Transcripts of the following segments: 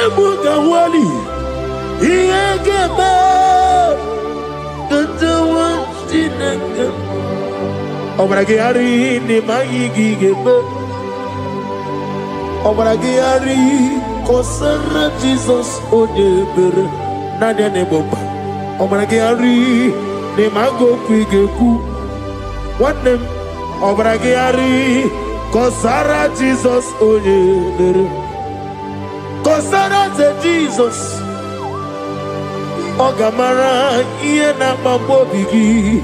Ebuka wali Iegeba Kantawa Stinaka Obragari ni Maigi Geba Obragari Kosara Jesus Odebere Nadia Neboba Obragari ni Mago Kwigeku What them Obragari Kosara Jesus Odebere Kosara Jesus Ogamara iye na mabobigi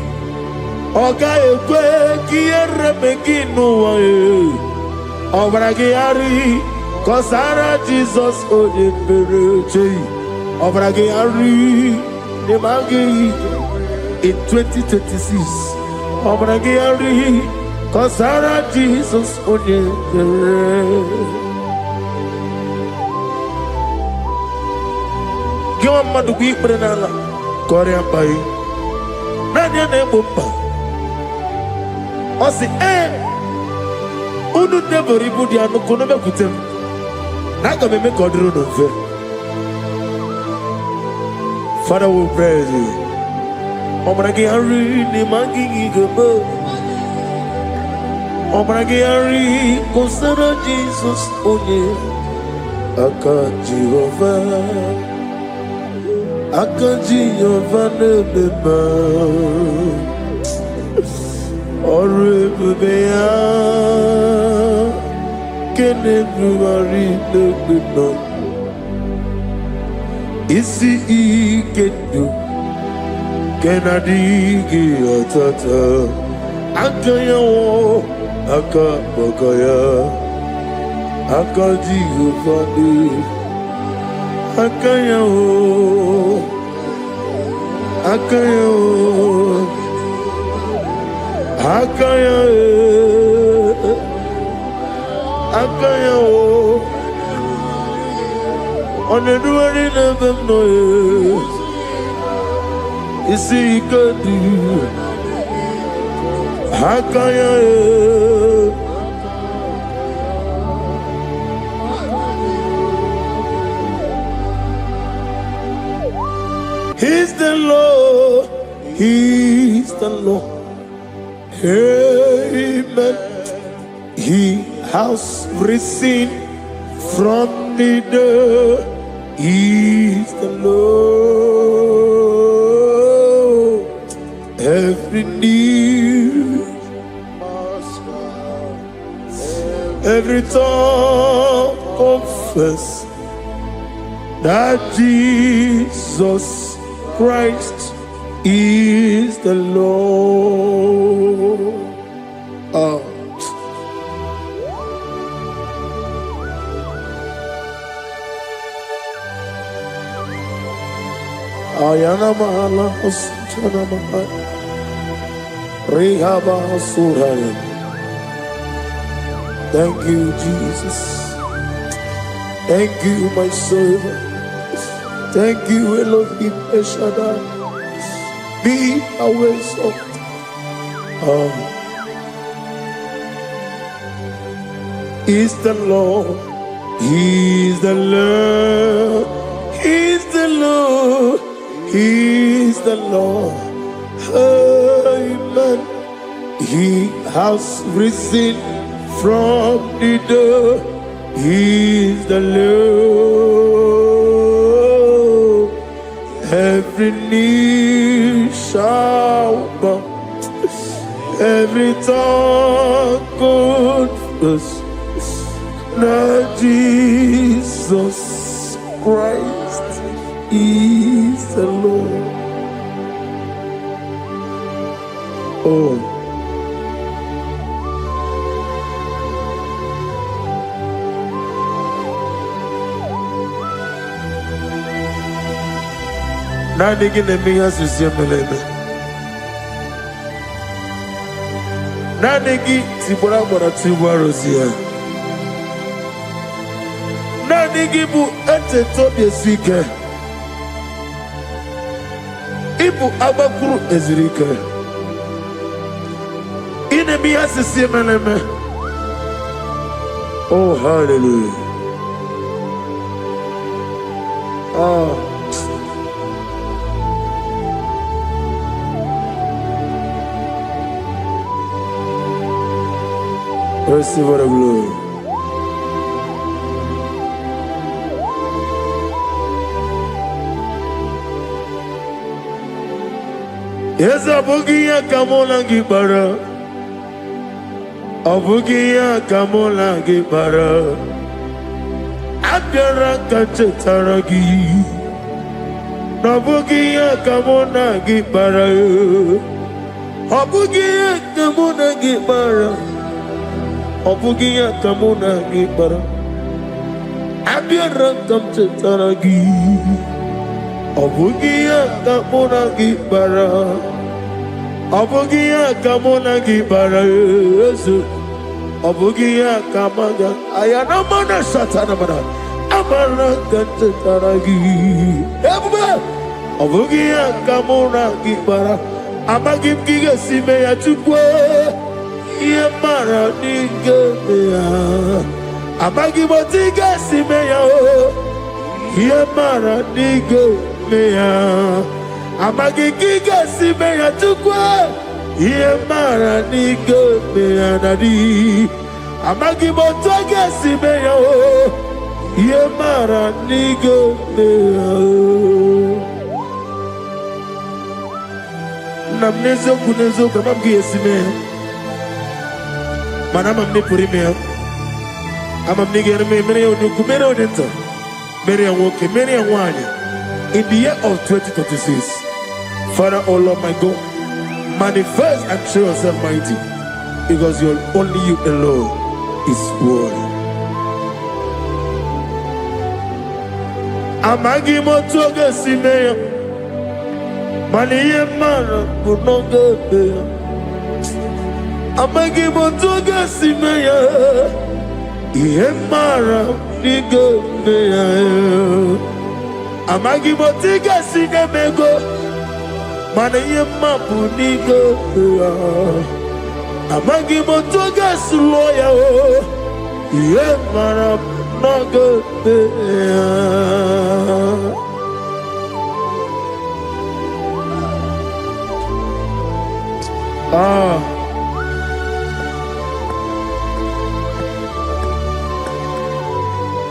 Oga ekwe kiye remegi nuwae Obragi ari Kosara Jesus Odebere Obragi ari Nemagi in 2026 Obragi ari Kosara Jesus Odebere Gyon madugi prenala Korean pai Nanya ne bumpa Osi Unu nebori budi anu kono me kutem Naga me kodru no fe Father we praise you Obragi hari ni mangi gebo Obragi hari Kosara Jesus onye Aka Jehovah Akanji Yovane Beba Orebea Kenebuari Nebino Isi Ikedu Kenadigi Atata Akayawo Akabakaya Akaji Yovane Akayawo Akayawo Akayawo Akayawo Oneduari nebemno Isi ikadu Akayawo He's the Lord, He's the Lord. Amen. He has risen from the dead. He's the Lord. Every knee, every tongue confess that Jesus Christ is the Lord. Ayana mahala osana mahala Rehaba suraya. Thank you, Jesus. Thank you, my servant. Thank you, Elohim Eshadai. Be our salt. Is the Lord. He's the Lord. He's the Lord. He's the Lord. Amen. He has risen from the dead. He's the Lord. Every knee shall bow, every tongue confess that Jesus Christ is the Lord. Oh. Nani gine miya sisemeleme. Nani gi tibora bora tibora rozia. Nani gi bu ete tobie sike. Ibu abakuru ezirike. Ine miya sisemeleme. Oh, hallelujah. Receive the glory. Yes, Abugia Kamola Gibara. Abugia Kamola Gibara. Abdara Kachetaragi. Abugia Kamona Gibara. Abugia Kamona Gibara. Abugia Kamona Gibara. Abdara Kachetaragi. Abugia Kamona Gibara. Abugia Kamona Gibara. Abugia Kamaga. Ayana Mana Satana Mana. Amara Kachetaragi. Abugia Kamona Gibara. Amagim Giga Simeya Tukwa. Yamara Nigeria. Amagibotiga Simeya. Yamara Nigeria. Amagigiga Simeya Tukwa. Yamara Nigeria Nadi. Amagibotiga Simeya. Yamara Nigeria. Namnezo kunezo kamamgi Simeya. Manam amne puri me amam nigger me mere onuku mere odento mere woke mere wanya in the year of 2026. Father, oh Lord my God, manifest and show yourself mighty, because only you alone is worthy. Amagi motoga simeya maniye mara kunoga beya. Amagi motoga simeya Yemara nigo meya. Amagi motiga sinemego Mana yemapu nigo meya. Amagi motoga suloya Yemara nago meya.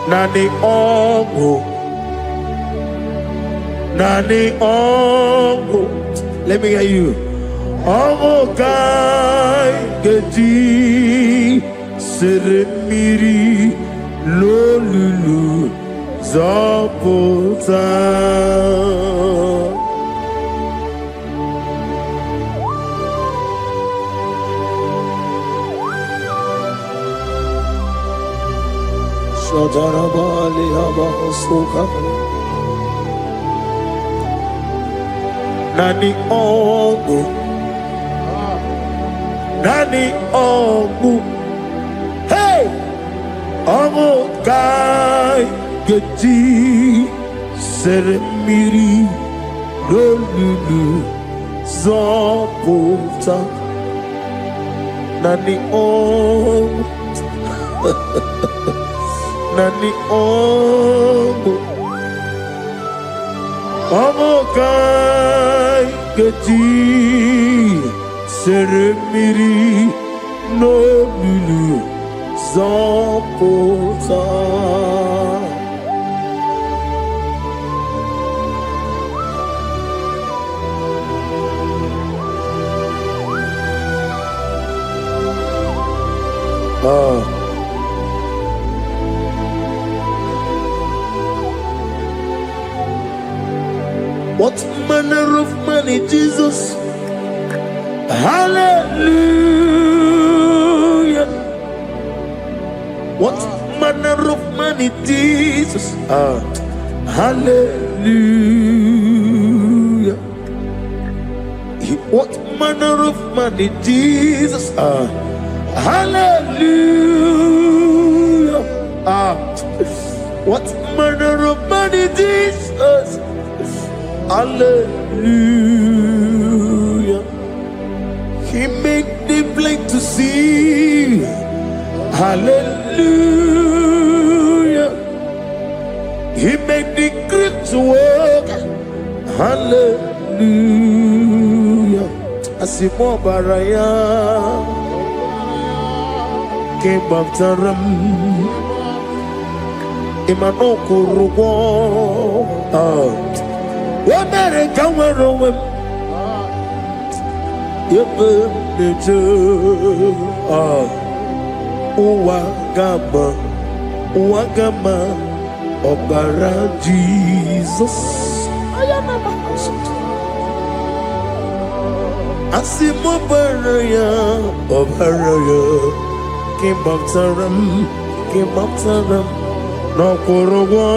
Nani ongo. Let me hear you. Ongo kai geti seremiri lolulu zapota. Shadarabali Abahosuka. Nani ongu. Nani ongu. Hey! Ongu kai geti seremiri lolulu zapota. Nani ongu. Nani ongo. Ongo kai geti seremiri no lulu zapota. What manner of money, Jesus? Hallelujah. What manner of money, Jesus? Hallelujah. What manner of money, Jesus? Hallelujah. What manner of money, Jesus? Hallelujah. He made the blind to see. Hallelujah. He made the grip to work. Hallelujah. Asimo baraya. King Baptaram. Imano kurugo. Wabere kamero. Yebe neje. Uwagama. Uwagama. Obara Jesus. Asimo baraya. Obaraya. King Baptaram. King Baptaram. No kurugo.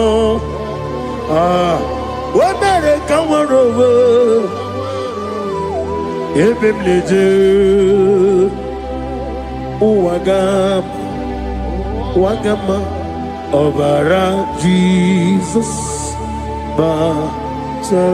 Wabere kamero. Ebem leje. Wagama. Obara Jesus Baptara.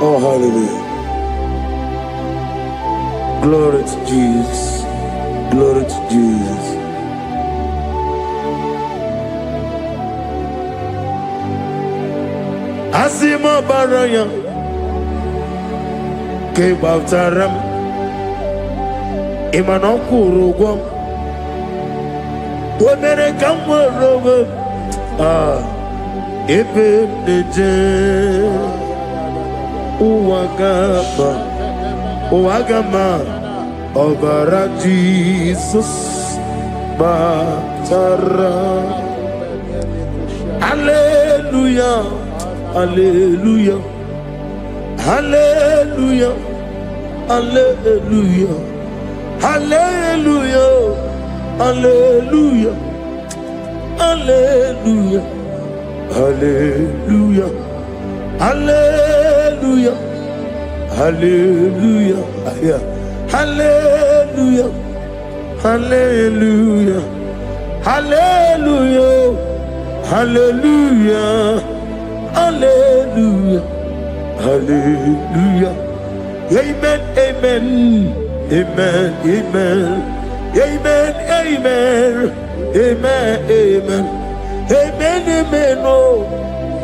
Oh, hallelujah. Glory to Jesus. Glory to Jesus. Asimo baraya. Ke Baptaram. Imano kurugo. Wabere kamero. Ebe neje. Uwagama. Obara Jesus Baptara. Hallelujah. Hallelujah. Hallelujah. Hallelujah. Hallelujah. Hallelujah. Hallelujah. Hallelujah. Hallelujah. Hallelujah. Hallelujah. Hallelujah. Hallelujah. Hallelujah. Hallelujah. Hallelujah. Amen. Amen. Amen. Amen. Amen. Amen. Amen. Amen. Amen. Amen. Oh.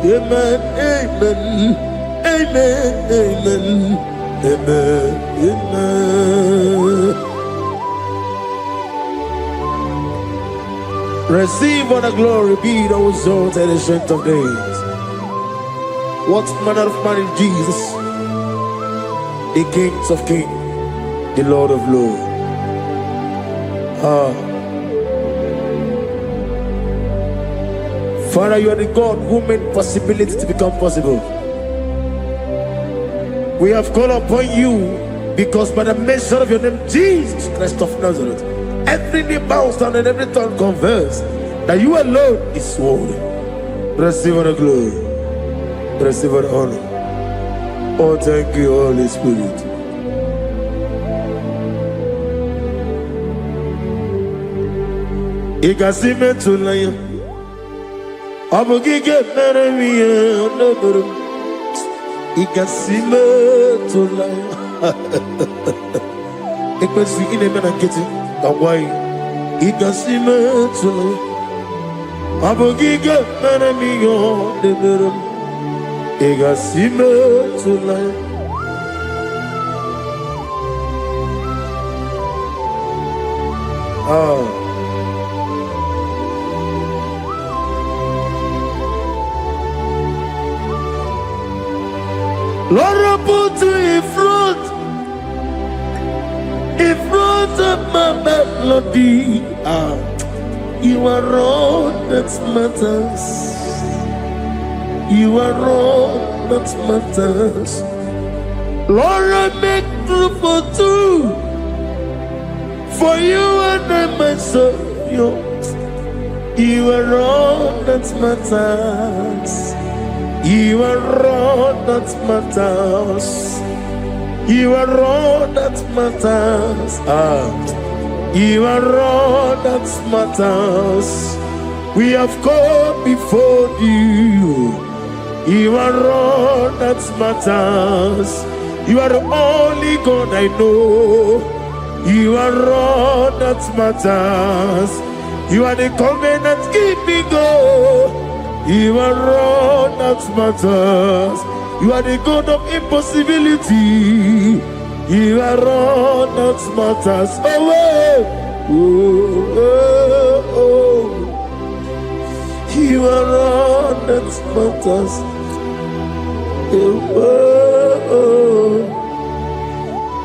Amen. Amen. Amen. Amen. Amen. Amen. Receive all the glory, be thou exalted and the strength of days. What manner of man is Jesus? The King of kings, the Lord of lords. Father, you are the God who made possibility to become possible. We have called upon you because by the mention of your name, Jesus Christ of Nazareth, every knee bows down and every tongue confesses that you alone is worthy. Receive all the glory. Receive all the honor. Oh, thank you, Holy Spirit. Igasime tulaya, abogige meremiye onoburum. Igasime tulaya. Ekwensi inemena kiti kawai. Igasime tulaya, abogige meremiye onoburum. Igasime tulaya. Lord, put you in front of my melody. You are all that matters. You are all that matters. Lord, I make room for two, for you and I myself. You are all that matters. You are all that matters. You are all that matters. You are all that matters. We have come before you. You are all that matters. You are the only God I know. You are all that matters. You are the covenant keeping God. You are all that matters. You are the God of impossibility. You are all that matters. Oh, oh, oh, oh. You are all that matters. Oh, oh.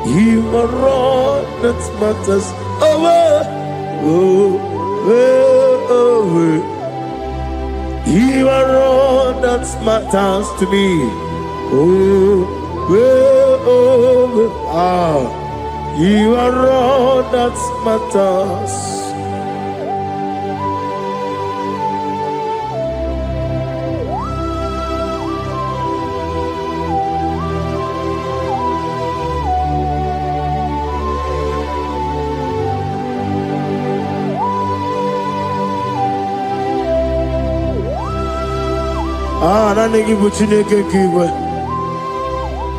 You are all that matters. Oh, oh, oh, oh. You are all that matters to me. Oh, oh, oh. Ah, you are all that matters. Ah, na negi buchine ke kiwe.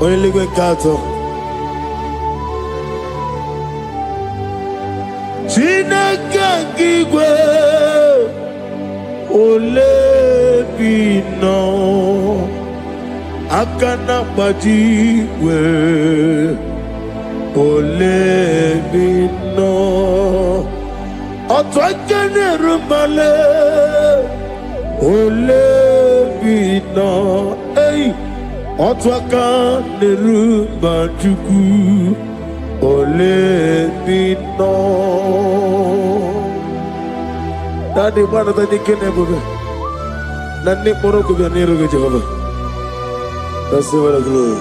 Oyeligwe kato. Chineke kiwe. Ole bino. Akana bajiwe. Ole bino. Otwakene rumale. Ole bino, hey, otwaka nerumba chuku. Ole bino. Nani bana tani kene bobe. Nani moro ko biya nero ke Jehovah. That's the word of glory.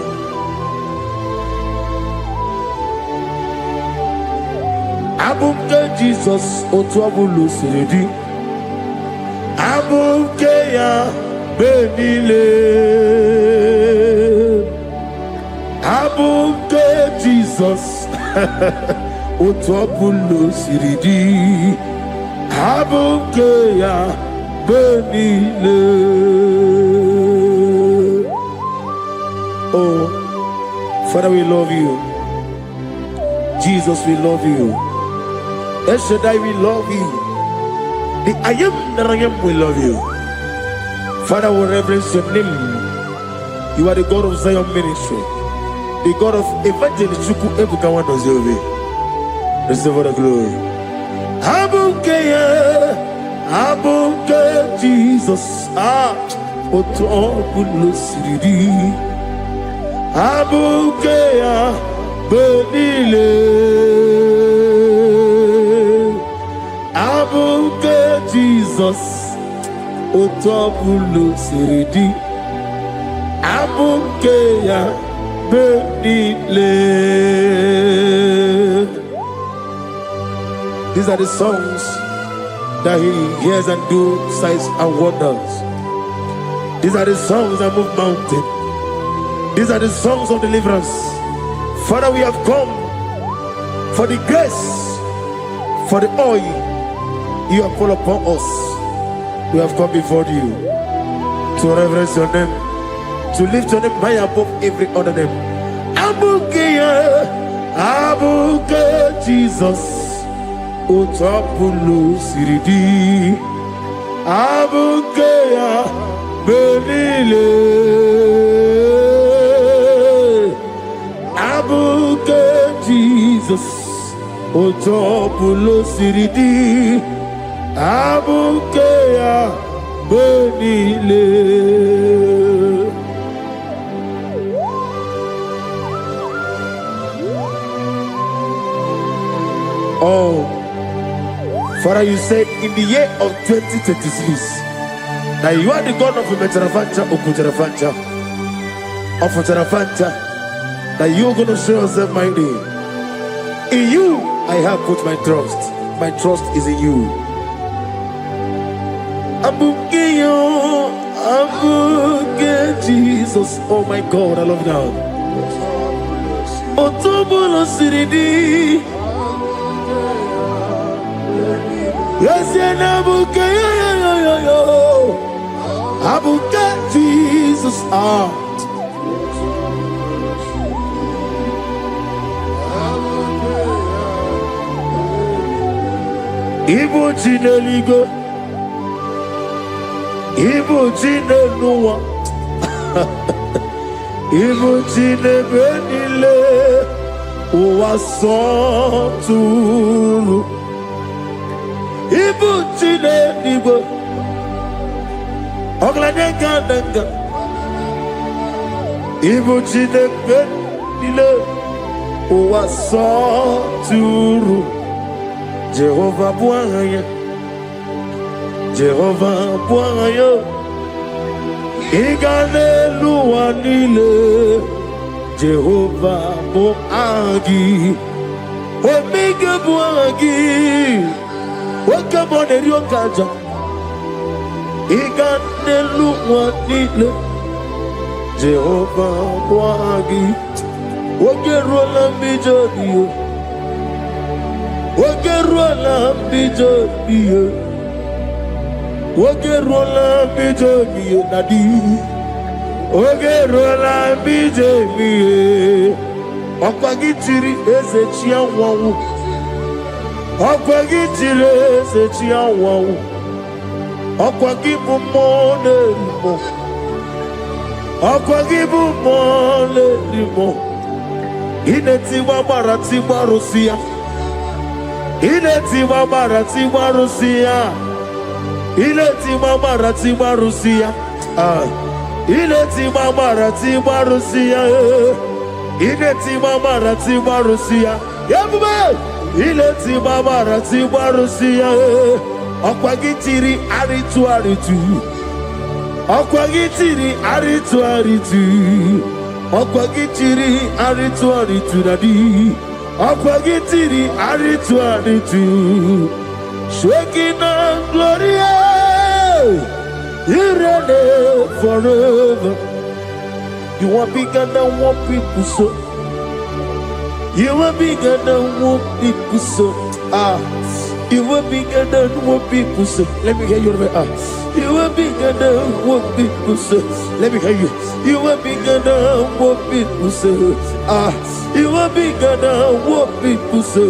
Abunke Jesus otwabulu siredi. Abukeya benile, abuke Jesus, utwapulo siridi, abukeya benile. Oh, Father, we love you. Jesus, we love you. El Shaddai, we love you. The I am that I am, we love you. Father, we reverence your name. You are the God of Zion ministry, the God of evangelist Chuku Ebukawan Ozeobe. Receive all the glory. Abuke Jesus, Otobulo Siridi, Abuke Benile. Abuke Jesus, Otobulo Siridi, Abuke ya benile. These are the songs that he hears and do signs and wonders. These are the songs that move mountain. These are the songs of deliverance. Father, we have come for the grace, for the oil you have put upon us. We have come before you to reverence your name, to lift your name high above every other name. Abuke Jesus, Otobulo Siridi, Abuke benile, Abuke Jesus, Otobulo Siridi, Abuke benile. Oh, Father, you said in the year of 2026 that you are the God of Metarafanta, Okutarafanta, of Tarafanta, that you are going to show yourself mighty. In you, I have put my trust. My trust is in you. Abuke Jesus. Oh my God, I love you now. Otobulo Siridi, Yes, and Abuke Jesus. Ibu Chineligo, Ibu Chinenuwa, Ibu Chinebenile, Uwasoturu, Ibu Chineligo, Oglanenga, Ibu Chinebenile, Uwasoturu. Jehovah Bwaya, Jehovah Bwaya, Igalelua nile, Jehovah Boagi, Omega Boagi, Wakamone Ryokaja, Igalelua nile, Jehovah Boagi, Wakerola Mijodio. Wakerola bijobiye, Wakerola bijobiye nadi, Wakerola bijobiye. Okwagitiri ezechia wawu, Okwagitiri ezechia wawu, Okwagibu mone limo, Okwagibu mone limo. Ineti wabarati warusia. Ileti mamarati marusia, Ileti mamarati marusia, Ileti mamarati marusia, Ileti mamarati marusia, Yabuba, Ileti mamarati marusia, Okwagitiri aritu, Okwagitiri aritu, Okwagitiri aritu nadi. Akwagitiri aritu, shaking and gloria, you reign forever. You are bigger than what people so. You are bigger than what people so. You are bigger than what people so. Let me hear you. You are bigger than what people so. Let me hear you. You are bigger than what people so. You are bigger than what people say.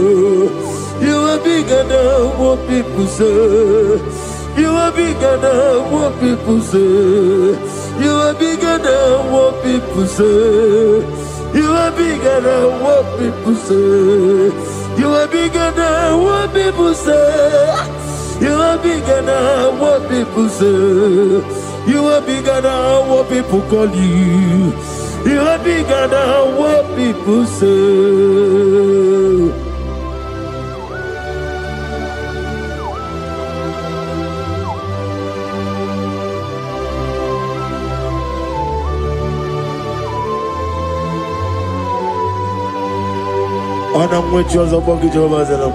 You are bigger than what people say. You are bigger than what people say. You are bigger than what people say. You are bigger than what people say. You are bigger than what people say. You are bigger than what people say. You are bigger than what people call you. You are bigger than what people say. Ana mwechoza bogi Jehovah Zelam.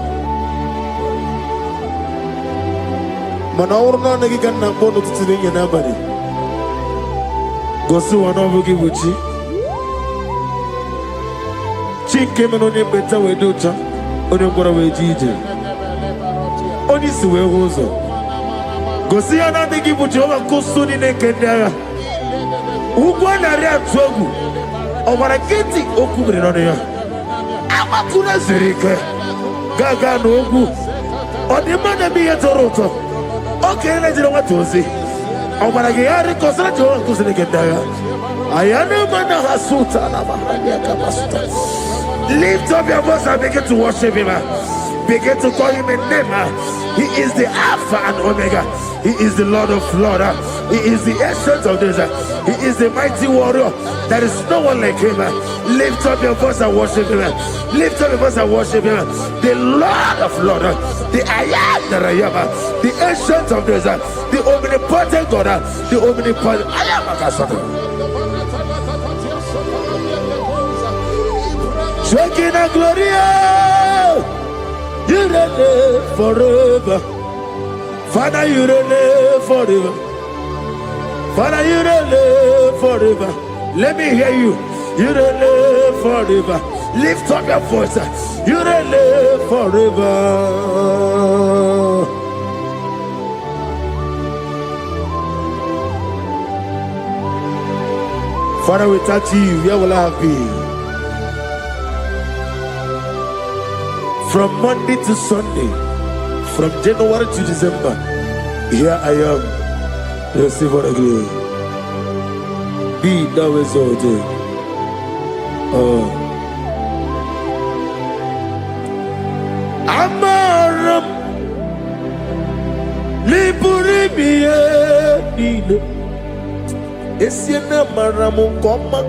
Mana urna nagi kanna bono tutsirinye nabari. Gosu wana bogi buchi. Chike menone beta wedocha. Oni mkora wejije. Oni siwe huzo. Gosi ana nagi buchi owa kusuni nekendaya. Ugwana rea tuogu. Owara kiti okubri none ya. Amakuna zirike gaga n'ogwu ọdịmma mi ihe tọrọ ụtọ oke na-ejiri nwata ozi ọ gwara gị ya rịkọsara Jehova nkụziri gị ndị agha aya na-ema na ha sụta na mahania kapasụta. Lift up your voice and begin to worship him. Begin to call him a name. He is the Alpha and Omega. He is the Lord of Lords. He is the Ancient of Days. He is the mighty warrior. There is no one like him. Lift up your voice and worship him. Lift up your voice and worship him. The Lord of Lords, the I am that I am, the Ancient of Days, the omnipotent God, the omnipotent I am a Kasaka. Shaking and Gloria, you reign forever. Father, you reign forever. Father, you reign forever. Let me hear you. You reign forever. Lift up your voice. You reign forever. Father, without you, where will I have been? From Monday to Sunday, from January to December, here I am. Receive what I glory. Be thou exalted. Amaram Liburimiye Nino Esiena Maramu Koma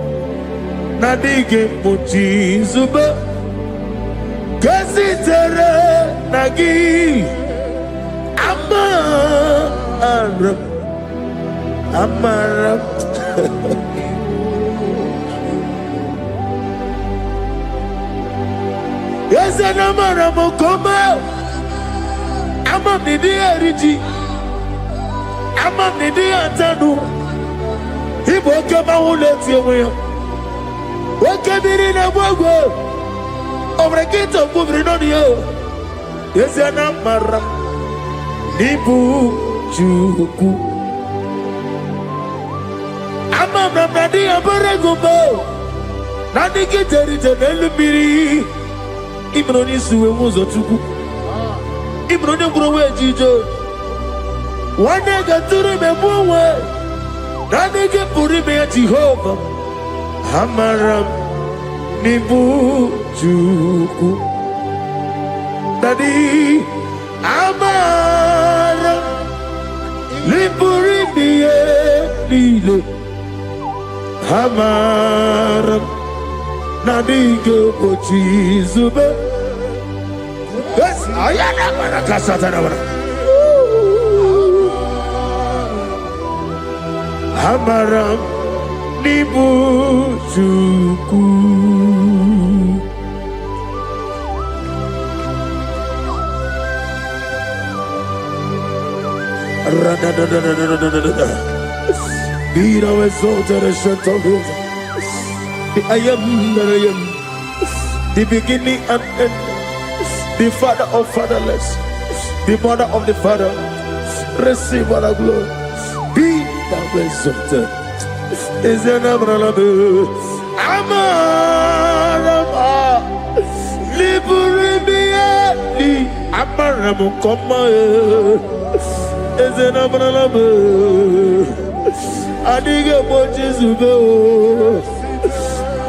Nadige Muchizuba Kasitere Nagi Amaram Yes, and I'm come out. I'm on the DRG. I'm on the Diantanu. He woke up my own left your way. What can be in a world? Over a gate of moving on you. Yes, and I'm Mara. Nibu Juku. I'm on the Nadia Baragubo. Nani get a little Ibroni suwe muzo tuku. Ibroni kurowe jijo. Wane gaturi mebuwe. Nani ke puri me Jehovah. Hamaram nibu juku. Nani amaram nipuri miye nile. Hamaram nani ke pochi zube. Yes, ayana barakasa tanabara. Hamaram nibu juku. Be thou exalted and shut up. I am that I am, the beginning and end. The father of fatherless, the mother of the father, receive all the glory. Be thou exalted. Is your name Amarama Liburimiani Amaramu Koma is your name Adiga Bochizube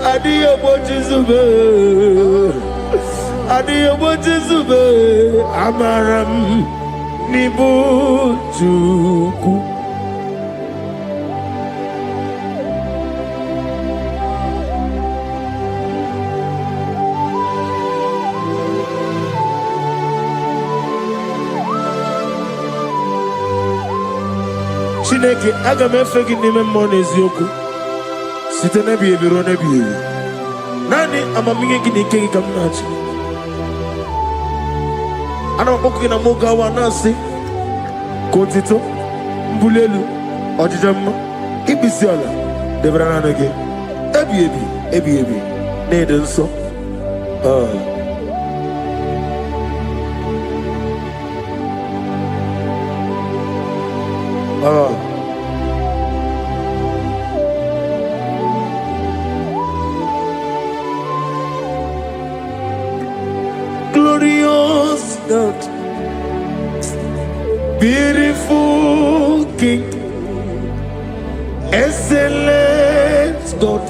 Adiga Bochizube Adiyo Bochizube Amaram Nibu Juku. Chineke aga m efe gị n'ime mmụọ na eziokwu site n'ebi ebi ruo n'ebi ebi. Naanị amamihe gị na ike gị ka m na-achị. Ana mapoku na moga wa nasi kotito mbulelu ojijamma ibisiala debrana nage ebi ne denso glorious God, beautiful King, excellent God,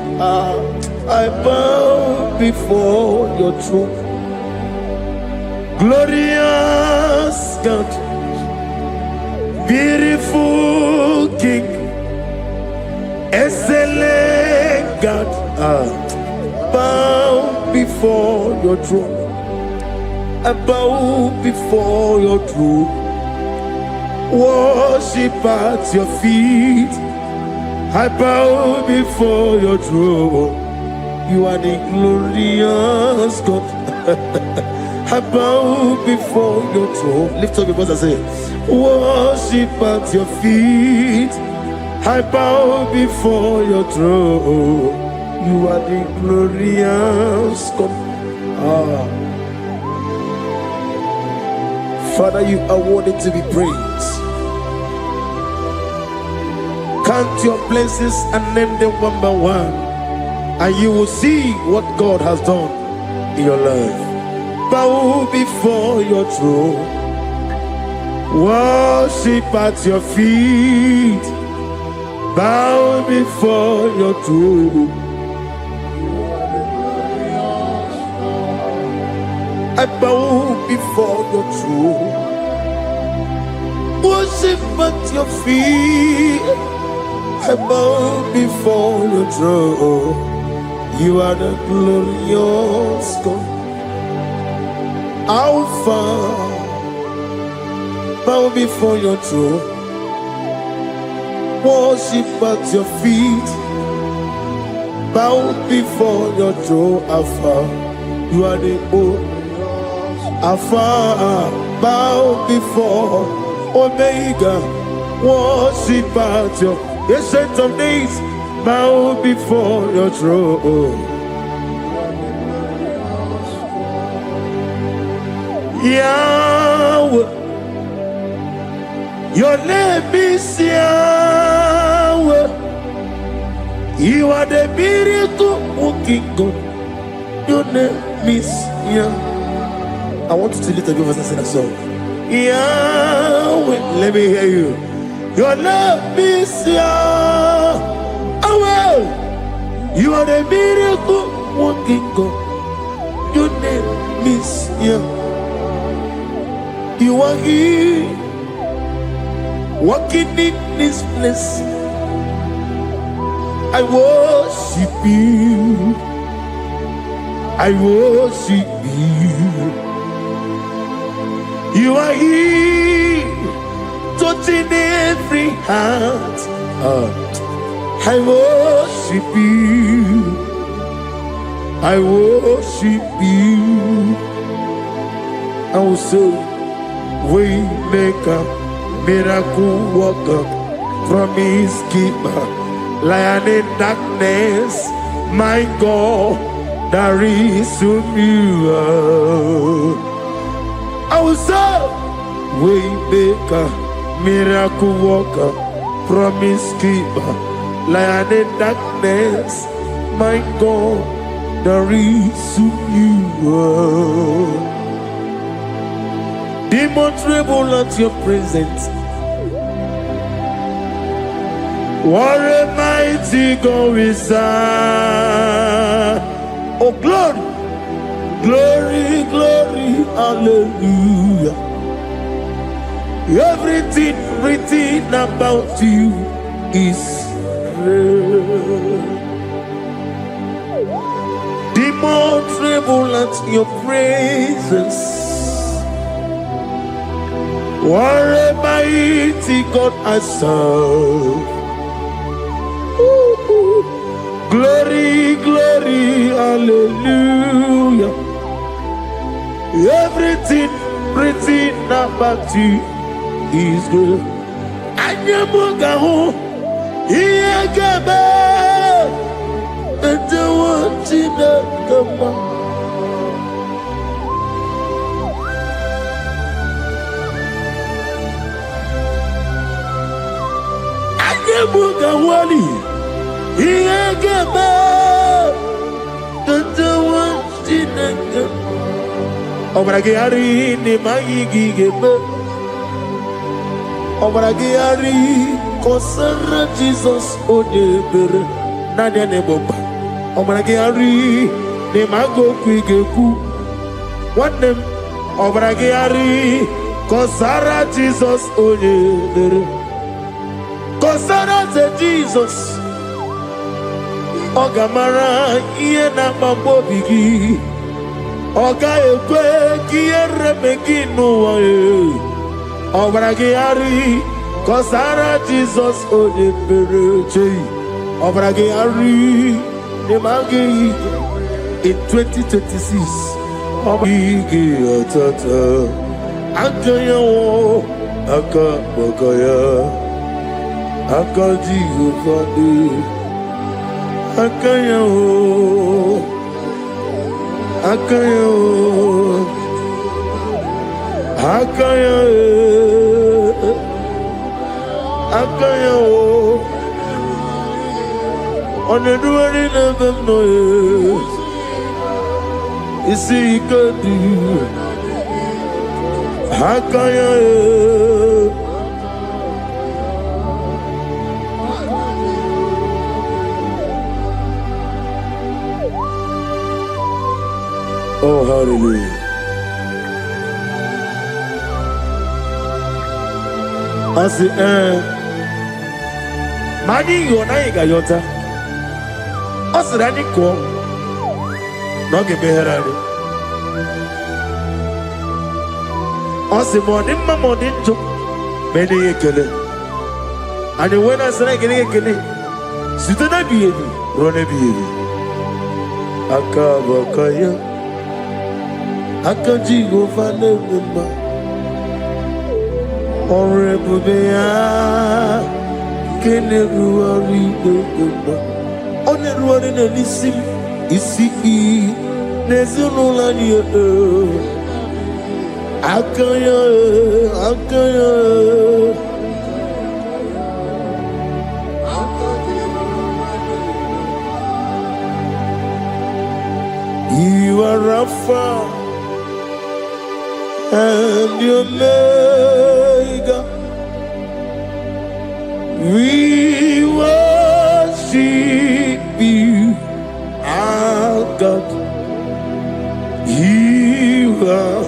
I bow before your throne. Glorious God, beautiful King, excellent God, bow before your throne. I bow before your throne, worship at your feet. I bow before your throne. You are the glorious God. I bow before your throne. Lift up your voice and say, worship at your feet. I bow before your throne. You are the glorious God. Father, you are worthy to be praised. Count your blessings and name them one by one, and you will see what God has done in your life. Bow before your throne, worship at your feet. Bow before your throne. I bow before your throne, worship at your feet. I bow before your throne. You are the glorious God, Alpha. Bow before your throne, worship at your feet. Bow before your throne, Alpha. You are the old Alpha. Bow before Omega, worship at your Ancient of Days. Bow before your throne. Yahweh, your name is Yahweh. You are the miracle working God. Your name is Yahweh. I want you to lift up your voice and sing a song. Yahweh, let me hear you. Your name is Yahweh. You are the miracle working God. Your name is Yahweh. You are here, walking in this place. I worship you. I worship you. You are here, touching every heart. I worship you. I worship you. I will say, Waymaker, miracle worker, promise keeper, lion in darkness, my God, there is you. I will say, Waymaker, miracle worker, promise keeper, lion in darkness, my God, there is you. Demon tremble at your presence. What a mighty God we serve. Oh, glory, glory, glory, hallelujah. Everything written about you is real. Demon tremble at your presence. What a mighty God I serve. Glory, glory, hallelujah. Everything written about you is good. Anyamugaho, Iyagaba, and the one in the Mugawali, Iyagaba, the one in the Obragiari, the Magigi, Obragiari, Kosara Jesus, Odeber, Nadia Neboba, Obragiari, the Mago Quigeku, what them Obragiari, Kosara Jesus, Odeber. Kosara te Jesus, Ogamara iena mambo bigi, Oga ekwe kiere meginu wae, Obragiari, Kosara Jesus odebereche, Obragiari, Nemagi in 2026, Obragi atata, Akaya wo, Akabakaya. Akaji ufadi, akaya o, akaya o, akaya e, akaya o, On the running of them, no, you see, you could do. How can you? Oh, hallelujah. I say, Mani, you're not Gayota. I said, I didn't call. Not give me her. I said, morning, my morning, too. Many a killer. And when I said, I get a killer, sit on a baby, run a baby. Akabakaya. Akajigo Fanema Horrible Bea Keneruari on the road in a lissim is Nezunolania Akaya You are Rafa and your Omega, we worship you, our God. You are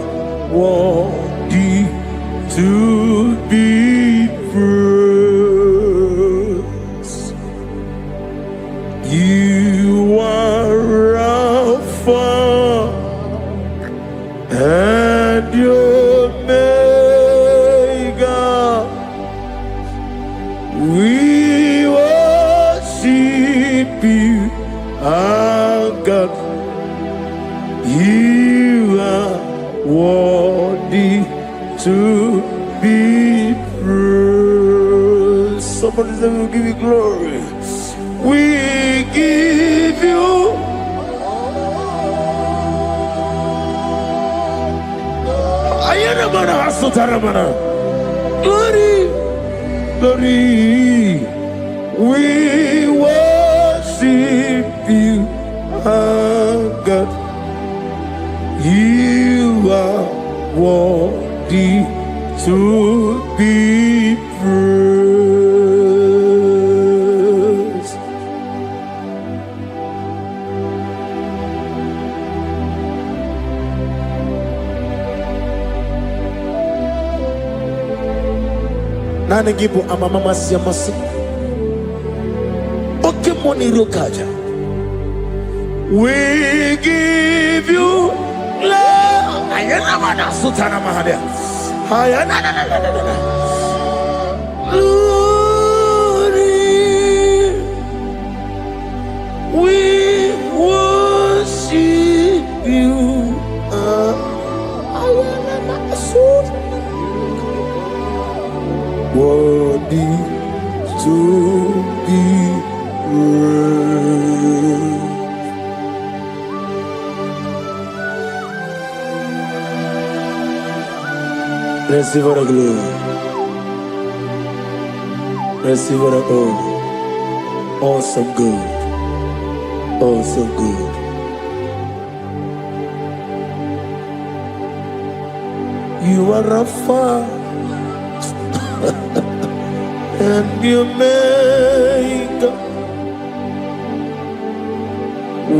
worthy to be praised. You are Alpha and your Omega, we worship you, our God. You are worthy to be praised. Somebody say, we'll give you glory. We give you glory, glory. We worship you, our God. You are worthy to be praised. Nana gibu amamama siyamasi. Oke moni rokaja. We give you love. Ayana mana sutana mahadia. Ayana na. Glory. We worship you. Ayana mana sutana. Worthy to be praised. Receive our glory. Receive our honor. Awesome God. Awesome God. You are Rafa and you make.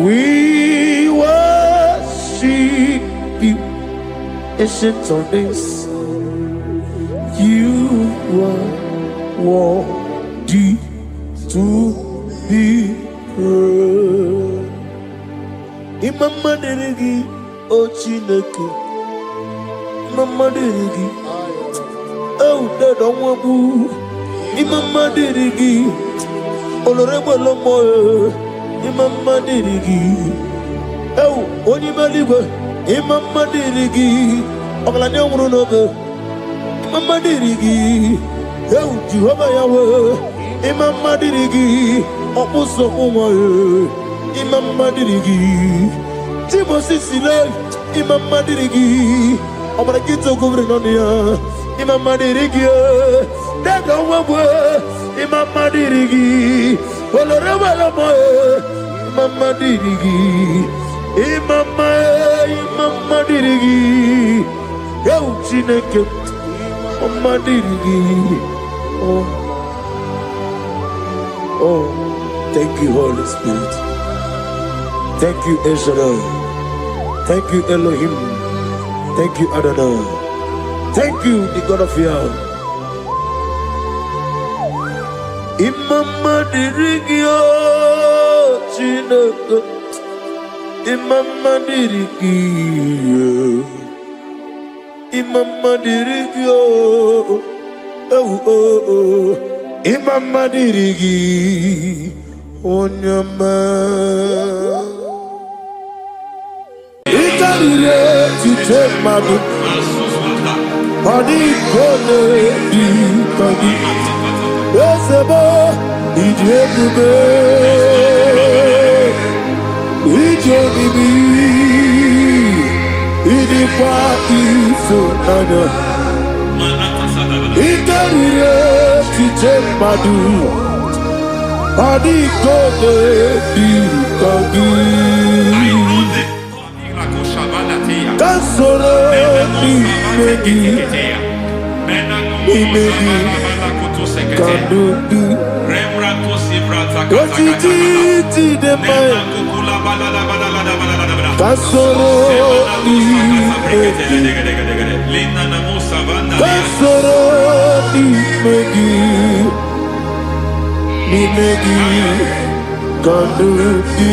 We worship you, ancient of days. You are worthy to be praised. Imama deregi ochineke, Imama deregi, oh dada wabu. Imama deregi, olorebo lomo. Imama deregi, oh onimaliwe. Imama deregi, oglanya urunobe. Imama dirigi, oh Jehovah Yahweh. Imama dirigi, opuso umaye. Imama dirigi, Timosi Sile. Imama dirigi, omara kito governonia. Imama dirigi, Dada Wawe. Imama dirigi, Mama dirigi, mama dirigi, yo chineke, mama dirigi. Oh, thank you, Holy Spirit. Thank you, El Shaddai. Thank you, Elohim. Thank you, Adonai. Thank you, the God of Yah. Imama dirigi, oh chineke. Imama dirigi, Imama dirigi, oh, Imama dirigi, onyama. Itarire tite madu, adi kone di kagi, esebo idiyekube. Ijobibi, idikwa isonanya. Itarire tije madu, adikode dikagi. Kansoro imegi, imegi, kandudu. Ojiji de mai. Kasoro imegi, kasoro imegi, imegi, kandudu.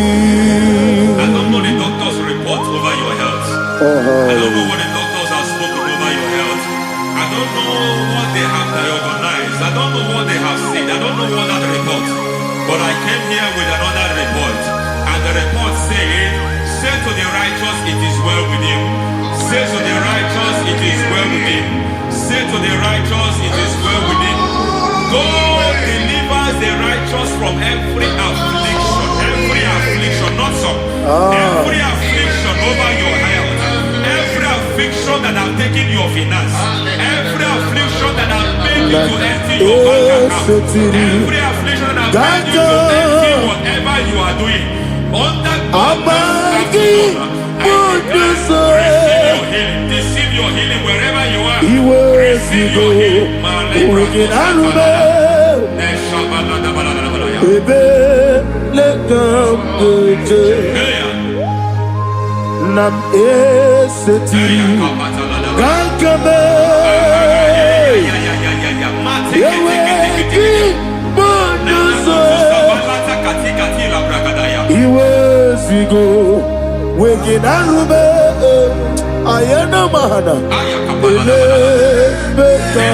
I don't know the doctor's report over your health. I don't know what the doctors have spoken over your health. I don't know what they have diagnosed. I don't know what they have said. I don't know what that report. But I came here with another report. And the report said, say to the righteous, it is well with him. Say to the righteous, it is well with him. Say to the righteous, it is well with him. God delivers the righteous from every affliction. Every affliction, not some. Every affliction over your health. Every affliction that have taken your finance. Every affliction that have made you to empty your bank account. Every affliction that have made you to empty whatever you are doing. Under God's receive your healing wherever you are. Receive your healing. Nam eseti gankame yeweki bonuzo iwezigo weginarube ayana mahana ele beka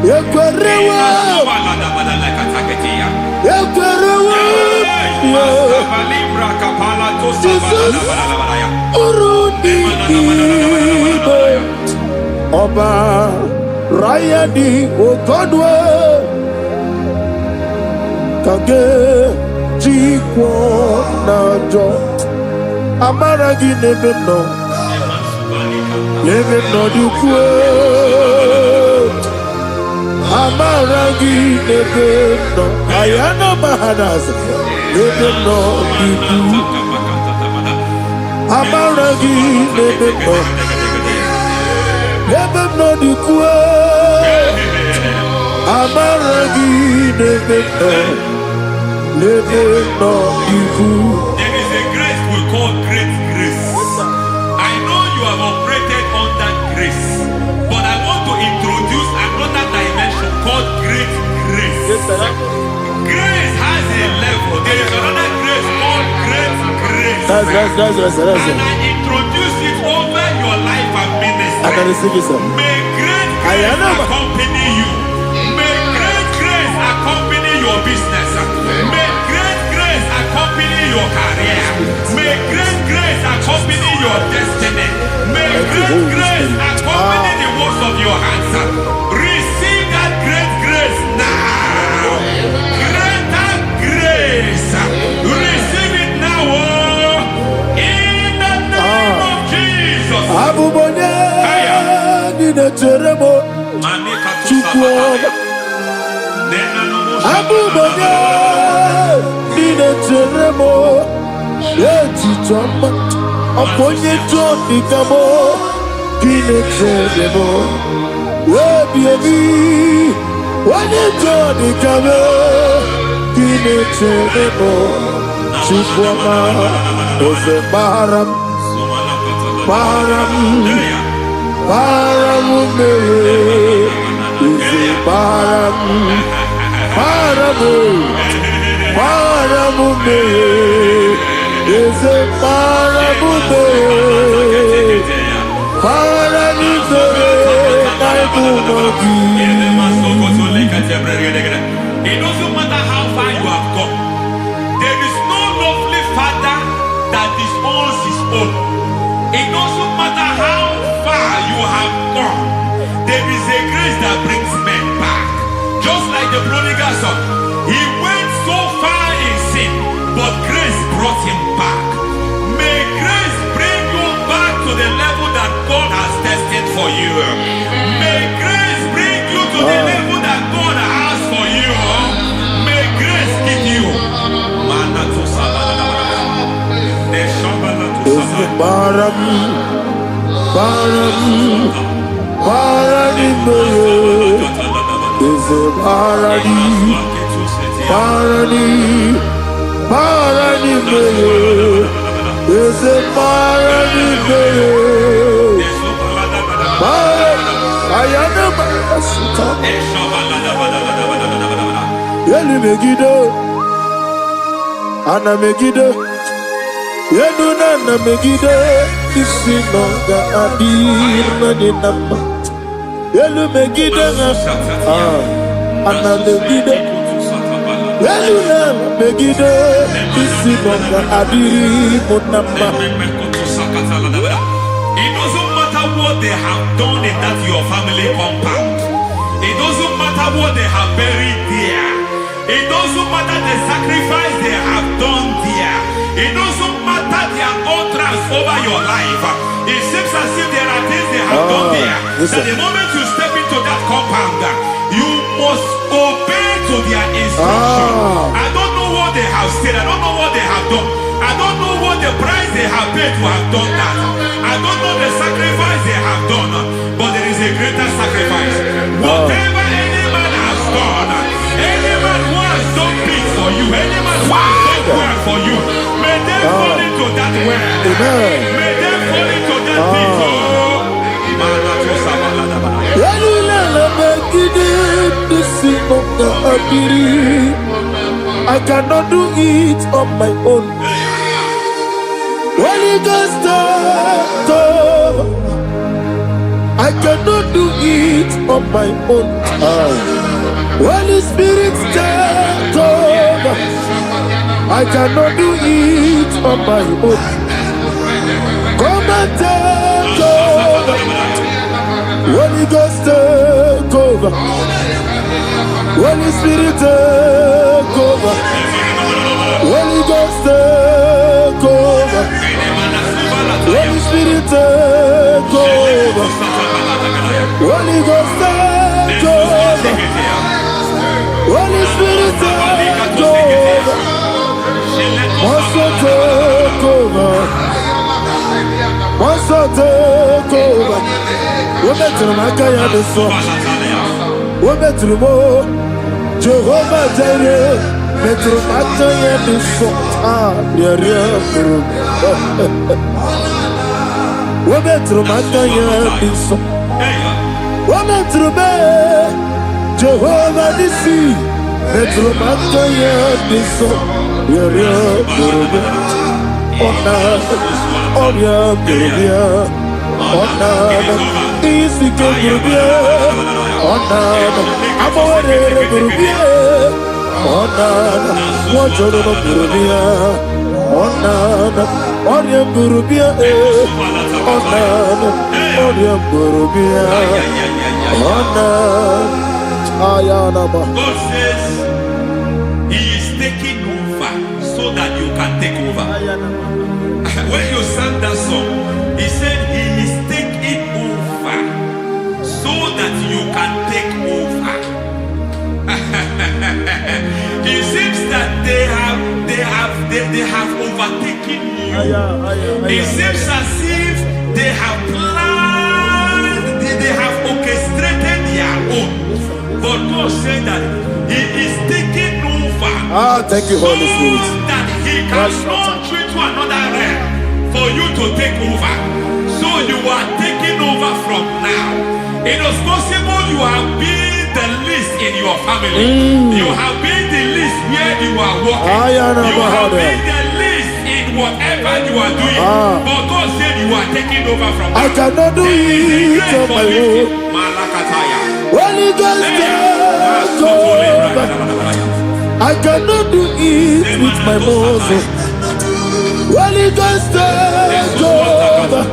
yekwerewa Jesus Urundi Ibe Oba Rayadi Okodwe Kage Jikwo Najo Amaragi Nebeno Nebeno Dukwe Amaragi Nebeno Ayana Mahanas Nebeno Dukwe Amaragi Nebeno Nebeno Dukwe Amaragi Nebeno Nebeno Dukwe. There is a grace we call great grace. I know you have operated under grace, but I want to introduce another dimension called great grace. Grace has a level. There is another grace called great grace. That's and I introduce it over your life and ministry. May great grace accompany you. May great grace accompany your business. May great grace accompany your career. May great grace accompany your destiny. May great grace accompany the works of your hands. Receive that great grace now. Greater grace. Receive it now. In the name of Jesus. Abubanya Nina Teremo Yeti Choma Aponye Johnny Kamo Kine Teremo Webi Wane Johnny Kamo Kine Teremo Chifwama Ose Baram Baram Baram Ose Baram Paramu, paramu me, is a paramu me, paramu me, it doesn't matter how far you have gone. There is no lovely father that disowns his own. It doesn't matter how far you have gone. There is a grace that brings men back. Just like the prodigal son, he went so far in sin, but grace brought him back. May grace bring you back to the level that God has destined for you. May grace bring you to the level that God has for you. May grace give you. Is a paradise, paradise, paradise, is a paradise. I am a star. Yelu Megido, Anna Megido, Yelu Nana Megido, Isinonga Adir Madinama. Yelu Megido, Anna Megido, Yelu Nana Megido, Isinonga Adir Madinama. It doesn't matter what they have done in that your family compound. It doesn't matter what they have buried there. It doesn't matter the sacrifice they have done there. It doesn't matter their utterance over your life. It seems as if there are things they have done there. That the moment you step into that compound, you must obey to their instruction. I don't know what they have said. I don't know what they have done. I don't know what the price they have paid to have done that. I don't know the sacrifice they have done. But there is a greater sacrifice. Whatever any man has done, any man who has done big for you, any man who has done well for you, may they fall into that well. May they fall into that pit. I cannot do it on my own. Holy Ghost, I cannot do it on my own. Holy Spirit, take over. I cannot do it on my own. Come and take over. Holy Ghost, take over. Holy Spirit, take over. Holy Ghost, take over. Holy Spirit, take over. Holy Ghost, take over. Holy Spirit, take over. Also take over. Also take over. Women to my kaya the song. Women to the more. Jehovah Jireh. Metro Mataya the song. Women to my kaya the song. Women to me. Jehovah the sea. Metro Mataya the song. God says He is taking over so that you can take over. When you sang that song, He said He is taking over so that you can take over. they have overtaken you. It seems as if they have planned, they have orchestrated their own. But God said that He is taking over. Thank you, Holy Spirit. So that He can launch you to another realm for you to take over. So you are taking over from now. It is possible you have been the least in your family. You have been the least where you are working. You have been the least in whatever you are doing. But God said you are taking over from now. I cannot do it on my own. Holy Ghost, take over. I cannot do it with my muscles. Holy Ghost, take over.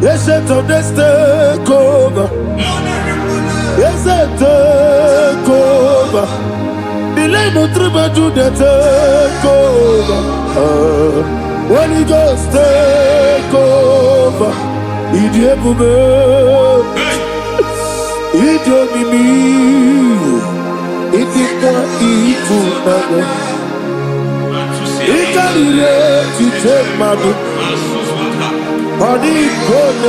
Yes, it's on this take over. Yes, it take over. Delay no trouble to the take over. Holy Ghost, take over. Idiot, idiot, me. Idiot, idiot, it can relate to take my book. Body gone,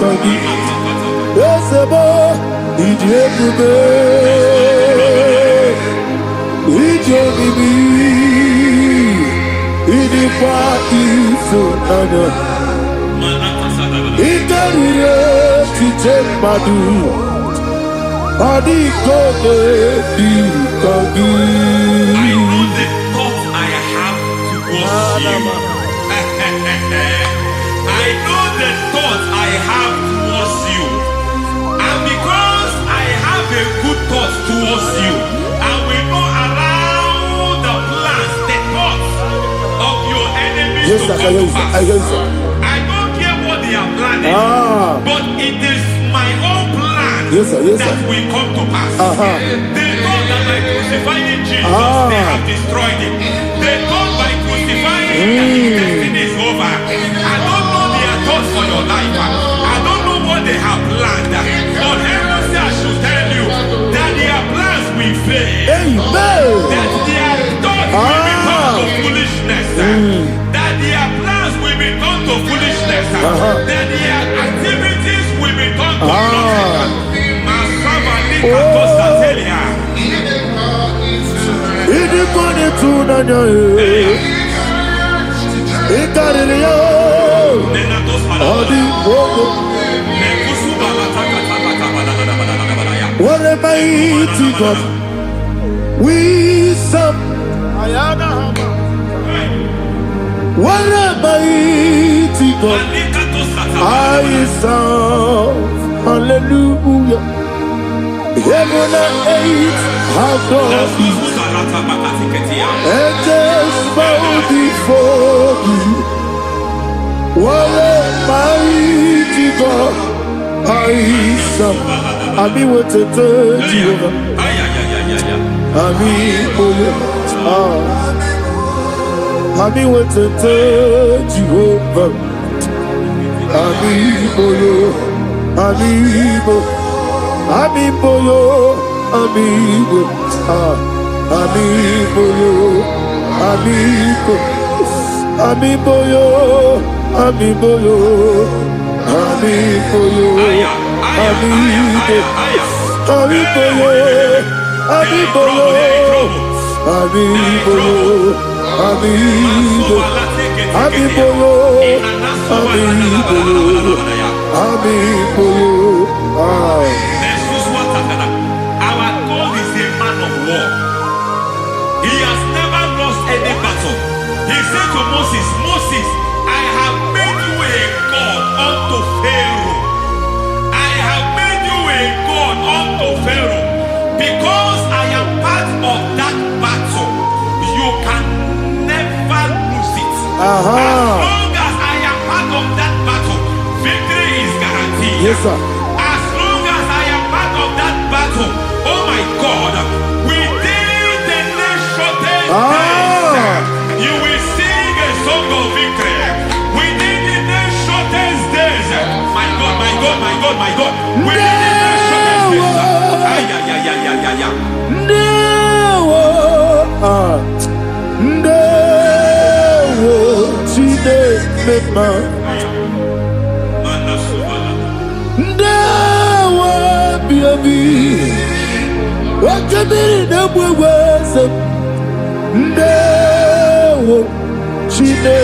body. Yes, a boy, idiot, idiot, me. Idiot, so none. It can relate to take my book. Body gone, body. I know the thoughts I have towards you. I know the thoughts I have towards you. And because I have a good thought towards you, I will not allow the plans, the thoughts of your enemies to come to pass. I don't care what they are planning, but it is my own plan that will come to pass. They thought that by crucifying Jesus, they have destroyed him. They thought by crucifying him that his destiny is over. I don't know their thoughts for your life. I don't know what they have planned. But heaven says I should tell you that their plans will fail. That their thoughts will be turned to foolishness. That their plans will be turned to foolishness. That their activities will be turned to nothing. What a mighty God we serve. What a mighty God I serve. Hallelujah. Heaven and earth have done this, and just bow before you. What a mighty God I serve. I mean, what to tell you. I mean, I mean, what to tell you. I mean, amigo yo, amigo, amigo yo, amigo, amigo yo, amigo yo, amigo yo, amigo, amigo yo, amigo yo, amigo yo, amigo, amigo yo, amigo yo, amigo yo, Our God is a man of war. He has never lost any battle. He said to Moses, Moses, I have made you a God unto Pharaoh. I have made you a God unto Pharaoh. Because I am part of that battle, you can never lose it. As long as I am part of that battle, victory is guaranteed. Yes, sir. Oh my God, within the next shortest days, you will sing a song of victory. Within the next shortest days, my God, my God, my God, my God, within the next shortest days, no. mema. Ndawa biabi. Wakabiri na mweweza. Ndawa chine.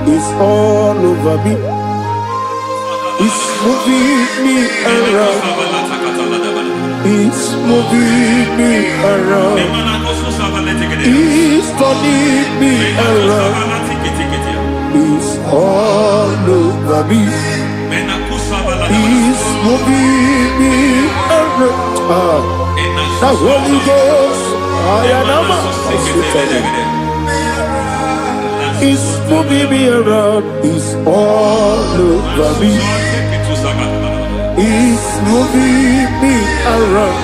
It's all over me. It's moving me around. It's moving me around. It's turning me around. It's all over me. It's moving me around. The Holy Ghost, it's moving me around. It's all over me. It's moving me around.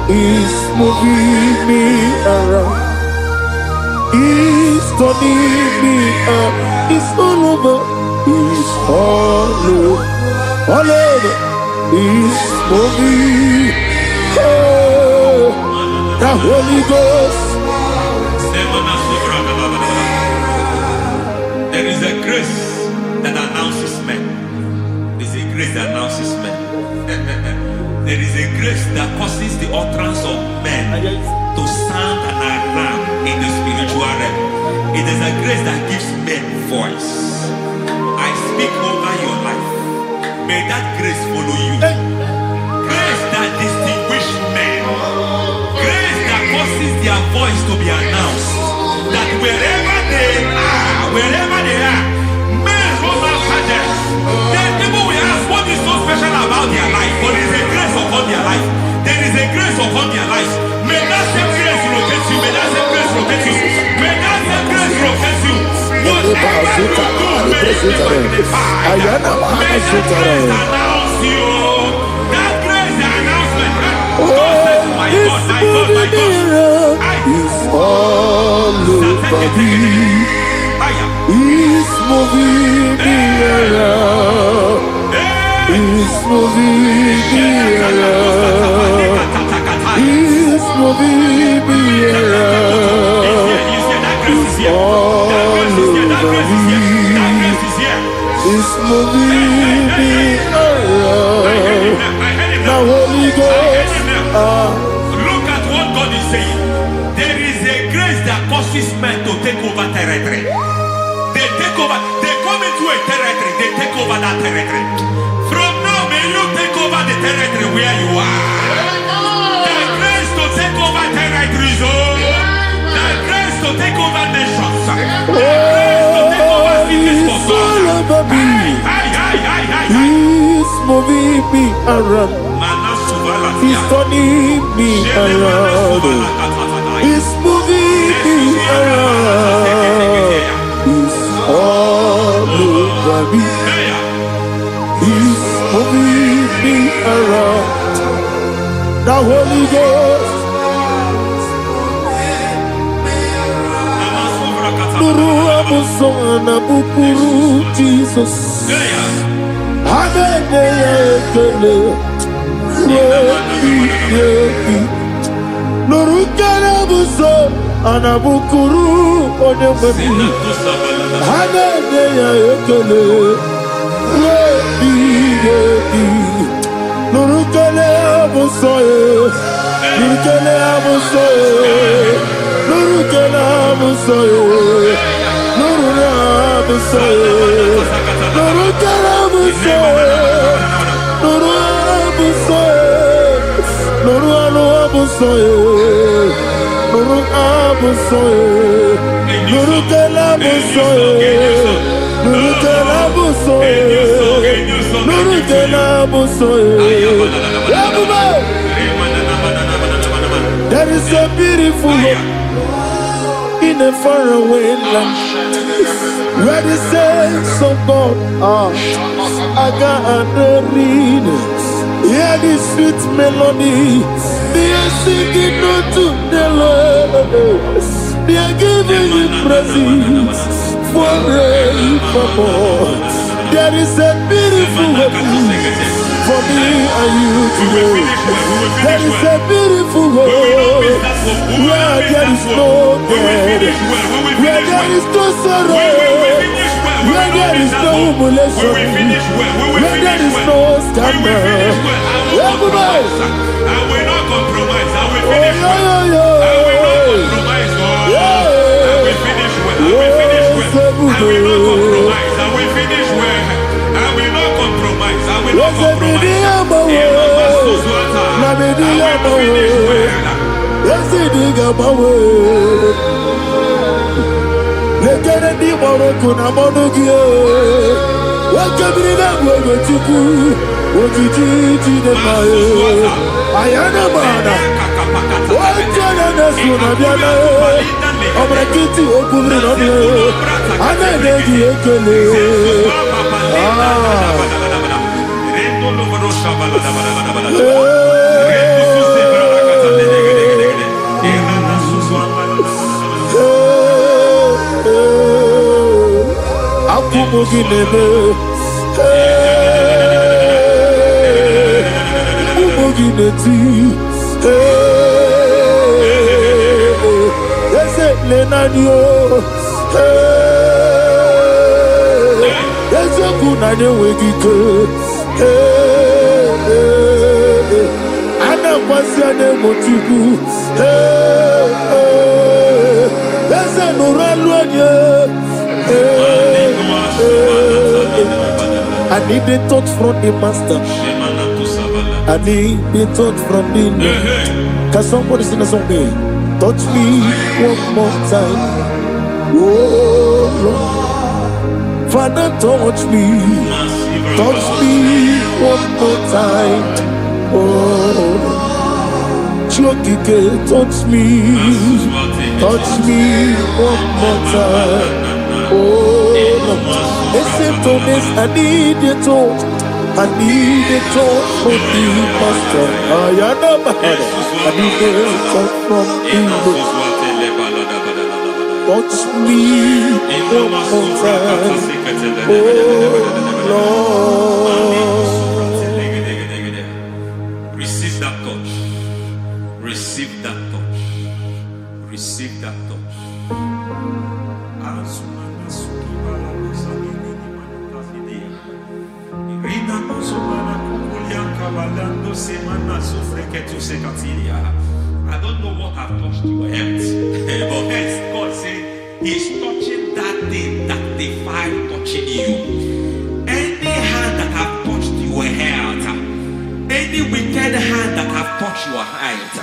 It's moving me around. It's turning me up. It's all over. It's all over. All over. It's moving. Oh, the Holy Ghost. There is a grace that announces men. There is a grace that announces men. There is a grace that causes the utterance of men to sound an alarm in the spiritual realm. It is a grace that gives men voice. I speak over your life. May that grace follow you. Grace that distinguishes men. Grace that causes their voice to be announced. That wherever they are, men from after them. Then people will ask, what is so special about their life? But there is a grace upon their life. There is a grace upon their life. May that same grace locate you. May that same grace locate you. May that same grace locate you. Whatever you do, may it be magnified. May that grace announce you. That grace, the announcement. God says, my God, my God, my God. It's all over me. It's moving me around. It's moving me around. It's moving me around. It's all over me. It's moving me around. The Holy Ghost. Look at what God is saying. There is a grace that causes men to take over territory. They take over. They come into a territory. They take over that territory. From now, may you take over the territory where you are. The grace to take over territories. The grace to take over nations. The grace to take over cities for God. He's moving me around. He's turning me around. He's moving me around. He's all over me. He's moving me around. The Holy Ghost. Nuru amusona bukuru Jesus. Hallelujah. Nuru karabuso anabukuru onemani. Hallelujah. Nuru karabuso. Nuru karabuso. Nuru karabuso. Nuru karabuso. Nuru karabuso. Nuru karabuso. Nuru karabuso. Nuru karabuso. Nuru karabuso. Nuru karabuso. Nuru karabuso. There is a beautiful hope in a faraway land where the saints of God are. I got the reading. Hear the sweet melody. They are singing unto the Lord. They are giving you praise forevermore. There is a beautiful hope for me honor you today. There is a beautiful world where there is no death, where there is no sorrow, where there is no humiliation, where there is no scandal. Everybody, I will not compromise. I will finish well. I will not compromise. I will finish well. I will finish well. I will not compromise. I will finish well. I will not compromise. I will not compromise. I need the touch from the master. I need the touch from the Lord. Can somebody sing a song here? Touch me one more time. Oh Lord, Father, touch me. Touch me one more time. Oh, Chokike, touch me. Touch me one more time. Oh Lord. Listen to this, I need your touch. I need a touch from the master. I need a touch from the Lord. Touch me one more time. Oh Lord. Receive that touch. Receive that touch. Receive that touch. I don't know what I've touched your health, but hence God said He's touching that thing that defied touching you. Any hand that have touched your health, any wicked hand that have touched your health,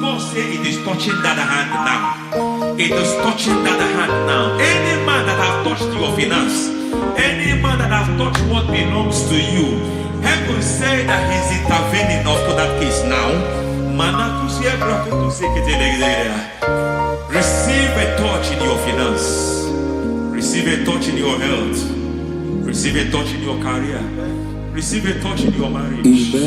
God said it is touching that hand now. It is touching that hand now. Any man that have touched your finance, any man that have touched what belongs to you, heaven say that He's intervening up to that case now. Receive a touch in your finance. Receive a touch in your health. Receive a touch in your career. Receive a touch in your marriage. He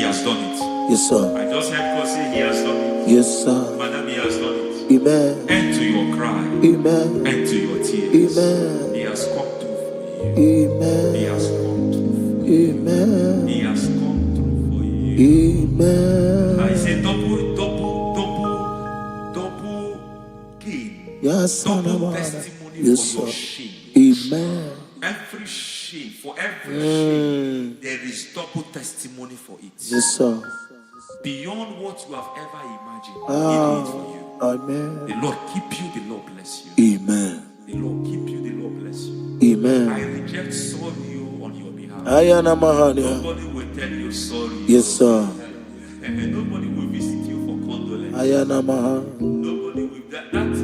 has done it. Yes, sir. I just heard God say He has done it. Yes, sir. Madam, He has done it. Amen. End to your cry. Amen. End to your tears. Amen. He has come through for you. Amen. He has come through for you. Amen. He has come through for you. Amen. I say double gain. Yes, double testimony yes, for your sir. shame. Amen. Every shame, for every shame, there is double testimony for it. Yes, sir. Beyond what you have ever imagined, He did it for you. Amen. The Lord keep you, the Lord bless you. Amen. The Lord keep you, the Lord bless you. Amen. I reject sorry on your behalf. Nobody will tell you sorry. Yes, sir. And nobody will visit you for condolence. Nobody will. That money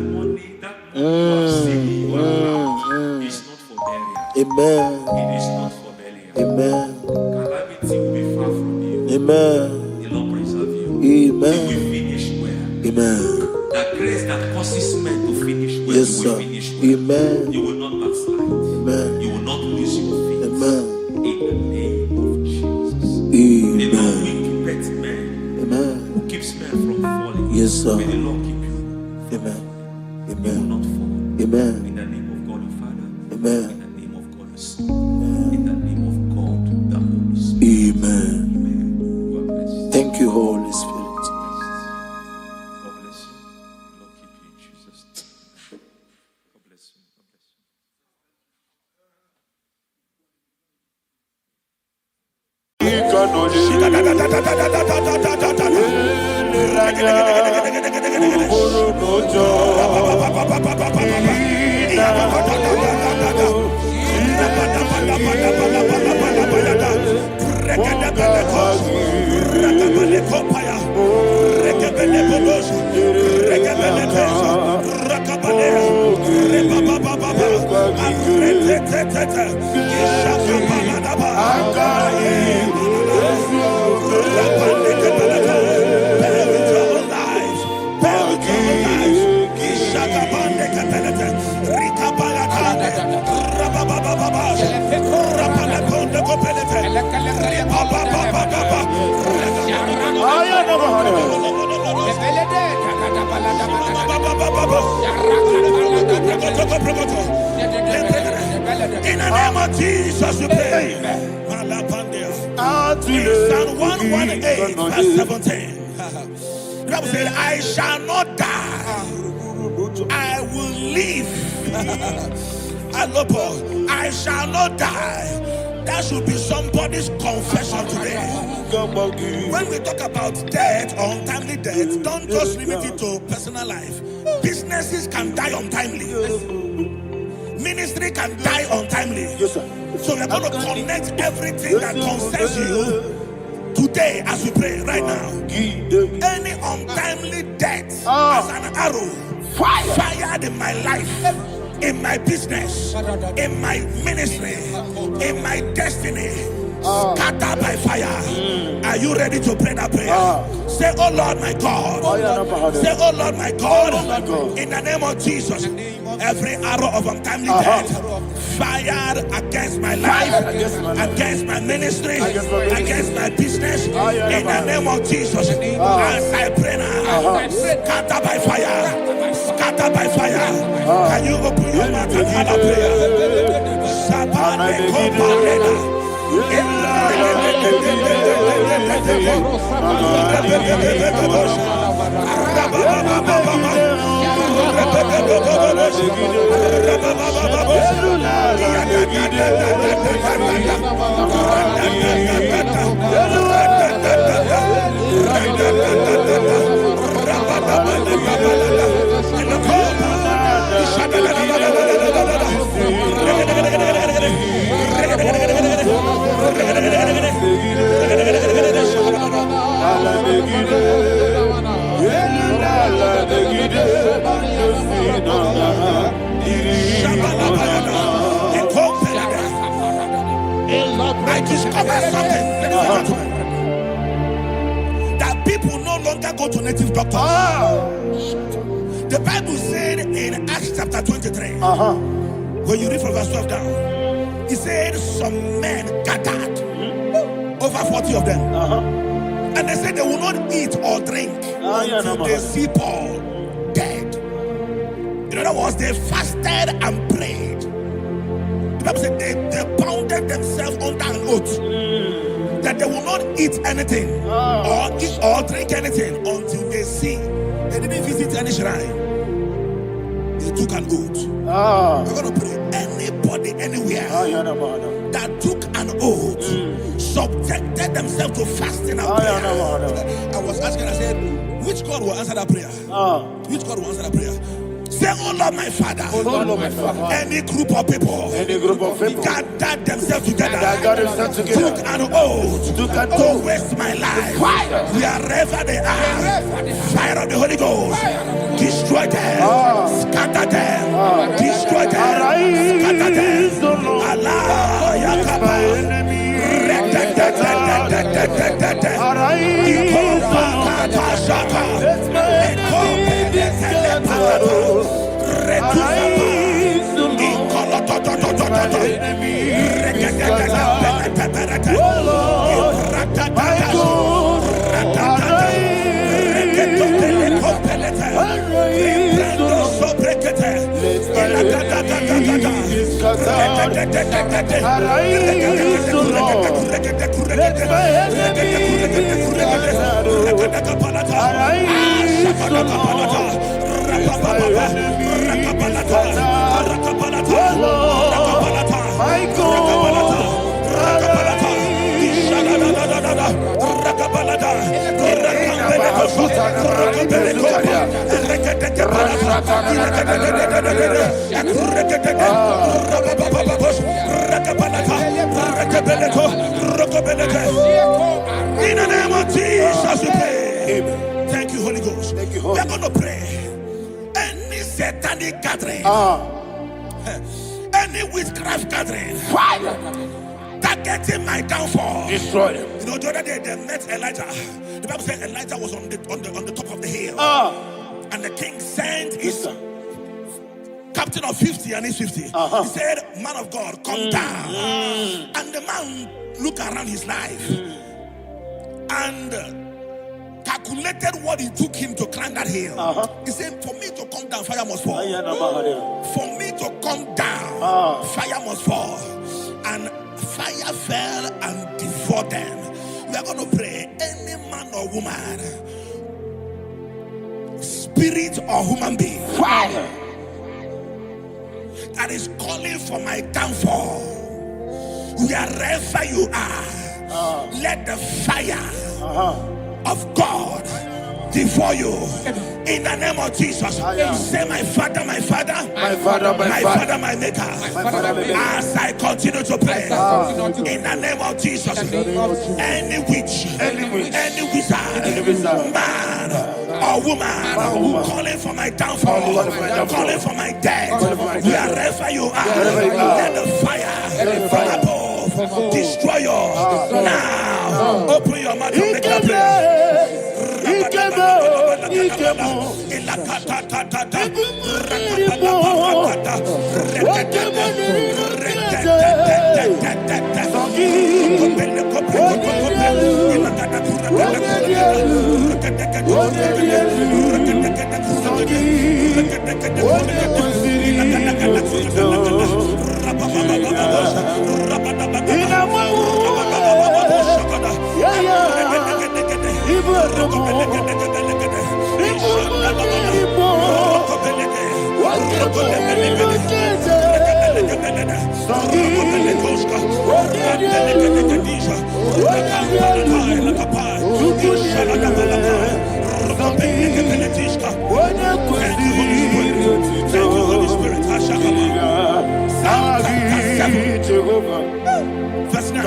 you have seen you have is not for burial. Amen. It is not for burial. Amen. Calamity will be far from you. Amen. The Lord preserve you. Amen. You will finish well. Amen. That grace that causes men to finish well, yes, you will sir. finish well. Amen. You will not backslide. Amen. You will not lose your faith. Amen. In the name of Jesus. Amen. The Lord will keep men. Amen. Who keeps men from falling. Yes, sir. May the Lord keep you. Amen. You will Amen. not fall. Amen. In the name of Amen. In the name of God the Son. In the name of God the Holy Spirit. Amen. Amen. God bless you. Thank you, Holy Spirit. God bless you. Lord keep you in Jesus' name. God bless you. God bless you. In the name of Jesus, we pray. In Psalm 118, verse 17, the Bible said, I shall not die, I will live. I shall not die. That should be somebody's confession today. When we talk about death or untimely death, don't just limit it to personal life. Businesses can die untimely. Ministry can die untimely. So we're going to connect everything that concerns you today as we pray right now. Any untimely death as an arrow fired in my life, in my business, in my ministry, in my destiny, scattered by fire. Are you ready to pray that prayer? Say, oh Lord my God. Say, oh Lord my God. In the name of Jesus, every arrow of untimely death fired against my life, against my ministry, against my business, in the name of Jesus, as I pray now, scattered by fire, scattered by fire. Can you open your mouth and have a prayer? I discovered something, that people no longer go to native doctors. The Bible said in Acts chapter 23, when you read from verse 12 down, it said some men gathered, over 40 of them, and they said they will not eat or drink until they see Paul dead. In other words, they fasted and prayed. The Bible said they bounded themselves under an oath that they will not eat anything or eat or drink anything until they see. They didn't visit any shrine. They took an oath. We're going to pray. Anybody, anywhere that took an oath, subjected themselves to fasting and prayer. I was asking, I said, which God will answer that prayer? Which God will answer that prayer? Say, oh Lord my Father, any group of people gathered themselves together, took an oath to waste my life. Wherever they are, fire of the Holy Ghost, destroy them, scatter them, destroy them, scatter them. Allah Yakaba, Arise, O Lord. Let my enemies be scattered. Arise, O Lord. Let my enemies be scattered. O Lord, my God. In the name of Jesus, we pray. Thank you, Holy Ghost. We are going to pray. Any satanic gathering, any witchcraft gathering, targeting my downfall, Destroy them. You know, the other day they met Elijah. The Bible said Elijah was on the top of the hill, and the king sent his captain of 50 and his 50. He said, "Man of God, come down." And the man looked around his life and calculated what it took him to climb that hill. He said, "For me to come down, fire must fall. For me to come down, fire must fall." And fire fell and devoured them. We are going to pray. Any man or woman, spirit or human being, that is calling for my downfall, wherever you are, let the fire of God devour you. In the name of Jesus, say, "My Father, my Father, My Father, my Father, my Maker." As I continue to pray, in the name of Jesus, any witch, any wizard, man or woman calling for my downfall, calling for my death, wherever you are, let the fire from above destroy you now. Open your mouth and make a prayer. Verse 9.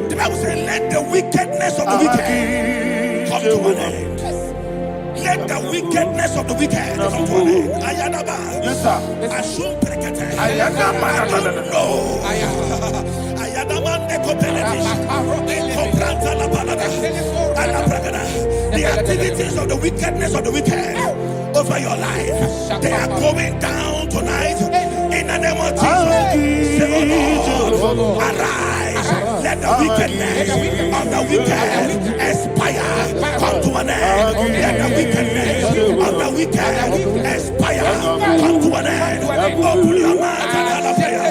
The Bible says, "Let the wickedness of the wicked come to an end." Let the wickedness of the wicked come to an end. Ayadaba. Yes, sir. Assume prekete. Ayadaba. No. Ayadamande kopeletis. Kompranta la balada. Ala bragada. The activities of the wickedness of the wicked over your life, they are going down tonight. In the name of Jesus, say, "Oh Lord, arise. Let the wickedness of the wicked expire. Come to an end. Let the wickedness of the wicked expire. Come to an end." Open your mouth and have a prayer.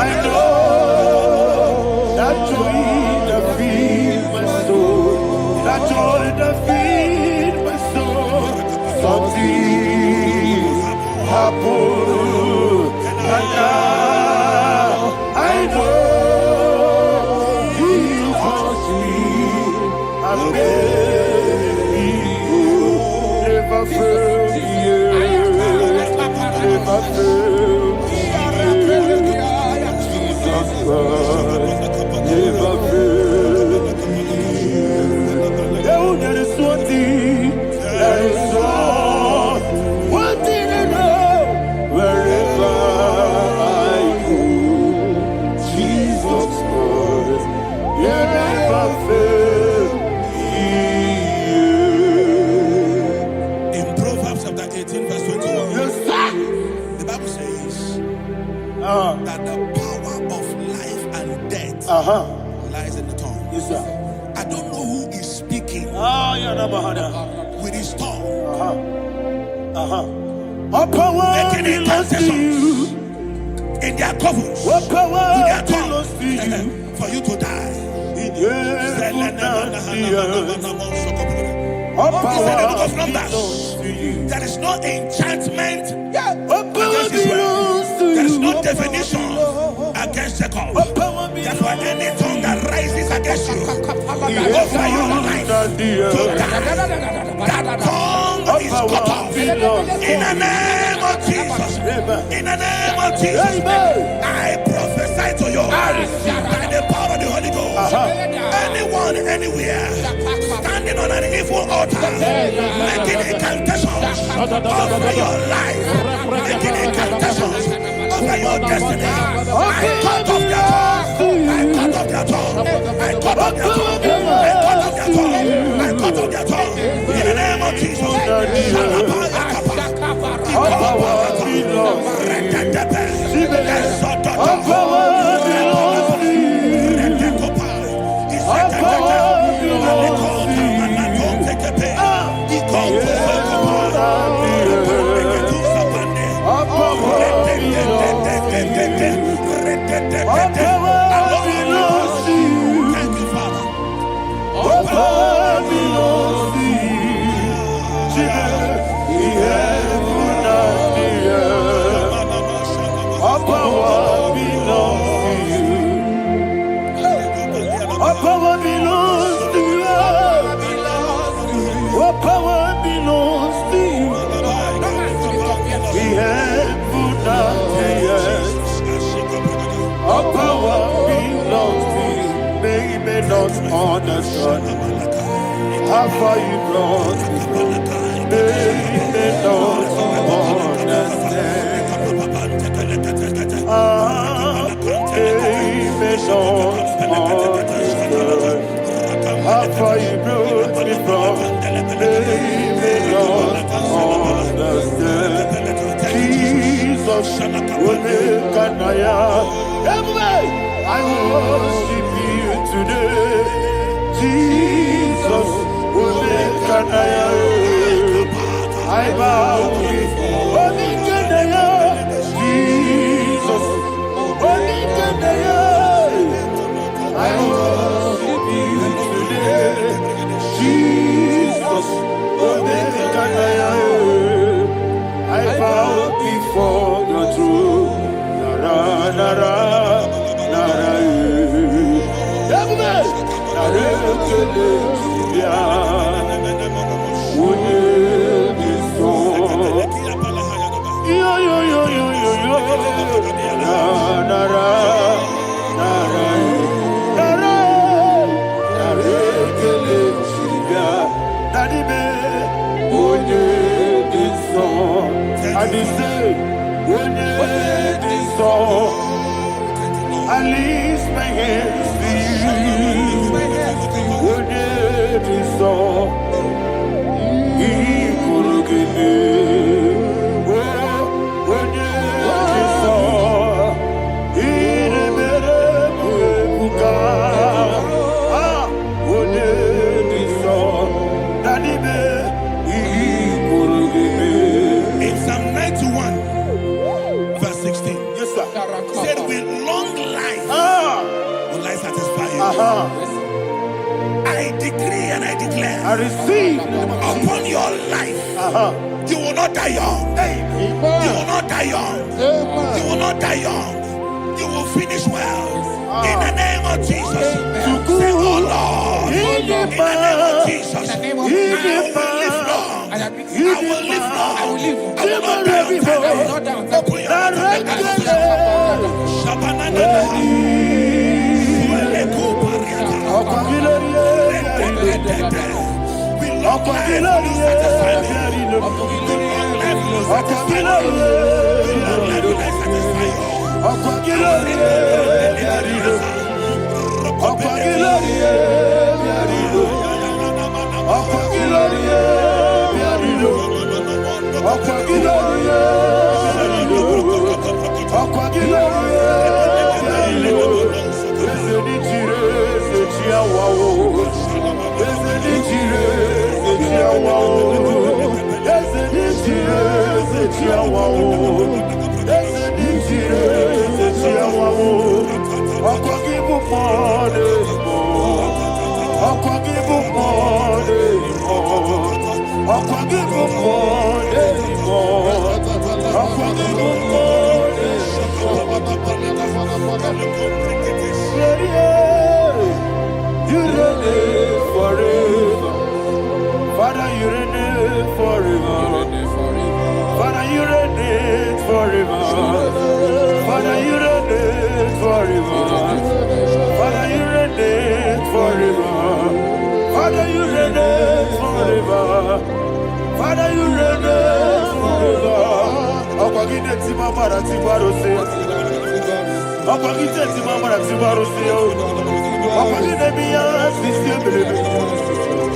I know that you eat the feet. joy that feed my soul. Something happened, and now I know He wants me. I'm never failed me, never failed me. Jesus Christ never failed me. There is one thing, there is one thing I know. Wherever I go, Jesus Christ, you never fail me. In Proverbs chapter 18, verse 21, Yes, sir. the Bible says that the power of life and death lies in the tongue. Yes, sir. I don't know who is speaking with his tongue, making incantations in their covens with their tongue for you to die. He said in the book of Numbers, there is no enchantment against Israel. There is no definition against Jacob. Therefore, any tongue that rises against you over your life to die, that tongue is cut off. In the name of Jesus. In the name of Jesus. I prophesy to you by the power of the Holy Ghost. Anyone, anywhere, standing on an evil altar, making incantations over your life, making incantations over your destiny, I cut off their tongue. I cut off their tongue. I cut off their tongue. I cut off their tongue. I cut off their tongue. In the name of Jesus. Understand how far you brought me. They don't understand. They don't understand how far you brought me from. They don't understand. Jesus will make an I worship you today. Jesus will make an I bow before Jesus will make an I worship you today. Jesus will make an I bow before your throne. Nara, nara. I lift my hands to you. Would it be so? He could give me. Would it be so? He never would would it be so? That he could give me. In Psalm 91, verse 16. Yes, sir. Said with long life will I satisfy you. I I decree and I declare, I receive upon your life, you will not die young. You will not die young. You will not die young. You will finish well. In the name of Jesus. Say, oh Lord, in the name of Jesus, I will live long. I will live long. I will not die on time. Open your mouth and long life will you satisfy me. Long life will you satisfy me. Long life will you satisfy you. You reign forever. Father, you reign forever. Father, you reign forever. Father, you reign forever. Father, you reign forever. Father, you reign forever. Father, you reign forever. Akwagide timamara tibarose. Akwagide timamara tibarose. Akwagide biya sisiye.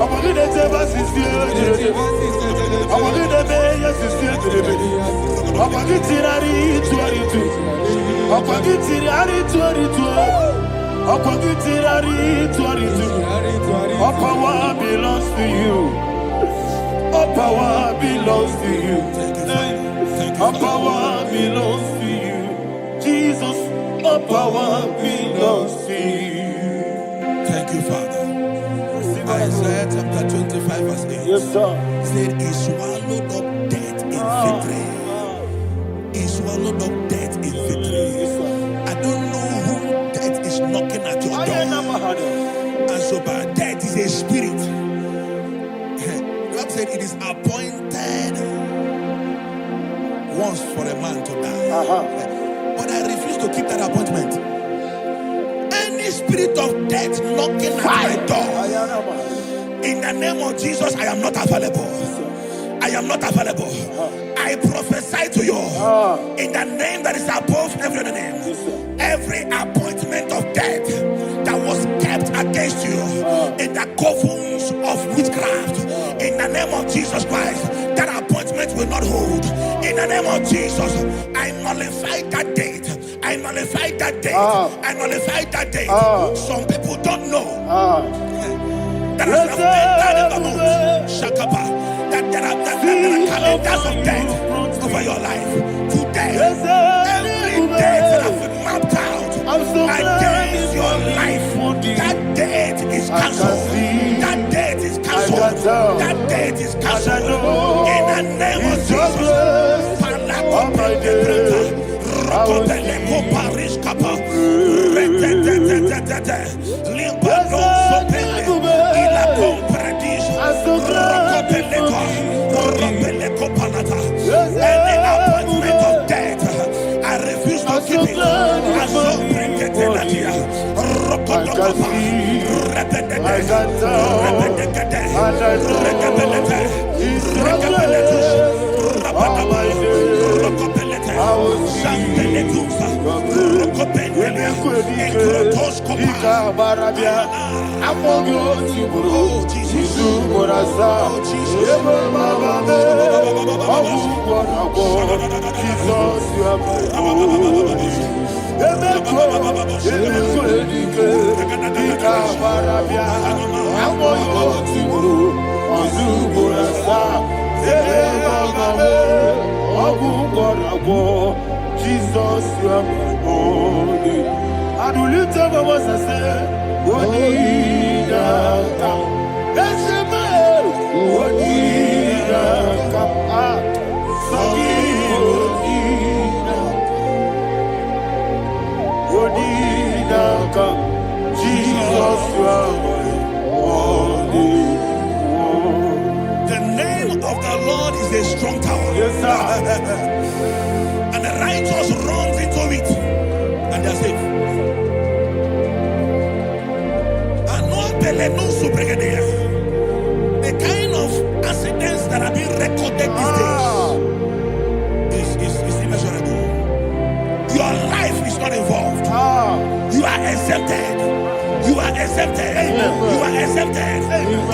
Akwagide teba sisiye. Akwagide beya sisiye. Akwagide rari tuaritu. Akwagide rari tuaritu. Akwagide rari tuaritu. All power belongs to you. All power belongs to you. All power belongs to you. Jesus, all power belongs to you. Thank you, Father. Isaiah chapter 25 verse 8. Yes, sir. Said he swallowed up death in victory. He swallowed up death in victory. I don't know who death is knocking at your door. And so bad, death is a spirit. God said it is appointed once for a man to die. But I refuse to keep that appointment. Any spirit of death knocking at my door, in the name of Jesus, I am not available. I am not available. I prophesy to you in the name that is above every other name. Every appointment of death that was kept against you in the covens of witchcraft, in the name of Jesus Christ, that appointment will not hold. In the name of Jesus, I nullify that date. I nullify that date. I nullify that date. Some people don't know that as I've entered in the month, Shakapa, that there are calendars of death over your life. Today, every date that has been mapped out against your life, that date is cancelled. That date is cancelled. That date is cancelled. In the name of Jesus. Any appointment of death, I refuse to keep it. Jesus, you are my only. And will you tell me what I say? you are holy. The name of the Lord is a strong tower. Yes, sir. And the righteous runs into it and they're safe. The kind of accidents that are being recorded these days is immeasurable. Your life is not involved. You are exempted. You are exempted. You are exempted.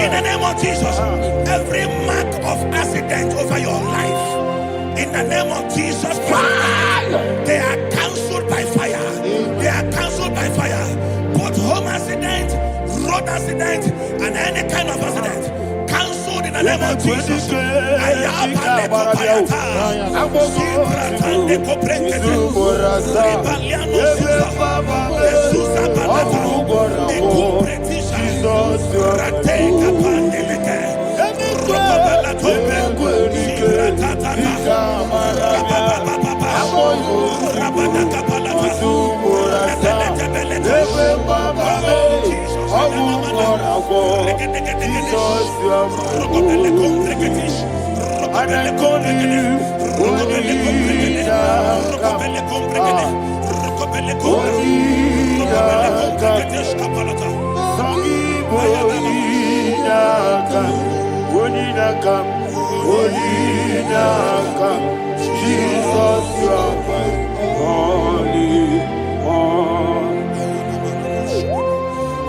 In the name of Jesus, every mark of accident over your life, in the name of Jesus Christ, they are cancelled by fire. They are cancelled by fire. Both home accident, road accident, and any kind of accident, cancelled in the name of Jesus.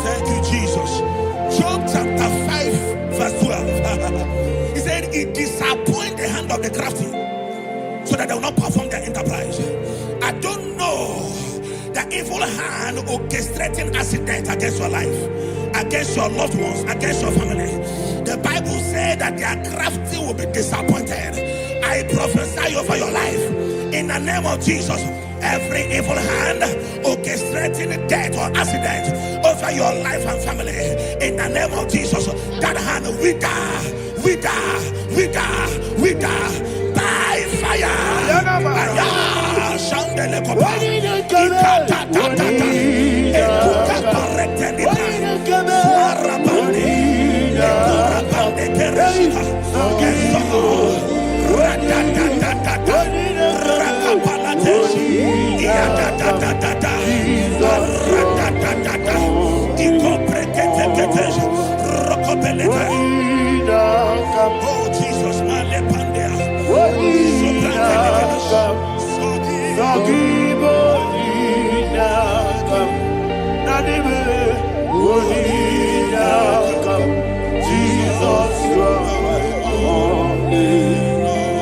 Thank you, Jesus. Job chapter 5, verse 12. He said, it disappoints the hand of the crafty, so that they will not perform their enterprise. I don't know the evil hand orchestrating accident against your life, against your loved ones, against your family. The Bible said that their crafty will be disappointed. I prophesy over your life in the name of Jesus. Every evil hand orchestrating death or accident over your life and family, in the name of Jesus, that hand wither by fire. Oh Jesus,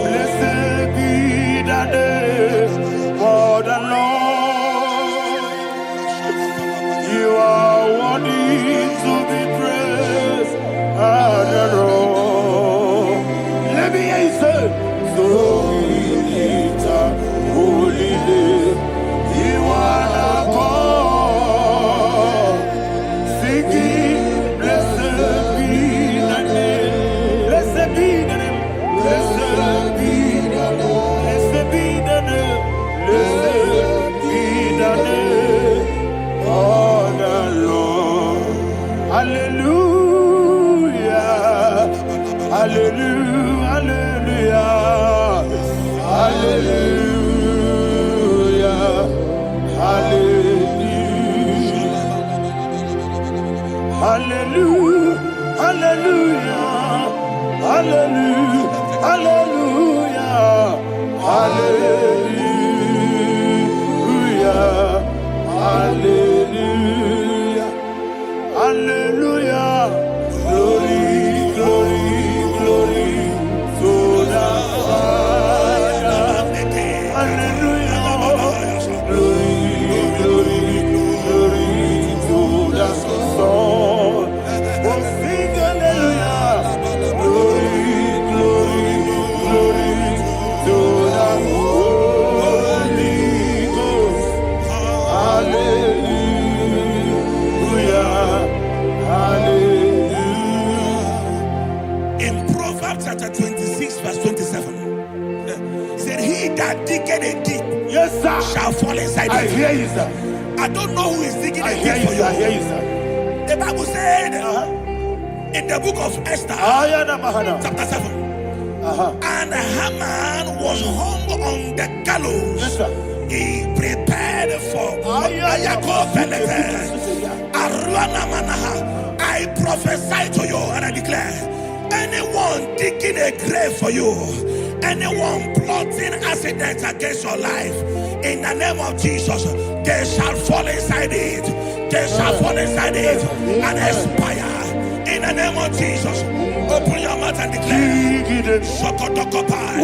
blessed be the name of the Lord. You are worthy to be praised and adored. Let me hear you say, so we lift up holy name. You are the God. Singing, blessed be the name. Blessed be the name. Blessed be the name. Blessed be the name. Blessed be the name of the Lord. Hallelujah. Hallelujah. Hallelujah. Hallelujah. Hallelujah. Hallelujah. Hallelujah. Hallelujah. Hallelujah. Hallelujah. Glory, glory, glory to the Father. Hallelujah. Glory, glory, glory to the Son. Oh, sing hallelujah. Glory, glory, glory to the Holy Ghost. Hallelujah. Hallelujah. in Proverbs chapter 26, verse 27, he said, he that diggeth a deep, Yes, sir. shall fall inside I it. hear you, sir. I don't know who is digging I a hear deep you, for sir. I hear you. you, sir. The Bible read in the book of Esther, chapter 7. And Haman was hung on the gallows. He prepared for I prophesy to you and I declare, anyone digging a grave for you, anyone plotting accidents against your life, in the name of Jesus, they shall fall inside it. They shall fall inside it and expire. In the name of Jesus, open your mouth and declare. Shokotokopai.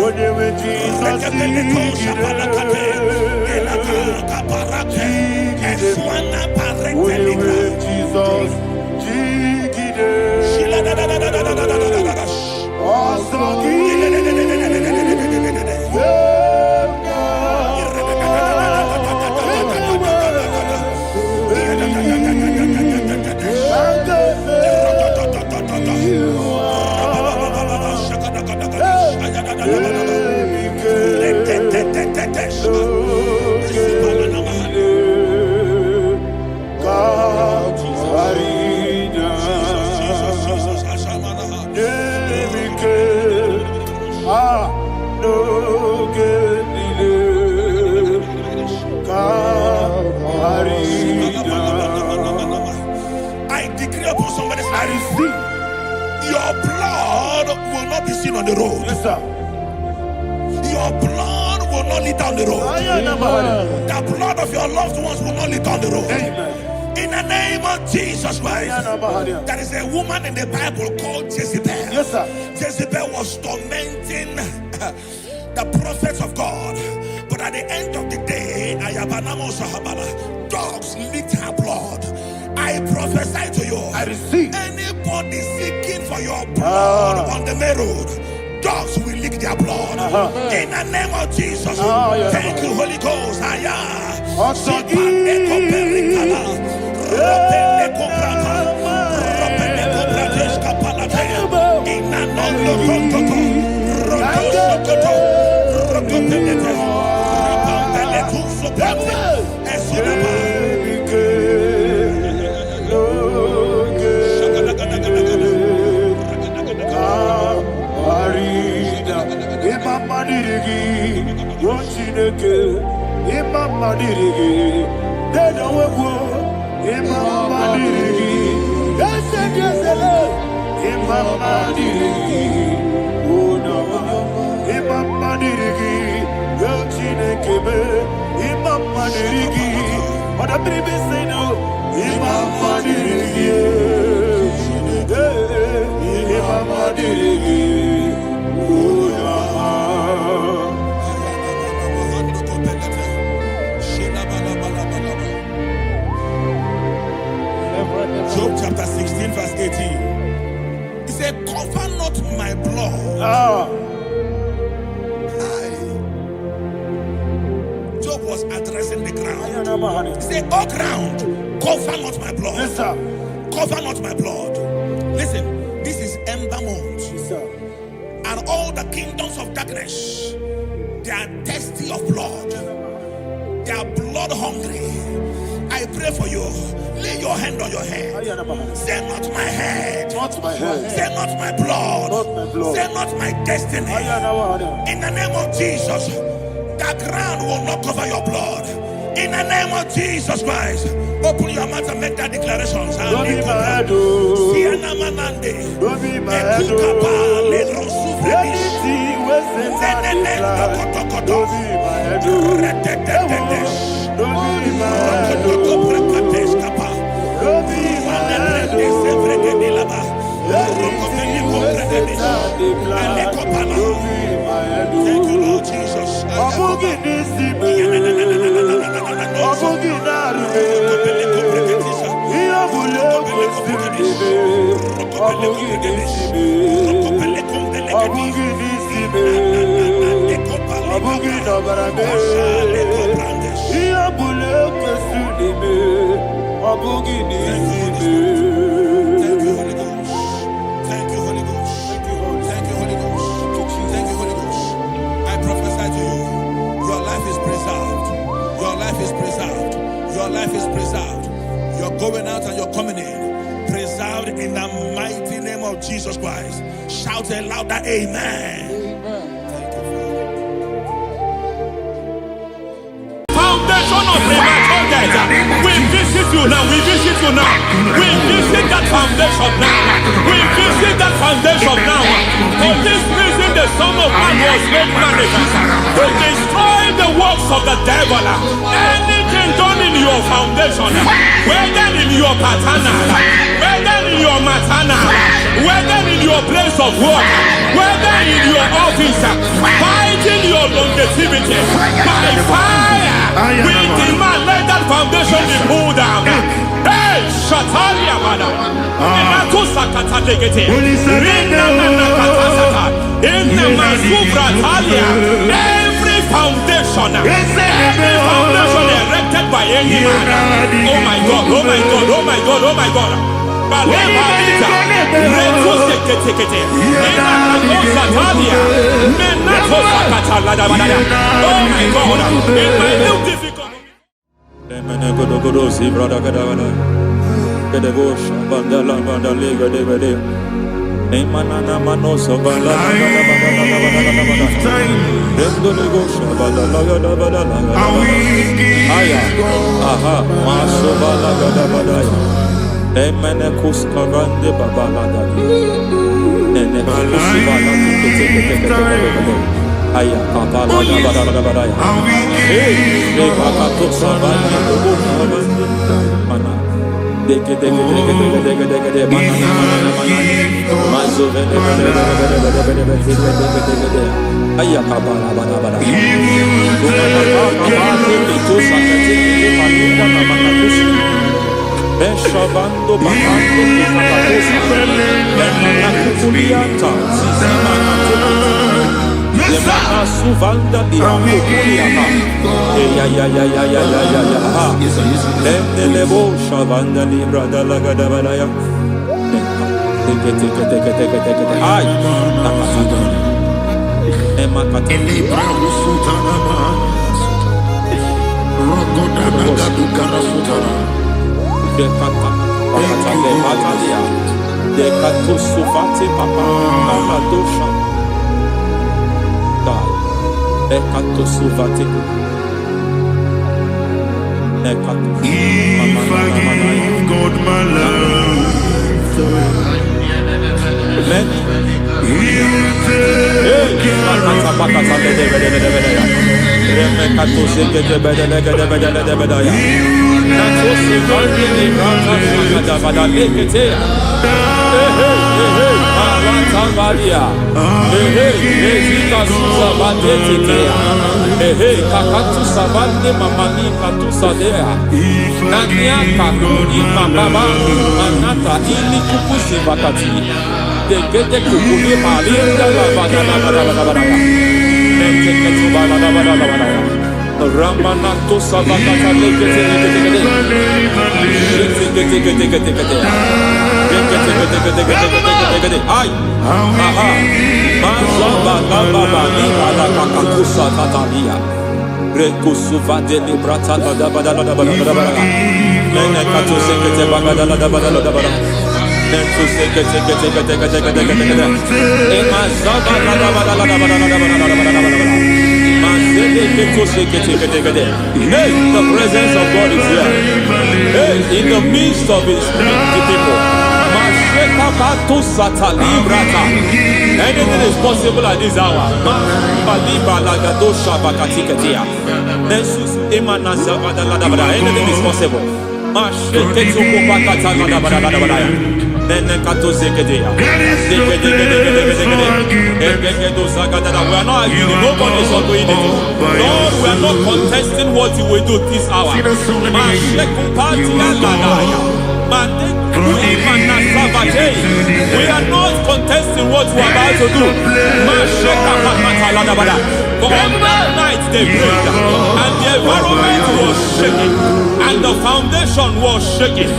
I decree upon somebody's life, your blood will not be seen on the road. Yes, sir. Your blood will not lead down the road. The blood of your loved ones will not lead down the road. Amen. In the name of Jesus Christ. There is a woman in the Bible called Jezebel. Yes, sir. Jezebel was tormenting the prophets of God. But at the end of the day, dogs licked her blood. I prophesy to you, I receive. anybody seeking for your blood on the main road, dogs will lick their blood. In the name of Jesus. Thank you, Holy Ghost. Job chapter 16 verse 18. He said, cover not my blood. Job was addressing the ground. He said, oh ground, cover not my blood. Yes, sir. Cover not my blood. Listen, this is ember month. Yes, sir. And all the kingdoms of darkness, they are thirsty of blood. They are blood hungry. I pray for you. Lay your hand on your head. Say not my head. Not my head. Say not my blood. Not my blood. Say not my destiny. In the name of Jesus, the ground will not cover your blood. In the name of Jesus Christ, open your mouth and make that declaration. Don't be my head. Don't be my head. Don't be my head. Thank you, Lord Jesus. Your life is preserved. You're going out and you're coming in. Preserved tonight in the mighty name of Jesus Christ. Shout a louder amen. Foundation of premature death. We visit you now. We visit you now. We visit that foundation now. We visit that foundation now. For this reason, the Son of Man was made manifest to destroy the works of the devil. Anything done in your foundation, whether in your paternal, whether in your maternal, whether in your place of work, whether in your office, fighting your longevity by fire. We demand let that foundation be pulled down. Hey, Shatalia Bada. Every foundation erected by any man. Oh my God, oh my God, oh my God, oh my God. Oh my God, in my new difficulty. Beshavando bakando kakakosa Lemana kukulianta Lemana suvanda liakukuliaka Ya Lemdelebo shavanda librada lagadabalaya Teke Ay Nakasada Emakata Elibra usutanama Rogodana sutana Dekata, Batalia, Dekato Sufati Papa, Amadosha, Dekato Sufati, Dekato. If I give God my love, Ramanato Savakata Ay, aha, Mazaba Baba, Nibala Kakakusa Tatalia, Rekusuva de Librata, Menekato Sekete Bagada, Nentu Sekete, Emazaba, Hey, the presence of God is here. Hey, in the midst of His people. Anything is possible at this hour. Anything is possible. We are not arguing, nobody is doing it. Lord, we are not contesting what you will do this hour. We are not contesting what you are about to do. For on that night they prayed, and the environment was shaking, and the foundation was shaking.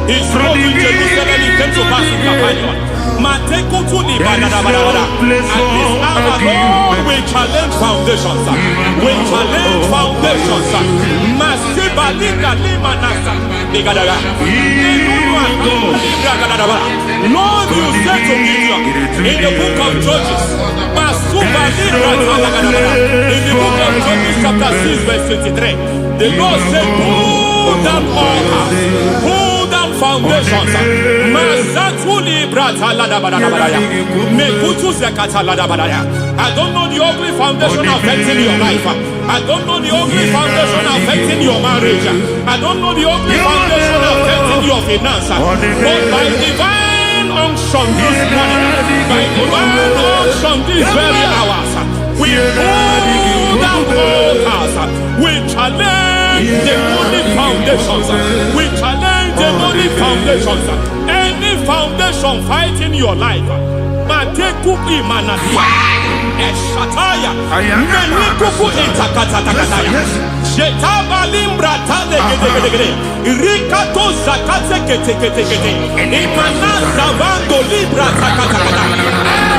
He spoke in Jerusalem, he came to pass in Capernaum. At this hour, Lord, we challenge foundations. We challenge foundations. Lord, you said to Gideon in the book of Judges, in the book of Judges chapter 6 verse 23, the Lord said, pull down altars, pull down foundations. I don't know the ugly foundation affecting your life. I don't know the ugly foundation affecting your marriage. I don't know the ugly foundation affecting your finance. But by divine unction this morning, by divine unction these very hours, we pull down altars. We challenge demonic foundations. We challenge demonic foundations. Any foundation fighting your life, Matekuki Manatia, Eshataya, Menikuku Itakataya, Shetabalimbra Tale, Rikato Zakate, Imanasa Vando Libra Takata.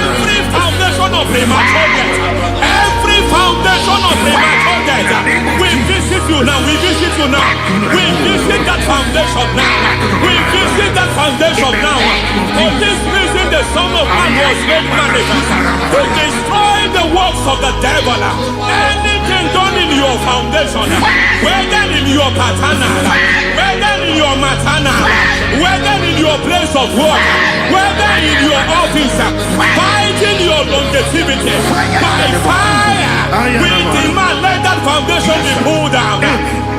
Every foundation of premature death, every foundation of premature death, we visit you now, we visit you now, we visit that foundation now, we visit that foundation now. For this reason, the Son of Man was made manifest to destroy the works of the devil. Anything done in your foundation, whether in your paternal, whether in your maternal, whether in your place of work, whether in your office, fighting your longevity by fire, we demand let that foundation be pulled down.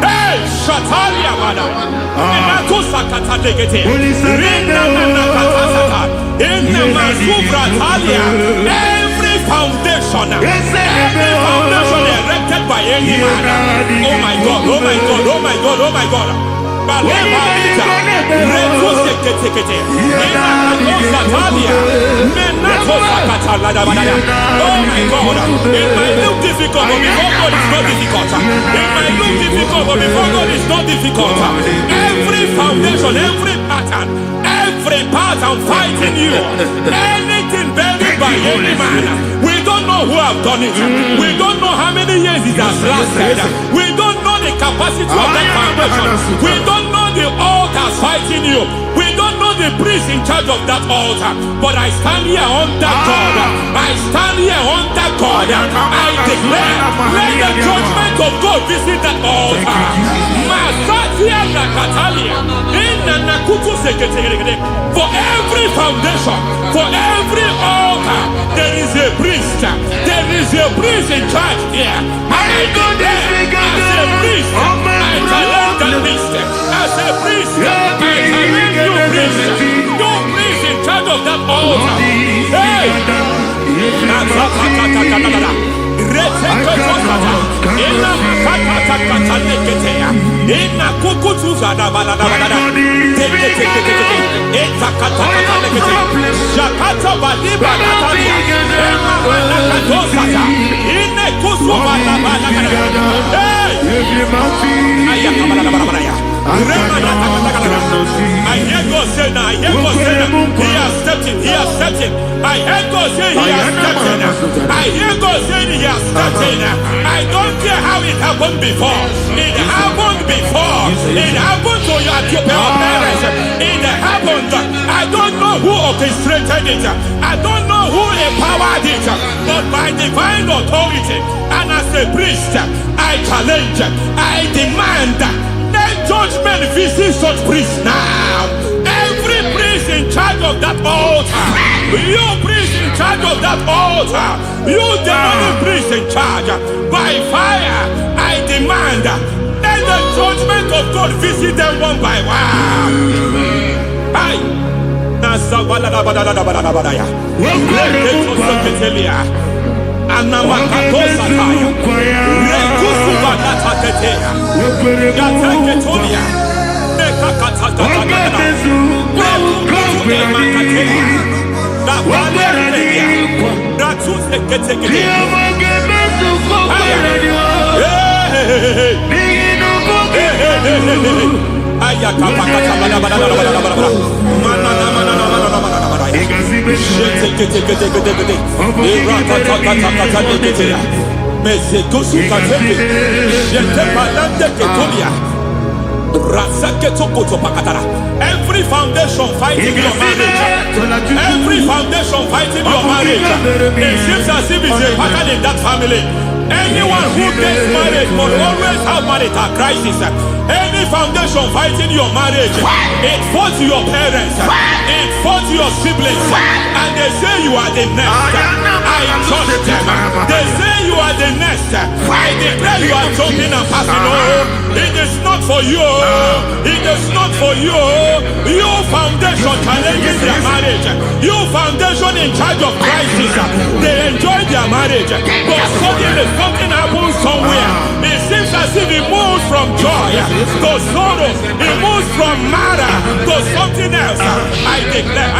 Hey, Shatalia, madam. Every foundation erected by any man. Oh my God, oh my God, oh my God, oh my God. Oh my God, it might look difficult, but before God it's not difficult. It might look difficult, but before God it's not difficult. Every foundation, every pattern fighting you, anything buried by any man, we don't know who have done it. We don't know how many years it has lasted. We don't know the capacity of that foundation. We don't know the altars fighting you. We don't know the priest in charge of that altar. But I stand here under God. I stand here under God. I declare, let the judgment of God visit that altar. For every foundation, for every altar, there is a priest. There is a priest in charge here. I declare, as a priest, I challenge the priest. As a priest, I challenge you priest. You priest in charge of that altar. Hey! I hear God say now, I hear God say now, he has stepped in, he has stepped in. I hear God say he has stepped in. I hear God say he has stepped in. I don't care how it happened before. It happened before. It happened to your parents. It happened. I don't know who orchestrated it. I don't know who empowered it. But by divine authority and as a priest, I challenge, I demand, let judgment visit such priests now. Every priest in charge of that altar, you priest in charge of that altar, you demonic priest in charge, by fire, I demand, let the judgment of God visit them one by one. I Every foundation fighting your marriage, every foundation fighting your marriage, it seems as if it's a pattern in that family. Anyone who gets married must always have marital crisis. Any foundation fighting your marriage, it fought your parents, it fought your siblings, and they say you are the next. I judge them. They say you are the next. I declare you are jumping and passing. Oh, it is not for you. It is not for you. You foundation challenging their marriage. You foundation in charge of crisis. They enjoy their marriage, but suddenly something happens somewhere. It seems as if it moves from joy to sorrow. It moves from matter to something else. I declare,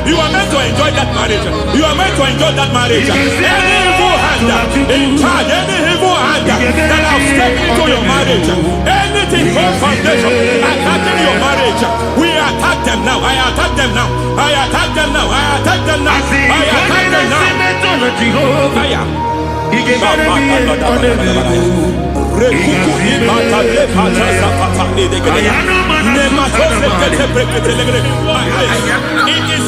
you are meant to enjoy that marriage. You are meant to enjoy that marriage. Any evil hand in charge, any evil hand that have stepped into your marriage, anything called foundation attacking your marriage, we attack them now. I attack them now. I attack them now. I attack them now. I attack them now. Fire. It is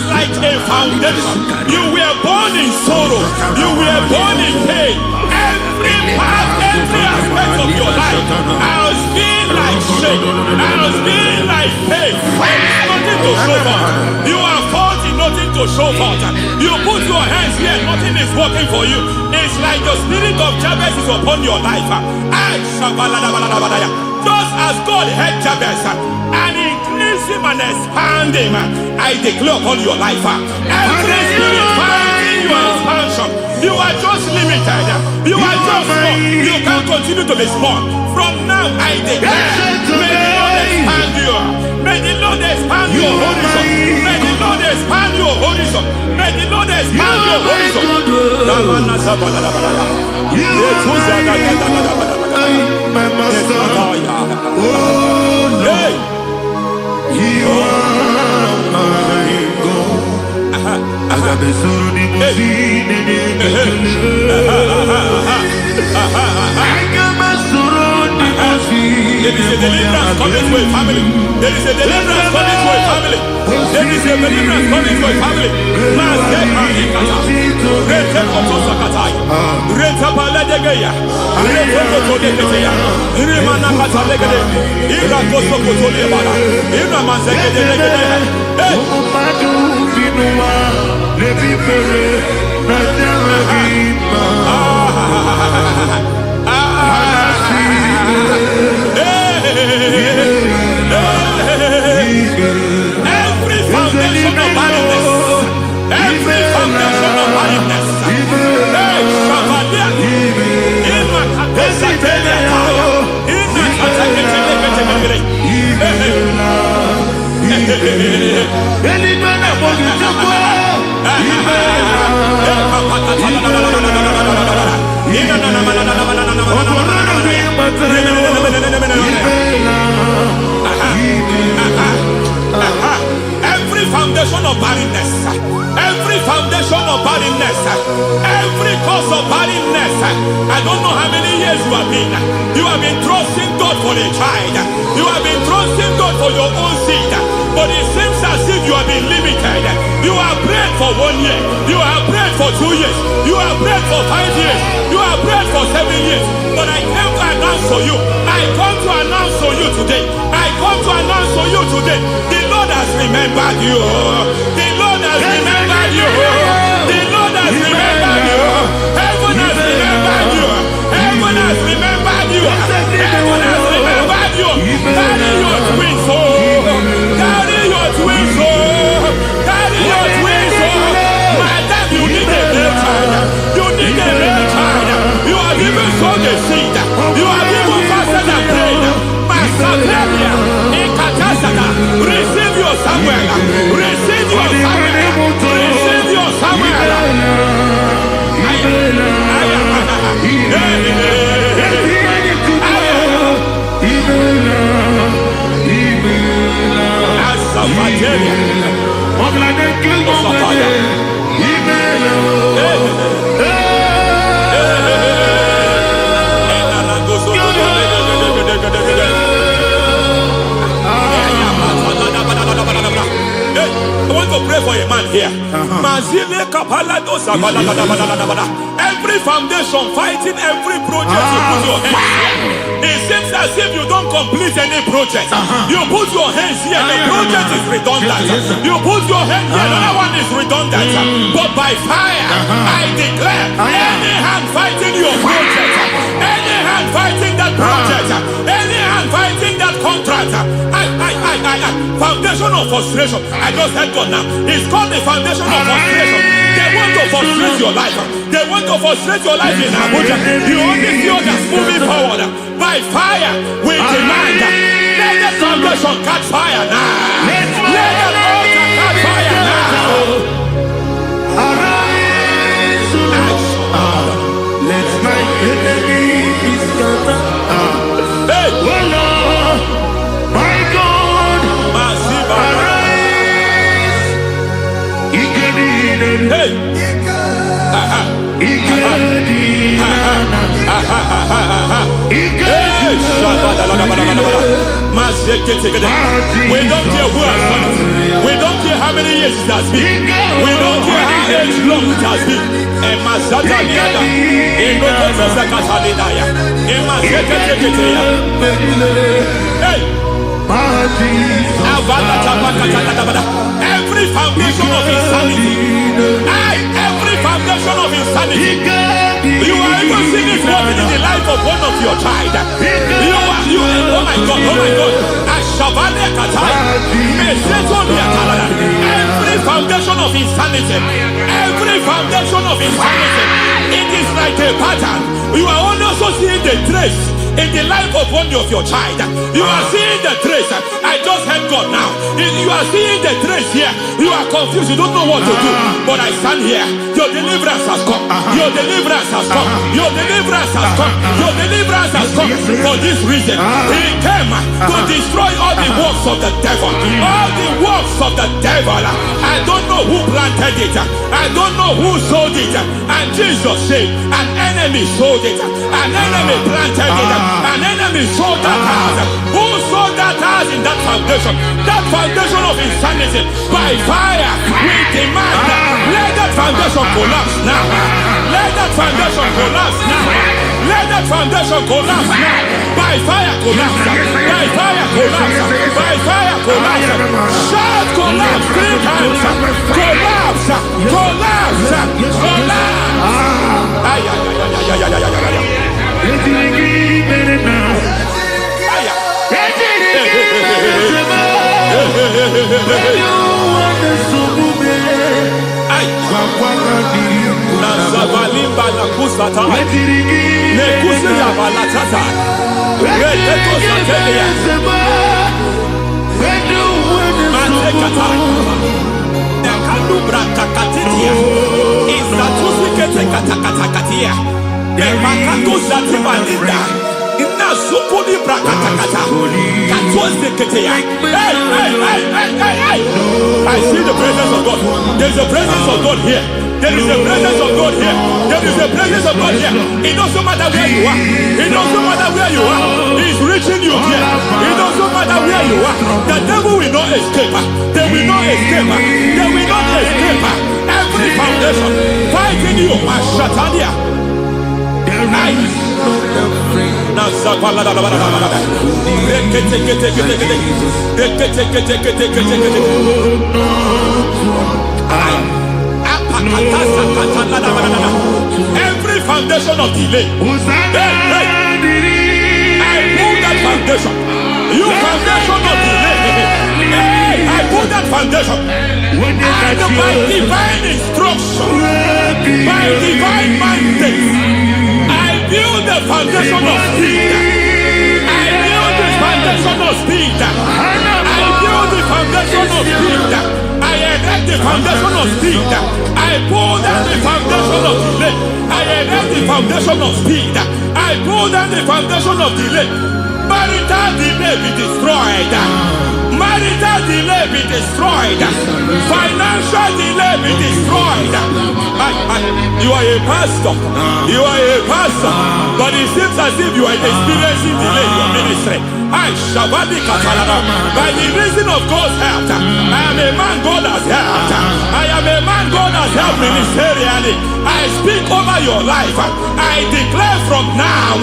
like a foundation. You were born in sorrow. You were born in pain. Every part, every aspect of your life, I was being like shame. I was being like pain. Nothing to show for. You are faulty, nothing to show for. You put your hands here, nothing is working for you. It's like the spirit of Jabez is upon your life. Just as God had Jabez and increased him and expand him, I declare upon your life. Every spirit finding your expansion, you are just limited. You are just small. You can't continue to be small. From now, I declare, may the Lord expand you. May the Lord expand your horizon. May the Lord expand your horizon. May the Lord expand your horizon. My master, oh Lord, you are my God. I got the soul in my feet, I got my soul in my feet. There is a deliverance coming to a family. There is a deliverance coming to a family. There is a deliverance coming to a family. Every foundation of barrenness, every foundation of barrenness, every foundation of barrenness, every foundation of barrenness, every cause of barrenness. I don't know how many years you have been trusting God for a child. You have been trusting God for your own seed, but it seems as if you have been limited. You have prayed for 1 year, you have prayed for 2 years, you have prayed for 5 years, you have prayed for 7 years. But I came to announce for you, I come to announce for you today, I come to announce for you today, the Lord has remembered you. The Lord has remembered you. The Lord has remembered you. Heaven has remembered you. Heaven has remembered you. Heaven has remembered you. Carry your twins, oh. Carry your twins, oh. Carry your twins, oh. Madam, you need a real child. You need a real child. You have even sown the seed. You have even fasted and prayed. Master, receive your Samuel. Receive your I want to pray for a man here. Every foundation fighting every project you put your hands here. It seems as if you don't complete any project. You put your hands here, the project is redundant. You put your hand here, another one is redundant. But by fire, I declare, any hand fighting your project, any hand fighting that project, any hand fighting that contract, foundation of frustration. I just heard God now. It's called the foundation of frustration. They want to frustrate your life. They want to frustrate your life in Abuja. You only see others moving forward. By fire, we demand. Let the foundation catch fire now. Let the altar catch fire now. Arise, let my enemies scatter. Hey, oh Lord, my God, arise. Hey. We don't care who has done it. We don't care how many years it has been. We don't care how age long it has been. Every foundation of insanity, every foundation of insanity, you are even seeing it working in the life of one of your child. Oh my God, every foundation of insanity, every foundation of insanity, it is like a pattern. You are also seeing the trace in the life of one of your child. You are seeing the trace. I just heard God now. You are seeing the trace here. You are confused. You don't know what to do. But I stand here. Your deliverance has come. Your deliverance has come. Your deliverance has come. Your deliverance has come. For this reason, He came to destroy all the works of the devil. All the works of the devil. I don't know who planted it. I don't know who sold it. And Jesus said, an enemy sold it. An enemy planted it. An enemy sold that house. Who sold that house in that foundation? That foundation of insanity. By fire, we demand, let that foundation collapse now. Let that foundation collapse now. Let that foundation collapse now. By fire, collapse. By fire, collapse. By fire, collapse. Shout collapse 3 times. Collapse. Collapse. Collapse. I see the presence of God. There is a presence of God here. There is a presence of God here. There is a presence of God here. It doesn't matter where you are. It doesn't matter where you are. He's reaching you here. It doesn't matter where you are. The devil will not escape. They will not escape. They will not escape. Every foundation fighting you, Mashatania. Every foundation of delay, I pull that foundation. You foundation of delay, I pull that foundation. And by divine instruction, by divine mandate, I build the foundation of speed. I build the foundation of speed. I build the foundation of speed. I erect the foundation of speed. I pull down the foundation of delay. I erect the foundation of speed. I pull down the foundation of delay. Marital delay be destroyed. Marital delay be destroyed. Financial delay be destroyed. You are a pastor. You are a pastor. But it seems as if you are experiencing delay in your ministry. By the reason of God's help, I am a man God has helped. I am a man God has helped ministerially. I speak over your life. I declare from now,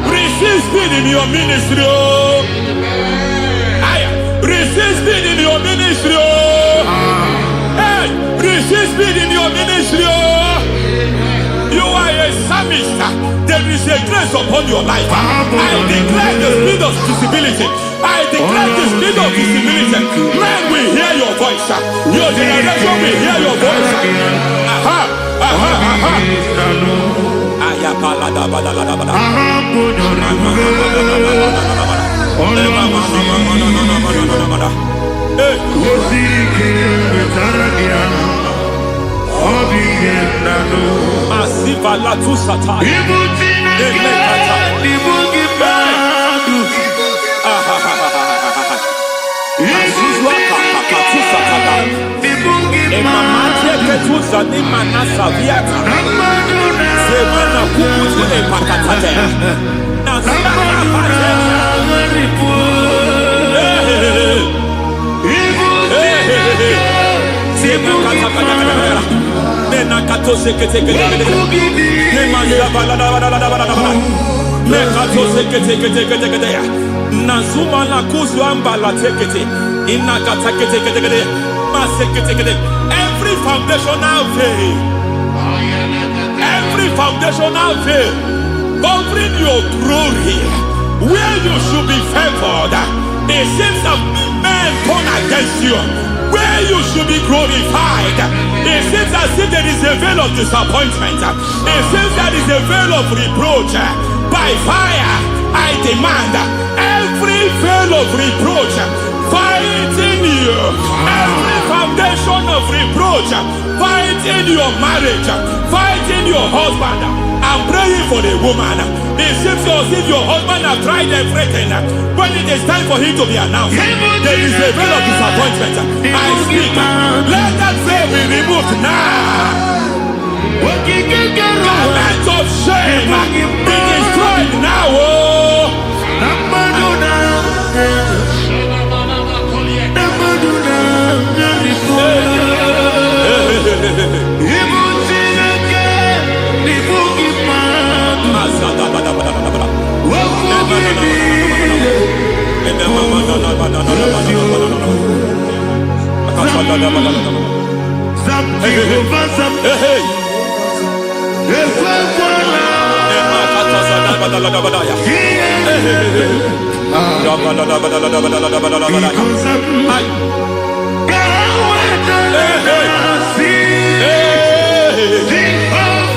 receive speed in your ministry. Receive speed in your ministry. Hey, receive speed in your ministry. You are a psalmist. There is a grace upon your life. I declare the spirit of visibility. I declare the spirit of visibility. Men will hear your voice. Your generation will hear your voice. Aha, aha, aha. Asiva la tu sataya. Nazuma la kuzwamba la tekete inakata kete masekete. Every foundational veil, every foundational veil covering your glory, where you should be favored, it seems that men turn against you. Where you should be glorified, it seems as if there is a veil of disappointment. It seems there is a veil of reproach. By fire, I demand every veil of reproach fighting you, every foundation of reproach fighting your marriage, fighting your husband. I'm praying for the woman. It seems as if your husband has tried everything. When it is time for him to be announced, there is a veil of disappointment. I speak. Let that veil be removed now. Garment of shame be destroyed now.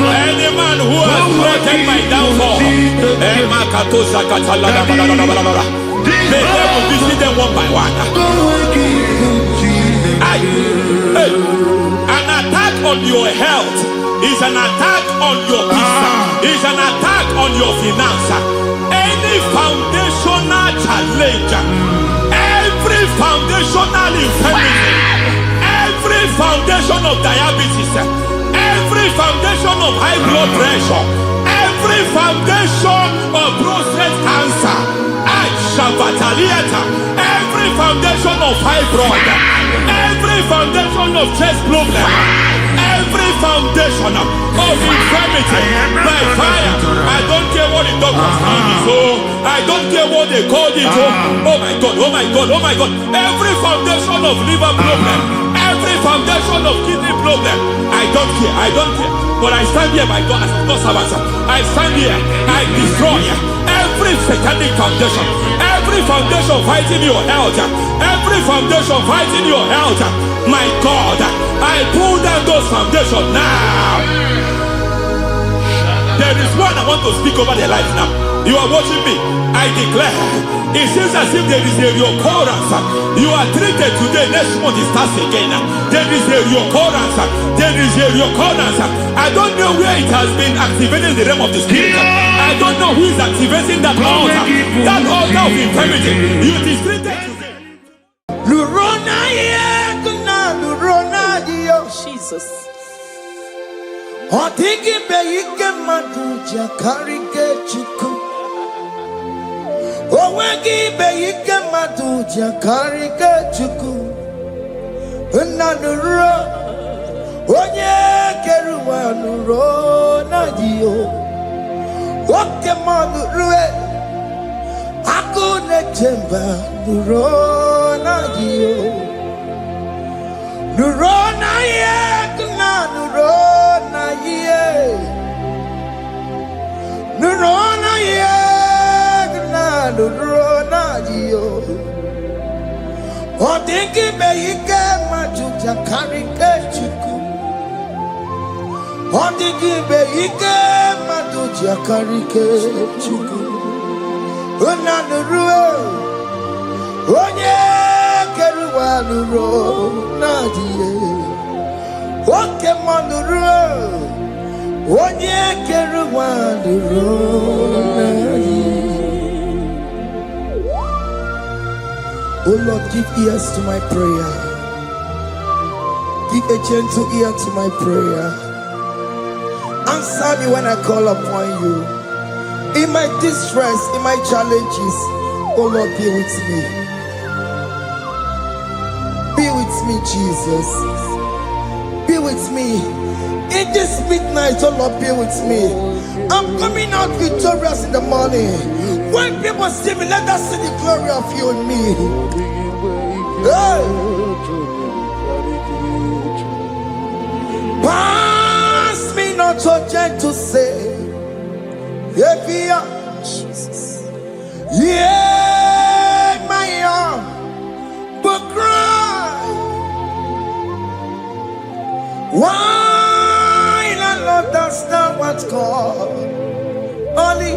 Any man who has threatened my downfall, may they will visit them one by one. An attack on your health is an attack on your peace, is an attack on your finance. Any foundational challenge, every foundational infirmity, every foundation of diabetes, every foundation of high blood pressure, every foundation of prostate cancer, every foundation of fibroid, every foundation of chest problem, every foundation of infirmity, by fire. I don't care what the doctors call it, so I don't care what they call it. Oh my God, oh my God, oh my God. Every foundation of liver problem, every foundation of kidney problem, I don't care, I don't care. But I stand here, my God, as God's servant. I stand here, I destroy every satanic foundation, every foundation fighting your health, every foundation fighting your health. My God, I pull down those foundations now. There is one I want to speak over their life now. You are watching me. I declare, it seems as if there is a reoccurrence. You are treated today, next month it starts again. There is a reoccurrence. There is a reoccurrence. I don't know where it has been activated in the realm of the spirit. I don't know who is activating that altar of infirmity. You is treated today. Jesus. Odigi beyike maduja karike chuku. Owegi beyike maduja karike chuku. Unanuro onye keruwa nuro na jiyo. Oke manurue akune chemba nuro na jiyo. Nuro na ye kuna nuro na ye. Nuro na ye kuna nuro na jiyo. Odigi beyike majuja karike chuku. Odigi beyike majuja karike chuku. Unanurue onye keruwa nuro nadie. Oke manurue onye keruwa nuro nadie. Oh Lord, give ears to my prayer. Give a gentle ear to my prayer. Answer me when I call upon you. In my distress, in my challenges, oh Lord, be with me. Be with me, Jesus. Be with me. In this midnight, oh Lord, be with me. I'm coming out victorious in the morning. When people see me, let us see the glory of you in me. Hey. Pass me not so gentle, say. Jesus. Yeah, my arm, but cry. Why not understand what's called? Only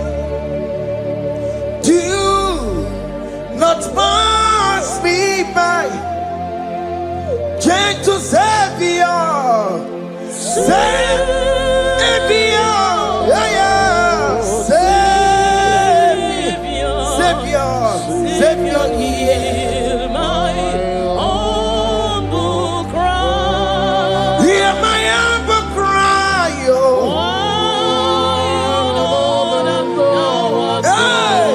do not pass me by. Gentle Savior, Savior, Savior, hear my humble cry. Hear my humble cry, oh. Hey.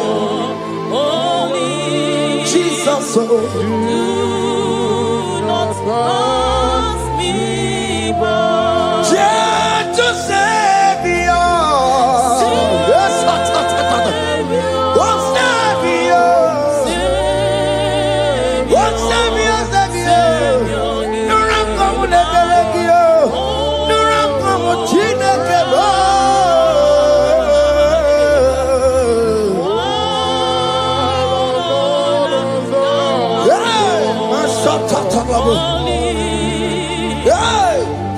Jesus, oh. Do not pass me by. Gentle Savior.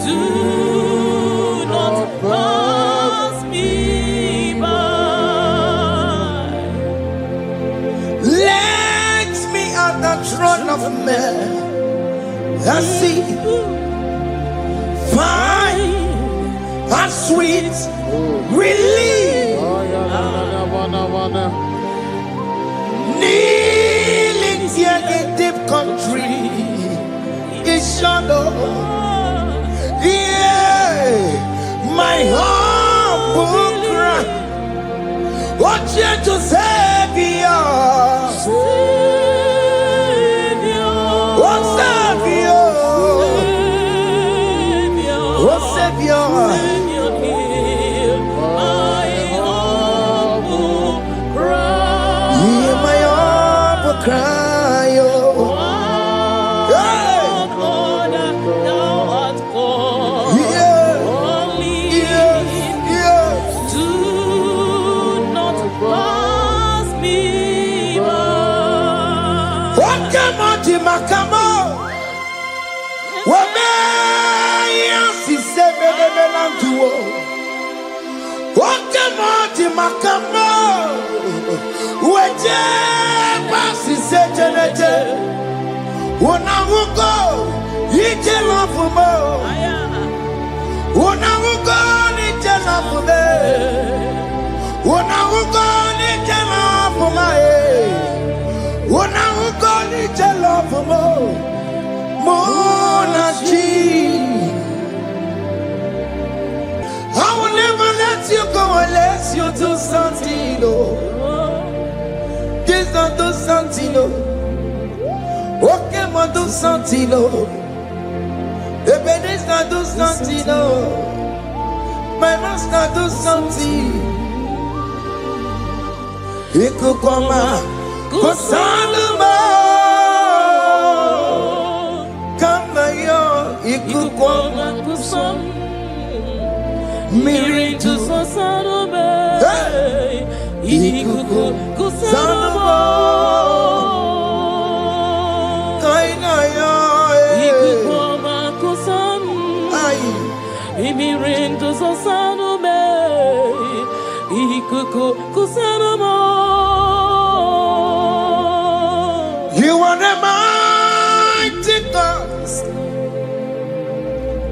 Do not pass me by. Let me at the throne of men and see, find a sweet relief. Kneeling here in deep country is shadow. Yeah, my humble cry. What you to Savior? What Savior? What Savior? My humble cry. Hear my humble cry. Makamo, wame yasi sebe de lantuo. Wakamo di makamo, weje pasi sejenete. Wona wugo ije lafumo. Wona wugo ije lafume. Wona wugo ije lafume. Wona wugo ije lafumo. Monachi Alessio do Santino, Jesus do Santino, Okemo do Santino, Ebenezer do Santino, my master do Santino. Ikukoma kusanuma kama yo ikukoma kusam miritu sasanuma ikukusanuma kaina yo ikukoma kusam miritu sasanuma ikukusanuma. You are the mighty God,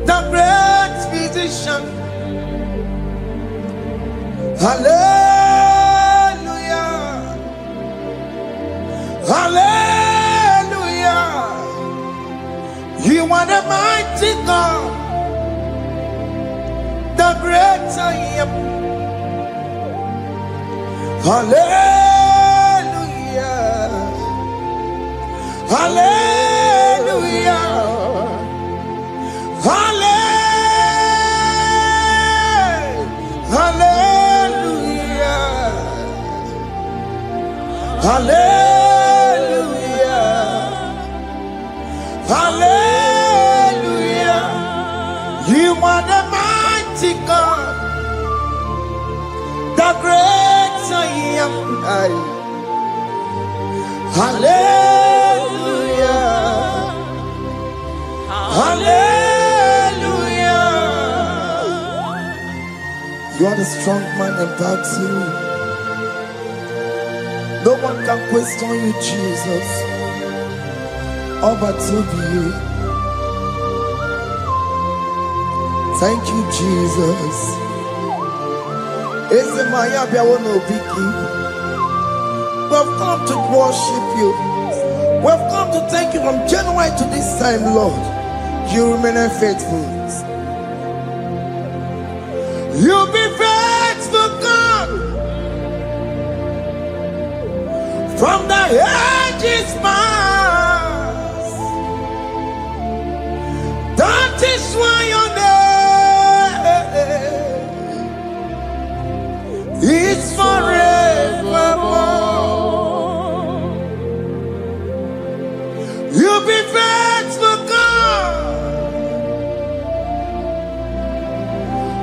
the great physician. Hallelujah, hallelujah. You are the mighty God, the great I am. Hallelujah. Hallelujah. Hallelujah. Hallelujah. Hallelujah. You are the mighty God, the great I am. Hallelujah. Hallelujah. You are the strong man in battle. No one can question you, Jesus. All but to be you. Thank you, Jesus. We've come to worship you. We've come to thank you from January to this time, Lord. You remain faithful. You be faithful, God. From the ages past. That is why your name is forevermore. You be faithful, God.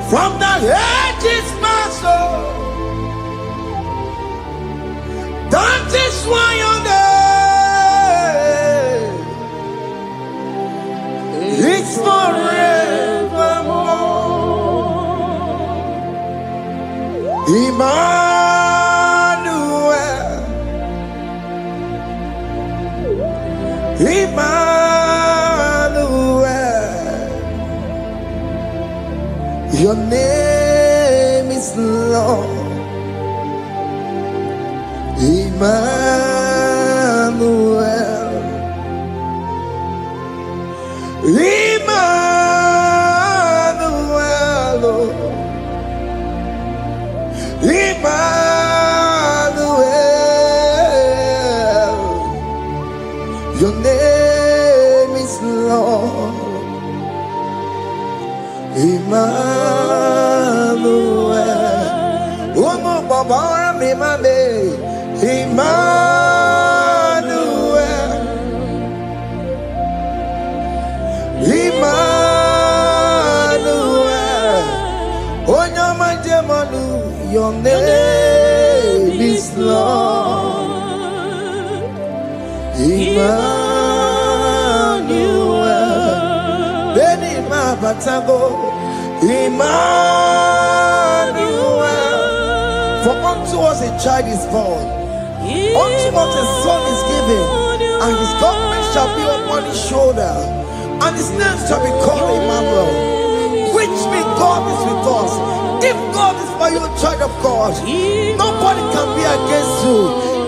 From the ages past, that is why your name is forevermore. Emmanuel, Emmanuel, your name is Lord. Emmanuel, Emmanuel, Emmanuel, your name is Lord. Emmanuel, oh no, Baba, me mame, Emmanuel, Emmanuel, oh no, my demonu, your name is Lord. Emmanuel, Beni ma batago, Emmanuel. For unto us a child is born, unto us a son is given, and his government shall be upon his shoulder, and his name shall be called Emmanuel, which means God is with us. If God is for you, child of God, nobody can be against you.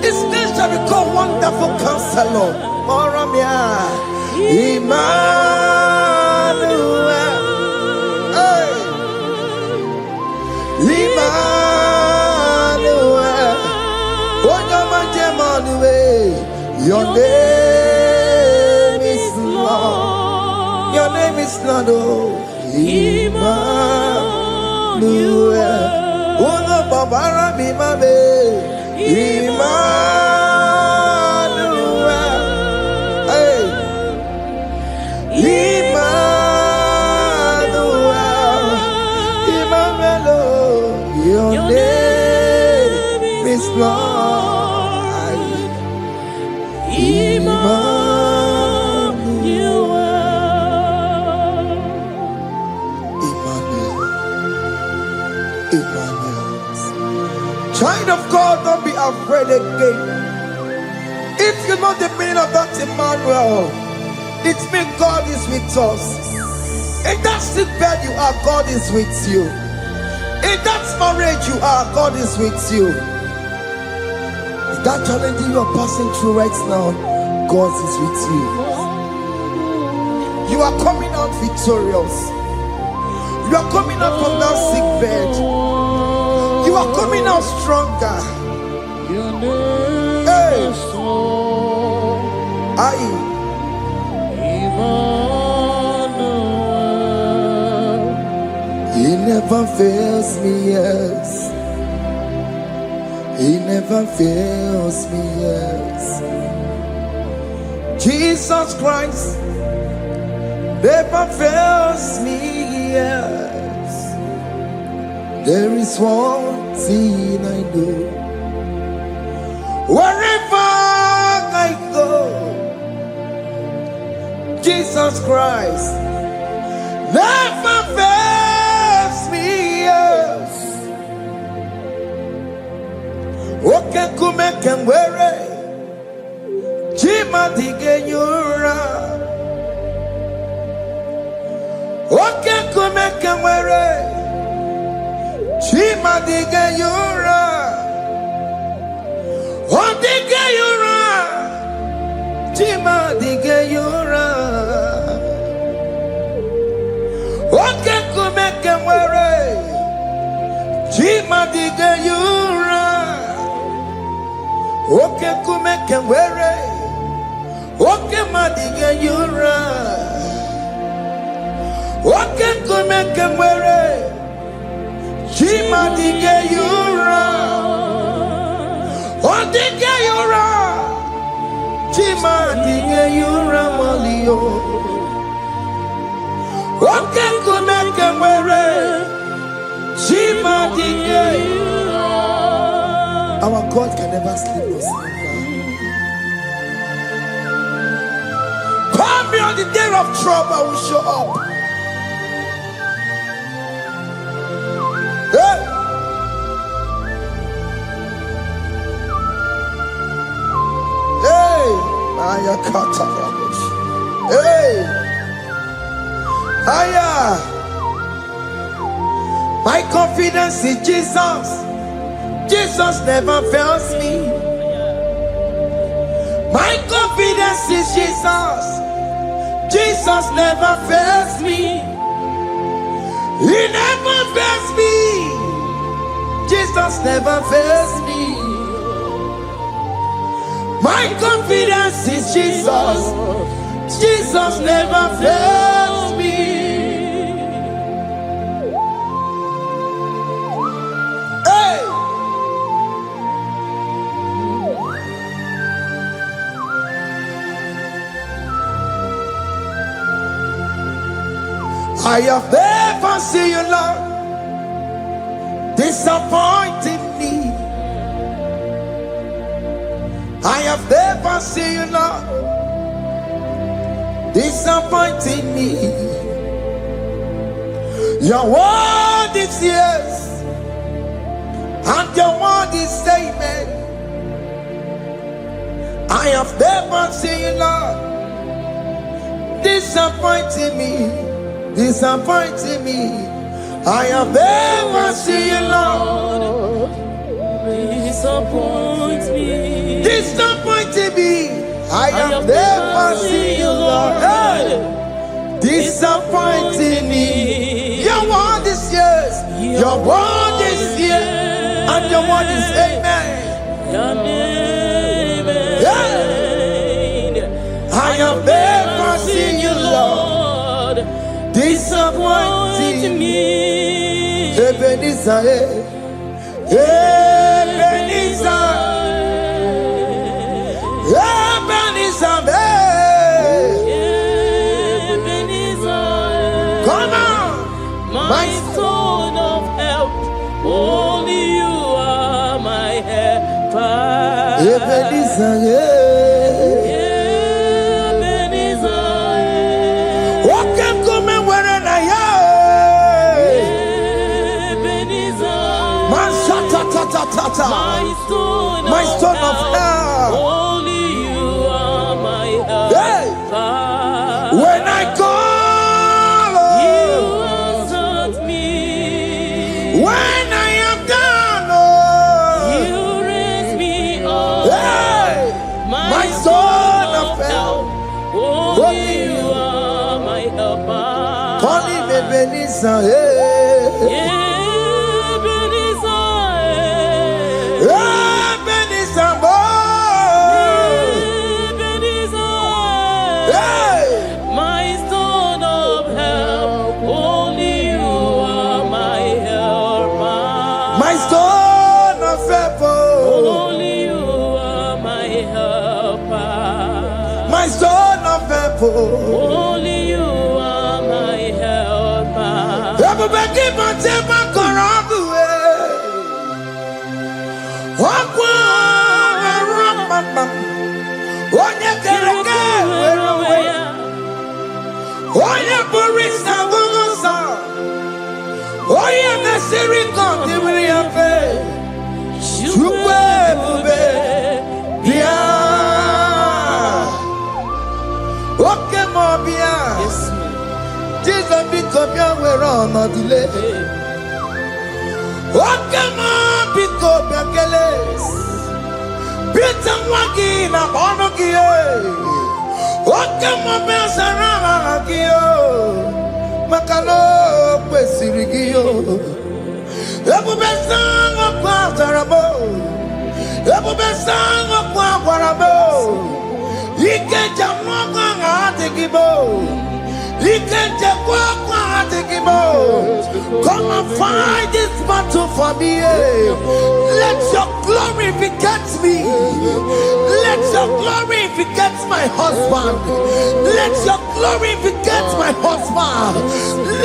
His name shall be called Wonderful Counselor. Moramia, Emmanuel, hey. Emmanuel. name is Lord. Your name is Lord. Oh, Emmanuel. Uno babara mi mabe. Emmanuel. Hey. Emmanuel. Emmanuel. Your name is Lord. Emmanuel. Emmanuel. Child of God, don't be afraid again. If you know the meaning of that Emmanuel, it means God is with us. In that sick bed you are, God is with you. In that marriage you are, God is with you. In that challenge you are passing through right now, God is with you. You are coming out victorious. You are coming out from that sick bed. You are coming out stronger. Hey. He never fails me, yes. He never fails me, yes. Jesus Christ never fails me, yes. There is one thing I know. Wherever I go, Jesus Christ never fails me, yes. Okay, come and wear it. Jima digenyura. Okay, come and wear it. Jima digenyura. Oh, digenyura. Jima digenyura. Okay, come and wear it. Jima digenyura. Okay, come and wear it. Okay, madiga yura. Okay, come and wear it. Jima diga yura. Oh, diga yura. Jima diga yura malio. Okay, come and wear it. Jima diga yura. Our God can never sleep or slumber. Call me on the day of trouble, I will show up. Hey! Hey! Aya kata rabush. Hey! Aya! My confidence in Jesus. Jesus never fails me. My confidence is Jesus. Jesus never fails me. He never fails me. Jesus never fails me. My confidence is Jesus. Jesus never fails me. I have never seen you, Lord, disappointing me. I have never seen you, Lord, disappointing me. Your word is yes, and your word is amen. I have never seen you, Lord, disappointing me. Disappointing me. I have never seen you, Lord. Disappoint me. Disappointing me. I have never seen you, Lord. Hey. Disappointing me. Your word is yes. Your word is yes. And your word is amen. Your name is Yeah. I have never seen you, Lord, disappointing me. Ebenezer, Ebenezer, Ebenezer, Ebenezer. Come on, my stone of help. Only you are my helper. Ebenezer, Ebenezer. what can come and where I am? Ebenezer. My stone of help. Only you are my helper. Hey. When I call, you answered me. When I am down, you raise me up. hey. My stone of help. Only you are my helper. Call him Ebenezer, hey. Ebenezer, hey. My stone of help. Only you are my helper. My stone of help, Only you are my helper. my stone of help. Only you are my helper. Everybody but take my corrupt way. Walk on, Onye kereke were away. Onye burisa bugusa. Onye mesiri kondibiri afe. Chukwe bube bia. Oke mo bia. Jesus biko bia were on delay. Oke mo biko bia keles. Peter Wagi na Bonogie. Oke mo bia sarama gio. Makalo kwesirigio. Ebu besango kwa zarabo. Ebu besango kwa warabo. Ike jamwa kwa IGBO. Ike jamwa kwa IGBO. Come and fight this battle for me. Let your glory beget me. Let your glory beget my husband. Let your glory beget my husband.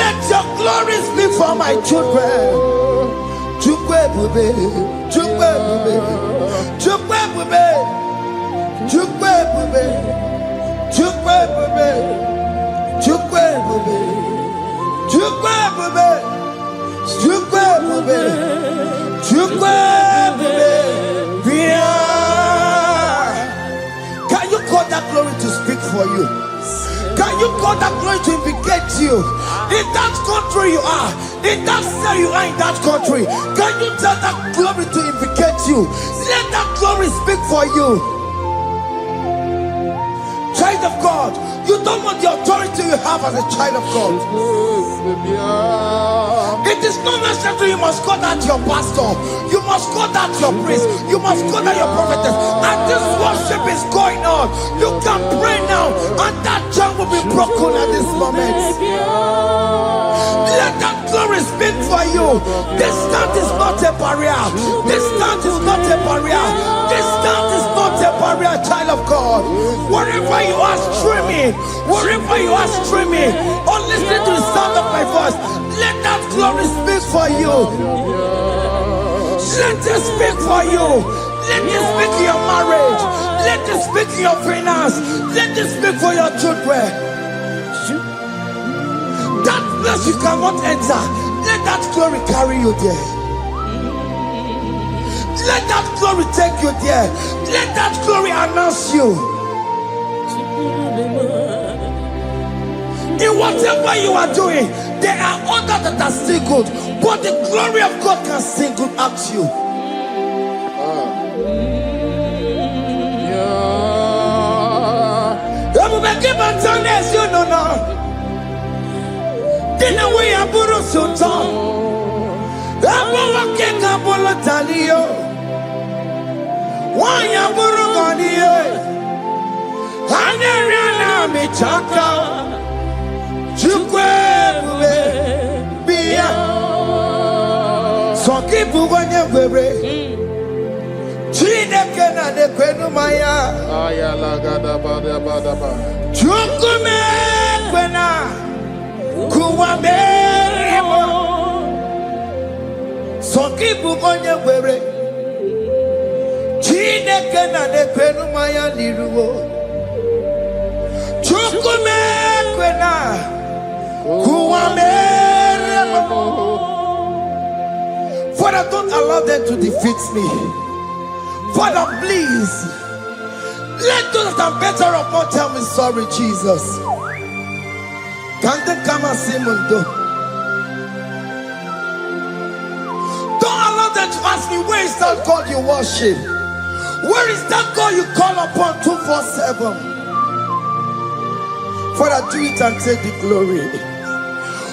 Let your glory speak for my children. Chukwe bube, chukwe bube, chukwe bube, chukwe bube, chukwe bube, chukwe bube, chukwe bube, chukwe bube, chukwe bube. Can you call that glory to speak for you? Can you call that glory to vindicate you? In that country you are, in that cell you are in that country, can you tell that glory to vindicate you? Let that glory speak for you. Child of God, you don't want the authority you have as a child of God. It is not necessary you must call that your pastor, you must call that your priest, you must call that your prophetess. And this worship is going on. You can pray now, and that chain will be broken at this moment. Let that glory speak for you. Distance is not a barrier. Distance is not a barrier. Distance is not a barrier, child of God. Wherever you are streaming, wherever you are streaming, or listening to the sound of my voice, let that glory speak for you. Let it speak for you. Let it speak in your marriage. Let it speak in your finance. Let it speak for your children. That place you cannot enter, let that glory carry you there. Let that glory take you there. Let that glory announce you. In whatever you are doing, there are others that are still good, but the glory of God can single out you. You know now. Dina we aburu sultan. Abo wakeka bolo talio. Wanya buru ganiye. Anyariana mi chaka. Chukwe bube bia. Soki buganye bebe. Chineke na de kwenu maya. Ayala gada bada bada ba. Chukume kwena. Kuwa merimo. Soki buganye bebe. Chineke na de kwenu maya liruwo. Chukume kwena. Kuwa merimo. Father, don't allow them to defeat me. Father, please, let those that are better off not tell me sorry, Jesus. Can't they come and see Mundo? Don't allow them to ask me, where is that God you worship? Where is that God you call upon 247? Father, do it and take the glory.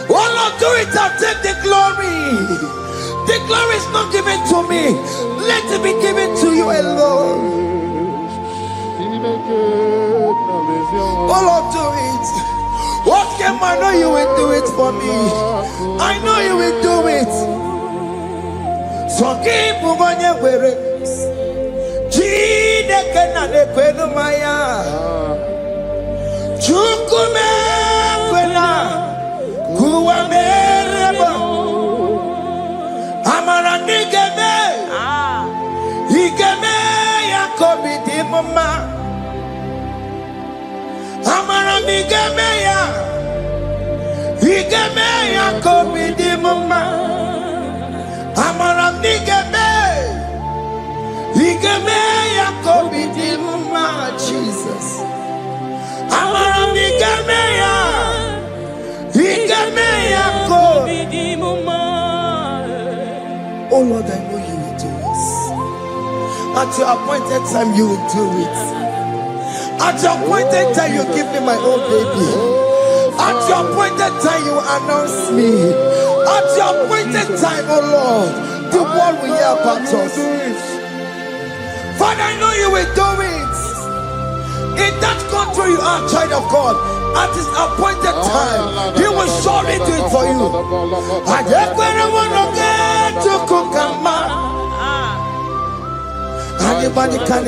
Oh Lord, do it and take the glory. The glory is not given to me. Let it be given to you alone. Oh Lord, do it. What can I know you will do it for me? I know you will do it. So keep moving where it is. Chineke na de kwenu maya. Chukume kwena. Kuwa merebo. Amara nigeme. Igeme ya kobi di mama. Amara nigeme ya. Igeme ya kobi di mama. Amara nigeme. Igeme ya kobi di mama. Jesus. Amara nigeme ya. Igeme ya kobi di mama. Oh Lord, I know you will do it. At your appointed time, you will do it. At your appointed time, you give me my own baby. At your appointed time, you announce me. At your appointed time, oh Lord, the world will hear about us. Father, I know you will do it. In that country, you are a child of God. At his appointed time, he will surely do it for you. I just want to get to Kukama. Anybody can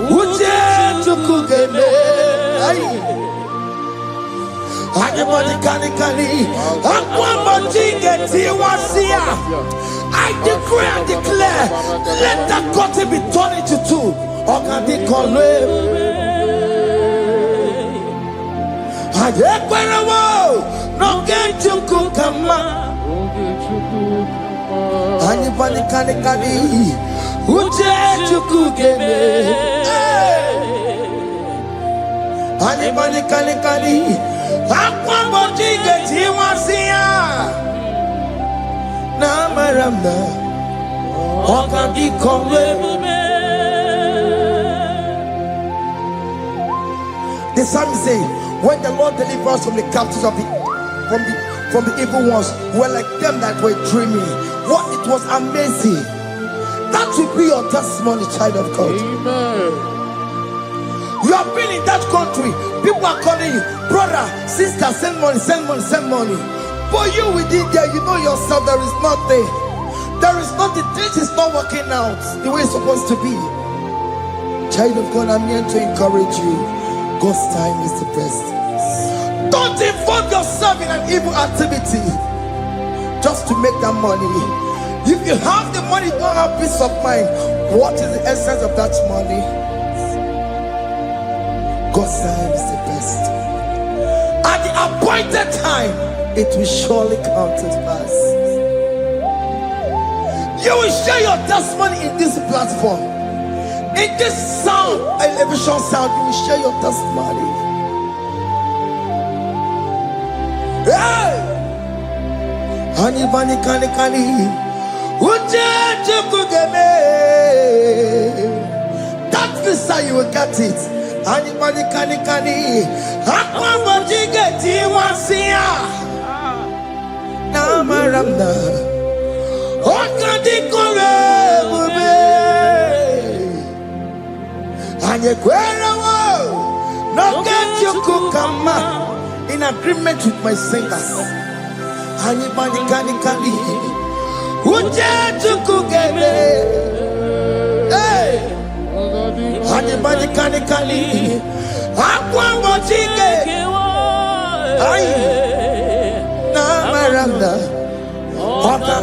Uje to Kugeme. Anybody can I decree and declare, let that country be turned into two. Or can they call it? No get to Kukama. Anybody can Uje to Kugeme. Anybody can Aquabody get you was here. Namaramna. Or can they call it? The psalmist say, when the Lord delivers us from the captives of from the evil ones, we're like them that were dreaming. What it was amazing. That will be your testimony, child of God. Amen. You have been in that country. People are calling you, brother, sister, send money, send money, send money. But you within there, you know yourself, there is nothing. There is nothing. This is not working out the way it's supposed to be. Child of God, I'm here to encourage you. God's time is the best. Don't involve yourself in an evil activity just to make that money. If you have the money, don't have peace of mind. What is the essence of that money? God's time is the best. At the appointed time, it will surely come to pass. You will share your testimony in this platform. In this sound, elevation sound, you will share your testimony. Hey! Anybody can that visa you will get it. Anybody can Aquabody get you was here. Namaramna. What can they call it? And you No get you kukama. In agreement with my singers. Anybody can Uja tukugebe. Hey. Anybody can Aqua mochige. Ay. Na maranda. Oka.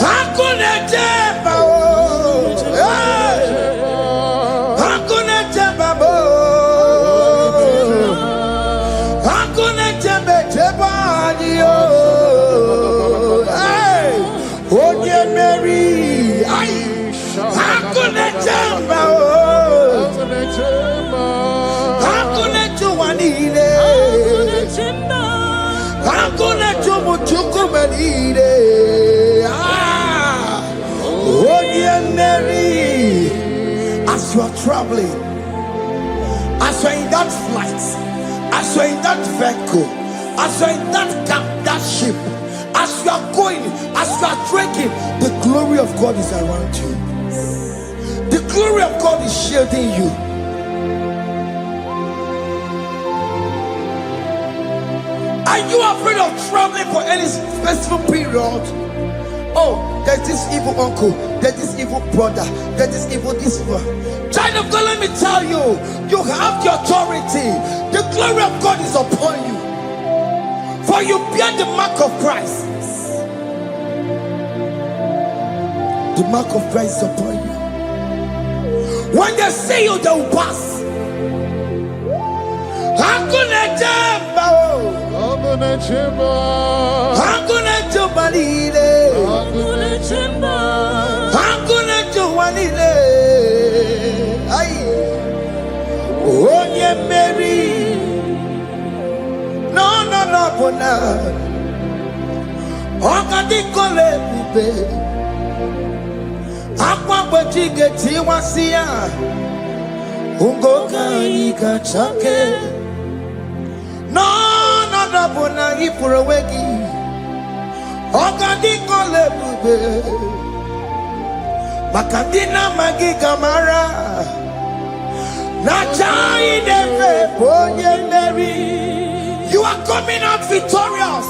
Hakuna jeba. Hakuna jeba. Hakuna jeba jeba. Hey. Oye Mary. Ay. Hakuna jeba. Hakuna juanile. Hakuna jumuchukumelile. Oye Mary. As you are traveling, as you are in that flight, as you are in that vehicle, as you are in that camp, that ship, as you are going, as you are trekking, the glory of God is around you. The glory of God is shielding you. Are you afraid of traveling for any specific period? Oh, there's this evil uncle, there's this evil brother, there's this evil this one. Child of God, let me tell you, you have the authority. The glory of God is upon you. For you bear the mark of Christ. The mark of Christ is upon you. When they see you, they will pass. Hakuna jamba. Hakuna jamba. Hakuna jubalile. Hakuna jamba. Hakuna jubalile. Ay. Onye Mary. No, bona. Okadi kole bube. Akwa bwejige tiwasia. Ungoka ika chake. No, bona ifurowegi. Okadi kole bube. Makandina magiga mara. Na chai deve bonye Mary. You are coming out victorious.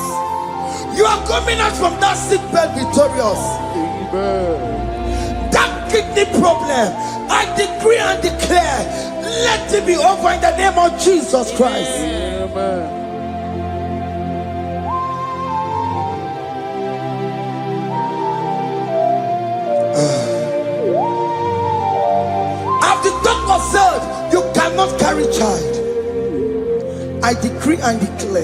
You are coming out from that sick bed victorious. Amen. That kidney problem, I decree and declare, let it be over in the name of Jesus Christ. Amen. As the doctor said, you cannot carry child. I decree and declare,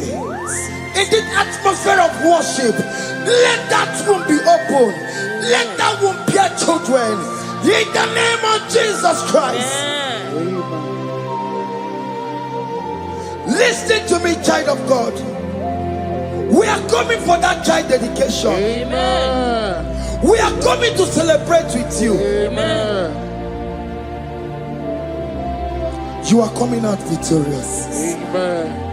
in this atmosphere of worship, let that womb be open. Let that womb bear children. In the name of Jesus Christ. Listen to me, child of God. We are coming for that child dedication. Amen. We are coming to celebrate with you. Amen. You are coming out victorious. Amen.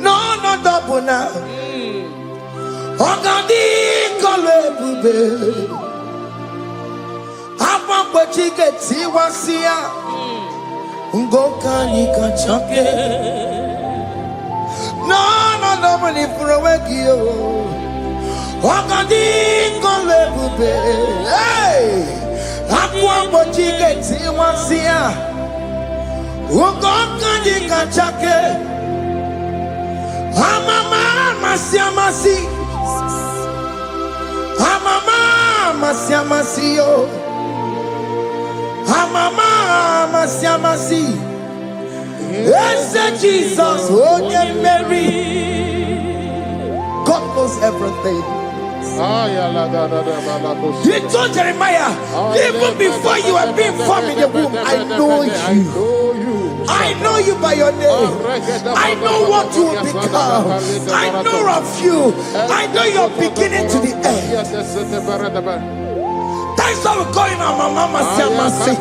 No, double now. Ogadi kole bube. Apa pachike tiwasia. Ungoka nika chake. No, nobody for a wegio. Ogadi kole bube. Hey. Akwa mochige tiwasia. Ugoka nika chake. Amama masiamasi. Amama masiamasi yo. Amama masiamasi. Yes, Jesus, oh yeah, Mary. God knows everything. You told Jeremiah, even before you were being formed in the womb, I know you. I know you by your name. I know what you will become. I know of you. I know your beginning to the end. That's how we're going on, Mama Siamasi.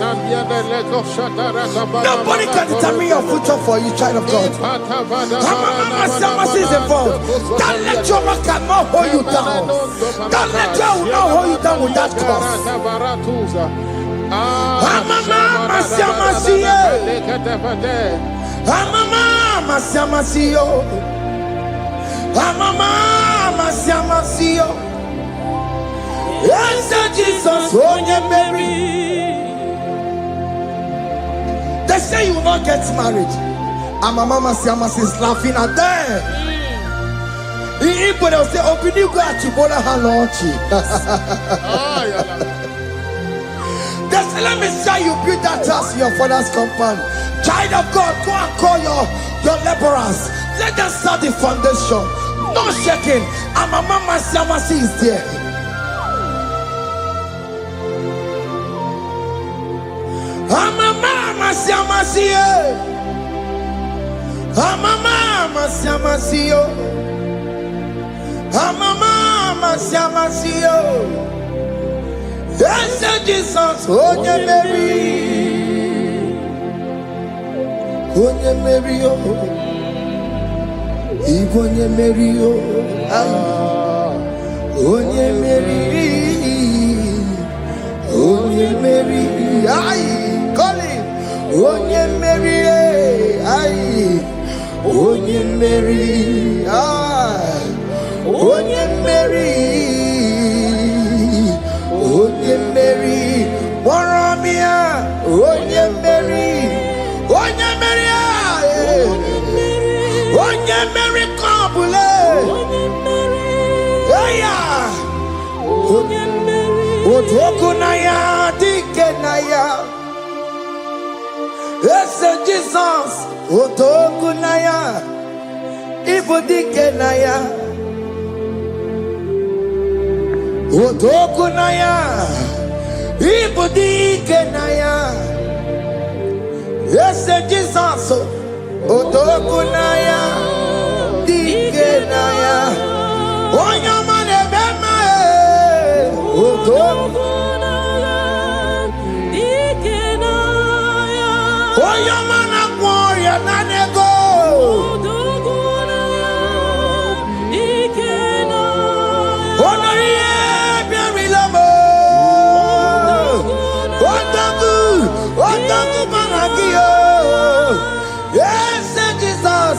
Nobody can determine your future for you, child of God. Mama Siamasi is involved. Don't let your man cannot hold you down. Don't let your will not hold you down with that cause. Amama siamasiye. Amama siamasiyo. Amama siamasiyo. Yes, Jesus, oh yeah, Mary. They say you will not get married. Amama siamasi is laughing at them. If they say, "Open you go at Chibola Halochi." They say, "Let me say you build that house in your father's compound." Child of God, go and call your laborers. Let them start the foundation. No shaking. Amama siamasi is there. Amama siamasiye. Amama siamasiyo. Amama siamasiyo. Yes, Jesus, oh yeah, Mary. Oh yeah, Mary, oh. Oh yeah, Mary, oh. Oh yeah, Mary. Oh yeah, Mary. Aye. Call him. Oh yeah, Mary. Aye. Oh yeah, Mary. Ah. Oh yeah, Mary. Oh yeah, Mary. Waramia. Oh yeah, Mary. Oh yeah, Mary. Oh yeah, Mary. Kabule. Yeah. Oh yeah, Mary. Oh Tokunaya. Dikenaya. Yes, Jesus. Otokunaya. Ibodikenaya. Otokunaya. Ibodikenaya. Yes, Jesus. Otokunaya. Dikenaya. Onyamane bema. Otokunaya. Dikenaya. Oyamana gloria nanego. Yes, Jesus.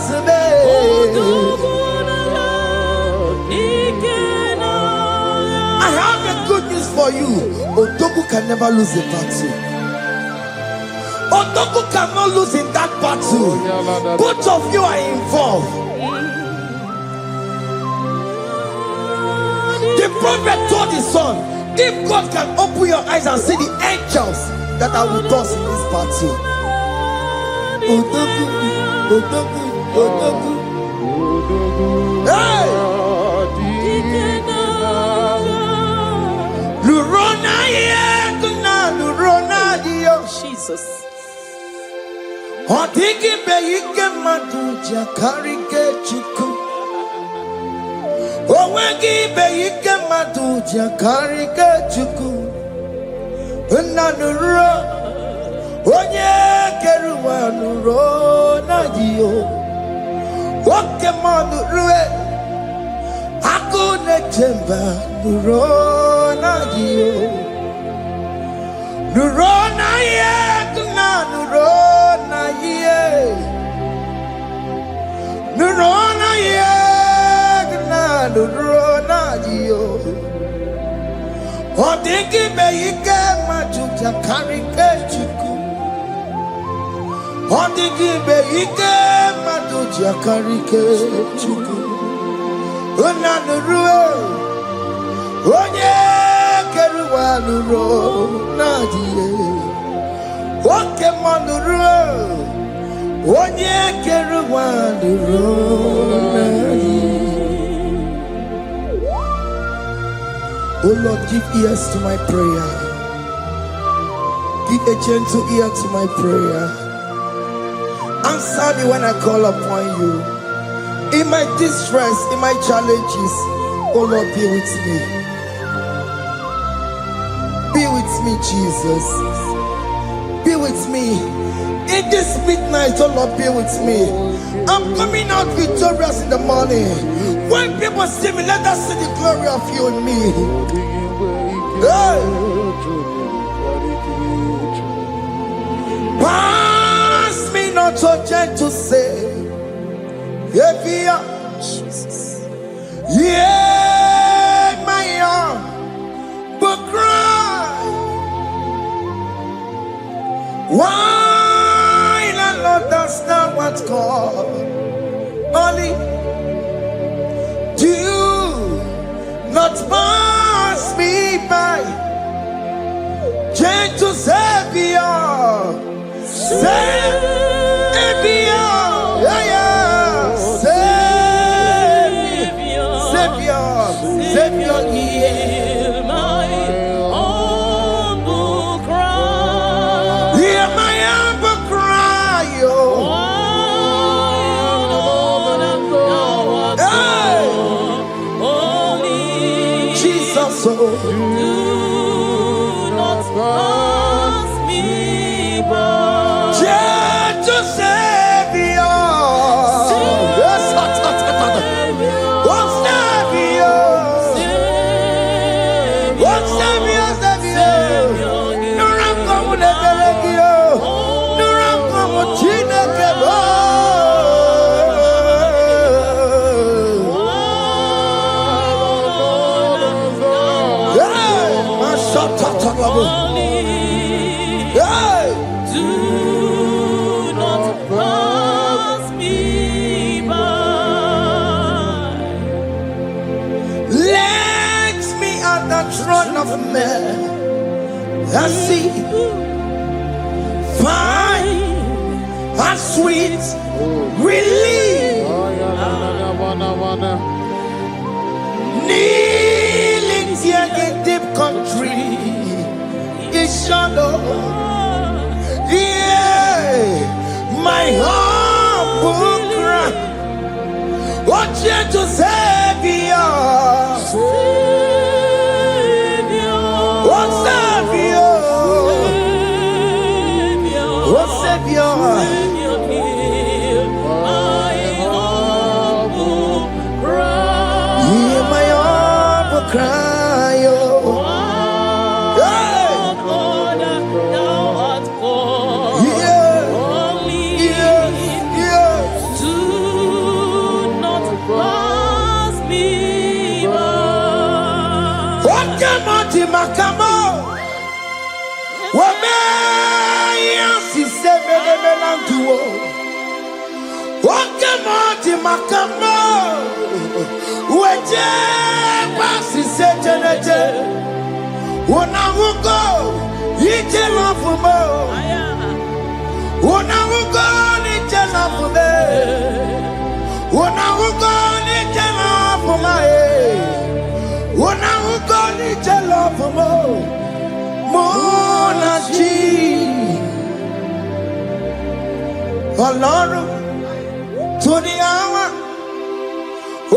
I have a good news for you. Odogu can never lose a battle. Odogu cannot lose in that battle. Both of you are involved. The prophet told his son, if God can open your eyes and see the angels that are with us in this battle. Odogu, Odogu, Odogu. Hey! Lurona yekuna, Lurona dio. Jesus. Otiki beyike maduja karike chuku. Owegi beyike maduja karike chuku. Unanuro. Onye keruwa nuro na dio. Oke manu rue. Akune chemba nuro na dio. Nuro na ye kuna nuro na ye. Nuro na ye kuna nuro na dio. Odingi beyike majuja karike chuku. Odingi beyike majuja karike chuku. Unanurue onye keruwa nuro nadie. Oke manurue onye keruwa nuro nadie. Oh Lord, give ears to my prayer. Give a gentle ear to my prayer. Answer me when I call upon you. In my distress, in my challenges, oh Lord, be with me. Be with me, Jesus. Be with me. In this midnight, oh Lord, be with me. I'm coming out victorious in the morning. When people see me, let us see the glory of you in me. Hey. to say, Jesus. Yeah, my arm will cry. Why the Lord does not want God? Only do not pass me by. Gentle Savior, Savior, yeah, Savior, hear my humble cry. Hear my humble cry, oh. Jesus, oh. Pass me by. Gentle Savior, yes, Do not pass me by. Let me at the throne of men and see, find a sweet relief. Kneeling here in deep country is shadow. Yeah, my humble cry. What you to Savior? What Savior? What Savior? Hear my humble cry, oh. Makamo, Wamea, Sisemelantuo, Wakamati Makamo, Waje, Pasi Setenete, Wanamugo, Yitelafumo, Wanamugo, Yitelafume, Wanamugo, Yitelafume. When I will go to love for more than Ọlọ́run to the hour,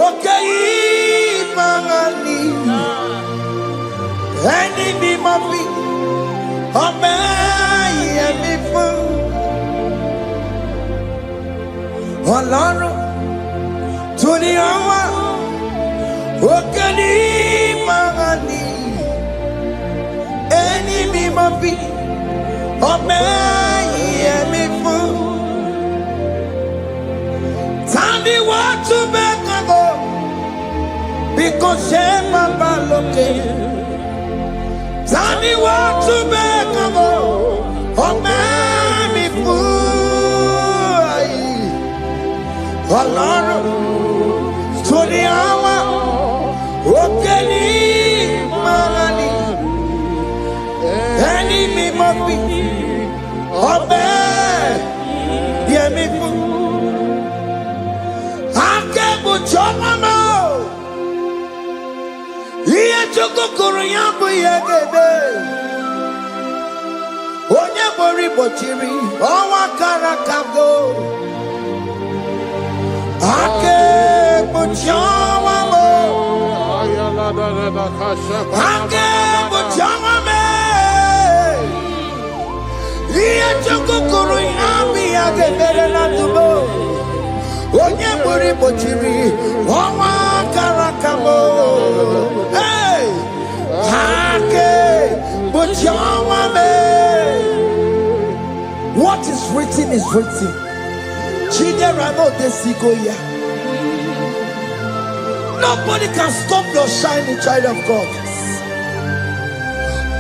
okay, Mangani, any be my feet, obey me for Ọlọ́run to the hour, okay. Mangani, any be my feet, obey me for. Tandi what to back ago, because Shema Baloke. Tandi what to back ago, obey me for. Alone to the hour. Okeni Mangani, any me must obey, yeah me fu. Akebu chomamo, iye choko kuruyambu yegebe. Onye bori bochiri, owa karakago. Akebu chomamo. Akebu chomame, iye choko kuruyambu yegebe na tubo. Onye bori bochiri, owa karakamo. Hey, Akebu chomame. What is written is written. Nobody can stop your shining, child of God.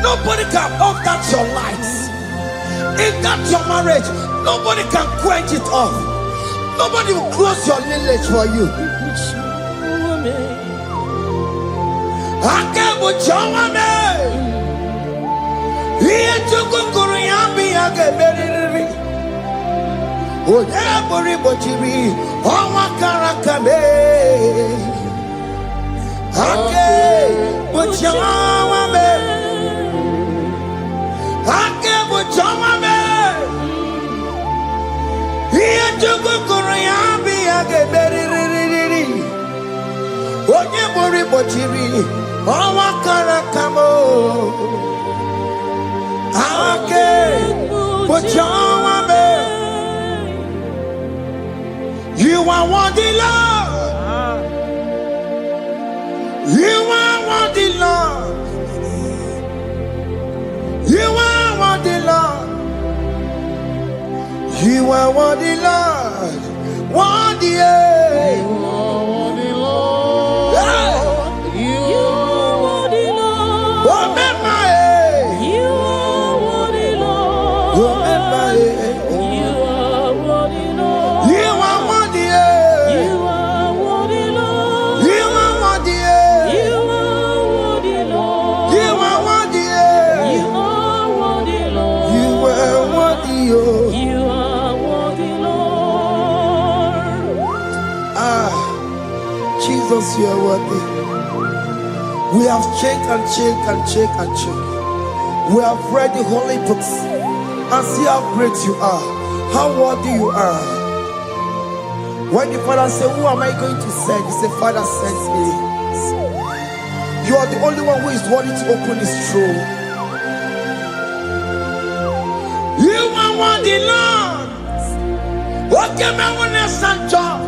Nobody can off that your lights. If that's your marriage, nobody can quench it off. Nobody will close your lineage for you. I can't put your money. Here to go Korean, I get very. Oh, yeah, Boribochiri, oh, Makarakame. Okay, but your man, okay, but your man. Here to go Korean, I get very. Oh, yeah, Boribochiri, oh, Makarakamo. Okay, but your man. You are worthy, Lord. You are worthy, Lord. You are worthy, Lord. You are worthy, Lord. Worthy, yeah. You are worthy, Lord. Yeah. You are worthy, Lord. Remember, yeah. You are worthy, Lord. Remember, yeah. You are worthy, Lord. You are worthy, yeah. You are worthy, Lord. You are worthy, yeah. You are worthy, Lord. You are worthy, yeah. You are worthy, Lord. You are worthy, oh. You are worthy, Lord. Ah, Jesus, you are worthy. We have checked and checked and checked and checked. We have read the holy books and see how great you are, how worthy you are. When the Father said, who am I going to send? He said, Father, send me. You are the only one who is worthy to open his throne. You are worthy, Lord. What can I want to send job?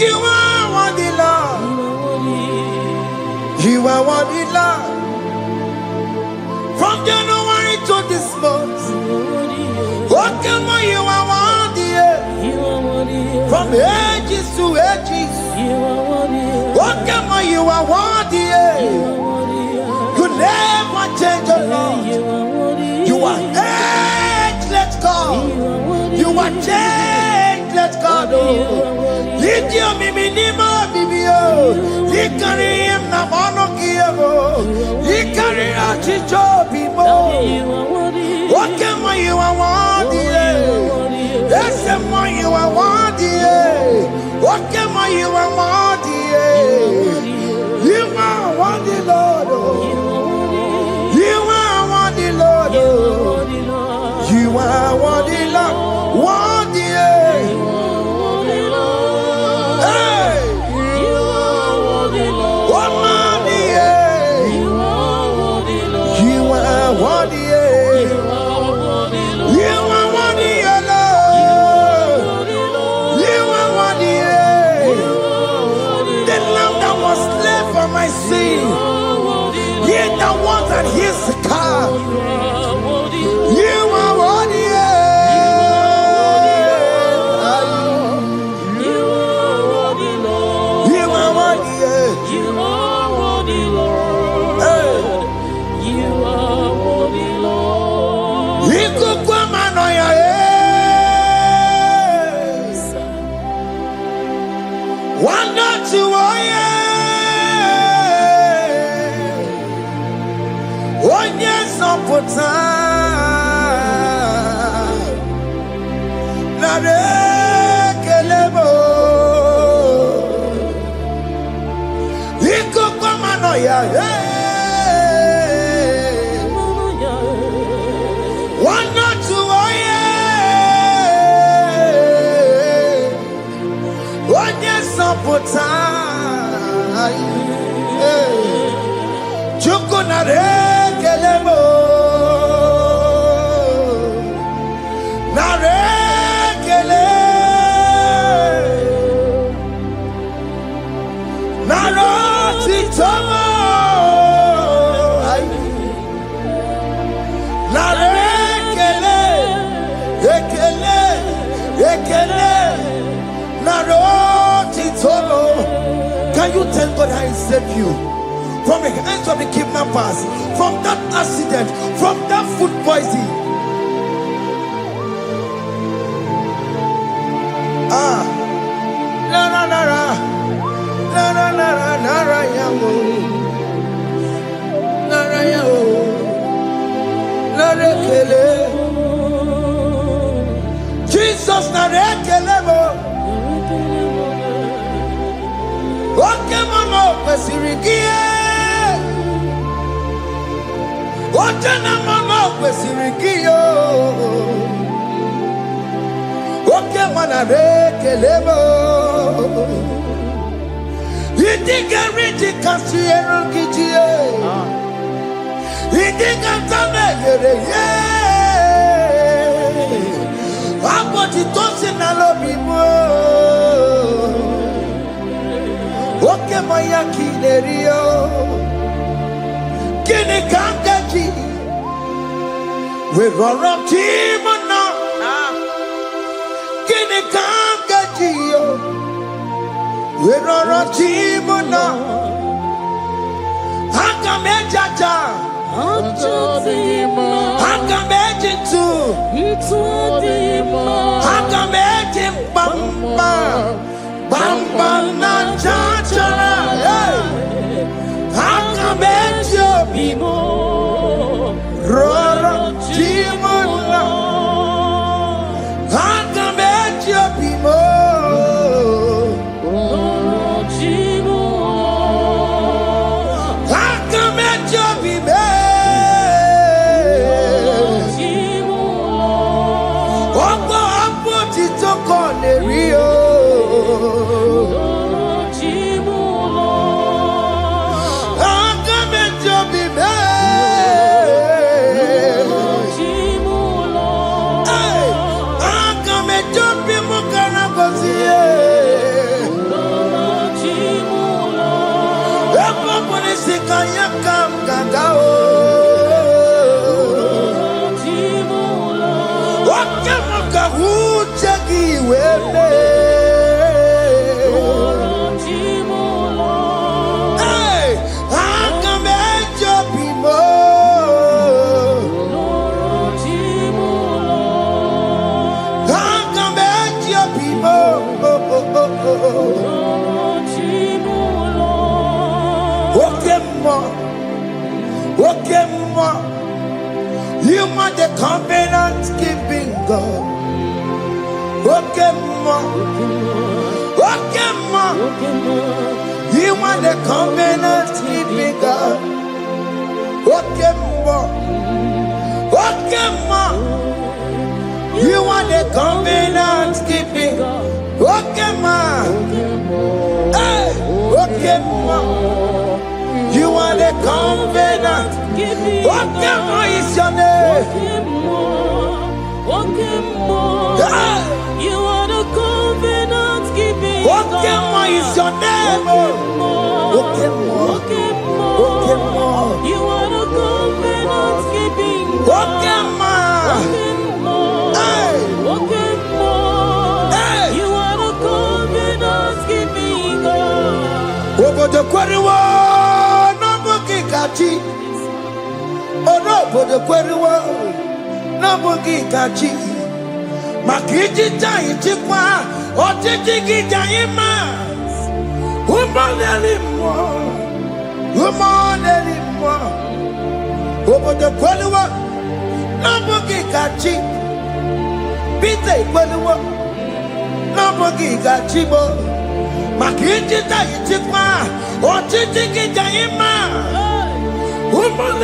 You are worthy, Lord. You are worthy, Lord. From January to this month, what can I, you are worthy, yeah. You are worthy. From ages to ages, You are worthy. what can I, you are worthy, yeah. You never change, oh Lord. You are worthy. You are ageless God. You are changeless God, oh. Lift your minima, bibio. You carry him, Namano Kiavo. You carry a chicho, people. You are worthy. What can I, you are worthy, yeah. That's the one you are worthy, yeah. What can I, you are worthy, yeah. You are worthy, Lord, oh. You are worthy, Lord, oh. You are worthy, Lord. Worthy, yeah. Hey. What worthy, yeah. You are worthy, yeah. You are worthy, yeah, Lord. You are worthy, yeah. The lamb that was slain for my sin. He that was and he's the car. You are worthy, yeah. Can you tell God how He saved you from the hands of the kidnappers, from that accident, from that food poisoning? Jesus narekelebo. Okay, mama, kwesirigie. Okay, na mama, kwesirigio. Okay, mana rekelebo. Idiga riti kasiero kijie. Idiga tame yere ye. Aboti tosi na lobi mo. Oke maya kinerio. Kini kangaji. We roro timona. Kini kangaji yo. We roro timona. Hanga mejaja. Hanga mejintu. Hanga mejim bamba. Bamba na chachara. Hanga mejo bimo. Roro timona. Hanga mejo bimo. Hanga mejo bimo. Ogo apo titoko nerio. You are the covenant keeping God. Okay, ma. You are the covenant keeping God. Okay, ma. You are the covenant keeping God. Okay, ma. Hey, okay, ma. You are the covenant. What is your name? You are the covenant keeping. What is your name? You are the covenant keeping. You are the covenant keeping. Over the quarry. Onobodo kweriwo n'obugi gachi makiji tayi chikwa otiti gijayi ma umoneli mo obodo kweriwo n'obugi gachi Peter kweriwo n'obugi gachi bo makiji tayi chikwa otiti gijayi ma Woman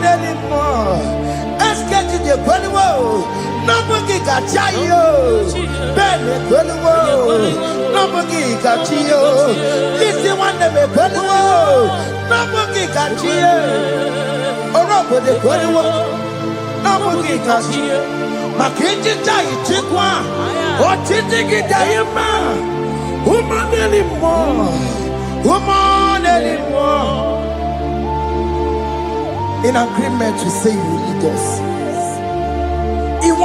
anymore. Escape to the Quenwo. Nobody got you. Ben Quenwo. Nobody got you. This is one that may Quenwo. Nobody got you. Or nobody Quenwo. Nobody got you. Makinji Jai Chikwa. What did you get? Woman anymore. Woman anymore. In agreement, we say you lead us.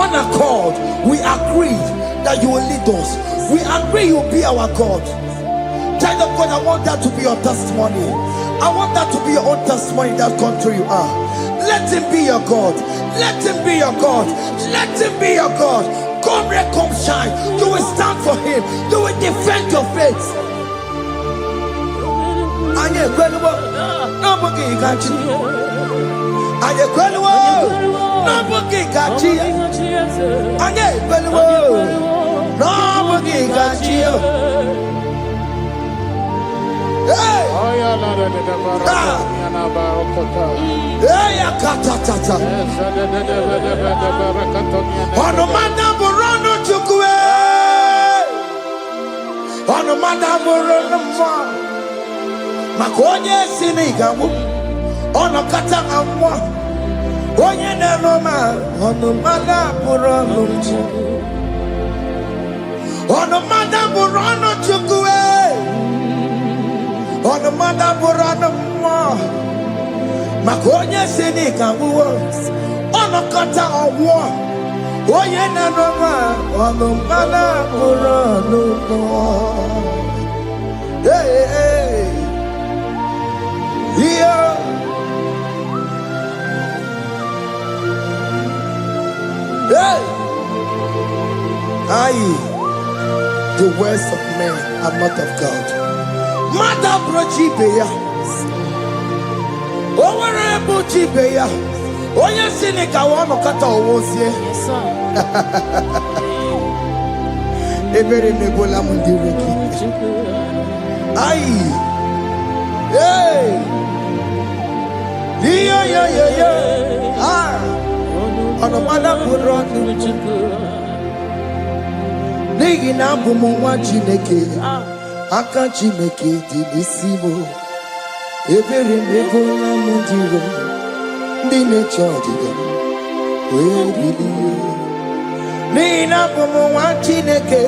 one accord, we agreed that you will lead us. We agree you will be our God. Child of God, I want that to be your testimony. I want that to be your own testimony in that country you are. Let him be your God. Let him be your God. Let him be your God. Come rain, come shine. You will stand for him. You will defend your faith. Anye kwelwo, nobody gachi. Anye kwelwo, nobody gachi. Anye kwelwo, nobody gachi. Hey! Hey, akatata. Ono madam rono chukwe. Ono madam rono ma. Makonye sinigamu. Ono katanga mwa. Onye nenoma. Ono madam rono chukwe. Ono madam rono chukwe. On the mother burana ma makonya sini kawo on the kata owo oye na no ma on the mother burana hey hey yeah hey aye the words of men are not of God. Mother Brochibeya, Overable Chibeya, Oya Sinica, one of Kata was here. Yes, sir. A very Nebola Mundiriki. Aye, hey, yeah, ah, on a mother put on Nigi Nabumu Wachineke. Akachi make it disimo. Every mebola mundiro. Dine charge. We believe. Nina pomo wachineke.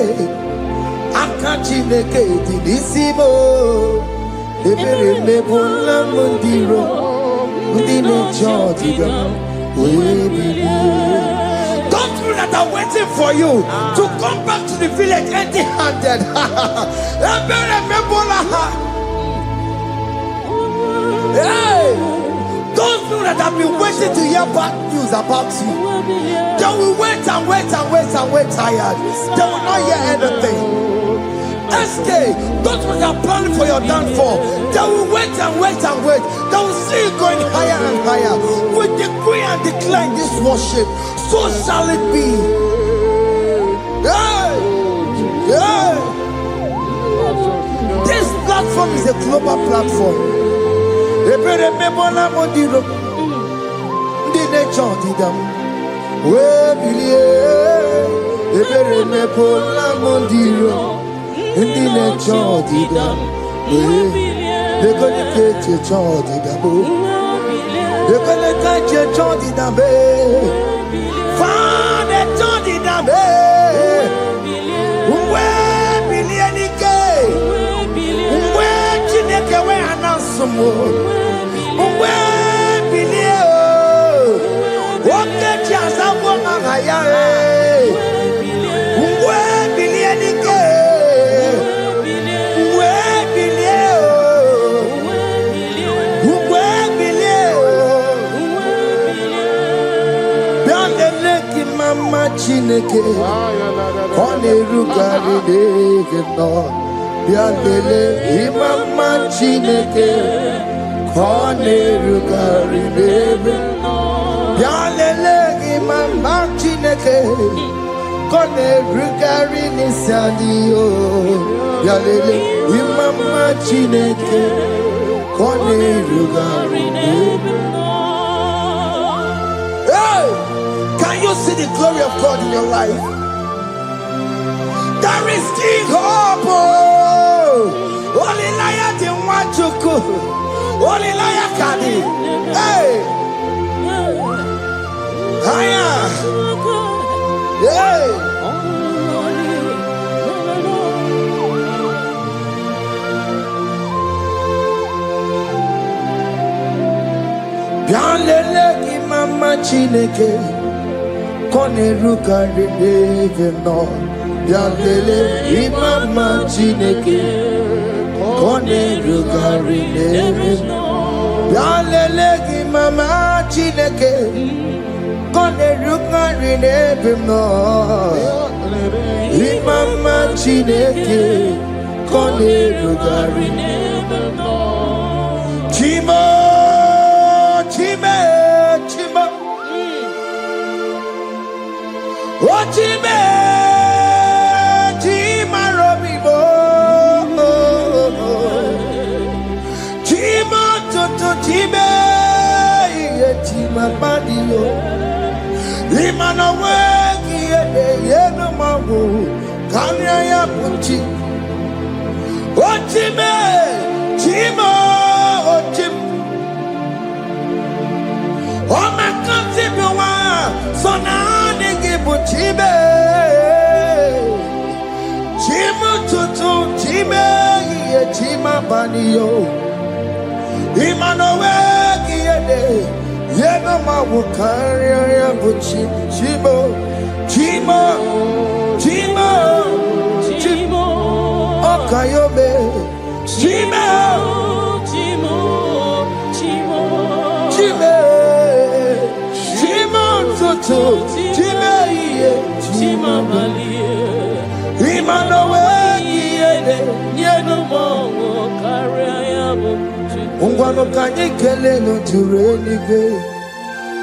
Akachi make it disimo. Every mebola mundiro. Dine charge. We believe. People that are waiting for you to come back to the village empty-handed. Hey, those people that have been waiting to hear bad news about you, they will wait and wait and wait and wait tired. They will not hear anything. SK, those people that are planning for your downfall, they will wait and wait and wait. They will see you going higher and higher. We decree and declare this worship. So shall it be. Hey! Hey! This platform is a global platform. Father, Johnny Dabe, where Billianike, where Chineke, where Anasomo, where Bilio, what the chance of woman I am, where Billianike, where Bilio, where Bilio. Mama Chineke, Kone Rugari Devino, Biandele, Mama Chineke, Kone Rugari Devino, Biandele, Mama Chineke, Kone Rugari Nisadio, Biandele, Mama Chineke, Kone Rugari Devino. Can you see the glory of God in your life? There is still hope. Only liar didn't want to go. Only liar can. Hey, higher. Hey. Bianlele ki mama Chineke. Koneruka reneve no Yalele imama chineke Koneruka reneve no Yalele imama chineke Koneruka reneve no Imama chineke Koneruka reneve no Chimo Ochime, Chima Robibo, Chima Toto Chime, Chima Badio, Imana Wagi, Yeno Mamu, Kanya Puchi, Ochime, Chima, Ochim, Omakantibiwa, Sona. Chibe, Chima Tutu, Chime, Chima Banio, Imanowe, Yenoma Wukaria, Buchi, Chibo, Chima, Chima, Chimo, Okayobe, Chima, Chimo, Chimo, Chime, Chima Tutu. Ungwano kanyikele no turenive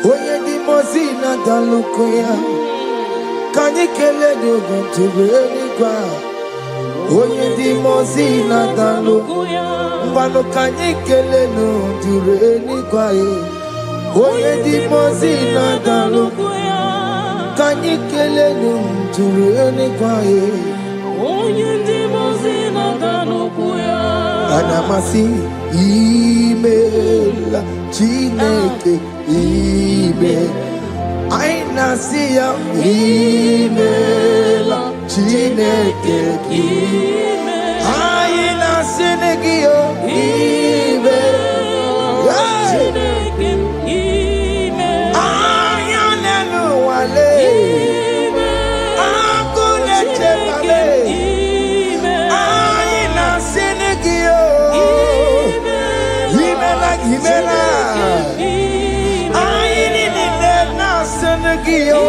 Oye di mozina dalukoya Kanyikele no turenigwa Oye di mozina dalukoya Ungwano kanyikele no turenigwa Oye di mozina dalukoya Kanyikele no turenigwa Oye di mozina dalukoya Anamasi email Chineke email Aina siya email Chineke email Aina sinegio email Chineke email Ayanenu wale Akune chepale Aina sinegio Imela, I need it now, Senegio,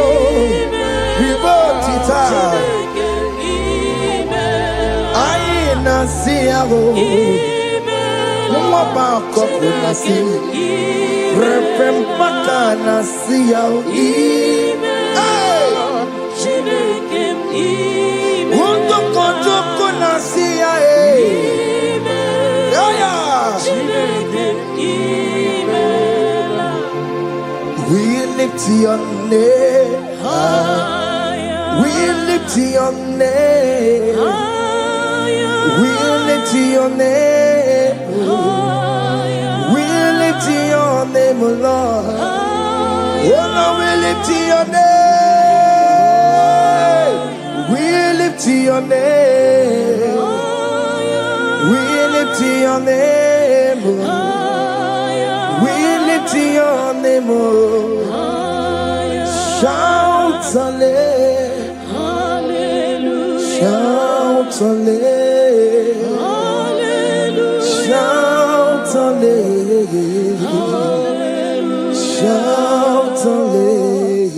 Ribotita, I Nasiago, Mabako Nasi, Repempaka Nasiao, Wunto Koto Nasia, we lift your name. We lift your name. We lift your name. We lift your name, Lord. Oh Lord, we lift your name. We lift your name. We lift your name. Your name, shout hallelujah, shout hallelujah, shout hallelujah, shout hallelujah,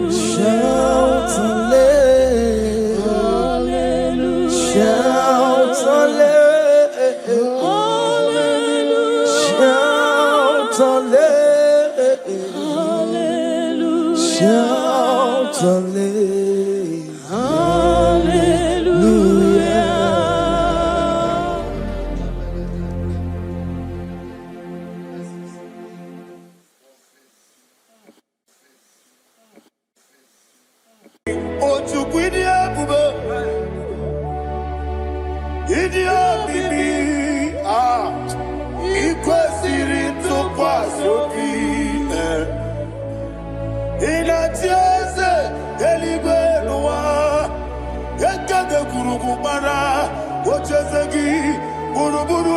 shout hallelujah, shout hallelujah. Shout hallelujah, hallelujah. Otukwidia bube, idia bibi, ikwesiri tukwa sopi. Inatieze eligwe noa Yekade kurukubara Ochezegi buruburu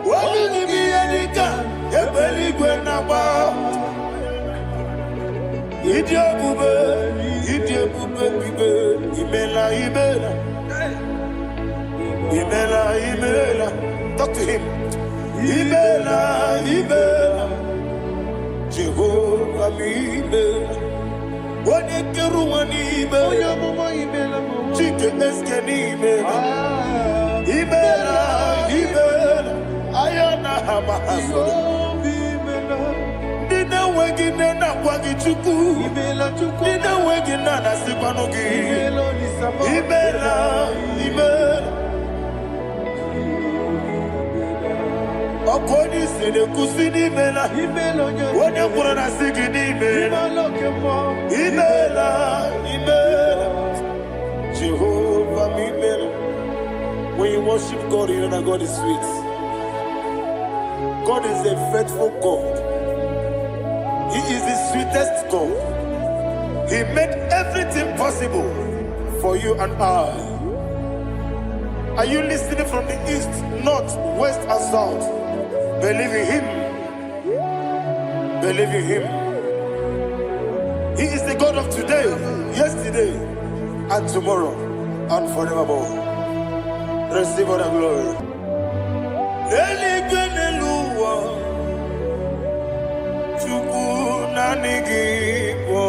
Wali nimi yenika Ebeligwe naba Idiabube, Idiabube, Imela, Imela. Imela, Imela. Talk to him. Imela, Imela. Jehovah, Imela. Wanekeru, Imela. Chike eskeni, Imela. Imela, Imela. Ayana, Hamahaso. Nina wegine na kwagi chuku. Nina wegine na sikwanogi. Imela, Imela. Okoni sine kusini Imela. Wone kura na sigini Imela. Imela, Imela. Jehovah, Imela. When you worship God, you know that God is sweet. God is a faithful God. He is the sweetest God. He made everything possible for you and I. Are you listening from the east, north, west, and south? Believe in Him. Believe in Him. He is the God of today, yesterday, and tomorrow, and forevermore. Receive all the glory. IGBO,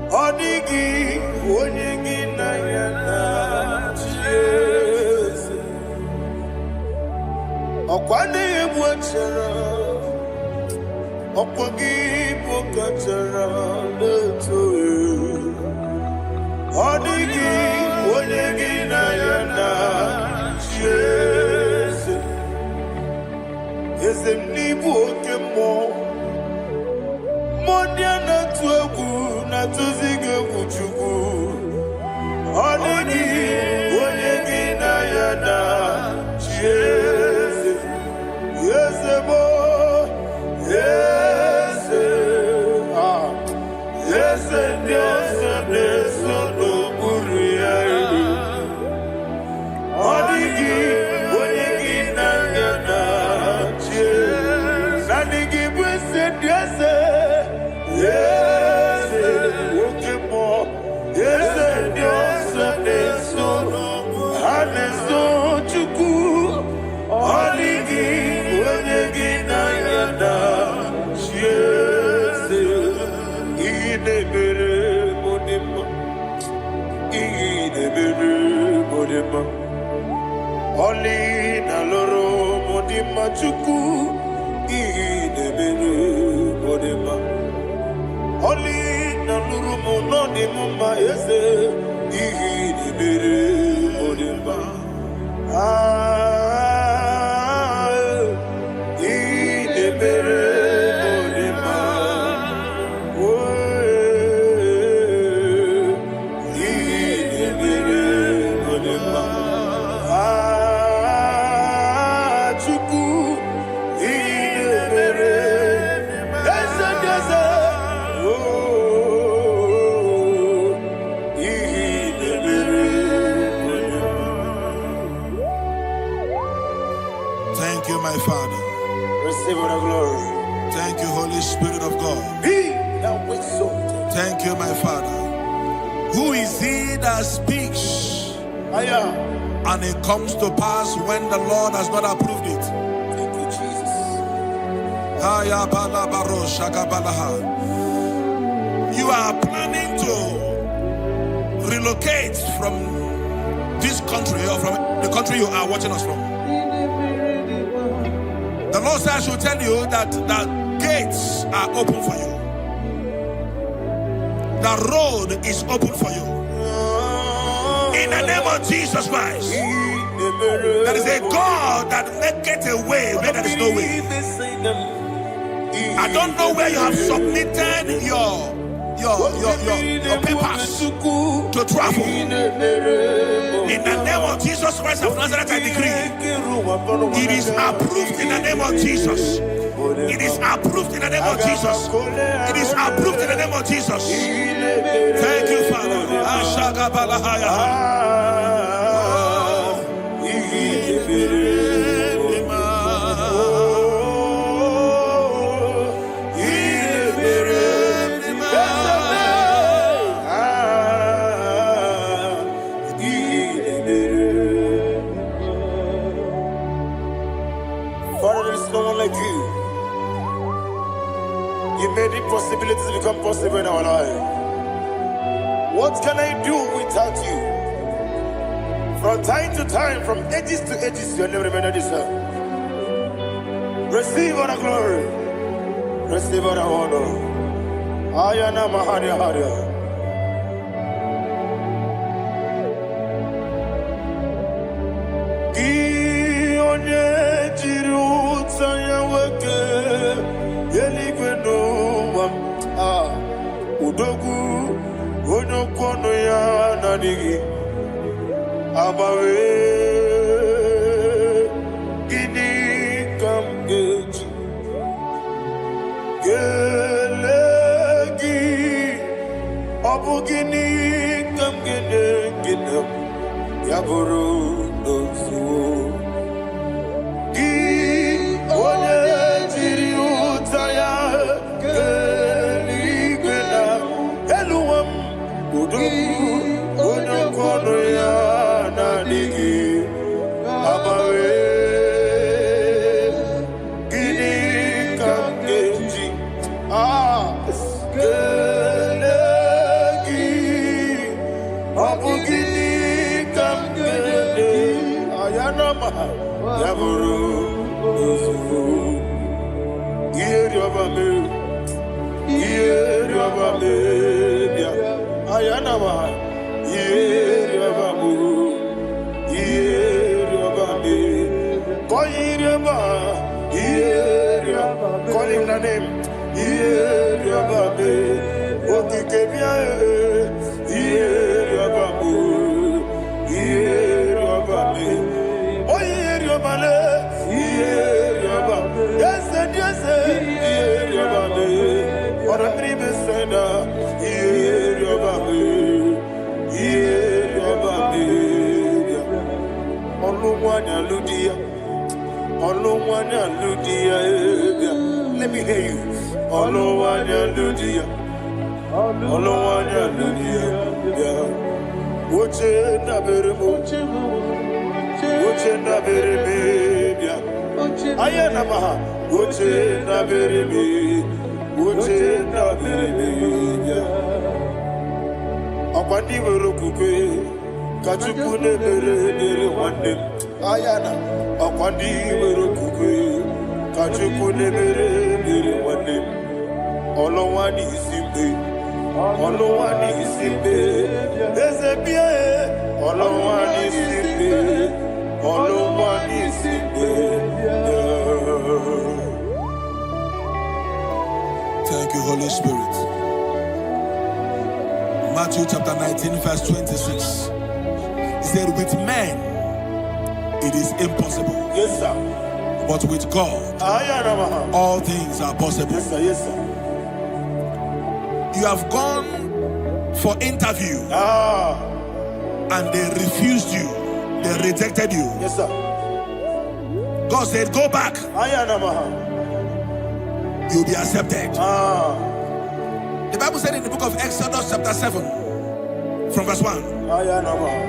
Odigi, Onyigi na yana Jesu. Okwane ebwachara, Okwagi bokachara leto. Odigi, Onyigi na yana Jesu. Eze mnibu okemo Mondia na tuegu na tuzige kuchugu Onegi Onyegi na yana Jeze Yeze bo Yeze Yeze Yeze Yeze no Buria Onegi Onyegi na yana Yes, yes, okay, more. Yes, yes, yes, so chuku, Oligi, Oligi, Nayana, yes, Idebere, Modima, Idebere, Modima, Oli, Naloro, Modima, Chuku. Oli na nurumu no ni mumma yese ihidi bere odimba ihidi bere odimba ihidi bere odimba chuku Thank you, my Father. Receive all the glory. Thank you, Holy Spirit of God. Thank you, my Father. Who is he that speaks and it comes to pass when the Lord has not approved it? Thank you, Jesus. You are planning to relocate from this country or from the country you are watching us from. The Lord says I should tell you that the gates are open for you. The road is open for you. In the name of Jesus Christ. There is a God that maketh a way where there is no way. I don't know where you have submitted your papers to travel. In the name of Jesus Christ of Nazareth, I decree it is approved in the name of Jesus. It is approved in the name of Jesus. It is approved in the name of Jesus. Thank you, Father. There's no one like you. You made impossibilities become possible in our life. What can I do without you? From time to time, from ages to ages, you never remain the same. Receive all the glory. Receive all the honor. Ayana Mahania Haria. Udogu onyokono ya nadigi abawe gini kamgeji gelegi abu gini kamgene ginam yaburu dosuo gi onye jiri utaya kono ya nadigi abawe gini kamgeji gelegi abu gini kamgene ayanama yaburu uzufu yeri obame bia ayanama call him the name. Let me hear you. Kachukune bere wande ayana akwandi werokukwe kachukune bere wande olowani isimbe ezebie olowani isimbe. Thank you, Holy Spirit. Matthew chapter 19 verse 26. He said, with men it is impossible. Yes, sir. But with God, all things are possible. Yes, sir. Yes, sir. You have gone for interview and they refused you. They rejected you. Yes, sir. God said, go back. You'll be accepted. The Bible said in the book of Exodus chapter 7 from verse 1.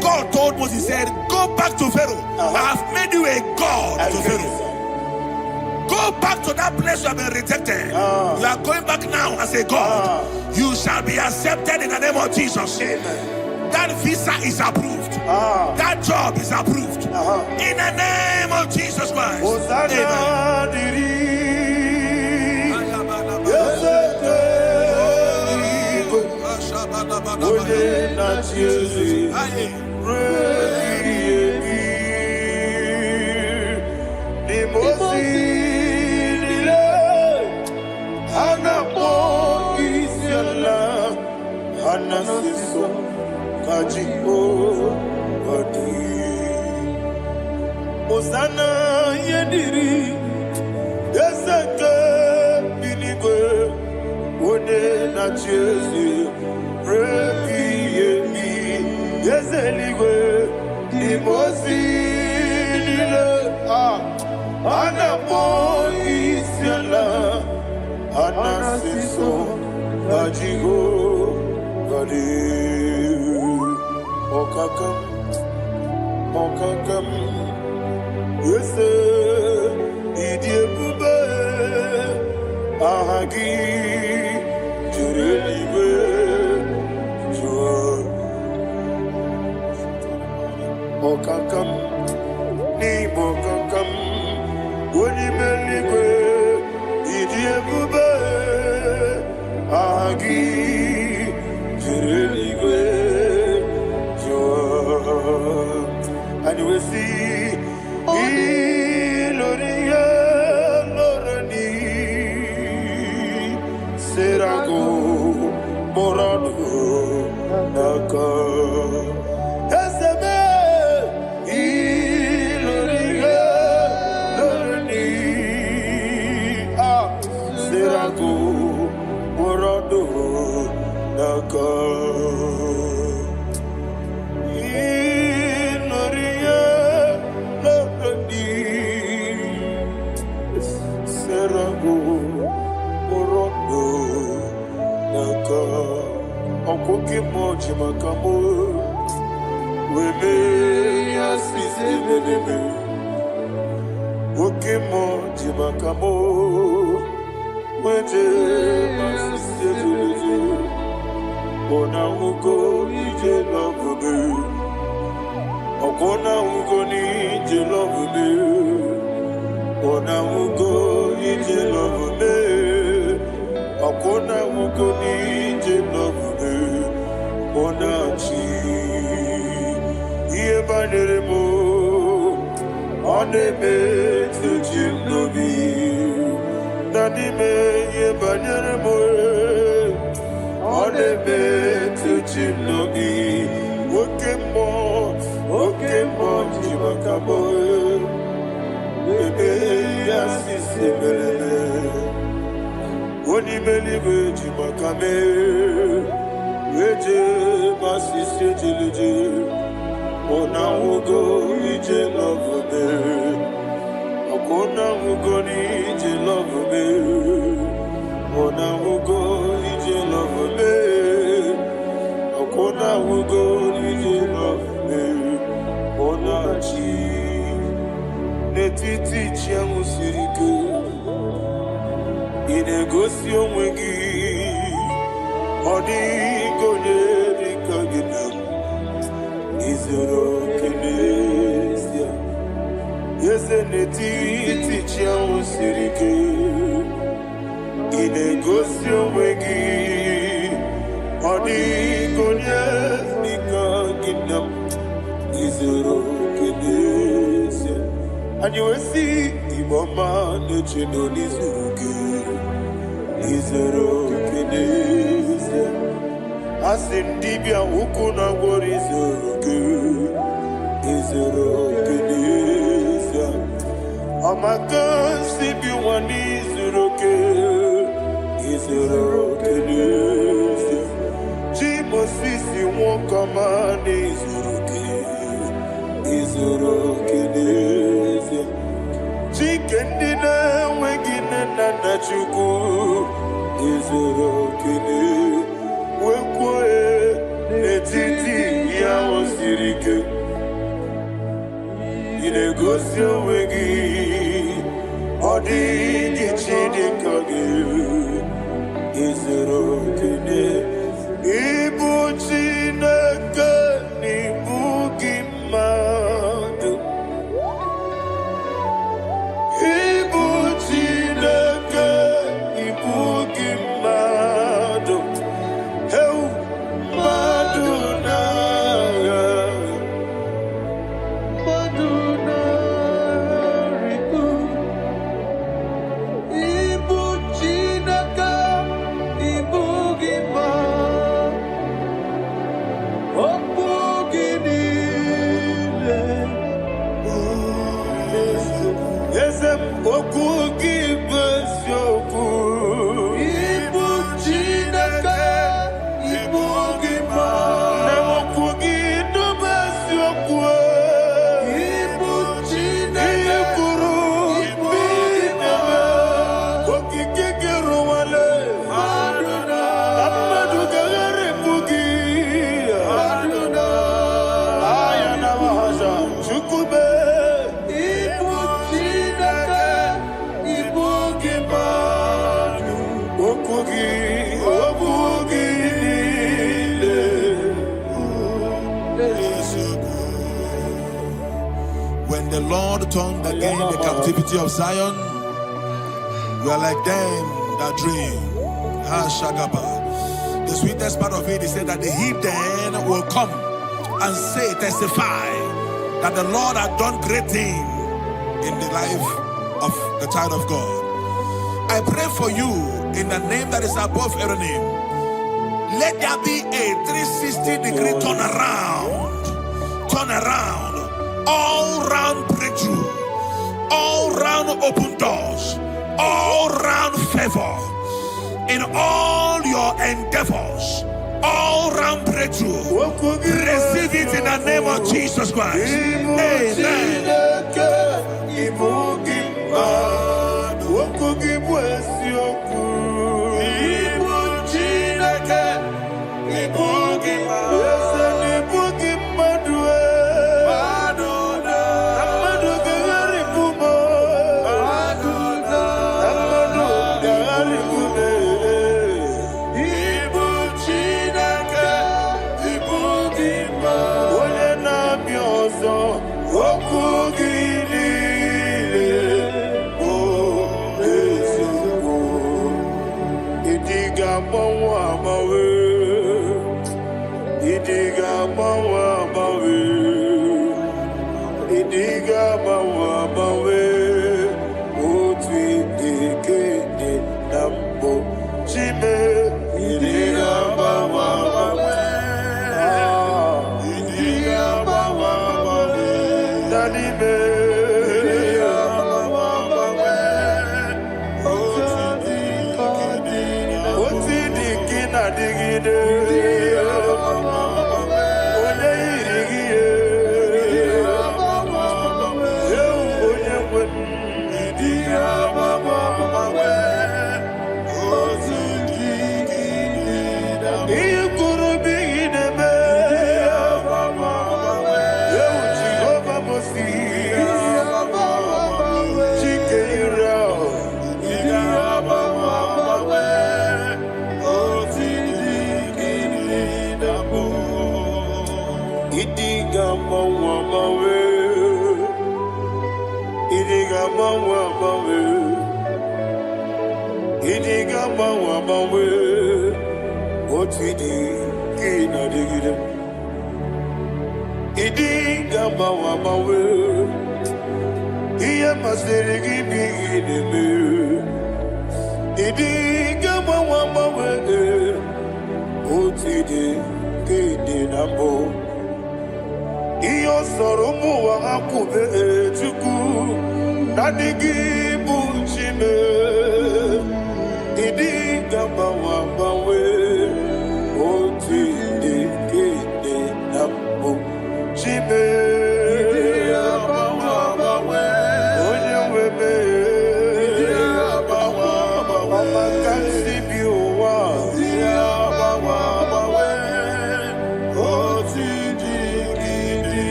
God told Moses, he said, go back to Pharaoh. I have made you a God to Pharaoh. Go back to that place you have been rejected. You are going back now as a God. You shall be accepted in the name of Jesus. Amen. That visa is approved. That job is approved. In the name of Jesus Christ. Osana yediri ezeke binigwe one na chezi rebi yemi yezeligwe imosi nile anapo isiala anasiso ajigo gadi okakam Yes, idiebu Agi Jureliwe Jua Okakam Ni Bokakam Woni Meligwe Idiebube Agi Jureliwe Jua and you will see Iloria Lorani Serago Morado Naka Eseme Iloria Lorani Serago Morado Naka Okoke moji makamo Weme yasisi meneme Oke moji makamo Wete masisi julije Ona ugo ije love me Okona ugo ni ije love me Ona ugo ije love me Okona ugo ni ije love me Onachi Iye banere mo Oneme tujim nobi Nanime iye banere mo Oneme tujim nobi Okemo jimakamo Bebe yasisi melele Onimeliwe jimakame Weje masisi jilije Ona ugo ije love me Akona ugo ni ije love me Ona ugo ije love me Akona ugo ije love me Ona chi Netiti chiamu sirike Inegosi onwegi Odigonye dikaginam Izoro kenesia Yese netiti chiamu sirike Inegosi onwegi Odigonye dikaginam Izoro kenesia And you will see Iboma nechino nizuruke Izoro kenesia Asindibia ukuna wori izuruke Izoro kenesia Amakansi biwani izuruke Izoro kenesia Jimosisi wokamani izuruke Izoro kenesia Chikendina wegina nana chuku Izoro kene Wekwe netiti ya osirike Inegosi wegi Odi gichidi kage Izoro kene Ibu chineke Ibu gimadu Ibu chineke Ibu gimadu Heu maduna Maduna riku Ibu chineke Ibu gimadu the Lord turned again the captivity of Zion, we are like them that dream. The sweetest part of it is said that the heathen will come and say, testify, that the Lord had done great things in the life of the child of God. I pray for you in the name that is above every name. Let there be a 360-degree turn around, all round breakthrough, all round open doors, all round favor in all your endeavors, all round breakthrough. Receive it in the name of Jesus Christ. Amen.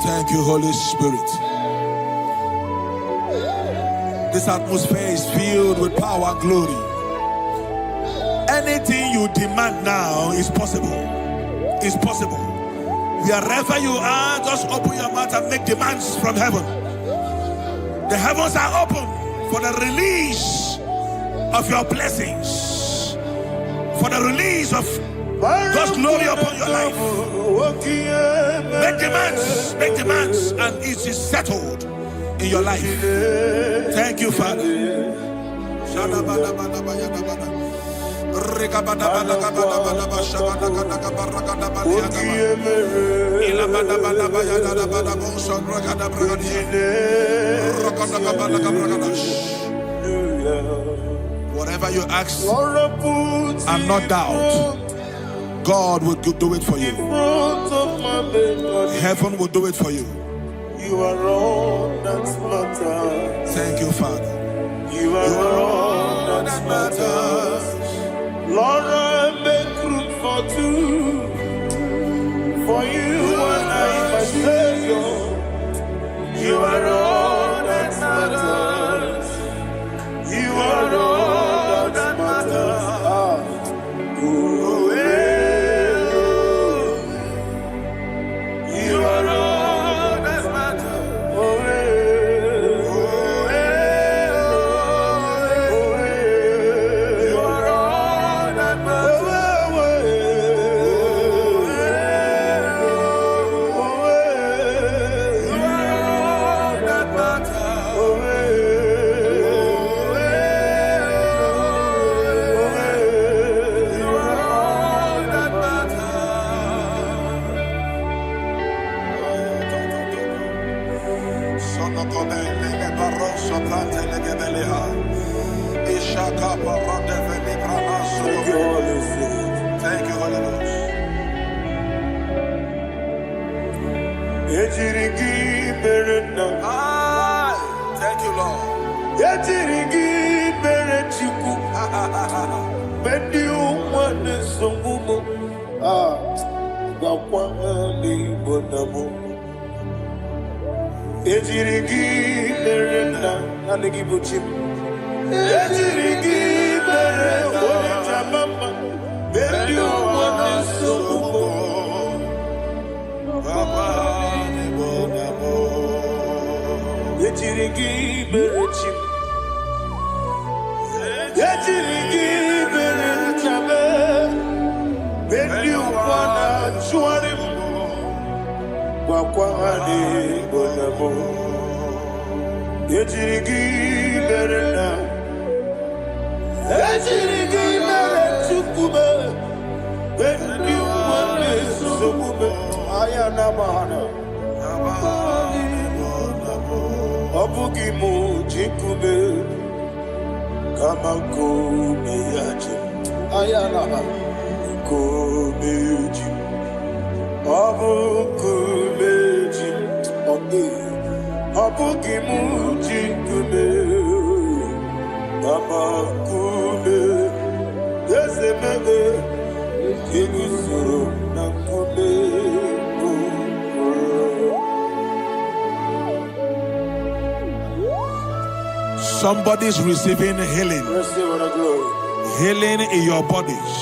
Thank you, Holy Spirit. This atmosphere is filled with power and glory. Anything you demand now is possible. It's possible. Wherever you are, just open your mouth and make demands from heaven. The heavens are open for the release of your blessings, for the release of God's glory upon your life. Make demands, and it is settled in your life. Thank you, Father. Whatever you ask and not doubt, God will do it for you. Heaven will do it for you. You are all that matters. Thank you, Father. You are all that matters. Lord, I make room for two. For you and I, my Savior. You are all that matters. You are all that matters. Oh, you are all that matters. Oh, you are all that matters. Thank you, Holy Ghost. Thank you, Lord. Somebody's receiving healing. Healing in your bodies.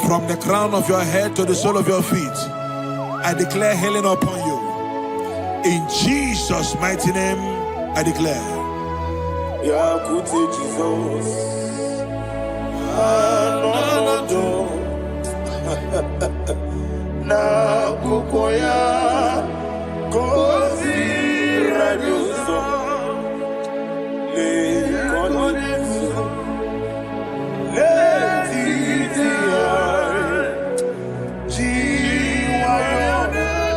From the crown of your head to the sole of your feet. I declare healing upon you. In Jesus' mighty name, I declare. Jesus. Na kukoya kozi rajuso le konesu le titia jiwa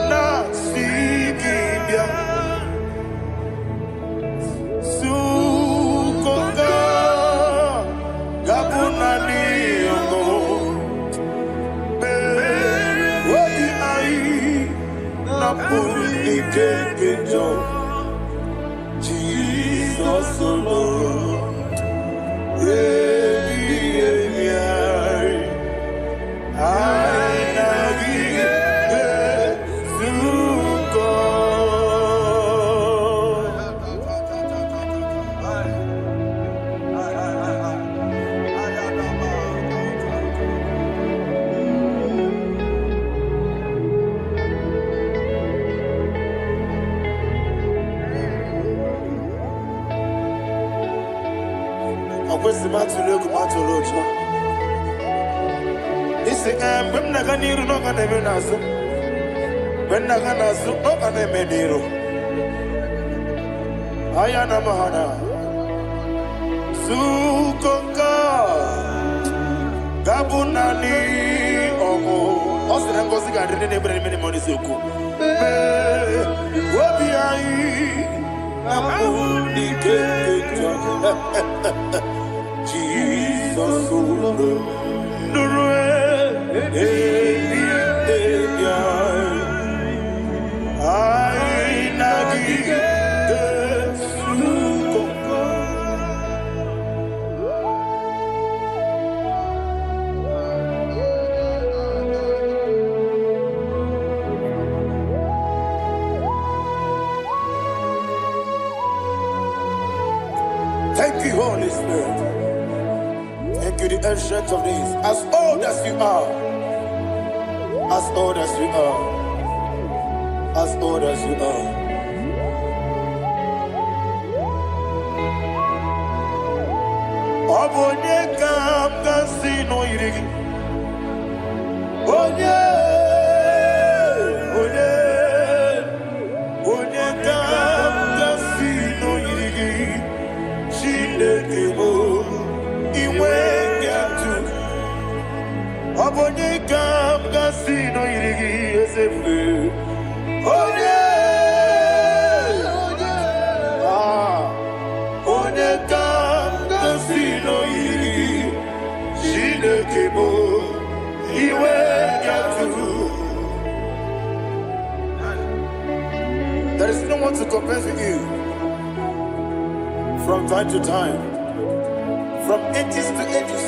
na sikibia sukonga gabuna liongo Jesus alone. kwesi matulu kumatulucho. Isi when naganiru no kaneme nasu. When naganasu no kaneme niru. Ayana mahana. Sukonka. Gabunani omo. Osina ngozi gadrine nebre mini moni suku. Wobi ai. Namuni keketa. Jesus Nurue. I nagi. Thank you, Holy Spirit. Thank you, the ancient of days. As old as you are. As old as you are. As old as you are. Obonye kam kasino irigi. Onye kam kasino irigi. Chinekebo iwe yatu Obonye kam kasino irigi esefe Onye kam kasino irigi Chinekebo iwe yatu. There is no one to compare with you. From time to time, from ages to ages,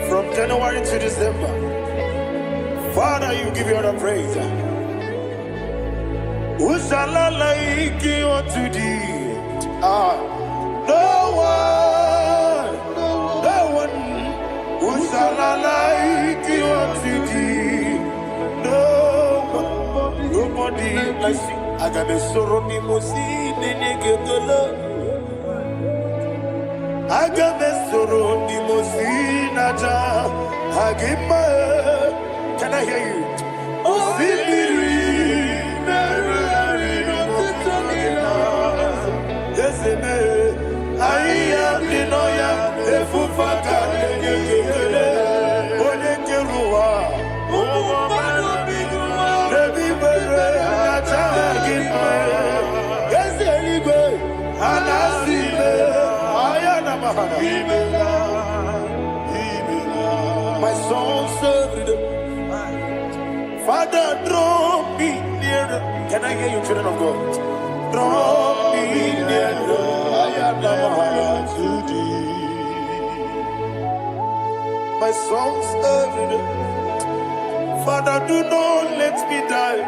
from January to December, Father, you give you all the praise. Who shall I like you unto thee? No one. Who shall I like you unto thee? Nobody like you. I got a sorrow in Agamesoro di Mosinaja Hagima. Can I hear you? Osibiri I am the Noya, the Fufaka, Onekerua, my soul served. Father, draw me nearer. Can I hear you, children of God? Draw me nearer. I am to thee. My soul served. Father, do not let me die.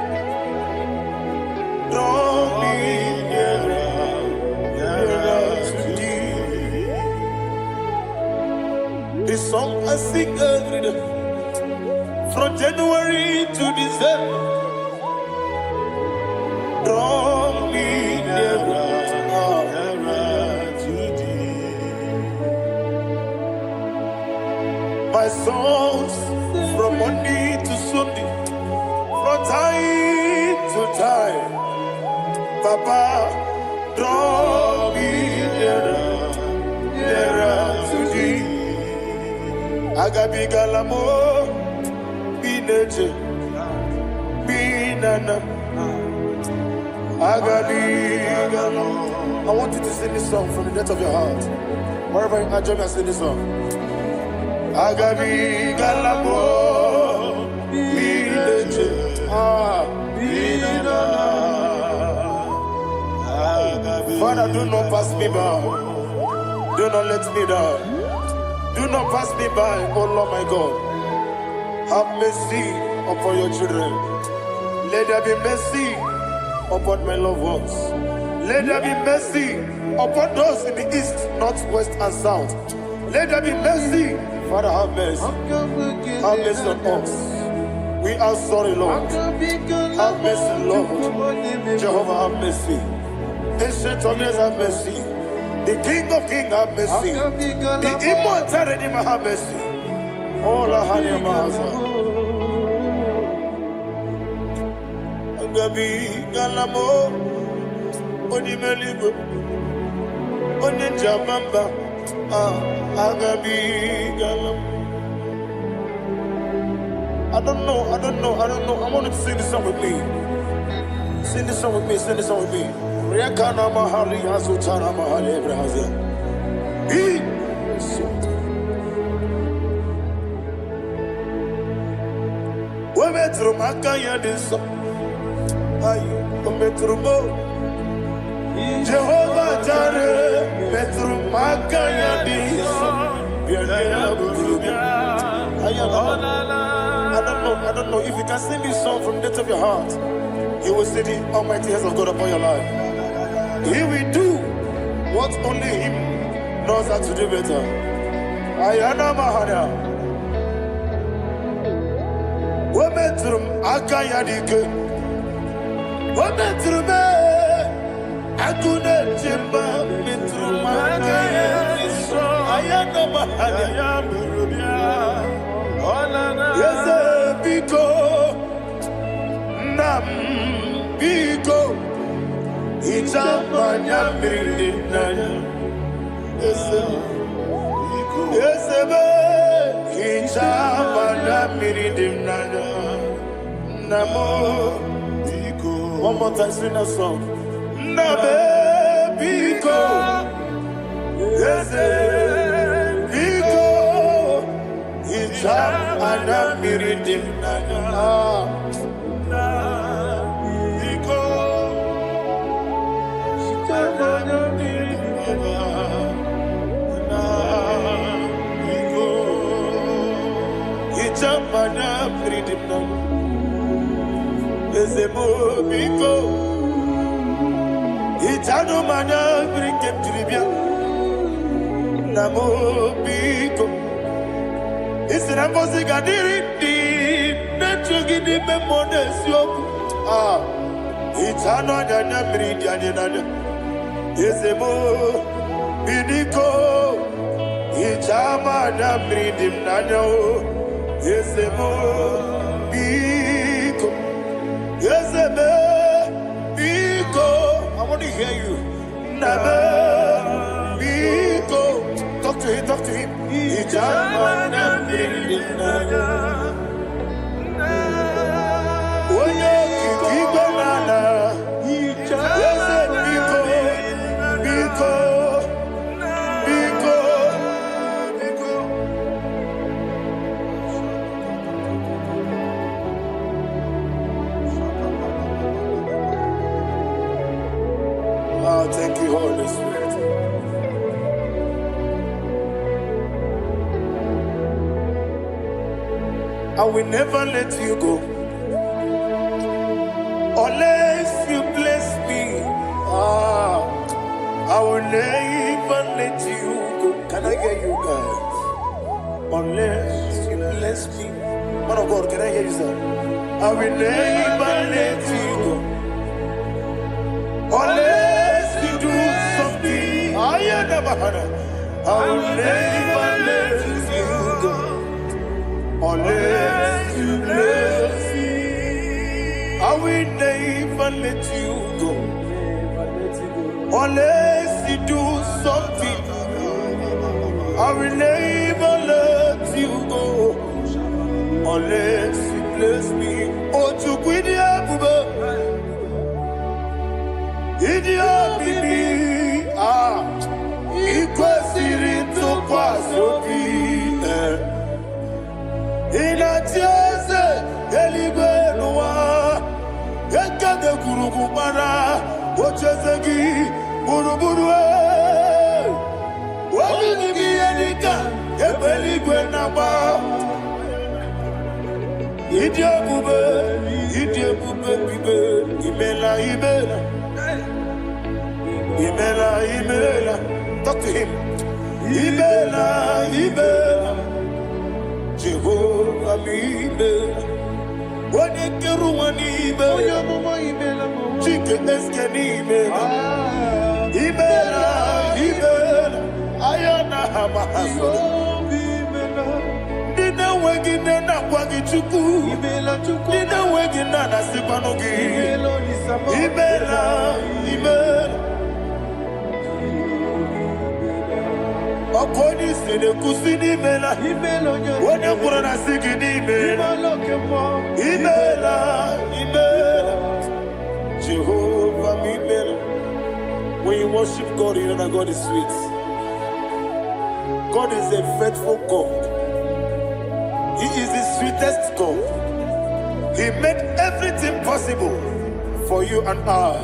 Draw me nearer to thee. This song I sing every day. From January to December, draw me nearer to thee. My songs from Monday to Sunday, from time to time, Papa, draw me nearer to thee. Agabi Galamo. I want you to sing this song from the depth of your heart. Wherever you are, join me and sing this song. Agabi Galabo Father, do not pass me by. Do not let me down. Do not pass me by, oh Lord my God. Have mercy upon your children. Let there be mercy upon my loved ones. Let there be mercy upon those in the east, north, west, and south. Let there be mercy. Father, have mercy. Have mercy on us. We are sorry, Lord. Have mercy, Lord. Jehovah, have mercy. Ancient of days, have mercy. The King of Kings have mercy. The immortal Redeemer have mercy. All I had in my Gabi Galamo Onimeligo Onijabamba Agabi Galam. I don't know. I want you to sing this song with me. Sing this song with me. Riakana Mahali Azutana Mahali Ebrahazia. We metro Makaya this song. Metrumo Jehovah Jireh Metru Makaya this I don't know if you can sing this song from the depth of your heart. You will see the almighty hands of God upon your life. He will do what only Him knows how to do better. Ayana Mahana Wometrum Akaya Dike Wometrum Akuna Jimba Metrum Akaya Ayana Mahana Yes, Biko Nam Biko Itamanya Mirinaya Yes, Itamanya Mirinaya Namo Biko. One more time, sing that song. Nabe Biko Yes, Biko Itamanya Mirinaya Mana freedom now. Ezemo biko. Itano mana brinkem tribia. Namo biko. Isina kosi gadiri di. Nechugi di memone sioku. Itano dana bridia dana. Ezemo bidiko. Itama na bridim nanya. Yesemo Biko Yeseme Biko I want to hear you Nabe Biko Talk to him Ijamana Brinana Oye Kiki Banana Yese Biko Biko Thank you, Holy Spirit. I will never let you go unless you bless me. I will never let you go. Can I hear you guys? Unless you bless me. Man of God, can I hear you, sir? I will never let you go unless you do something. I will never let you go unless you bless me. I will never let you go unless you do something. I will never let you go unless you bless me. Oh, to quit the Idiot bibi ikwesiri tukwasobi inatieze eligwe nuwa ekade kurugumara ochezegi buruburu wabinigi edika ebeligwe naba Idiot bube bibe imela Imela, talk to him. Imela, Jehovah Imela. Wanekeru Imela, Chike Eskeni Imela. Imela. Dina wegina na kwagi chuku. Dina wegina na sipanogi. Imela. Okoni sene kusini mela. Wone kurana sigini mela. Imela. Jehovah Imela. When you worship God, you know that God is sweet. God is a faithful God. He is the sweetest God. He made everything possible for you and I.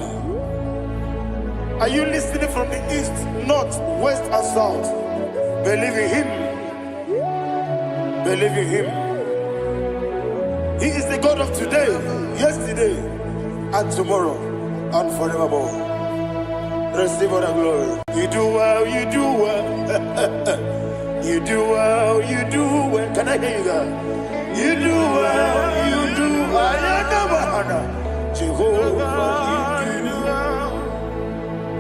Are you listening from the east, north, west, and south? Believe in Him. Believe in Him. He is the God of today, yesterday, and tomorrow, and forevermore. Receive all the glory. You do well, you do well. You do well, you do well. Can I hear you guys? You do well, you do well. Jehovah,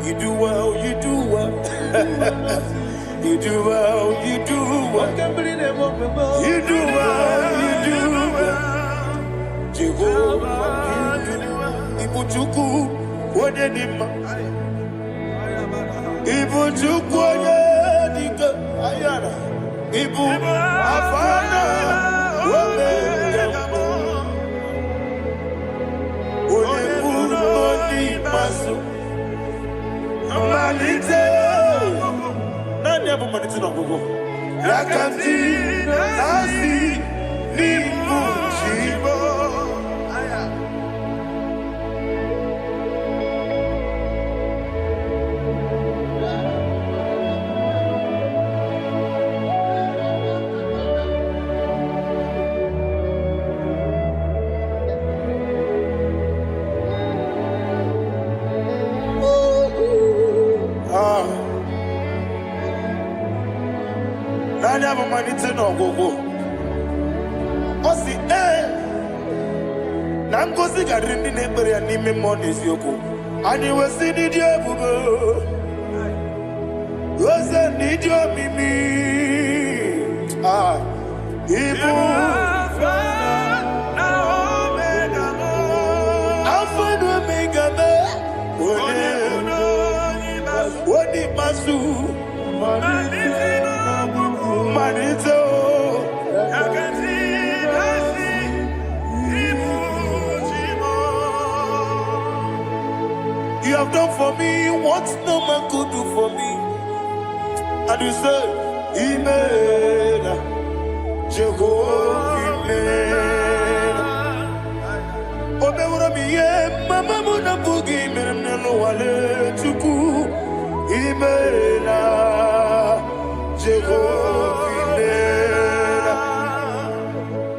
you do well, you do well. You do well, you do well. You do well, you do well. Jehovah, you do well. Ibuchuku, what did Ibu chukwoye dike ayana. Ibu afana wame yambo. Oyebu moni masu. Manite. Nani abu manite na gogo. Yakanti nasi nibu chibo. Nani abu manite na gogo. Osi na ngozi garindi n'ekpere ya n'ime mmụọ n'eziokwu. Anyị wesi n'ịdị ebube. Oze n'ịdị omimi. Ibu Alpha na Omega. Alpha na Omega me. Oni masu. Manito. You have done for me what no man could do for me. And you say, Imela, Jehovah, Imela. Obeura miye, mama muna bugi, menelo wale tuku. Imela, Jehovah, Imela.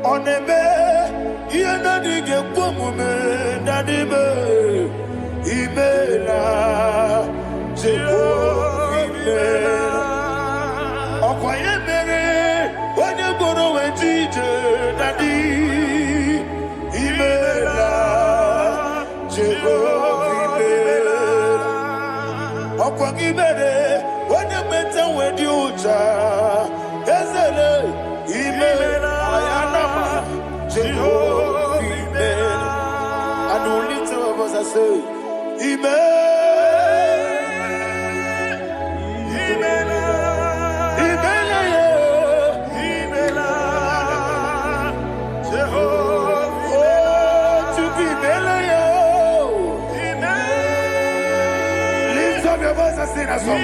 Onebe, yena dige kumume, nadibe. Imela, Jehovah, Imela. Okwaye mere, onye goro wetije, nadi. Imela, Jehovah, Imela. Okwagi mere, onye meta wedi uja, ezele. Imela, ayanama, Jehovah, Imela. And only two of us are saved. Lift up your voice and sing a song.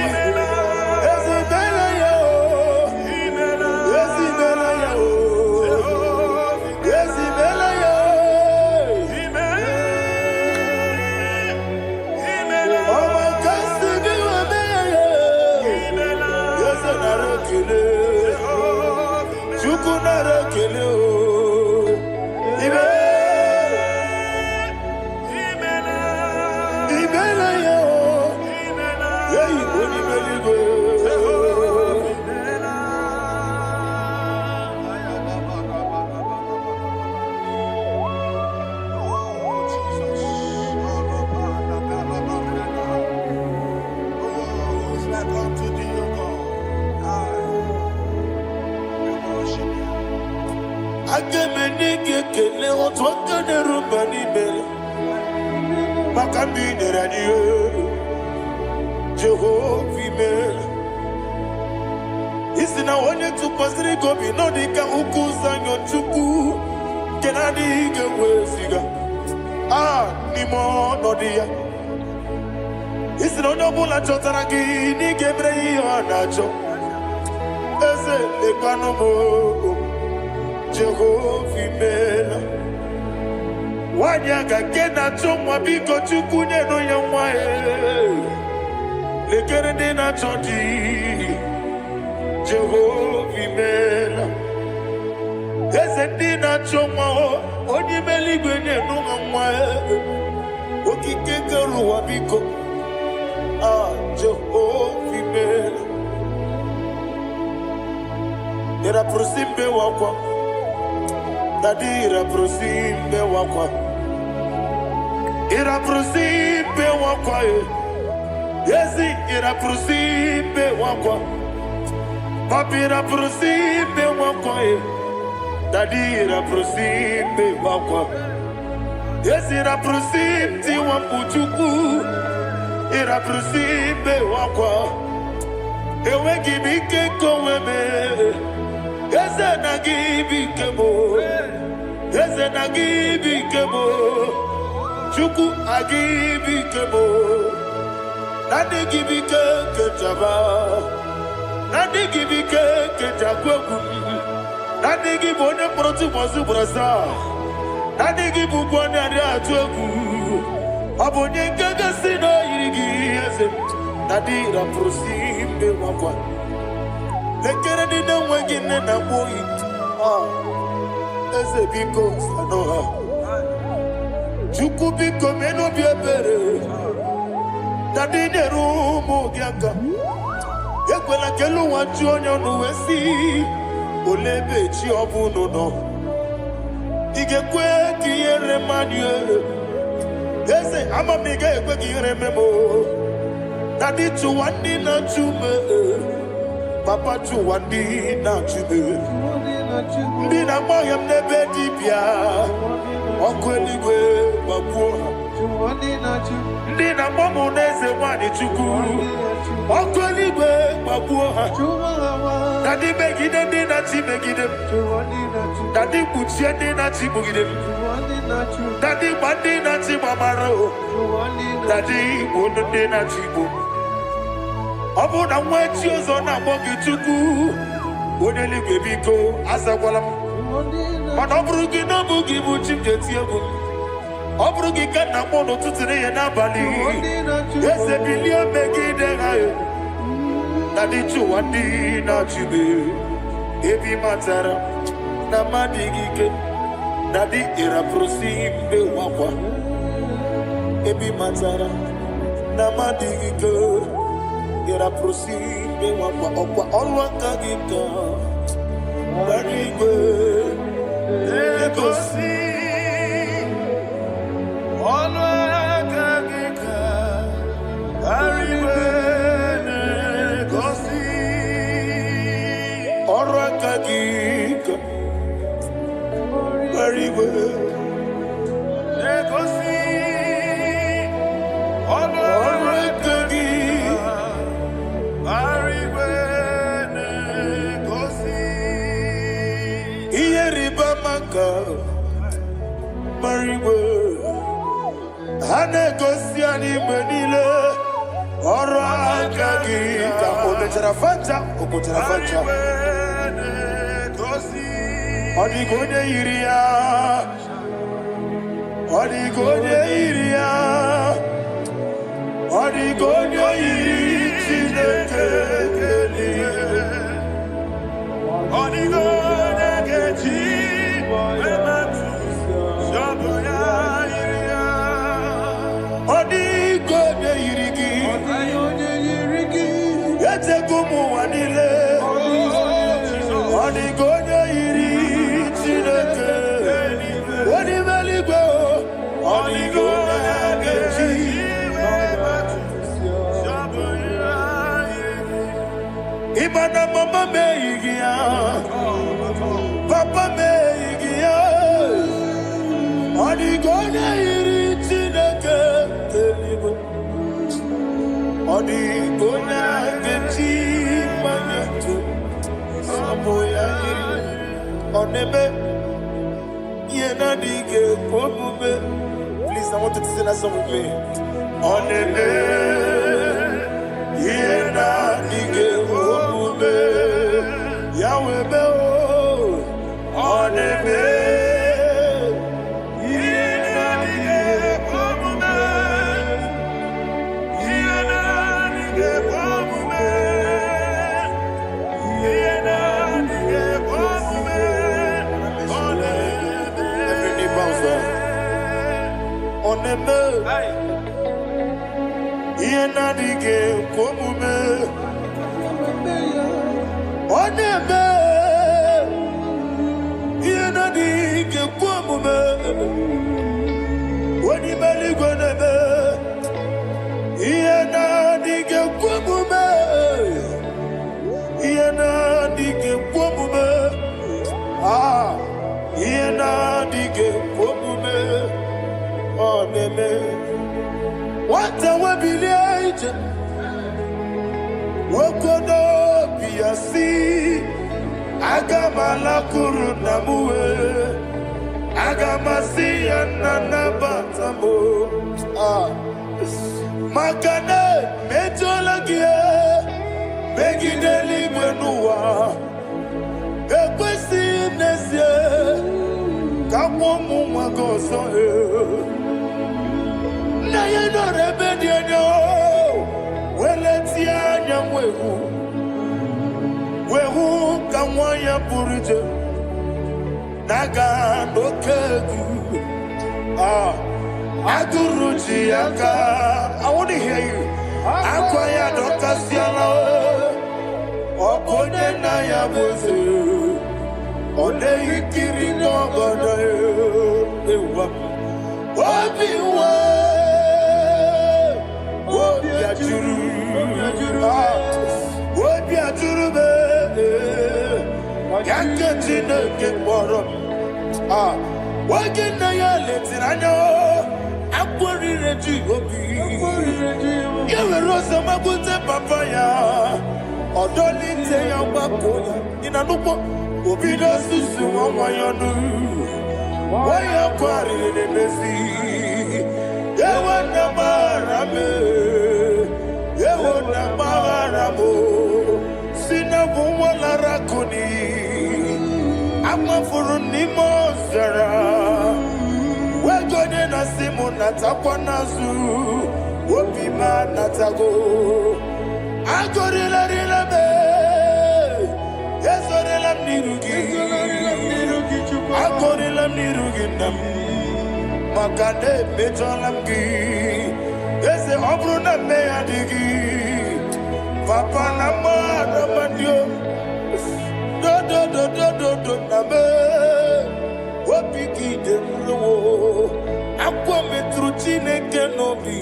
Agemenike kele otwaka de rumba ni bele. Makambi de radio. Jehovah mele. Isina onye tupasiri gobi no dika ukuza nyochuku. Kenadi ke wesiga. Nimo no dia. Isina onye bula chotara ki ni gebre yonacho. Eze lekwano mo. Jehovah mela Wanyaga kena chomwa biko chukunye no ya mwae Lekere dena chondi Jehovah mela Eze dina chomwa Oni meligwe nye no mwae Okikeke ruwa biko Jehovah mela Era prosimbe wakwa Dadira prosimbe wakwa Ira prosimbe wakwa Yesi ira prosimbe wakwa Papira prosimbe wakwa Dadira prosimbe wakwa Yesi ira prosimti wampuchuku Ira prosimbe wakwa Ewe gibike koweme Eze na gibi kemo, Eze na gibi kemo, Chuku agibi kemo, Nadi gibi ke jaba, Nadi gibi ke jagwebu, Nadi gibi one protu mazu brasa, Nadi gibi bwane atuegu, Abonye gaga sino irigi eze, Nadi ra prosimbe wakwa. Lekere di na wengine na boy. Eze biko sanoha. Chuku biko meno biebere. Dadi ne rumu giaka. Yekwela kelu wanchu onyo nuwesi. Olebe chi obuno no. Igekwe kiyere manye. Eze ama mige ekwe kiyere memo. Dadi chuwandi na chume. Papa chuwandi na chume. Ndi na moyam nebe dibia. Okweligwe babuha. Ndi na momo neze wani chuku. Okweligwe babuha. Dadi megide ndi na chi megide. Dadi kuchie ndi na chi mugide. Dadi bandi na chi mamaro. Dadi bono ndi na chi bo. Obu na mwechi ozo na mogi chuku. Oneli bebiko asagwalam. Mana obrugi no bugi buchim jetiegu. Obrugi kana mono tutire ye na bali. Ese bilia megide hayo. Nadi chuwandi na chibe. Ebi matara na madigike. Nadi ira prosimbe wakwa. Ebi matara na madigike. Ira prosimbe wakwa okwa olwa kagika. Barigwe Legosi olwa kagika. Barigwe Legosi olwa kagika. Barigwe Legosi olwa kagika. Barigwe Legosi Iyeriba maka Barigwe Hanegosi animenile Oro akagika Ometera fanja Okotera fanja Odigonye iria Odigonye iria Odigonye iri Chineke keli Odigonye kechi Ematu Shoboya iria Odigonye irigi Ete kumu wanile Odigonye iri Chineke Odimeligwe Odigonye kechi Ibana mama meigia Odi Gonya Gechi Manyato Samoya Onebe Yena Dige Komube. Please, I want you to sing that song with me. Onebe Yena Dige Komube Yahweh Be Onebe Onebe Yena Dige Komube Onebe Yena Dige Komube Wani Bali Gonebe Yena Dige Komube Yena Dige Komube Yena Dige Komube Onebe what a webillage Wokodo Biasi Agamala Kurunamue Agamasi Ananabatamo Makane Metolagia Begideli Benua Ekwesi Nesia Kamomu Magoso na ye no rebedi no weletia nyamwehu wehu kamwaya purije naga dokegu aduruji aka I want to hear you akwaya dokasiala okonye na ya boze ode ikiri no godo ewa obiwa Wobi aturu be yakati na keporo wagi na ya letiranya akwori reji obi yewe rosa magute papaya odoli te ya gbako ina nupo obi do susu wanyonu waya kwari ne besi yewe na marame Yehoda Maharabo Sinabu Walarakuni Amafuruni Mozara Wegode Nasimu Natakanazu Wopima Natago Agorila Rilabe Yesorila Nirugi Agorila Nirugi Nam Makane Bejolamgi Ese obruna me adigi Papa na mara mandio Do na me Wapiki de mlo Akwa metruchine kenobi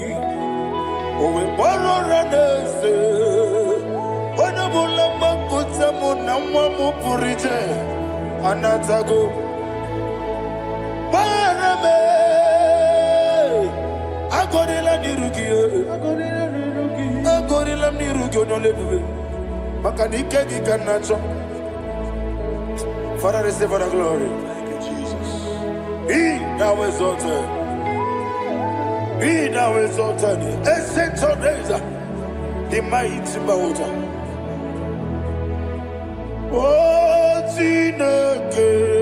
Owe boro ranese Wana bula makuta muna mwamu purije Anatago Marame Agorila nirugi Agorila nirugi onolebube Makanike gikanacho Father, receive all the glory. Thank you, Jesus. Be thou exalted. Be thou exalted. Ancient of days, the mighty mountain. Oh, Tineke.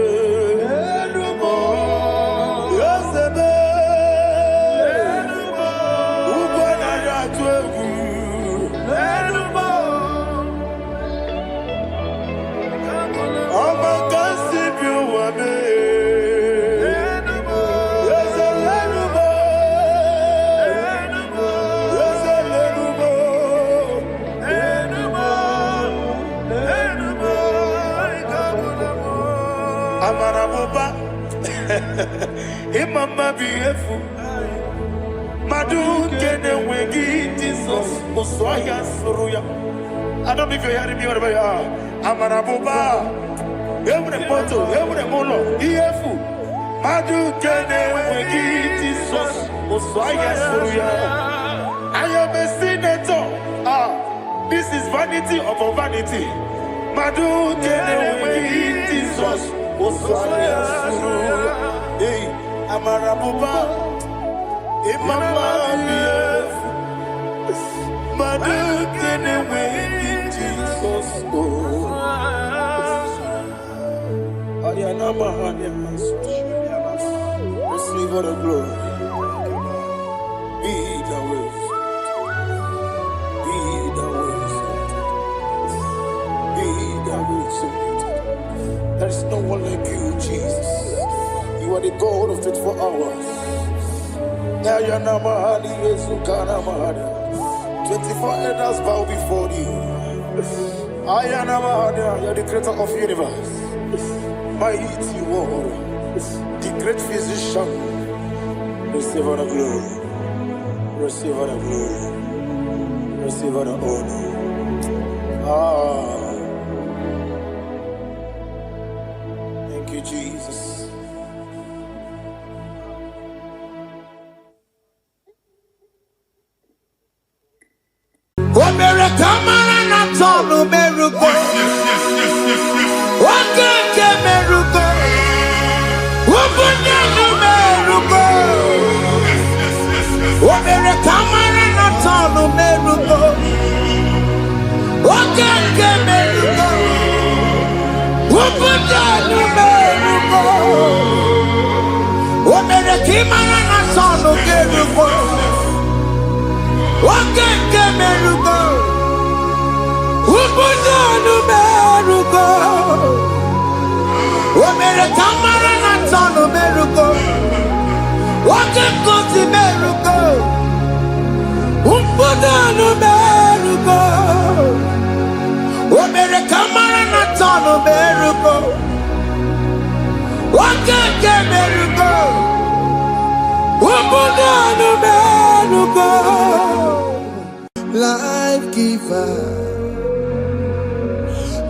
Imama beautiful. Madu kene wegi Jesus Oswaya Suruya. I don't know if you're hearing me wherever you are. Amarabuba. Every photo, every mono. Beautiful. Madu kene wegi Jesus Oswaya Suruya. I am a senator. is vanity upon vanity. Madu Kenewe Jesus. Hey, Amarabuba. Imama Bief. Madu Kenewe Jesus. Receive all the glory. Be the way. Be the way. Be the way. There is no one like you, Jesus. You are the God of 24 hours. 24 elders bow before you. You are the creator of the universe. Mighty warrior, the great physician. Receive all the glory. Receive all the glory. Receive all the honor. Thank you, Jesus. Life giver,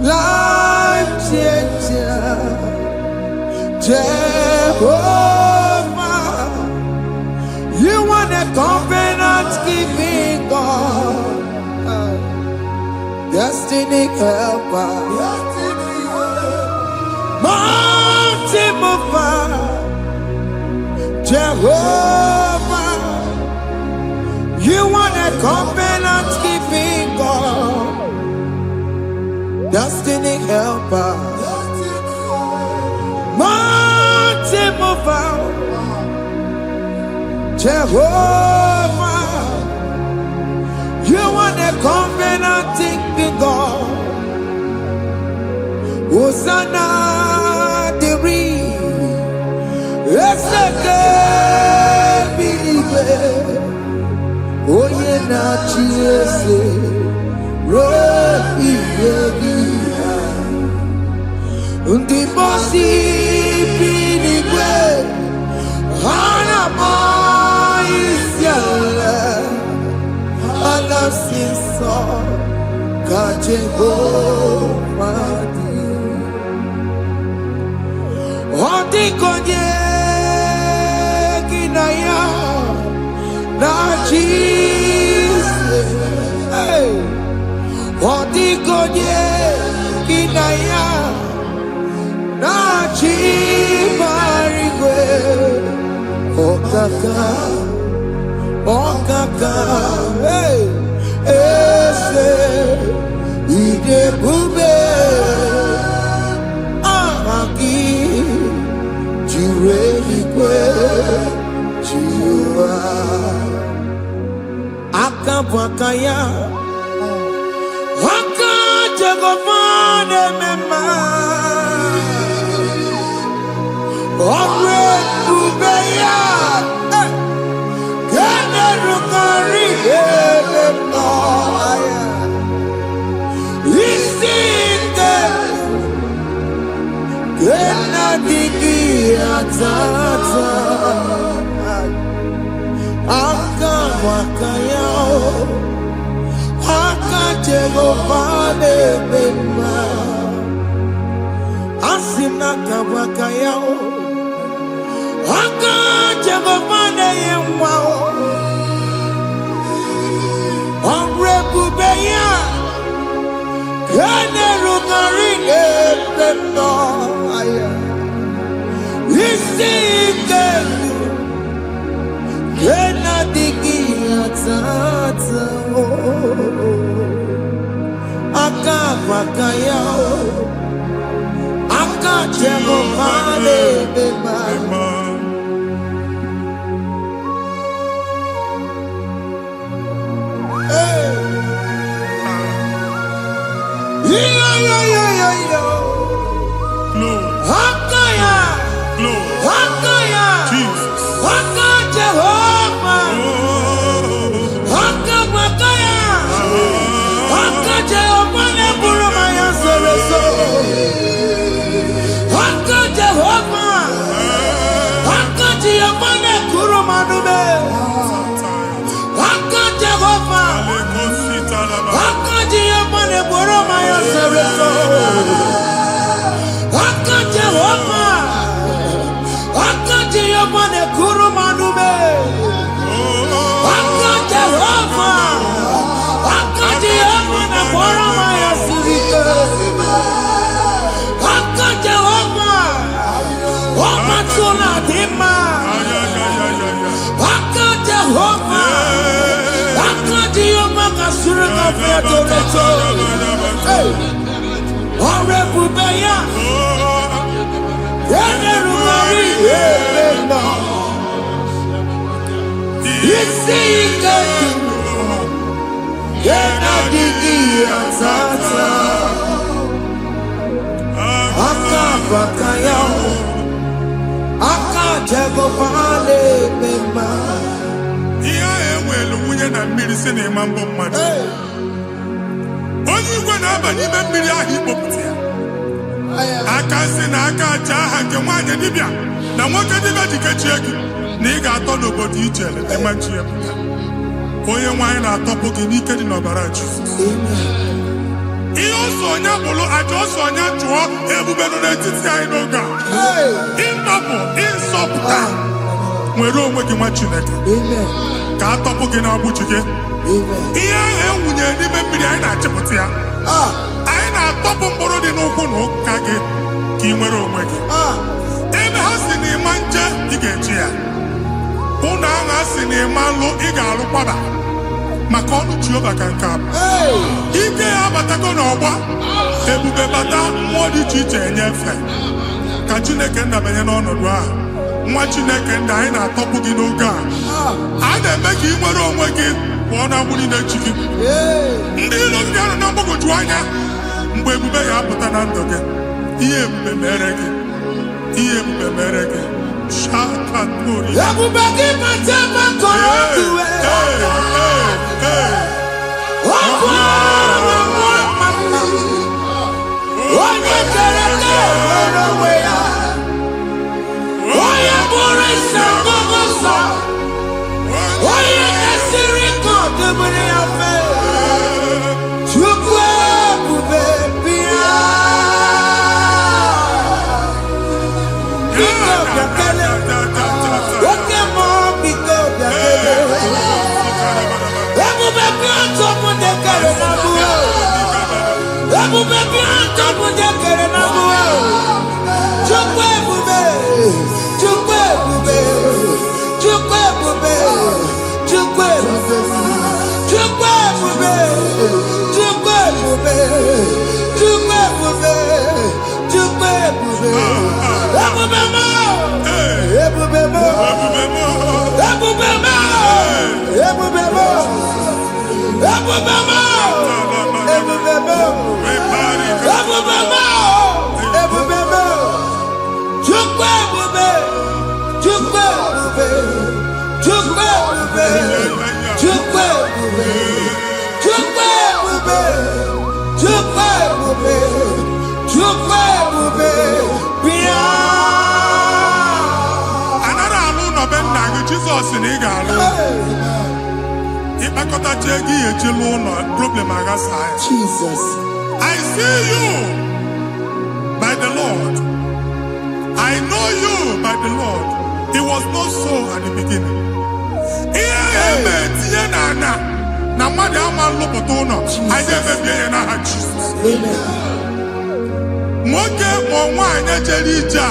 life changer, Jehovah, you want a covenant keeping God, destiny helper, mountain mover, Jehovah, you want a covenant keeping God, destiny helper, mountain mover, Jehovah, you want a covenant keeping God. Hosanna diri, eseke bibe. Oye na chiese, rohi yegia. Undi bosi binigwe, hana maisiala. Ala sinso, kaje madi. Ondi konye kinaya. Na Jesus, hey, Odigonye kinaya, na chimarigwe, okaka, hey, ese, ide bube, amaki, jirelikwe, jiwa. Akabwakaya Wakajagofane mema Omre Ubeya Gene Rukari Noaya Isinde Gena Digi Atata Akabwakaya Akajagofane mema Asina kabwakaya Akajagofane yemwa Omrebubeya Jesus. I see you by the Lord. I know you by the Lord. It was not so at the beginning. na mmadụ ama nlụpụta ụlọ anyị emebie ya n'aha Jizọs. Nwoke ma nwaanyị jere ije a,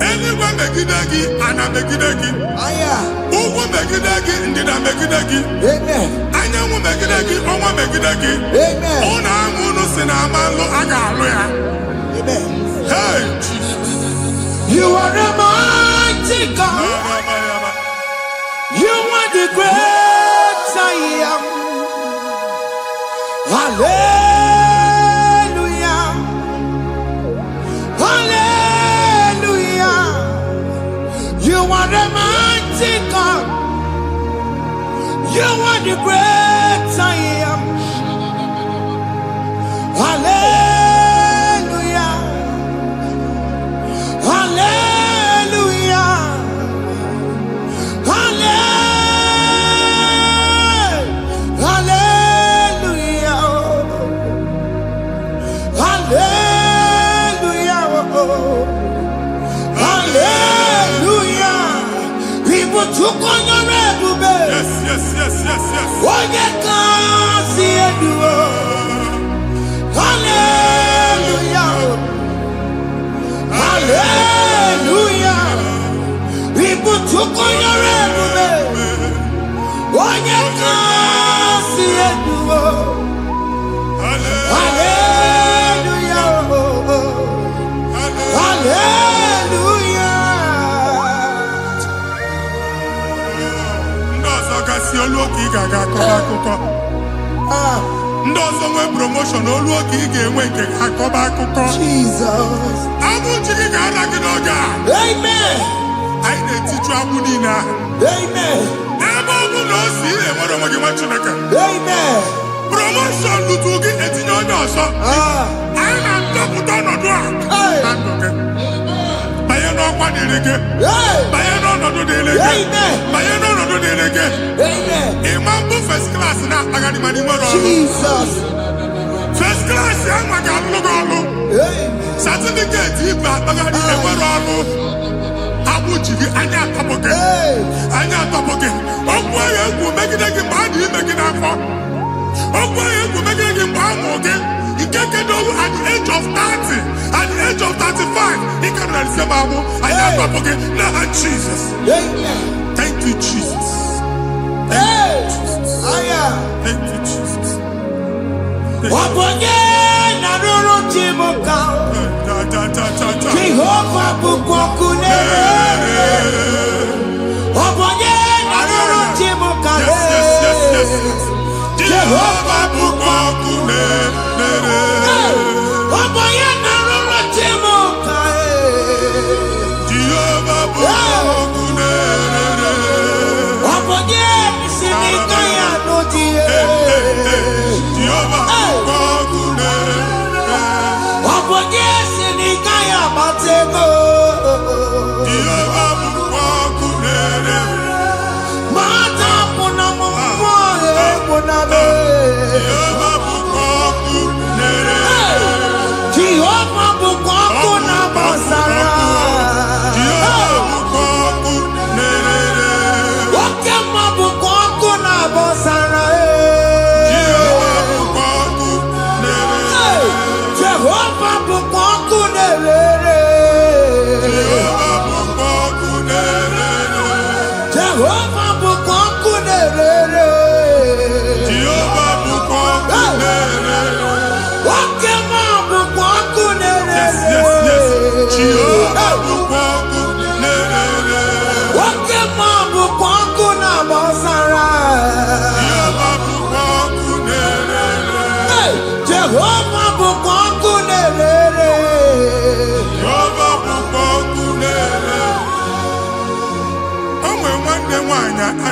eluigwe megide gị, ana megide gị, ugwu megide gị, ndịda megide gị, anyanwụ megide gị, ọnwa megide gị. Ụlọ ahụ unu si na ama nlụ a ga-alụ ya. Hey, Jesus. You are a mighty God. You are the great I am. Hallelujah. Hallelujah. You are a mighty God. You are the great I am. Hallelujah. Hallelujah. Hallelujah. Hallelujah. Hallelujah. People took on your red bed. Yes, yes, yes, yes, yes. Oh, you can't see it. Hallelujah. Hallelujah. People took on your red bed. Oh, you can't see it. Hallelujah. Hallelujah. Ndị ọzọ gasị olu oge ị ga-aga akọba akụkọ. Ndị ọzọ nwee promotion olu oge ị ga-enwe nke akọba akụkọ. Jesus. Agbụ ji gị ga-ala gị n'oge a. Amen. Anyị na-etiju agbụ niile ahụ. Amen. Ebe ọ bụ na o si enwere onwe gị nwa Chineke. Amen. Promotion lutu gị etinye onye ọzọ. Anyị na-ndọpụta ọnọdụ a na ndụ gị. Banye n'ọkwa dịrị gị. Banye n'ọnọdụ dịrị gị. Banye n'ọnọdụ dịrị gị. Ịma mbụ first class na-akpagharị ma n'ime ọrụ. Jesus. First class ya nwa ga-alụ gị ọlụ. Certificate ibe akpagharị enwere ọlụ. Agbụ ji gị anya atọpụ gị. Anya atọpụ gị. Okwu ahụ egwu megide gị mgbe a dị ime gị n'afọ. Okwu ahụ egwu megide gị mgbe a mụ gị. Nke kedoru at the age of 30, at the age of 35, he can receive abu. I am up again. Now, Jesus. Thank you, Jesus. Thank you, Jesus. Thank you, Jesus. Jehovah bukokune. Jehovah bukokune.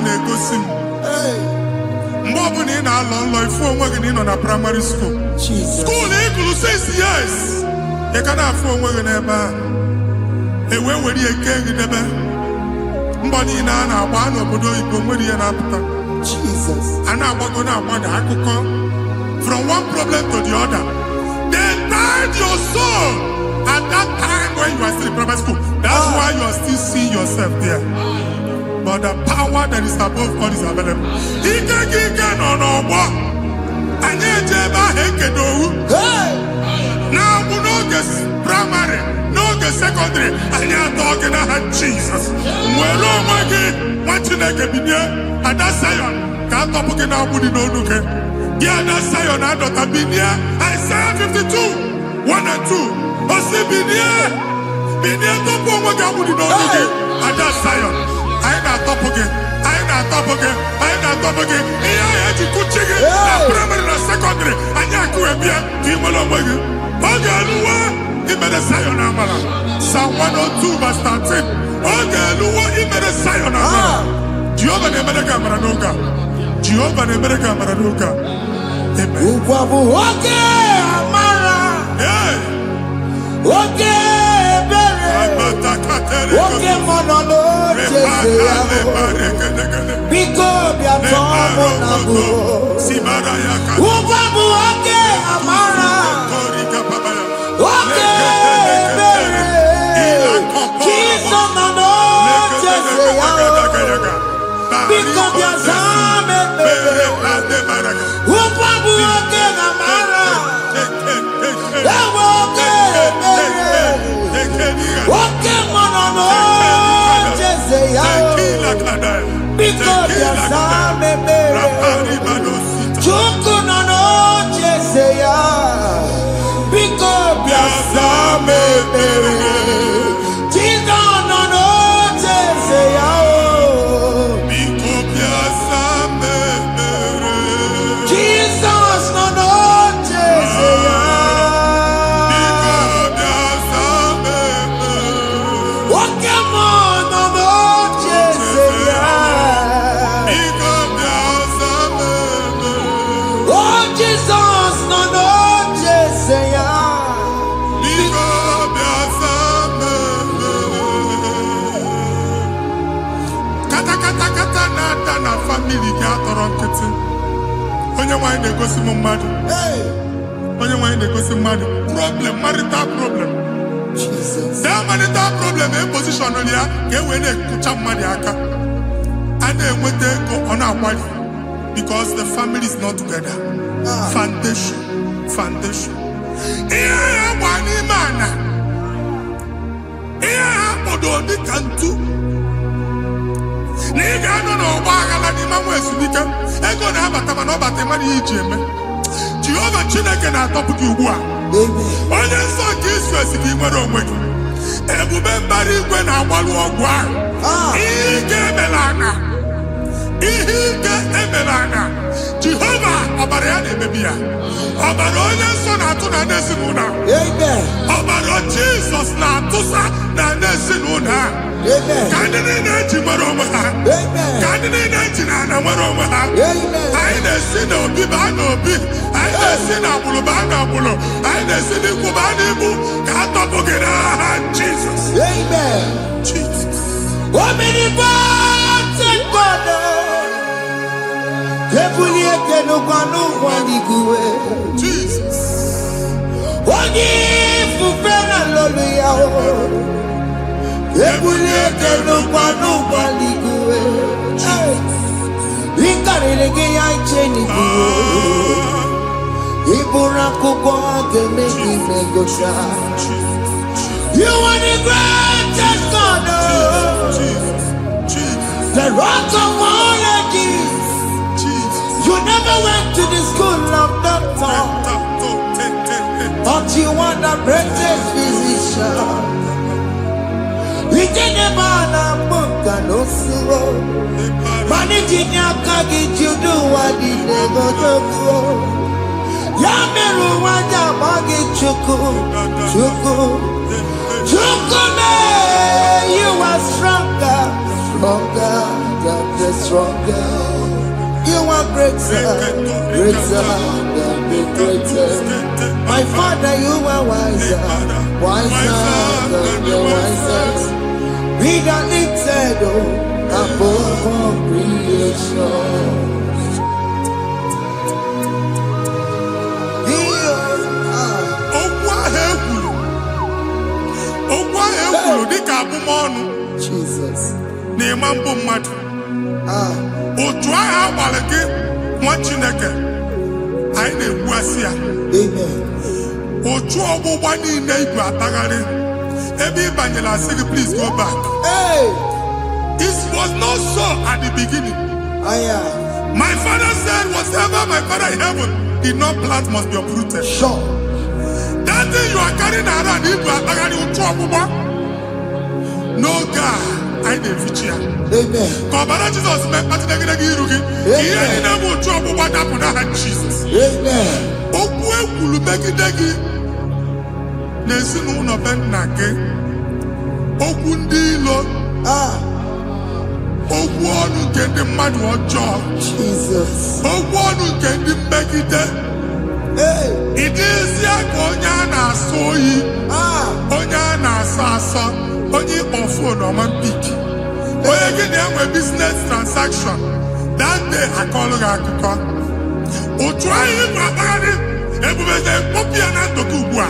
na-egosi m mgbe ọbụla ị na-alọ nlọ ifu onwe gị na ị nọ na primary school school ị gụrụ 6 years ị ka na-afụ onwe gị n'ebe ahụ ewee were ihe kee gị debe mbọ niile a na-agba n'obodo oyibo nwere ihe na-apụta a na-agbago na-agbada akụkọ from one problem to the other. They tied your soul at that time when you are still in primary school. That's why you are still seeing yourself there. but the power that is above all is available. Ike no more. Anye jeba hekedowu. Now we no get primary, no get secondary. Anye talking about Jesus. Mwelo magi wachineke binye ada Zion. Ka topuke na budi no nuke. Gi ada Zion adota binye. Isaiah 52, 1 and 2. Osi binye topu mwaga budi no nuke. Ada Zion. Aina topuke. Iya ya kuchige na primary na secondary anya kuebia kimolo mwege ogeluwa imere Zion amala Psalm 102 verse 13 ogeluwa imere Zion amala Jehovah ne mere kamera nuka amen Ukwabu oge amara oge oke monono Jeze biko bia tomo nabu ubabu oke amara oke bere kiso nono Jeze biko bia zame bere ubabu oke amara oke bere oke monono Jeze because you're Same Mere Chuku no no Jeze because you're Same Mere Jesus no no Jeze because you're Same Mere Jesus no no Jeze onye nwanyị na-egosi m mmadụ problem marital problem that marital problem position ya ka wee na-ekucha mmadụ aka a na-enweta ego ọ na-akwali because the family is not together. Foundation ihe ya gba n'ime ana ihe ha kpọdo dịka ntu na ị ga-anọ n'ọgba aghara n'ime nwa ezumike ego na-abata mana ọ bata mmadụ ihe iji eme Jehova Chineke na-atọpụ gị ugbu a onye nsọ nke isu esi gị nwere onwe gị ebube mbara igwe na-agbalụ ọgwụ ahụ ihe ike emela ana Jehova ọbara ya na-emebi ya ọbara onye nsọ na-atụ na ndị ezinụlọ ọbara Jizọs na-atụsa na ndị ezinụlọ ka ndị niile eji nwere onwe ha ka ndị niile eji na ana nwere onwe ha anyị na-esi n'obi baa n'obi anyị na-esi n'agbụrụ baa n'agbụrụ anyị na-esi n'ikwu baa n'ikwu ka a tọpụ gị n'aha Jizọs Jesus Ogi fufena lolu ya o Ebulete nukwanu baliguwe Inkarilege ya icheni kuwe Ibura kubwa gemeki megosha You are the greatest God The rock of all ages You never went to the school of doctor But you are the greatest physician Ijenebana muka no suro Manijinya kagi judu wadi nego joko Yameru waja bagi chuku me You are stronger than the stronger You are greater than the greatest. My Father, you are wiser than the wisest. Be the lifted above all creation. Jesus. Nemambo Mad. Otua Balake, one Chineke. I ne Wasia. Otua Bobani neighbor Tagari. Every Bangala say, please go back. This was not so at the beginning. My father said, whatever my father in heaven did not plant must be uprooted. Sure. That thing you are carrying around, no God, I didn't feature. Amen. God, Jesus, my party, he never trouble what happened to Jesus. Amen. Okwe kulubeki degi, nesinu no ben nake, okundilo. Ogwonu kendi madu ojo. Jesus. Ogwonu kendi mbekide. It is ya konya na soyi. Onya na sasa. Onye ofo no man pick. Oye gini amwe business transaction. That day I call her akuko. Otwaye mwabani. Ebubeze popi anantoku ubwa.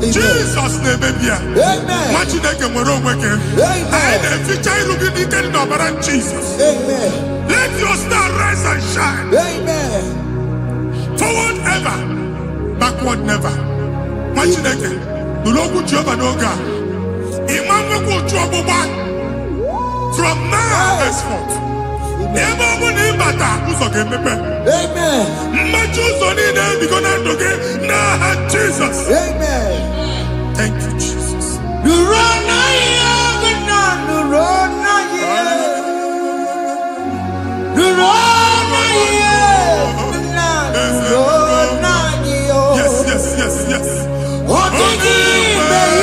Jesus name baby. Amen. Machineke mwero mweke. Amen. And feature you looking in the Lord Jesus. Amen. Let your star rise and shine. Amen. Forward ever, backward never. Machineke, the Lord Jehovah Noga. Imam go trouble back from now henceforth. Never will he bata who's okay, Amen. Matthews on in there because I'm okay. Now Jesus. Amen. Thank you, Jesus. You run yes, yes. What did he make?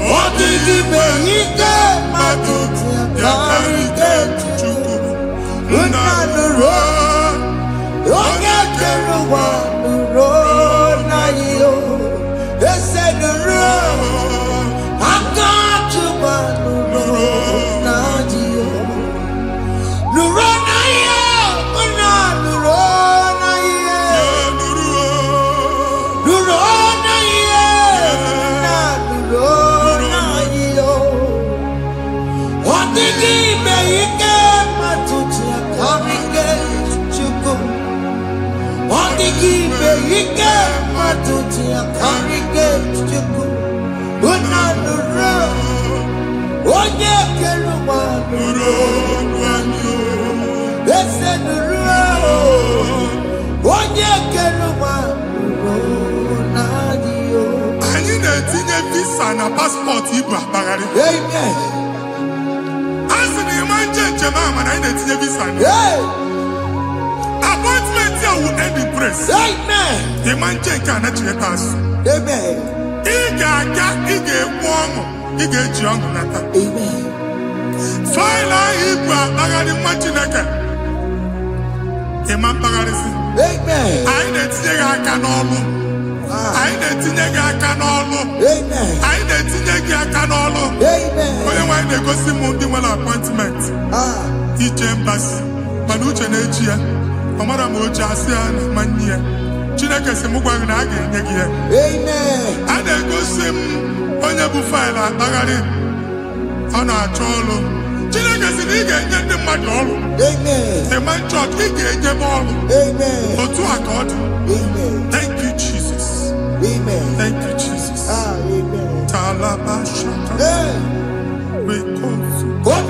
What did he make? Passport Amen. As the man Jemama, I need visa. Appointment here will end in praise. Amen. The man cannot let us. Amen. Amen. File Ibra Bagadi Machineke. Amen. I need to can all. I need to can all. Amen. I need to can all. Amen. When they go see Mundi appointment. Each embassy. Manucha Nejia. Amara Moja Asian Mania. Chineke Semugwa Nagi. Amen. And they go see Onyabu File Bagadi. On our cholo. Chineke Siniga get the madol. Amen. The man church he get the ball. Amen. Or to accord. Amen. Thank you, Jesus. Amen. Thank you, Jesus. Amen. Talabasha. Yes. What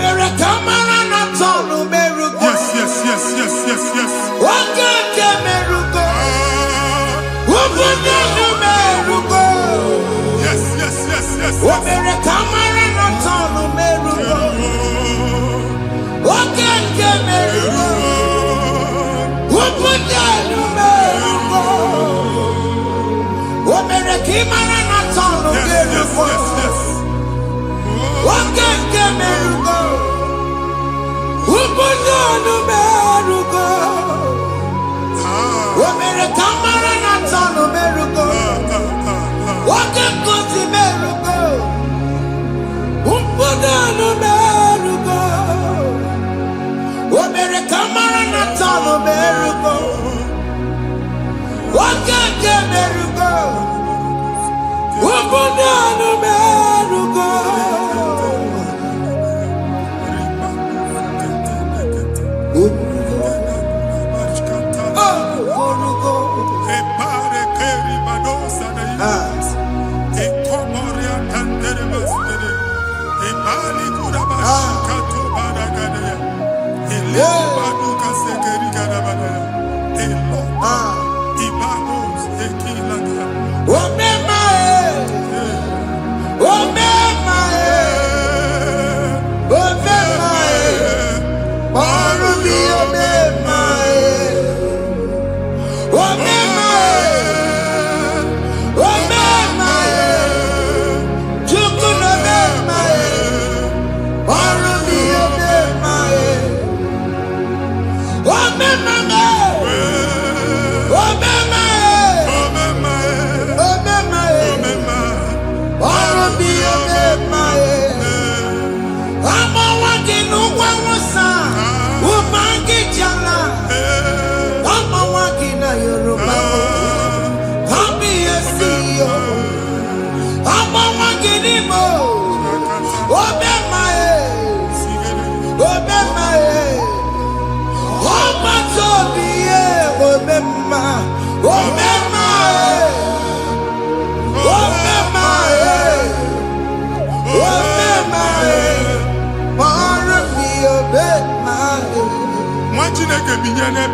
can be your name.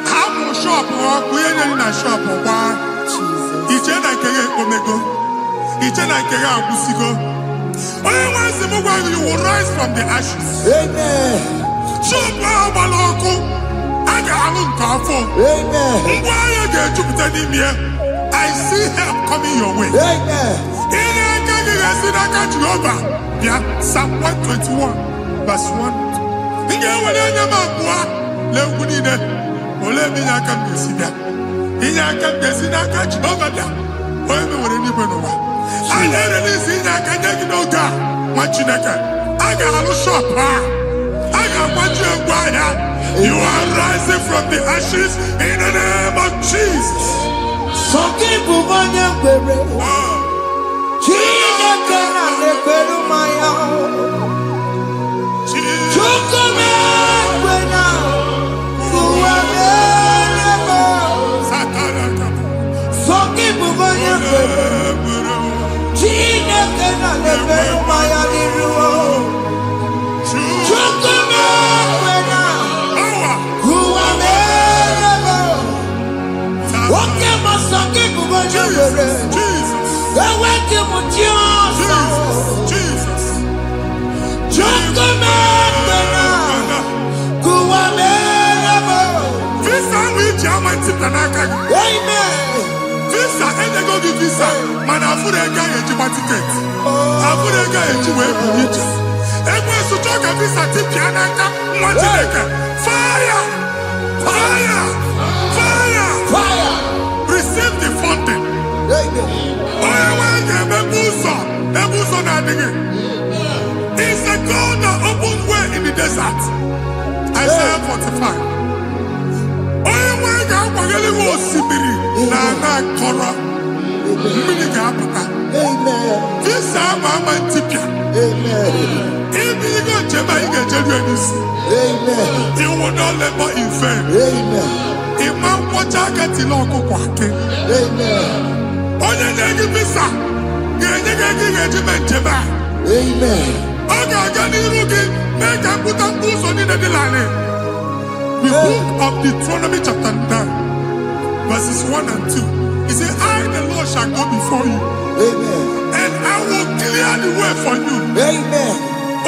How shop or we are in a shop or bar. Each and I can get Omego. Each and I can get Busigo. Once the mobile you will rise from the ashes. Amen. Shop Maloko. I got a powerful. Amen. Why you get Jupiter in here? I see help coming your way. Amen. Yeah, Psalm 121, verse 1. You are rising from the ashes in the name of Jesus. Visa, and they go to visa. Man, I put a guy at your ticket. I put a guy at your way for you. And when you talk a visa, Tipiana, fire! Fire! Fire! Fire! Receive the funding. It's a God that opens way in the desert. Isaiah 45. This time I'm Antipia. If you go to Jamaica, you will not labor in vain. If man watch I get the local walking. Only they visa. Make a put a boost on the land. The book of Deuteronomy chapter 9, verses 1 and 2. He said, I, the Lord, shall go before you. Amen. And I will clear the way for you. Amen.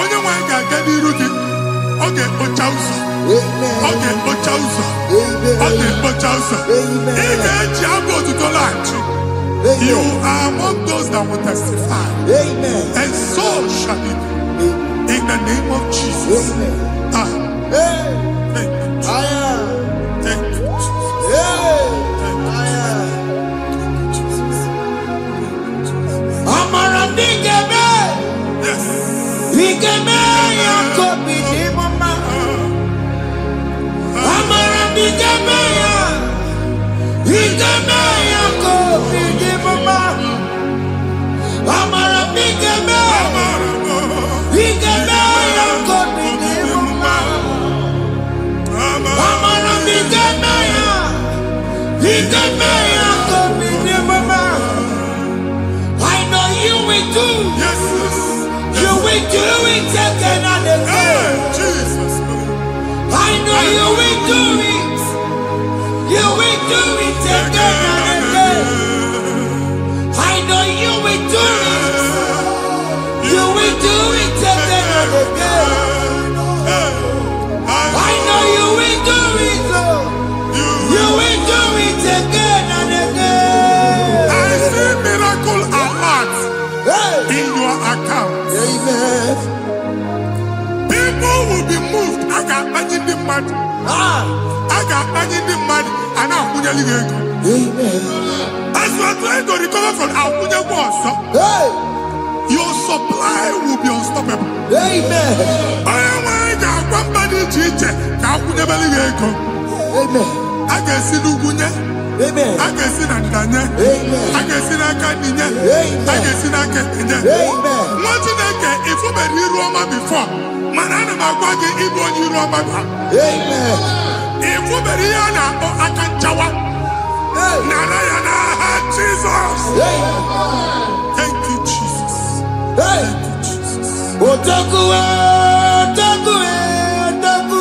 Only one can get the routine. Okay, Ochausa. Amen. Okay, Ochausa. Amen. Okay, Ochausa. Amen. You are among those that will testify. Amen. And so shall it be. In the name of Jesus. Amen. Hey. I know you will do. Yes. You will do it again and again. Jesus. I know you will do it. You will do it again and again. I know you will do it. You will do it again and again. I know you will do it. You will do it again and again. I see miracle alert in your account. Amen. People will be moved. I got imagine the mad. I got imagine the mad. And now Amen. as you are trying to recover from Abuja Boss, your supply will be unstoppable. Amen. Amen. I can see Lugunya. Amen. I can see Nandanya. Amen. I can see Nakaninya. Amen. I can see Nakaninya. Amen. What you think if you were in Roma before? Manana Magwagi, Ibo, you Roma. Amen. If you were here now, I can Jawa. Narayana, Jesus. Thank you, Jesus. Hey. Thank you, Jesus. Otaku, Otaku, Otaku.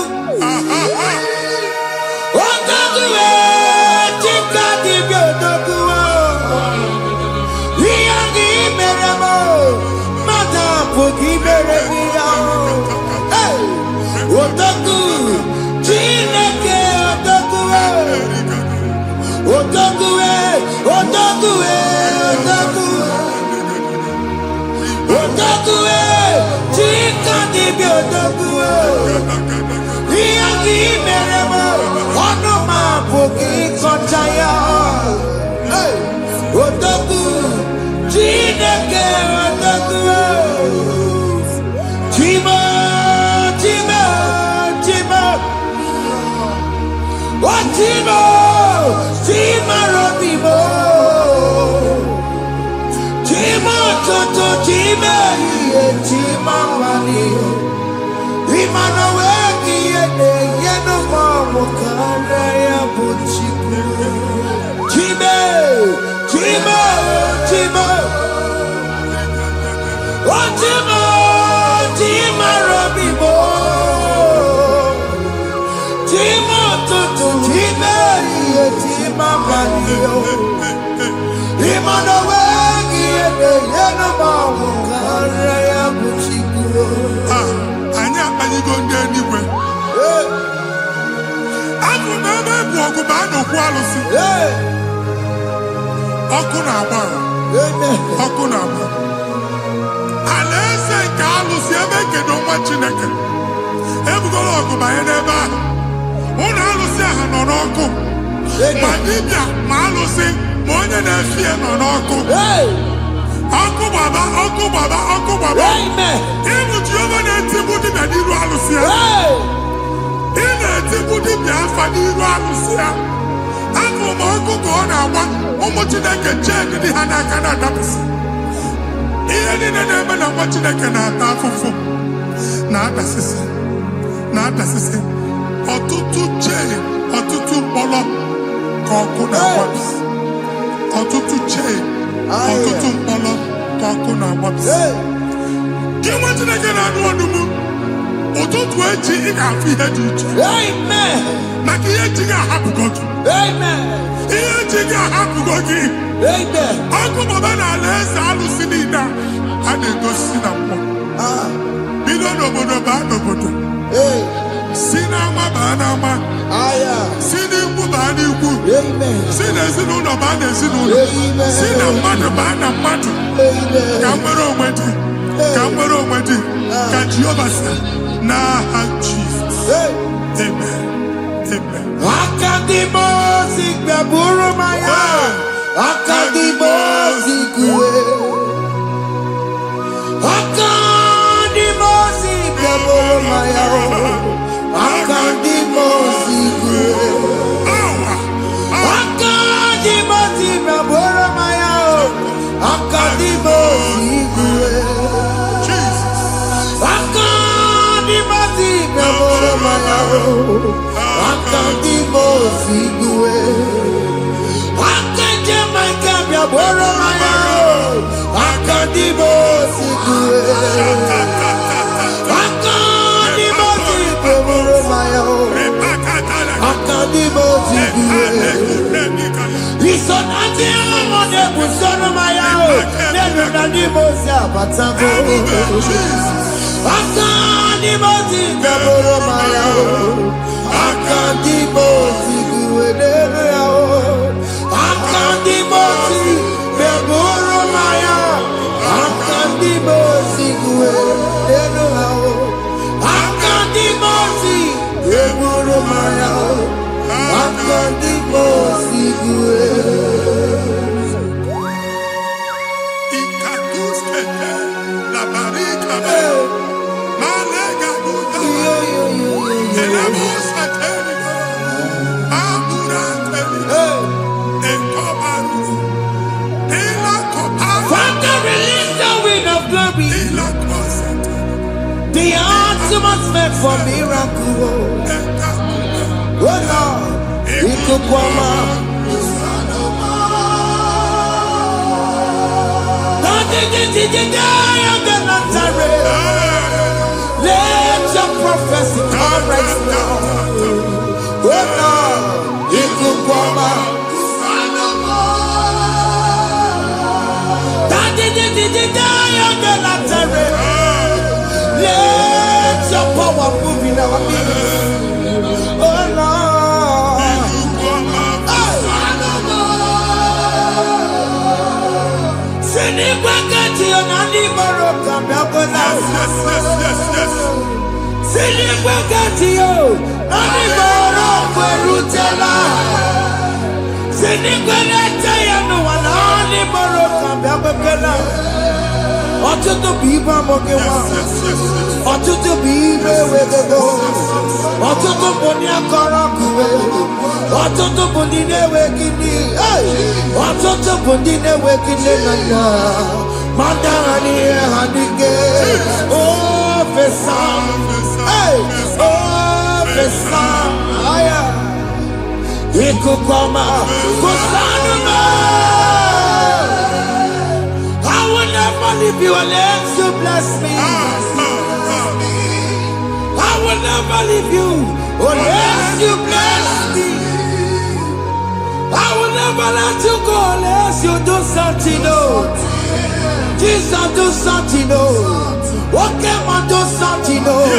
For miracle, oh Lord, it could come out. Let your prophecy come right now. Oh Lord, it could come out. Let your power move in our midst. Oh Lord. Yes. Sinigwegatio, Aniboro Ferutela. Sinigwenetaya no one, Aniboro Kabakela. Otutu biba mogewa. Otutu bibe wegego. Otutu bonia karakuwe. Otutu bondine wekini. Otutu bondine wekini nana. Mandani hanike. Oh, Fesam. Hey, oh, Fesam. Aya. Ikukoma. Kusanuma. I will never leave you unless you bless me. I will never leave you unless you bless me. I will never let you go unless you do something. Oh, Jesus, do something. Oh, okay, man, do something. Oh,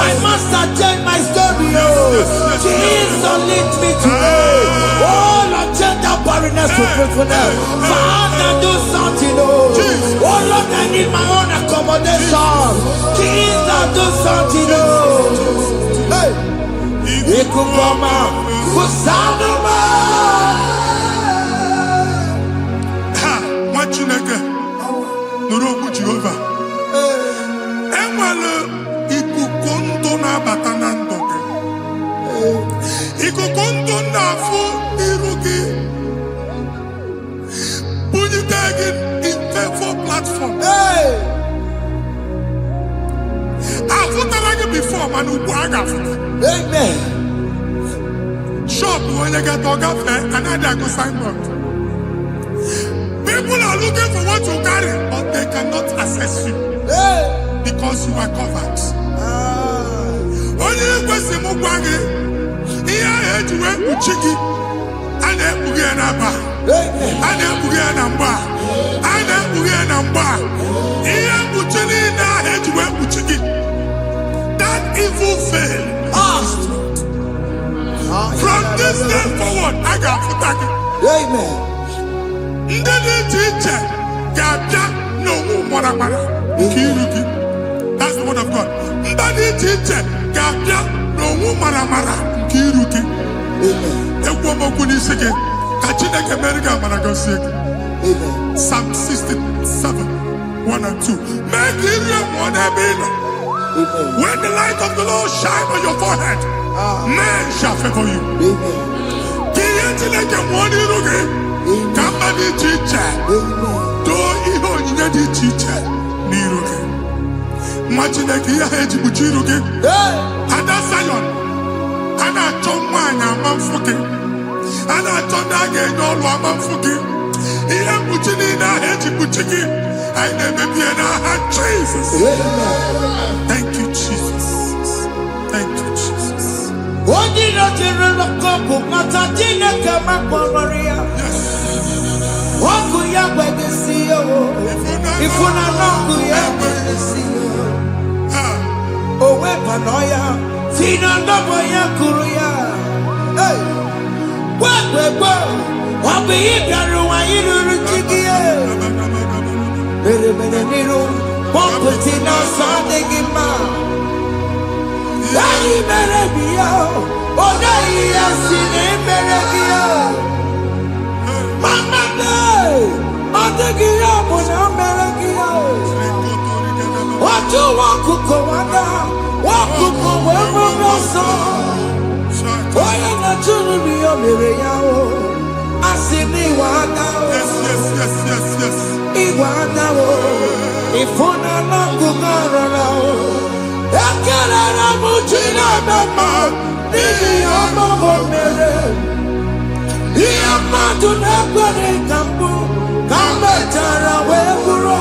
my master changed my story. Oh, Jesus, lead me today. Oh, Lord, change that barrenness to fruitfulness. Father, do something. Oh, Lord, I need my own accommodation. Jesus, do something. Oh, hey, Ikukoma, Kusanuma. What you like? Nuru Jehovah. Enwale ikukondo na batanando. Ikukondo na fu irugi. Bunitagin in favor platform. Hey, I've like before, man. amen. Shop when you get dog another go signboard. People are looking for what you carry, but they cannot access you Hey, because you are covered. Only question Mugwagi, here I had to work with Chiki, and then Bugianaba, amen. and then Bugianamba, and then Bugianamba. Here Buchini, I had to work with Chiki. That evil fail. From this day forward, I got for that. Amen. That's the word of God. Amen. Psalm 67, 1 and 2. Make Israel one Amen. When the light of the Lord shine on your forehead, men shall favor you. Amen. Somebody teacher, do even you need teacher. Niroke. Imagine like here, Buchiroke. And that's Zion. And I told mine, I'm fucking. And I told again, no, I'm fucking. Here, Buchina, Buchiki. I never be an Jesus. Thank you, Jesus. Thank you, Jesus. What did not you look up? Matatina come up for Maria. What could you beg to see you? If we're not good, you beg to see you. Oh, Wepanoya, Tina Nabaya Kuria. Hey, what, I'll be here, I you to Bereniro, Pompatina, Sunday Gima. Daddy Berebio, oh, Daddy, I've seen him Berebio. Mama, I'm taking up on America. What you want to go under? What to go over your son? Why are not to be a Miriam? I see me one now. Yes. Iwanao, ifuna na kumarao. Ekele na mujina mama, nini amamo mere. Iyama tunekwane kambu, kambe tara weburo.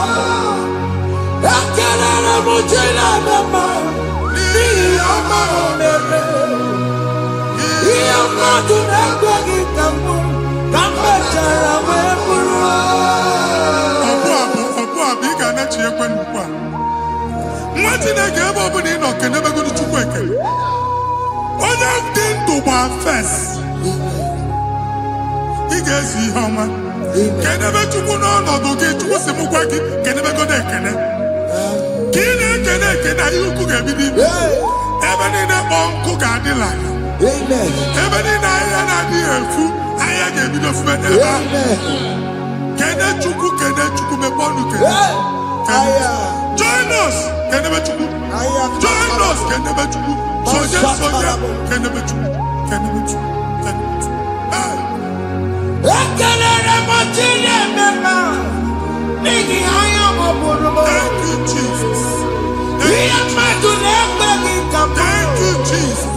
Ekele na mujina mama, nini amamo mere. Iyama tunekwane kambu, kambe tara weburo. Imagine I gave up in no can never go to work. All I've done to my face. He gets you, Homa. Can never to go on or get to what's the Mugwaki, can never go there, can I? Can I, you could have been. Even in the uncle Gadilla. Amen. Even in I get rid of men. Can I chuku me bonu join us. Can never chuku. Join us. Can never chuku. Soja. Can never chuku. Can never chuku. Thank you, Jesus. Thank you, Jesus.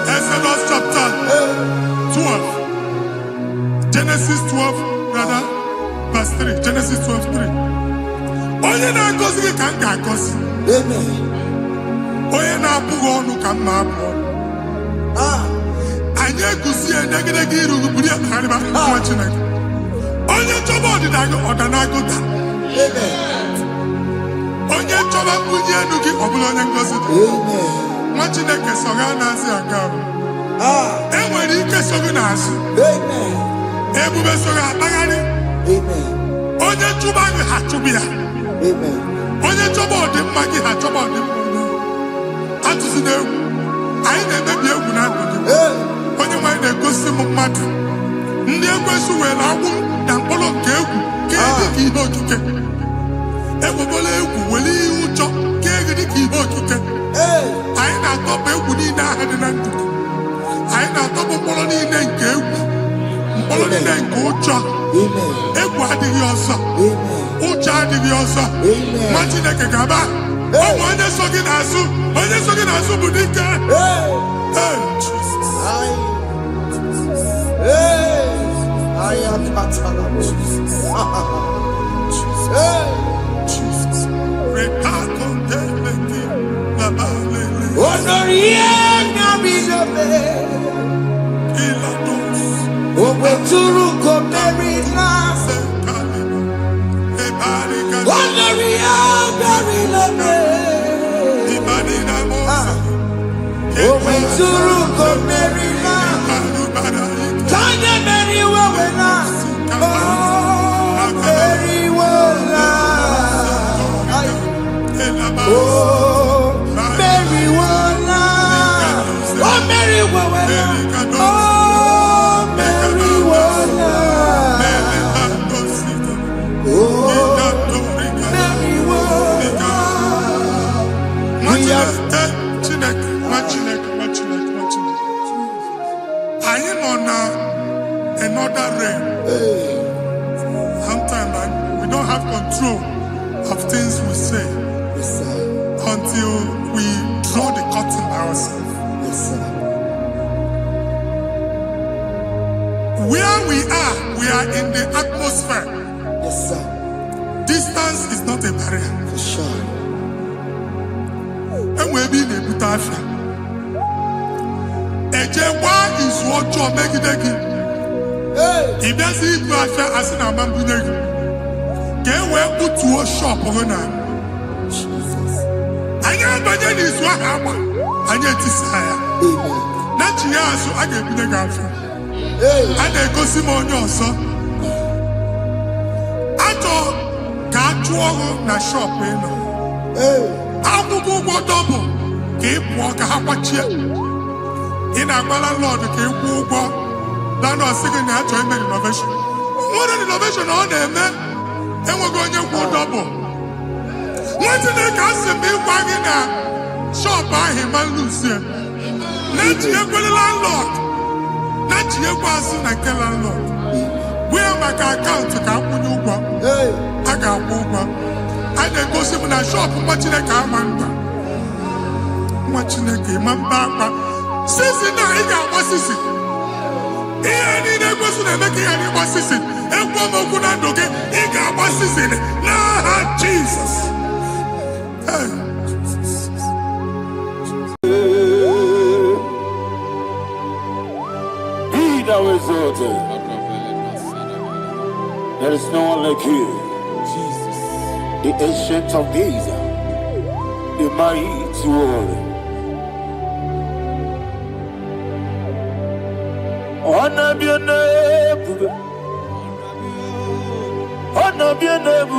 Exodus chapter 12. Genesis 12, rather, verse 3. Genesis 12, 3. Onye na-agọzi gị ka m ga-agọzi. Onye na-abụghị ọnụ ka m na-abụ ọnụ. Anyị egusi edegedege iru buru ya karịba nwa Chineke. Onye chọba ọdịda gị ọdanagoda. Onye chọba mbunye elu gị ọ bụla onye ngọzi dị. Nwa Chineke so ga na-azị aga ahụ. Enwere ike so gị n'azụ. Ebube so gị akpagharị. Onye chụba gị ha chụbụ ya. Onye chọba ọdịmma gị ha chọba ọdịmma. Atụzi n'egwu. Anyị na-emebi egwu na ndụ gị. Onye nwanyị na-egosi m mmadụ. Ndị ekwensu were agwụ na mkpụrụ nke egwu ka dị ka ihe okike. Ekwebola egwu were ihe ụjọ ka dị ka ihe okike. Anyị na-atọpụ egwu niile ahụ dị na ndụ. Anyị na-atọpụ mkpụrụ niile nke egwu. Mkpụrụ niile nke ụjọ. Egwu adịghị ọzọ. Ụjọ adịghị ọzọ. Nwa Chineke ga-aba. Ọ bụ onye so gị n'azụ. Onye so gị n'azụ bụ dike. Another realm. Sometimes we don't have control of things we say until we draw the curtain ourselves. Where we are in the atmosphere. Distance is not a barrier. And we'll be in a butafia. Ejewa is what you're making. If there's a affair as in a bamboo, get where put to a shop or not. I am by then is what happened. I get desire. Not you, so I get the girlfriend. And they go Simon also. I thought, can't you na shop, I will go double. Keep walk a half in a Lord, keep walk. Now, no second natural innovation. What an innovation on them, man. And we're going to go double. What's in the castle be wagging a shop by him and Lucia? Not your landlord. Not your person, I tell landlord. We are my account to come when you go. I got over. I then go see in a shop, watching a car man. Watching a game, man. Sissy, now he got what's this? Any person making any assistant, and woman could not do it. He got assistant. Nah, Jesus. Be thou exalted. There is no one like you. Jesus. The ancient of days, the mighty warrior. Honor be your name, honor be your name,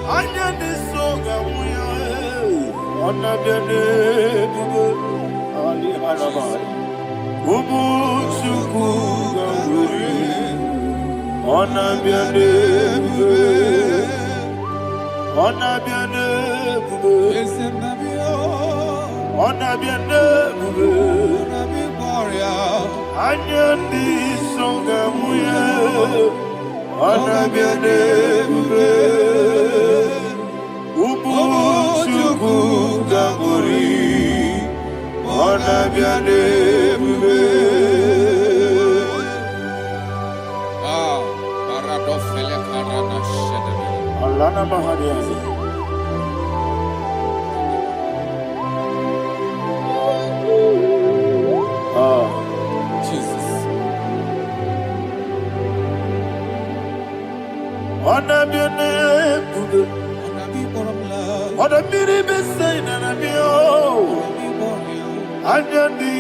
honor this song, honor be your name, Ali Hanabai, Ubu Chuku Gamburi, honor be your name, honor be your name, honor be your name. Anyandi songa muya, anabiane bube, ubu chuku gamburi, anabiane bube. Paradofele karana shedebe. Alana mahadiyazi. Jesus. Anabiane bube, anabiri besai nanabio, anyandi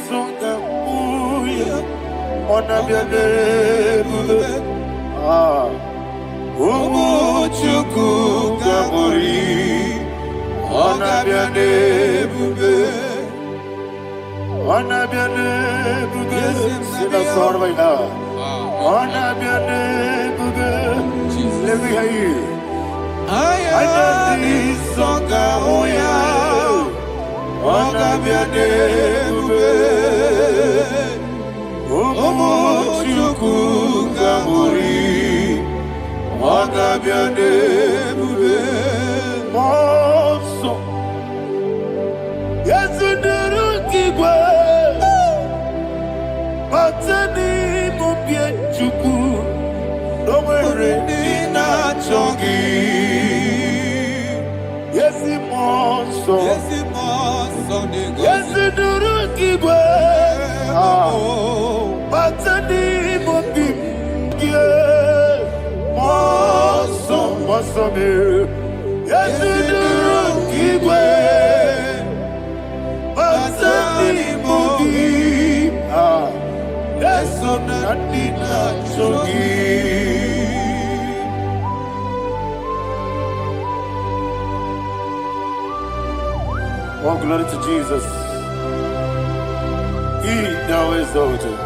songa muya, anabiane bube. Ubu chuku gamburi, anabiane bube. Anabiane bube, sila sorvaina. Anabiane bube, let me hear you. Ayandi songa oya, anabiane bube. Umu chuku gamburi, anabiane bube. Monso, yezuduru kigwe. Batani mubie chuku, nomere nina chongi. Yesi monso, yesi duru kigwe. Batani mubie monso, monso me. Yesi duru kigwe. Batani mubie. Yeso nadina chogi. Oh, glory to Jesus. He now exalted.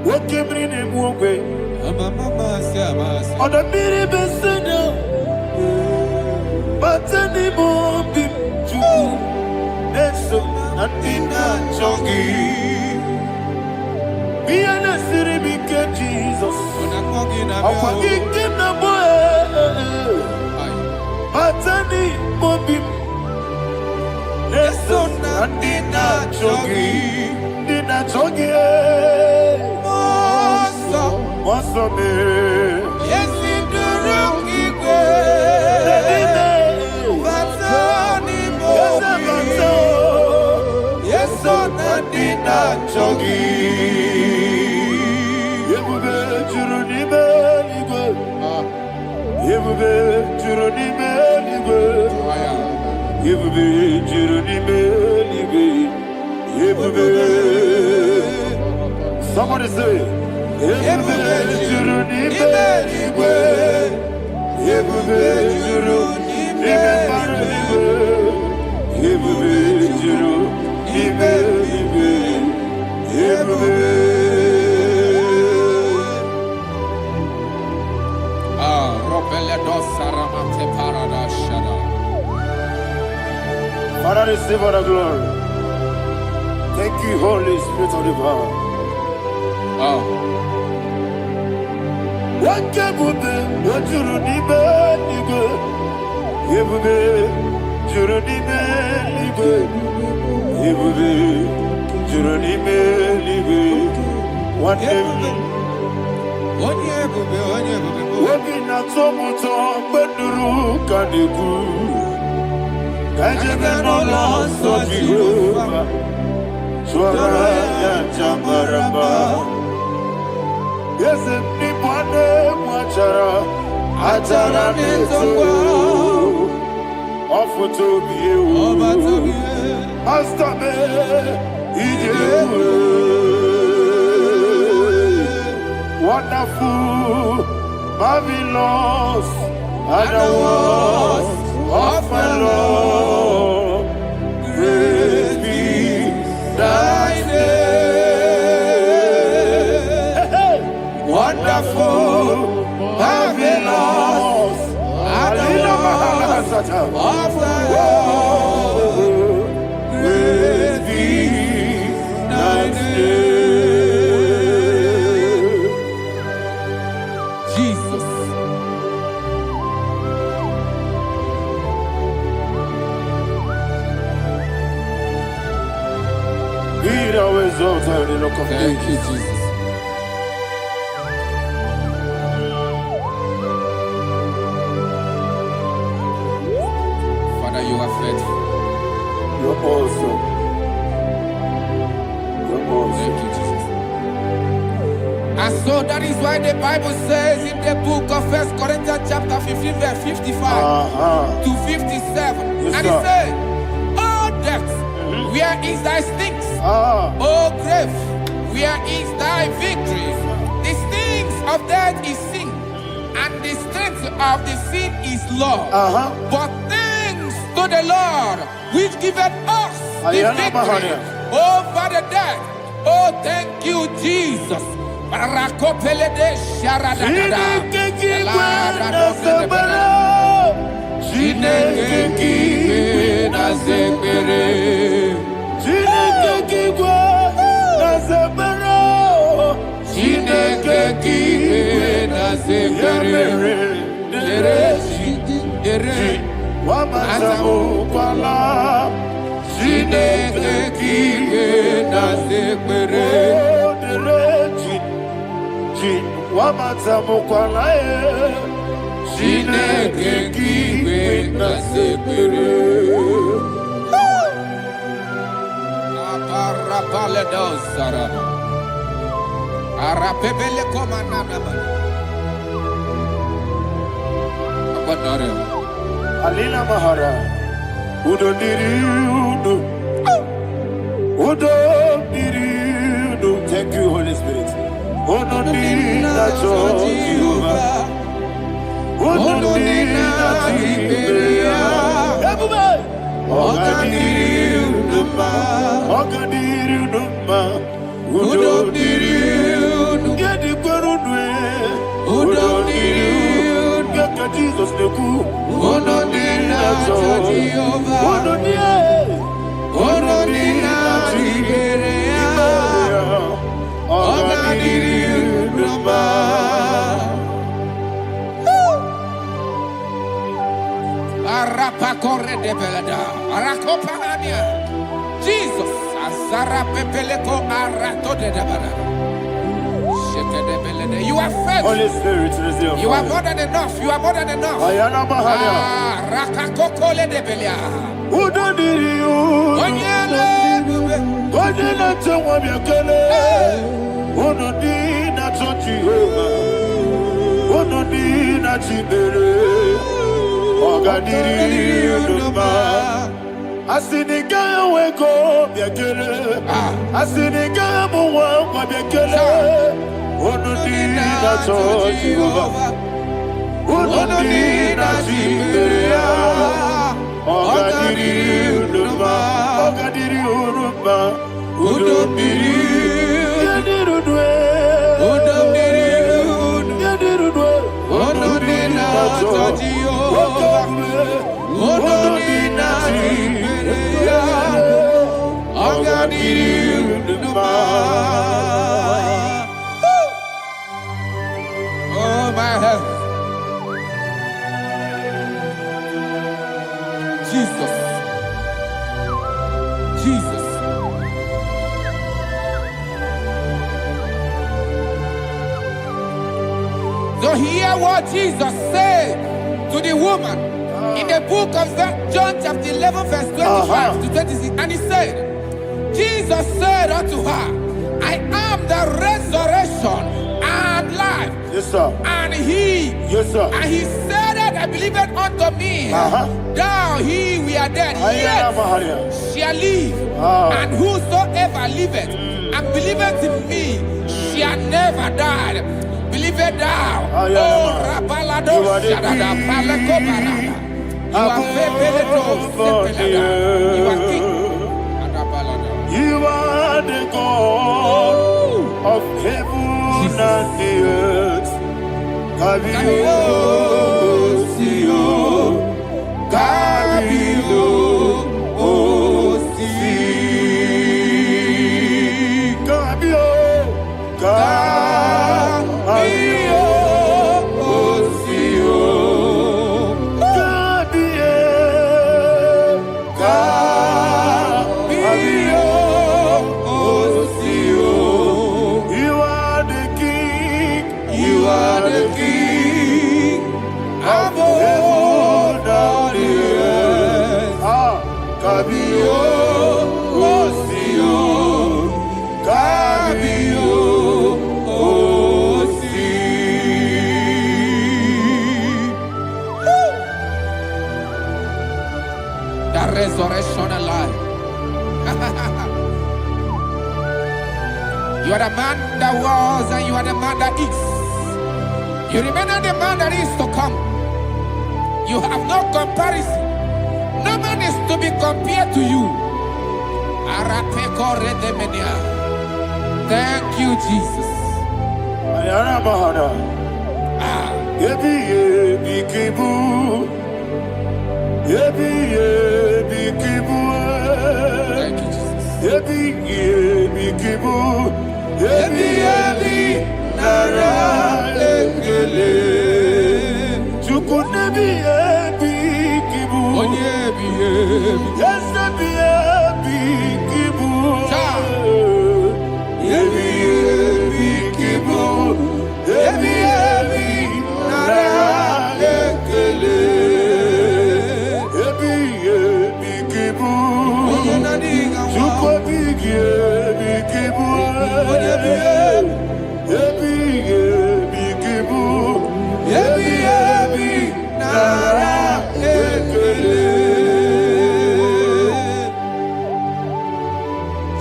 What came in him one way? On the mini besena, but anymore. Yeso nadina chogi. Be an asiri bike Jesus. Akwagike na boe. Batani mobim. Yeso nadina chogi. Dina chogi. Moso me. Yesi duruki kwe. Batani Yeso nadina chogi. Yebube juruni beligwe. Yebube juruni beligwe. Yebube juruni beligwe. Yebube. Somebody say. Yebube juruni beligwe. Yebube juruni beligwe. Yebube juruni. Father, receive all the glory. Thank you, Holy Spirit of the power. What can we do? What you need, Yebube, Juruni Melibe, Yebube, Juruni Melibe, Wogina tomuto beduru kaniku. Kajebe no lost of Jehovah. Swara ya chamaraba. Yes, ni bwane mwachara. Achara neto. Ofu tobi ewu. Astame ijewu. Wonderful, marvelous, and the words of my Lord. Praise be thy name. Wonderful, marvelous, and the words of my Lord. Praise be thy name. Thank you, Jesus. Father, you are faithful. You're awesome. You're awesome. Thank you, Jesus. And so that is why the Bible says in the book of 1 Corinthians chapter 15, verse 55 to 57. Yes, and it says, "Oh death, where is thy stings? Oh grave, where is thy victory? The stings of death is sin, and the strength of the sin is law. But thanks to the Lord, which giveth us the victory over the death." Oh, thank you, Jesus. Alina Mahara, Udo Diriudo, Udo Diriudo. Thank you, Holy Spirit. Udo Diriudo, Udo Jesus the cool. Jesus, you are faithful. Holy Spirit, you are more than enough. You are more than enough. Who don't need you? I see the guy wake up, I see the guy move up, oh no need a touch you, oh no need a chiberia, oh God did you oh my heaven, Jesus, Jesus. what Jesus said to the woman in the book of John chapter 11 verse 25 to 26. And he said, Jesus said unto her, I am the resurrection and life. Yes, sir. And he, yes, sir. And he said that I believe it unto me. Thou he we are dead, yet shall live. And whosoever liveth and believeth in me shall never die. Believe it thou. Oh, Rabalado Shadada Palakobarada. You are You are king. You are the God of heaven and the earth. Kabio, Sio, Kabio, Osi, Kabio, Kabio, Osio, Kabio, Kabio, Osio. You are the king. You are the king of heaven and the earth. Kabio, Osio, Kabio, Osi. The resurrection alive. You are the man that was and you are the man that is. You remember the man that is to come. You have no comparison. No man is to be compared to you. Thank you, Jesus. Thank you,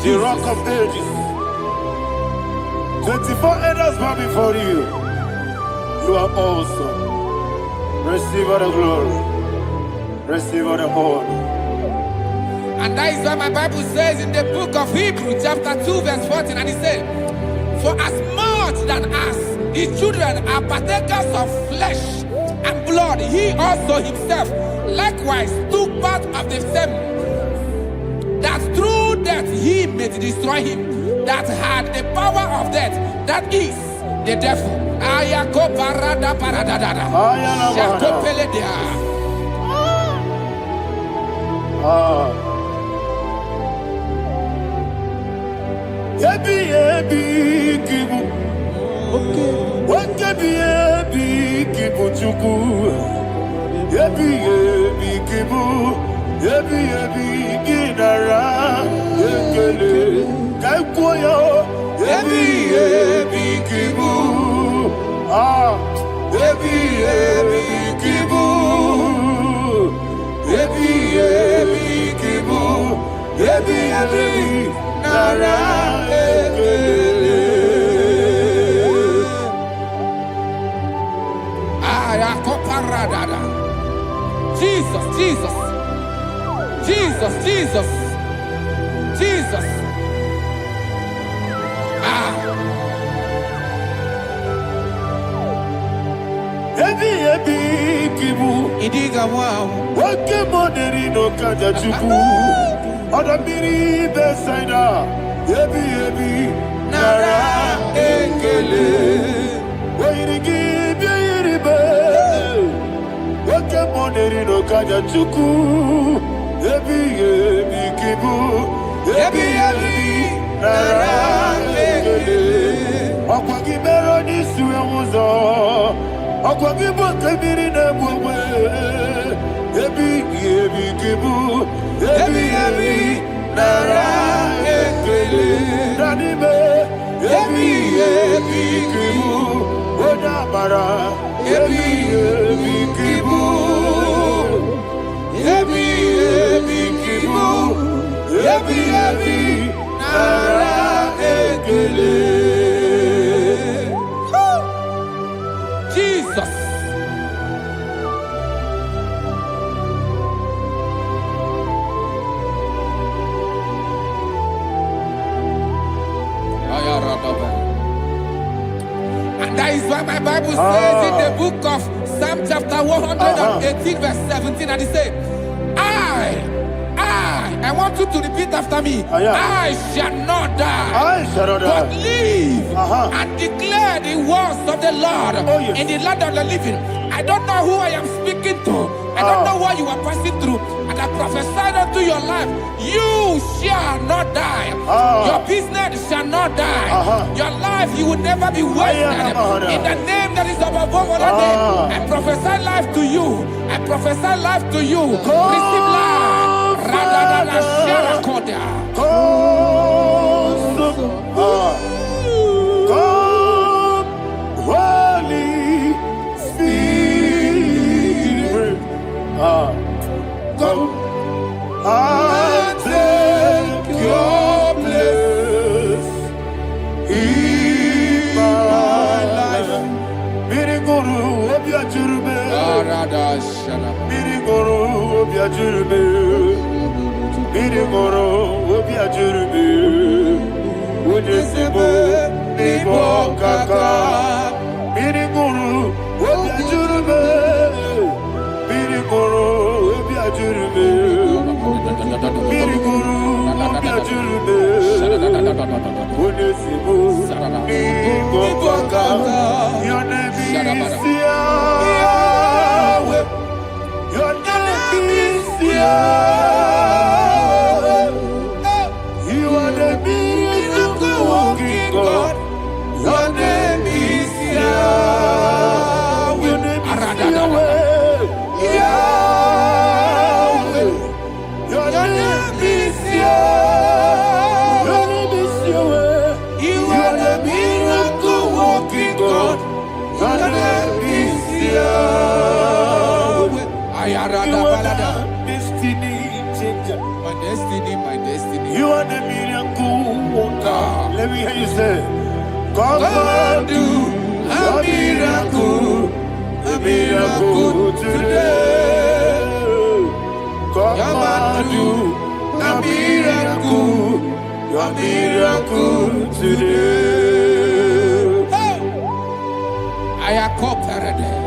The Rock of Ages. 24 elders bow before you. You are awesome. Receive all the glory. Receive all the honor. And that is what my Bible says in the book of Hebrews chapter 2 verse 14. And it said, for as much that as the children are partakers of flesh and blood, he also himself likewise took part of the same, that through death he may destroy him that had the power of death, that is the devil. Jesus, Jesus, Jesus, Jesus, Jesus. Idiga wow. Wake money no kaja chuku. Oda miri besaida. Ebi nara ekele. Wairigi biiribe. Wake money no kaja chuku. Ebi kibu. Ebi nara ekele. Okwagi mero ni suwe muzo. Akwagibo kebiri na bwewe. Ebi kibu. Ebi nara ekele. Nanibe. Ebi kibu. Odabara. Ebi kibu. Ebi kibu. Ebi nara ekele. Jesus. And that is why my Bible says in the book of Psalm chapter 118 verse 17, and it says, I want you to repeat after me. I shall not die, but live and declare the words of the Lord in the land of the living. I don't know who I am speaking to. I don't know what you are passing through. And I prophesy unto your life, you shall not die. Your business shall not die. Your life, you will never be wasted. In the name that is above all other name, I prophesy life to you. I prophesy life to you. Receive life. Radadada Sharakoda. Come, Holy Spirit. Come and take your place in my life. Miriguru obiajurube. Miriguru obiajurube. Miriguru obiajurube. Udesibo nibo kaka. Miriguru obiajurube. Miriguru obiajurube. Miriguru obiajurube. Udesibo nibo kaka. Your name is Yahweh. Your name is Yahweh. You are the miracle working God. Your name is Yahweh. Your name is Yahweh. Yahweh. Your name is Yahweh. Your name is Yahweh. You are the miracle working God. Your name is Yahweh. You are the destiny changer. My destiny. You are the miracle worker. Let me hear you say, come and do a miracle today. Come and do a miracle today. I am cooperative.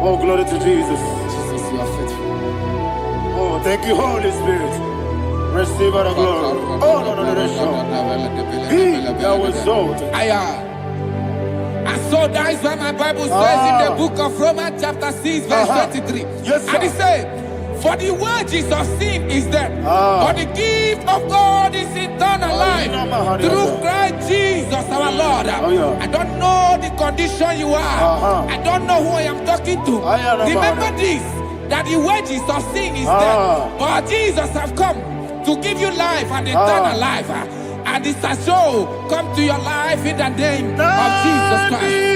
Oh, glory to Jesus. Jesus, you are faithful. Oh, thank you, Holy Spirit. Receive our glory. Oh, no, He that was exalted. And so that is why my Bible says in the book of Romans chapter 6 verse 23. Yes, sir. And it says, for the wages of sin is death, but the gift of God is eternal life through Christ Jesus our Lord. I don't know the condition you are. I don't know who I am talking to. Remember this, that the wages of sin is death, but Jesus have come to give you life and eternal life. And this has so come to your life in the name of Jesus Christ.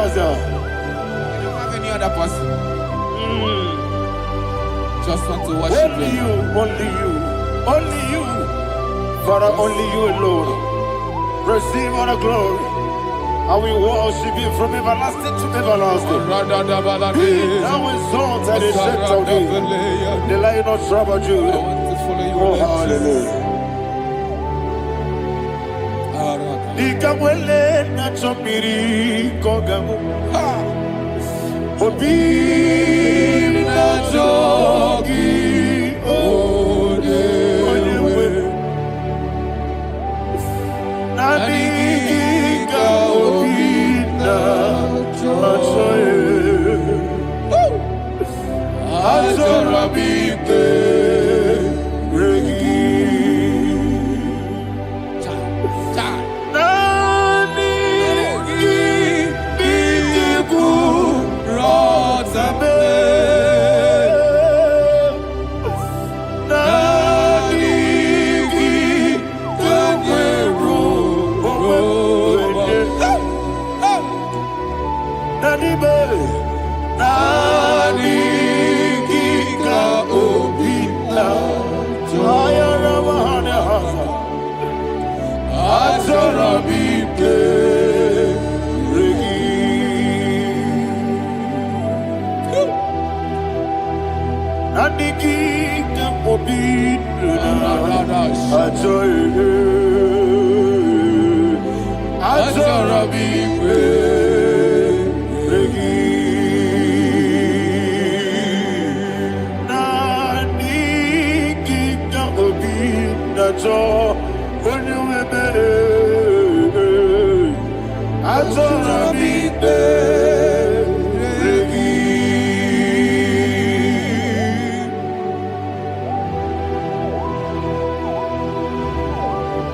I don't have any other person. Just want to worship only you, only you, Father, only you alone. Receive all the glory, I will worship you from everlasting to everlasting. Now exalt and exalt of thee, the Lion of Tribe of Judah. Oh, hallelujah. Nikamwele na chomiri kogamu. Obi na jogi onewe. Naniga obi na jogi. Azorabite regi.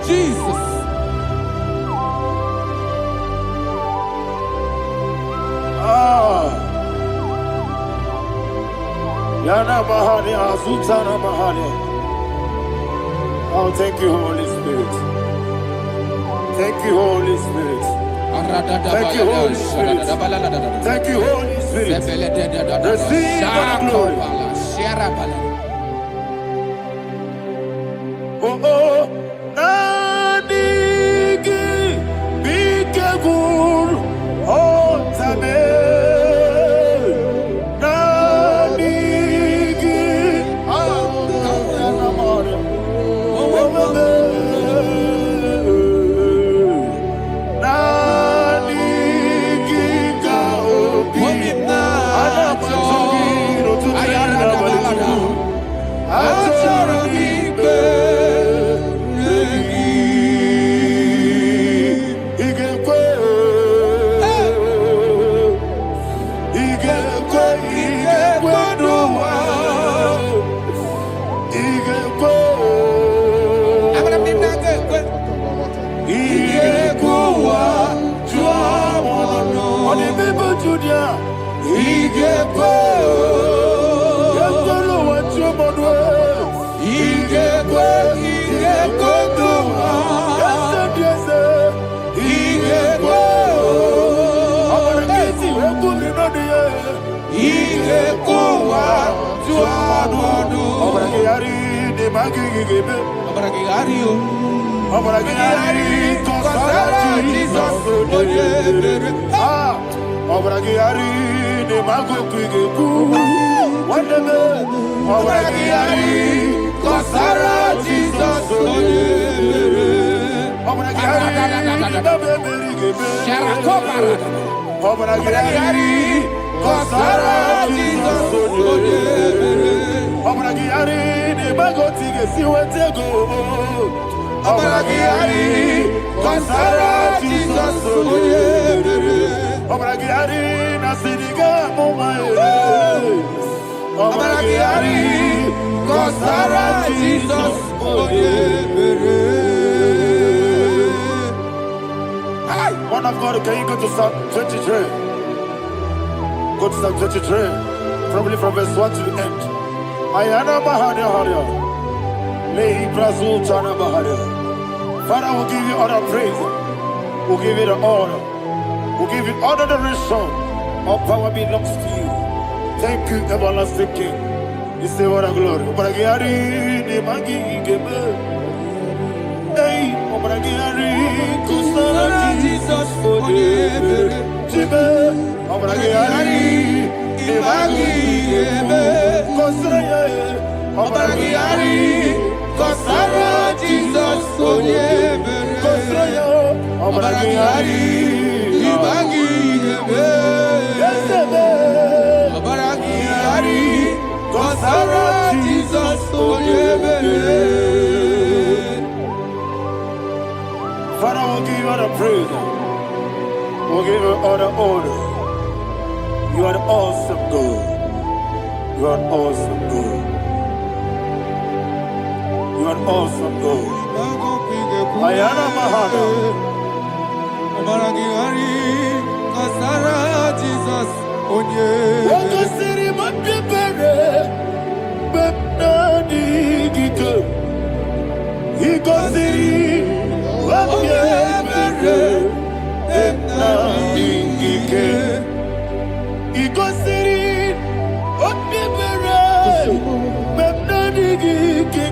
Jesus. Yana Mahani Azutana Mahani. Oh, thank you, Holy Spirit. Thank you, Holy Spirit. Thank you, Holy Spirit. Thank you, Holy Spirit. Receive the glory. Oh, oh, Nanigi, Bigagul, oh, Tame. One of God, can you go to Psalm 23? Go to Psalm 23, probably from verse 1 to the end. Ayana Mahania Haria. Lay Brazil Chana Mahania. Father, we'll give you all the praise. We'll give you the honor. We'll give you all the adoration. All power belongs to you. Thank you, everlasting King. You say what a glory. Obragiari, the Magi, Gebe. Hey, Obragiari, Kusara, Jesus, for you. Jibe, Obragari, Ibagi, Kosraya, Obragari, Kosara, Jesus, Kosraya, Obragari, Ibagi, Obragari, Kosara, Jesus, Father, we'll give you all the praise. We'll give you all the honor. You are awesome God. You are awesome God. You are awesome God. Ayana Mahana. Jesus, Waka siri mapipere. Bepnani gike. Iko siri mapipere. Bepnani gike. Iko siri mapipere. Bepnani gike.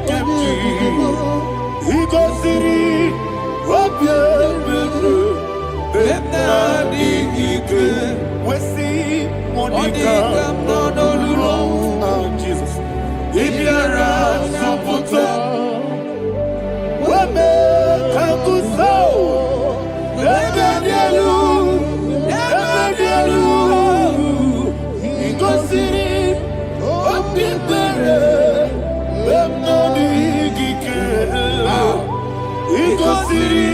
Iko siri mapipere. Bepnani gike. Wesi Monica. Oh, Jesus. Ibiara Saputo. Wame Kakuso. Ebedielu. Igosiri. Opipere. Bemnani Gike. Igosiri.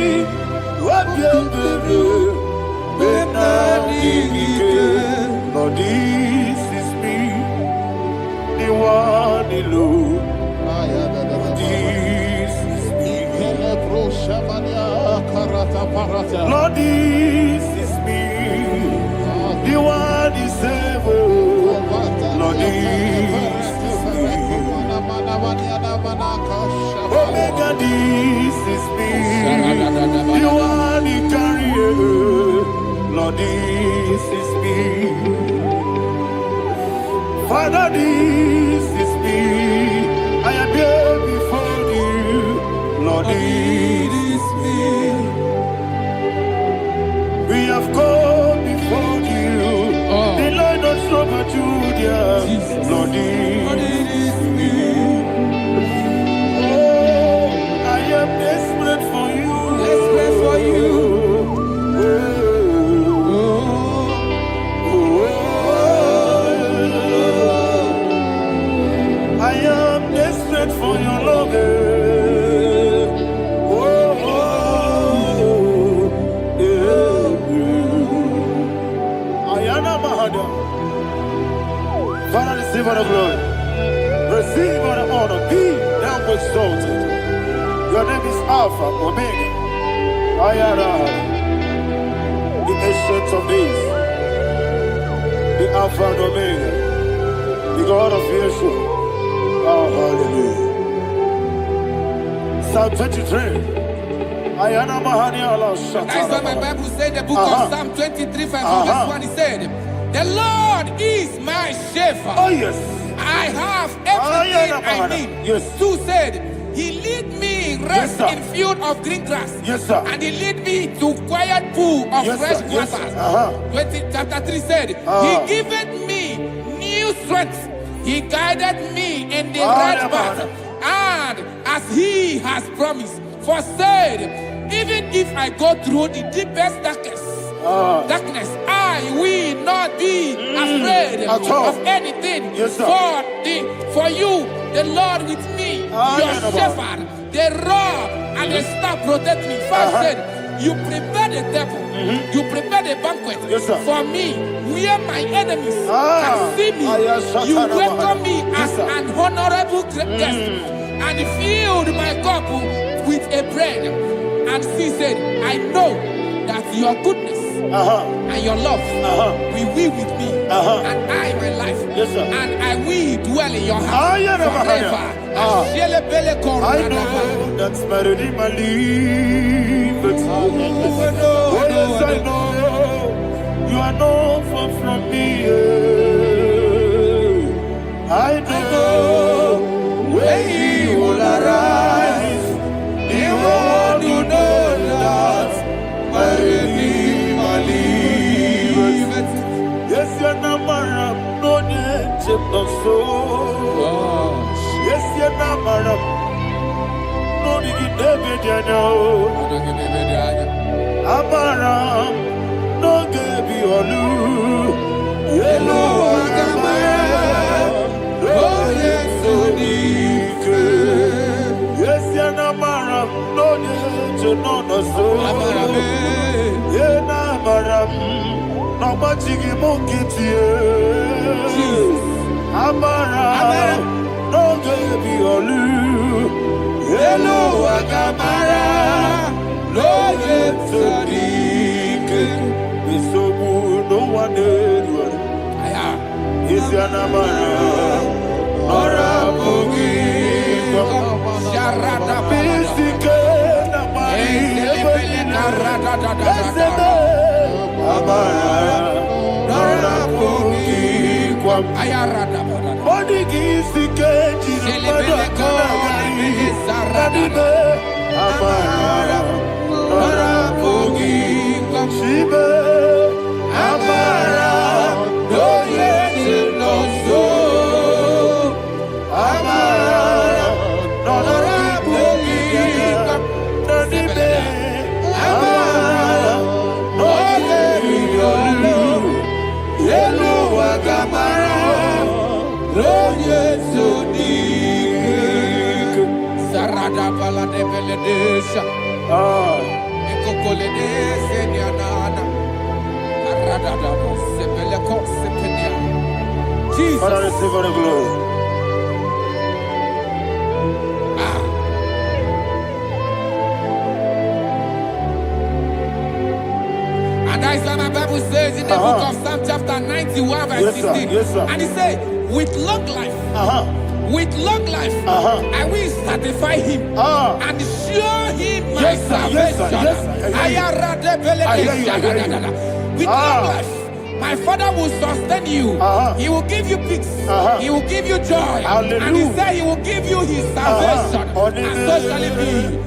Opipere. Bemnani Gike. Lord, this is me. The one alone. This is me. Lord, this is me. The one is able. Lord, this is me. Omega, this is me. The one he carries. Lord, this is me. Father, this is me. I am here before you. Lord, this is me. We have come before you. The Lord of Super Judah. Lord, this is me. Oh, I am desperate for you. Desperate for you. I am desperate for your love. Ayana Mahada. Father, receive all the glory. Receive all the honor. Be thou exalted. Your name is Alpha, Omega. Ayana. The ancient of days. The Alpha and Omega. The God of Yeshua. Oh, hallelujah. Psalm 23. Ayana Mahani Allah Shata. That's why my Bible said the book of Psalm 23, 5, verse 1, he said, the Lord is my shepherd. Oh, yes. I have everything I need. Yes. 2 said, he lead me rest Yes, in field of green grass. Yes, sir. And he lead me to quiet pool of Yes, fresh sir. Yes, waters. sir. Chapter 3 said, he giveth me new strength. He guided me in the right path. And as he has promised, for said, even if I go through the deepest darkness, I will not be afraid of anything. Yes, sir. For you, the Lord with me, your shepherd, the rod and the staff protect me. First said, you prepare the table, you prepare the banquet for me, where my enemies can see me. You welcome me as an honorable guest, and filled my cup with a bread. And she said, I know that your goodness and your love will be with me, and I, my life, and I will dwell in your house forever. I know that's better than my life. Oh, yes, I know you are not far from me. I know when you will arise, you will know that my Redeemer lives. so. Yes, you're not madam. No, you can never know. Amaram, no give you a loo. Yellow, oh, yes, so deep. Yes, you're not madam. No, you know, so. Yeah, Amaram, no much you monkey to you. Amaram, no give you a loo. Yellow, Agamara. No yet so deep. It's so good, no one did. Is your number? Or a boogie. Sharada Pisika. Nora boogie. Ayarada. Body is the cage. Amara. Nora boogie, Shiba, Amara, no yet no so, Amara, Nora boogie, Nadibe, Amara, no yet no yellow Agamara, no yet so deep, Sarada Balade Beledesha. Jesus. Father, receive all the glory. And that is what my Bible says in the book of Psalm chapter 91 verse 16. Yes, sir. And it says, with long life, with long life, I will satisfy him and show him my salvation. With long life, my Father will sustain you. He will give you peace. He will give you joy. Hallelujah. And he said he will give you his salvation. And so shall it be.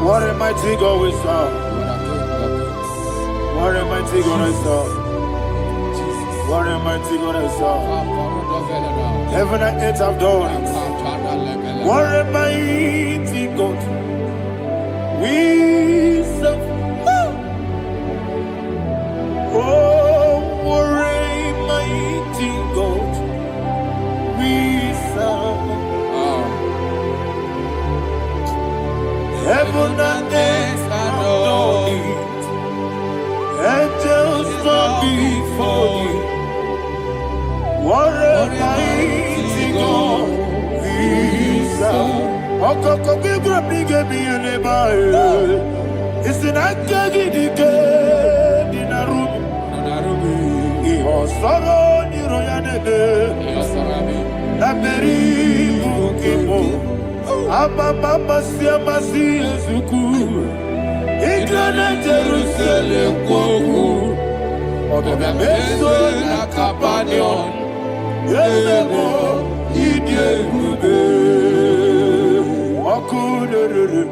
What a mighty God we serve. What a mighty God I serve. What a mighty God I serve. Heaven and earth have done it. What a mighty God we serve. Oh, what a mighty God we serve. Heaven and earth adore it. Angels bow before you. What a mighty God we serve. Okoko bibra bige bi eleba. It's an akagi dike dinarubi. Iho soro ni royanede. Naberi bukipo. Ababa siama si ezuku. Igrana Jerusalem kwoku. Obe meso na Capernaum. Yelemo idie gube. Okunere.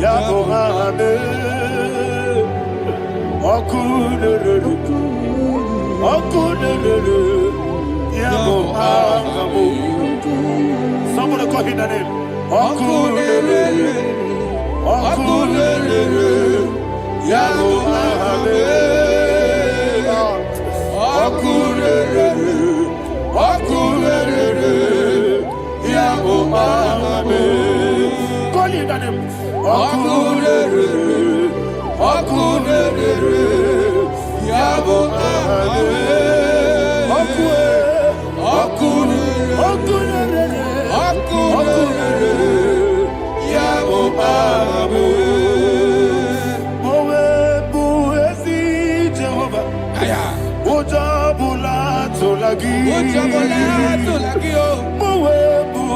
Yabo hame. Okunere. Yabo hame. Somebody call him the name. Okunere. Yabo hame. Okunere. Yabo hame. Call him the name. Okunere. Yabo Abe. Yabo Abe. Mowebu ezi Jehovah. Ojabula tolagi. Mowebu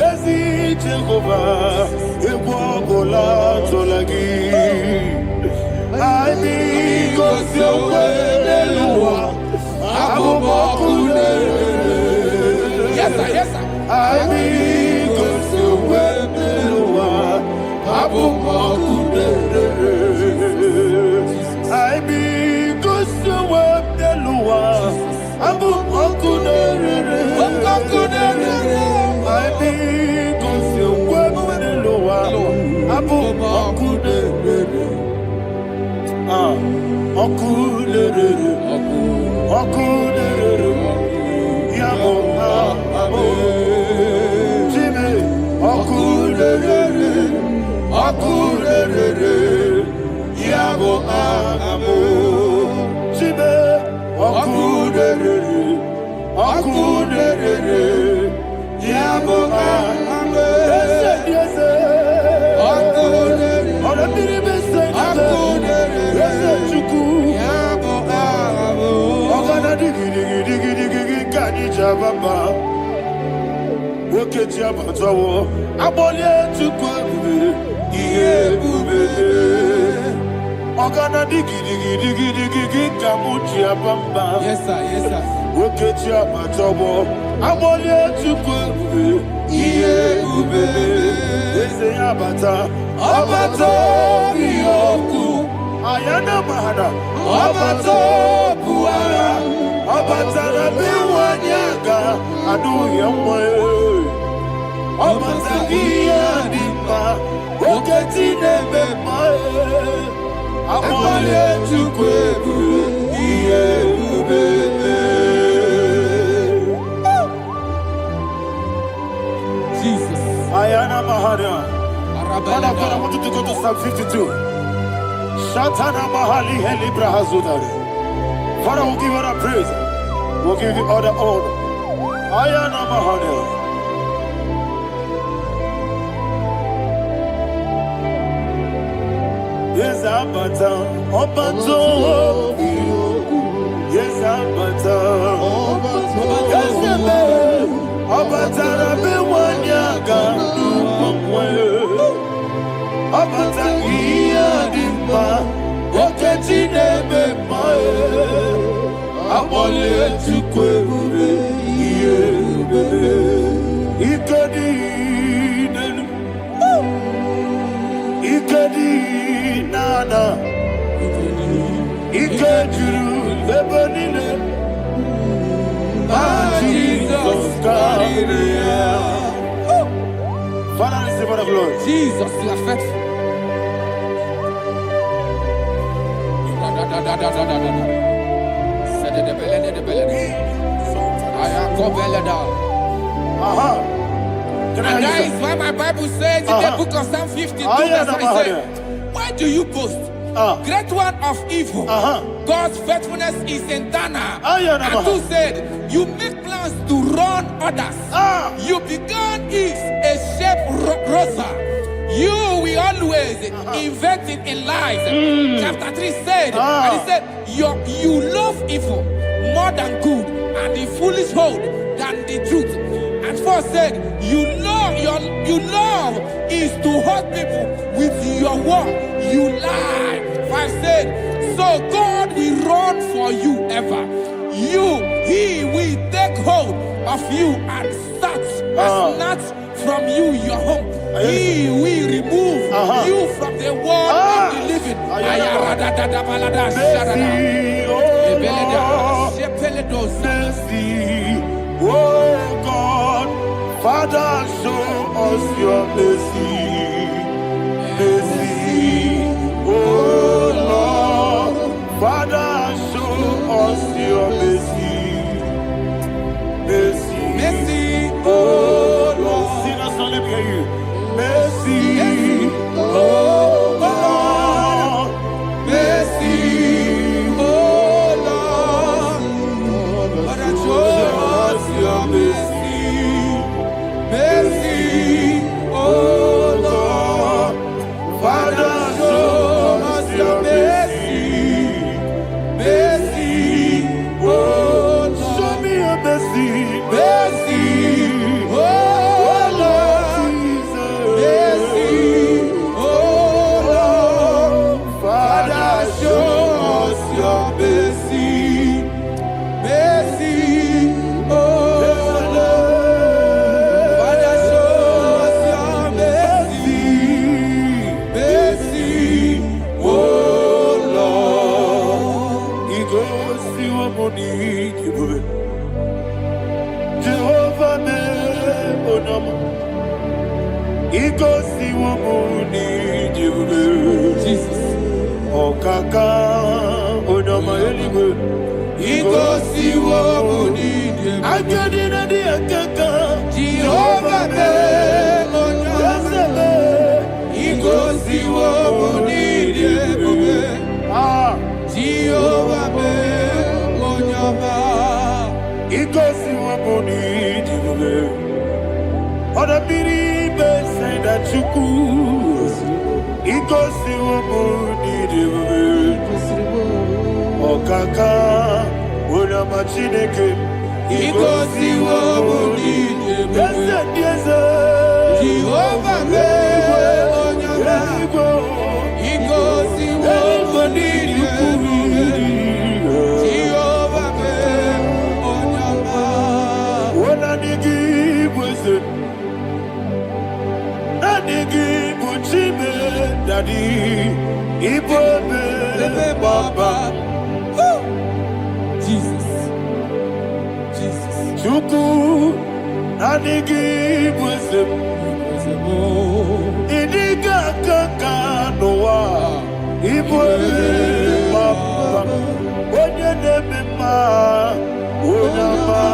ezi Jehovah. Ebobola tolagi. I need go Yes, sir. I need go Yes, sir. Ayana mahana Abato buara Abatara biwanyaga Adu yamwe Abatagia dimba Oketi nebe mae Amale chukwebu Iye ubebe Jesus. Ayana mahana Father, I want you to go to Psalm 52. Shatana Mahali Heli Brahazudari. Father, we'll give you the praise. We'll give you all the honor. Ayana Mahali. Yes, Abata. Obato. Yes, Abata. Yes, Abata. Rabi Wanyaga. Abata iya dimba Oketi nebe mae Amole chukwebe Iye ubebe Ikedi nenu Ikedi nana Ikejuru lebanine Jesus God. Father, receive the glory. Jesus, you are faithful. And that is why my Bible says in the book of Psalm 52, verse 9, why do you boast? Great one of evil. God's faithfulness is eternal. And who said, you make plans to run others. You began is a shape rosa. You will always invent it in lies. Chapter 3 said, and he said, you love evil more than good, and the foolish hold than the truth. And 4 said, you love is to hurt people with your word. You lie. 5 said, so God will run for you ever. He will take hold of you and snatch from you your home. He will remove you from the world of the living. Oh God, Father, show us your mercy. Mercy, oh Lord, Father, show us your mercy. Mercy, Mercy, oh Lord, sinners only hear you. Mercy, oh Lord, mercy. mercy, mercy, oh Lord, mercy, oh Lord, Father, show us your mercy, mercy, oh Lord, Father, show us your mercy, mercy, oh Lord. He goes to your money, Jehovah me onama. He goes to your money, Jesus. Okaka onama eligwe. He goes to your money, Akadina di akaka. Jehovah me onama. He goes to your money, Jehovah me onama. He goes to your money, Oda biri be say that you could. He goes to your money, Okaka onama chineke. He goes to your money, Jehovah me onama. He goes to your money, Jehovah me onama. Daddy, Ibobe, Baba, Jesus, Jesus, Chuku, Nanigi, Wisdom, Idiga, Kaka, Noa, Ibobe, Baba, when your name is Ma, Unama,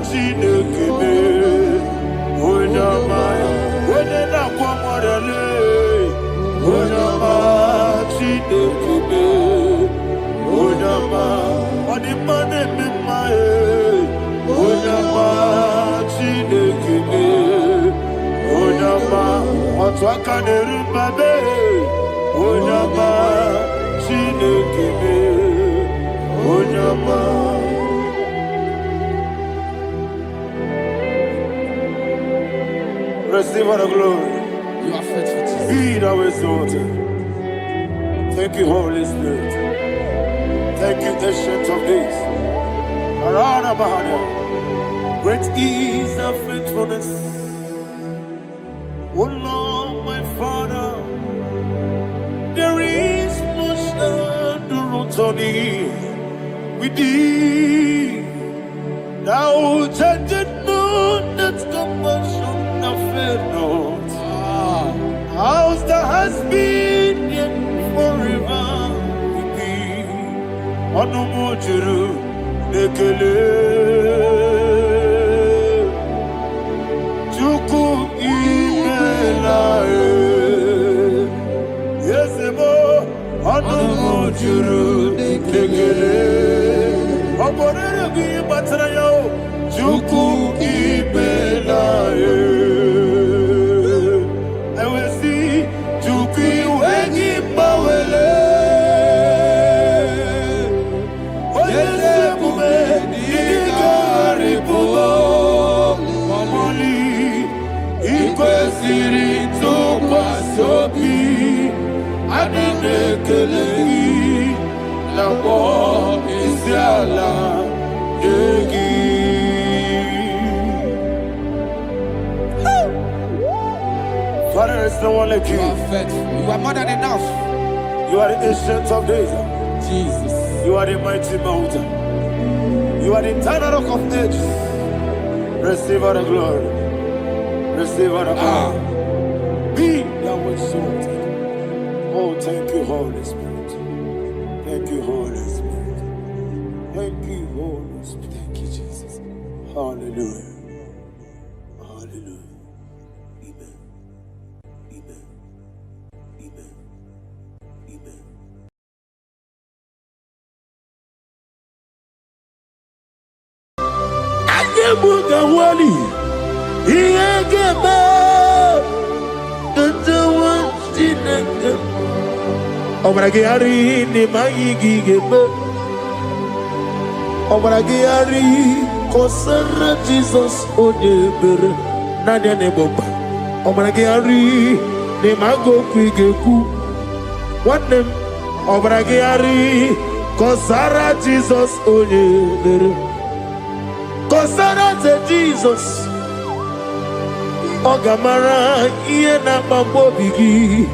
Chinekime, Unama, when you're not Quamorale. Onama Chinekime, Onama, Odimane Mimae, Onama Chinekime, Onama, Otwakane Rumbabe, Onama Chinekime, Onama. Receive all the glory. you are faithful, Jesus. Be thou exalted. Thank you, Holy Spirit. Thank you, Ancient of Days. Arana Bahana. Great is thy faithfulness. Oh Lord, my Father, there is no shadow on thee. With thee, thou judgest not that compassion of faith not. How's the has been yet forever with thee? Onomojuru nekele Chuku imelae Yesemo Onomojuru nekele Oborere gi batara yo Chuku imelae Father, there's no one like you. You are faithful. You are more than enough. You are the Ancient of Days. Jesus. You are the mighty mountain. You are the eternal rock of ages. Receive all the glory. Receive all the honor. Be thou exalted. Oh, thank you, Holy Spirit. Thank you, Holy Spirit. Thank you, Holy Spirit. Thank you, Jesus. Hallelujah. Hallelujah. Amen. Amen. Amen. Amen. Ayebuga wali. Iyegeba. Tatawantinaka. Obragari ni mayigi gebe. Obragari. kosara Jesus onyebere nadia neboba obragari ne mago kwigeku wanem obragari kosara Jesus onyebere kosara Jesus ogamara iye na bambobigi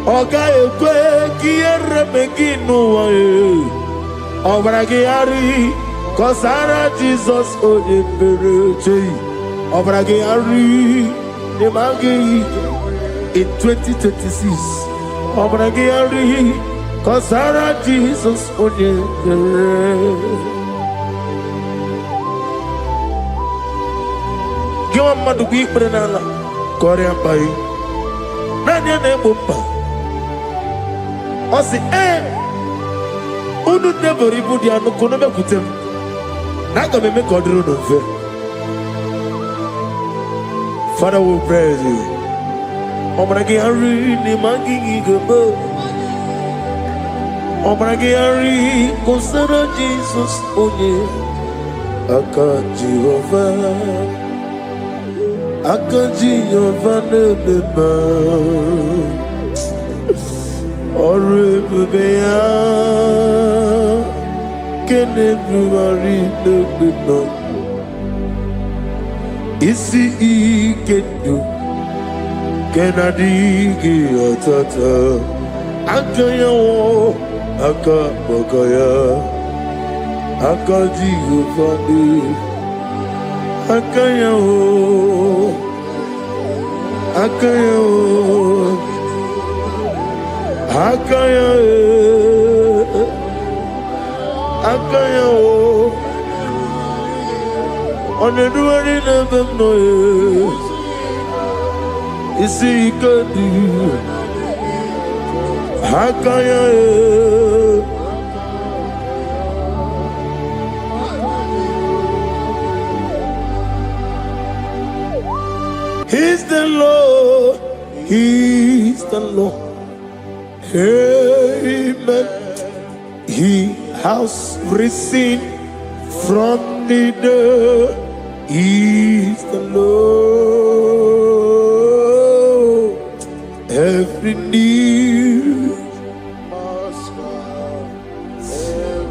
oga ekwe kiere meginu wae obragari kosara Jesus onyebere obragari ne magi in 2026 obragari kosara Jesus onyebere Giwa madu gwi prenala Korea pai Nani ane bumpa Osi Unu nebori budi anu kono me kutem Naga me kodru no fe Father we praise you Obragi hari ni mangi igbo Obragi hari kosara Jesus onye Aka Jehovah Akaji Yovaneba Oribea Kenebruari Nebino Isi Ikenu Kenadigi Atata Akaya Akabakaya Akaji Yovaneba Akaya Akaya Akaya Akaya Oneduari nebem noye Isi ikadi Akaya He's the Lord, He's the Lord. Amen. He has risen from the dead. He's the Lord. Every knee,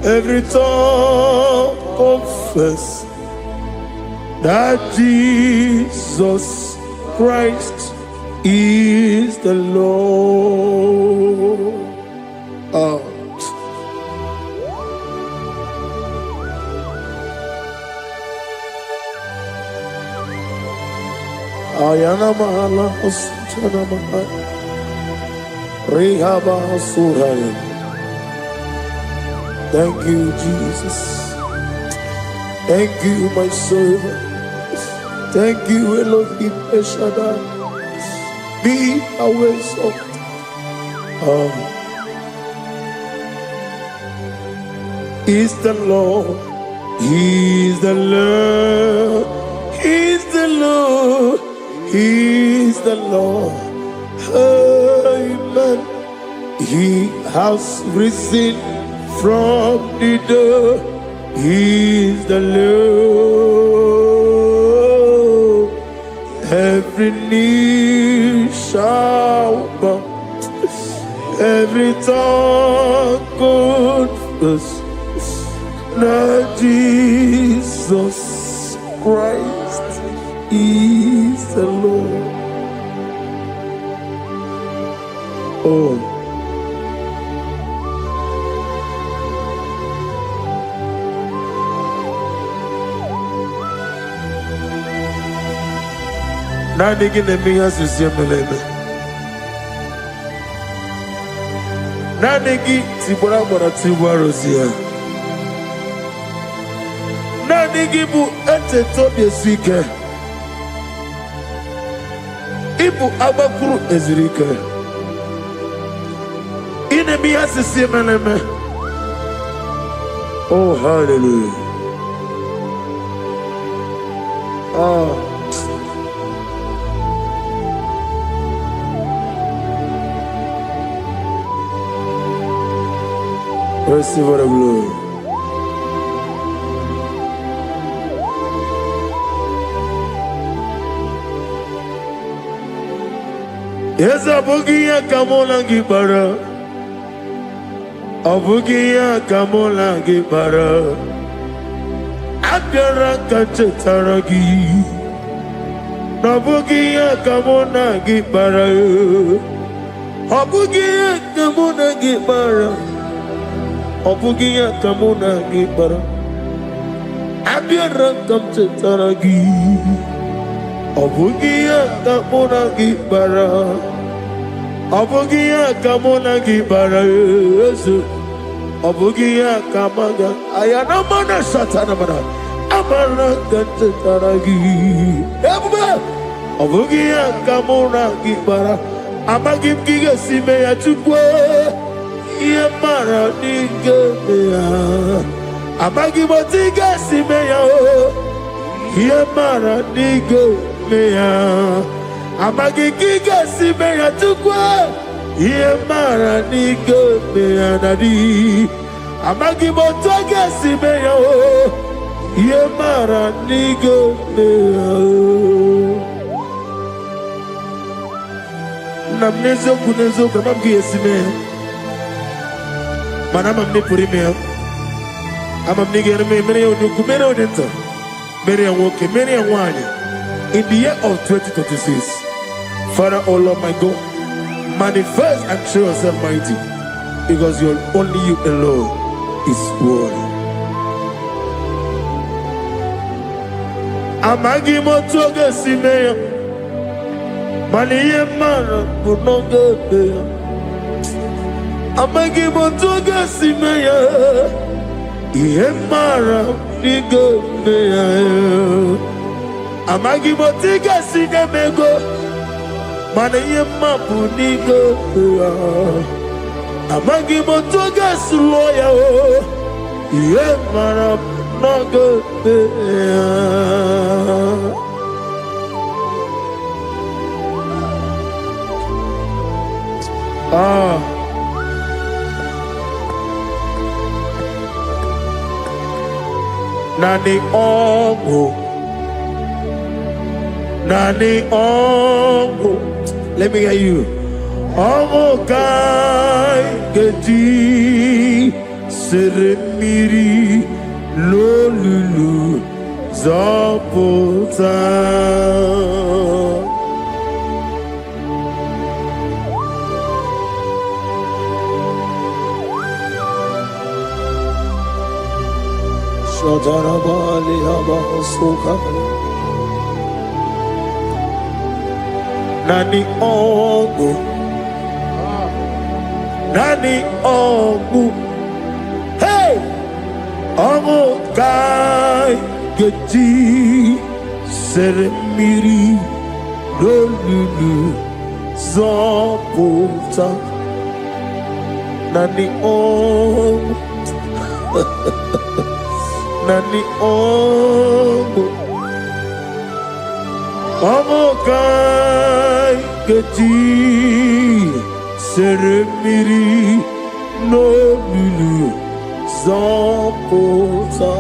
every tongue confess that Jesus Christ is the Lord. Ayana mahala oschana mahala Rehaba suraya. Thank you, Jesus. Thank you, my servant. Thank you, Elohim Eshadai. Be our salt. Is the Lord. He's the Lord. He's the Lord. He's the Lord. Amen. He has risen from the dead. He's the Lord. Every knee shall bow, every tongue confess that Jesus Christ is the Lord. Oh. Nani gine miya sisemeleme. Nani gi tibora bora tibora zia. Nani gi bu ete tobi esike. Ibu abakuru ezirike. Ine miya sisemeleme. Oh, hallelujah. Oh. Receive the glory. Yes, Abugia Kamola Gibara. Abugia Kamola Gibara. Abdara Kachetaragi. Abugia Kamona Gibara. Abugia Kamona Gibara. Abugia Kamona Gibara. Abdara Kachetaragi. Abugia Kamona Gibara. Abugia Kamona Gibara. Abugia Kamaga. Ayana Mana Satana Mana. Amara Kataragi. Abugia Kamona Gibara. Amagim Giga Simeya Chukwe. Yamara Nigamea. Amagimotiga Simeya. Yamara Nigamea. Amagigiga Simeya Chukwe. Yamara Nigamea Nadi. Amagimotoga Simeya. Yamara Nigamea. Namnezo kunezo kamamgi Simeya. Manama Mnipurimea. I'm nigga many of you many of them. Many and walking, many and one. In the year of 2026, Father, oh Lord my God, manifest and show yourself mighty, because you're only you alone is worthy. Amagi motoga simeya, mani mana bunoga beya. Amagi motoga simeya. Yemara nigo meya. Amagi motiga sinemego. Mana yema punigo meya. Amagi motoga suloya o. Yemara nago meya. Nani ongo. Let me hear you. Ongo kai geti seremiri lolulu zapota. Shadarabali Abasoka Nani Ongu Hey Ongu Kai Geti Seremiri Lolulu Zapota Nani Ongu Nani ongo kai geti seremiri no lulu zapota.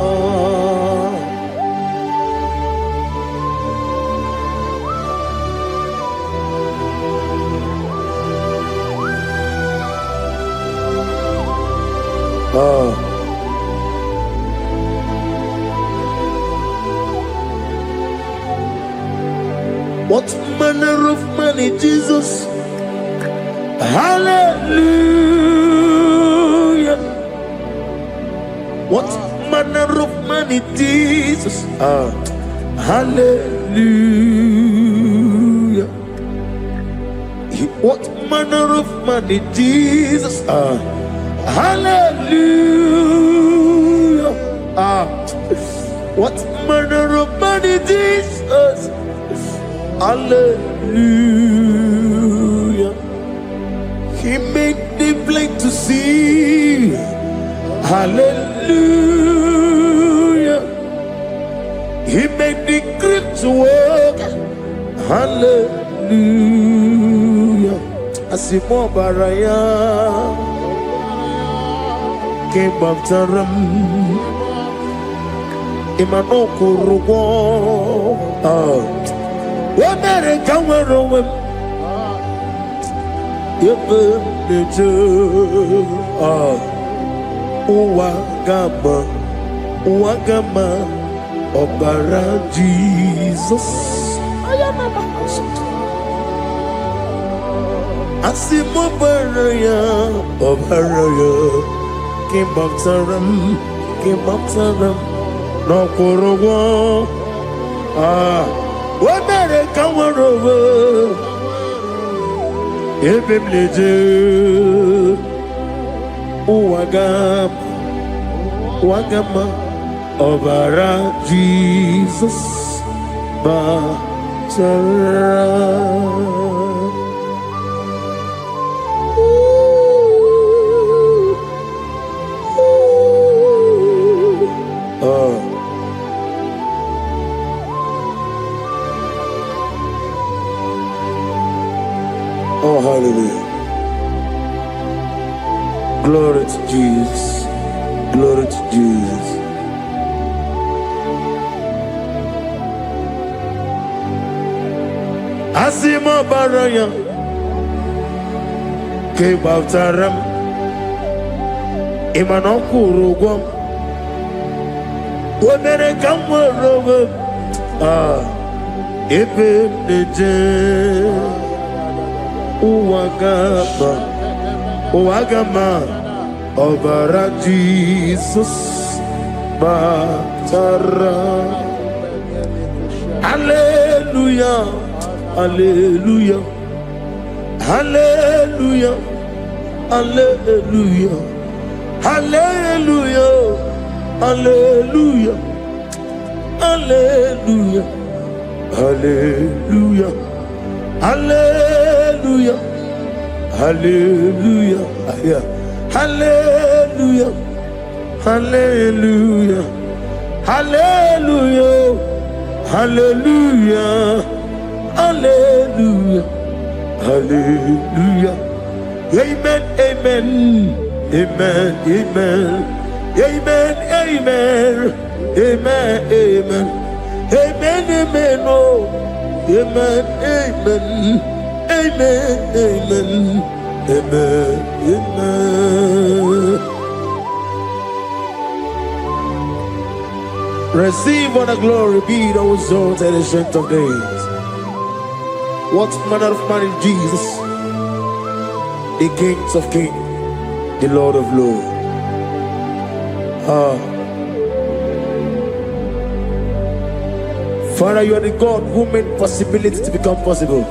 What manner of money, Jesus? Hallelujah. What manner of money, Jesus? Hallelujah. What manner of money, Jesus? Hallelujah. What manner of money, Jesus? Hallelujah. He made the blind to see. Hallelujah. He made the crippled to walk. Hallelujah. Asimo baraya came up to ram. Imano kurugo. Yebeneje. Uwagama. Uwagama. Ọbara Jesus. Asimo baraya. Ọbara ya. Kimbaptaram. No korowo. Wabere kawarowo. Ebemleje. Uwagama. Ọbara Jesus. Batara. Oh, hallelujah. Glory to Jesus. Glory to Jesus. Asimo baraya. Ke baptaram. Imanokuru. Womere kamworowe. Ebeneje. Uwagama. Ọbara Jesus. Batara. Hallelujah. Hallelujah. Hallelujah. Hallelujah. Hallelujah. Hallelujah. Hallelujah. Hallelujah. Hallelujah. Hallelujah. Hallelujah. Hallelujah. Hallelujah. Hallelujah. Hallelujah. Hallelujah. Amen. Amen. Amen. Amen. Amen. Amen. Amen. Amen. Amen. Amen. Oh. Amen. Amen. Amen. Amen. Amen. Amen. Receive all the glory, be thou exalted and strength of days. What manner of man is Jesus? The King of kings, the Lord of lords. Father, you are the God who made possibility to become possible.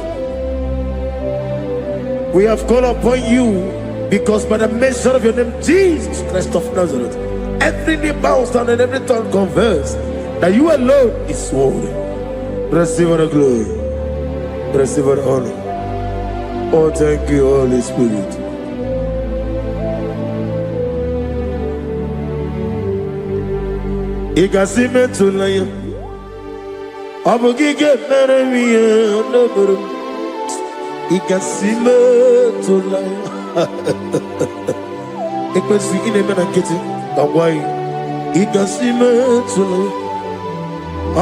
We have called upon you because by the mention of your name, Jesus Christ of Nazareth, every knee bows down and every tongue confess that you alone is worthy. Receive the glory. Receive the honor. Oh, thank you, Holy Spirit. Igasime tulaya. Abugige meremiya naburu. Igasime tulaya. Ekwensi inemena kiti. Kawai. Igasime tulaya.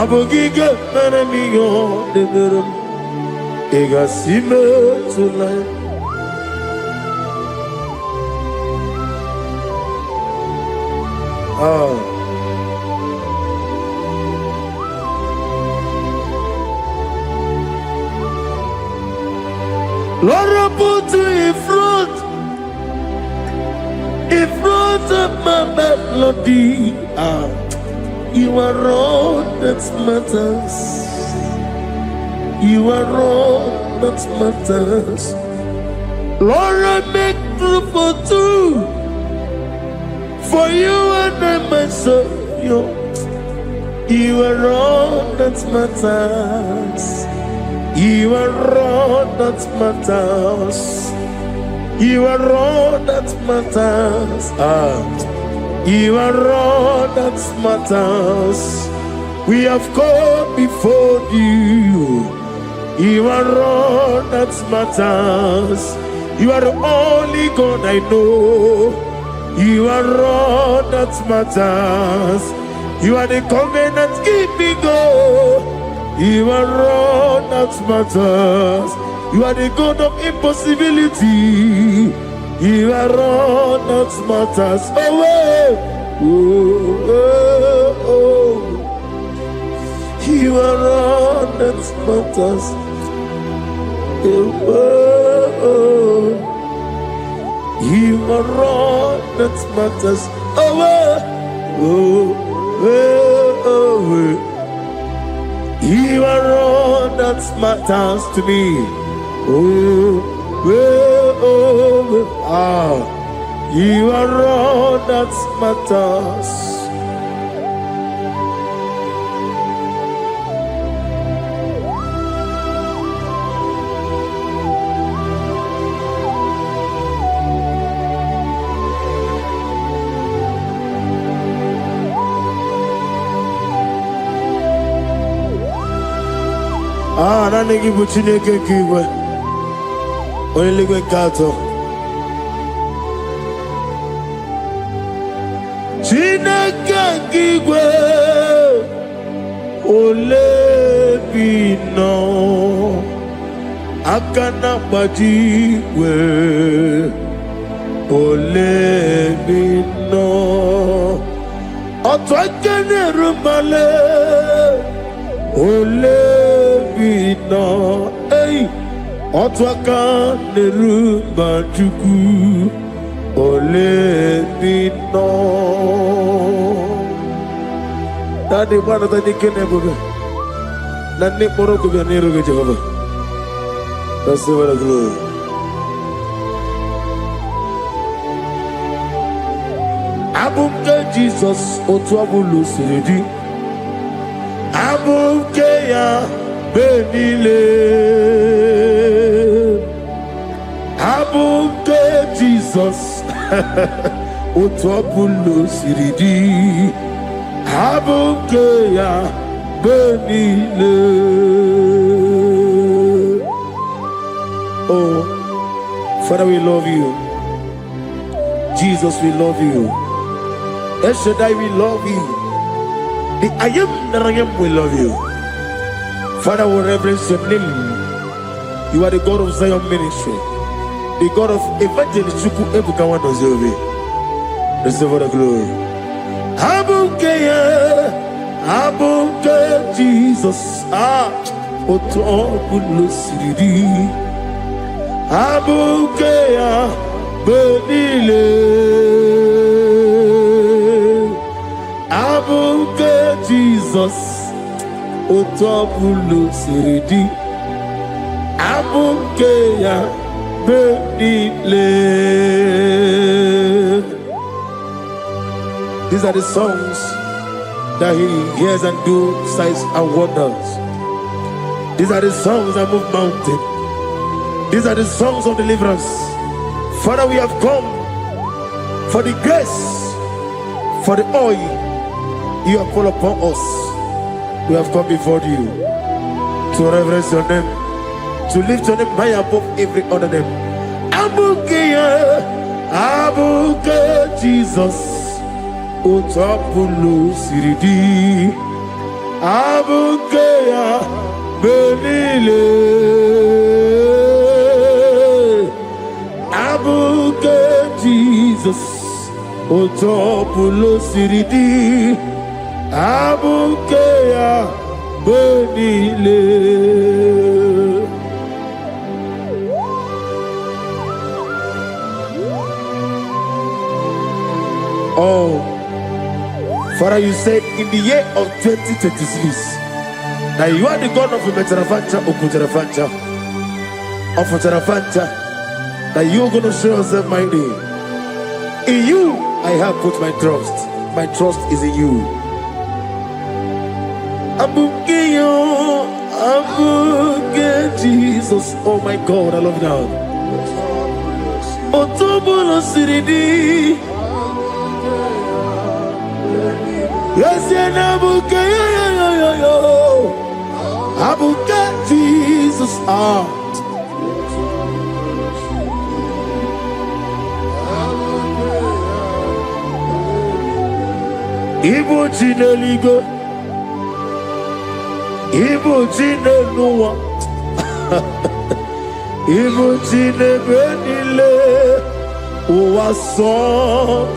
Abugige meremiya naburu. Igasime tulaya. Lord, I put you in front of my melody. You are all that matters. You are all that matters. Lord, I make room for two. For you and I myself, you are all that matters. You are all that matters. You are all that matters. You are all that matters. We have come before you. You are all that matters. You are the only God I know. You are all that matters. You are the covenant keeping God. You are all that matters. You are the God of impossibility. You are all that matters away. Oh, oh, oh. You are all that matters. Oh, oh. You are all that matters away. Oh, oh, oh. You are all that matters to me. Oh, oh, oh, ah. You are all that matters. Ah, na nigi buchine ke kiwe. Only we kato. Chineke kiwe. Ole bino. Akana bajiwe. Ole bino. Otwakene rumale. Ole bino, hey, otwaka nerumba chuku. Ole bino. Tadi mana tadi kene boga. Nani poro ko biar niru ke Jehovah. That's the word of glory. Abumke Jesus otwabulu siridi. Abumkeya benile. Abumke Jesus utwabulu siridi. Abumkeya benile. Oh, Father, we love you. Jesus, we love you. El Shaddai, we love you. The I am that I am, we love you. Father, we reverence your name. You are the God of Zion ministry, the God of evangelist Chuku Ebukawan Ozobe. Receive all the glory. Abuke Jesus, Otobulu Siridi. Abuke Benile. Abuke Jesus, Otobulu Siridi. Abuke Benile. These are the songs that he hears and do signs and wonders. These are the songs that move mountains. These are the songs of deliverance. Father, we have come for the grace, for the oil you have poured upon us. We have come before you to reverence your name, to lift your name high above every other name. Abuke Jesus, Otapulu Siridi. Abuke Benile. Abuke Jesus, Otapulu Siridi. Abuke Benile. Oh, Father, you said in the year of 2026 that you are the God of Metaravancha, Okutaravancha, of Otaravancha, that you are going to show yourself mighty. In you, I have put my trust. My trust is in you. Abukeyo, Abuke Jesus. Oh my God, I love you now. Otobolo Siridi. Yes, Abukeyo. Abuke Jesus. Ibo Jineligo, Ibo Jineluwa, Ibutine benile uwasoturu.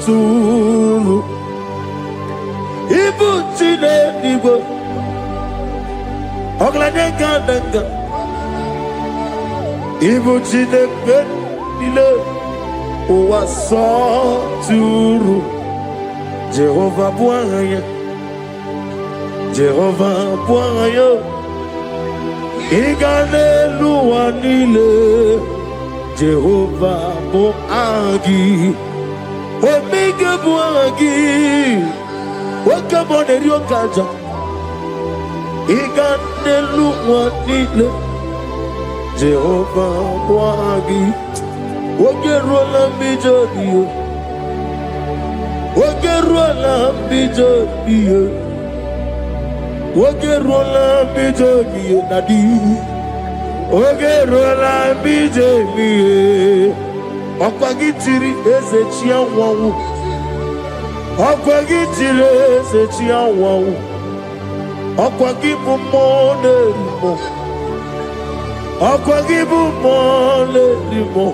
Ibutine nibo oglanenga nenga. Ibutine benile uwasoturu. Jehovah Bwanya, Jehovah Bwanya. Iganelu anile Jehovah Boagi Omega Boagi Wakamone Ryokaja Iganelu anile Jehovah Boagi Wagerola Bijodiyo Wagerola Bijodiyo Oge rola bije mi nadi. Oge rola bije mi. Okwagitiri eze chiawawu. Okwagitiri eze chiawawu. Okwagibu monerimo. Okwagibu monerimo.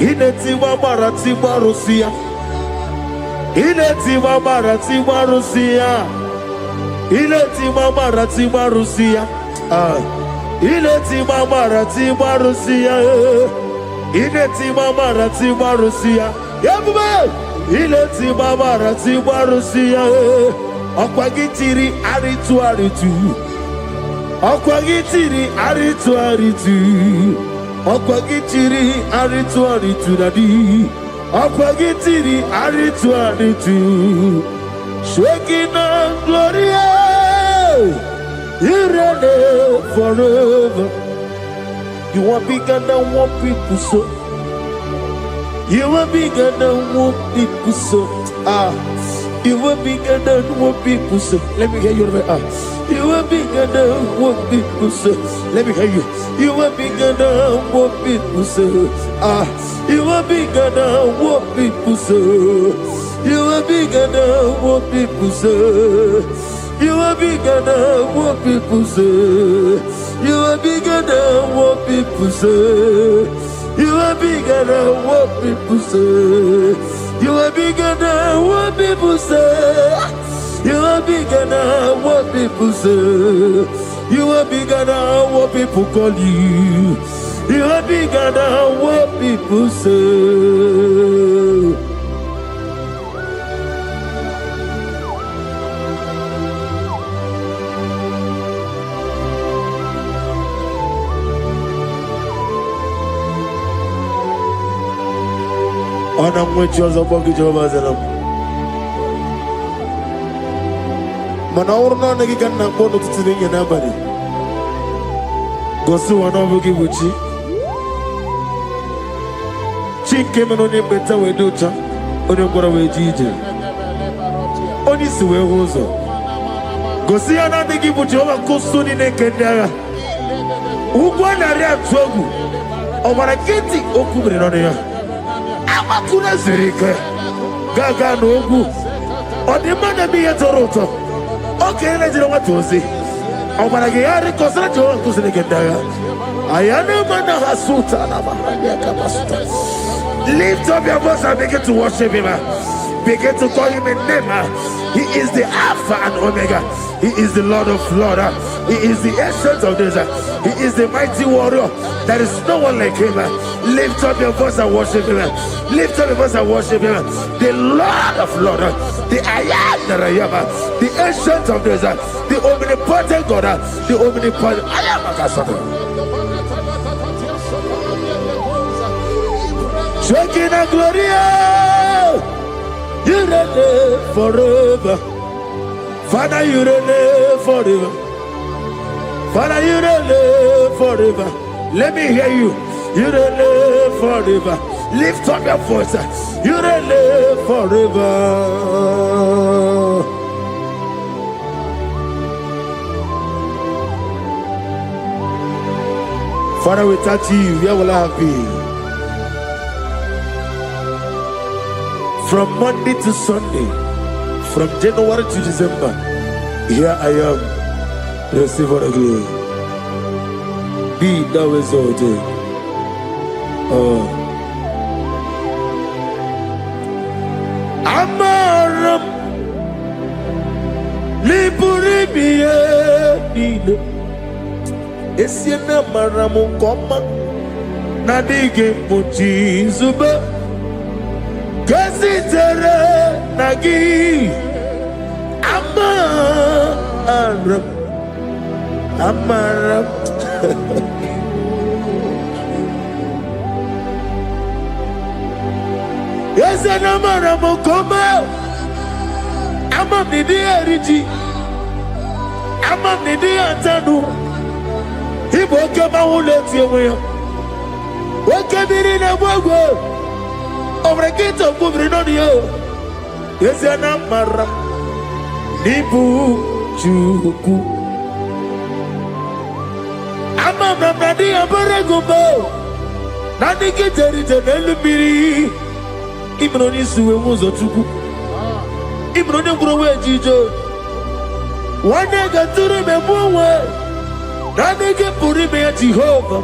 Ineti wabarati warusia. Ineti wabarati warusia. Ileti mamarati marusia, ileti mamarati marusia, ileti mamarati marusia, yabuba, ileti mamarati marusia, okwagitiri aritu aritu, okwagitiri aritu aritu, okwagitiri aritu aritu nadi, okwagitiri aritu aritu. Shaking and Gloria, you reign forever. You are bigger than what people so. You are bigger than what people so. You are bigger than what people so. Let me hear you. You are bigger than what people so. Let me hear you. You are bigger than what people so. You are bigger than what people so. You are bigger than what people say. You are bigger than what people say. You are bigger than what people say. You are bigger than what people say. You are bigger than what people say. You are bigger than what people say. You are bigger than what people call you. You are bigger than what people say. Ona mwechoza bogi Jehovah Zelam. Mana urna negi kanna kono tutini yana bari. Gosu wana bogi buchi. Chinke meno ni beta wedocha. Oni ngora wejije. Oni siwe hozo. Gosi yana negi buchi oba kosu ni nekendaya. Ugwana ria twogu. Omara kiti okubire none ya. Amakuna zirike gaga n'ogwu ọdịmma bi ya tọrọ ụtọ oke na-ejiri nwata ozi ọ gwara gị ya rịkọsịrị Jehova nkụziri gị ndị agha aya na-eme na ha sụta na mahadum kapasụta. Lift up your voice and begin to worship him. Begin to call him a name. He is the Alpha and Omega. He is the Lord of Lords. He is the Ancient of Days. He is the mighty warrior. There is no one like him. Lift up your voice and worship him. Lift up your voice and worship him. The Lord of Lords, the I am that I am, the Ancient of Days, the omnipotent God, the omnipotent I am. Shaking and Gloria, you reign forever. Father, you reign forever. Father, you reign forever. Let me hear you. You reign forever. Lift up your voice. You reign forever. Father, without you, where will I have been? From Monday to Sunday, from January to December, here I am. Receive all the glory. Be thou exalted. Amaram Liburibie Nino Esiena Maramu Koma Nadige Muchi Zuba Kasitere Nagi Amaram Yes, and Amaram Koma Amam Nidi Eriji Amam Nidi Antanu He woke up my whole let you away. Woke up in a wago over a gate of moving on you. Yes, and Amaram Nibu Juku Amam Nadi Abarago Nadi Kitari Telumiri Imroni Sue was a Tuku Imroni Growe Jijo one day got to remember Nadi get Purime at Jehovah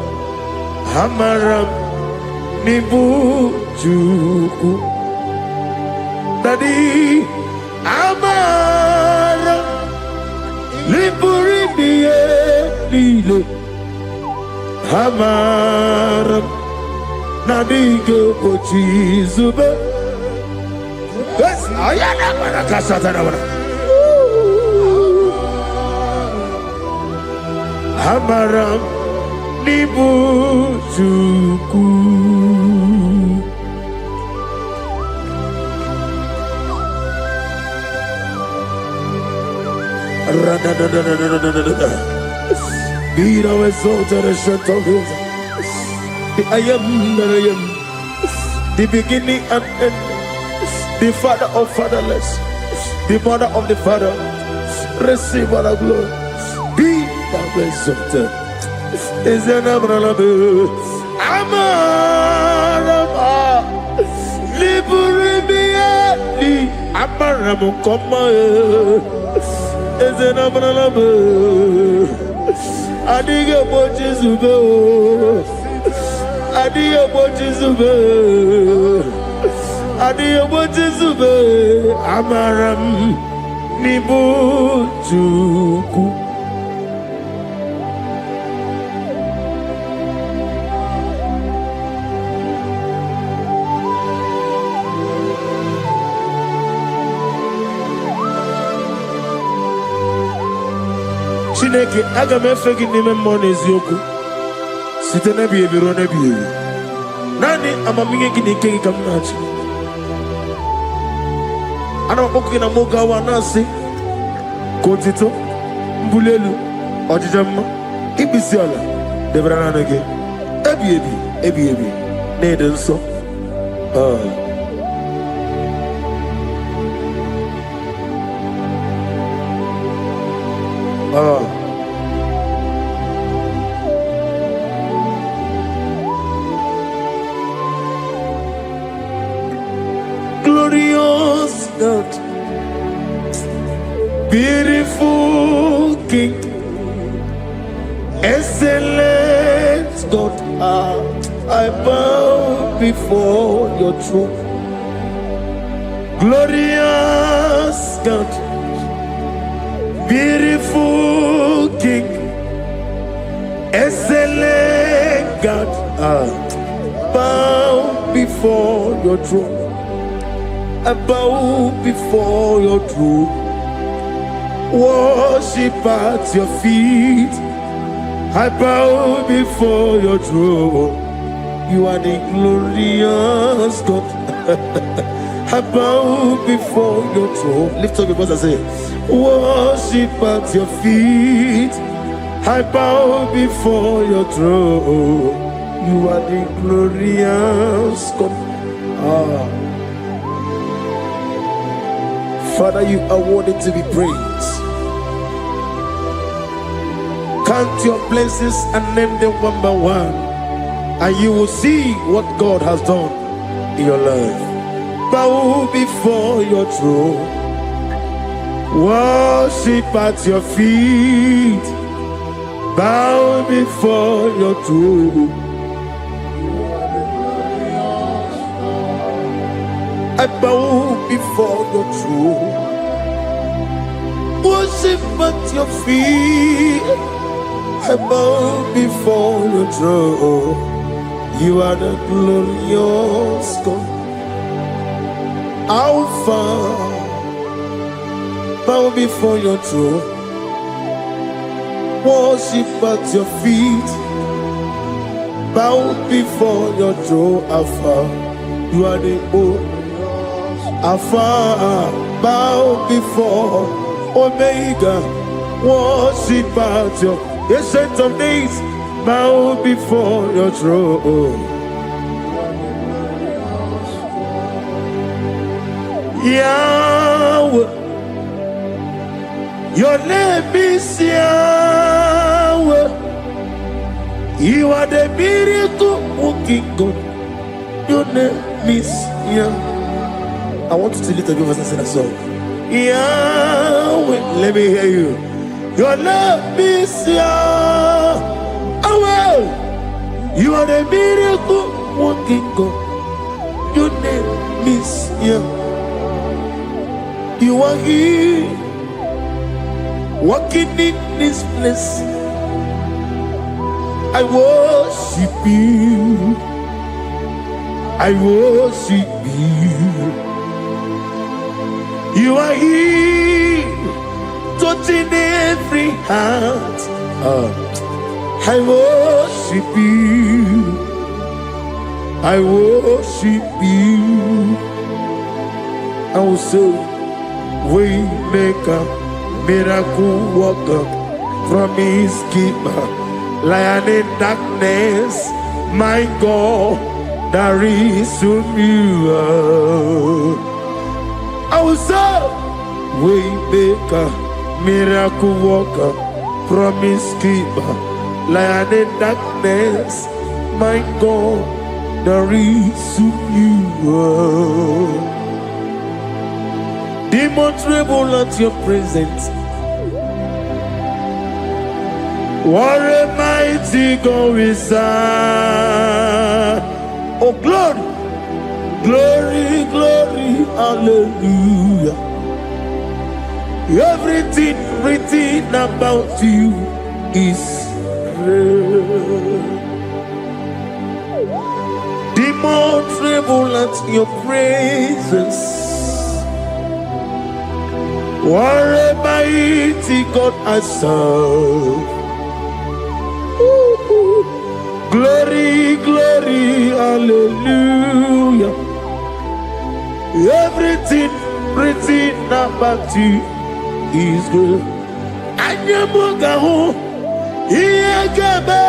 Amaram Nibu Juku Nadi Amaram Liburibie Lile Amaram Nadige Pochi Zube Yes, I am Amaram Nibu Juku Be thou exalted and shut of his. I am that I am, the beginning and end, the father of fatherless, the mother of the father. Receive all the glory. Be thou exalted. Is an Abraham, Amaram, Liburibia, Amaram, Koma. Is an Abraham. Adiga Bochizube, Adiga Bochizube, Adiga Bochizube, Amaram Nibu Juku. Chineke aga m efe gị n'ime mmụọ n'eziokwu site n'ebi ebi ruo n'ebi ebi. Naanị amamihe gị na ike gị ka m na-achị. Ana m akpọkụ gị na mụ gawa na-asị ka otito mbuli elu ọjịja mma ikpisi ala debere naanị gị ebi ebi ebi ebi na-ede nsọ. Glorious God, beautiful King, excellent God, I bow before your throne. Glorious God, beautiful King, excellent God, bow before your throne. I bow before your throne, worship at your feet. I bow before your throne. You are the glorious God. I bow before your throne. Lift up your voice and say, worship at your feet. I bow before your throne. You are the glorious God. Father, you are worthy to be praised. Count your blessings and name them one by one, and you will see what God has done in your life. Bow before your throne, worship at your feet. Bow before your throne. I bow before your throne. Worship at your feet. I bow before your throne. You are the glorious God. Alpha. Bow before your throne. Worship at your feet. Bow before your throne, Alpha. You are the old Alpha. Bow before Omega. Worship at your ancient of days. Bow before your throne. Yahweh. Your name is Yahweh. You are the miracle working God. Your name is Yahweh. I want you to lift up your voice and sing a song. Yahweh, let me hear you. Your name is Yahweh. You are the miracle working God. Your name is Yahweh. You are here. Walking in this place, I worship you. I worship you. You are here, touching every heart. I worship you. I worship you. I will say, Waymaker, miracle worker, promise keeper, lion in darkness, my God, there is whom you are. I will say, Waymaker, miracle worker, promise keeper, lion in darkness, my God, there is whom you are. Demons tremble at your presence. What a mighty God we serve. Oh, glory, glory, glory, hallelujah. Everything written about you is real. Demons tremble at your presence. What a mighty God I serve. Glory, glory, hallelujah. Everything written about you is good. Anyamugaho, Iyagaba,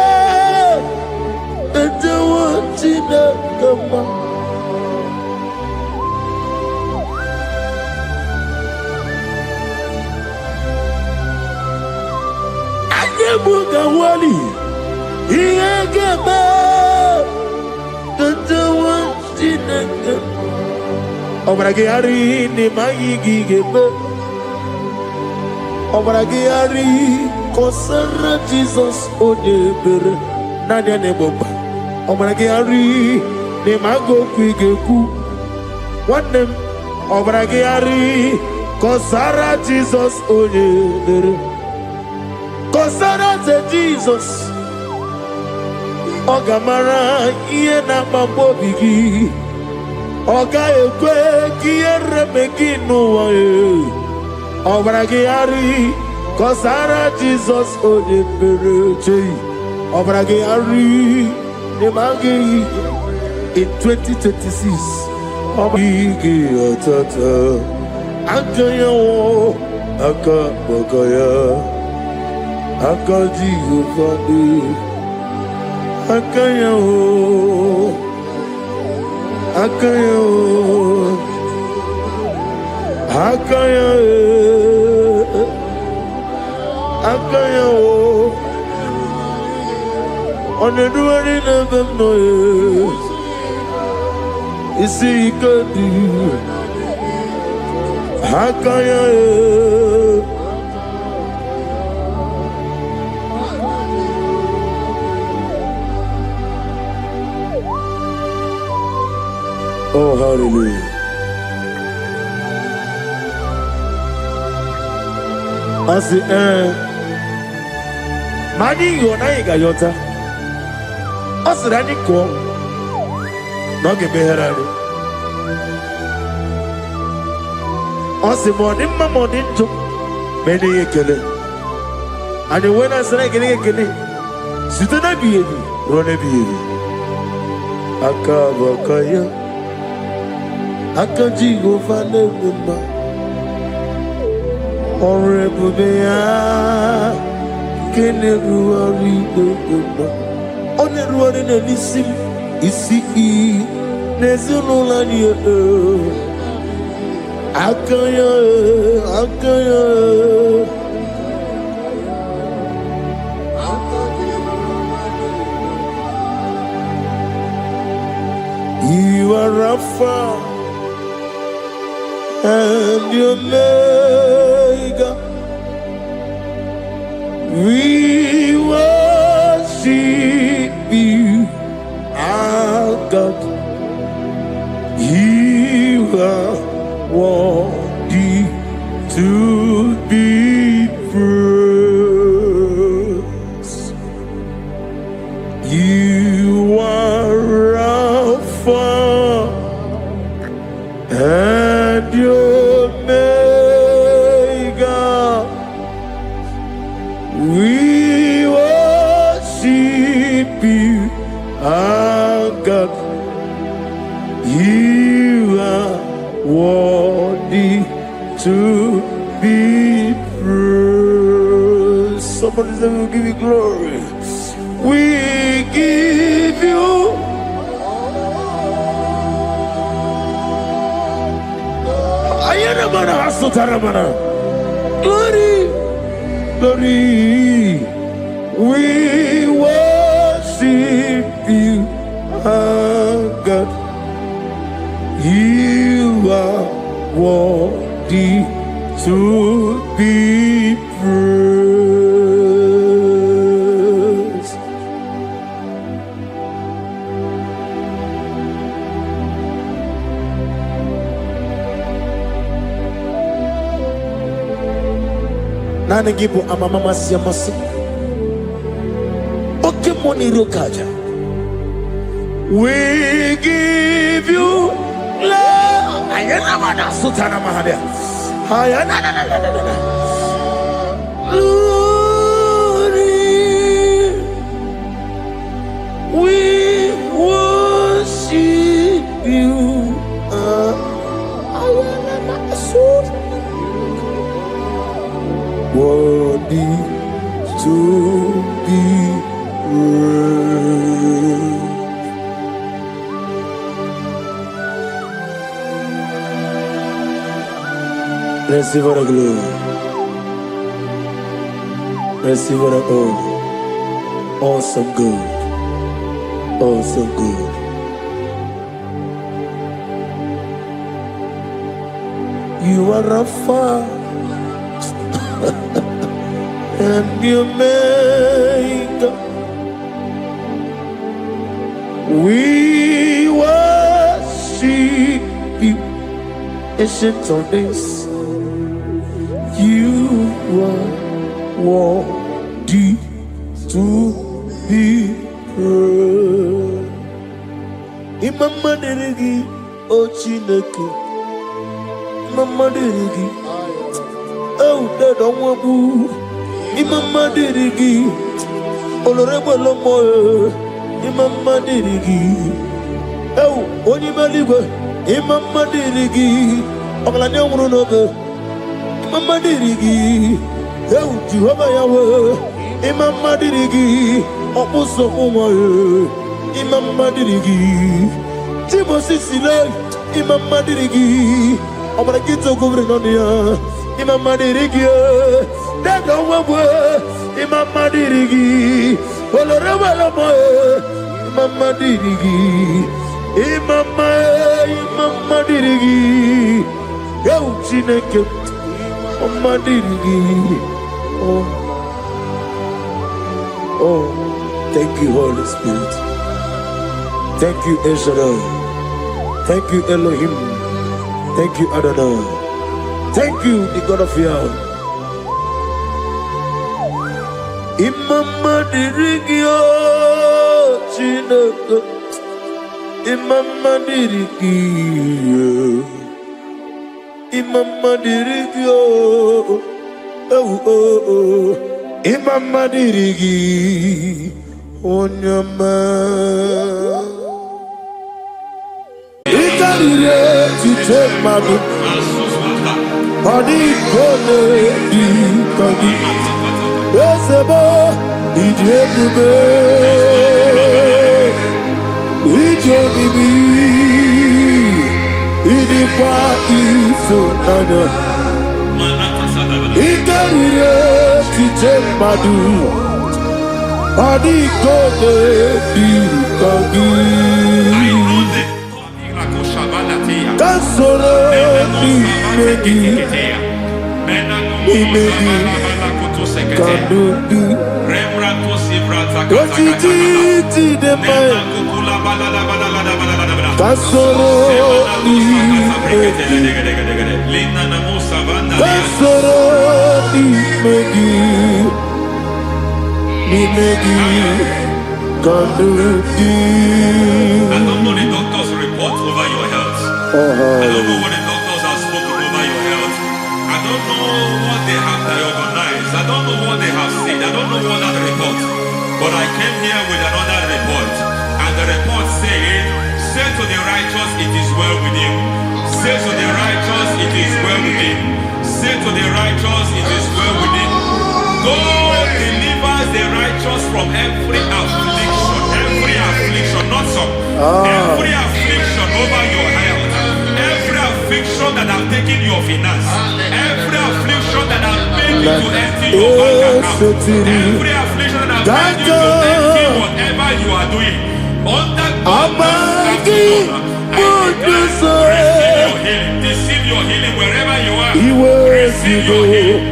and the one Chinagama. Mugawali, Iyagaba, Tantawa, Chinaga, Obragiari, Nimayigi, Obragiari, Kosara, Jesus, Odeber, Nadia Neboba, Obragiari, Nimago, Quigeku, one name, Obragiari, Kosara, Jesus, Odeber. Kosara te Jesus Ogamara iye na mambo bigi Oga ekwe kiye remeki nuwa Obragi ari Kosara Jesus ode pereche Obragi ari Nemagi in 2026 Obragi atata Akaya wo Akabakaya Akaji ufadi, akaya o, akaya o, akaya e, akaya o. Oneduari never know. Isi ikadi, akaya e. Oh, hallelujah. I say, Mani, you and I got yota. I said, I didn't go. No, give me her. I said, morning, my morning, too. Many a killing. And when I said, I get a killing, sit on a baby, run a baby. Akabakaya, Akaji go find a woman. Honorable Bea, can everyone read the woman? On everyone in a listen, is he? There's no line. Akaya. You are Alpha and Omega. We worship you, our God. You are worthy to be praised. You are Alpha and Omega. We worship you, our God. You are worthy to be praised. Somebody say, we'll give you glory. We give you glory, glory. We worship you, our God. You are worthy to be praised. Nana gibu amamama siyamasi. Oke moni rokaja. We give you love. Ayana mana sutana mahadia. Ayana na. Glory. We worship you. Ayana mana sutana. Worthy to be praised. Receive our glory. Receive our honor. Awesome God. Awesome God. You are Alpha and Omega. We worship you, ancient of days. You are worthy to be praised. Imama deregi o Chineke. Imama deregi o Dadonwabu. Imama deregi Olorebo Lomo. Imama deregi o Onimaligwe. Imama deregi Oglanya Wurunobe. Imama dirigi, eu Jehovah Yahweh. Imama dirigi, opuso umaye. Imama dirigi, Timosi Sile. Imama dirigi, Obalakito Governonia. Imama dirigi, Dada Wawe. Imama dirigi, Oloreba Lomoe. Imama dirigi, Imama dirigi, eu Chineke. Oh, thank you, Holy Spirit. Thank you, El Shaddai. Thank you, Elohim. Thank you, Adonai. Thank you, the God of Yah. Imama dirigio chineke. Imama dirigio. Imama dirigio. Oh. Imama dirigi. Onyama. Ikarire chitemadu. Adi kone di kagi. Esebo idiebube. Ijebibi. Idikwa isonanya. Ikarire chitemadu. Adi kone di kagi. Kasoro ni megi, kadudu. Ojiji deme. Kasoro ni megi, kasoro ni megi, kadudu. I don't know the doctor's report over your health. I don't know what the doctors have spoken over your health. I don't know what they have diagnosed. I don't know what they have said. I don't know what that report. But I came here with another report. And the report said, say to the righteous, it is well with him. Say to the righteous, it is well with him. Say to the righteous, it is well with him. God delivers the righteous from every affliction. Every affliction, not some. Every affliction over your health. Every affliction that have taken your finance. Every affliction that have made you to empty your bank account. Every affliction that have made you to empty whatever you are doing. Under God's receive your healing wherever you are. Receive your healing.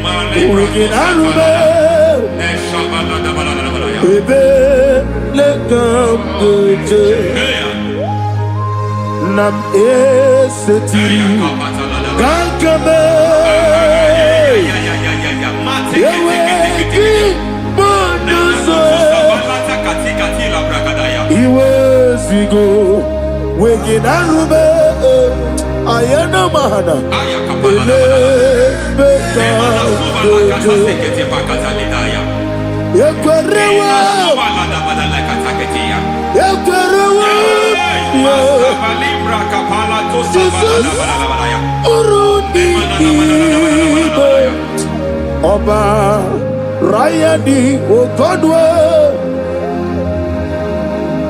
Nam eseti gankame yeweki bonuso iwezigo weginarube ayana mahana ele beka doje yekwerewa Ọba Rayadi Ogodwe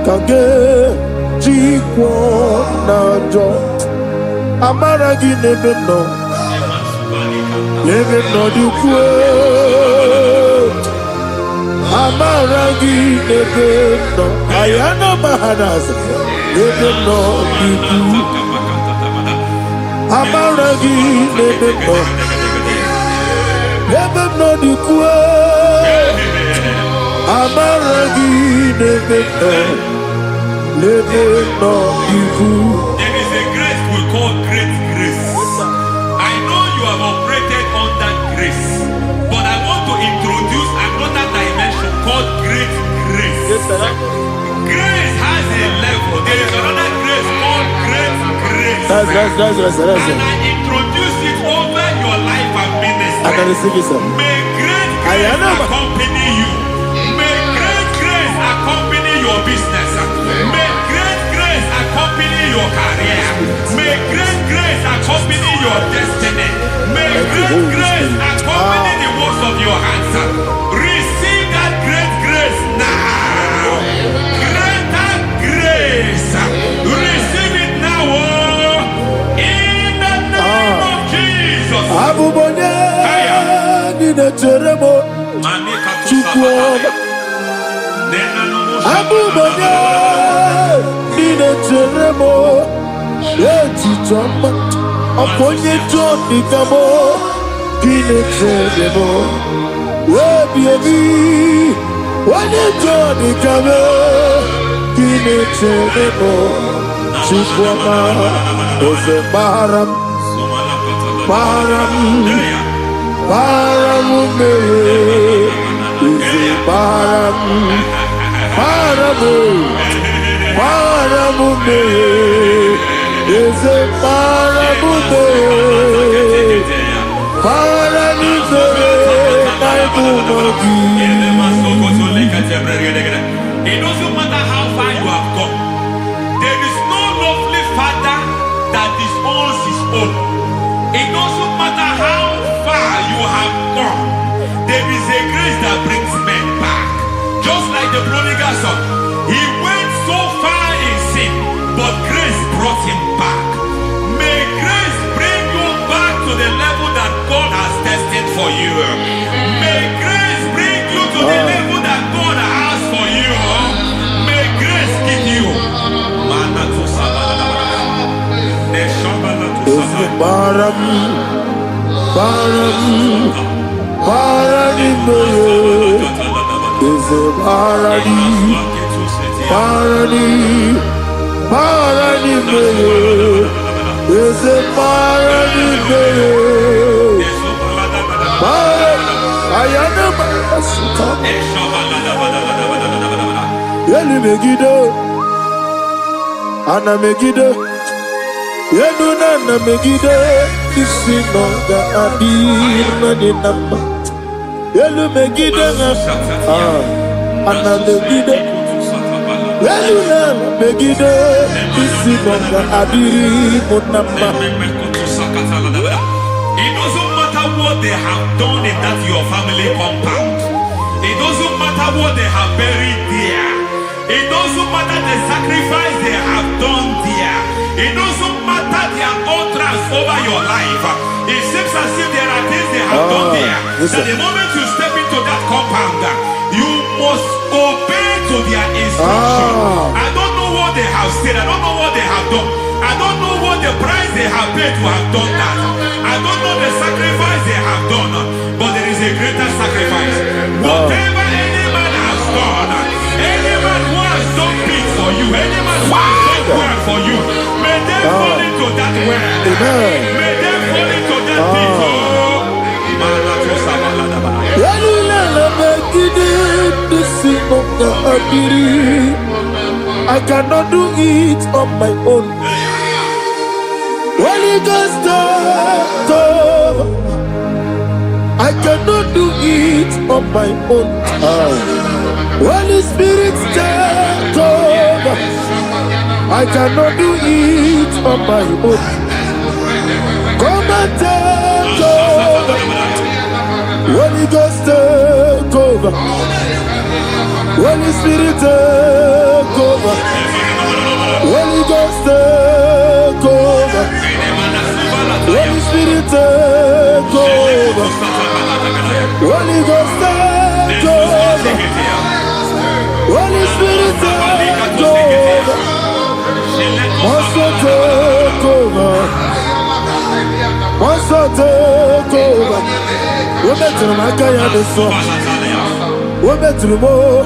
Kage Jikwo Najo Amaragi Nebeno Nebeno Dukwe Amaragi Nebeno Ayana Mahanas Nebeno Dukwe Amaragi Nebeno Nebeno Dukwe Amaragi Nebeno Nebeno Dukwe. There is a grace we call great grace. I know you have operated under grace, but I want to introduce another dimension called great grace. Grace has a level. There is another grace called great grace. That's And I introduce it over your life and ministry. May great grace accompany you. May great grace accompany your business. May great grace accompany your career. May great grace accompany your destiny. May great grace accompany the works of your hands. Receive that great grace now. Greater grace. Receive it now. In the name of Jesus. Abubonye Nina Teremo Chukwu Abubonye Nina Teremo Eti Choma Okonye Choni Kamo Kine Teremo Webi Wanye Choni Kamo Kine Teremo Chukwu Ose Baharam Baharam Baharam It doesn't matter how far you have come. There is no lovely father that disowns his own. It doesn't matter how far you have gone. There is a grace that brings men back. Just like the prodigal son. He went so far in sin, but grace brought him back. May grace bring you back to the level that God has destined for you. May grace bring you to the level that God has for you. May grace give you. Ana Megiddo, Yeduna Megiddo, Isinonga Adir Nadinamba, Yelu Megiddo, Ana Megiddo, Yeduna Megiddo, Isinonga Adir Munamba. It doesn't matter what they have done in that your family compound. It doesn't matter what they have buried there. It doesn't matter the sacrifice they have done there. It doesn't matter their utterance over your life. It seems as if there are things they have done there. That the moment you step into that compound, you must obey to their instruction. I don't know what they have said. I don't know what they have done. I don't know what the price they have paid to have done that. I don't know the sacrifice they have done. But there is a greater sacrifice. Whatever any man has done, any man who has done big for you, any man who has done well for you, may they fall into that well. May they fall into that pit. I cannot do it on my own. Holy Ghost, I cannot do it on my own. Holy Spirit, take over. I cannot do it on my own. Come and take over. Holy Ghost, take over. Holy Spirit, take over. Holy Ghost, take over. Holy Spirit, take over. Holy Ghost, take over. Holy Spirit, take over. Master, take over. Master, take over. We're better than I can do so. We're better than more.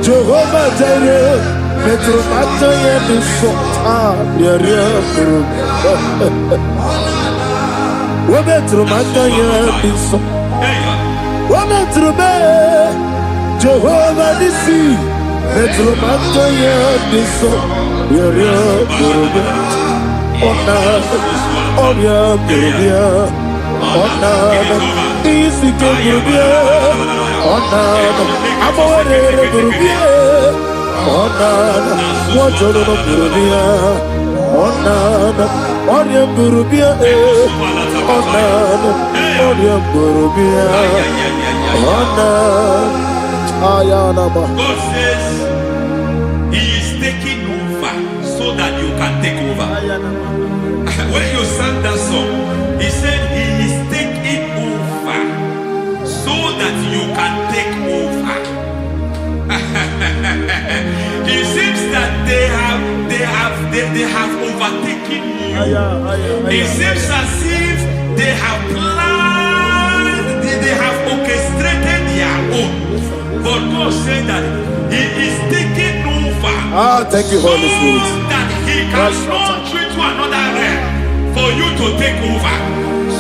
Jehovah Jireh, better than I can do so. We're better than I can do so. We're better than Jehovah Nissi, better than I can do so. God says He is taking over so that you can take over. When you sang that song, He said He is taking over so that you can take over. It seems that they have overtaken you. It seems as if they have planned, they have orchestrated their own. But God said that He is taking over. Thank you, Holy Spirit. So that He can launch you to another realm for you to take over.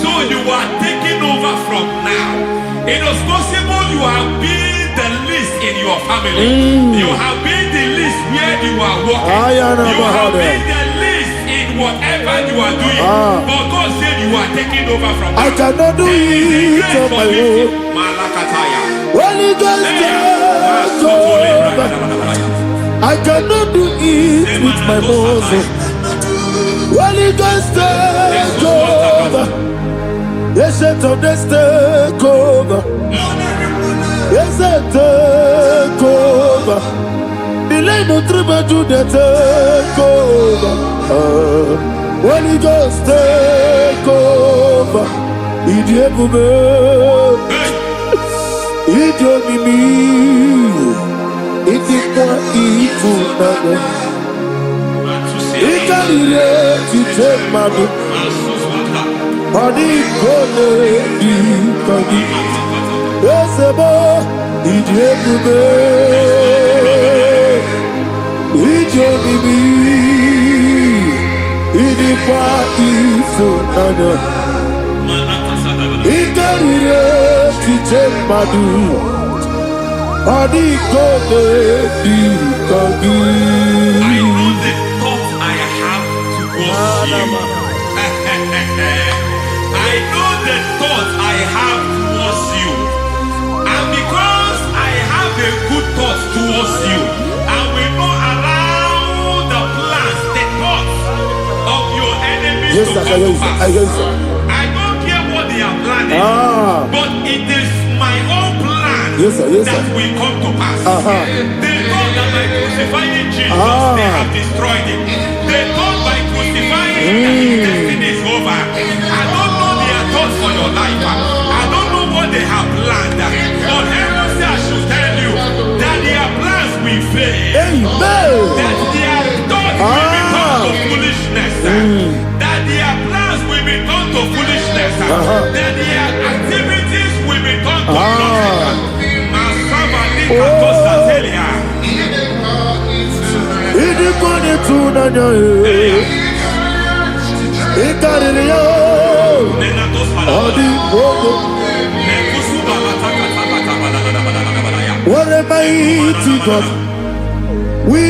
So you are taking over from now. It is possible you have been the in your family. You have been the least where you are working. You have been the least in whatever you are doing. But God said you are taking over from I cannot do it on my own. Holy Ghost, take over. I cannot do it with my muscle. Holy Ghost, take over. Yes, it's on this take over. Yes, it's take over. Delay no trouble to the take over. Holy Ghost, take over. Idiebube, idiomimi, idikwa ifunade. Ikarire titemadu. Adi kole di kagi. Esebo idiebube, idiomimi, idikwa ifunade. Ikarire titemadu. Adi kole di kagi. I know the thoughts I have towards you. I know the thoughts I have towards you. And because I have a good thought towards you, I will not allow the plans, the thoughts of your enemies to come to pass. I don't care what they are planning, but it is my own plan that will come to pass. They thought that by crucifying Jesus, they have destroyed him. They thought by crucifying that his destiny is over. I don't know their thoughts for your life. I don't know what they have planned. But heaven says I should tell you that their plans will fail. That their thoughts will be turned to foolishness. That their plans will be turned to foolishness. That their activities will be turned to nonsense. What a mighty God we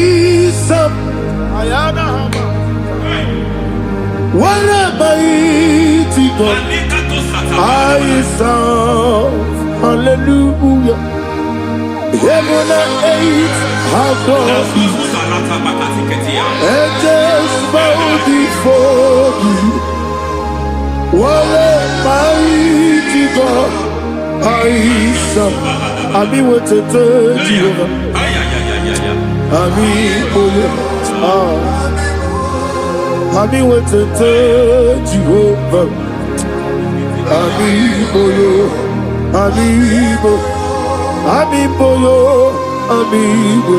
serve. What a mighty God I serve. Hallelujah. Heaven and earth have done it. Angels bow before you. What a mighty God I serve. Ami wetete Jehovah. Ami boyo. Ami wetete Jehovah. Ami boyo. Ami boyo. Amibo yo, amibo,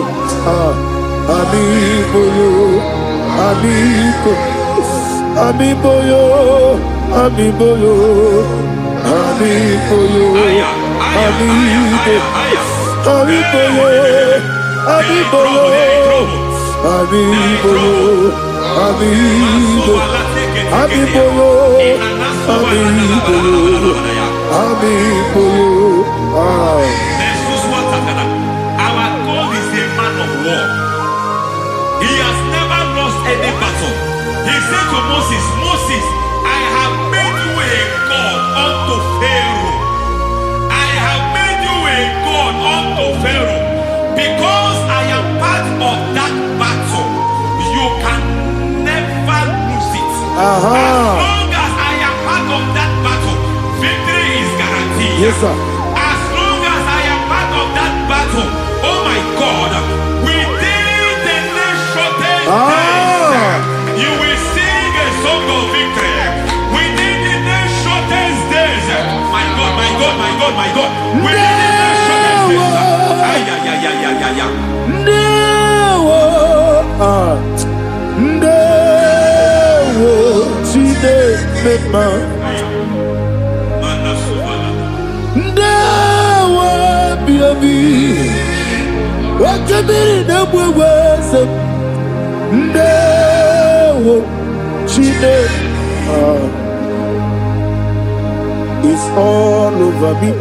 amibo yo, amibo, amibo yo, amibo yo, amibo yo, amibo, amibo yo, amibo yo, amibo yo, amibo, amibo yo, amibo yo, amibo yo, Our God is a man of war. He has never lost any battle. He said to Moses, Moses, I have made you a God unto Pharaoh. I have made you a God unto Pharaoh. Because I am part of that battle, you can never lose it. As long as I am part of that battle, victory is guaranteed. Yes, sir. As long as I am part of that battle, oh my God, within the next shortest days, you will sing a song of victory. Within the next shortest days, my God, my God, my God, my God, within the next shortest days, ay, ay, ay, ay, ay, ay, ay. It's all over me.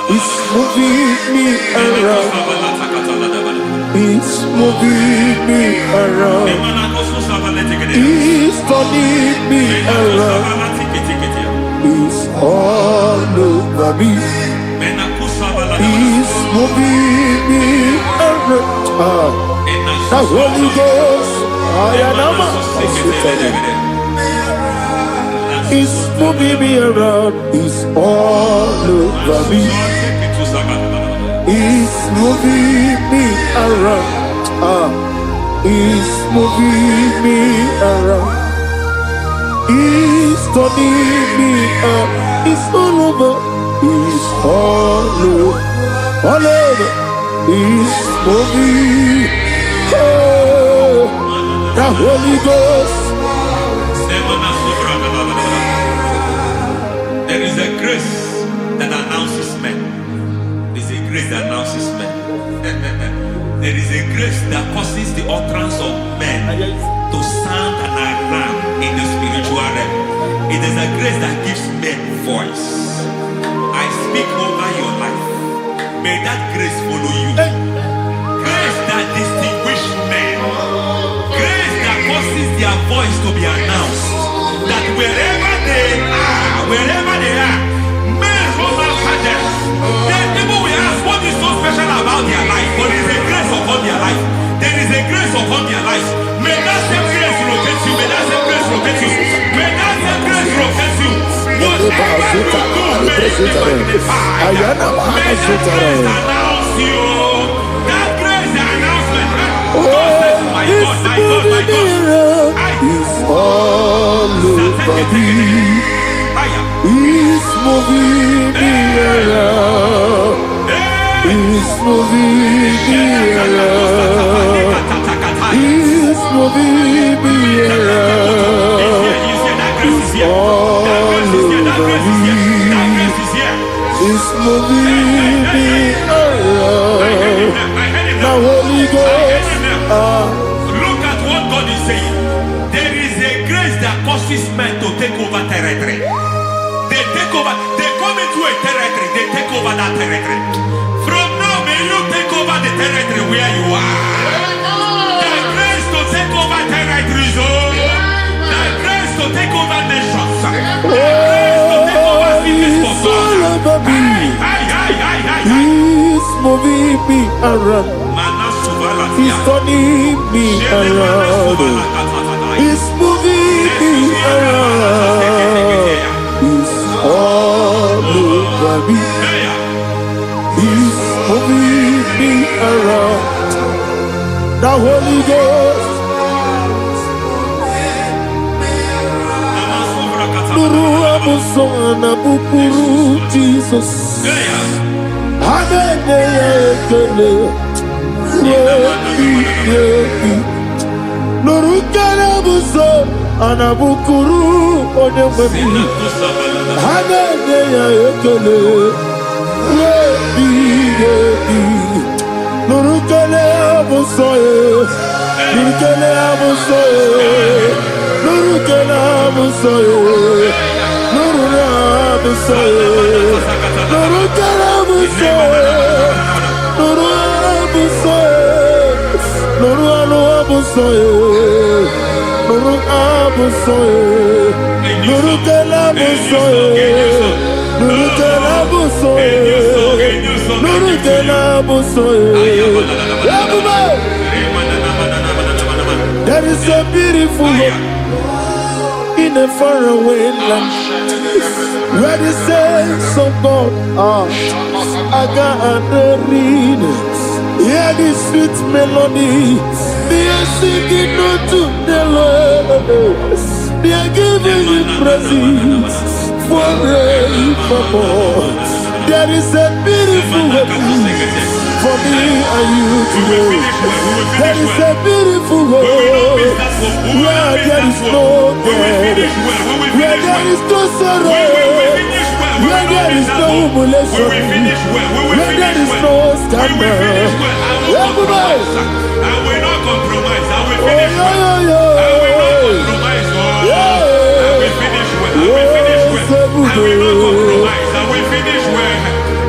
He's moving me around. He's moving me around. He's turning me around. He's all over me. He's moving me around. The Holy Ghost, He's moving me around. He's all over me. He's moving me around. He's moving me around. He's turning me up. He's all over. He's all over. All over. He's moving. Oh, the Holy Ghost. There is a grace that announces men. There is a grace that announces men. There is a grace that causes the utterance of men to sound an alarm in the spiritual realm. It is a grace that gives men voice. I speak over your life. May that grace follow you. Grace that distinguishes men. Grace that causes their voice to be announced. That wherever they are, men from after them. Then people will ask what is so special about their life. But there is a grace upon their life. There is a grace upon their life. May that same grace locate you. May that same grace locate you. May that same grace locate you. Whatever you do, may it be magnified. May that grace announce you. That grace announcement. God says, my God, my God, my God. He's all over me. He's moving me around. He's moving me around. He's moving me around. He's all over me. He's moving me around. The Holy Ghost. Look at what God is saying. There is a grace that causes men to take over territory. They take over. They come into a territory. They take over that territory. From now, may you take over the territory where you are. The grace to take over territories. The grace to take over nations. The grace to take over cities for God. He's moving me around. He's turning me around. He's moving me around. He's all over me. He's moving me around. The Holy Ghost. Nuru amusona bukuru Jesus. Hanene ekele. Nuru karabuso anabukuru onememi. Hanene ekele. Nuru kele abusoye. Nuru kele abusoye. Nuru kele abusoye. Nuru abusoye. Nuru kele abusoye. Nuru abusoye. Nuru abusoye. Nuru abusoye. Nuru kele abusoye. Nuru kele abusoye. Nuru kele abusoye. There is a beautiful hope in a faraway land where the saints of God are. I got the reading. Hear the sweet melody. They are singing unto the Lord. They are giving you praise forevermore. There is a beautiful hope for me and you today. There is a beautiful hope where there is no death, where there is no sorrow, where there is no humiliation, where there is no scandal. Everybody, I will not compromise. I will finish well. I will not compromise. I will finish well. I will finish well. I will not compromise. I will finish well.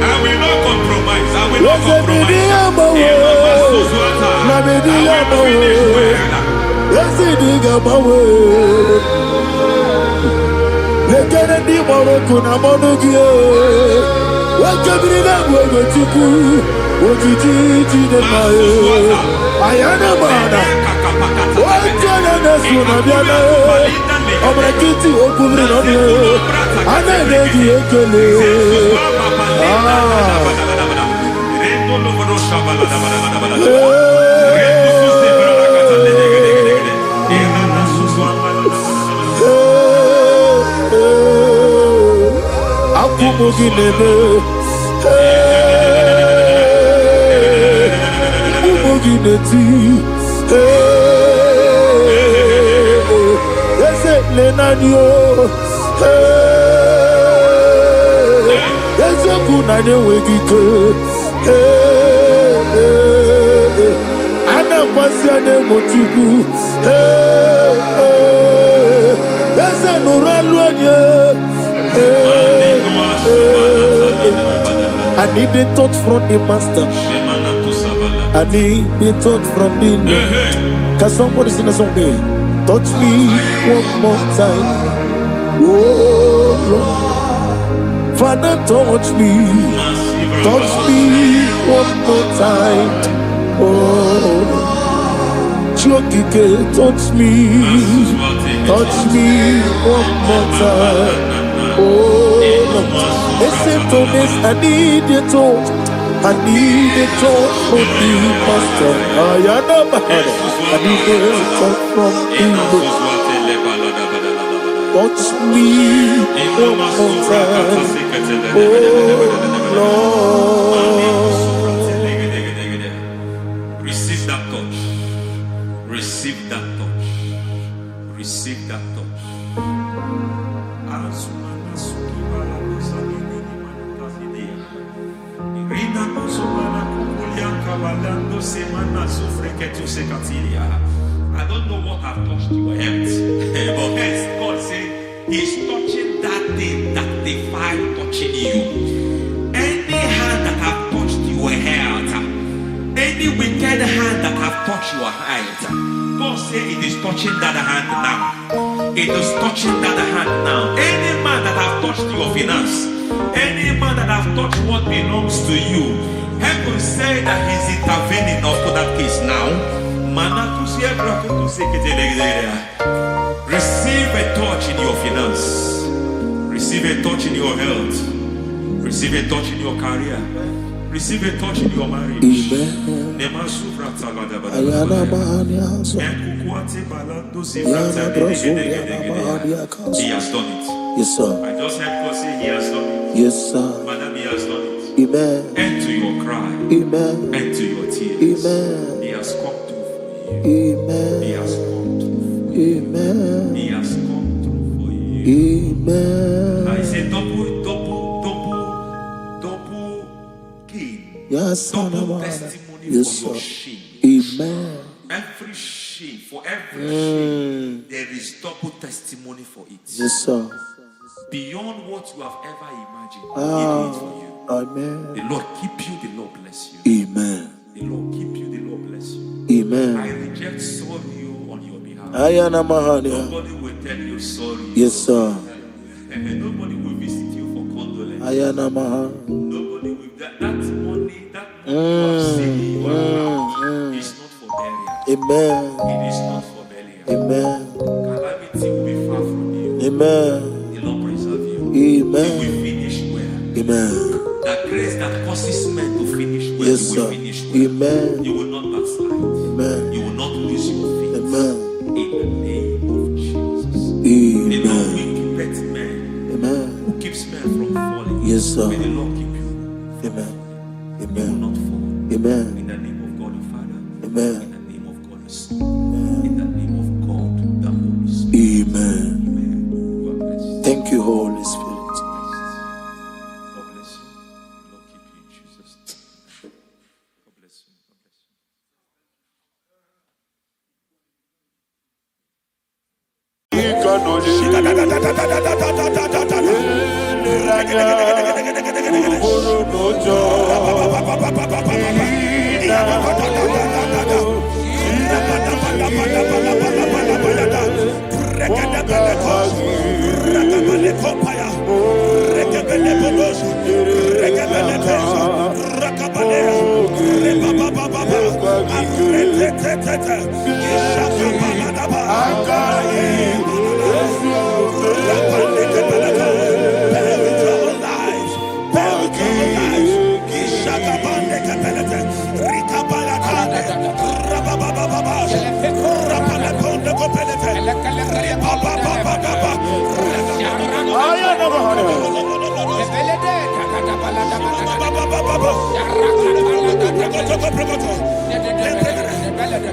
I will not I need the touch from the master. I need the touch from the Lord. Can somebody sing a song here? Touch me one more time. Oh Lord. Father, touch me. Touch me one more time. Oh, Chokike, touch me. Touch me one more time. Oh, listen to this. I need your touch. I need a touch from the master. I need a touch from the Lord. Touch me one more time. Oh, Lord. Receive that touch. Receive that touch. Receive that touch. I don't know what have touched your health, but hence God said He's touching that thing that defied touching you. Any hand that have touched your health, any wicked hand that have touched your health, God said it is touching that hand now. It is touching that hand now. Any man that have touched your finance, any man that have touched what belongs to you, heaven said that He's intervening up to that case now. Receive a touch in your finance. Receive a touch in your health. Receive a touch in your career. Receive a touch in your marriage. Amen. He has done it. Yes, sir. I just heard God say He has done it. Yes, sir. Madam, He has done it. Amen. End to your cry. Amen. End to your tears. Amen. He has come through for you. Amen. He has come through for you. Amen. He has come through for you. Amen. I say double gain. Yes, Double sir. testimony Yes, for your sir. shame. Amen. Every shame, for every shame, there is double testimony for it. Yes, sir. Beyond what you have ever imagined, He did it for you. Amen. The Lord keep you, the Lord bless you. Amen. The Lord keep you, the Lord bless you. Amen. I reject sorry on your behalf. Ayana Mahania. Nobody will tell you sorry. Yes, sir. And nobody will visit you for condolence. Ayana Mahania. Nobody will. That money you have saved, you have is not for burial. Amen. It is not for burial. Amen. Calamity will be far from you. Amen. The Lord preserve you. Amen. You will finish well. Amen. That grace that causes men to finish well, Yes, you will sir. finish well. Amen. You will not backslide. Amen. You will not lose your faith. Amen. In the name of Jesus. The Lord Amen. will keep men. Amen. Who keeps men from falling? Yes, sir. May the Lord keep you. Amen. You will Amen. not fall. Amen. In the name of God the Father. Amen. In the name of God the Son. In the name of God the Holy Spirit. Amen. Amen. You are blessed. Thank you, Holy Spirit. God bless you. The Lord keep you in Jesus' name. God bless you. God bless you.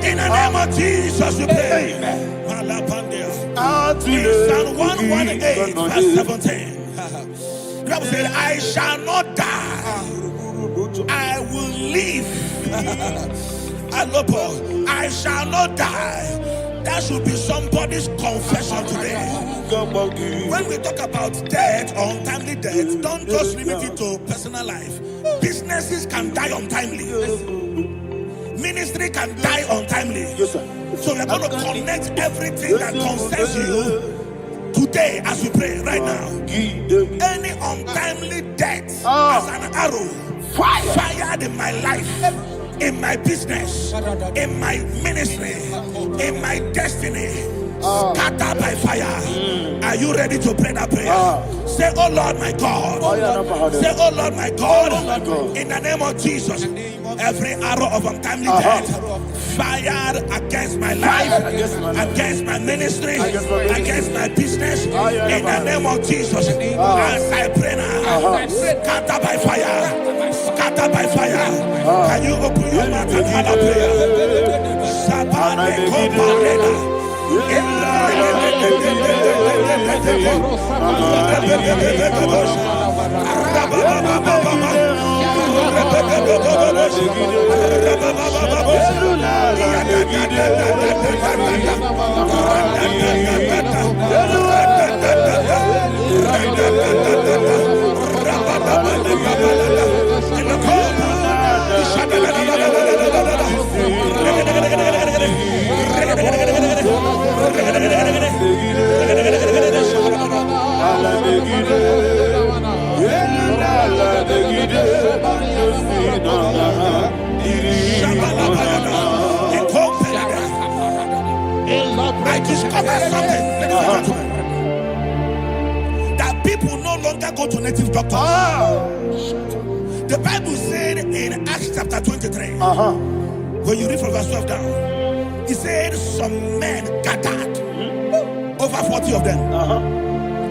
In the name of Jesus, we pray. In Psalm 118, verse 17, the Bible said, I shall not die, I will live. I shall not die. That should be somebody's confession today. When we talk about death or untimely death, don't just limit it to personal life. Businesses can die untimely. Ministry can die untimely. Yes, sir. So we're going to connect everything that concerns you today as we pray right now. Any untimely death as an arrow fired in my life, in my business, in my ministry, in my destiny, scattered by fire. Are you ready to pray that prayer? Say, oh Lord my God. Say, oh Lord my God. In the name of Jesus, every arrow of untimely death fired against my life, against my ministry, against my business, in the name of Jesus, as I pray now, scattered by fire, scattered by fire. Can you open your mouth and have a prayer? I discovered something, that people no longer go to native doctors. The Bible said in Acts chapter 23, when you read from verse 12 down, it said some men gathered, over 40 of them,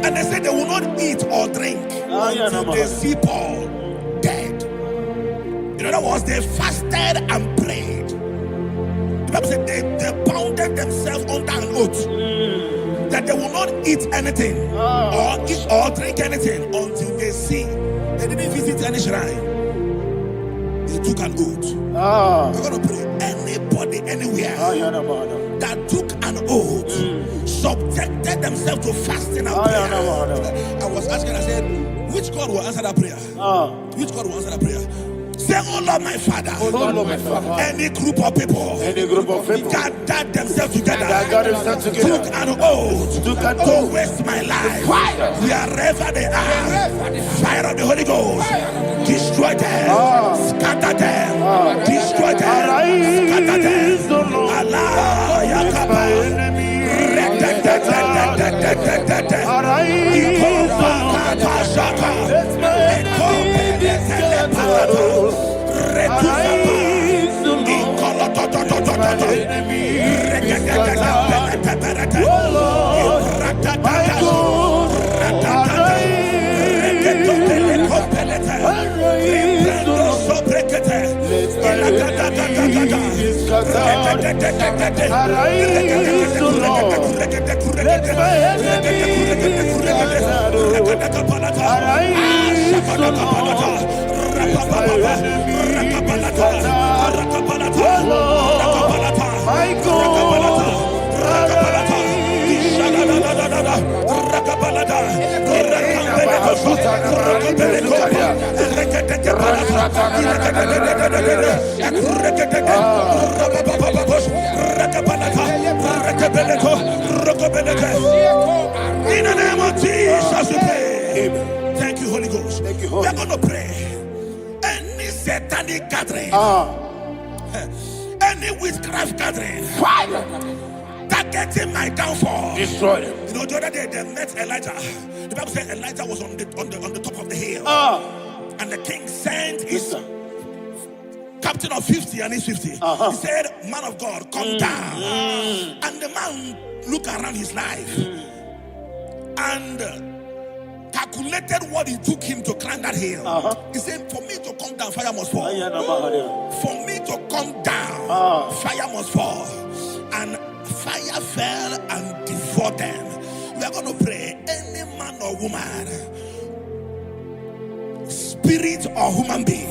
and they said they will not eat or drink until they see Paul dead. In other words, they fasted and prayed. The Bible said they bounded themselves under an oath that they will not eat anything or eat or drink anything until they see. They didn't visit any shrine. They took an oath. We're going to pray. Anybody, anywhere that took an oath, subjected themselves to fasting and prayer. I was asking, I said, which God will answer that prayer? Which God will answer that prayer? Say, oh Lord my Father, any group of people gathered themselves together, took an oath to waste my life, wherever they are, fire of the Holy Ghost, destroy them, scatter them, destroy them, scatter them. Allah Yakaba, In the name of Jesus, we pray. Thank you, Holy Ghost. We are going to pray. Any satanic gathering, any witchcraft gathering, targeting my downfall, destroy them. You know, the other day they met Elijah. The Bible said Elijah was on the top of the hill, and the king sent his captain of 50 and his 50. He said, "Man of God, come down." And the man looked around his life and calculated what it took him to climb that hill. He said, "For me to come down, fire must fall. For me to come down, fire must fall." And fire fell and devoured them. We are going to pray. Any man or woman, spirit or human being,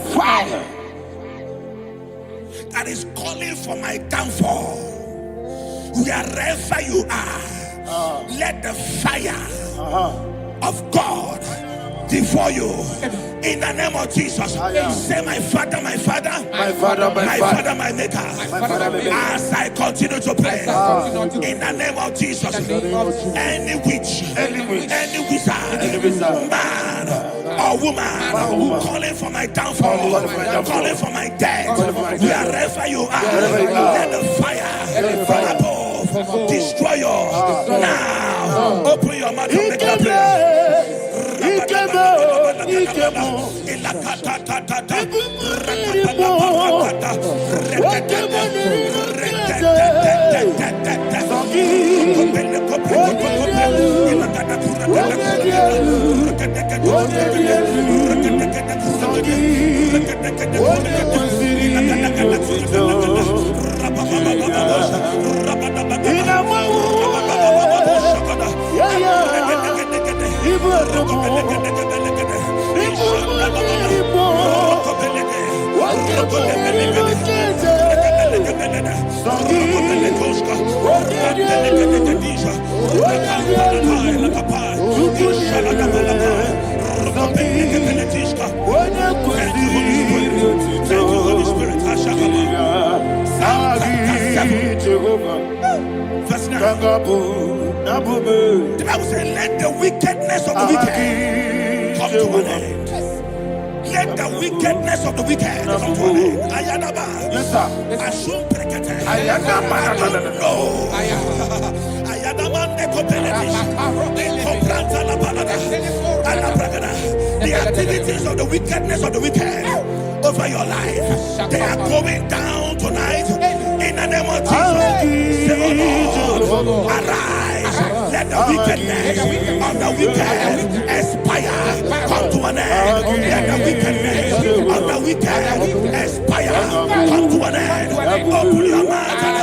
that is calling for my downfall, wherever you are, let the fire of God devour you in the name of Jesus. Say, my Father, my Father, my Father, my Father, my Maker. As I continue to pray in the name of Jesus, any witch, any wizard, man or woman calling for my downfall, calling for my death, wherever you are, let the fire from above destroy you now. Open your mouth and make a prayer. The Bible says, let the wickedness of the wicked come to an end. Let the wickedness of the wicked come to an end. Ayadaba. Yes, sir. Assume prekete. Ayadaba. Ayadaba. The activities of the wickedness of the wicked over your life, they are going down tonight in the name of Jesus. Say, oh Lord, arise. Let the wickedness of the wicked expire, come to an end. Let the wickedness of the wicked expire, come to an end. Open your mouth and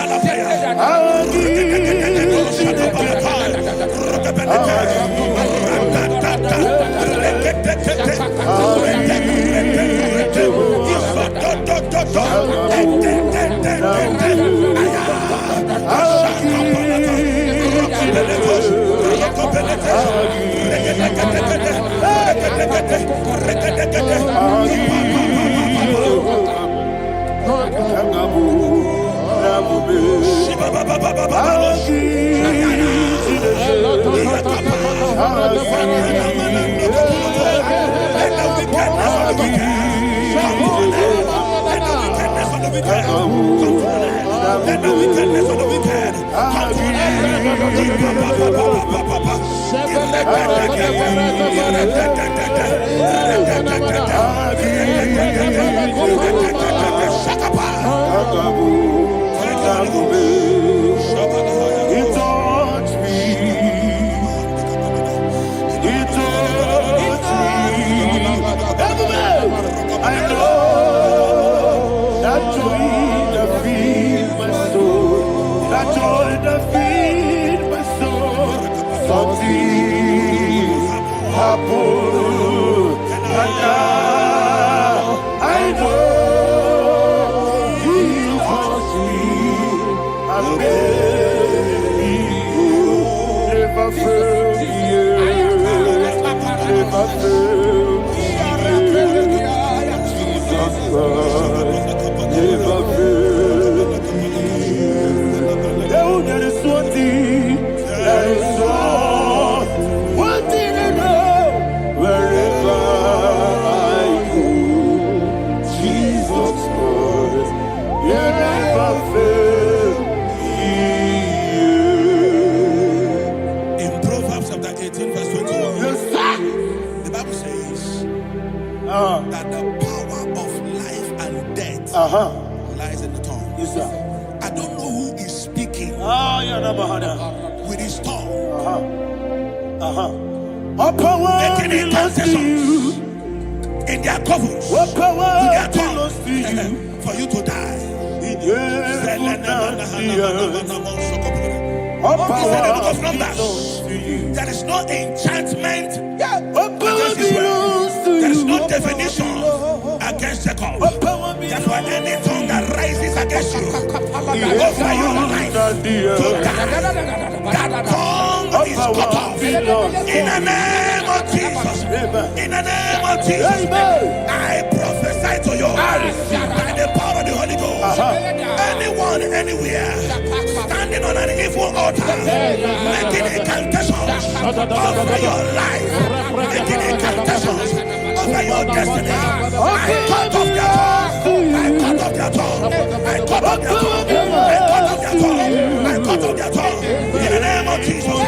let the wickedness of the wicked come to an I don't know who is speaking with his tongue. Making incantations in their covers with their tongue for you to die. He said in the book of Numbers, there is no enchantment against Israel. There is no definition against Jacob. Therefore, any tongue that rises against you over your life to die, that tongue is cut off. In the name of Jesus. In the name of Jesus. I prophesy to you by the power of the Holy Ghost. Anyone, anywhere, standing on an evil altar, making incantations over your life, making incantations over your destiny, I cut off their tongue. I cut off their tongue. I cut off their tongue. I cut off their tongue. I cut off their tongue. In the name of Jesus.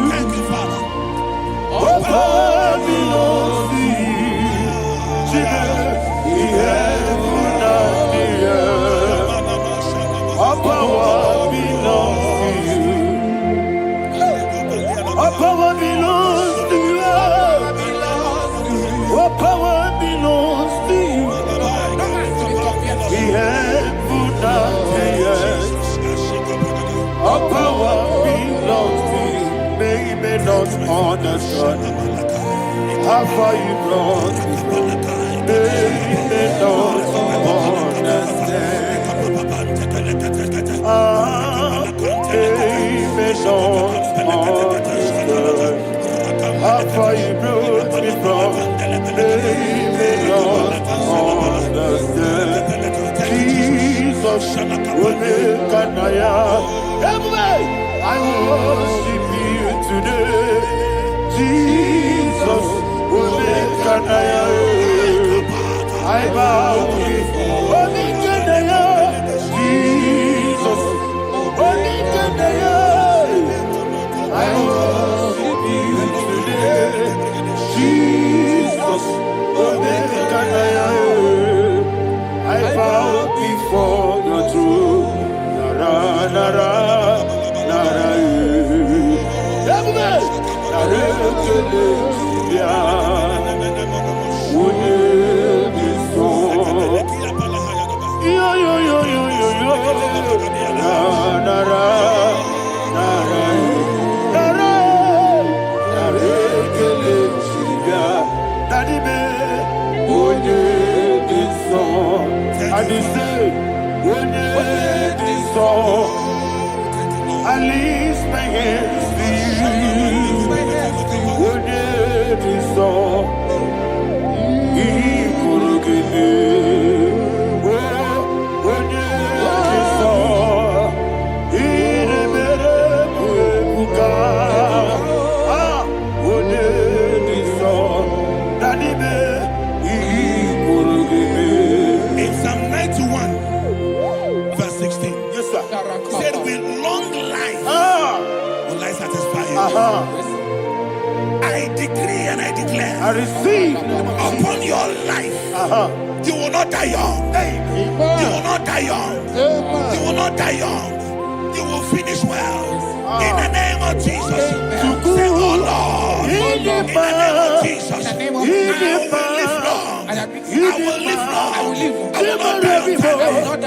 Thank you, Father. Understand how far you brought me from. They may not understand. They may not understand how far you brought me from. They may not understand. Jesus will make an I worship you today. Jesus will make an I bow before Jesus will make an I worship you today. Jesus will make an I bow before your throne. Nara, nara. I lift my hands to you. Would it be so? Would it be so? Would it be so? In Psalm 91, verse 16, yes, sir. Said with long life will I satisfy you. I decree and I declare, I receive upon your life. You will not die young. You will not die young. You will not die young. You will finish well. In the name of Jesus. Say, oh Lord, in the name of Jesus, I will live long. I will live long. I will not die on time.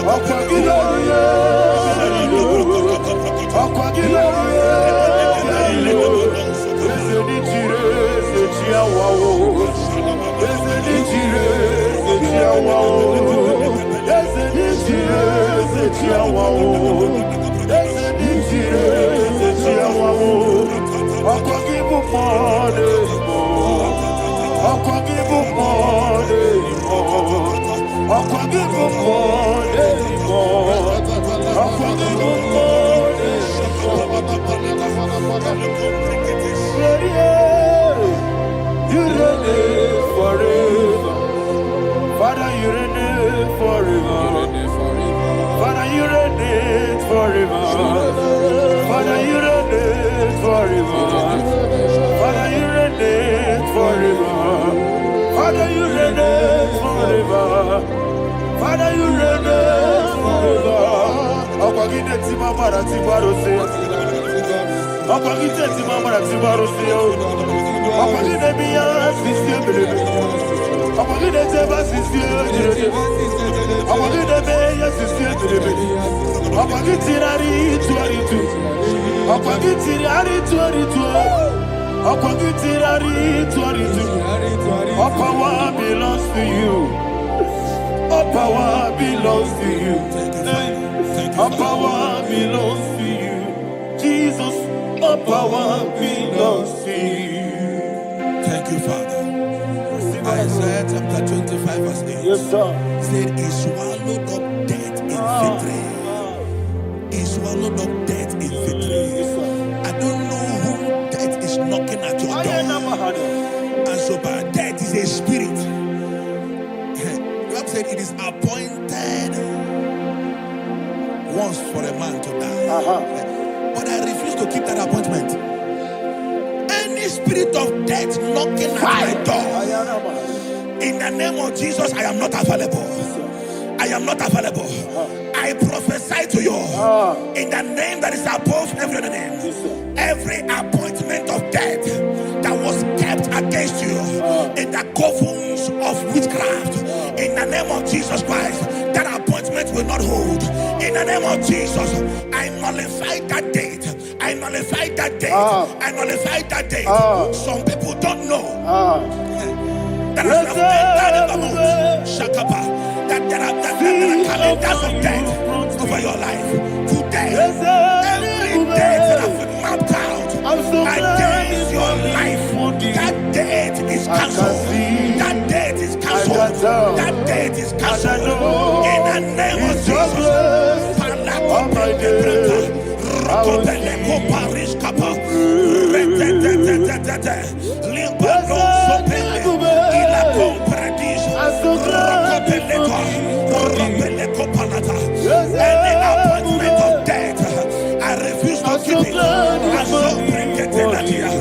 Open your You reign forever. Father, you reign forever. Father, you reign forever. Father, you reign forever. Father, you reign forever. Father, you reign forever. Father, you reign forever. Opagite timamara tibarose. Opagite timamara tibarose. Opagite biya sisiye. Opagite teba sisiye. Opagite beya sisiye. Opagite rari tuaritu. Opagite rari tuaritu. Opagite rari tuaritu. All power belongs to you. All power belongs to you. All power belongs to you. Jesus, all power belongs to you. Thank you, Father. Isaiah chapter 25 verse 8. Yes, sir. Said he swallowed up death in victory. He swallowed up death in victory. I don't know who death is knocking at your door. And so by death is a spirit. God said it is appointed once for a man to die. But I refuse to keep that appointment. Any spirit of death knocking at my door, in the name of Jesus, I am not available. I am not available. I prophesy to you in the name that is above every other name. Every appointment of death that was kept against you in the covens of witchcraft, in the name of Jesus Christ, that appointment will not hold. In the name of Jesus, I nullify that date. I nullify that date. I nullify that date. Some people don't know that as of Shakapa, that there are calendars of death over your life. Today, every date that I've mapped out against your life, that date is cancelled. That date is cancelled. That date is cancelled. In the name of Jesus. Any appointment of death, I refuse to keep it. I so bring it in the year.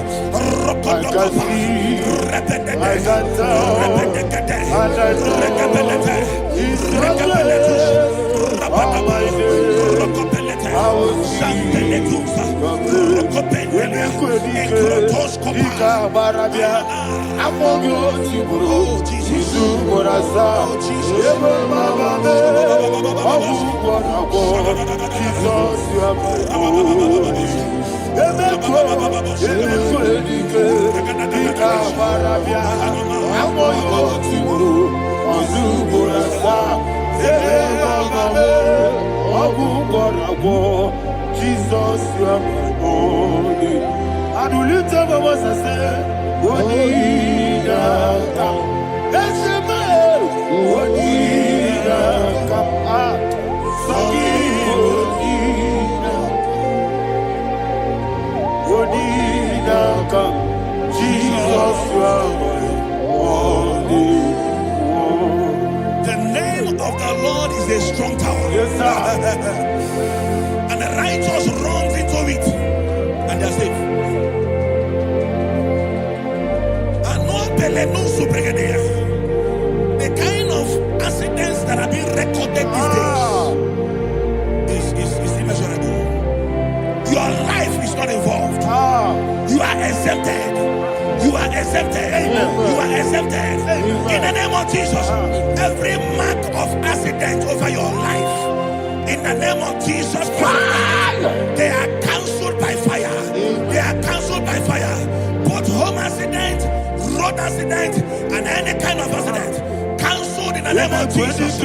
Jesus, you are my holy. I do lift up my voice and say, Odinaka. That's the man. Odinaka. Odinaka. Jesus, you are my holy. The name of the Lord is a strong tower. Yes, sir. And the righteous runs into it and they are safe. The kind of accidents that are being recorded these days is immeasurable. Your life is not involved. You are exempted. You are exempted. You are exempted. In the name of Jesus, every mark of accident over your life, in the name of Jesus Christ, they are cancelled by fire. They are cancelled by fire. Both home accident, road accident, and any kind of accident, cancelled in the the name of Jesus.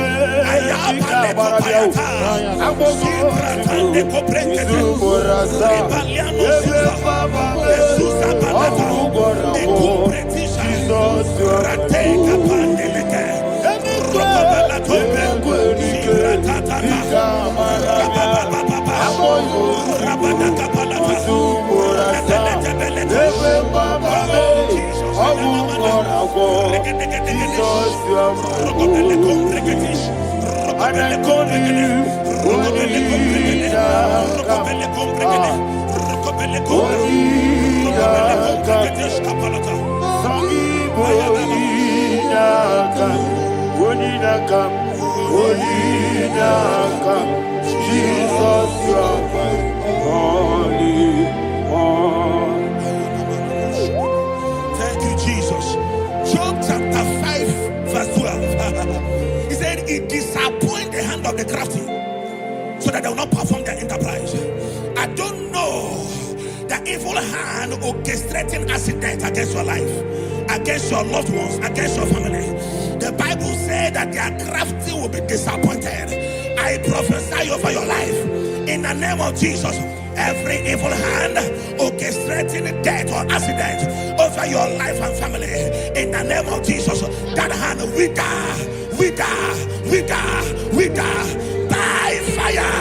Thank you, Jesus. Job chapter 5, verse 12. He said, "It disappoints the hand of the crafty, so that they will not perform their enterprise." I don't know the evil hand orchestrating accident against your life, against your loved ones, against your family. The Bible said that their crafty will be disappointed. I prophesy over your life in the name of Jesus. Every evil hand orchestrating death or accident over your life and family, in the name of Jesus, that hand wither by fire.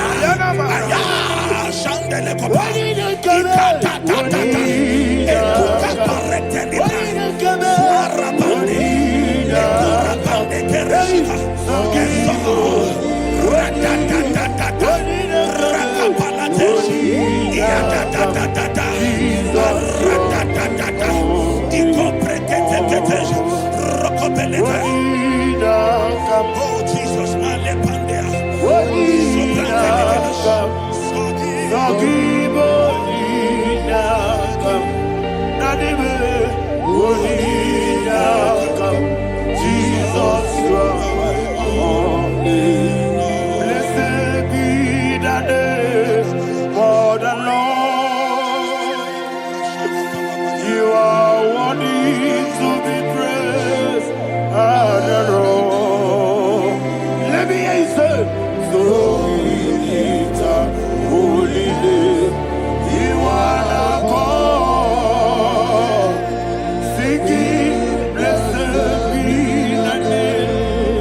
Oh Jesus, blessed be the name of the Lord. You are worthy to be praised and adored. Let me hear you say, so we lift up holy name. You are the God. Singing, blessed be the name.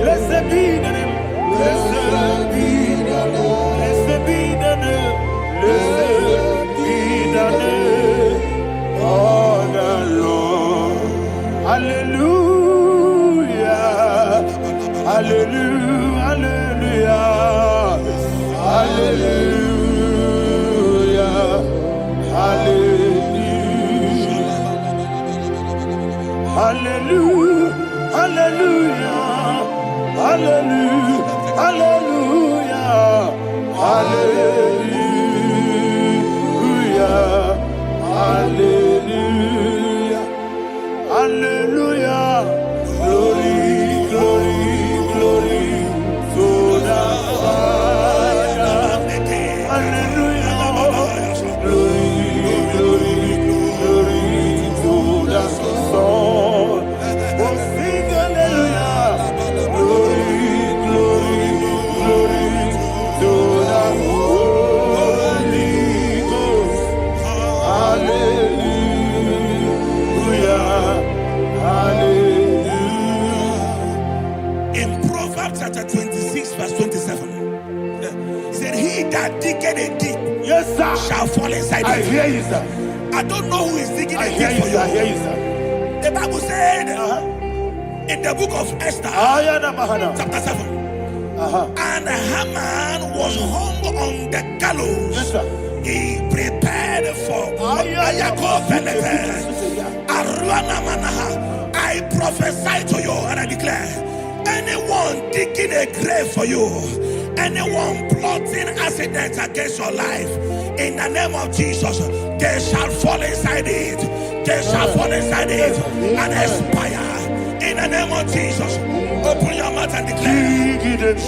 Blessed be the name. Blessed be the name. Blessed be the name. Blessed be the name of the Lord. Hallelujah. Hallelujah. Hallelujah. Hallelujah. Hallelujah. Hallelujah. Hallelujah. Hallelujah. Hallelujah. Hallelujah. Hallelujah. Glory, glory, glory to the Father. Hallelujah. Glory, glory, glory to the Son. Oh, sing hallelujah. Glory, glory, glory to the Holy Ghost. Hallelujah. Hallelujah. In Proverbs chapter 26, verse 27, he said, "He that diggeth a deep, yes, sir, shall fall inside it." I hear you, sir. I don't know who is digging a deep for you. I hear you, sir. The Bible said in the book of Esther, chapter 7, and Haman was hung on the gallows. Yes, sir. He prepared for I prophesy to you and I declare, anyone digging a grave for you, anyone plotting accidents against your life, in the name of Jesus, they shall fall inside it. They shall fall inside it and expire. In the name of Jesus, open your mouth and declare. Jesus,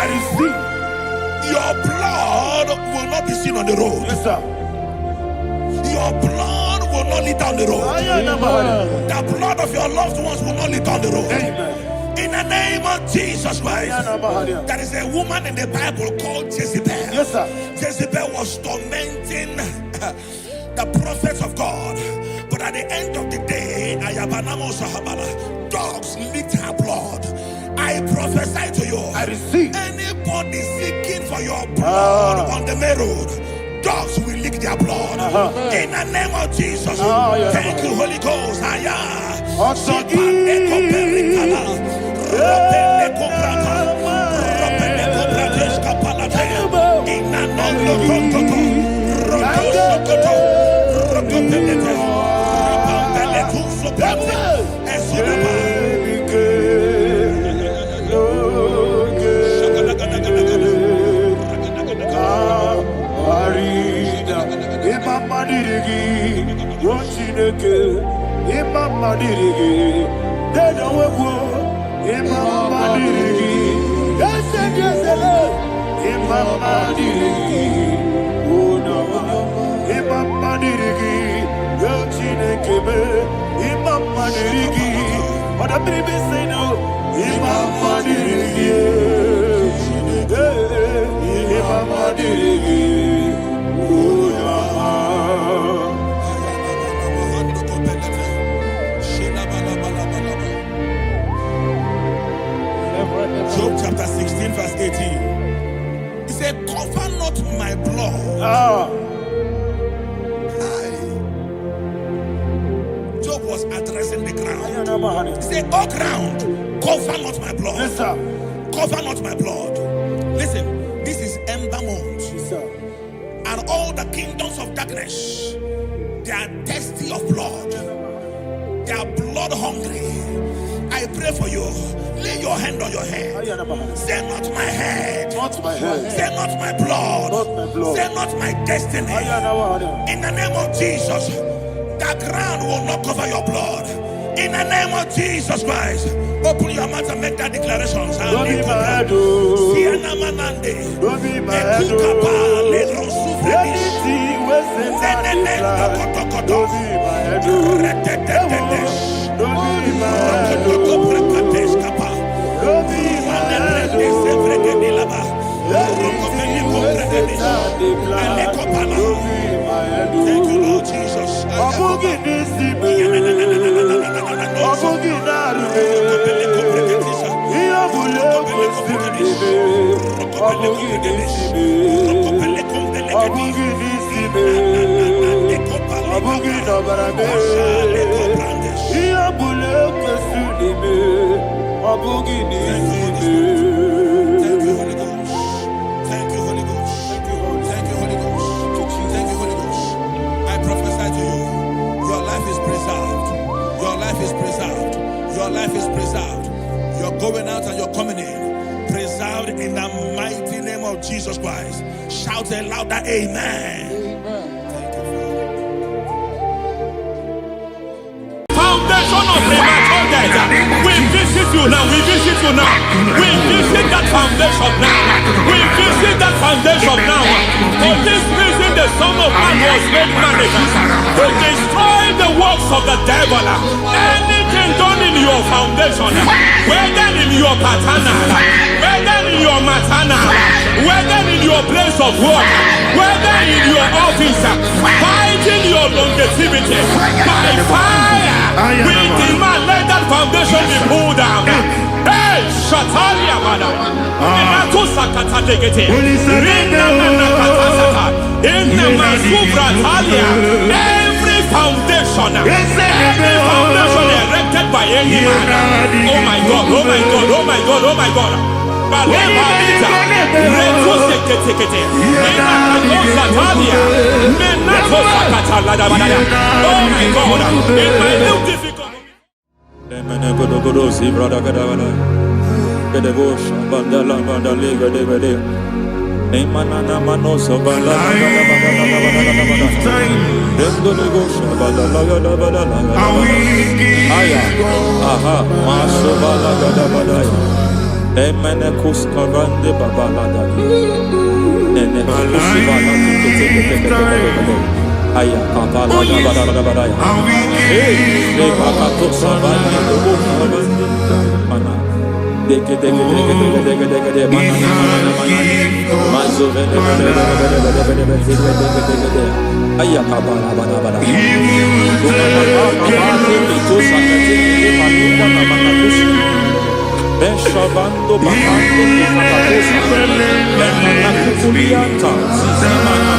I receive. Your blood will not be seen on the road. Yes, sir. Your blood will not lead down the road. The blood of your loved ones will not lead down the road. Amen. In the name of Jesus Christ. There is a woman in the Bible called Jezebel. Yes, sir. Jezebel was tormenting the prophets of God. But at the end of the day, dogs licked her blood. I prophesy to you. I receive. Anybody seeking for your blood on the main road, dogs will lick their blood. In the name of Jesus. Thank you, Holy Ghost. Job chapter 16 verse 18. He said, cover not my blood. Job was addressing the ground. He said, oh ground, cover not my blood. Yes, sir. Cover not my blood. Listen, this is ember month. Yes, sir. And all the kingdoms of darkness, they are thirsty of blood. They are blood hungry. I pray for you. Lay your hand on your head. Say not my head. Not my head. Say not my blood. Not my blood. Say not my destiny. In the name of Jesus, the ground will not cover your blood. In the name of Jesus Christ, open your mouth and make that declaration. Don't be mad, oh. Don't be mad, oh. Anything was in my life. Don't be mad, oh. Don't be mad, oh. Don't be mad, oh. Thank you, Lord Jesus. Your life is preserved. You're going out and you're coming in. Preserved in the mighty name of Jesus Christ. Shout a louder amen. Thank you, Father. Foundation of premature death. We visit you now. We visit you now. We visit that foundation now. We visit that foundation now. For this reason, the Son of Man was made manifest to destroy the works of the devil. Anything done in your foundation, whether in your paternal, whether in your maternal, whether in your place of work, whether in your office, fighting your longevity by fire, we demand let that foundation be pulled down. Hey, Shatalia Bada, Sakata Degete, every foundation erected by any man. Oh my God, oh my God, oh my God, oh my God. Oh my God, in my new difficult. Emene kuskavande babalada. Nene kusivala kete. Aya kabala da. Hey, le bakato savane dobo savane. Mana. Deke mana. Mazo vene. Aya kabala bada. Beshavando bakando kakakosa Lemana kukulianta Zizimana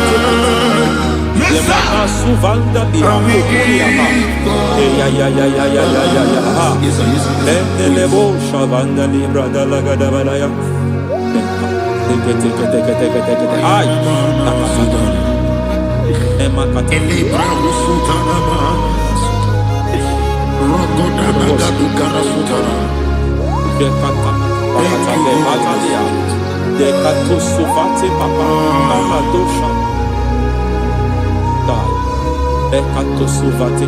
Lemana suvanda liakukuliama Ya Endelebo shavanda librada lagadabalaya Teke Ay Nakasada Emakata Libra Usutanama Rogoda Nagadukara Sutara. Dekata Batalia Dekato Suvati Papa Amadosha Dai Dekato Suvati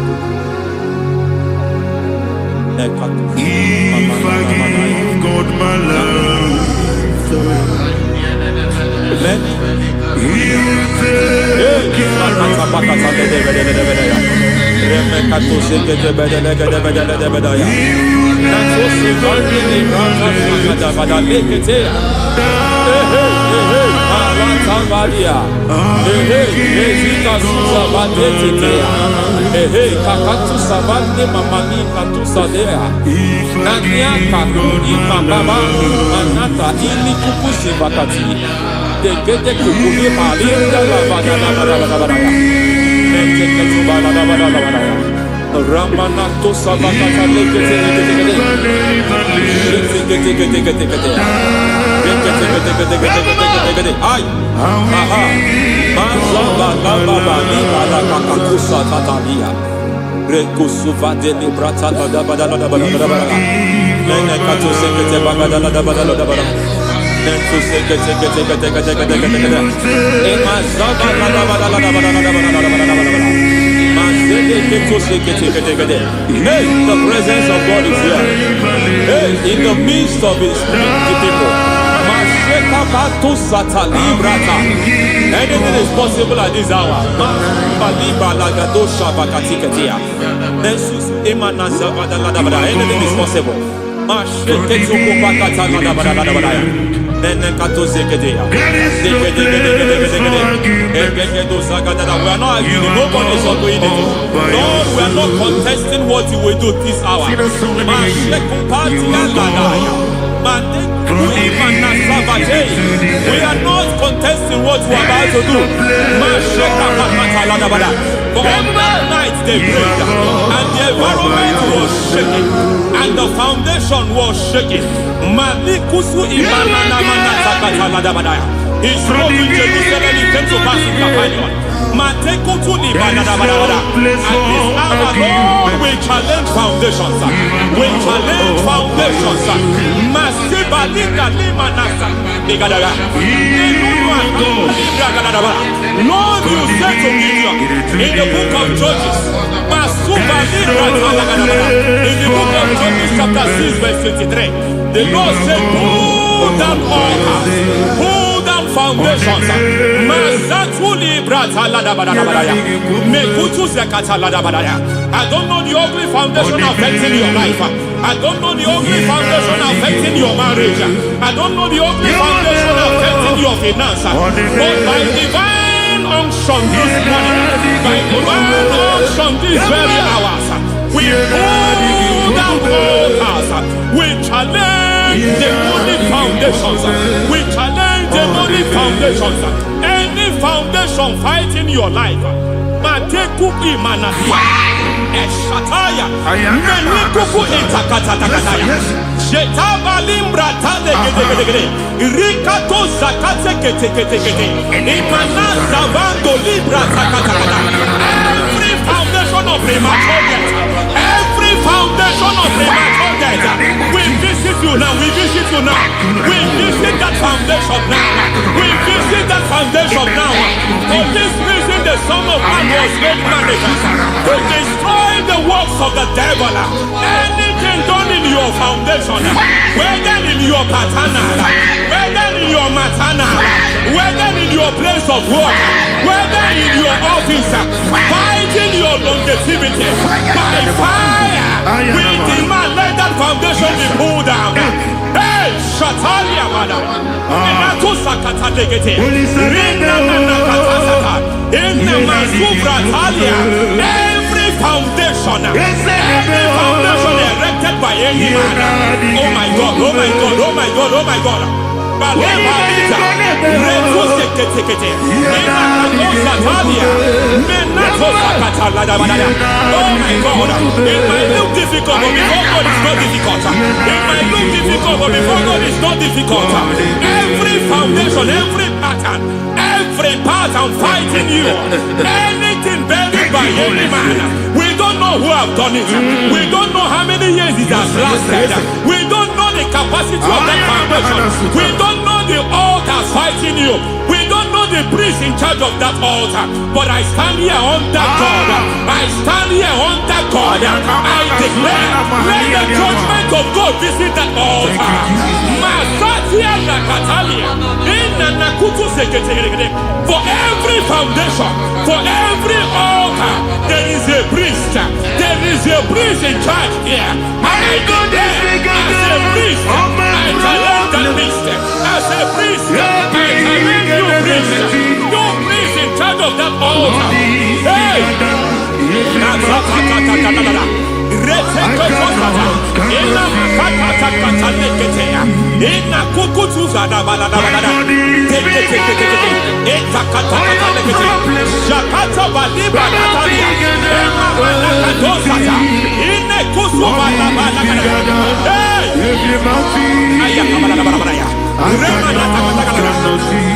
Dekato If I give God my love, Many He'll take care of Ramanato Savakata Ay, aha, Mazaba Baba Nibala Kakakusa Tatalia, Rekusuva de Librata da Badala, Nenekato Sekete Bagadala da Badala, Nentu Sekete, Emazaba Hey, the presence of God is here. Hey, in the midst of His people. Anything is possible at this hour. Anything is possible. We are not arguing, nobody is arguing it. Lord, we are not contesting what you will do this hour. We are not contesting what you are about to do. For all night they prayed, and the environment was shaking, and the foundation was shaking. He spoke in Jerusalem, he came to pass in Capernaum. And this hour, Lord, we challenge foundations. We challenge foundations. Lord, you said to Gideon in the book of Judges, in the book of Judges chapter 6 verse 23, the Lord said, pull down altars, pull down foundations. I don't know the ugly foundation affecting your life. I don't know the ugly foundation affecting your marriage. I don't know the ugly foundation affecting your finance. But by divine unction this morning, by divine unction these very hours, we pull down altars. We challenge demonic foundations. We challenge demonic foundations. Any foundation fighting your life, Matekuki Manasia, Eshataya, Menikuku Itakataya, Jetavalimbra Tadegede, Rikato Zakate Ketekete, Imanaza Vando Libra Takataka. Every foundation of premature death, every foundation of premature death, we visit you now, we visit you now, we visit that foundation now, we visit that foundation now. For this reason, the Son of Man was made manifest to destroy the works of the devil. Anything done in your foundation, whether in your paternal, whether in your maternal, whether in your place of work, whether in your office, fighting your longevity by fire, we demand let that foundation be pulled down. Hey, Shatalia, madam. Every foundation erected by any man. Oh my God, oh my God, oh my God, oh my God. Oh my God, it might look difficult, but before God it's not difficult. It might look difficult, but before God it's not difficult. Every foundation, every pattern fighting you, anything buried by any man. We don't know who have done it. We don't know how many years it has lasted. We don't know the capacity of that foundation. We don't know the altar fighting you. We don't know the priest in charge of that altar. But I stand here under God. I stand here under God. I declare, let the judgment of God visit that altar. For every foundation, for every altar, there is a priest. There is a priest in charge here. I go there as a priest. I challenge that priest. As a priest, I challenge you priest. You priest in charge of that altar. Hey!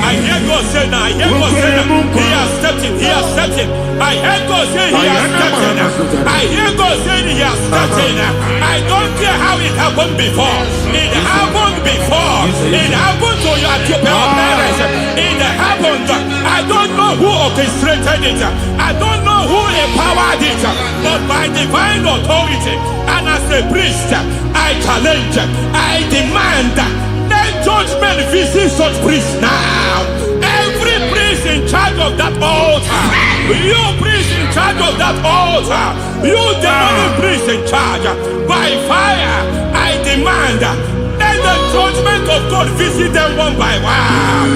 I hear God say now, I hear God say now, he has stepped in, he has stepped in. I hear God say he has stepped in. I hear God saying he has stepped in. I don't care how it happened before. It happened before. It happened to your parents. It happened. I don't know who orchestrated it. I don't know who empowered it. But by divine authority and as a priest, I challenge, I demand, let judgment visit such priests now. Every priest in charge of that altar, you priest in charge of that altar, you demonic priest in charge, by fire, I demand, let the judgment of God visit them one by one.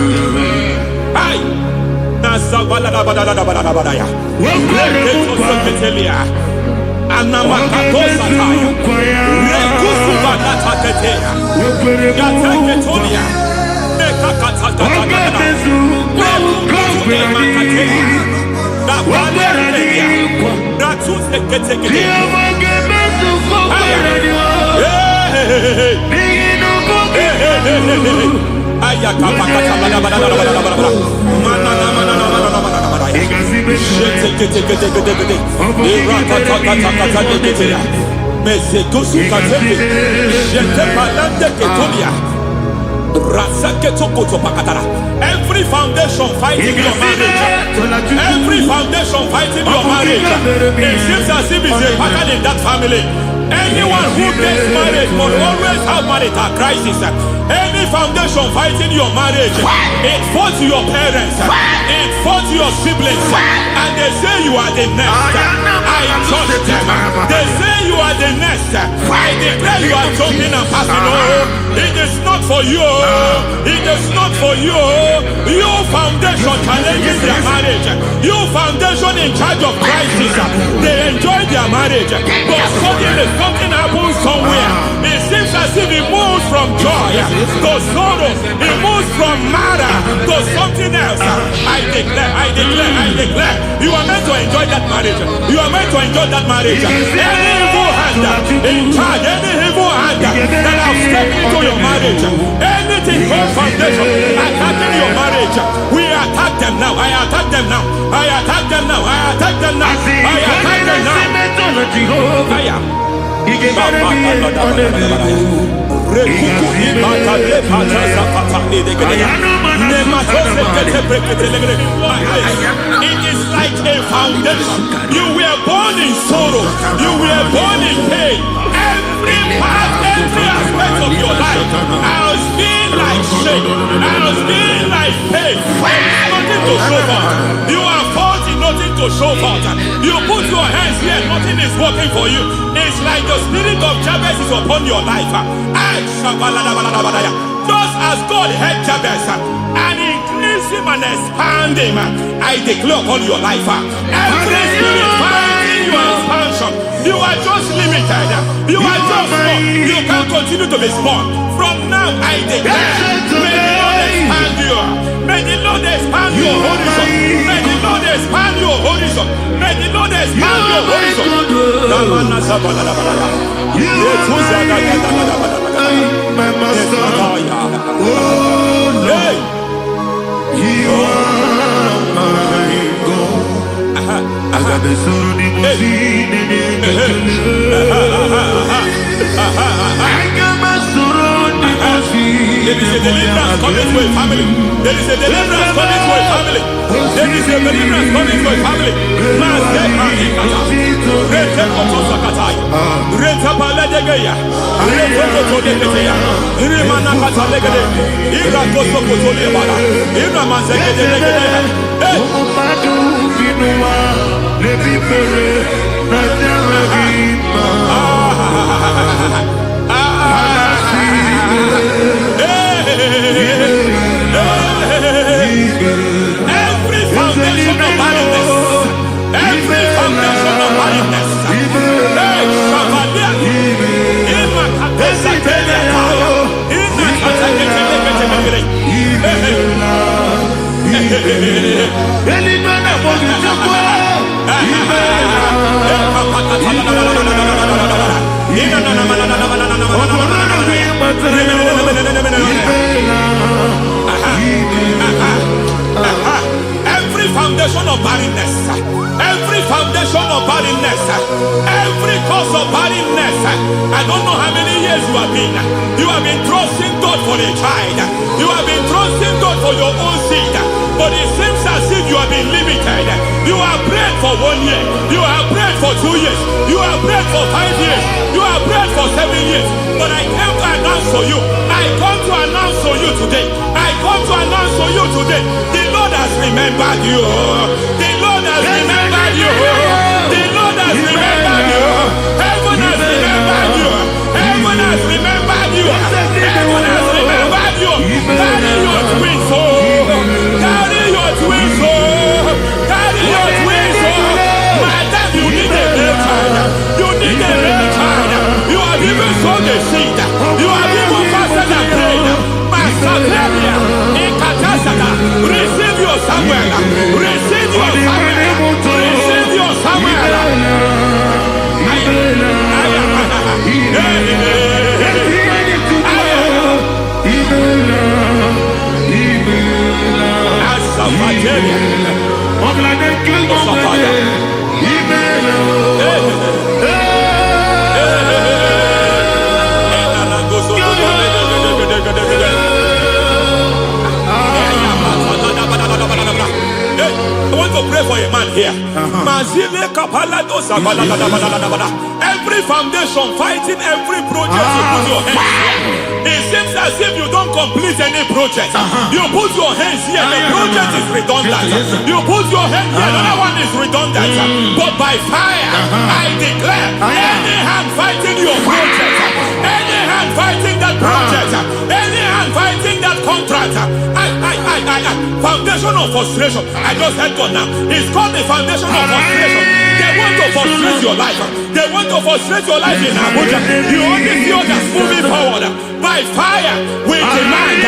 Every foundation fighting your marriage, every foundation fighting your marriage, it seems as if it's a pattern in that family. Anyone who gets married must always have marital crisis. Any foundation fighting your marriage, it fought your parents, it fought your siblings, and they say you are the next. I judge them. They say you are the next. I declare you are jumping and passing. Oh, it is not for you. It is not for you. You foundation challenges their marriage. You foundation in charge of crisis. They enjoy their marriage, but suddenly something happens somewhere. It seems as if it moves from joy to sorrow. It moves from matter to something else. I declare, you are meant to enjoy that marriage. You are meant to enjoy that marriage. Any evil hand in charge, any evil hand that have stepped into your marriage, anything called foundation attacking your marriage, we attack them now. I attack them now. I attack them now. I attack them now. I attack them now. It is like a foundation. You were born in sorrow. You were born in pain. Every part, every aspect of your life has been like shame. Has been like pain. Nothing to show for. You are faulty, nothing to show for. You put your hands here, nothing is working for you. It's like the spirit of Jabez is upon your life. Just as God had Jabez and increase him and expand him, I declare upon your life. Every spirit fighting your expansion, you are just limited. You are just small. You can't continue to be small. From now, I declare, may the Lord expand you. May the Lord expand your horizon. May the Lord expand your horizon. May the Lord expand your horizon. My master, oh Lord, you are my God. There is a deliverance coming to a family. There is a deliverance coming to a family. There is a deliverance coming to a family. Every foundation of barrenness, every foundation of barrenness, every foundation of barrenness, every foundation of barrenness, every cause of barrenness. I don't know how many years you have been trusting God for a child. You have been trusting God for your own seed, but it seems as if you have been limited. You have prayed for 1 year, you have prayed for 2 years, you have prayed for 5 years, you have prayed for 7 years. But I came to announce for you, I come to announce for you today, I come to announce for you today, the Lord has remembered you. The Lord has remembered you. The Lord has remembered you. Heaven has remembered you. Heaven has remembered you. Heaven has remembered you. Carry your twins, oh. Carry your twins, oh. Carry your twins, oh. Madam, you need a real child. You need a real child. You have even sown the seed. You have even fasted and prayed. Masaperia, Ikatasata, receive your Samuel. Receive your Samuel. Receive your Samuel. I want to pray for a man here. Every foundation fighting every project you put your hands here. It seems as if you don't complete any project. You put your hands here, the project is redundant. You put your hand here, another one is redundant. But by fire, I declare, any hand fighting your project, any hand fighting that project, any hand fighting that contract, foundation of frustration. I just heard God now. It's called the foundation of frustration. They want to frustrate your life. They want to frustrate your life in Abuja. You only see others moving forward. By fire, we demand.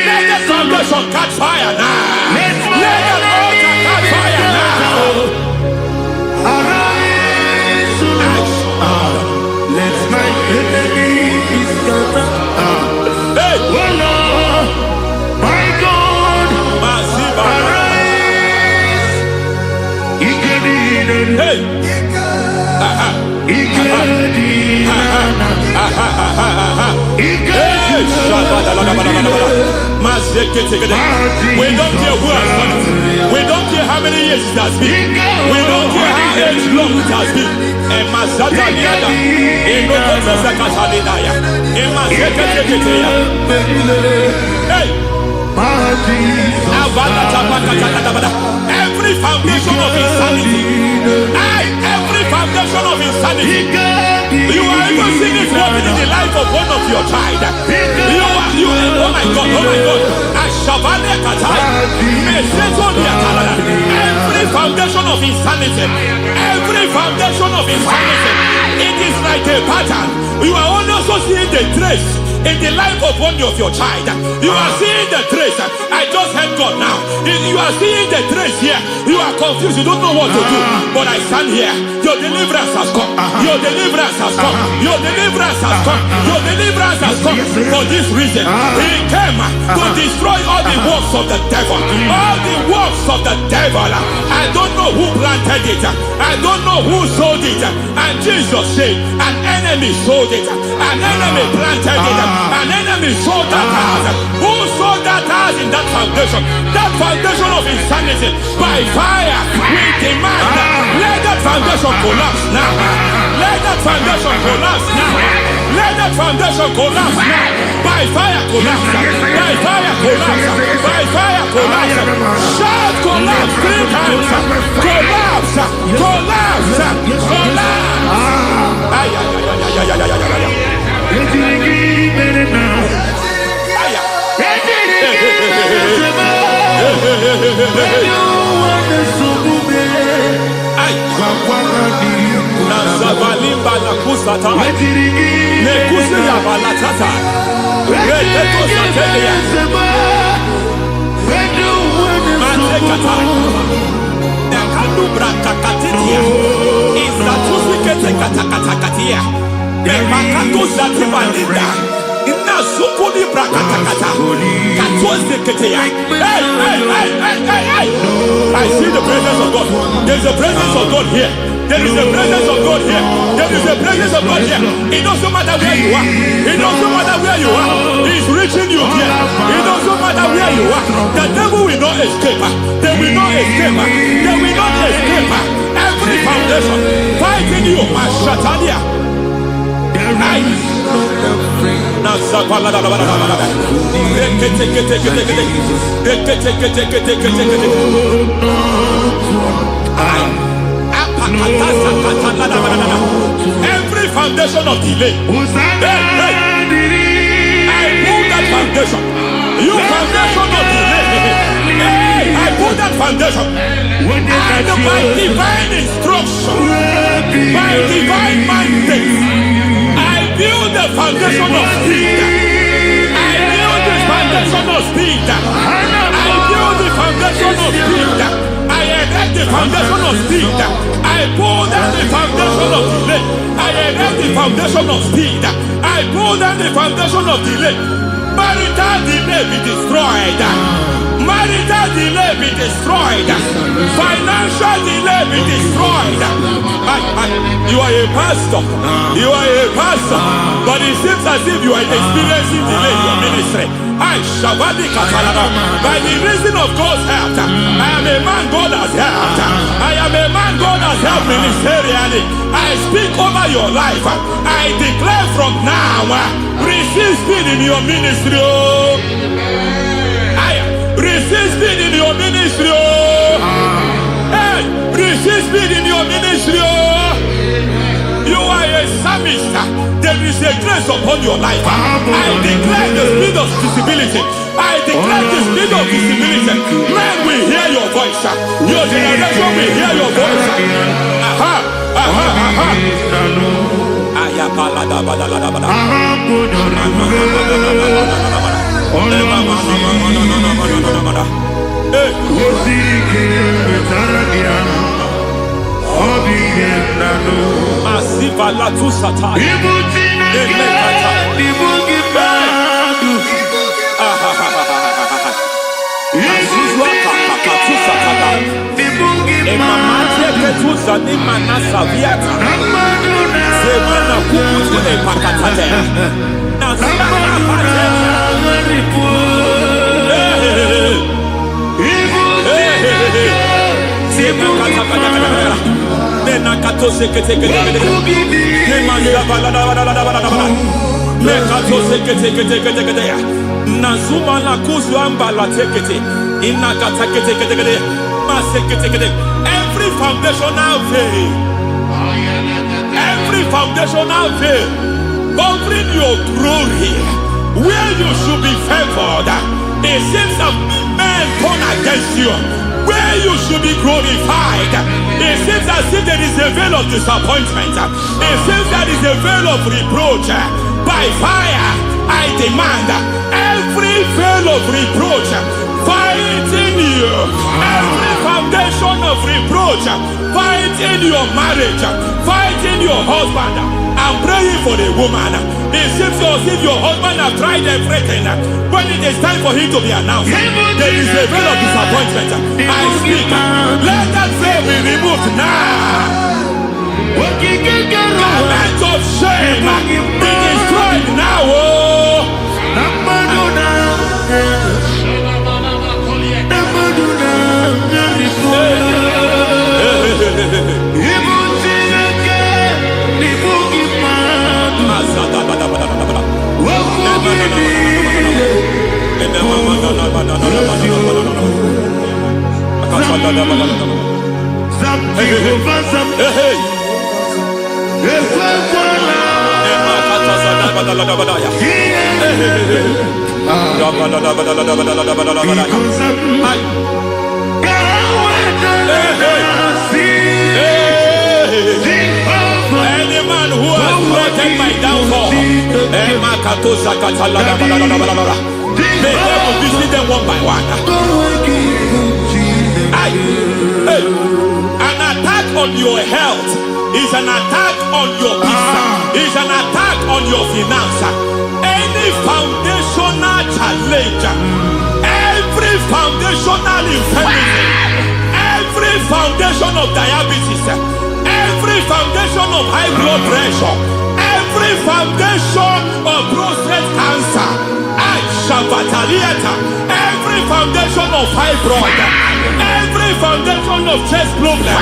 Let the foundation catch fire now. Let the altar catch fire now. Arise, let my enemies scatter. Hey, Oh Lord, my God, arise. hey. We don't care who has done it. We don't care how many years it has been. We don't care how age long it has been. Every foundation of insanity. Every foundation of insanity. You are even seeing it working in the life of one of your child. Oh my God. Every foundation of insanity. Every foundation of insanity. It is like a pattern. You are also seeing the trace in the life of one of your child. You are seeing the trace. I just heard God now. You are seeing the trace here. You are confused. You don't know what to do. But I stand here. Your deliverance has come. Your deliverance has come. Your deliverance has come. Your deliverance has come. For this reason, He came to destroy all the works of the devil. All the works of the devil. I don't know who planted it. I don't know who sold it. And Jesus said, an enemy sold it. An enemy planted it. An enemy sold that house. Who sold that house in that foundation? That foundation of insanity. By fire, we demand, let that foundation collapse now. Let that foundation collapse now. Let that foundation collapse now. By fire collapse. By fire collapse. By fire collapse. Shout collapse 3 times. Collapse. Collapse. Nazabalimba na kusata nekusi ya balatata reteto satelia matekata nekalu brakakatitia izatusi ketekatakatia nebakato zatibalinda inazukuni brakatakata katoze ketea. I see the presence of God. There is a presence of God here. There is a presence of God here. There is a presence of God here. It doesn't matter where you are. It doesn't matter where you are. He is reaching you here. It doesn't matter where you are. The devil will not escape. They will not escape. They will not escape. Every foundation fighting you, Mashatalia. Every foundation of delay, I pull that foundation. You foundation of delay, I pull that foundation. And by divine instruction, by divine mandate, I build the foundation of speed. I build the foundation of speed. I build the foundation of speed. I erect the foundation of speed. I pull down the foundation of delay. I erect the foundation of speed. I pull down the foundation of delay. Marital delay be destroyed. Marital delay be destroyed. Financial delay be destroyed. You are a pastor. You are a pastor. But it seems as if you are experiencing delay in your ministry. By the reason of God's help, I am a man God has helped. I am a man God has helped ministerially. I speak over your life. I declare from now, receive speed in your ministry. Receive speed in your ministry. Hey, receive speed in your ministry. You are a psalmist. There is a grace upon your life. I declare the spirit of visibility. I declare the spirit of visibility. Men will hear your voice. Your generation will hear your voice. Masiva la tu sata. Every foundational veil, every foundational veil covering your glory, where you should be favored, it seems that men turn against you. Where you should be glorified, it seems as if there is a veil of disappointment. It seems there is a veil of reproach. By fire, I demand every veil of reproach fighting you, every foundation of reproach fighting your marriage, fighting your husband. I'm praying for the woman. It seems as if your husband has tried everything. When it is time for him to be announced, there is a veil of disappointment. I speak. Let that veil be removed now. Garment of shame be destroyed now. Any man who has plotted my downfall, may God visit them one by one. An attack on your health is an attack on your peace, is an attack on your finance. Any foundational challenge, every foundational infirmity, every foundation of diabetes, every foundation of high blood pressure, every foundation of prostate cancer, every foundation of fibroid, every foundation of chest problem,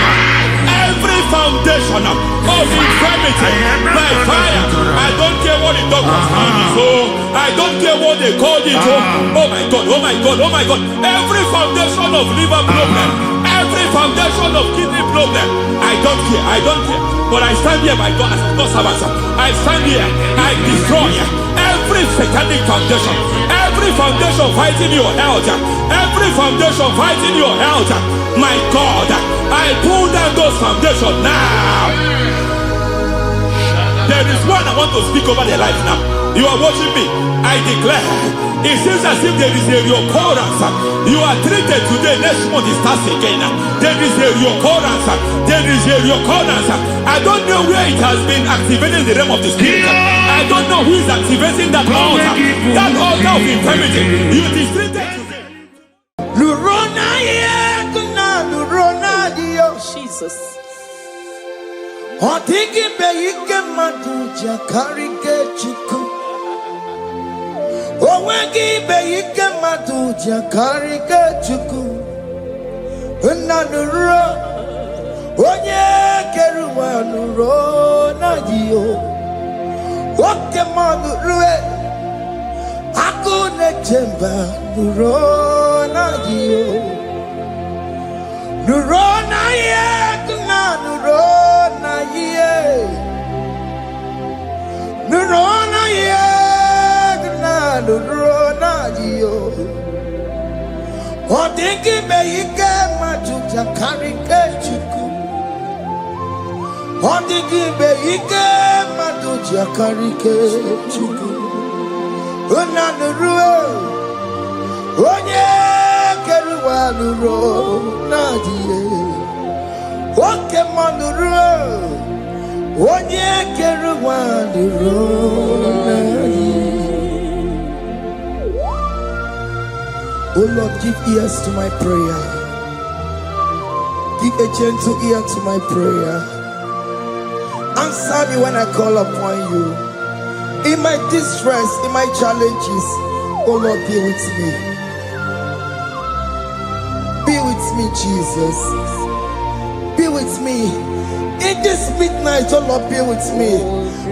every foundation of infirmity, by fire. I don't care what the doctors call it, so I don't care what they call it. Oh my God, oh my God, oh my God. Every foundation of liver problem, every foundation of kidney problem, I don't care, I don't care. But I stand here, my God, as God's servant. I stand here, I destroy every satanic foundation, every foundation fighting your health, every foundation fighting your health. My God, I pull down those foundations now. There is one I want to speak over their life now. You are watching me. I declare, it seems as if there is a reoccurrence. You are treated today, next month it starts again. There is a reoccurrence. There is a reoccurrence. I don't know where it has been activated in the realm of the spirit. I don't know who is activating that altar of infirmity. You is treated today. Jesus. Otigi beike maduja karike chuku. Owegi beike maduja karike chuku. Unanuro onye keruwa nuro na yo. Oke manurue akune chemba nuro na yo. Nurona ye, nurona ye, nurona ye, nurona yo. Odingi beike majuja karike chuku. Odingi beike majuja karike chuku. Una nurue, onye. Nuro nadie oke manuro onye keruwa nuro nadie. Oh Lord, give ears to my prayer. Give a gentle ear to my prayer. Answer me when I call upon you. In my distress, in my challenges, Oh Lord, be with me. Be with me, Jesus. Be with me. In this midnight, oh Lord, be with me.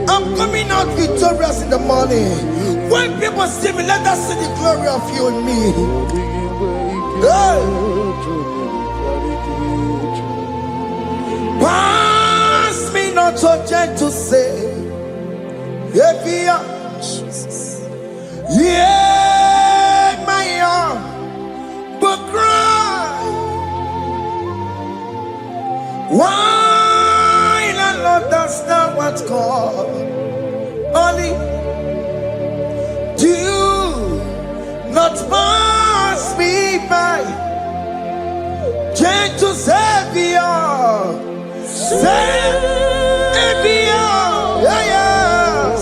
I'm coming out victorious in the morning. When people see me, let us see the glory of you in me. Hey. Pass me not so gentle to say, Jesus. Yeah, my arm, but cry. Why the Lord does not what call? Only do not pass me by. Gentle Savior, Savior, yeah, yeah,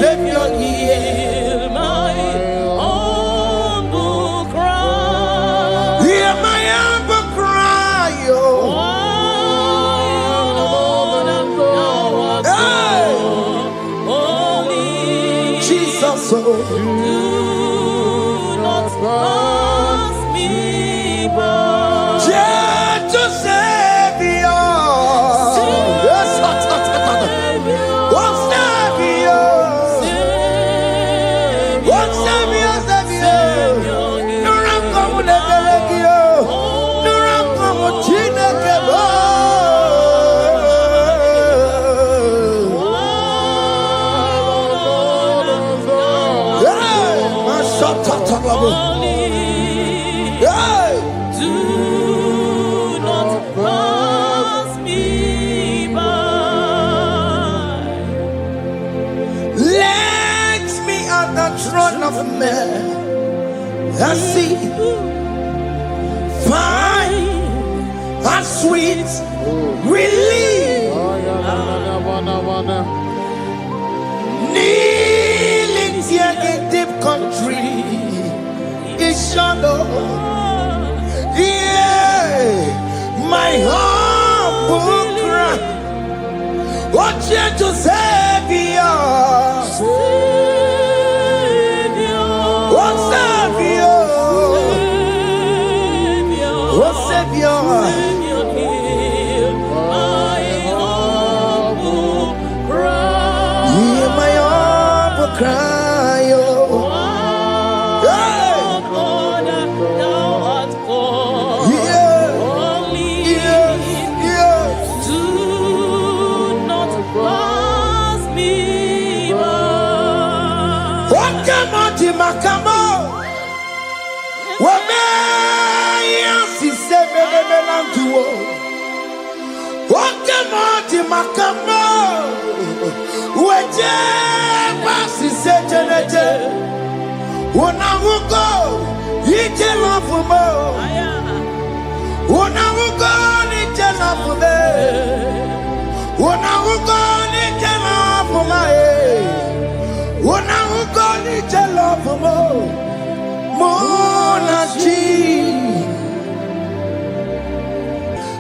Savior, hear my humble cry. Hear my humble cry, oh. Only Jesus, oh. do not pass me by. Gentle Savior, yes, one Savior, one Savior, Nurakomu Negelegio, Nurakomu Chinekebo. Hey, Mashatatalabu. Hey. Do not pass me by. Let me at the throne of men and see, find a sweet relief. Kneeling here in deep country is shadow. Yeah, my humble cry. What you to Savior? What Savior? What Savior? Hear my humble cry, oh. Hey. Yeah. Yes. Do not pass me by. What come on to my come on? What may you say, what come on to my come on? What you say, when I will go, you tell off for more. When I will go, you tell off for me. When I will go, you tell off for my head. When I will go, you tell off for more. Monarchy.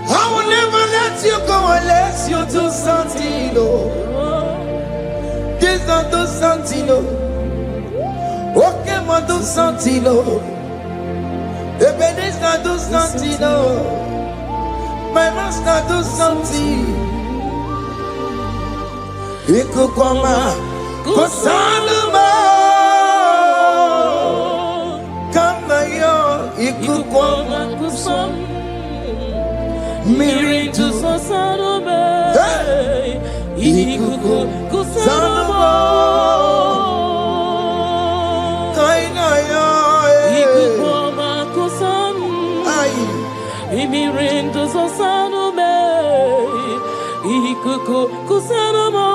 I will never let you go unless you do something. This not do something. Okay, ma do something. This not do something. My master do something. Ikukoma kusanuma. Kama yo ikukoma Kusam miri to Sasarobe. Hey! Ikuku Kusanamo. Kaina yo Ikukoma Kusam. Aye. Imirinto Sasarobe. Ikuku Kusanamo.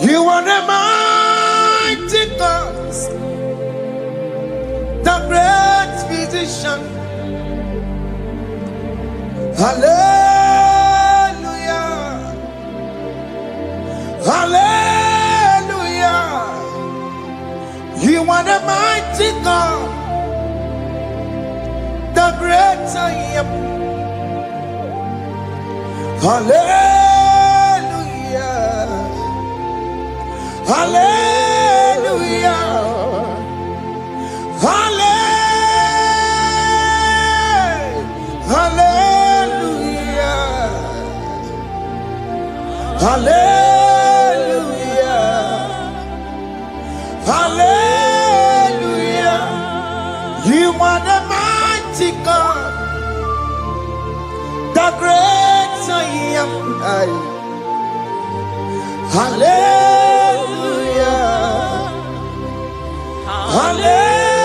You are the mighty God, the great physician. Hallelujah. Hallelujah. You are the mighty God, the great I am. Hallelujah. Hallelujah. Hallelujah. Hallelujah. Hallelujah. You are the mighty God, the great I am. Hallelujah. Hallelujah.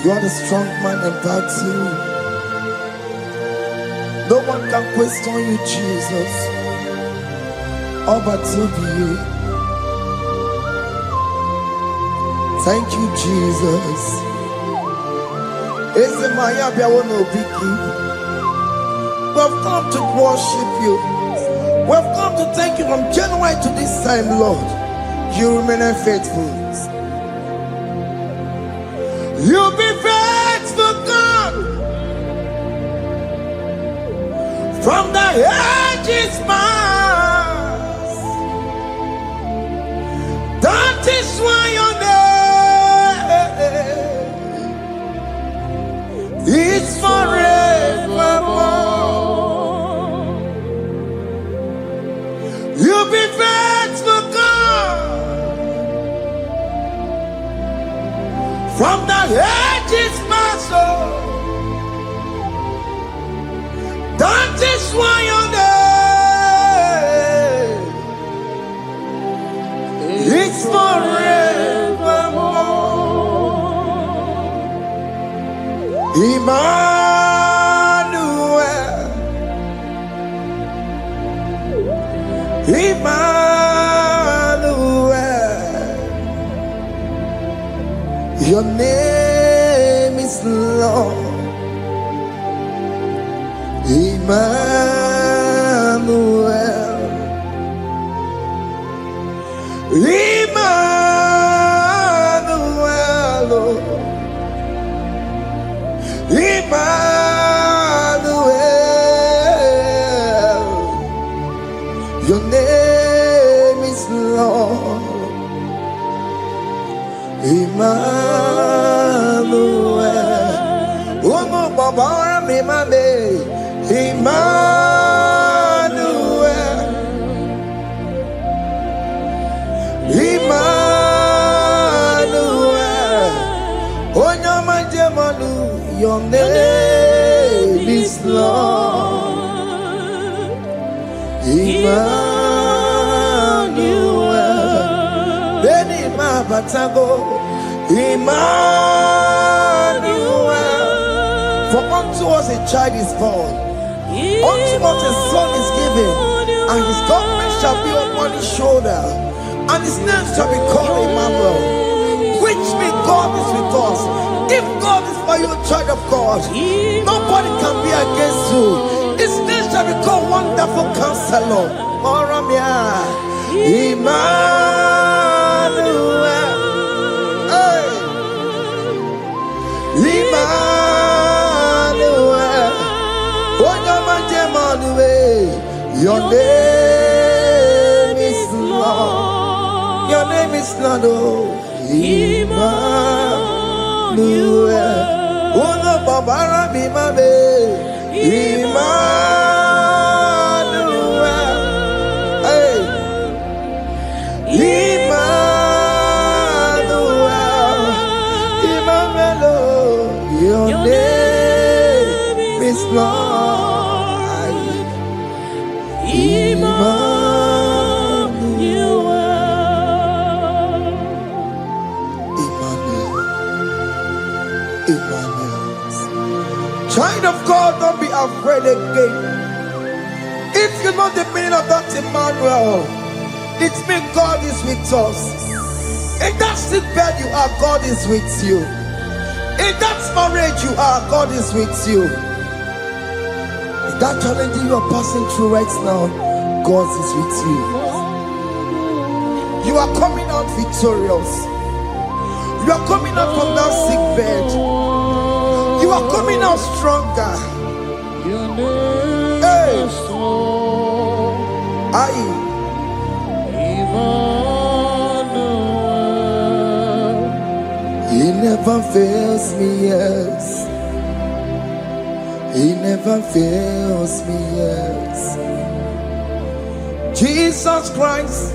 You are the strong man in battle. No one can question you, Jesus. All but to be. Thank you, Jesus. Is it my happy? I want to be keep. We've come to worship you. We've come to thank you from January to this time, Lord. You remain faithful. You be faithful, God. From the ages past. That is why your name is forevermore. You be faithful, God. From the ages past, that is why your name is forevermore. Emmanuel, Emmanuel, your name is Lord. Emmanuel, Emmanuel, Emmanuel, your name is Lord. Emmanuel, oh no, Baba, Emmanuel, Emmanuel, oh no, my Jemanu, your name is Lord. Emmanuel, Beni Mabatago, Emmanuel. For unto us a child is born, unto us a son is given, and his government shall be upon his shoulder, and his name shall be called Emmanuel, which means God is with us. If God is for you, child of God, nobody can be against you. His name shall be called Wonderful Counselor. Oramia, Emmanuel, hey. Emmanuel, your name is Lord. Your name is Lord. Emmanuel. Uno babara bimabe. Emmanuel. Hey. Emmanuel. Emmanuel. Your name is Lord. Emmanuel. Child of God, don't be afraid again. If you know the meaning of that Emmanuel, it means God is with us. In that sick bed you are, God is with you. In that marriage you are, God is with you. In that challenge you are passing through right now, God is with you. You are coming out victorious. You are coming out from that sick bed. You are coming out stronger. Hey. He never fails me, yes. He never fails me, yes. Jesus Christ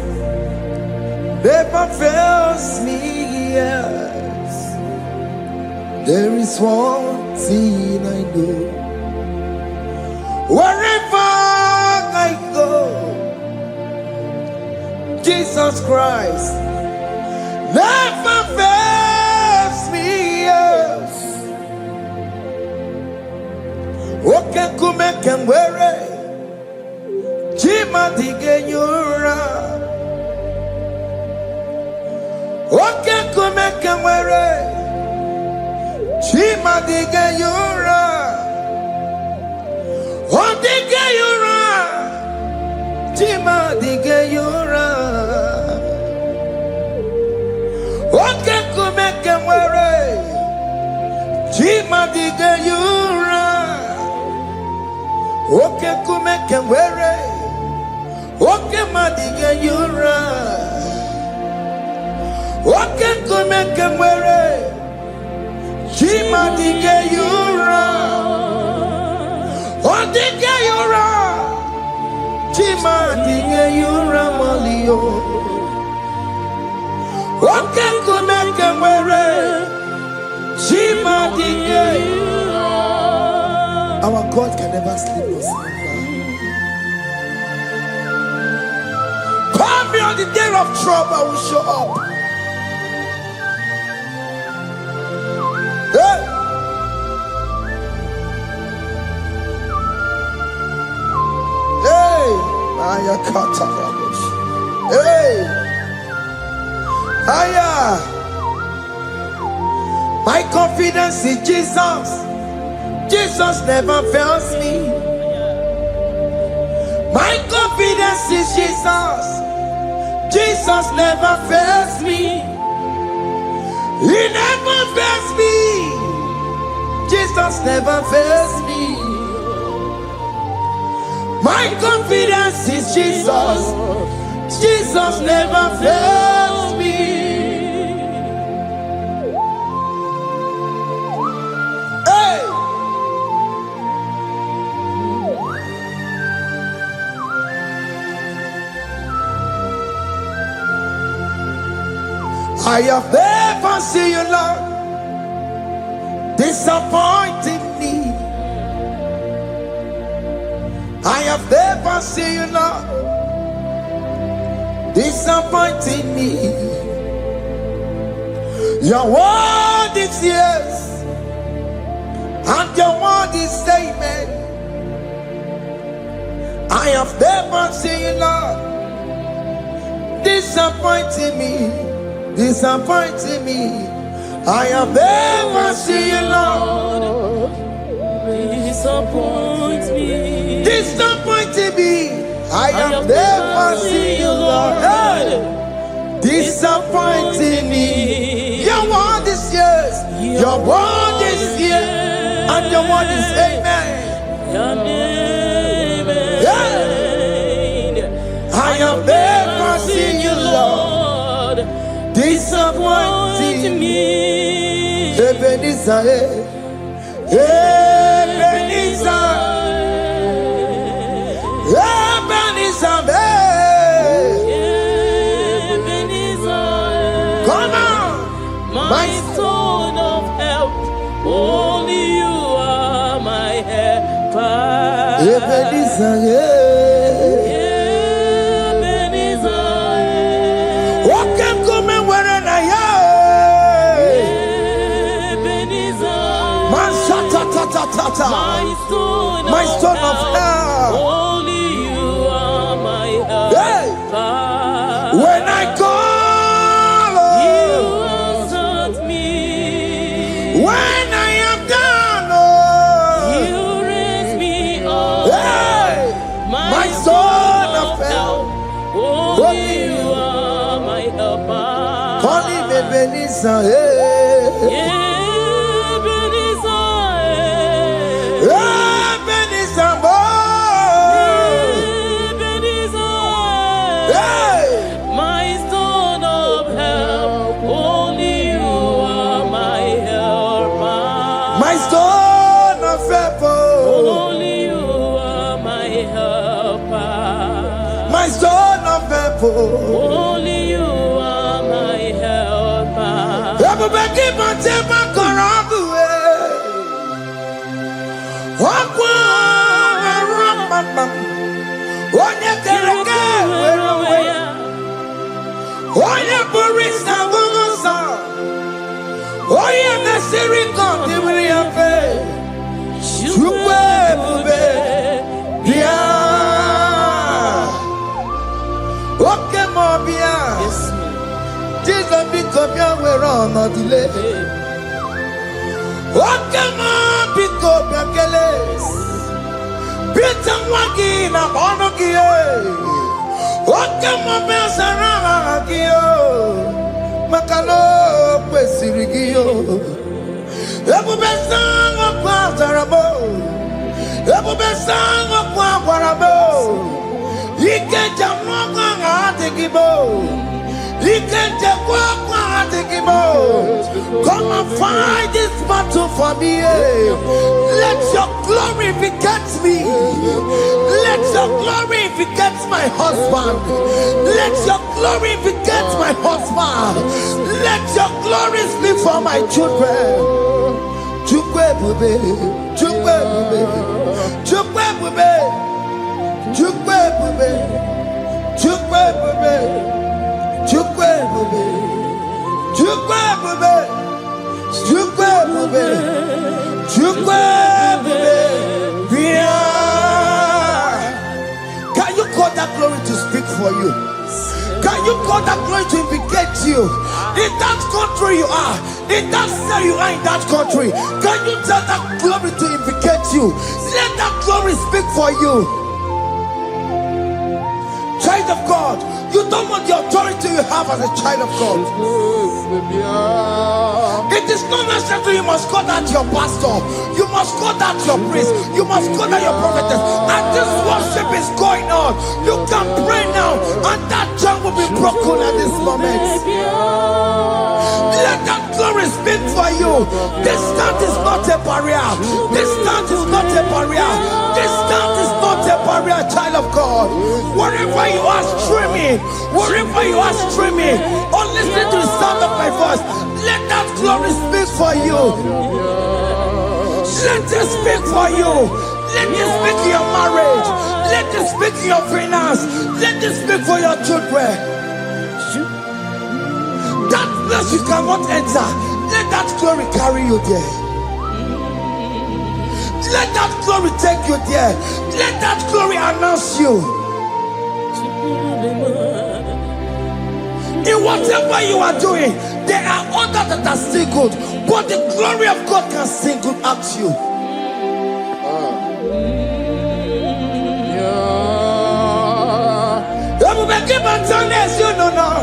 never fails me, yes. There is one thing I know. Wherever I go, Jesus Christ never fails me, yes. Oke kume kemwere Chima dige yura. Oke kume kemwere Chima dige yura. Odige yura Chima dige yura. Oke kume kemwere Chima dige yura. Oke kume kemwere Oke madige yura. Oke kume kemwere Chima dige yura. Odige yura Chima dige yura malio. Oke kume kemwere Chima dige yura. Our God can never sleep nor slumber. Call me on the day of trouble, I will show up. Hey! Hey! Ayakata Rabosh. Hey! Aya! My confidence in Jesus. Jesus never fails me. My confidence is Jesus. Jesus never fails me. He never fails me. Jesus never fails me. My confidence is Jesus. Jesus never fails me. I have never seen you, Lord, disappointing me. I have never seen you, Lord, disappointing me. Your word is yes, and your word is amen. I have never seen you, Lord, disappointing me. Disappointing me. I have never seen you, Lord. Disappoint me. Disappointing me. I have never seen you, Lord. Hey. Disappointing me. Your word is yes. Your word is yes. And your word is amen. Yeah. I have never seen you, Lord, disappointing me. Ebenezer, Ebenezer, Ebenezer, Ebenezer, come on, my stone of help. Only you are my helper. Ebenezer, my stone of help. Only you are my help. Hey. When I call, you answered me. When I am down, you raise me up. Hey. My stone of help. Only you are my helper. Call him Ebenezer. Yeah. Ebubeki Matema Karabuwe. Wakwa Ramama. Onye Kereke Werowe. Onye Burisa Wugusa. Onye Mesiri Kondibri Afe. Chukwe Bube. Bia. Oke Mobia. Jesus become your way on the delay. Oke Mobiko Bekeles. Peter Wagina Bonokie. Oke Mobia Saramagio. Makalo Pesirigio. Ebubesang of Quatarabo. Ebubesang of Quatarabo. Ike Jamaka IGBO. Come and fight this battle for me. Let your glory beget me. Let your glory beget my husband. Let your glory beget my husband. Let your glory speak for my children. Chukwe bube, chukwe bube, chukwe bube, chukwe bube, chukwe bube. Chukwe bube, chukwe bube, chukwe bube, chukwe bube. Can you call that glory to speak for you? Can you call that glory to vindicate you? In that country you are, in that cell you are in that country. Can you tell that glory to vindicate you? Let that glory speak for you. Child of God, you don't want the authority you have as a child of God. It is not necessary you must call that your pastor. You must call that your priest. You must call that your prophetess. And this worship is going on. You can pray now, and that chain will be broken at this moment. Let that glory speak for you. Distance is not a barrier. Distance is not a barrier. Distance is not a barrier, child of God. Wherever you are streaming, wherever you are streaming, or listening to the sound of my voice, let that glory speak for you. Let it speak for you. Let it speak in your marriage. Let it speak in your finance. Let it speak for your children. That place you cannot enter, let that glory carry you there. Let that glory take you there. Let that glory announce you. In whatever you are doing, there are others that are still good, but the glory of God can single out you. You know now.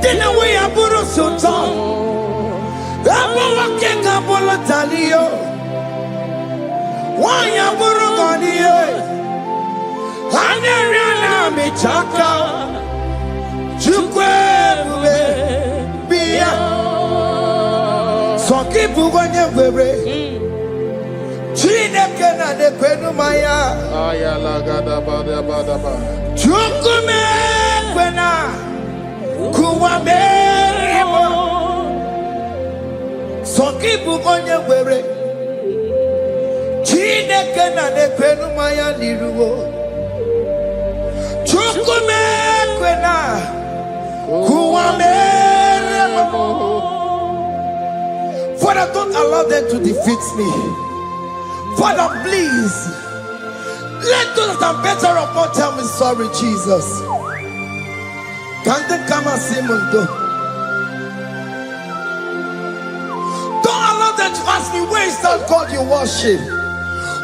Dinner we are Buru Sultan. I'm walking up on the Talio. Why are Buru Gania? I never me chaka. Chukwe Bia. So keep Buganya Webe. Chinekena de Kwenumaya. Ayala gada bada bada ba. Chukume Kwena. Kuwame. Soki Bugonya Were Chinekena de Kwenumaya Liruo Chukume Kwena Kuwame. Father, don't allow them to defeat me. Father, please let those that are better off not tell me sorry, Jesus. Can't they come and see Mundo? To ask me, where is that God you worship?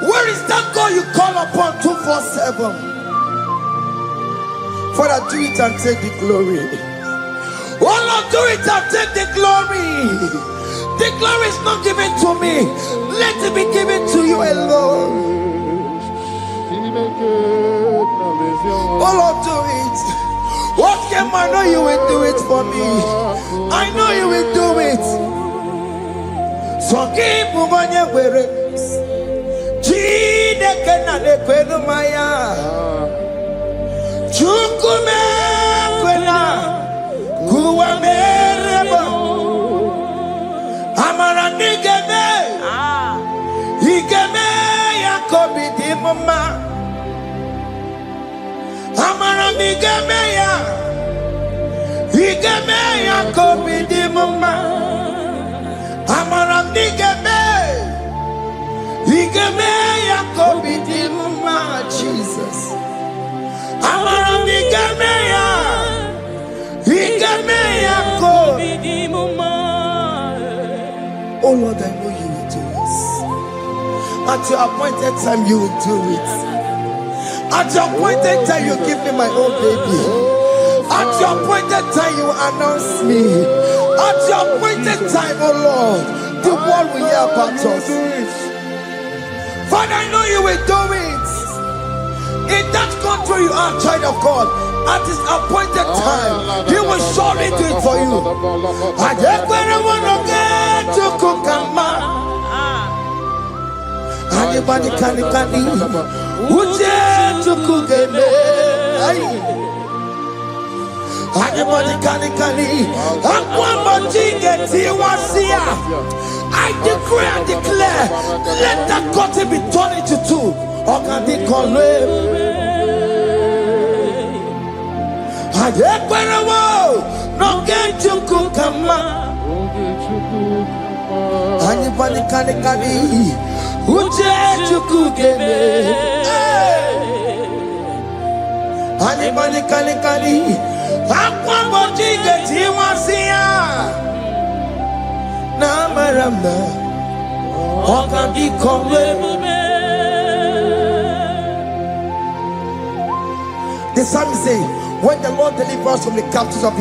Where is that God you call upon 247? Father, do it and take the glory. Oh Lord, do it and take the glory. The glory is not given to me. Let it be given to you alone. Oh Lord, do it. What can I know you will do it for me? I know you will do it. So keep moving where Chinekena de Kwenumaya Chukume Kwena Kuwamereba Igemeya kobi di mama. Amaram Igemeya kobi di mama. Jesus. Amaram Igemeya kobi di mama. Oh Lord, I know you will do this. At your appointed time, you will do it. At your appointed time, you give me my own baby. At your appointed time, you announce me. At your appointed time, oh Lord, the world will hear about us. Father, I know you will do it. In that country, you are a child of God. At his appointed time, he will surely do it for you. Anybody can uje tukugeme. Anybody can I decree and declare, let that curtain be torn into two. Anybody can uje tukugeme. Anybody can the psalmist say, when the Lord delivers us from the captives of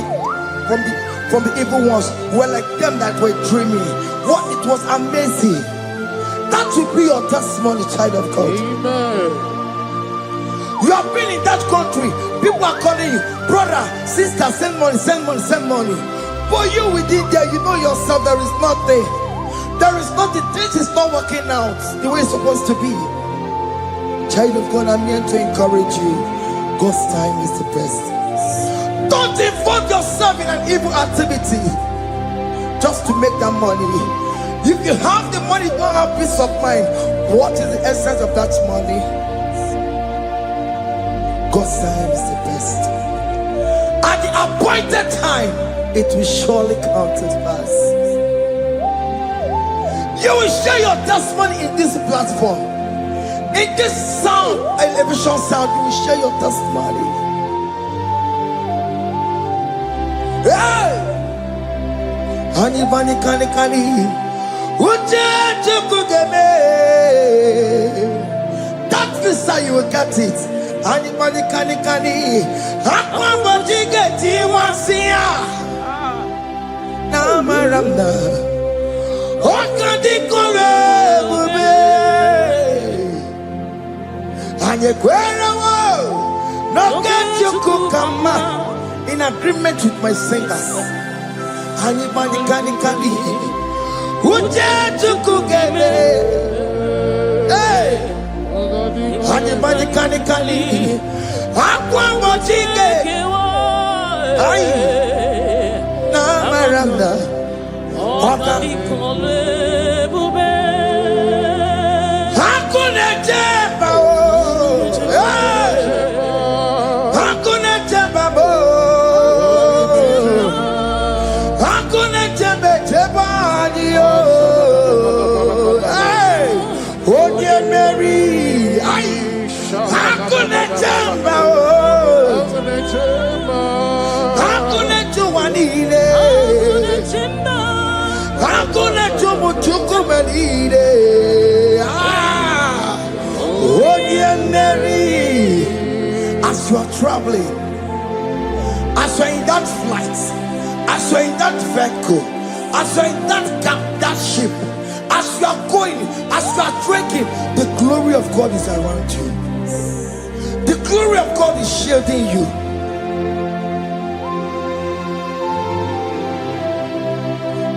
from the evil ones, we're like them that were dreaming. What it was amazing. That will be your testimony, child of God. Amen. You have been in that country. People are calling you, brother, sister, send money. But you within there, you know yourself, there is nothing. There is nothing. This is not working out the way it's supposed to be. Child of God, I'm here to encourage you. God's time is the best. Don't involve yourself in an evil activity just to make that money. If you have the money, don't have peace of mind. What is the essence of that money? God's time is the best. At the appointed time, it will surely come to pass. You will share your testimony in this platform. In this sound, elevation sound, you will share your testimony. Hey! Anybody can that visa, you will get it. Anybody can in agreement with my singers. Anybody can anybody can as you are traveling, as you are in that flight, as you are in that vehicle, as you are in that ship, as you are going, as you are drinking, the glory of God is around you. The glory of God is shielding you.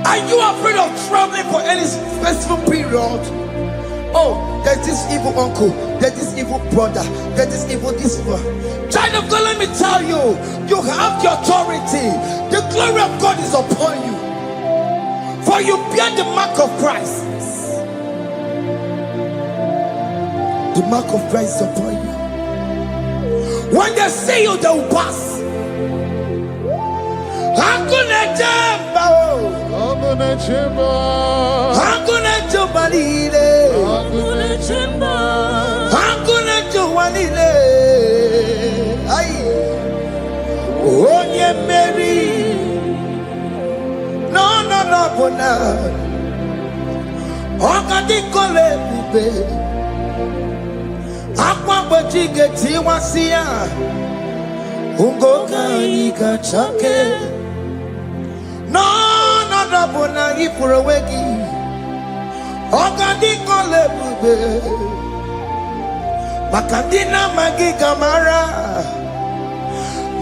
Are you afraid of traveling for any specific period? Oh, there's this evil uncle, there's this evil brother, there's this evil this one. Child of God, let me tell you, you have the authority. The glory of God is upon you. For you bear the mark of Christ. The mark of Christ is upon you. When they see you, they will pass. Hakuna jamba, hakuna jamba, hakuna jubalile, hakuna jamba, hakuna jubalile. Ay, onye Mary, no, bona. Okadi kole bube, akwa bojige tiwasia, ungoka ika chake. No, bona ifurowegi, okadi kole bube, makandina magi kamara,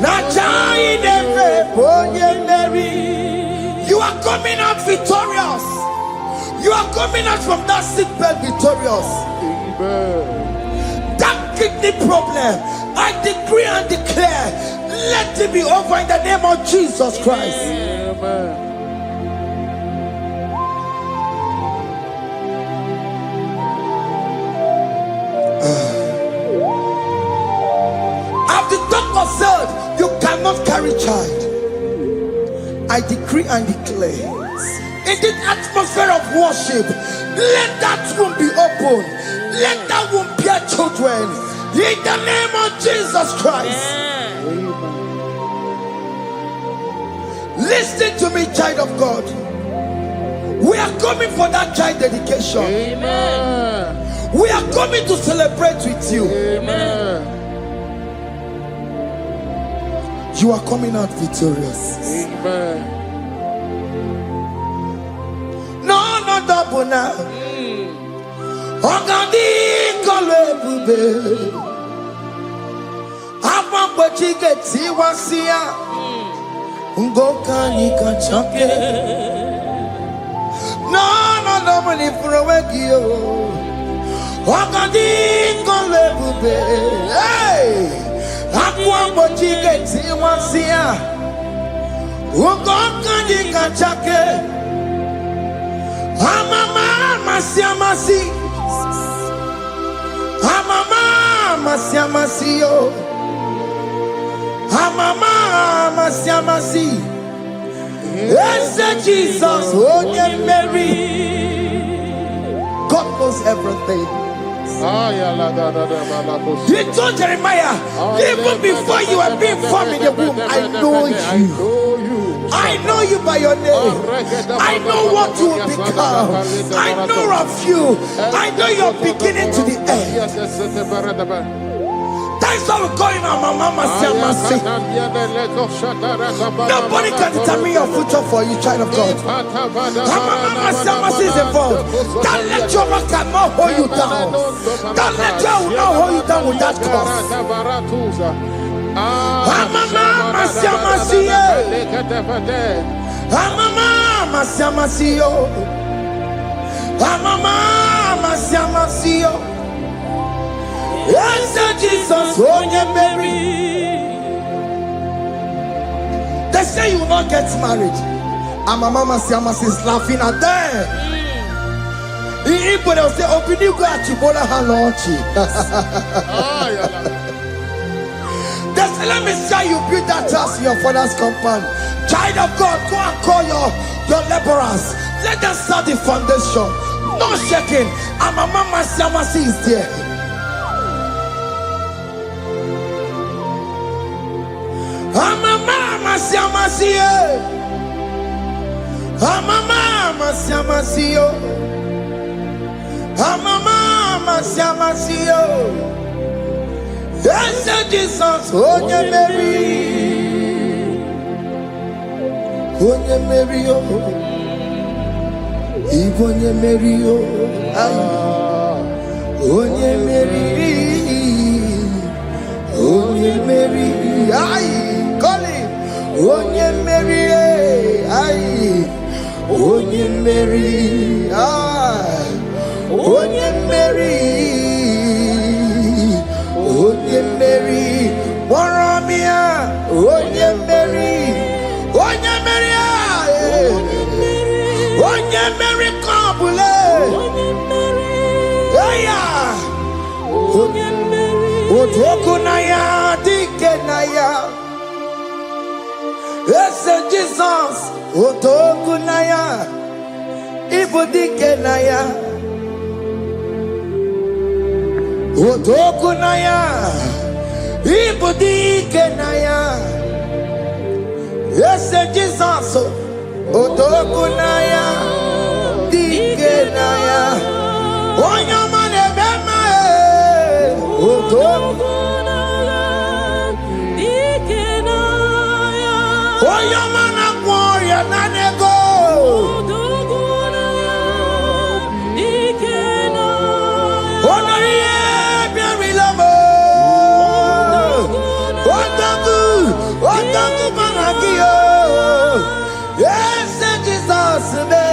na chai deve onye Mary. You are coming out victorious. You are coming out from that sick bed victorious. Amen. That kidney problem, I decree and declare, let it be over in the name of Jesus Christ. Amen. As the doctor said, you cannot carry child. I decree and declare, in the atmosphere of worship, let that womb be open. Let that womb bear children. In the name of Jesus Christ. Listen to me, child of God. We are coming for that child dedication. Amen. We are coming to celebrate with you. Amen. You are coming out victorious. Amen. No, double now. Ogadi kole bube. Apa bojige tiwasia. Ungoka nika chake. No, double ni furowegi yo. Ogadi kole bube. Hey. Akwa bojige tiwasia. Ungoka nika chake. Amama siamasi, amama siamasi yo, amama siamasi. Yes, Jesus, onye Mary. God knows everything. He told Jeremiah, even before you were being formed in the womb, I know you. I know you by your name. I know what you will become. I know of you. I know your beginning to the end. That's how we're going on, Mama Siamasi. Nobody can determine your future for you, child of God. Mama Siamasi is involved. Don't let your man cannot hold you down. Don't let your will not hold you down with that cause. Mama Siamasi. Mama Siamasi. Mama Siamasi. Yes, Jesus, onye Mary. They say you will not get married. And my mama Siamasi is laughing at them. In Igbo they will say, open you go at Chibola Hanochi. They say, let me see you build that house in your father's compound. Child of God, go and call your laborers. Let them start the foundation. No shaking. And my mama Siamasi is there. Mama Siamasi, Mama Siamasi, Mama Siamasi. Yes, Jesus, onye Mary, onye Mary, onye Mary, ay, call him. Onye Mary, ay, Onye Mary, ay, Onye Mary, Onye Mary, Moramia, Onye Mary, Onye Mary, ay, Onye Mary, Kabule, Aya, Onye Mary, Otokunaya, Dik. Yes, Jesus. Otokunaya. Ibudikenaya. Otokunaya. Ibudikenaya. Yes, Jesus. Otokunaya. Dikenaya. Onyamane bema. Otokunaya. Dikenaya. Oyamana warrior nanego. Otokunaya. Dikenaya. Onoye biari lamo. Otaku managio. Yes, Jesus me.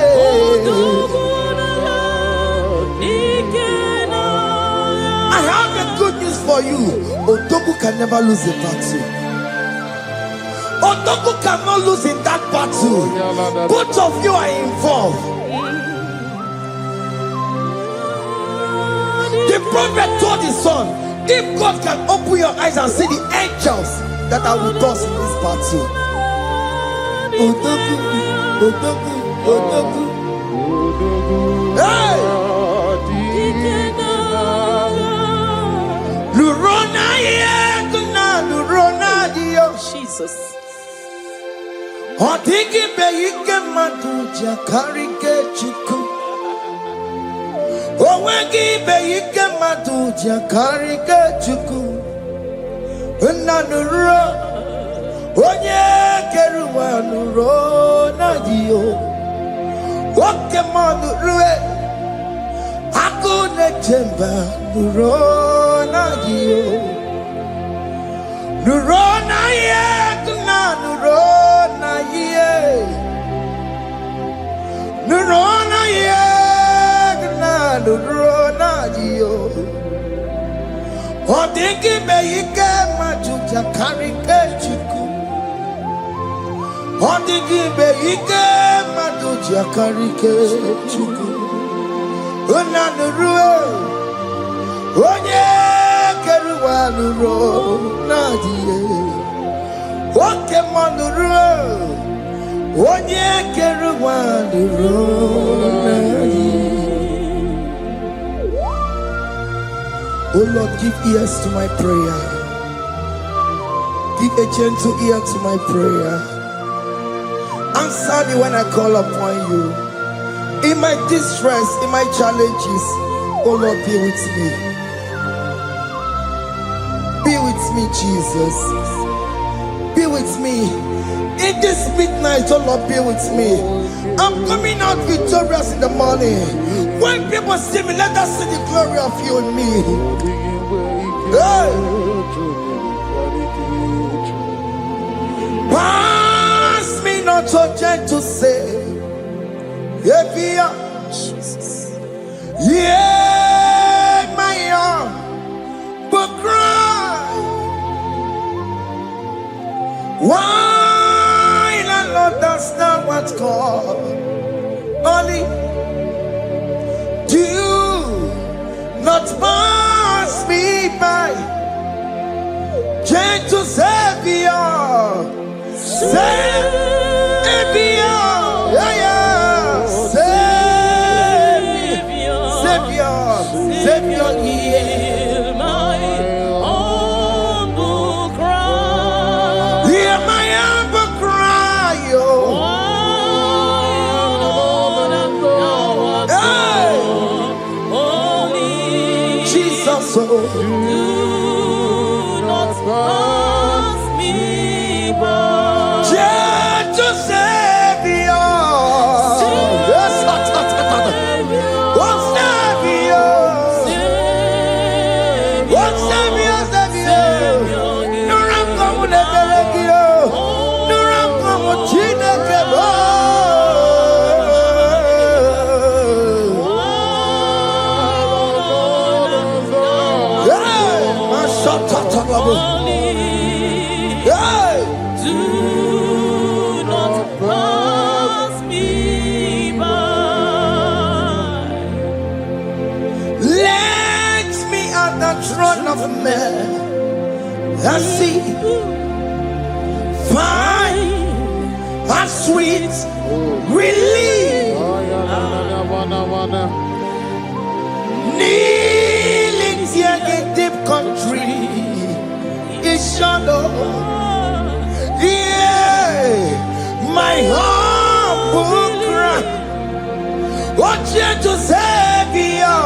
I have a good news for you. Otoku can never lose a battle. Otoku cannot lose in that battle. Both of you are involved. The prophet told his son, if God can open your eyes and see the angels that are with us in this battle. Otoku, Otoku, Otoku. Hey! Lurona yekuna, Lurona dio. Jesus. Otiki beyike maduja karike chuku. Owegi beyike maduja karike chuku. Unanuro. Onye keruwa nuro na dio. Oke manurue. Akune chemba nuro na dio. Nuro na ye kuna nuro na ye. Nuro na ye kuna nuro na dio. Odingi beyike majuja karike chuku. Odingi beyike majuja karike chuku. Unanurue. Onye keruwa nuro na die. Oke manurue. Onye keruwa nuro na die. Oh Lord, give ears to my prayer. Give a gentle ear to my prayer. Answer me when I call upon you. In my distress, in my challenges, oh Lord, be with me. Be with me, Jesus. Be with me. In this midnight, oh Lord, be with me. I'm coming out victorious in the morning. When people see me, let us see the glory of you in me. Hey. Pass me not so gentle say. Jesus. Yeah, my arm, but cry. Why the Lord does not what's called? Only do not pass me by. Gentle Savior, Savior, yeah, yeah. Savior, hear my humble cry. Hear my humble cry, oh. Jesus, oh. Do not pass me by. Gentle Savior. I see, find sweet relief. Kneeling here in deep country is shallow. Yeah, my humble cry. What you to Savior?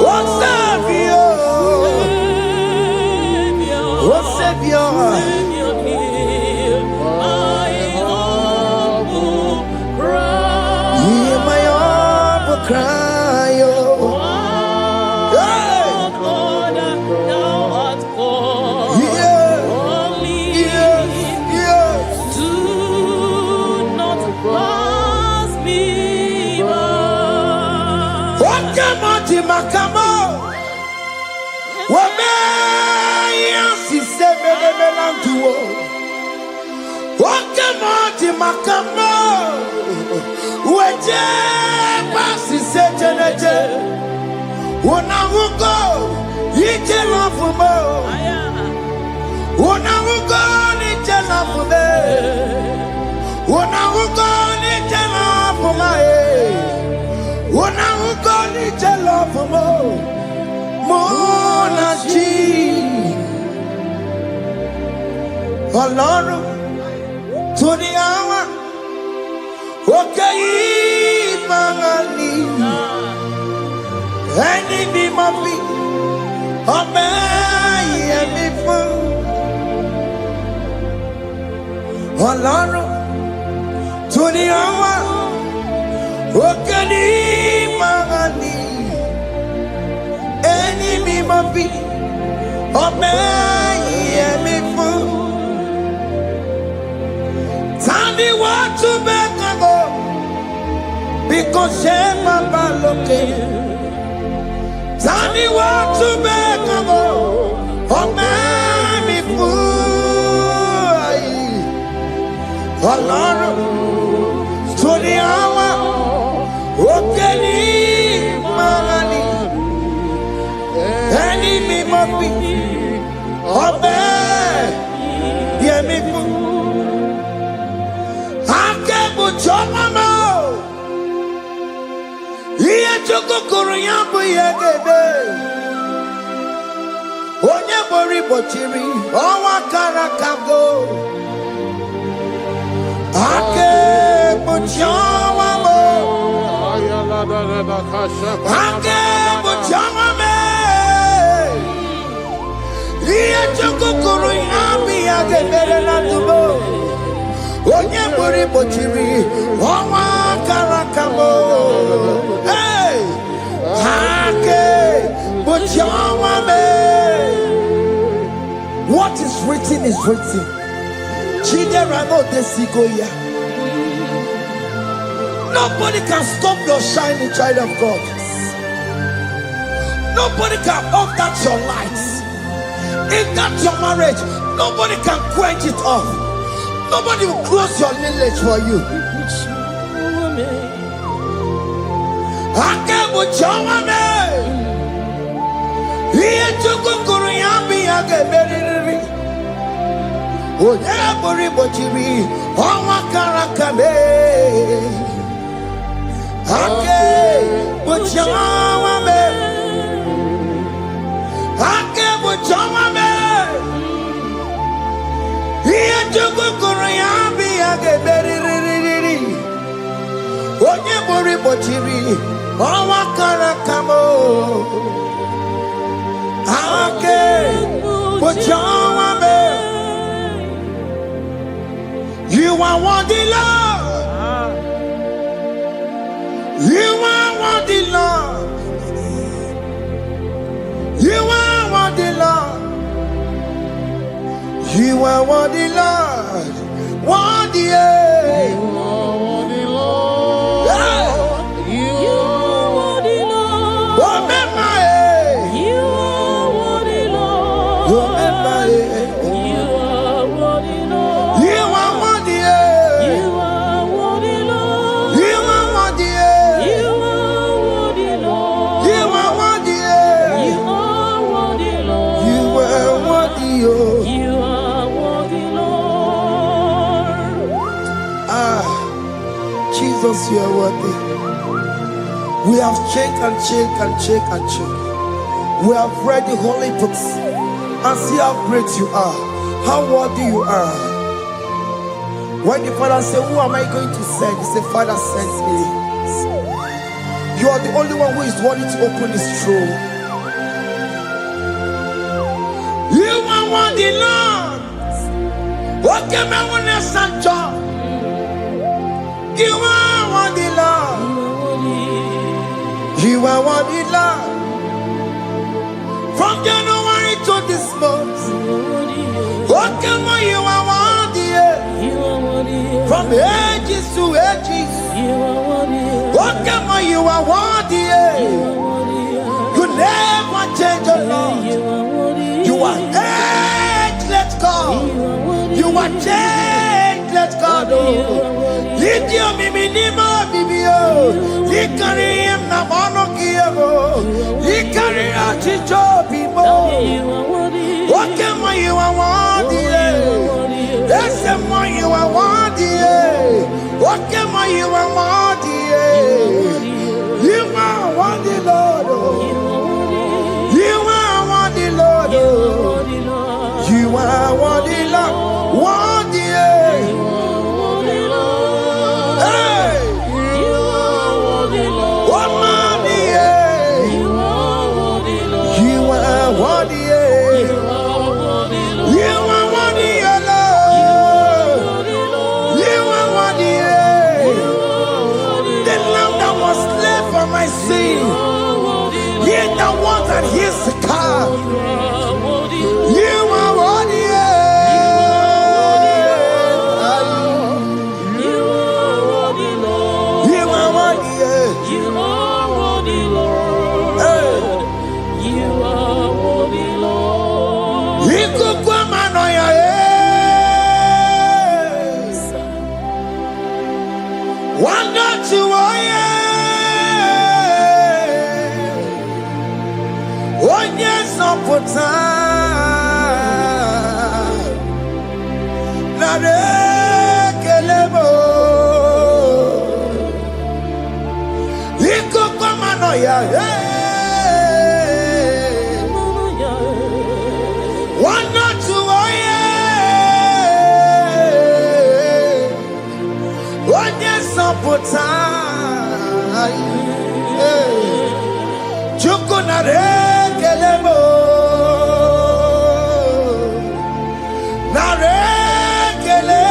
What Savior? What Savior? Hear my humble cry. Makamo, wame yansi semele melanduo. Wakamo makamo, weje pasi sejeneje. Unahugo ije lafumo, unahugo nije lafume, unahugo nije lafume. Unahugo nije lafumo, monaji. Ọlọ́run tó ní àwọn òkè yìí máa ní ẹni bí mo fi ọmọ ẹ̀yẹ mi fún. Ọlọ́run tó ní àwọn òkè yìí máa ní ẹni bí mo fi ọmọ ẹ̀yẹ mi fún. Tani want to make a go because she mama looking. Tani want to make a go, oh man, me fool. Ọlọ́run tó ní àwọn òkè ní mọ́ni ẹni mi mọ́ bí ọbẹ̀ yẹ mi fún. Chomamo, iye chokokoro yambu yegede. Onye bori bochiri, owa karakago. Ake buchomamo, ake buchomame. Iye chokokoro yambu yegede na tubo. Onye bori bochiri, owa karakamo. Hey, hake bochawame. What is written is written. Chidera no desigoya. Nobody can stop your shining, child of God. Nobody can off that your lights. If that's your marriage, nobody can quench it off. Nobody will close your lineage for you. Akebo chawame. Iye chukukuru yambi ageberiri. Oye bori bochiri. Owa karakame. Akebo chawame. Akebo chawame. Iye chukukuru yambi ageberiri. Onye bori bochiri, owa karakamo. Ake bochawame. You are worthy, Lord. You are worthy, Lord. You are worthy, Lord. You are worthy, Lord. Worthy, yeah. You are worthy, Lord. Yeah. You are worthy, Lord. Remember, you are worthy, Lord. Remember, you are worthy, Lord. You are worthy, you are worthy, Lord. You are worthy, you are worthy, Lord. You are worthy, you are worthy, Lord. You are worthy, you are worthy, Lord. Jesus, you are worthy. We have checked and checked and checked and checked. We have read the holy books and see how great you are, how worthy you are. When the Father said, who am I going to send? He said, Father, send me. You are the only one who is worthy to open this throne. You are worthy, Lord. Okay, my one is Sancho. You are worthy, Lord. You are worthy, Lord. From January to this month. Okay, my you are worthy. From ages to ages. Okay, my you are worthy. You never change, oh Lord. You are ageless God. You are changeless God. Lift your minima bibio. You carry him na monokio. You carry a chicho bimo. What can you are worthy? That's the more you are worthy. What can you are worthy? You are worthy, Lord. You are worthy, Lord. You are worthy, Lord. Worthy. Hey. You are worthy, Lord. You are worthy, Lord. You are worthy. You are worthy, Lord. You are worthy. The lamb that was slain for my sin. He the one that heals the car. You are worthy. You are worthy, Lord. You are worthy. You are worthy, Lord. You are worthy, Lord. You could come on your head. One not to one yes on for time. Not a kelebo. You could come on your head. One not to one yes on for time. Chukunare kelebo. Narekele.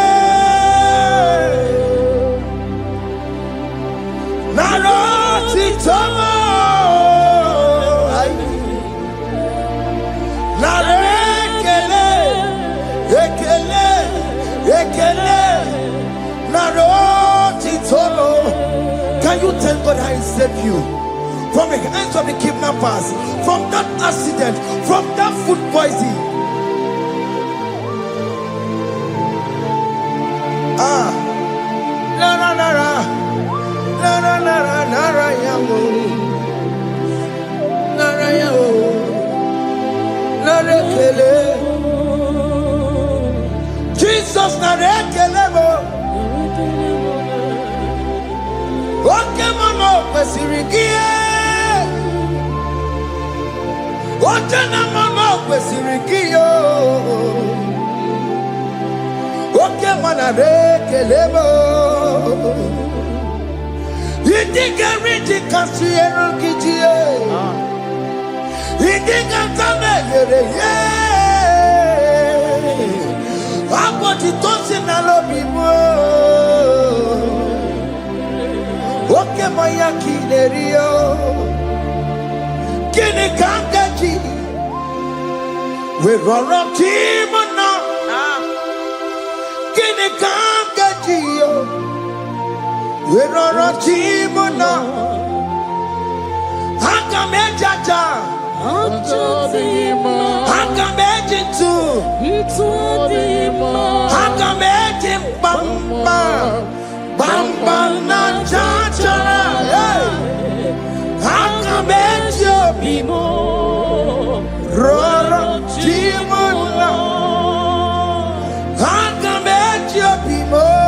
Narotitomo. Narekele. Ekele. Ekele. Narotitomo. Can you tell God I save you from the hands of the kidnappers, from that accident, from that food poisoning? Jesus narekelebo. Okay, mama, pesirigie. Okay, mama, pesirigio. Okay, mana rekelebo. You think I read the Cassiano Kitty? You think I'm coming here? I'm going to toss in a lobby more. Okay, my Yakinerio. Can you come get you? We're all up team or not? Can you come get you? We're all up team or not? How come it, Jaja? How come it into? How come it in Bamba? Bamba na Jaja. How come it you be more? Roro Timona. How come it you be more?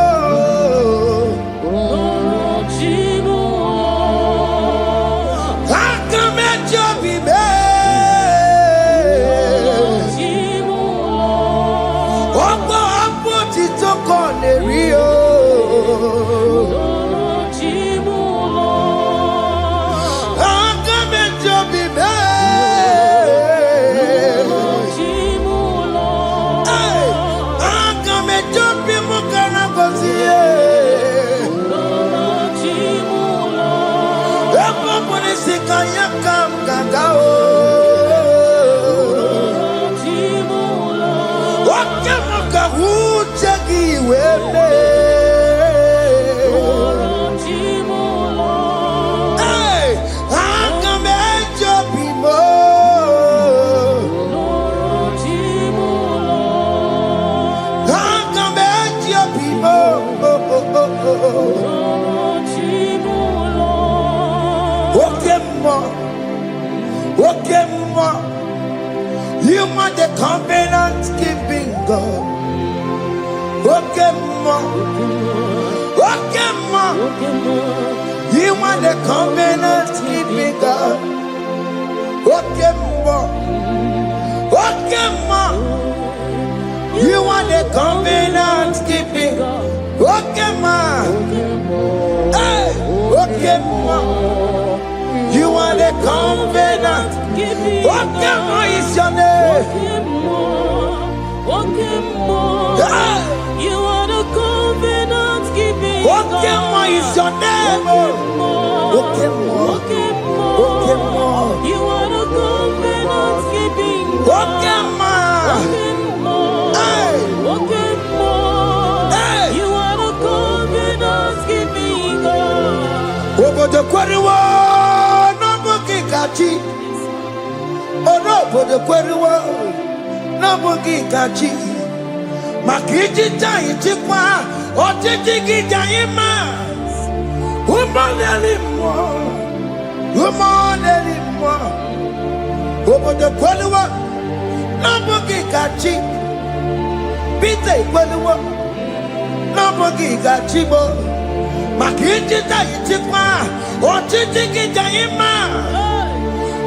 You are the covenant keeping God. You are the covenant keeping God. You are the covenant keeping God. Hey, you are the covenant. What is your name? You are the covenant keeping What is your name? You are the covenant keeping What You are the covenant keeping God. over the quarry. The Querua, no boogie gachi. Makiji Jai Chikwa, or Tiki Jaima. Woman anymore. Over the Querua, no boogie gachi. Pite Querua, no boogie gachibo. Makiji Jai Chikwa, or Tiki Jaima.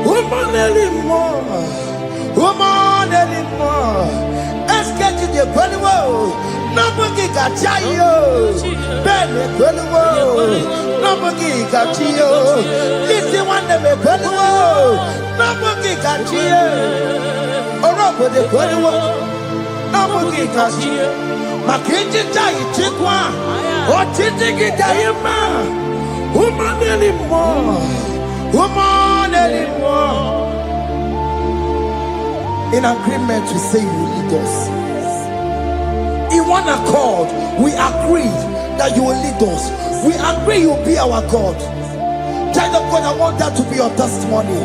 Woman anymore. Escape to the Queluo. Nobody got Chayo. Ben Queluo. Nobody got Chio. Listen one of the Queluo. Nobody got Chio. Or over the Queluo. Nobody got Chio. Makiji Jai Chikwa. Or Tiki Diama. Woman anymore. In agreement, we say you will lead us. In one accord, we agreed that you will lead us. We agree you will be our God. Child of God, I want that to be your testimony.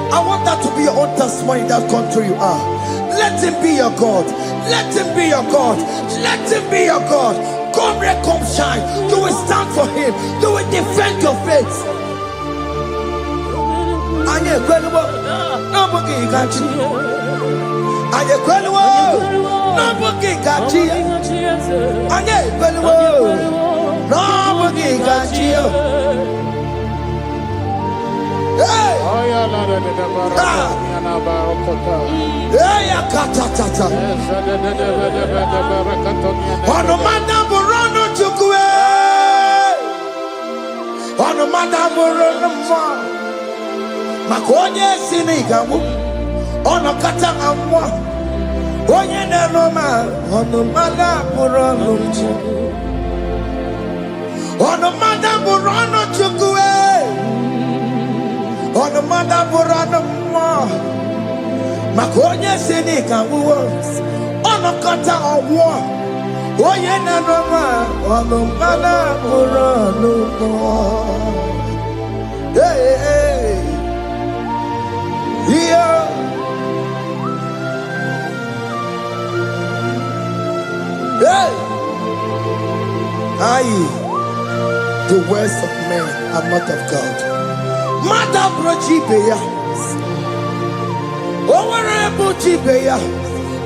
I want that to be your own testimony in that country you are. Let him be your God. Let him be your God. Let him be your God. Come red, come shine. You will stand for him. You will defend your faith. Anye kwelwo nobugi gachi. Anye kwelwo nobugi gachi. Anye kwelwo nobugi gachi. Hey! Hey, akatata. Ono madamu rono chukwe. Ono madamu rono mwa. Makonye sinigamu ono kata amwa onye nenoma ono mada burono chukwe ono mada burono mwa makonye sinigamu ono kata amwa onye nenoma ono mada burono hey hey. Yeah. Hey. The words of men are not of God. Mother Brochibeya. Overable Chibeya.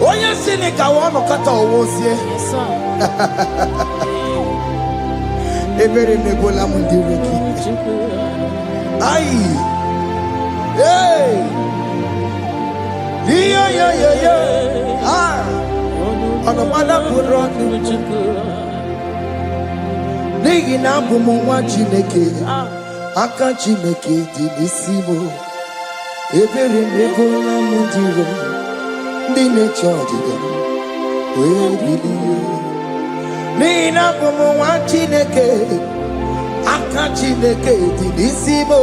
Oya Seneca wano kata owosie. Yes, sir. Every nebola mundireki. Hey! Yeah. Ah! On the mother put on Nigi na bumu Chineke. Aka Chineke di nisimo. Ebere nebola mundiro. Dine charge them. Nigi na bumu Chineke. Aka Chineke di nisimo.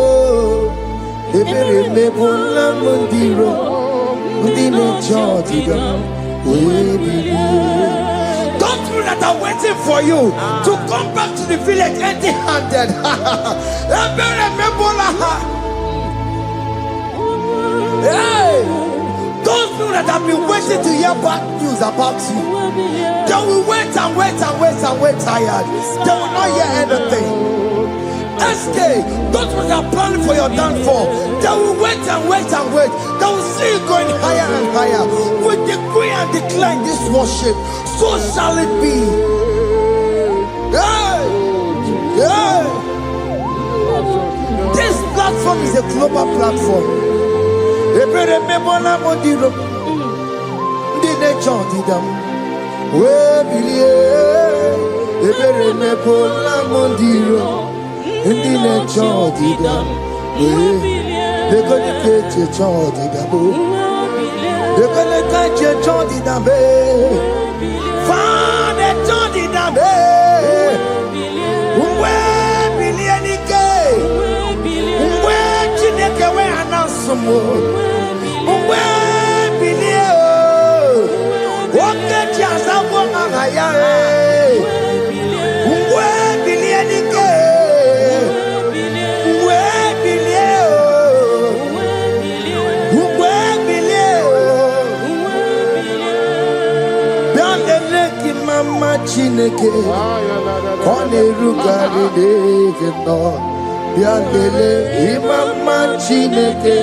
ebere mebola mondiro ndine chodiga webilie. Those people that are waiting for you to come back to the village empty-handed. Ebere mebola. Hey, those people that have been waiting to hear bad news about you, they will wait and wait and wait and wait tired. They will not hear anything. SK, those people that are planning for your downfall, they will wait and wait and wait. They will see you going higher and higher. We decree and declare this worship, so shall it be. Hey, hey. This platform is a global platform. Ebere mebola mondiro ndine chondidam webilie. Ebere mebola mondiro ndine chondidam webilie. Dekone keche chondidam dekone keche chondidam fane chondidam webilie nike chineke we anasumo. Chineke kone rugari deke no biandele imama Chineke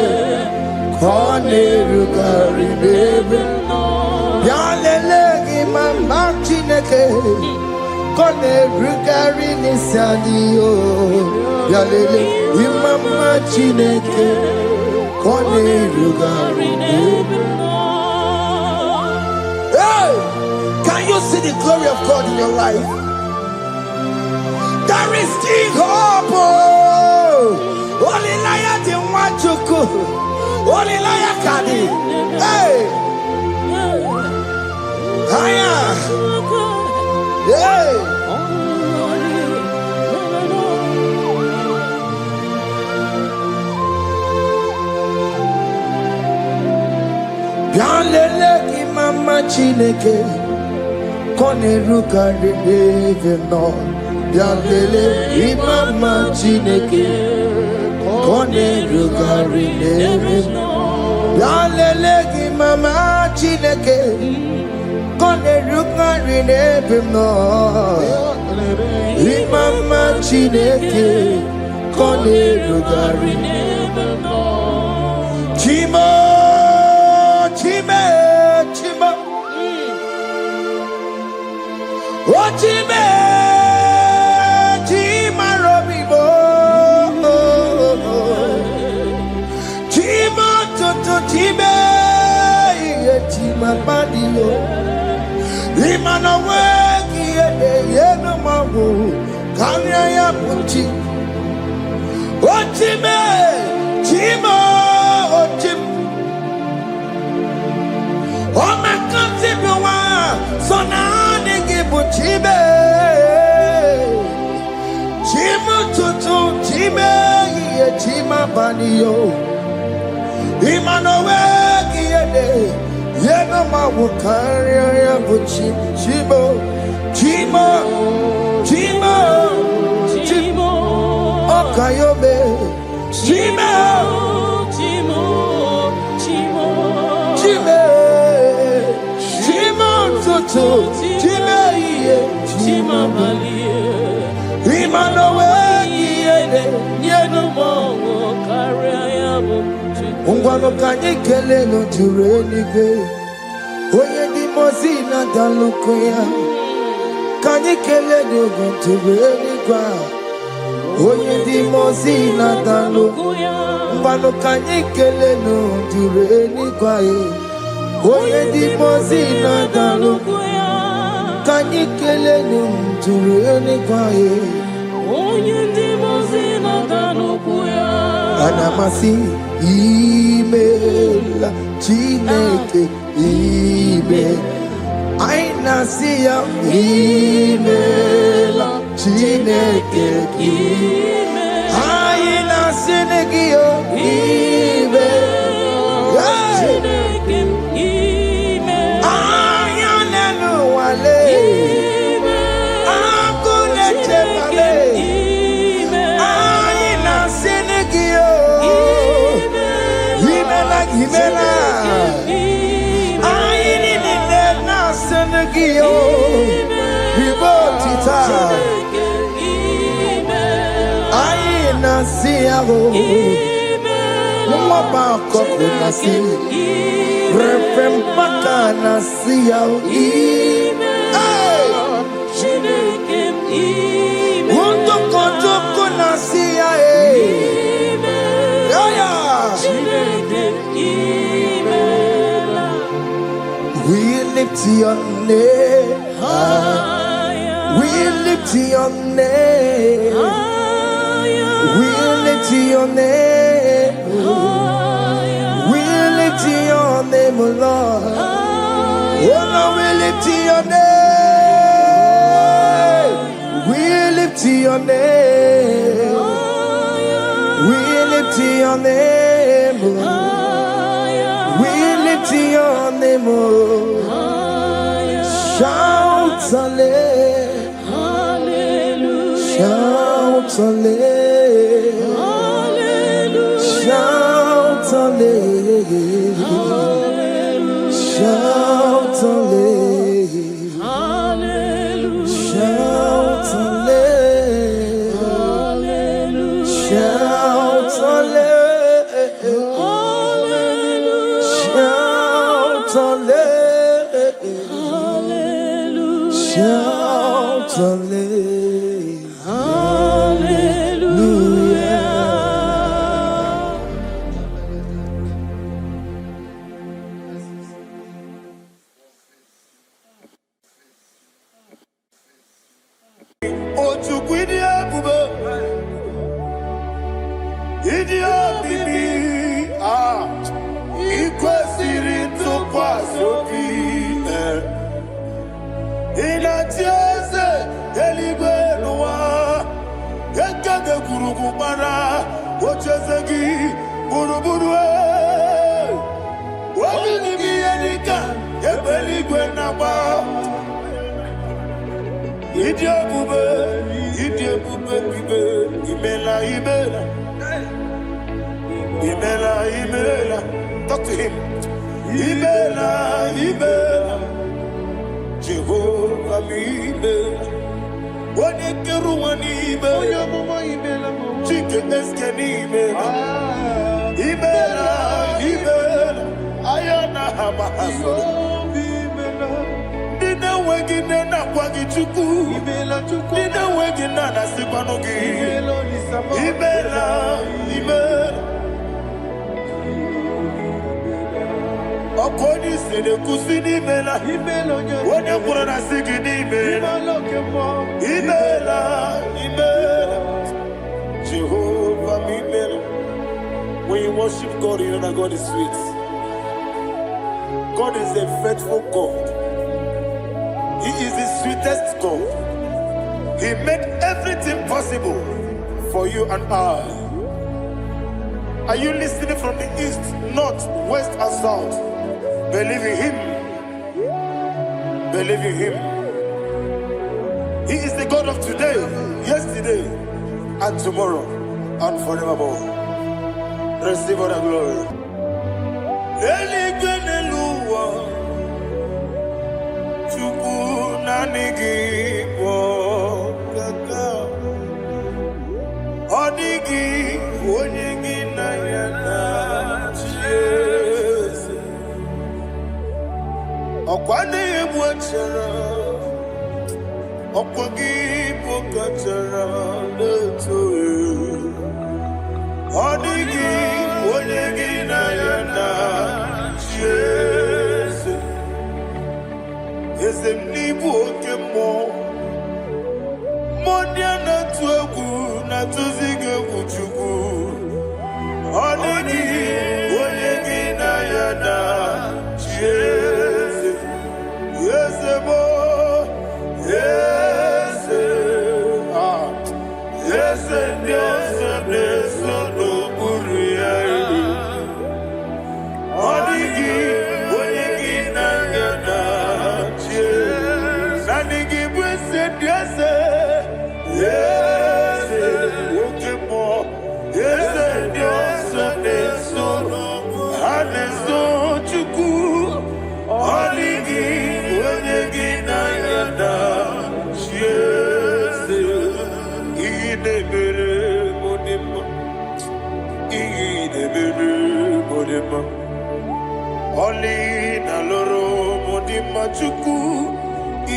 kone rugari deke biandele imama Chineke kone rugari nisadio biandele imama Chineke kone rugari deke. Can you see the glory of God in your life? There is still hope. Only liar didn't want to go. Only liar can. Hey, higher. Hey. Bialele ki mama Chineke. Kone rugari deve no biandele imama Chineke kone rugari deve no biandele imama Chineke kone rugari deve no imama Chineke kone rugari deve no. Chimo chime chimo Ochime, Chima Robibo, Chima Toto Chime, Chima Badio, Imanawe, Yeno Mabu, Kanya Puchi, Ochime, Chima, Ochim, Oh my God, so now. Chibe, Chima Tutu, Chime, Chima Banio, Imanowe, Yenoma Wukaria, Buchi, Chibo, Chima, Chima, Chimo, Okayobe, Chima, Chimo, Chimo, Chime, Chima Tutu, Chime. Chima Balie, Imanowe, Yeno Mongo, Kariabu, Ungwano Kanyikele no Turenike, Oye di Mozina Dalukoya, Kanyikele no Turenika, Oye di Mozina Dalukoya, Ungwano Kanyikele no Turenika, Oye di Mozina Dalukoya. Kanyikele nturene kwae onye ndi mozina tanukuya anamasi imela Chineke ime aina siya imela Chineke ime aina Sinegio, Ibe, Ayanenu Wale, Akule Chepale, Ayina Sinegio, Imela, Ayini Sinegio, Ribotita. Nasiago, Mama Coco Nasi, Repempaka Nasiao, Wonto Kotoko Nasia, we lift your name, we lift your name. We'll lift your name. We'll lift your name, oh Lord. Oh Lord, we'll lift your name. We'll lift your name. We'll lift your name. We'll lift your name. Shout hallelujah. Shout hallelujah. Shout hallelujah. Shout hallelujah. Shout hallelujah. Shout hallelujah. Shout hallelujah. Shout hallelujah. Talk to him. Ibela, Jehovah Ibela. Wanekeru Ibela, Chicken Ibela, Ibela, Ayana Hamahaso. Dina wegina na kwagi chuku, Dina wegina na sipanogi, Ibela. Okoni sede kusini mela, wone kurana sigini mela, Ibela, Jehovah Ibela. When you worship God, you know that God is sweet. God is a faithful God. He is the sweetest God. He made everything possible for you and I. Are you listening from the east, north, west, and south? Believe in him. Believe in him. He is the God of today, yesterday, and tomorrow, and forevermore. Receive all the glory. Okwane mwachara, okwagi pokachara letoe. Odigi onyegi na yana Jesu. Ezemnibu okemo, modia na tuegu na tuzige kuchugu. Odigi onyegi na yana Jesu. Yes, Yes, okay, more. Yes, yes, yes, Haneso chuku. Oligi, oligi na yada. Yes, idebere modema. Idebere modema. Oli na loro modema chuku.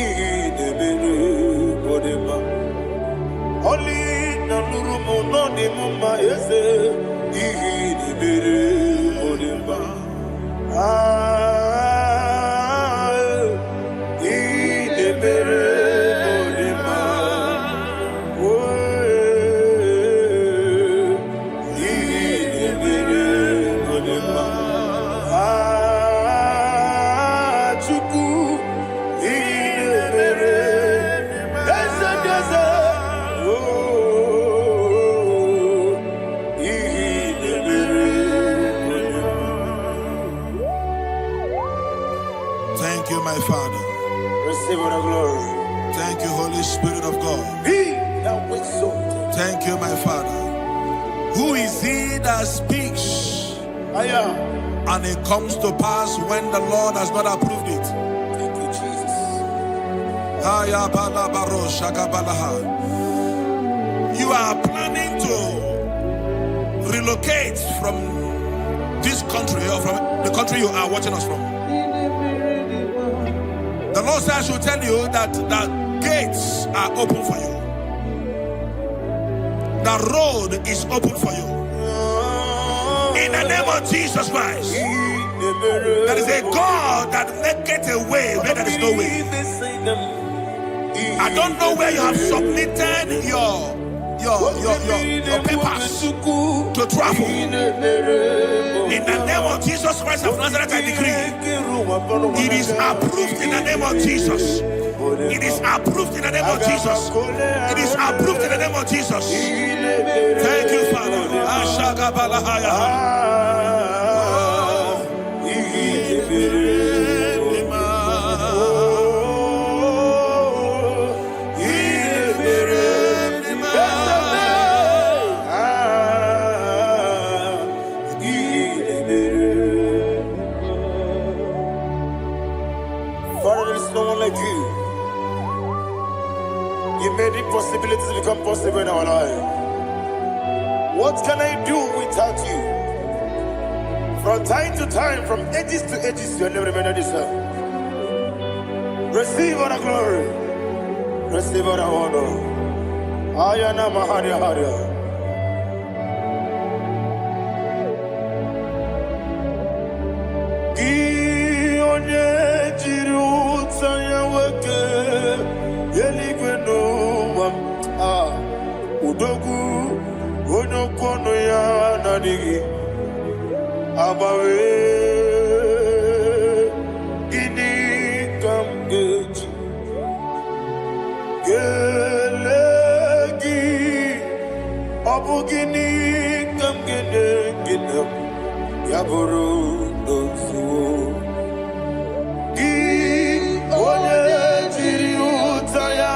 Idebere modema. Oli na luru mono de mama yese. Idebere modema. Idebere modema. Idebere modema. Chuku. Idebere. Ese dese. Idebere modema. Thank you, my Father. Receive all the glory. Thank you, Holy Spirit of God. He that was so. Thank you, my Father. Who is he that speaks and it comes to pass when the Lord has not approved it? Thank you, Jesus. You are planning to relocate from this country or from the country you are watching us from. The Lord says I should tell you that the gates are open for you. The road is open for you. In the name of Jesus Christ. There is a God that maketh a way where there is no way. I don't know where you have submitted your papers to travel. In the name of Jesus Christ of Nazareth, I decree it is approved in the name of Jesus. It is approved in the name of Jesus. It is approved in the name of Jesus. Thank you, Father. Father, there is no one like you. You made impossibilities become possible in our life. What can I do without you? From time to time, from ages to ages, you have never remained the same. Receive all the glory. Receive all the honor. Ayana Maharia Haria. Udogu onokono ya nadigi abawe gini kamgeji gelegi abu gini kamgene ginam yaburu dosuo gi oye jiri utaya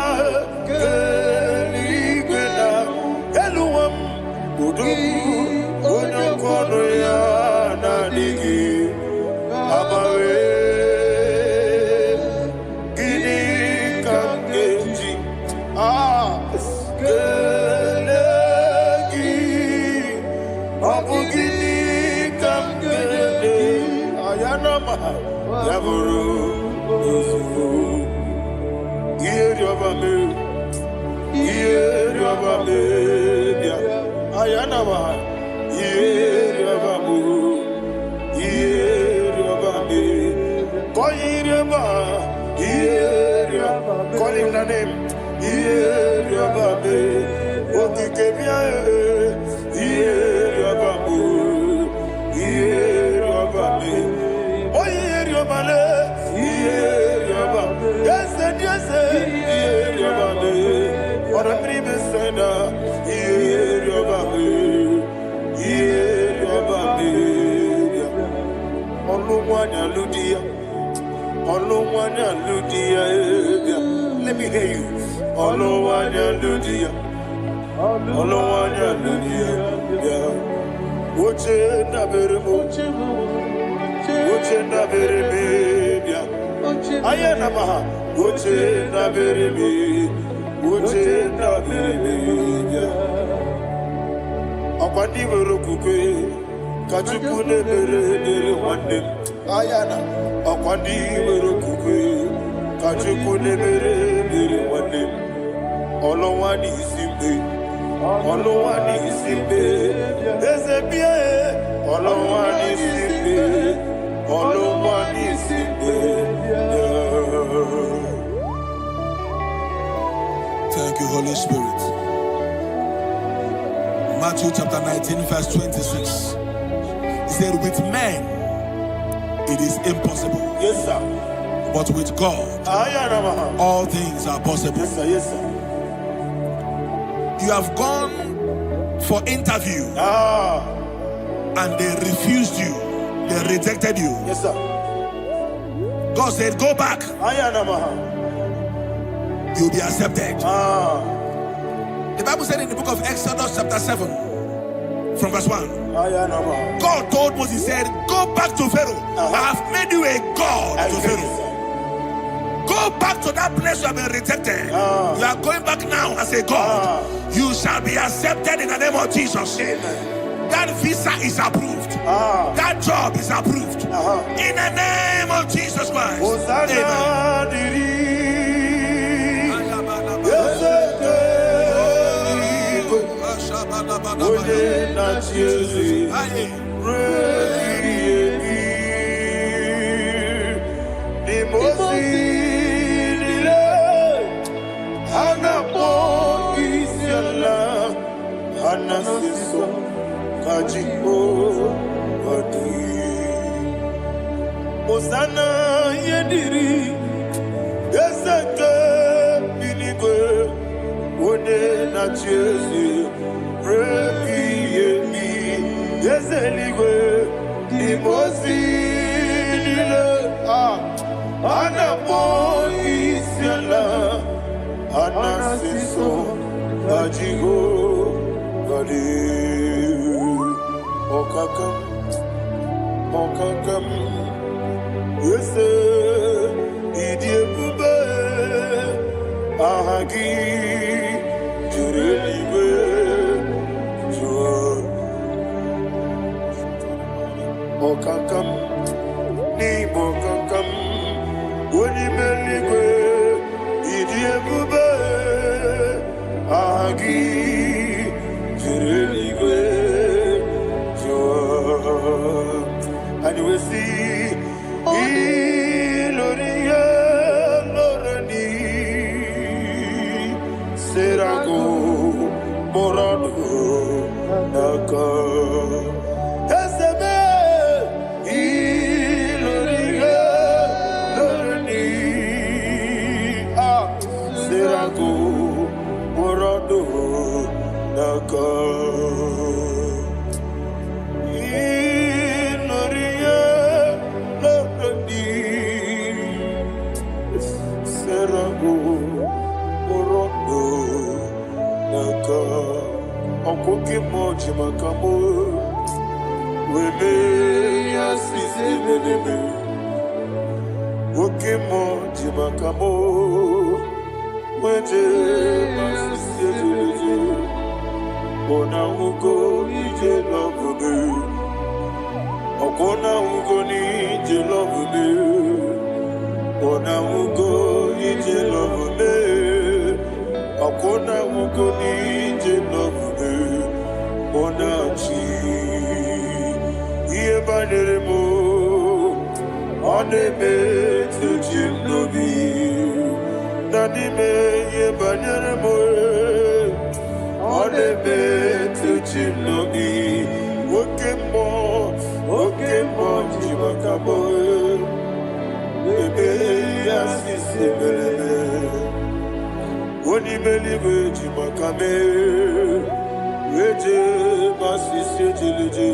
onokono ya nadigi abawe gini kamgeji gelegi abu gini kamgene ayanama yaburu osufu yeri obame ayanama yeri obamu yeri obame koyiri oba yeri call him the name yeri obame okikebia yeri obamu yeri obame oyeri obale yeri obame yes yeri obame ora pribe sena yeri obame yeri obame olumwanya ludia let me hear you Olowanya Ludia, Olowanya Ludia, Uche na beremo, Uche na beremia, Ayana Maha, Uche na beremi, Uche na beremia, Akwandi Verokukwe, Kachukune Bere Wande, Ayana, Akwandi Verokukwe, Kachukune Bere Wande. Olowani Simbe, Olowani Simbe, Ezebie, Olowani Simbe, Olowani Simbe. Thank you, Holy Spirit. Matthew chapter 19, verse 26. He said, with men it is impossible. Yes, sir. But with God, all things are possible. Yes, sir. Yes, sir. You have gone for interview and they refused you. They rejected you. Yes, sir. God said, go back. You'll be accepted. The Bible said in the book of Exodus chapter 7 from verse 1. God told Moses, he said, go back to Pharaoh. I have made you a God to Pharaoh. Go back to that place you have been rejected. You are going back now as a God. You shall be accepted in the name of Jesus. Amen. That visa is approved. That job is approved. In the name of Jesus Christ. Anasiso kajibo wadi Osana yediri Yeseke binigwe Wone na chezi Rebi yemi Yeseligwe Nimosi nile Anapo isyala Anasiso kajibo Okakam, Okakam, yes, Idiot Bube, Ahagi, Jurelibe, Okakam, Nibokakam, Winimeligwe, Idiot Bube, Ahagi. And you will see Iloria Lorani Serago Morado Naka Esebe Iloria Lorani Serago Morado Naka Okoke moji makamo Wele yasisi meneme Oke moji makamo Weje masisi jeje Ona ugo ije lovune Okona ugo ni ije lovune Ona ugo ije lovune Okona ugo ni ije lovune Onachi Iye baniremo Oneme tujim nobi Nanime iye baniremo Oneme tujim nobi Okemo jimakabo Ebe yasisi belebe Onimelibe jimakame Weje masisi jilije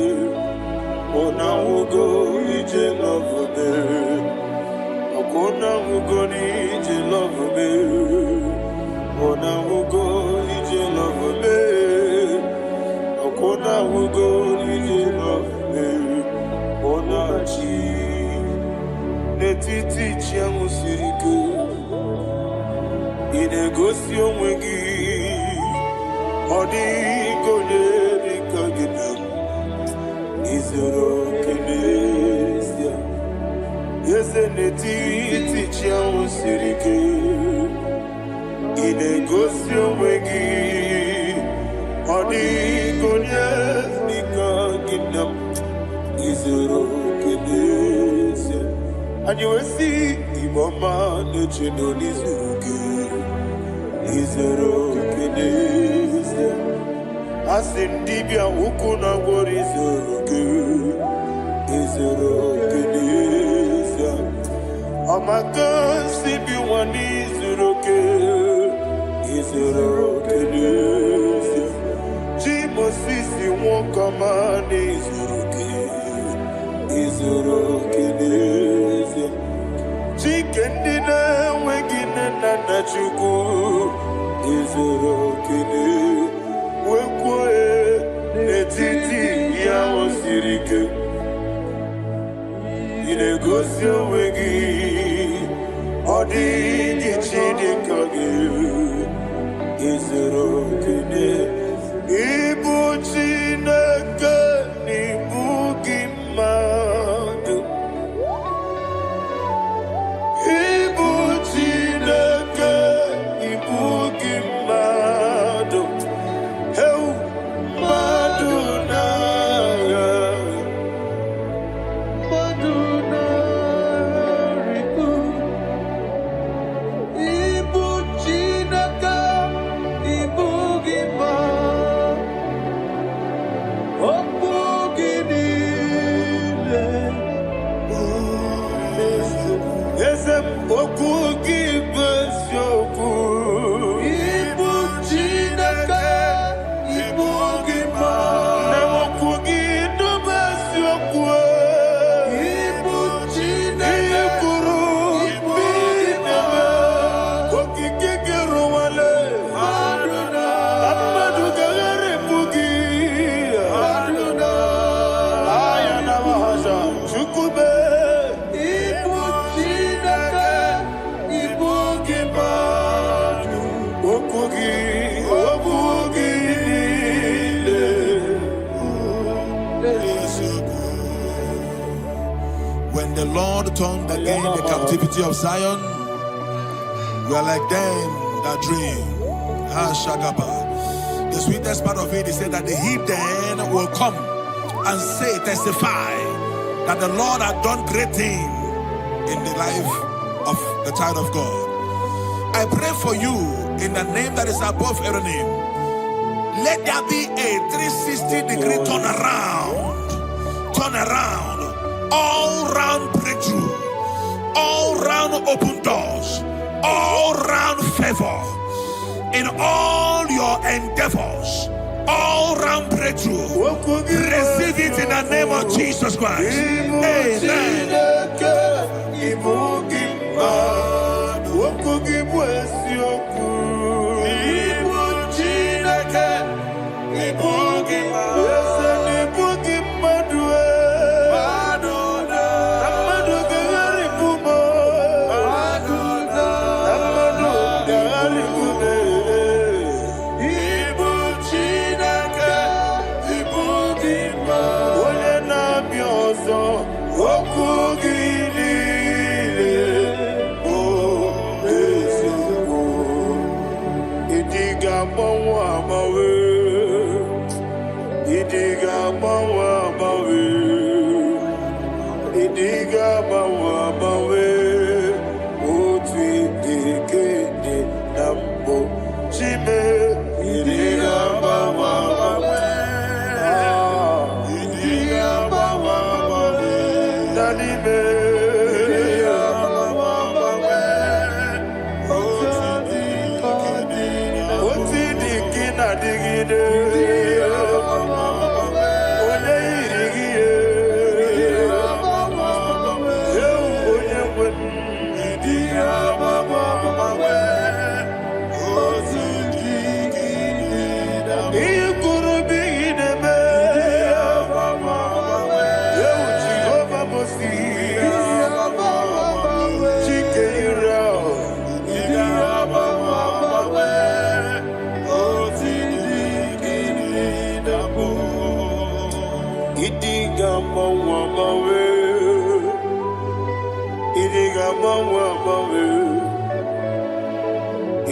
Ona ugo ije lovune Okona ugo ni ije lovune n'etiti chi ahụ siri ike ị na-egosi onwe gị ọ dịghị onye dịka gị na izuru oke n'ezie eze n'etiti chi ahụ siri ike ị na-egosi onwe gị ọ dịghị onye dịka gị na izuru oke n'ezie anyị wee sị Igbo ọma na-eche na onye izuru gị izuru oke n'ezie asị dibịa ukwu na gwọrọ izuru gị izuru oke n'ezie ọmaka si bi nwa n'izuru oke izuru oke n'ezie chi Mosisi nwoke ọma n'izuru gị izuru oke n'ezie chike ndị na-enweghị nne na nna Chukwu izuru oke wekwuo n'etiti ya o siri ike ị na-egosi onwe gị ọ dịghị chi dịka gị izuru oke ịbụ Chineke n'ịbụ gị mmadụ ịbụ Chineke ịbụ gị mmadụ mmadụ n'agha mmadụ na-arịgo ịbụ Chineke ịbụ gị mmadụ okwu gị niile eze okwu gị bụ eziokwu ịbụ Chineke ịbụ gị na okwu gị dube eziokwu ịbụ Chineke ịbụrụ ịbụ gị okike gị rụwale mmadụ gaghara ịbụ gị aya na mahaja Chukwube ịbụ Chineke ịbụ gị mmadụ okwu gị niile When the Lord turned again the captivity of Zion, we are like them that dream. The sweetest part of it is said that the heathen will come and say, testify that the Lord had done great things in the life of the child of God. I pray for you in the name that is above every name. Let there be a 360-degree turn around, all round breakthrough, all round open doors, all round favor in all your endeavors, all round breakthrough. Receive it in the name of Jesus Christ. Amen.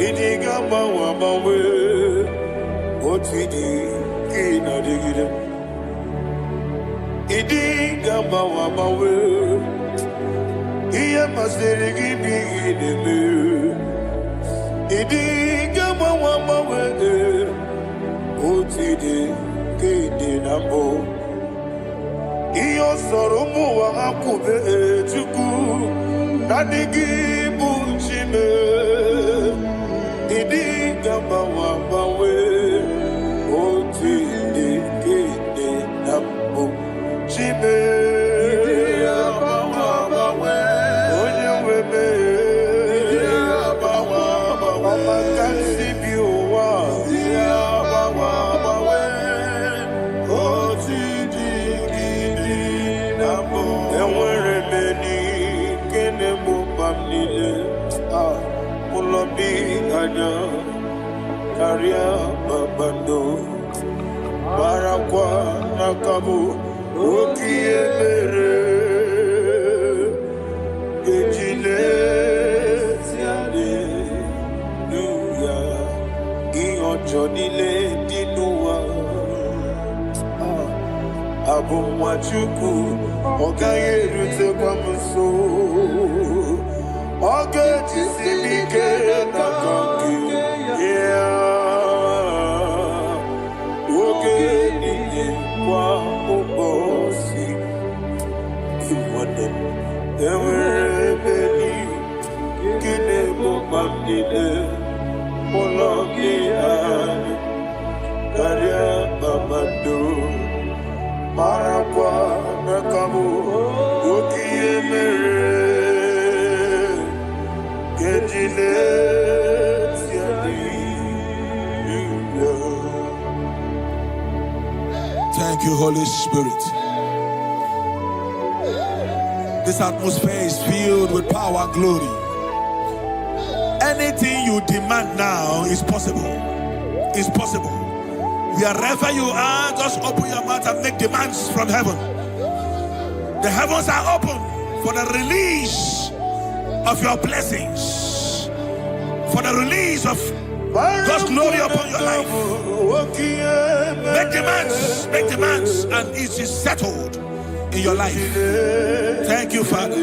Idigama wamawe, otidi ina digida. Idigama wamawe, iya maserigi bi ideme. Idigama wamawe, otidi idinambo. Iyo soromu wa akube chuku, nadigi buchime. Idi gamba wa bawe, oti de kede nambo chime. Idi gamba wa bawe, onye weme. Idi gamba wa bawe, makansi biwa. Idi gamba wa bawe, oti de kede nambo. Enwere meni kene mo pamnile. Ulobi anya karia babando barakwa nakabu okiye mere ejile siale nuya iyojo nile dinuwa abumwachuku okaye rute kwa mso. Okay, Tisibike Nakangi, yeah. Okay, Niwa Obosi, Iwanem, Ewerebeli, Kine Mobamdile, Moloki Ani, Karia Babado, Marakwa Nakabu, Okie Mere. Thank you, Holy Spirit. This atmosphere is filled with power and glory. Anything you demand now is possible. It's possible. Wherever you are, just open your mouth and make demands from heaven. The heavens are open for the release of your blessings, for the release of God's glory upon your life. Make demands, and it is settled in your life. Thank you, Father.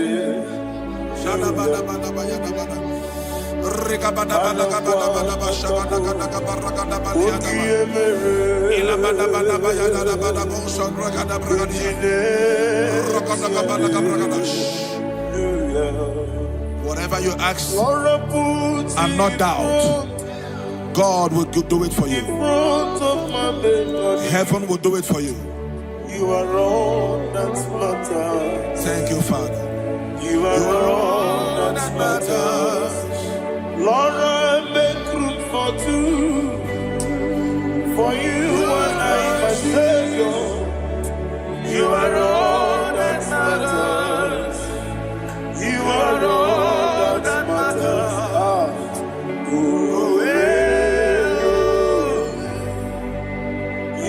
Whatever you ask and not doubt, God will do it for you. Heaven will do it for you. You are all that matters. Thank you, Father. You are all that matters. Lord, I make room for two. For you and I, my Savior. You are all that matters. You are all that matters.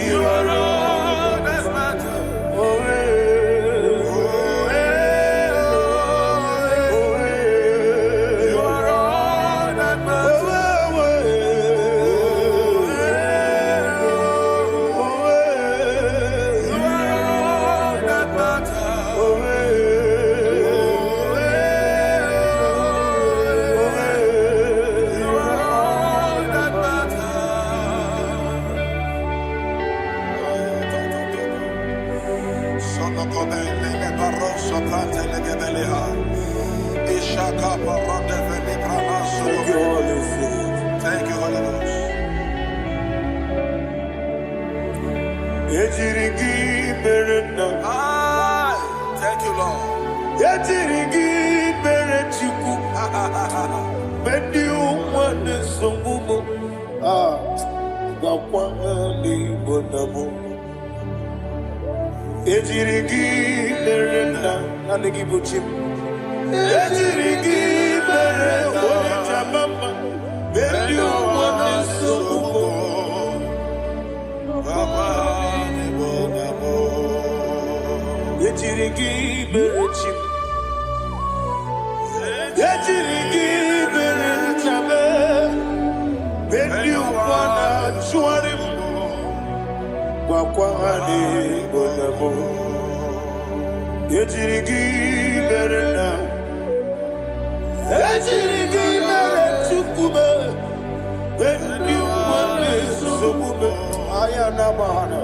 You are all that matters. You are all that Thank you, Holy Spirit. Thank you, Holy Ghost. Thank you, Lord. Makwani Bonamo Yejirigi Berena Yejirigi Berechukube When you want this Sukube Ayana Mahana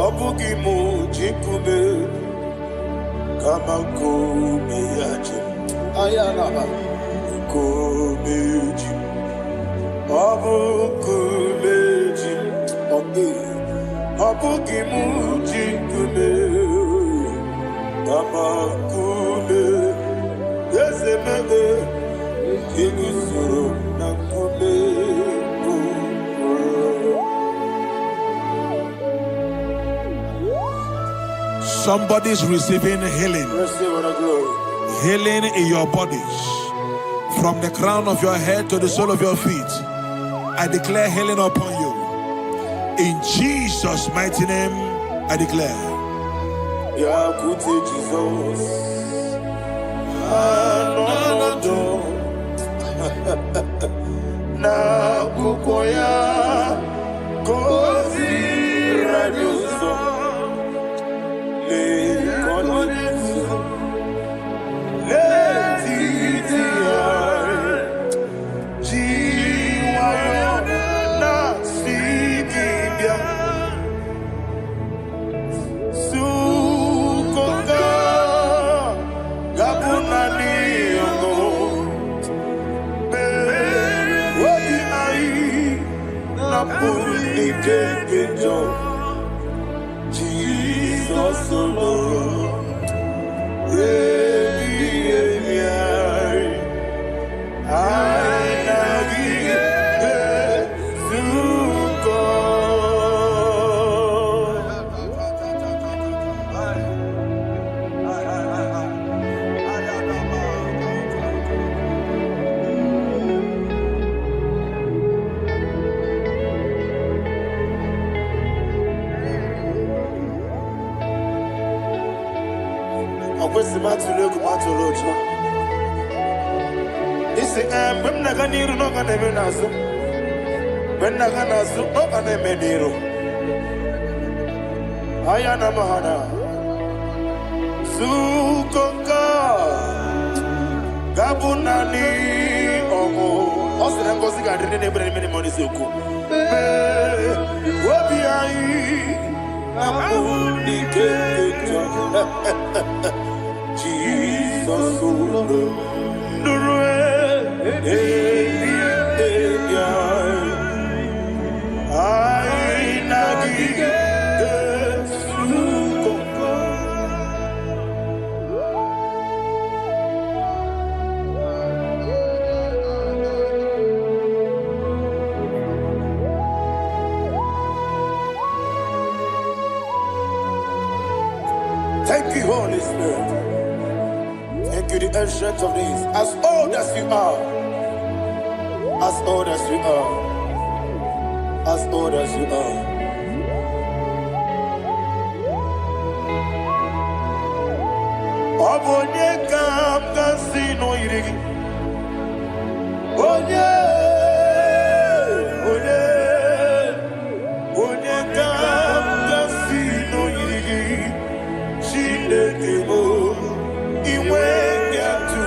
Obugimu Jikube Kamako Miyaji Ayana Kumeji Abukumeji Abugimu Jikube Kamakume Yesemebe Kigusuru Nakume. Somebody's receiving healing. Healing in your bodies. From the crown of your head to the sole of your feet. I declare healing upon you. In Jesus' mighty name, I declare. Yakute Jesus. Na kukoya kozi radioso. Jesus alone. Ayana Mahana Sukoka Gabunani Omo Osina Kosika didn't even many money Suku Wabiai Namuni Jesus Thank you, Holy Spirit. Thank you, the ancient of days. As old as you are. As old as you are. As old as you are. Obonye kam kasino irigi. Onye kam kasino irigi. Shindekimo iwe nyatu.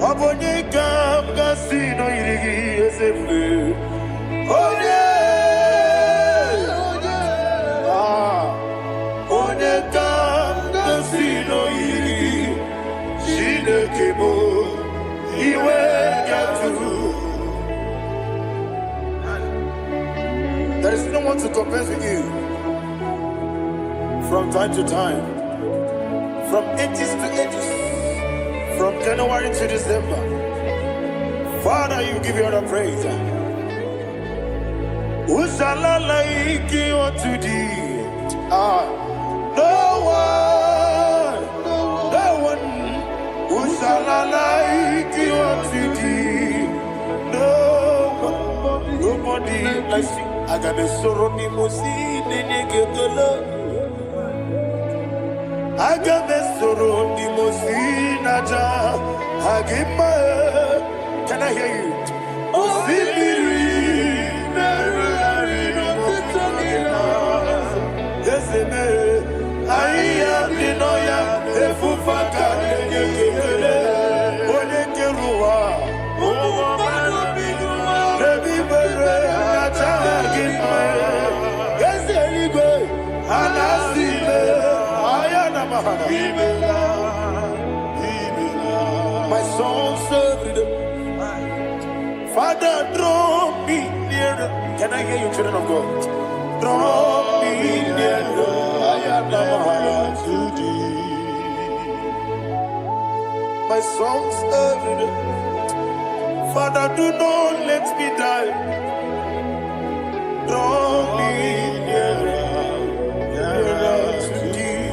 Obonye kam kasino irigi esefu. Onye kam kasino irigi. Shindekimo iwe nyatu. There is no one to compare with you. From time to time, from ages to ages, from January to December, Father, you give you all the praise. Usala like you to thee. No one. Usala like you to thee. Nobody like you. I got a sorrow in Agamesoro di Mosinaja Agima. Can I hear you? Osibiri My songs every day. Father, draw me nearer. Can I hear you, children of God? Draw me nearer. I am to thee. My songs every day. Father, do not let me die. Draw me nearer, nearer to thee.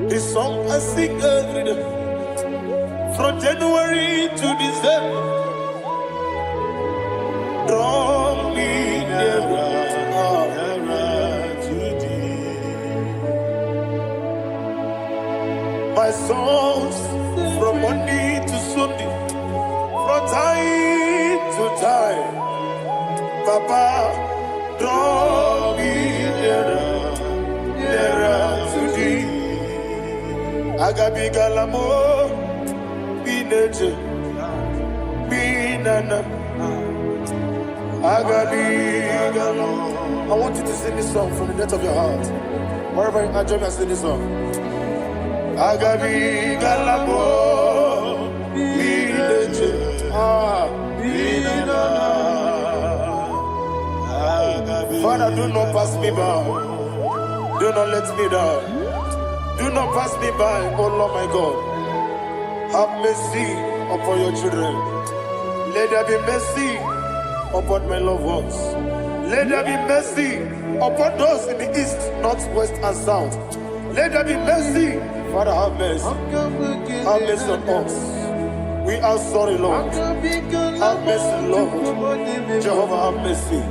This song I sing every day. From January to December, draw me nearer, nearer to thee. My songs from Monday to Sunday, from time to time, Papa, draw me nearer, nearer to thee. Agabi galamo. I want you to sing this song from the depth of your heart. Wherever you are, join me and sing this song. Agabi galamo, Father, do not pass me by. Do not let me down. Do not pass me by, oh Lord my God. Have mercy upon your children. Let there be mercy upon my loved ones. Let there be mercy upon those in the east, north, west, and south. Let there be mercy. Father, have mercy. Have mercy on us. We are sorry, Lord. Have mercy, Lord. Jehovah, have mercy.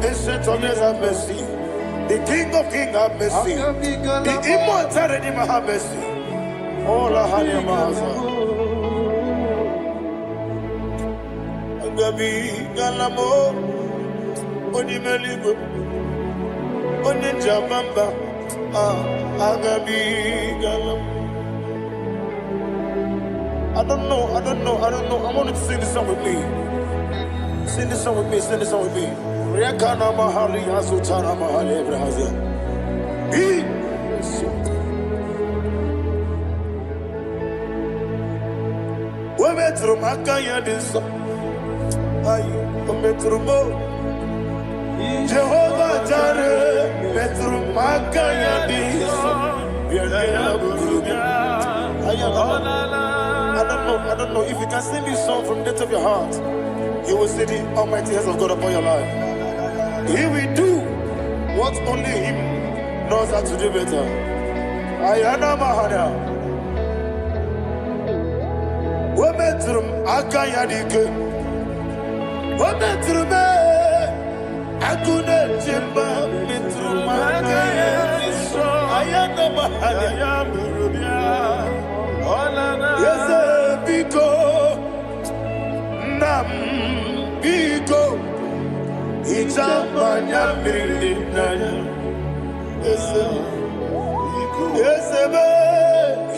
Ancient of days, have mercy. The King of Kings, have mercy. The immortal Redeemer, have mercy. Oh, la Hanyamaza. Agabi Galamo, Onimeligo, Oninjabamba, Agabi Galamo. I don't know. I want you to sing this song with me. Sing this song with me. Riakana Mahali, Asutana Mahali, Ebrahazia. Metro Makaya this Metro Jehovah Jare Metro Makaya this I don't know if you can sing this song from the depth of your heart. You will see the almighty hands of God upon your life. He will do what only Him knows how to do better. Ayana Mahana. Wometrum akayadike. Wometrum akune chimba metrum akayadike. Ayana Mahana. Yes, biko nam biko. Ichamanya mirinaya. Yes, be.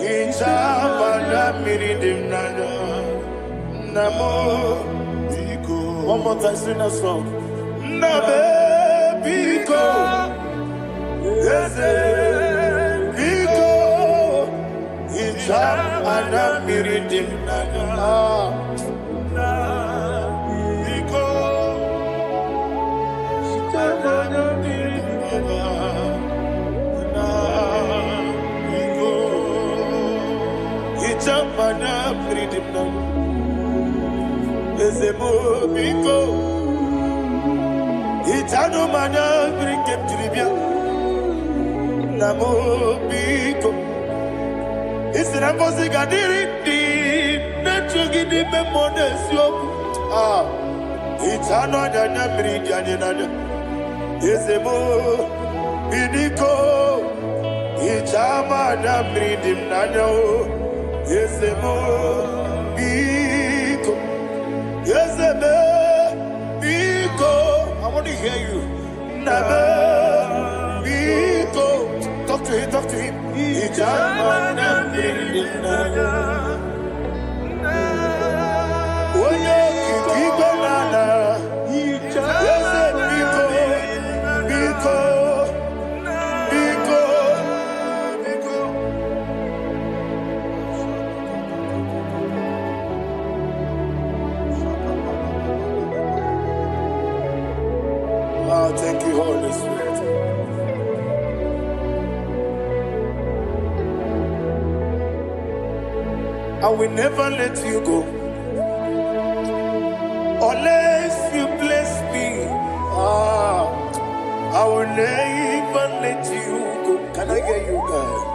Ichamanya mirinaya. Namo biko. One more time, sing that song. Nabe biko. Yes, biko. Ichamanya mirinaya. Mana freedom now. Ezemo biko. Itano mana bring him to Libya. Namo biko. Isra kosi gadiri di. Necho gidi memones yo. Itano dana bring yanina. Ezemo biko. Itama na bring him nano. Yes, biko. Yes, biko. I want to hear you. Nabe biko. Talk to him, talk to him. Oh, thank you, Holy Spirit. I will never let you go unless you bless me. I will never let you go. Can I hear you guys?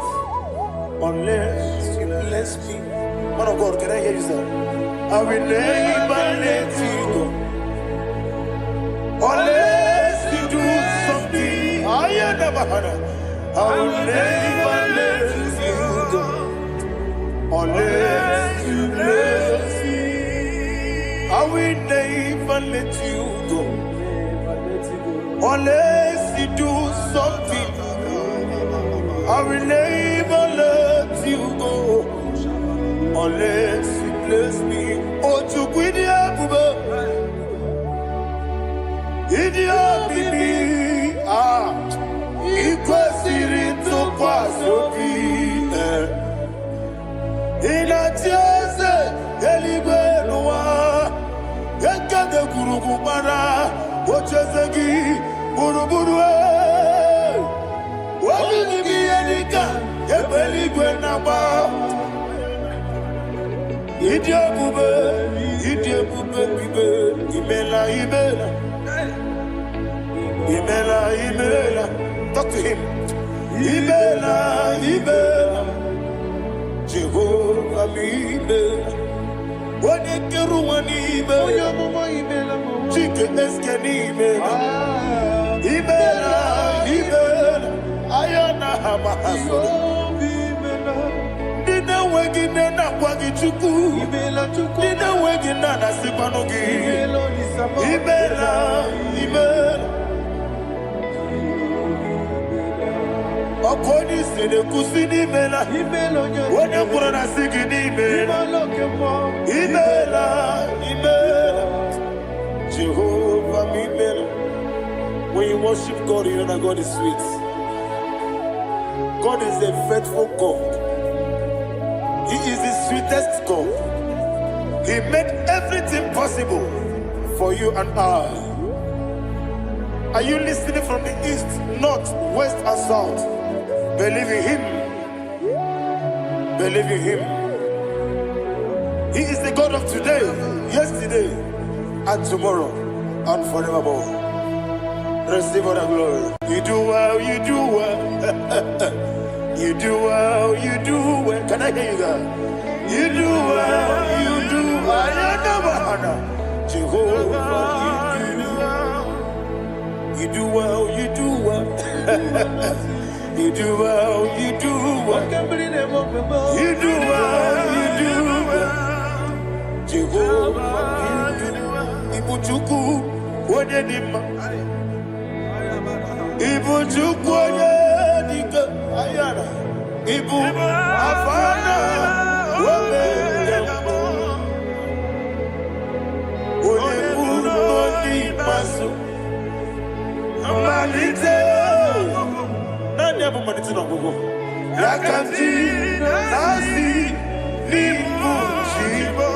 Unless you bless me. Man of God, can I hear you, sir? I will never let you go unless you do something. I will never let you go unless you bless me. I will never let you go unless you do something. I will never let you go unless you bless me. Oh, to quit Idiot baby, equals to Quasopi. In a chase, Elibenua, Yaka de Kurumara, Ochazagi, Buruburu. What will be Elika, Ebelibenaba? Idiot Bube, Imela, Imela, talk to him. Imela, Jehovah, Imela. What a Keruani, Imela, Chicken Escani, Imela, Ayana Hamahaso. Dina Wagina Wagichuku, Dina Wagina Sipanogi, Imela. According to the Kusini Mela, when you put on a singing Imela, Jehovah Imela. When you worship God, you know that God is sweet. God is a faithful God. He is the sweetest God. He made everything possible for you and I. Are you listening from the east, north, west, and south? Believe in him. Believe in him. He is the God of today, yesterday, and tomorrow, and forevermore. Receive all the glory. You do well, you do well. You do well, you do well. Can I hear you guys? You do well, you do well. Jehovah, you do well, you do well. You do well, you do well. You do well, you do well. Jehovah, you do well. Ibuchuku, Wodedima. Ibuchuku, Wodedika. Ayana. Ibu, Afana. Wodedima. Wodedima, Wodimasu. Malite. Never money to know go. Yakanti, Nasi, Nibu, Chibo.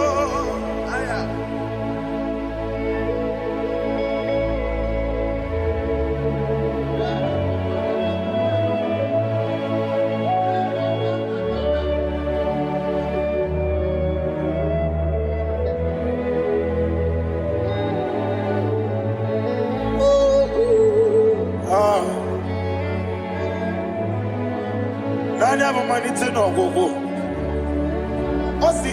I never money to know go. Osi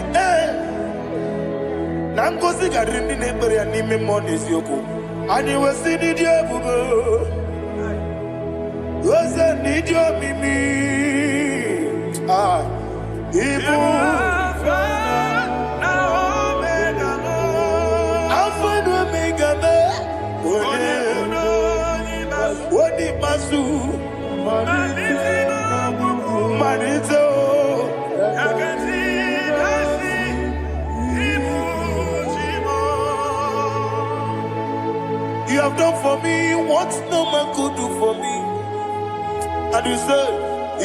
Nango sigarini nebere ya nime mones yoko. Ani wesi nidio bugo. Wese nidio mimi. Ibu. Alpha and Omega me. Wodi masu. You have done for me what no man could do for me. And you said,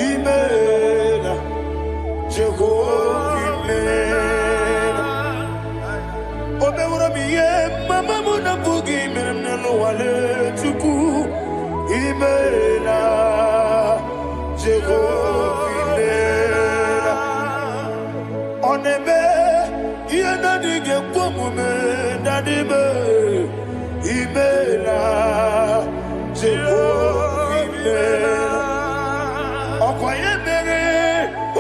Amen. Jehovah, Amen. Obewura miye, mama muna bugi, meneno wale tuku. Amen. Jehovah, Amen. Onebe, yena dige kumume, nadibe. Imela, Jehovah, Imela. Okoye mere,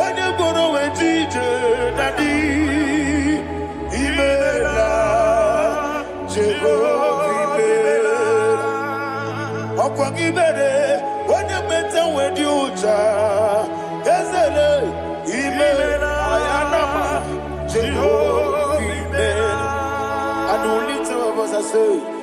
onye goro we jije, Daddy. Imela, Jehovah, Imela. Okoye mere, onye meta we diuja, Ezele, Imela, Ayanama, Jehovah, Imela. And only two of us are saying,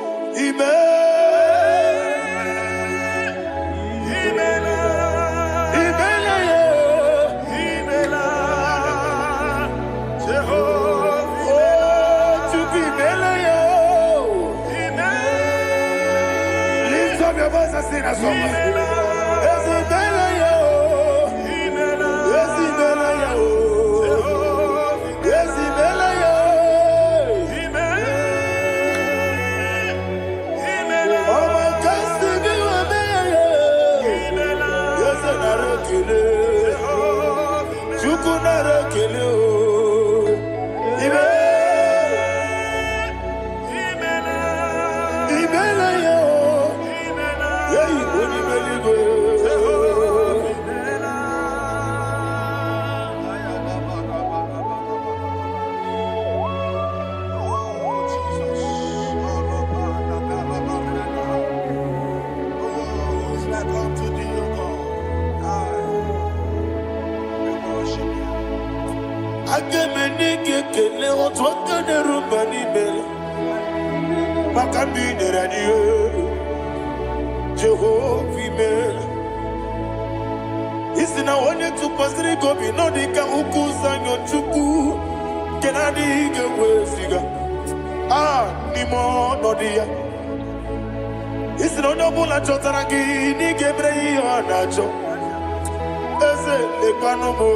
lift up your voice and sing a song. Jehovah, isina onye tupasiri gobi no dika ukuza nyochuku kenadi gewesiga nimo nodia isina onye bula chotara gi ni gebre yonacho eze lekano mo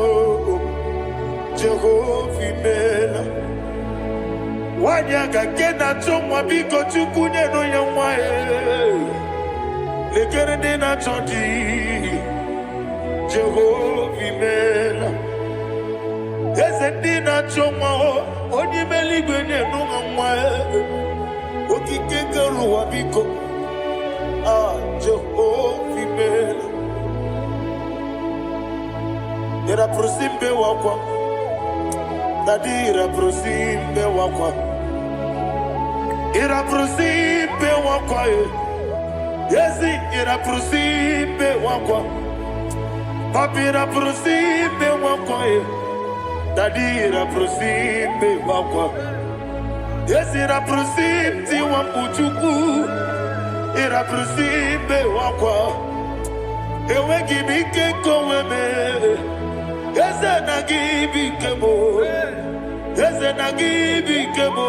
Jehovah mela wanya gakena chomwa biko chukunye no yamwa lekere de na choti Jehovah mela eze na chomwa onye meligwe ne no yamwa okike keruwa biko Jehovah mela era prosimbe wakwa Dadira prosimbe wakwa Ira prosimbe wakwa Yesi ira prosimbe wakwa Papira prosimbe wakwa Dadira prosimbe wakwa Yesi ira prosimti wambuchuku Ira prosimbe wakwa Ewe gibike koweme Eze na gibi kemo, Eze na gibi kemo,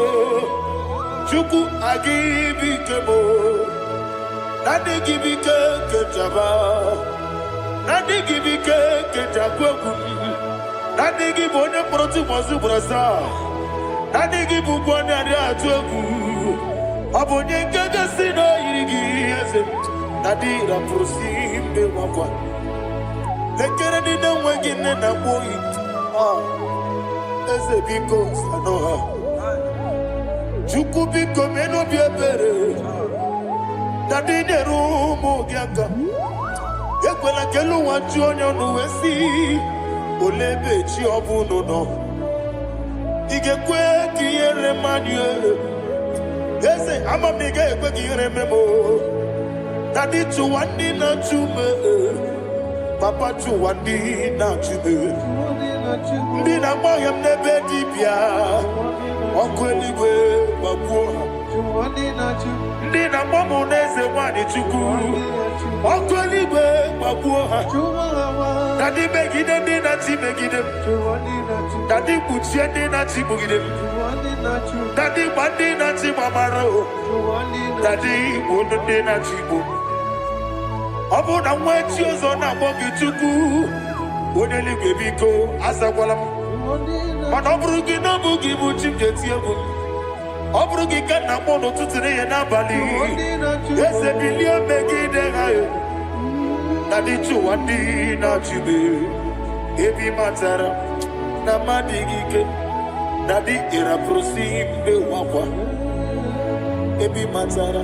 Chuku agibi kemo, Nadi gibi ke jaba, Nadi gibi ke jagweku, Nadi gibi one proti mazu brasa, Nadi gibi bwane ade atweku, Abonye kege sino irigi eze, Nadi ra prosimbe wakwa. Lekere di na wengine na boy eze biko sanoha Chuku biko meno biebere Dadi nerumu giaka Ekwela kelu wanchu onyo nuwesi Olebe chi obuno no Igekwe kiyere manye Eze ama mige ekwe kiyere memo Dadi chuwandi na chume Papa chuwandi na chume Ndi na moyam nebe dibia Okweligwe babuha ndị na-akpọ m n'eze nwanyị Chukwu ọkụ eluigwe gbagbuo ha dadị megide ndị na-achị megide m dadị kpuchie ndị na-achị kpugide m dadị gba ndị na-achị gbamara o dadị igbo ndị na-achị igbo ọ bụ na nwa echi ọzọ na-akpọ gị Chukwu onye eluigwe biko azakwala m mana ọ bụrụ gị na ọ bụ gị bụ chi m ga-eti egwu ọ bụrụ gị ka nna mụ n'ụtụtụ n'ihe n'abalị eze bilie megide ha na dị chụwa ndị na-achịbe ebe ị matara na mmadụ gị ike na dị ịrapụrụsi mbe wakwa ebe ị matara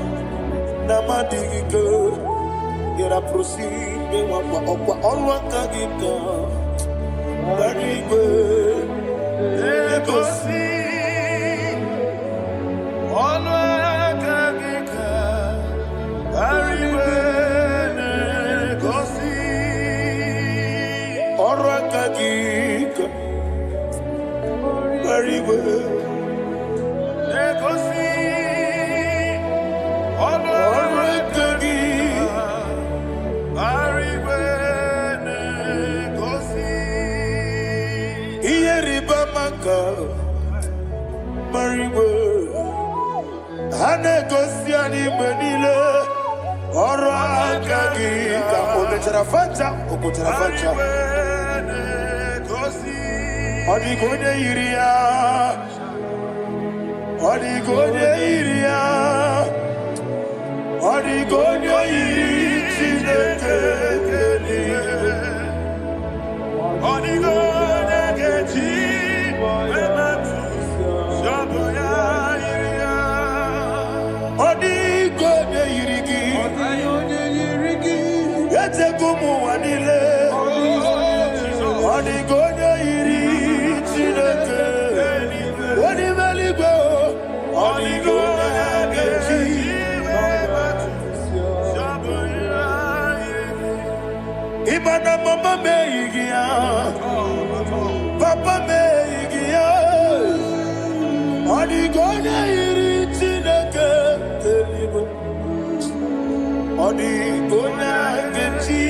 na mmadụ gị ike ịrapụrụsi mbe wakwa ọkwa ọrụ aka gị ka gbara igwe egosi ọnụ aka gị ka arịwe na-egosi ọrụ aka gị ka arịwe na-egosi ọnụ aka gị arịwe na-egosi ihe rịba maka marịwe ha na-egosi anyị mgbe niile ọrụ aka gị ka o mechara fanta o pụtara fanta ọ dịghị onye yiri ya ọ dịghị onye yiri ya ọ dịghị onye yiri Chineke ọ dịghị onye ga-eji emetụ shọbụ ya ọ dịghị onye yiri gị echego ụmụ ụwa niile ọ dịghị onye yiri Chineke onye eluigwe ọ dịghị onye ga-eji ịma na mama m eyighị ya papa m eyighị ya ọ dịghị onye yiri Chineke eluigwe ọ dịghị onye ga-eji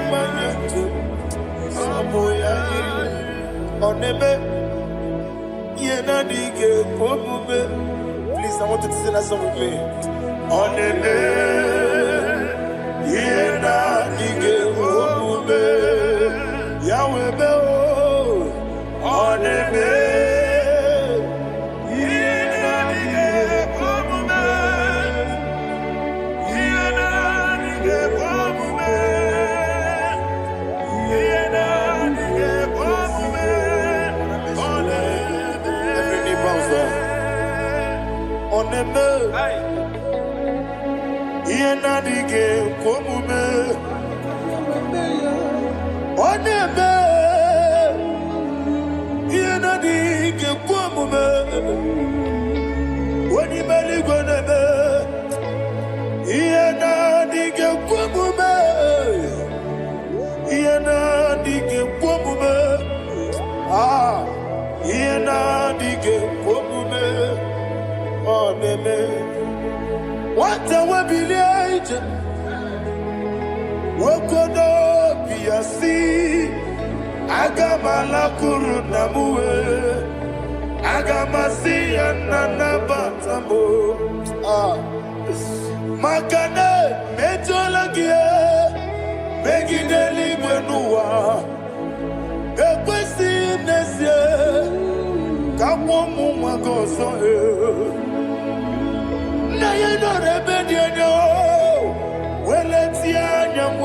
mmanya ntụ sabụ ya ọ na-eme ihe na-adịghị ekwe omume. Please, I want you to sing that song with me. Ọ na-eme ihe na-adịghị ekwe omume ya wee mee ọ na-eme ihe na-adịghị ekwe omume ọ na-eme ihe na-adịghị ekwe omume onye ime eluigwe na-eme ihe na-adịghị ekwe omume ihe na-adịghị ekwe omume ihe na-adịghị ekwe omume ọ na-eme nwata webilie ije nwokodo obi ya si aga m alakụrụ nna m wee aga m asị ya nna nabata m maka na mejọla gị megide eluigwe n'ụwa ekwesịghị n'ezie ka kwụọ ụmụ nwa gị ọzọ nna ya nọrọ ebe dị anya weletie anya m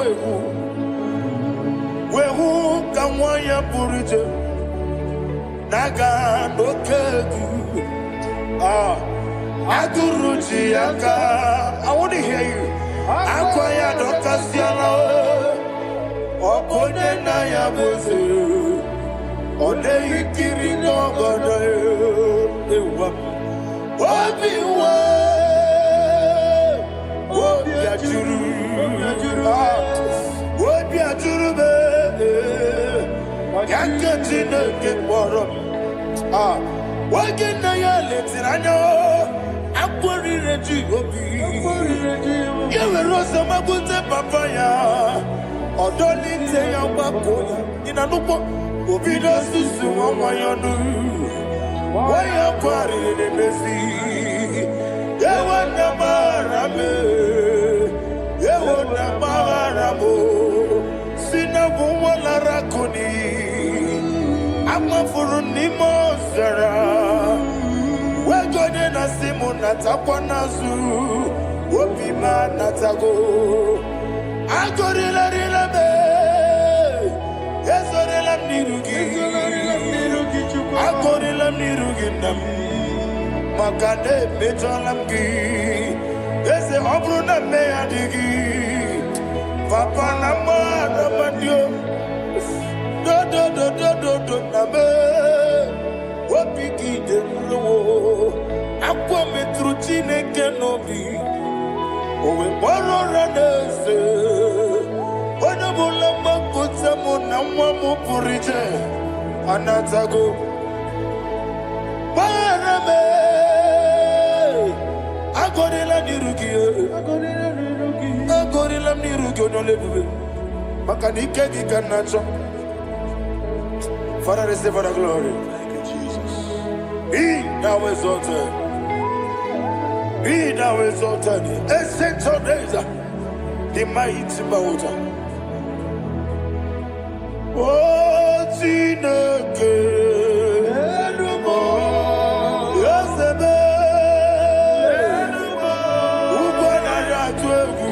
wehu ka nwa ya pụrụ ije na-aga n'oke egwu agụrụ ji ya ka I want to hear you akwa ya dọkasịala ọ bụ onye nna ya bụ eze ọ na-eyikiri n'ọgọdọ ewa obi nwa obi ajuru be ya nke Chineke kpọrọ m oge nna ya letiri anya Aquarire Jibobi. You were Rosa Magute Papaya. Odolite Yabakoya. In a Nupo, Ubida Susu, Mayanu. Why Aquari de Messi? Yawana Marame. Yawana Maramo. Sinabu Walarakoni. Ama Furunimo Zara. We're going to Simon Natapanazu. Wopima Natago. Agorilla Rilabe. Yazorilla Nirugi. Agorilla Niruginam. Makane Metalamgi. There's a Obruna Meadigi. Papa Nama Namandio. Do Nabe. Wapiki de lo. Aqua Metrutine Kenobi. Owe Boro Ranese. Wanabula Makutamo Namwamu Purije. Anatago. Barame. Agorilla Nirugi. Agorilla Nirugi no lebu. Makanike Gikanacho. Father, receive the glory. Be thou exalted. Be thou exalted. Ancient of days, the mighty mountain. Oh, Tineke. Yosebe. Ubanaya Twegu.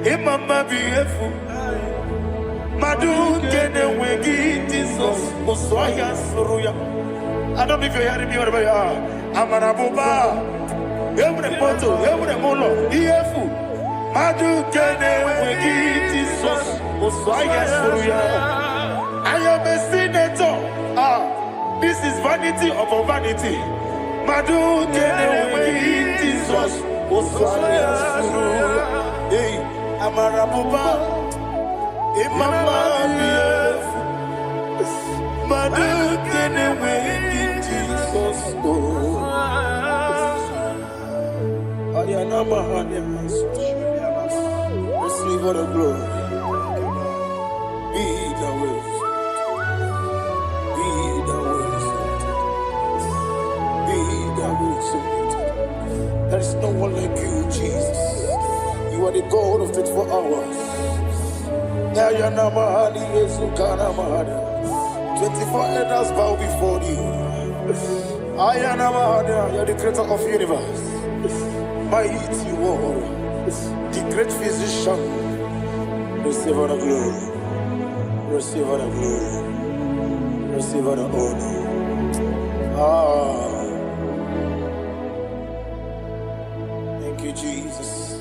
Imama biyefu Madu kene wegi Jesus Muswaya suruya. I don't know if you're hearing me wherever you are. Amarabuba Every photo, every molo Iyefu Madu kene wegi Jesus Muswaya suruya. I am a senator. This is vanity of vanity. Madu kene wegi Jesus Muswaya suruya. Hey, Amarabuba, Imama BF, Madu kene wegi Jesus. Ayana Mahanya, receive all the glory. Be the way, be the way, be the way. There is no one like you, Jesus. You are the God of 24 hours. 24 elders bow before you. You are the creator of the universe. Mighty warrior, the great physician. Receive all the glory. Receive all the glory. Receive all the honor. Thank you, Jesus.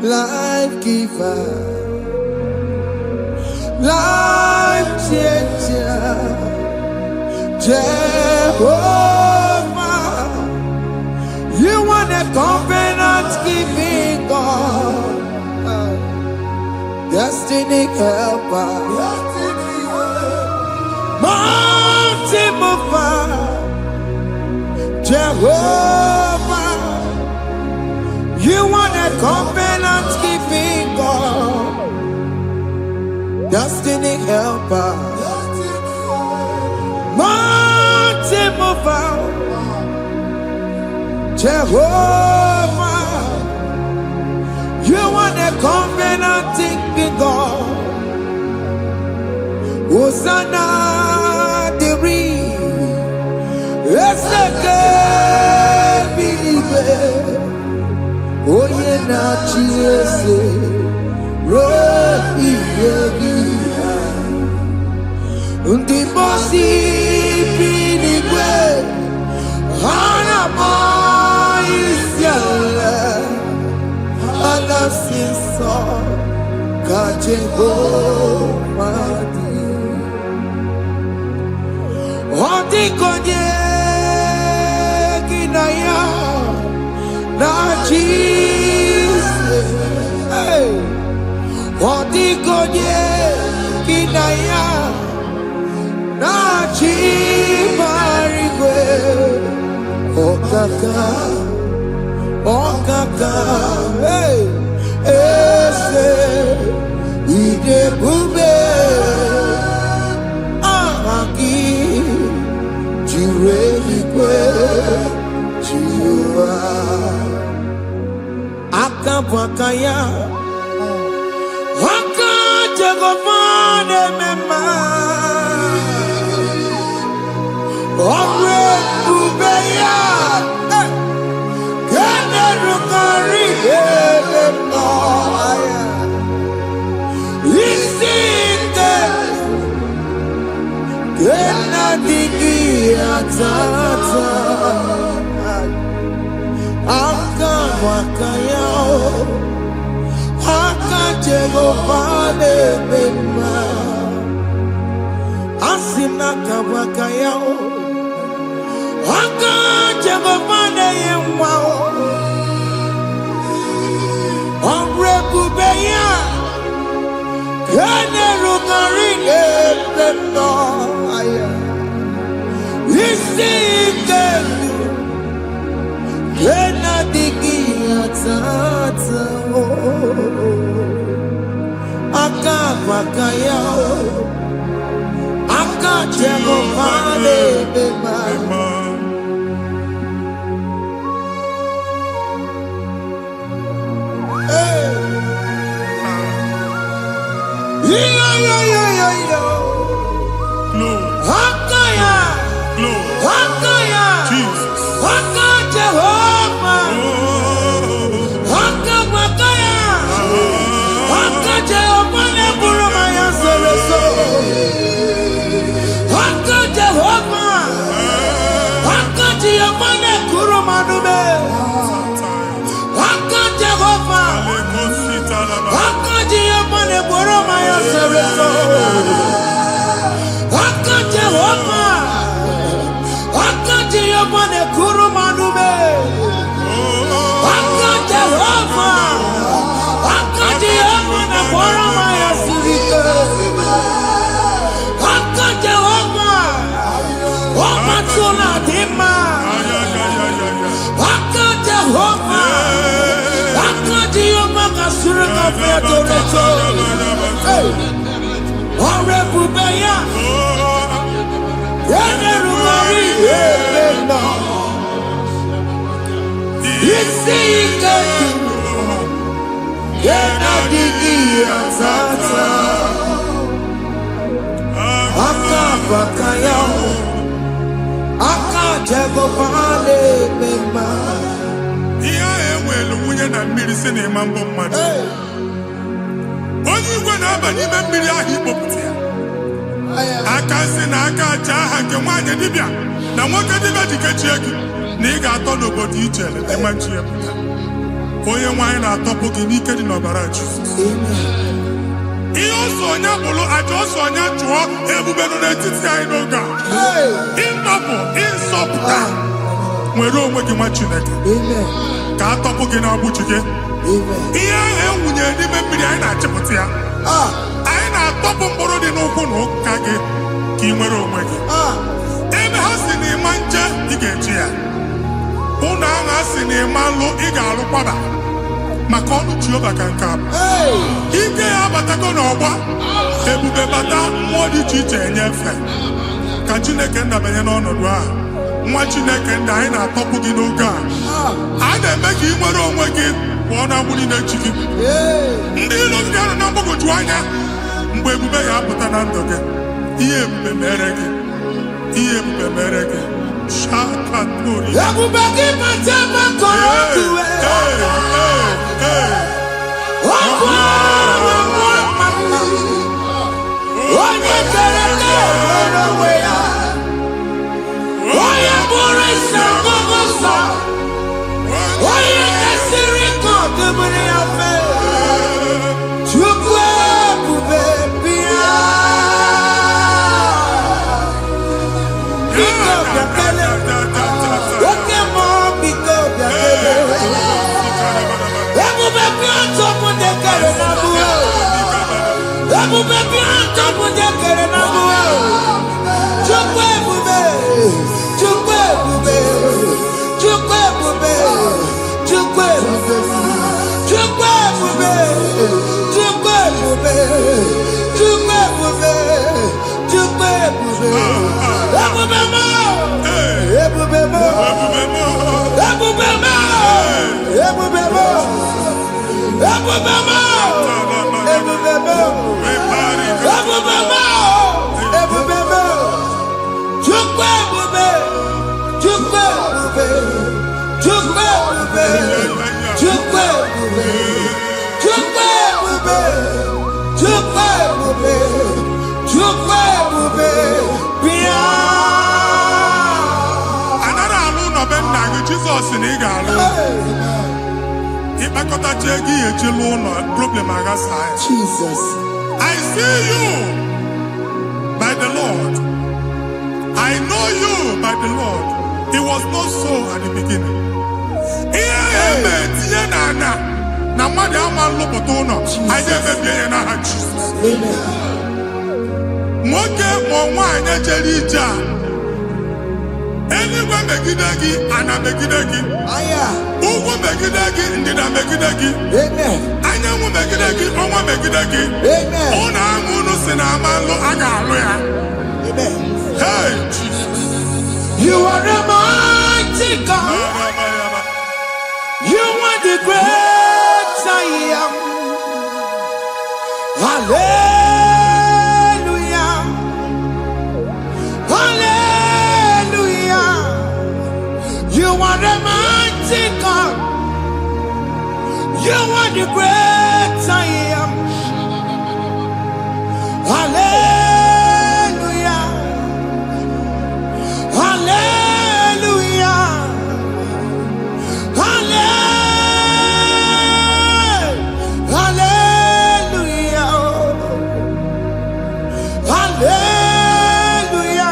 Life giver, life changer, Jehovah, you destiny helper, mountain mover, Jehovah. You want a covenant keeping God, destiny helper, mountain mover, Jehovah. You want a covenant keeping God, Hosanna Diri, oh yeah, na Jesus, Rohi Yogi, undi bosi pinigwe, hana moisyala, alasinso kajego madi, odi konye kinaya. Na Jesus, hey, odigonye kinaya, na chimarigwe, okaka, hey, ese, idebube, ahaki, jireligwe, jiwa. Akabwakaya Akajegovane mema Omwe kubeya Kene rukari mema Isite Kena digi atata Akabwakaya Akajegovane mema Asina kabwakaya Akajegovane yemwa Omrekubeya Kene rugarine mema Isike Kena digi atata Akabwakaya Akajegovane mema Hakaya Hakaya Jesus. Jehovah Hakabwakaya Jehovah Burumaya Sereso Jehovah Jehovah Kurumanume Jehovah Jehovah Burumaya Sereso Jehovah Jehovah Kurumanume Jehovah Jehovah Burumaya Sirike Jehovah Omatuna Dima Jehovah Jehovah Kasurika Featoreto Orebubeya Yenerumari Yemena Isike Yenadigi Atata Akabwakaya Akajegovane mema Iya ewelu nwunye na mmiri si na ịma mbọ mmadụ. Onye igwe na-aba n'ime mmiri ahụ ikpopụta ya. Aka si na aka aja aha nke nwaanyị dibịa na nwoke dibịa ji kechie gị na ị ga-atọ n'obodo ijele ịma nchi ya pụta. Onye nwaanyị na-atọpụ gị n'ike dị n'ọbara Jizọs. Ihe ọsọ onye bụrụ aja ọsọ onye chụọ ebube nọ n'etiti anyị n'oge a. Ịtọpụ ịsọpụta nwere onwe gị nwa Chineke ka a tọpụ gị n'agbụchi gị. Ihe ahụ enwunye n'ime mmiri anyị na-achịpụta ya anyị na-atọpụ mkpụrụ dị n'ụkwụ na ụka gị ka ị nwere onwe gị. Ebe ha si na ịma nje ị ga-eji ya, ụlọ ahụ ha si na ịma nlụ ị ga-alụkwaba, maka ọnụ Jehova ka nke a bụ. Ike ya abatago n'ọgba, ebube bata, mmụọ dị iche iche enyefe ka Chineke ndabanye n'ọnọdụ ahụ. Nwa Chineke ndị anyị na-atọpụ gị n'oge a na-eme ka ị nwere onwe gị pụọ na agbụ niile chi gị. Ndị ilo gị anọ na mgbagwoju anya mgbe ebube ya apụta na ndụ gị. Ihe ebube mere gị, ihe ebube mere gị. Shakatori. Ebube gị mata makọrọ tuwe. Onye tere n'ọrụ onwe ya, onye bụrụ isi ọgụgụ nsọ, onye kesịrị ka ọ dịbụrụ ya mfe. Chukwu ebube bịa. Biko bịakele, oke mmụọ biko bịakele. Ebube bịa ntọpụ dekere na mbuo. Ebube bịa ntọpụ dekere na mbuo. Chukwu ebube, Chukwu ebube, Chukwu ebube, Chukwu ebube, Chukwu ebube, Chukwu ebube, Chukwu ebube, Chukwu ebube. Ebube mo, ebube mo, ebube mo, ebube mo, ebube mo, ebube mo, ebube mo, ebube mo. Chukwu ebube, Chukwu ebube, Chukwu ebube, Chukwu ebube, Chukwu ebube, Chukwu ebube, Chukwu ebube, bịa. Anara alụ nọ be nna gị Jizọs na ị ga-alụ. Ịkpakọtacha ego ihe eji lụọ ụlọ, problem aghasa ya. Jesus. I see you by the Lord. I know you by the Lord. It was not so at the beginning. Ihe eme tinye na mmadụ ama nlụpụta ụlọ, anyị emebie ya n'aha Jizọs. Nwoke ma nwaanyị jere ije a, eluigwe megide gị, ana megide gị, ugwu megide gị, ndịda megide gị, anyanwụ megide gị, ọnwa megide gị. Ụlọ ahụ unu si na ama nlụ, a ga-alụ ya. Hey, Jesus. You are the mighty God. You are the great I am. Hallelujah. Hallelujah. You are the mighty God. You are the great I am. Hallelujah. Hallelujah. Hallelujah. Hallelujah.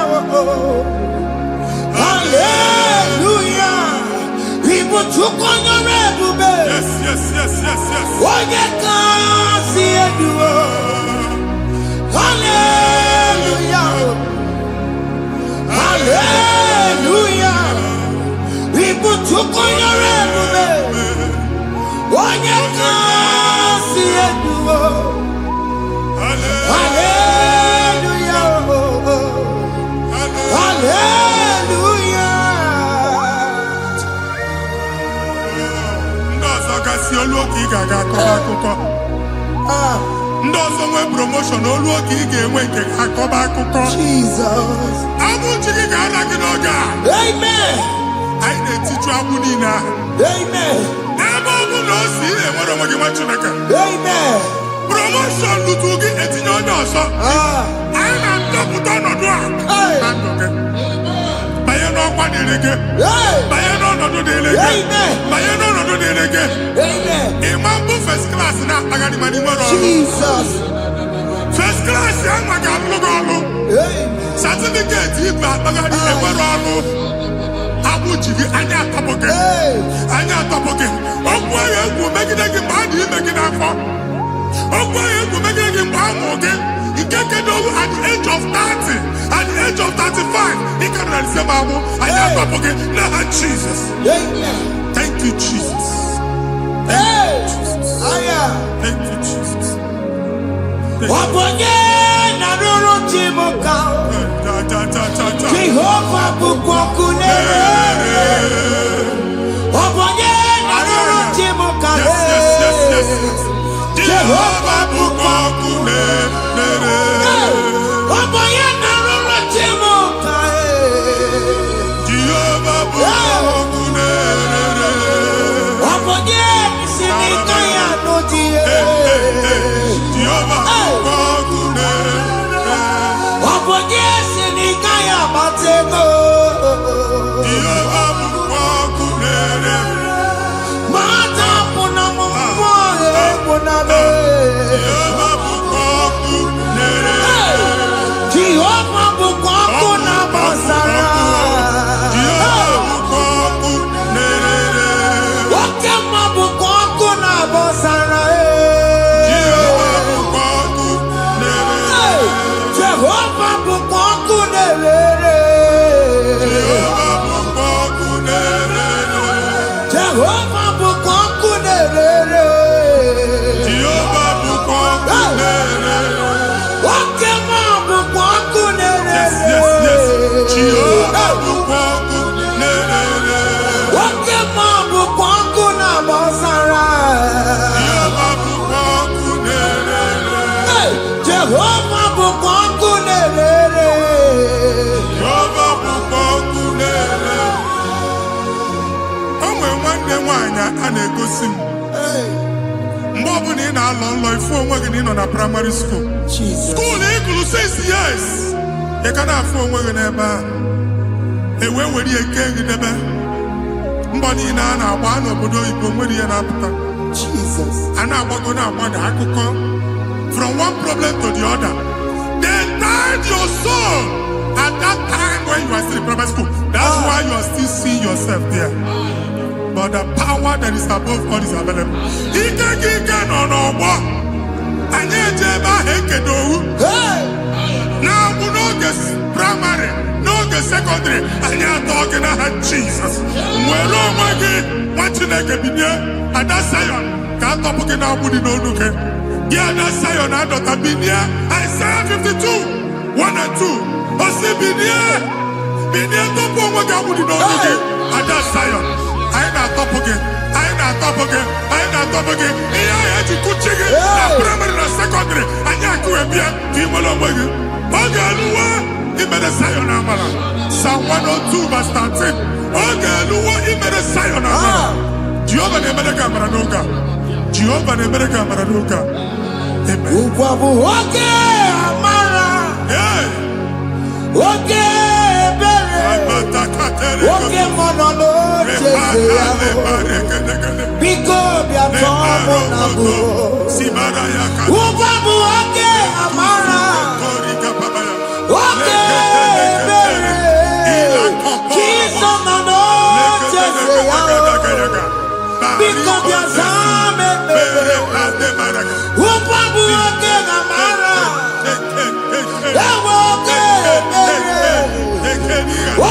Hallelujah. People took on your rebel. Yes, yes, yes, yes, yes. Oh, you can't see it. Hallelujah. Hallelujah. People took on your rebel. Oh, you can't see it. Hallelujah. Hallelujah. Ndị ọzọ gasị olu oge ị ga-aga akọba akụkọ. Ndị ọzọ nwee promotion olu oge ị ga-enwe nke akọba akụkọ. Jesus. Agbụ chi gị ga-ana gị n'oge a. Amen. Anyị na-etiju agbụ niile ahụ. Amen. Ebe ọ bụ na o si ị na-enwere onwe gị nwa Chineke. Amen. Promotion lutu gị etinye onye ọzọ. Anyị na-atọpụta ọnọdụ a na ndụ gị. Banye n'ọkwa dịrị gị. Banye n'ọnọdụ dịrị gị. Banye n'ọnọdụ dịrị gị. Ịma mbụ first class na-akpagharị ma n'inwere ọrụ. Jesus. First class ya nwa ga-alụ gị ọrụ. Certificate ibu akpagharị enwere ọrụ. Agbụ ji gị anya atọpụ gị. Anya atọpụ gị. Okwu egwu megide gị ma a dị ime gị n'afọ. At the age of 30, at the age of 35, he can say, I never forget. Now, Jesus. Thank you, Jesus. Thank you, Jesus. Thank you, Jesus. Jehovah Bukokune. In primary school. Jesus. School equal 6 years. You can have phone with never. And when we again in the bed. Mbani na one obodo ibomori na pata. Jesus. And I want to know what I could come from one problem to the other. They tied your soul at that time when you are still in primary school. That's why you are still seeing yourself there. But the power that is above all is available. He can on our walk. And now we know this primary, know the secondary, and you're talking about Jesus. We're all watching like a video, and that's Zion. Can't talk about what you know. Yeah, that's Zion. I don't have been here. Isaiah 52, 1 and 2. I say, been here. Don't know what you know. And that's Zion. I ain't not top again. I ain't not top again. I ain't not top again. I could check it. Primary and secondary. And you could be a people of you. Okay, he made a Zion Amara. Psalm 102 verse 13. Okay, he made a Zion Amara. Jehovah the America Maranuka. Jehovah the America Maranuka. Amen. Okay, Amara. Yeah. Okay. Okay, monolo, because we are from Ubabu, okay, Amara. Okay, Jesus, no, because we are some Ubabu, okay, Amara.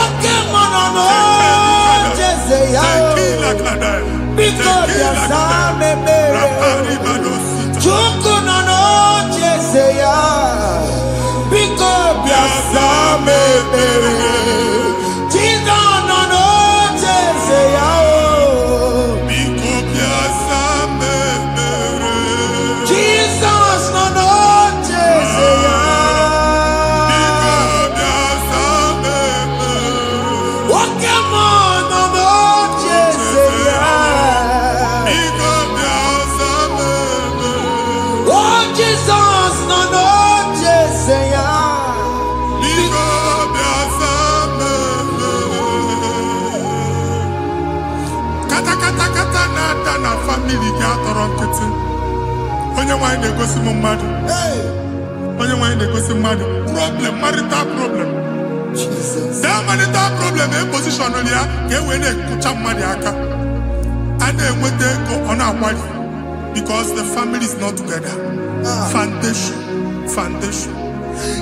Okay, monolo, because you are problem, marital problem. Jesus. That marital problem, a position on here, get when they put some money, and then when they go on our wife, because the family is not together. Foundation.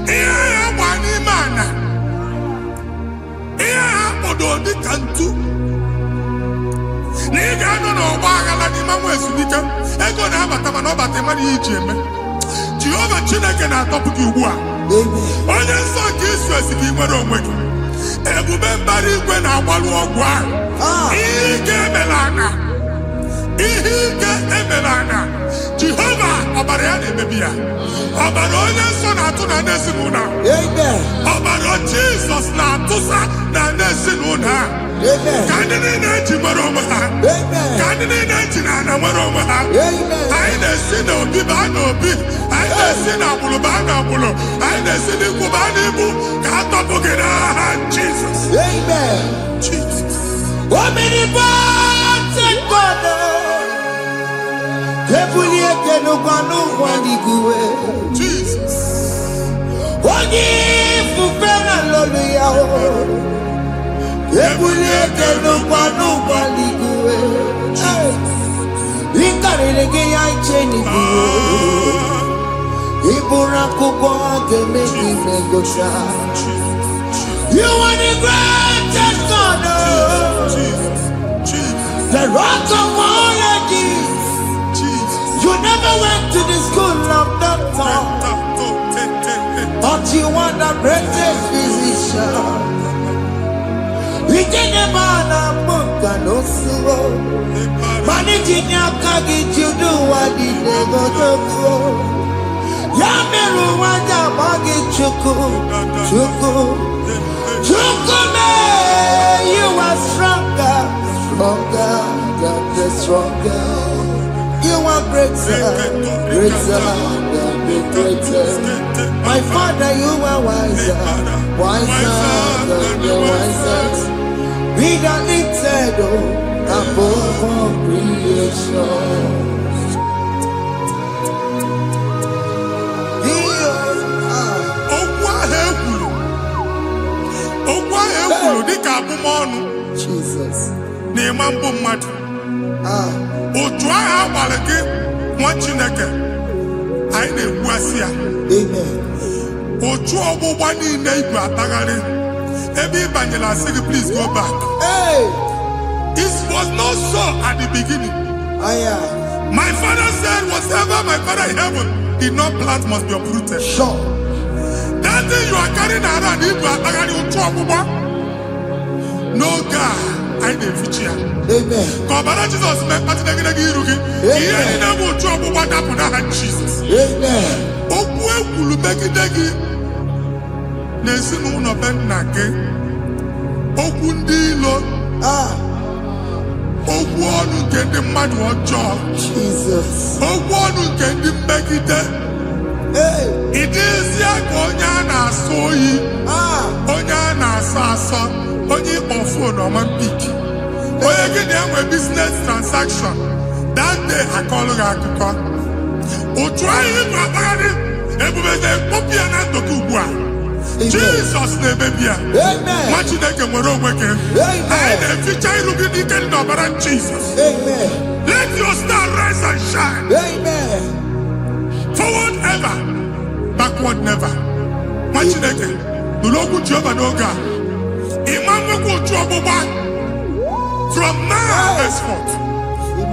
Yeah, one man. Yeah, Ododi Kantu. Nigga, no, Bagala, the man was Nika. I go now, but I'm not about the money. Jehovah Chineke na top you. Onye nsọ nke Israel si gị nwere onwe gị. Ebube mbara igwe na-agbalụ ọgwụ ahụ. Ihe ike emela anya. Jehova ọbara ya na-emebi ya. Ọbara onye nsọ na-atụ na ndị ezinụlọ ahụ. Ọbara Jizọs na-atụsa na ndị ezinụlọ ahụ. Ka ndị niile eji nwere onwe ha. Ka ndị niile eji na ana nwere onwe ha. Anyị na-esi n'obi baa n'obi. Anyị na-esi n'agbụrụ baa n'agbụrụ. Anyị na-esi n'ikwu baa n'ikwu. Ka a tọpụ gị n'aha Jizọs. Jesus. Omnipotent God, Kebulieke no kwanu waniguwe. Jesus. Ogi fufena loluya o. Kebulieke no kwanu waniguwe. Inkarelege ya icheni buo. Ibura kukwa keme kimegosha. You are the greatest God, the rock of all ages. You never went to the school of doctor, but you are the greatest physician. We didn't man a monk and no suo. Managing your kagi, you do what you never do. Yameru wanja bagi chuku. Chukume, you are stronger than the stronger. You are greater than the greatest. My Father, you are wiser than the wisest. Be the lifted above all creation. Jesus. Nemambo mmadụ. Otu ahụ agbalị gị nwa Chineke anyị na-egbu asị ya. Amen. Otu ọgbụgba niile igwe atagharị ebe ị banyere asị gị please go back. Hey. It was not so at the beginning. My father said whatever my father in heaven did not plant must be uprooted. Sure. That thing you are carrying around igwe atagharị otu ọgbụgba. No God, I didn't feature. Amen. Kọbara Jesus mee kpatị negidegi iru gị. Ihe niile bụ otu ọgbụgba dapụ n'aha Jesus. Amen. Okwu ekwulu megide gị n'ezinụlọ be nna gị. Okwu ndị ilo. Okwu ọnụ nke ndị mmadụ ọjọọ. Jesus. Okwu ọnụ nke ndị mmegide. Ịdịzie ka onye a na-asọ oyi. Onye a na-asọ asọ. Onye ịkpọ phone ọma mpiki. Onye gị na-enwe business transaction. That day akọlụ gị akụkọ. Otu anyị bụ akpagharị ebubeze mkpọpụ ya na ndụkị ugbu a. Jesus na-emebi ya. Nwa Chineke nwere onwe gị. Anyị na-eficha iru gị n'ike ndị ọbara Jesus. Let your star rise and shine. Forward ever, backward never. Nwa Chineke nụrụ okwu Jehova n'oge a. From now henceforth,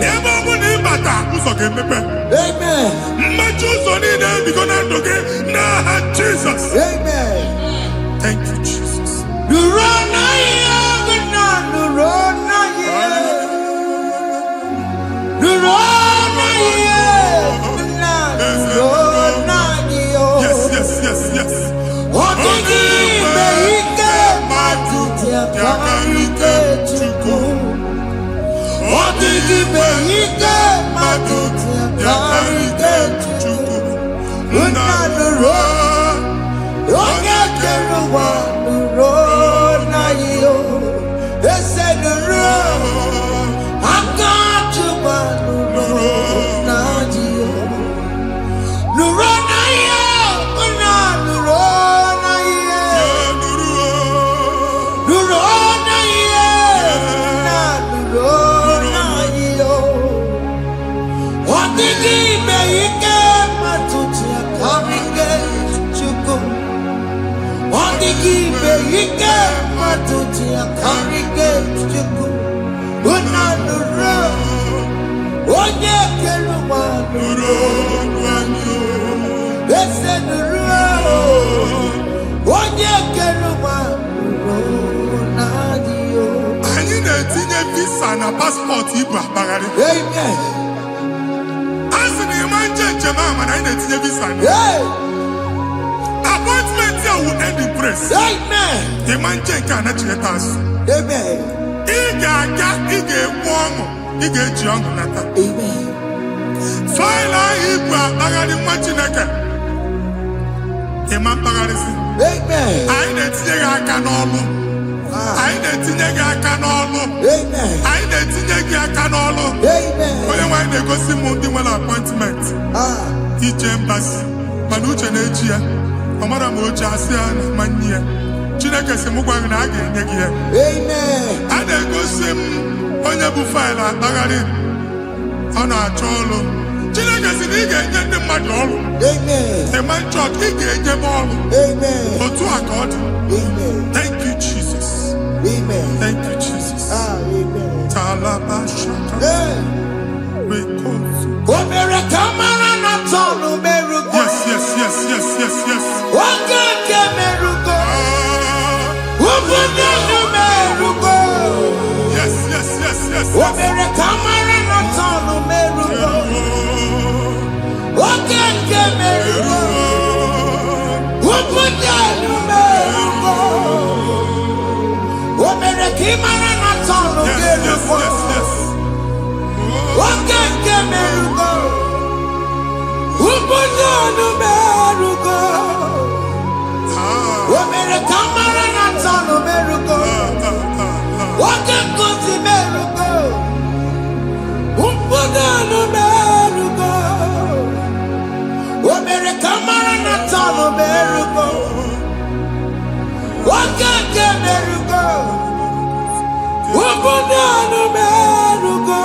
ebe ọ bụ na ịbata ụzọ ga-emepe. Mmachi ụzọ niile ebigo na ndụ gị n'aha Jizọs. Thank you, Jesus. Yes. What did Visa na passport ibu abagari. Amen. As in the man mama na ina visa. Appointment here will end in praise. Amen. The man na chiletas. Amen. Ige mwomo, ige jiong nata. Amen. Faila ibu abagari machineke. The man bagari si. Amen. Aina tinye aka n'ọlụ. Aina tinye aka n'ọlụ. Amen. Aina tinye aka n'ọlụ. Amen. Onye nwa na-egosi m ndị nwere appointment. Ije embassy. Mana uche na-eji ya. Ọ mara ma oche asị ya na manyi ya. Chineke sị m gwa gị na a ga-enye gị ya. Amen. A na-egosi m onye bụ faịlụ akpagharị. Ọ na-achọ ọrụ. Chineke sị na ị ga-enye ndị mmadụ ọrụ. Amen. Ema chọọchị ị ga-enye m ọrụ. Amen. Otu a ka ọ dị. Amen. Thank you, Jesus. Amen. Thank you, Jesus. Amen. Talabashaka. Rekosu. Omere kamara na tonu merugo. Yes. Wakake merugo. Ubunenu merugo. Yes. Omere kamara na tonu merugo. Wakake merugo. Ubunenu merugo. Omere kamara na tonu merugo. Wakake merugo. Ubunenu merugo. Omere kamara na tonu merugo. Wakake merugo. Ubunenu merugo. Omere kamara na tonu merugo. Wakake merugo. Ubunenu merugo.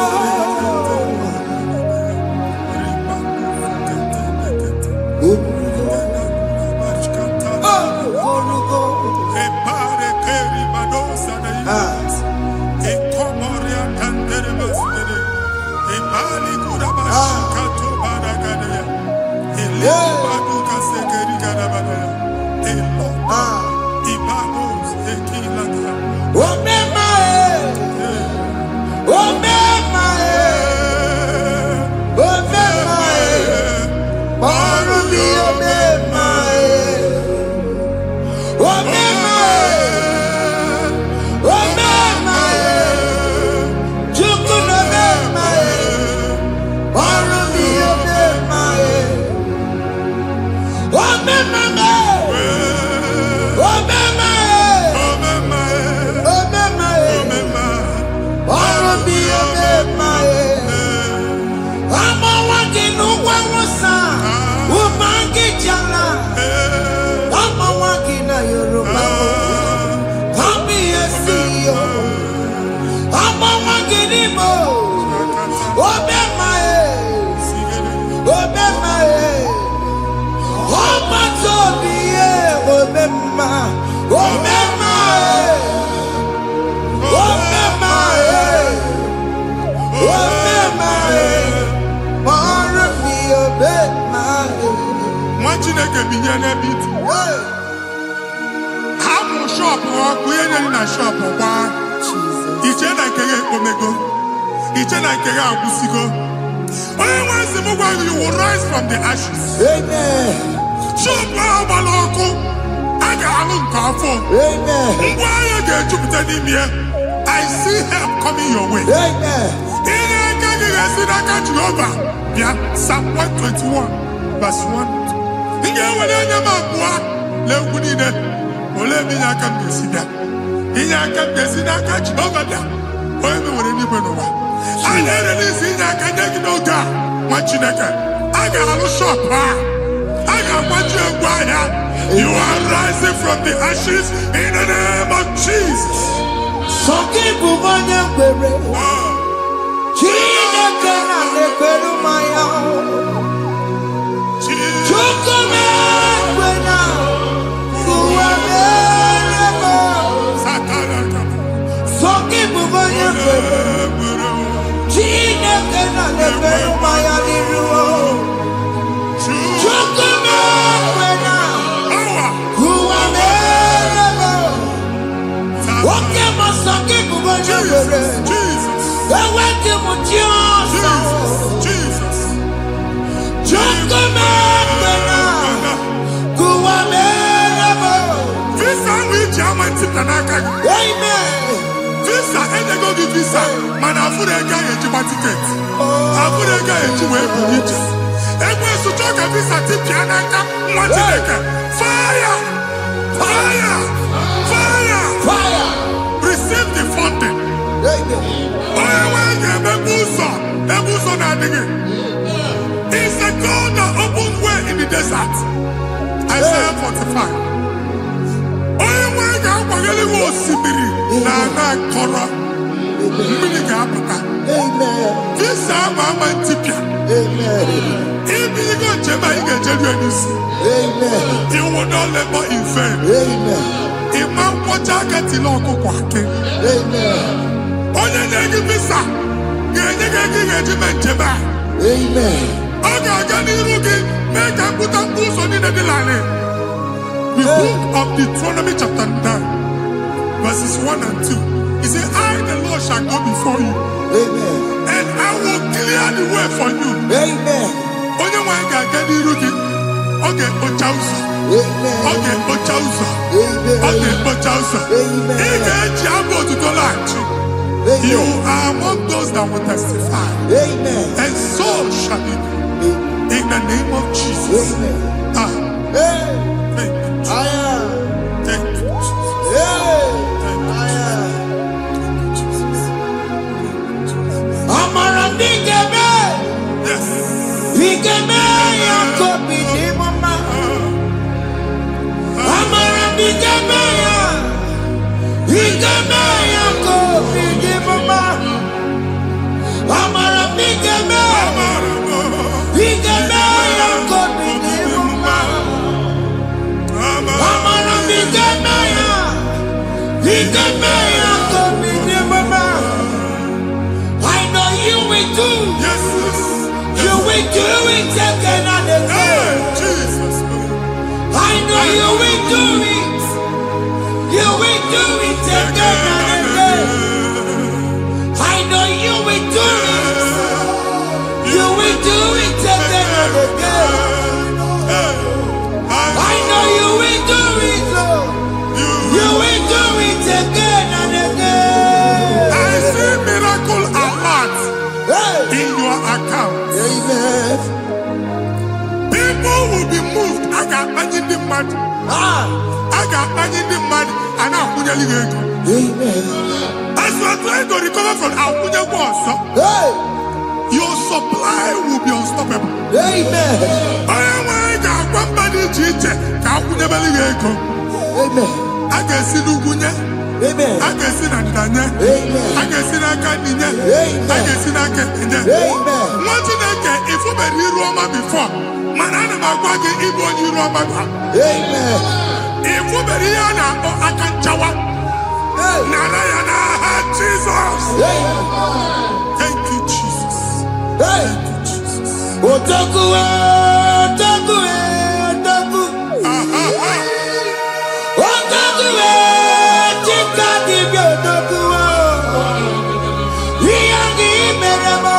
Chineke binye n'ebe itu. Hapụ shop ọkụ ihe nyere na shop ọgba. Iche na nke ya ekpomego. Iche na nke ya agwụsigo. Onye nwe nsị m gwa you will rise from the ashes. Amen. Shop ahụ gbara ọkụ. A ga-alụ nke afọ. Amen. Ngwa ahịa ga-ejupụta n'ime ya. I see help coming your way. Amen. Ihe aka gị ga-esi n'aka Jehova. Bịa Psalm 121 verse 1. Inye wele anya m abụọ n'egwu niile ole ebe inye aka m ga-esi bịa inye aka m ga-esi n'aka Jehova bịa onye mewere n'igwe n'ụwa a na-ere n'isi inye aka nye gị n'oge a nwa Chineke a ga-alụ shop a ga-agbaji egwu ahịa. You are rising from the ashes in the name of Jesus. Sọgị bụ onye kwere Chineke na na-ekwere mmanya Jesus. Visa which German Titanaka. Amen. Visa and they go to visa. Man, I put a guy in Jima ticket. I put a guy in Jima ticket. And when you talk a visa Titanaka, what is it? Fire! Fire! Fire! Fire. Receive the funding. It's a God that opens way in the desert. Isaiah 45. This is my tipia. If you go to you will not labor in vain. Imam Wajaka Tiloko Kwake. Onye negi visa, genye regiment jeba. Amen. Oga gani rugi, make a put up boots on the line. The book of Deuteronomy chapter 9, verses 1 and 2. He said, I, the Lord, shall go before you. Amen. And I will clear the way for you. Amen. Onye wanga gani rugi, okay, Ochausa. Amen. Okay, Ochausa. Amen. Okay, Ochausa. Amen. Ige Jambo to Tolachi. You are among those that will testify. Amen. And so shall it be. In the name of Jesus. Amen. Ah, Hey. thank you, Jesus. I am. Thank you, Jesus. Hey. Thank you, I am. Jesus. Amara bigeme. Yes. Bigeme ya kopi di mama. Amara bigeme ya. Bigeme ya kopi di mama. Amara bigeme. Bigeme ya kopi di mama. Amara bigeme ya. Bigeme ya kopi di mama. I know you will do. Yes. You will do it again and Hey, again. Jesus. I know you will do it. You will do it again and again. I know you will do it. You will do it again and again. I know you will do it, Lord. You will do it again and again. I see miracle alert Hey. in your account. Amen. People will be moved. I got money in the mud. Ah. I got money in the mud. And I'm going to leave. Amen. As you are trying to recover from Abuja Wars, Hey. your supply will be unstoppable. Amen. I got one body teacher. Abuja Belligo. Amen. I can see Lugunya. Amen. I can see Nandanya. Amen. I can see Nakaninya. Amen. I can see Nakaninya. Amen. What did I get if you were in Roma before? Manana Magwagi, Ibo, you Roma. Amen. If you were here, I can Chawa. Hey. Narayana, Jesus. Amen. Thank you, Jesus. Hey. Thank you, Jesus. Otaku, otaku, otaku. Otaku, chika dibi otaku. Iyagi meremo,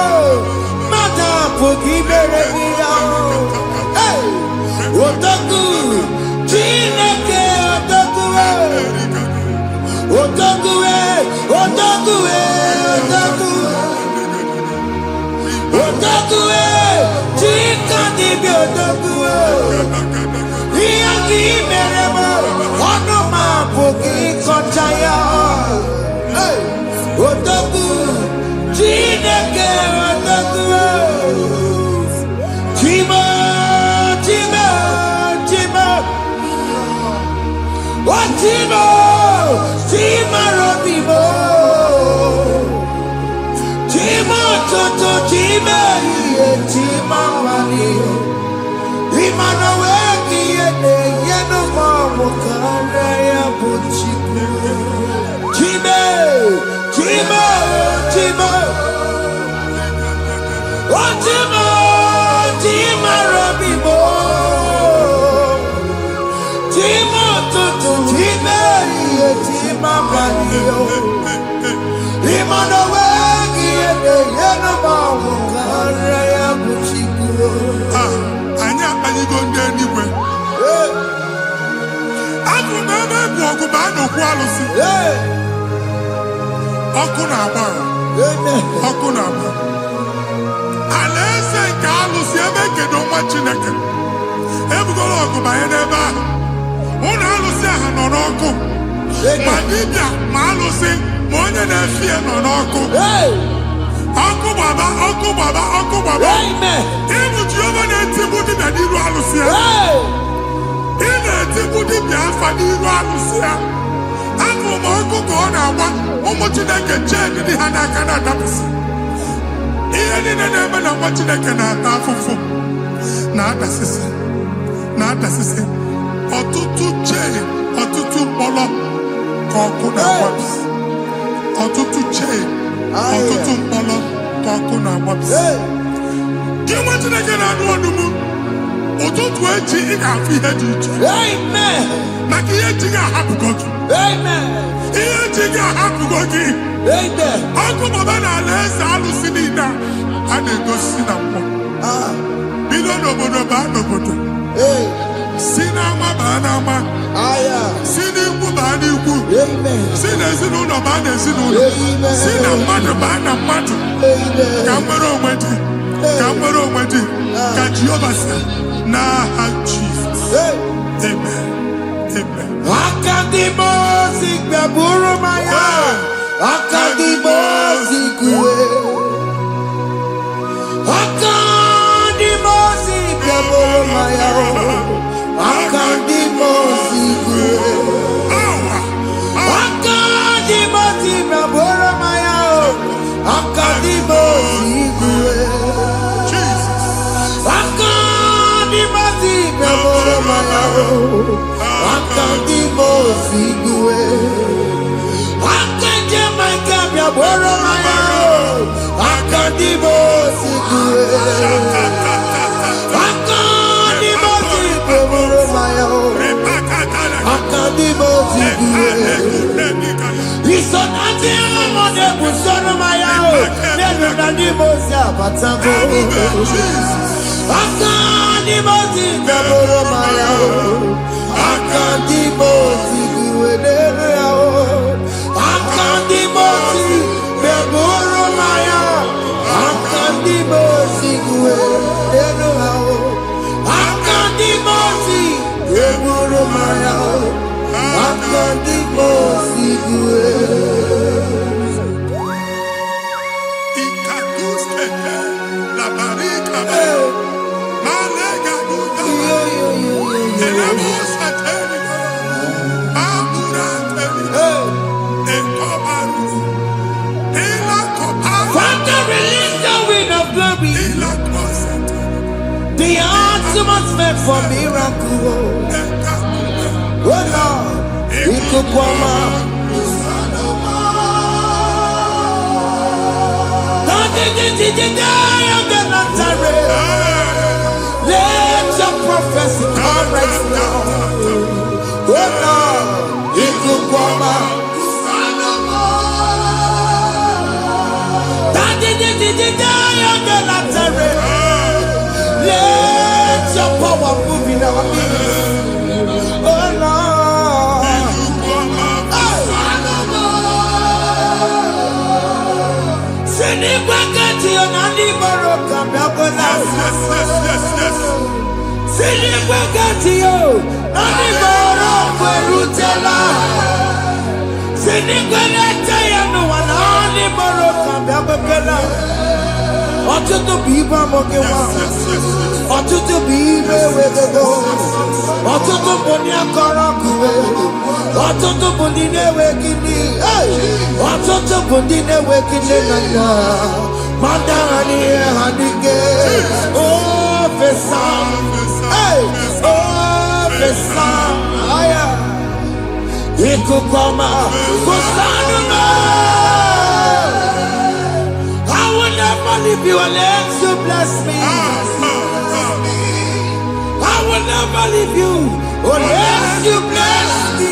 mata poki meremia. Hey. Otaku, chineke otaku. Otaku, otaku, otaku. Otaku, chika dibi otaku. Iyagi meremo, onoma poki kochaya. Hey, otaku, chineke otaku. Chima, chima, chima. Oh, chima, chima robimo. Chima toto, chima iye, chima mani. Imana weki yene, yeno mamu kare ya buchiku. Chime, chima, chima. Oh, chima, chima robimo. Chima toto, chima iye, chima mani. Imana weki okwu alụsị. Ọkụ na-agba. Ọkụ na-agba. Alaeze nke alụsị ebe kedu nwa Chineke. Ebugoro ọgụ banye n'ebe ahụ. Ụlọ alụsị ahụ nọ n'ọkụ. Ma dibịa ma alụsị ma onye na-efi ya nọ n'ọkụ. Ọkụ gbaba, ọkụ gbaba, ọkụ gbaba. Ịbụ Jehova na-etigbu dibịa n'iru alụsị ya. Ị na-etigbu dibịa afa n'iru alụsị ya. Afọ ma ọkụ ka ọ na-agba ụmụ Chineke chee dị ha n'aka na-adapụsị. Ihe niile na-eme na nwa Chineke na-ata afụfụ na-adasịsị ọtụtụ chee, ọtụtụ mkpọrọ ka ọkụ na-agbapụsị. Ọtụtụ chee, ọtụtụ mkpọrọ ka ọkụ na-agbapụsị. Gị nwa Chineke na-anụ ọdụm, ụtụtụ echi ị ga-afụ ihe dị iche. Maka ihe echi ga-ahapụgo gị. Ihe echi ga-ahapụgo gị. Ọkụ baba na alaeze alụsị niile a na-egosi na mmụọ. Bido n'obodo baa n'obodo. Si n'ama baa n'ama. Si n'ikwu baa n'ikwu. Si n'ezinụlọ baa n'ezinụlọ. Si na mmadụ baa na mmadụ. Ka nwere onwe dị. Ka nwere onwe dị. Ka Jehova sị n'aha Jizọs. Amen. Amen. Akadimosi gbàgbóró maya. Akadimosi kúwe. Akadimosi gbàgbóró maya. Akadimosi kúwe. Akadimosi gbàgbóró maya. Akadimosi kúwe. Akadimosi gbàgbóró maya. Akadimosi kúwe. Gbàgbóró maya. Akadimosi kúwe. Akadimosi gbàgbóró maya. Akadimosi kúwe. Ìsọ̀nàtì ọmọdé kù sọ́nù maya o. Nínú Akadimosi àbàtàbò. Akadimosi gbàgbóró maya o. Akadimosi kúwe nínú ya o. Akadimosi gbàgbóró maya. Akadimosi kúwe nínú ya o. Akadimosi gbàgbóró maya o. Akadimosi kúwe. The atmosphere for miracle. Oh Lord, it could come out. Let your prophecy come right now. Oh Lord, it could come out. Let your power move in our midst. Oh Lord. Sinibagati onani boroka biakola. Sinibagati yo nani boroka rutela. Sinibagati ya no nani boroka biakola. Ọtụtụ bụ ibe amụghị nwa. Ọtụtụ bụ ibe ewegego. Ọtụtụ bụ ndị akọrọ ọkụwe. Ọtụtụ bụ ndị na-enweghị nne. Ọtụtụ bụ ndị na-enweghị nne na nna. Ma ndị agha n'ihe ha dịke. Ofesa. Ofesa. Ikuku ọma. Kwụsanụ m. If you unless you bless me, I will never leave you unless you bless me.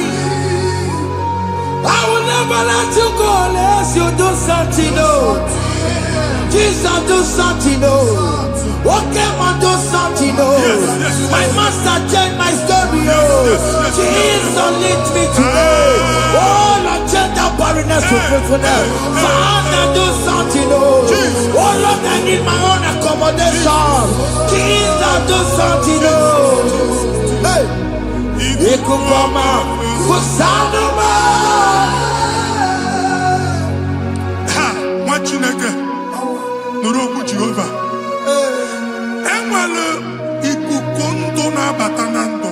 I will never let you go unless you do something. Oh, Jesus, do something. Oh, okay, man, do something. Oh, my master changed my story. Oh, Jesus, lead me today. weariness to fruitfulness. Father, do something, oh. Oh Lord, I need my own accommodation. Jesus, do something, oh. Hey. Ikukoma, kusanuma. Ha, Machineke, Nuru Jehovah. Enwale ikukondo na batanando.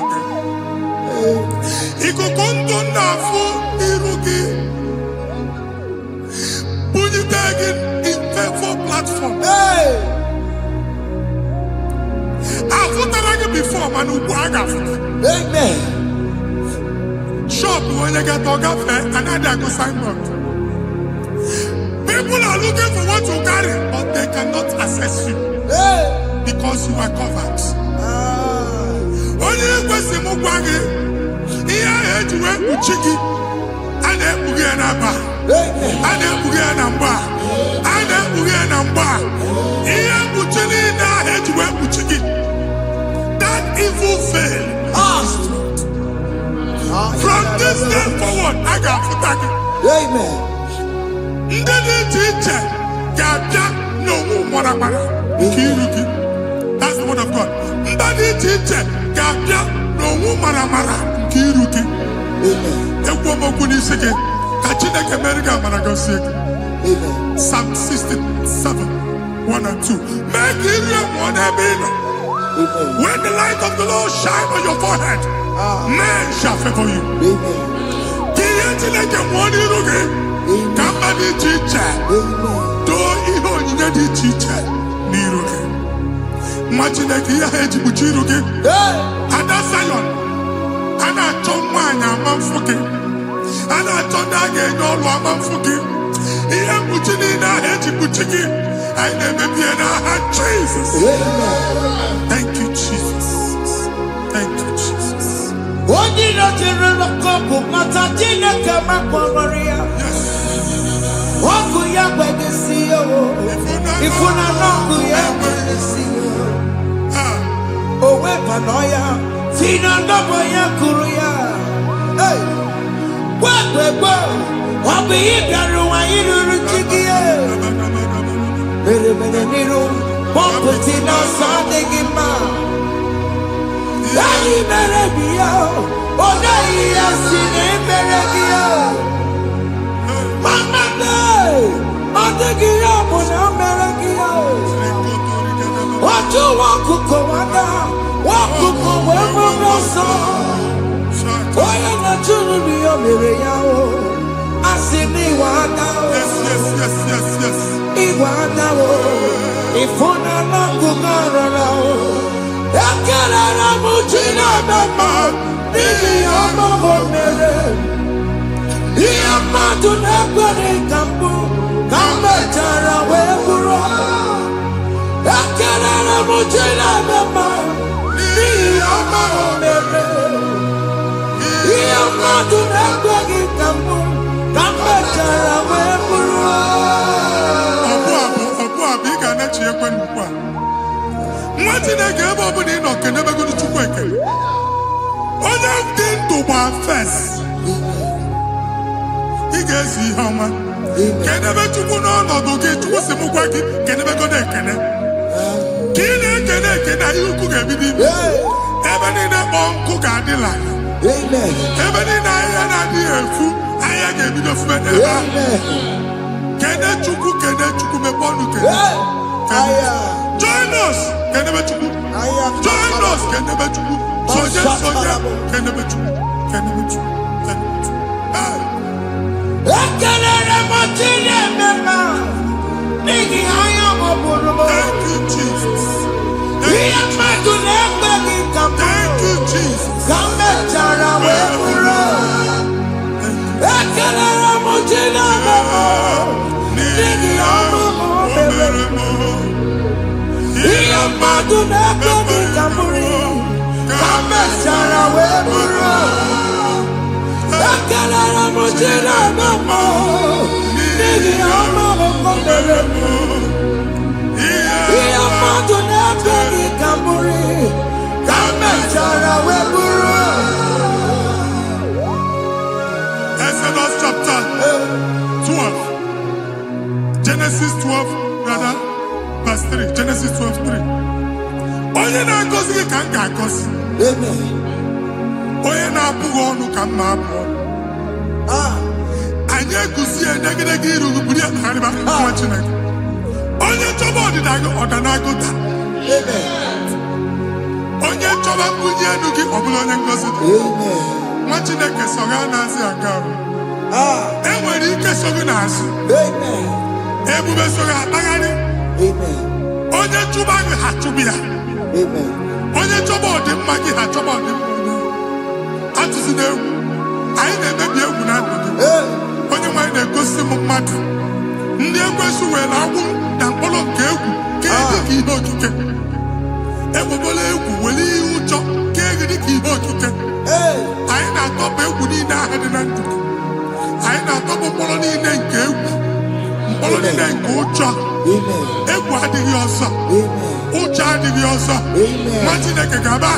Ikukondo na fu irugi. Bunitagin in faithful platform. Hey. I've put before man who Amen. Shop when you get to another go signboard. People are looking for what to carry, but they cannot access you. Hey. Because you are covered. Only question Mugwagi, here head to work with Chiki, and then Bugianaba, and then Bugianamba, and then Bugianamba. Here Buchini now head to work with Chiki. That evil fail. From this day forward, I got for tagging. Amen. That's the word of God. Psalm 67, 1 and 2. Make it one when the light of the Lord shine on your forehead, men shall favor you. Imagine that you had to put you again. And that's Zion. And I told mine, I'm fucking. And I told that again, I'm fucking. Here, put you in a head to put you in. I never be in a heart, Jesus. Thank you, Jesus. Thank you, Jesus. What did I tell you? Matatina kama kwa Maria. Waku ya bege siyo. Ifuna nongu ya bege siyo. Owe panoya. Fina ndobo ya kuruya. Hey. Wagwegwe. Wabi ibiaru wa iruru chigiye. Mere mere niru. Pomputi no sadegima. Dani mere biyo. Oda iya sine meregia. Mama day. Adegia mona meregia. Watu waku komanda. Waku kowewe noso. Oya na chunu biyo mere yao. Asini wadao. Yes. Iwadao. Ifuna na kugarao. Yakarara mujina bema. Bibi amamo mere. Iyamadu nekwere kambu. Kambe jara weburo. Yakarara mujina bema. Bibi amamo mere. Iyamadu nekwere kambu. Kambe jara weburo. Obu iga na chie kwenu kwa. Mwati na gebe obu ni no kenebe gudu chukweke. Onye dị ndụ gba fes. Ị ga-esi ihe ọma. Kenebe Chukwu n'ọnọdụ gị, Chukwu si mụ gwa gị, kenebe godo ekene. Ka ị na-ekene ekene, ihe ukwu ga-ebido ime. Ebe niile kpọ nkụ ga-adịla. Ebe niile ahịhịa na-adịghị efu, ahịhịa ga-ebido fume n'ebe ahụ. Kene Chukwu mepe ọnụ kene. Join us, kenebe Chukwu. Join us, kenebe Chukwu. Soja, kenebe Chukwu. Ekelere motile mema. Nigi haya moburumo. Thank you, Jesus. Iya madu nekwe ki kambu. Thank you, Jesus. Kambe jara weburo. Ekelere motile mema. Nigi haya moburumo. Iya madu nekwe ki kambu. Kambe jara weburo. Ekelere motile mema. Nigi haya moburumo. Iya madu nekwe ki kambu. Kambe jara weburo. Exodus chapter brother, verse 3, Genesis 12:3. Onye na-agọzi gị ka m ga-agọzi. Onye na-abụghị ọnụ ka m na-abụ ọnụ. Anyị eguzie negedege iru buru ya narịba nwa Chineke. Onye chọba ọdịda gị ọdanagụta. Onye chọba mbunye elu gị ọ bụla onye ngọzi dị. Nwa Chineke so ga na-azị aga ọrụ. Enwere ike so gị n'azụ. Ebube so gị akpagharị. Onye chụba gị ha chụbụ ya. Onye chọba ọdịmma gị ha chọba ọdịmma. Atụzina egwu. Anyị na-emebi egwu na ndụ gị. Onye nwanyị na-egosi m mmadụ. Ndị ekwensu were agwụ na mkpọrọ nke egwu kee dị ka ihe okike. Egbebola egwu were ihe ụjọ kee gị dị ka ihe okike. Anyị na-atọpụ egwu niile ahụ dị na ndụ gị. Anyị na-atọpụ mkpọrọ niile nke egwu. Mkpọrọ niile nke ụjọ. Egwu adịghị ọzọ. Ụjọ adịghị ọzọ. Nwa Chineke ga-aba.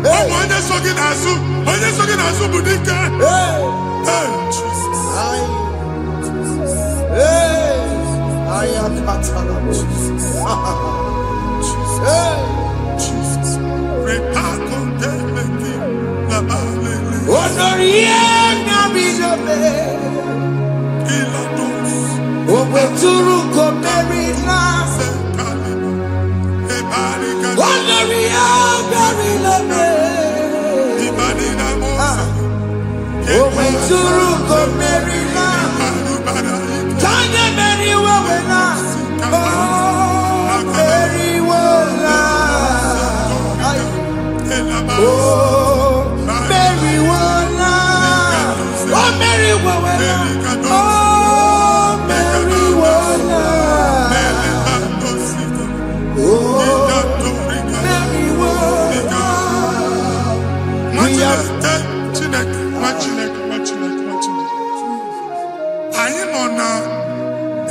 Ọ bụ onye so gị n'azụ. Onye so gị n'azụ bụ dike. I am Katana. Jesus. Jesus.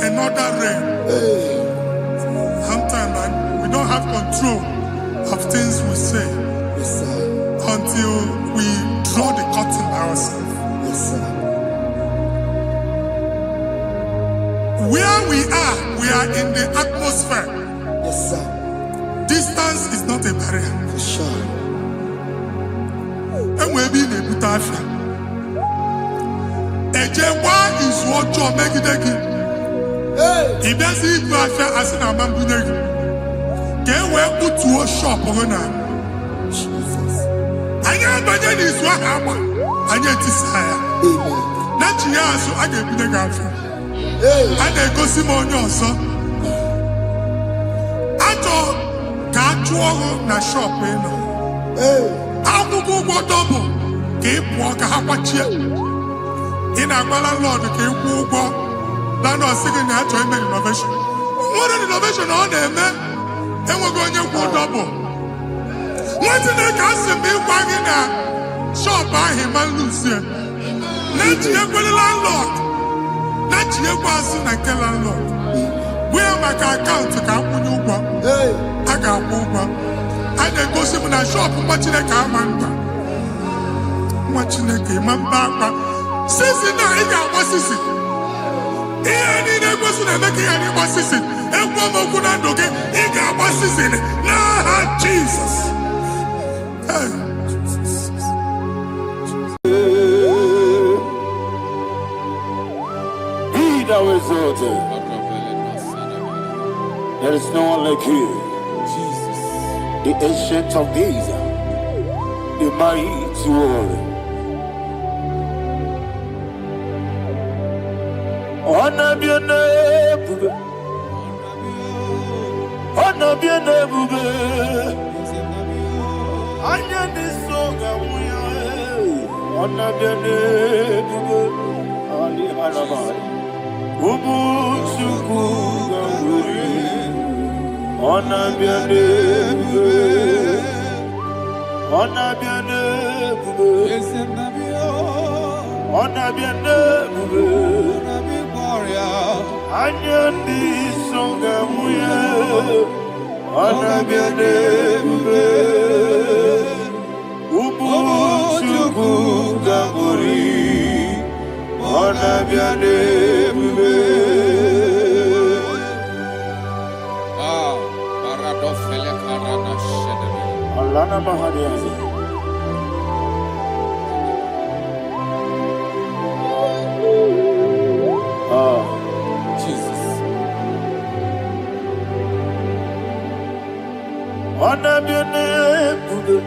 Another rain. Sometimes we don't have control of things we say until we draw the curtain ourselves. Where we are in the atmosphere. Distance is not a barrier. For sure. And we'll be in a butafia. Ejewa is what you make it. If that's it, you are as in a man. Can we put to a shop on Jesus. I am the is what happened. I get this higher. Not you, so I get the girlfriend. I go see more also. I told Katuo na shop. I will go double. Keep walk a hapachi. In a landlord, keep walk. Now, no second natural innovation. What an innovation on them, man. And we're going to go double. What's in the castle be wagging a shop by him and Lucia? Not yet with the landlord. Not yet was in a landlord. Where my account to come when you go? I got one. I then go see when I shop watching a car man. Watching a game, my papa. Since now, I got what's this? Any person making any assistant, and woman could not look at assistant. Nah, Jesus. Be thou exalted. There is no one like you. The ancient of days, the mighty warrior. Honor bien bube, honor bien bube. Anya ni soga muya, honor bien bube. Ali harabai, ubu suku gamburi. Honor bien bube, honor bien bube. Honor bien bube. Anyandi songa muya, ana biane bube, ubu chuku gamburi, ana biane bube. Alana Mahadiazi. Jesus. Onabiane Buddha.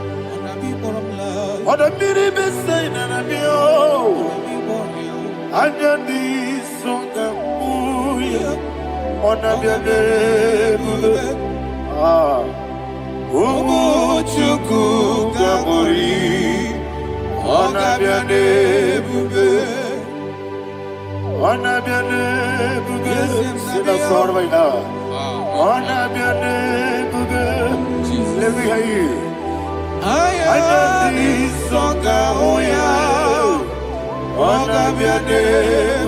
Onabiri Besaina Nabio. Anyandi Songa Muya. Onabiane Buddha. Umuchuku Gamori. Onabiane Buddha. Onabiane Buddha. Sila Sorvaina. Onabiane Buddha. Let me hear you. Ayandi Songa Oya. Onabiane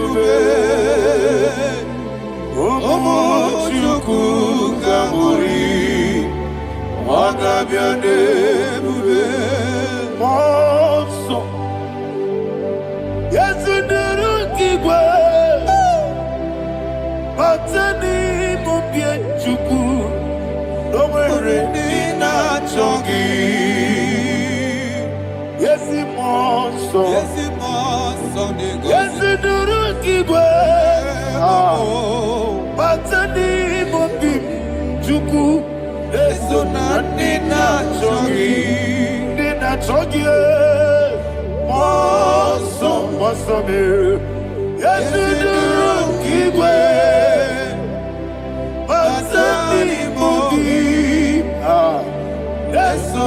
Buddha. Umuchuku Gamori. Onabiane Buddha. Monso. Yes, Nurukigwe. Patani Mubie Chuku. No mere Nina Chongi. Yes, Monso. Yes, Nurukigwe. Patani Mubie Chuku. Eso Nina Chongi. Nina Chongi. Monso. Monso. Yes, Nurukigwe. Patani Mubie. Eso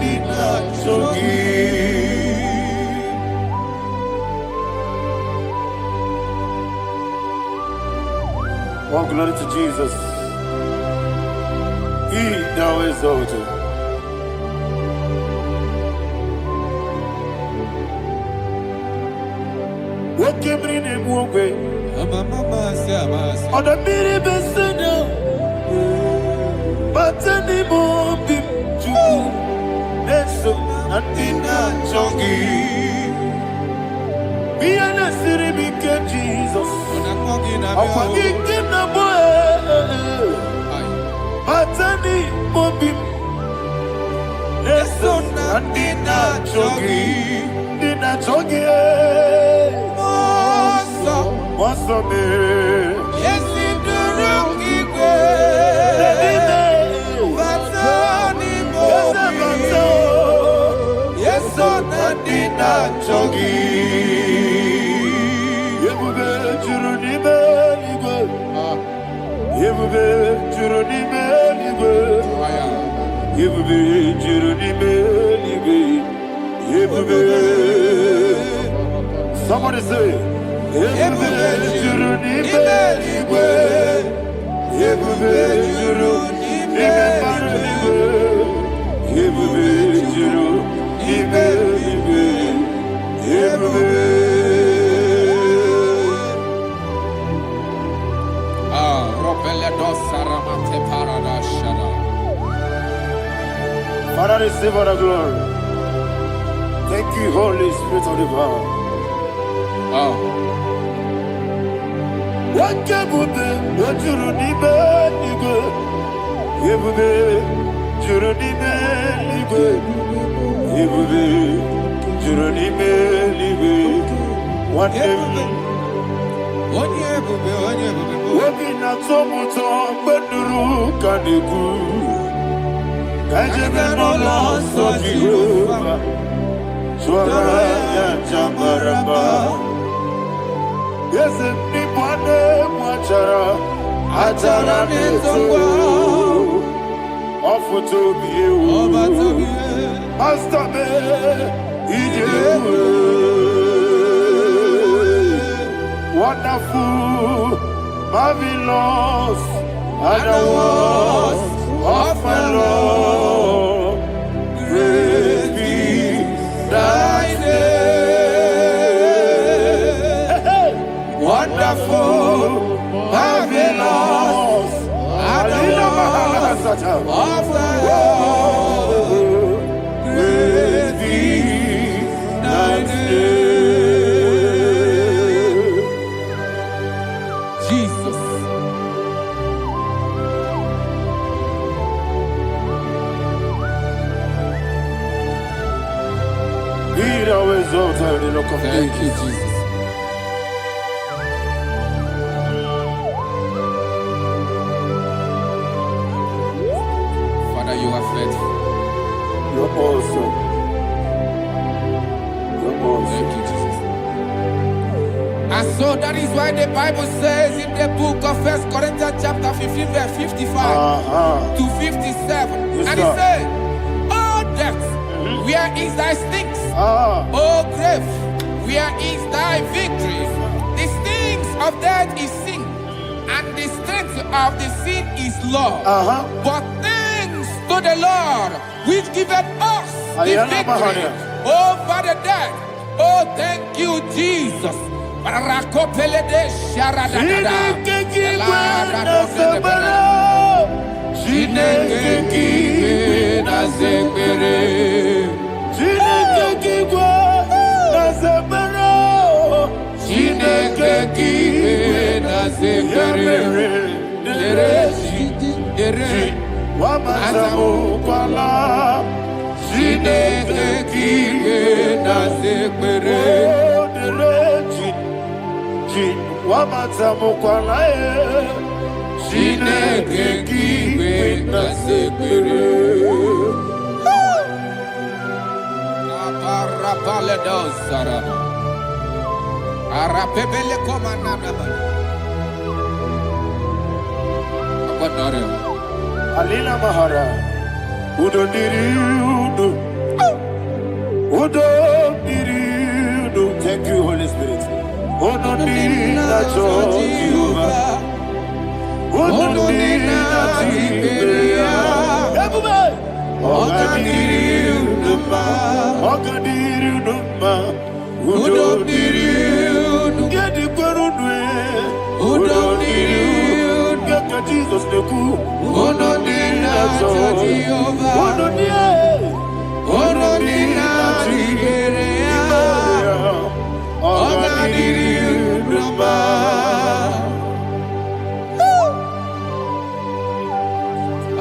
Nina Chongi. Oh, glory to Jesus. He now exalted. What came in and walk away? On the mini beside but anymore be true. That's so nothing not chongi. Be an city became Jesus. I'm forgetting the boy. But anymore be that's so nothing not chongi. Did not chongi. What's up, man? Yes, in the rookie yes, so Nadina Chogi. Yebube Juruni Belibe. Yebube Juruni Belibe. Yebube Juruni Belibe. Yebube. Somebody say. Yebube Juruni Belibe. Yebube Juruni Belibe. Yebube Juruni Belibe. Yebube. Father, receive all the glory. Thank you, Holy Spirit of the power. What can we do? What you don't need, you go. You will be, you don't need, you go. You will be, you don't need, you go. What we not so much on, but the rook can do. Can't you no loss of Jehovah? Swara Jambaraba. Yes, if the one watchara, Atara Nezo, offer to be you, Master me, wonderful, marvelous, and the was of my Lord, great be thy name. Wonderful, marvelous, and the was of my Lord, great be thy name. exalted in the rock of Thank you, ages. Jesus. Father, you are faithful. You're awesome. You're awesome. Thank you, Jesus. And so that is why the Bible says in the book of 1 Corinthians chapter 15 verse 55 to 57. Yes, and it sir. says, "Oh death, where is thy stings? Ah. Oh grave, where is thy victory? The stings of death is sin, and the strength of the sin is law. But thanks to the Lord, which giveth us the Ayana victory Mahania. over the death." Oh, thank you, Jesus. Rakopelede sharadadada. Chineke kiwe na zekere. Chineke kiwe na zekere. Dere Wamazamu kwala. Chineke kiwe na zekere. Wamazamu kwala. Chineke kiwe na zekere. Aparapale dosarama. Arapebele komanana bana. Abadare. Alina Mahara. Udo diri udo. Udo diri udo. Thank you, Holy Spirit. Udo diri na Jehovah. Udo diri na Jehovah. Everybody. Oga diri uduma. Oga diri uduma. Udo diri udo. Gedi kwerudwe. Udo diri udo. Geka Jesus neku. Udo diri na Jehovah. Udo diri. Udo diri na Jehovah. Oga diri uduma.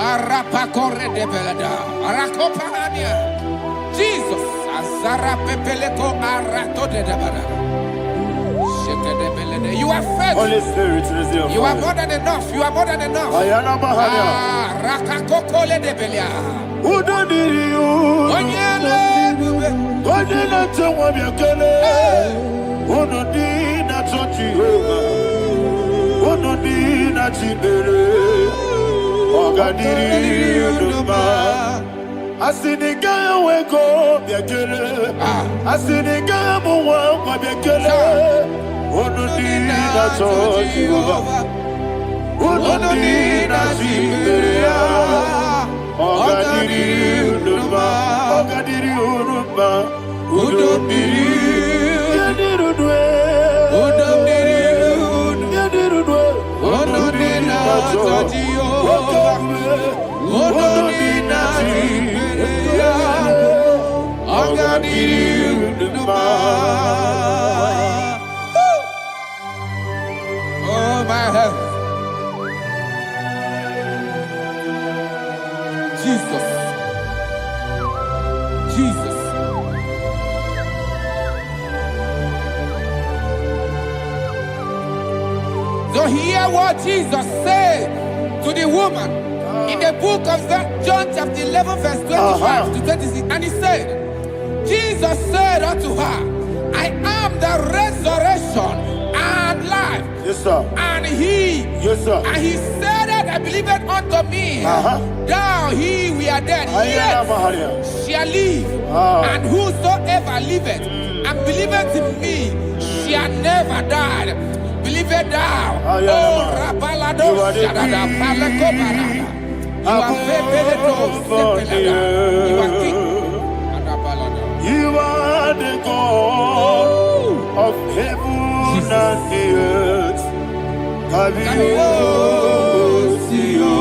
Arapa corre de belada. Arakopa ania. Jesus. Azara pepeleko arato de dabara. Sheke de belede. You are faithful. Holy Spirit, resume. You are more than enough. You are more than enough. Ayana Mahania. Rakakokole de belia. Udo diri udo. Onyele bube. Udo na Jehovah biakele. Udo diri na Jehovah. Udo diri na Chibere. Oga diri uduma. Asiniga wego biakele. Asiniga muwa kwa biakele. Udo diri na Jehovah. Udo diri na Chibere. Oga diri uduma. Oga diri uduma. Udo diri. Yadiru dwe. Udo diri udo. Yadiru dwe. Udo diri na Jehovah. Udo diri na Jehovah. Oga diri uduma. Oh my health. Jesus. Jesus. So hear what Jesus said to the woman in the book of John chapter 11 verse 25 to 26. And he said, Jesus said unto her, I am the resurrection and life. Yes, sir. And he, Yes, sir. and he said that I believeth unto me, thou he we are dead, Ayana yet Mahania. shall live. And whosoever liveth and believeth in me shall never die. Believe it thou. Ayana. Oh, Rabalado, You are the Shadada, Paleko Barada. You are Febeledo, Sepelada. You are king. Adabalada. You are the God of heaven and the earth. Kabio, Sio,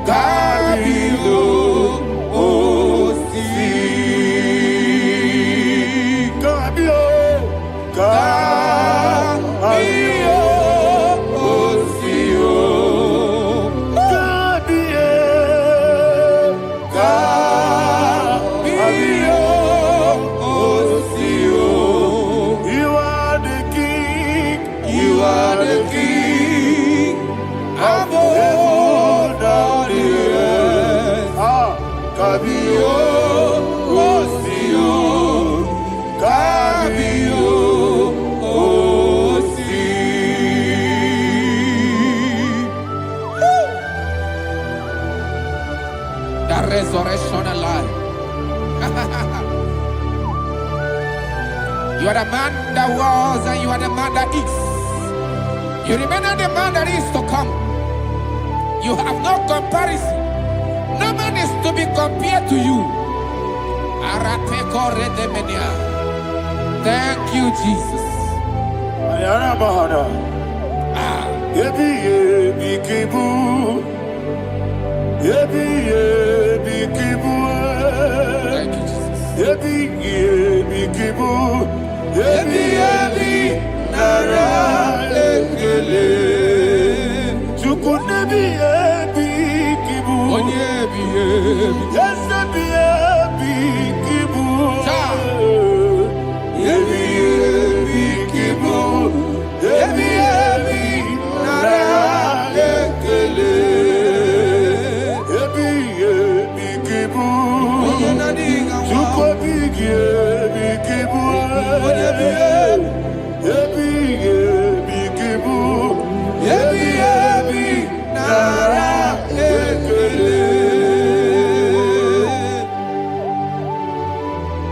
Kabio, Osi, Kabio, Kabio, Osio, Kabio, Kabio, Osi. The resurrection alive. You are the man that was and you are the man that is. You remember the man that is to come. You have no comparison. No man is to be compared to you. Thank you, Jesus. Thank you,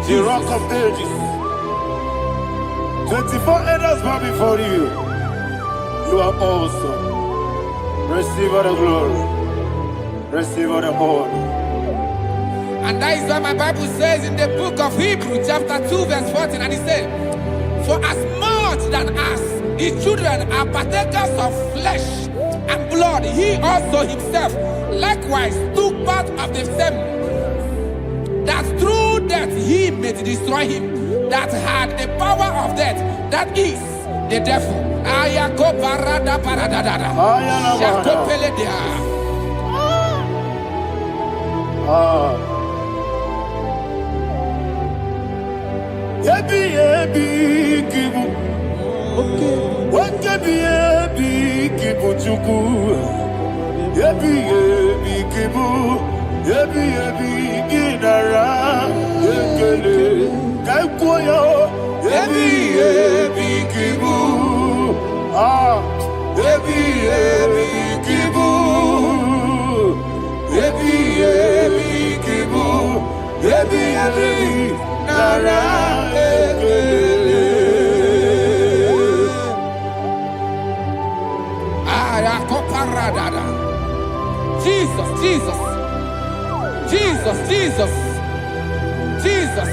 The rock of ages. 24 elders bow before you. You are awesome. Receive all the glory. Receive all the honor. And that is what my Bible says in the book of Hebrews chapter 2 verse 14. And it says, for as much than us, his children are partakers of flesh and blood, he also himself likewise took part of the same, that through death he may destroy him that had the power of death, that is the devil. Jesus, Jesus, Jesus, Jesus, Jesus.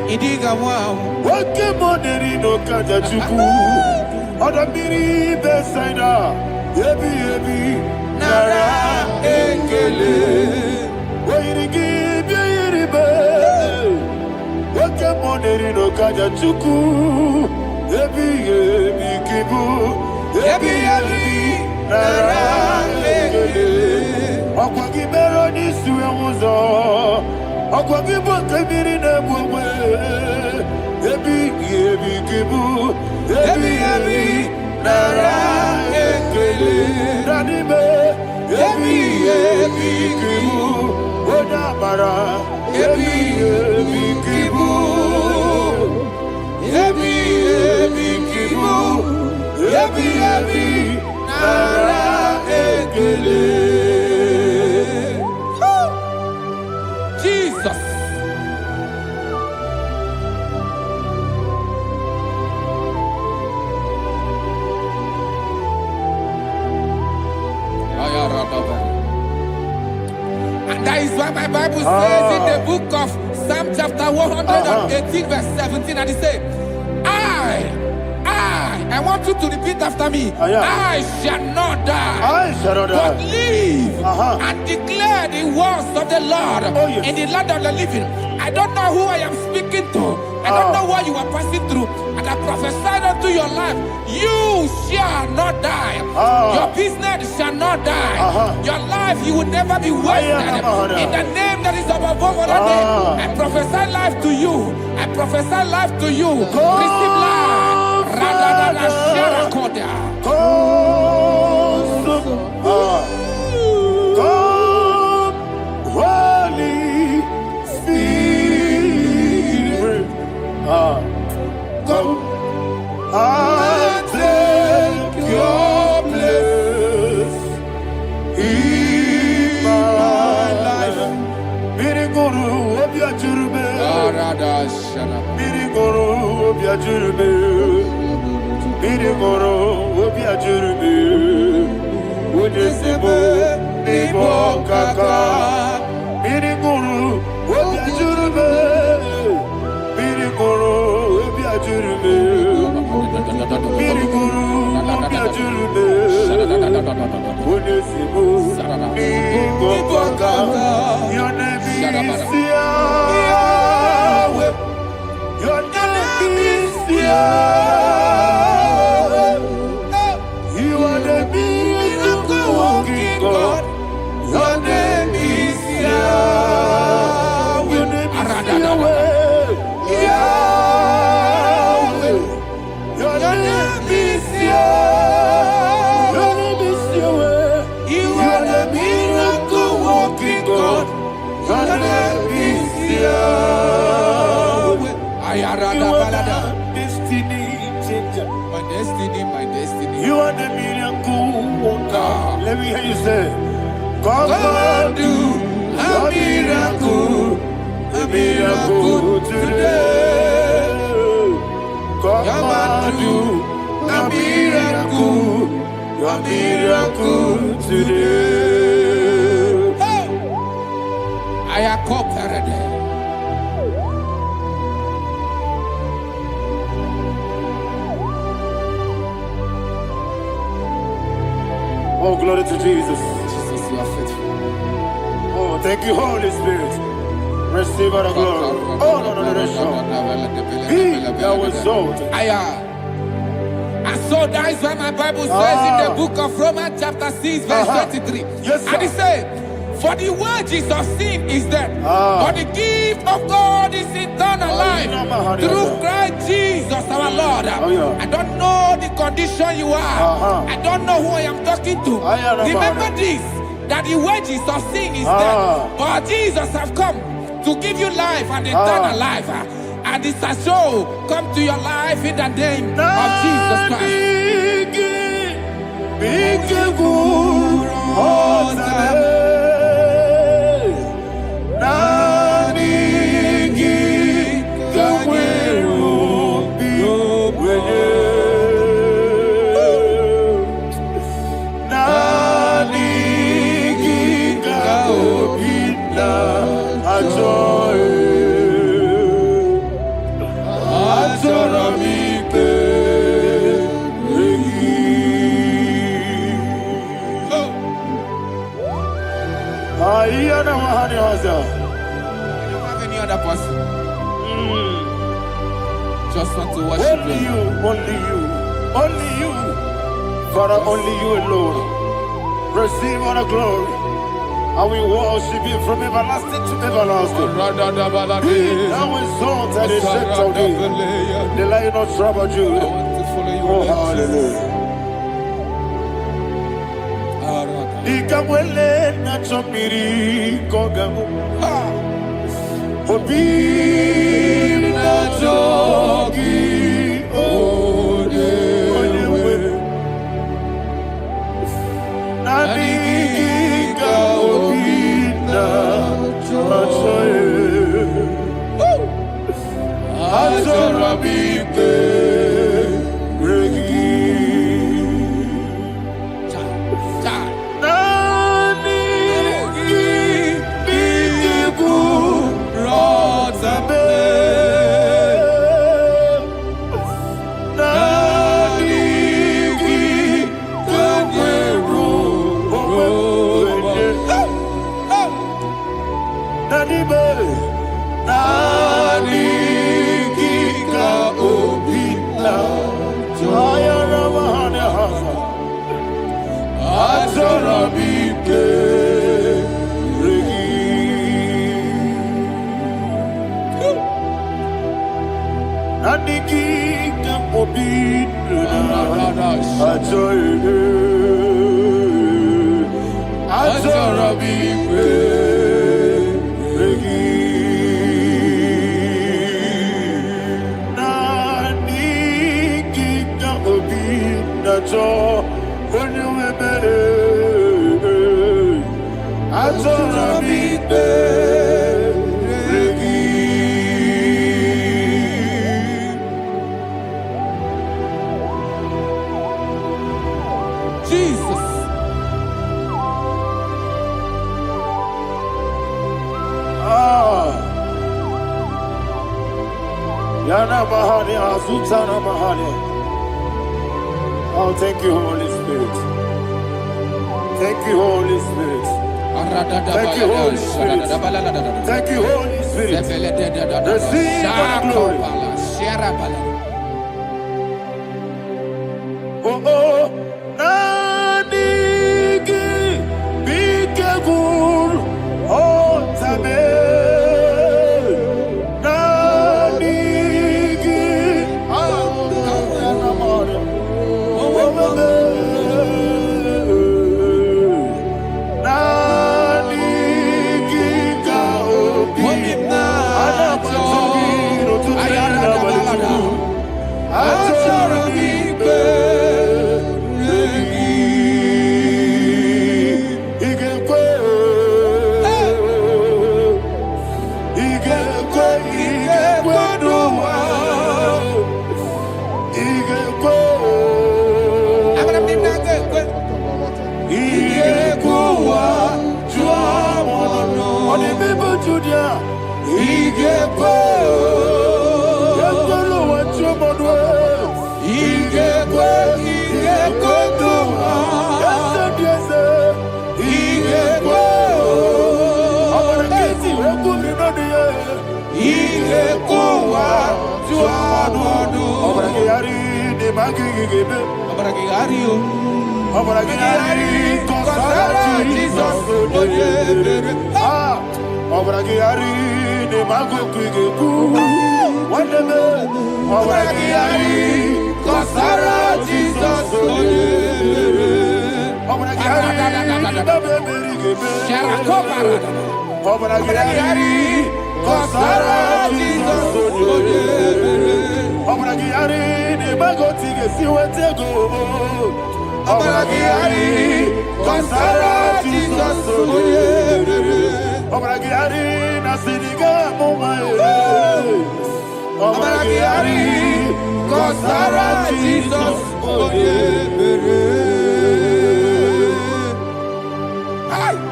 Idiga wow. Wakemoderi no kajachuku. Odamiri besaida. Yebi nara ekele. Wairigi biiribe. Wakemoderi no kajachuku. Yebi kibu. Yebi nara ekele. Wakwagibero nisuwe muzo. Akwagibo kabiri na bwe ebi kibu ebi nara ekele nanime ebi kibu odabara ebi kibu ebi kibu ebi nara ekele. Jesus. And that is why my Bible says in the book of Psalm chapter 118 verse 17, and it says, I want you to repeat after me. I shall not die, but live and declare the words of the Lord in the land of the living. I don't know who I am speaking to. I don't know what you are passing through. And I prophesied unto your life, you shall not die. Your business shall not die. Your life, you will never be wasted. In the name that is above all other name, I prophesy life to you. I prophesy life to you. Receive life. Radadada sharakoda. Holy Spirit, come and take your place in my life. Miriguru obiajurube, miriguru obiajurube, miriguru obiajurube. Udesibo nibo kaka, miriguru obiajurube, miriguru obiajurube, miriguru obiajurube. Udesibo nibo kaka, your name is Yahweh, your name is Yahweh. You are the miracle working God. Your name is Yahweh. Your name is Yahweh. Yahweh. Your name is Yahweh. Your name is Yahweh. You are the miracle working God. Your name is Yahweh. You are the destiny changer. My destiny, my destiny. You are the miracle worker. Let me hear you say, come and do a miracle today. Come and do a miracle today. I am cooperated. Oh, glory to Jesus. Jesus, you are faithful. Oh, thank you, Holy Spirit. Receive our glory. Oh, no, Be thou exalted. So that is why my Bible says in the book of Romans chapter 6 verse 23. Yes, sir. And it says, for the wages of sin is death, but the gift of God is eternal life through Christ Jesus our Lord. I don't know the condition you are. I don't know who I am talking to. Remember this, that the wages of sin is death, but Jesus have come to give you life and eternal life. And this shall show come to your life in the name of Jesus Christ. You don't have any other person. Just want to worship only you, only you, only you. Father, only you alone. Receive all the glory. And we worship you from everlasting to everlasting. Be thou exalted and set of thee, the Lion of tribe of Judah. Oh, hallelujah. Ikamwele na chomiri kogamu. Obi na jogi odewe. Nani ka obi na choye. Azorabipe regi. Nani ka obi Nadiki Kapobina Ajorabi Regi Nadiki Kapobina Ajorabi Jesus. Yana Mahani, Azutana Mahani. Oh, thank you, Holy Spirit. Thank you, Holy Spirit. Thank you, Holy Spirit. Thank you, Holy Spirit. Receive my glory. Oh, oh, Nadigi, Bikagur, oh, Tabe.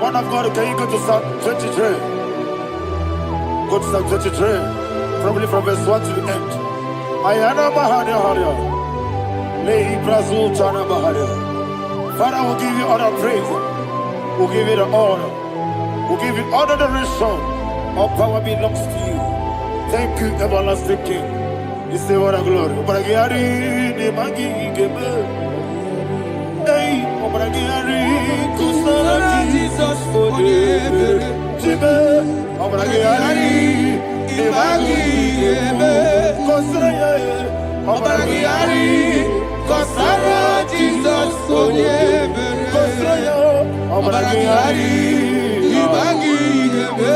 One of God, can you go to Psalm 23? Go to Psalm 23, probably from verse 1 to the end. Ayana Mahania Haria. Lei Brazil Chana Maharia. Father, we'll give you all the praise. We'll give you the honor. We'll give you all the adoration. All power belongs to you. Thank you, everlasting King. You say what a glory. Obragiari, Nemagi, Gebe. Hey, Obragiari, Kusara, Jesus, for you. Jibe, Obragiari, Nemagi, Gebe. Kusara, Obragiari, Kusara, Jesus, for you. Kusara, Obragiari, Nemagi, Gebe.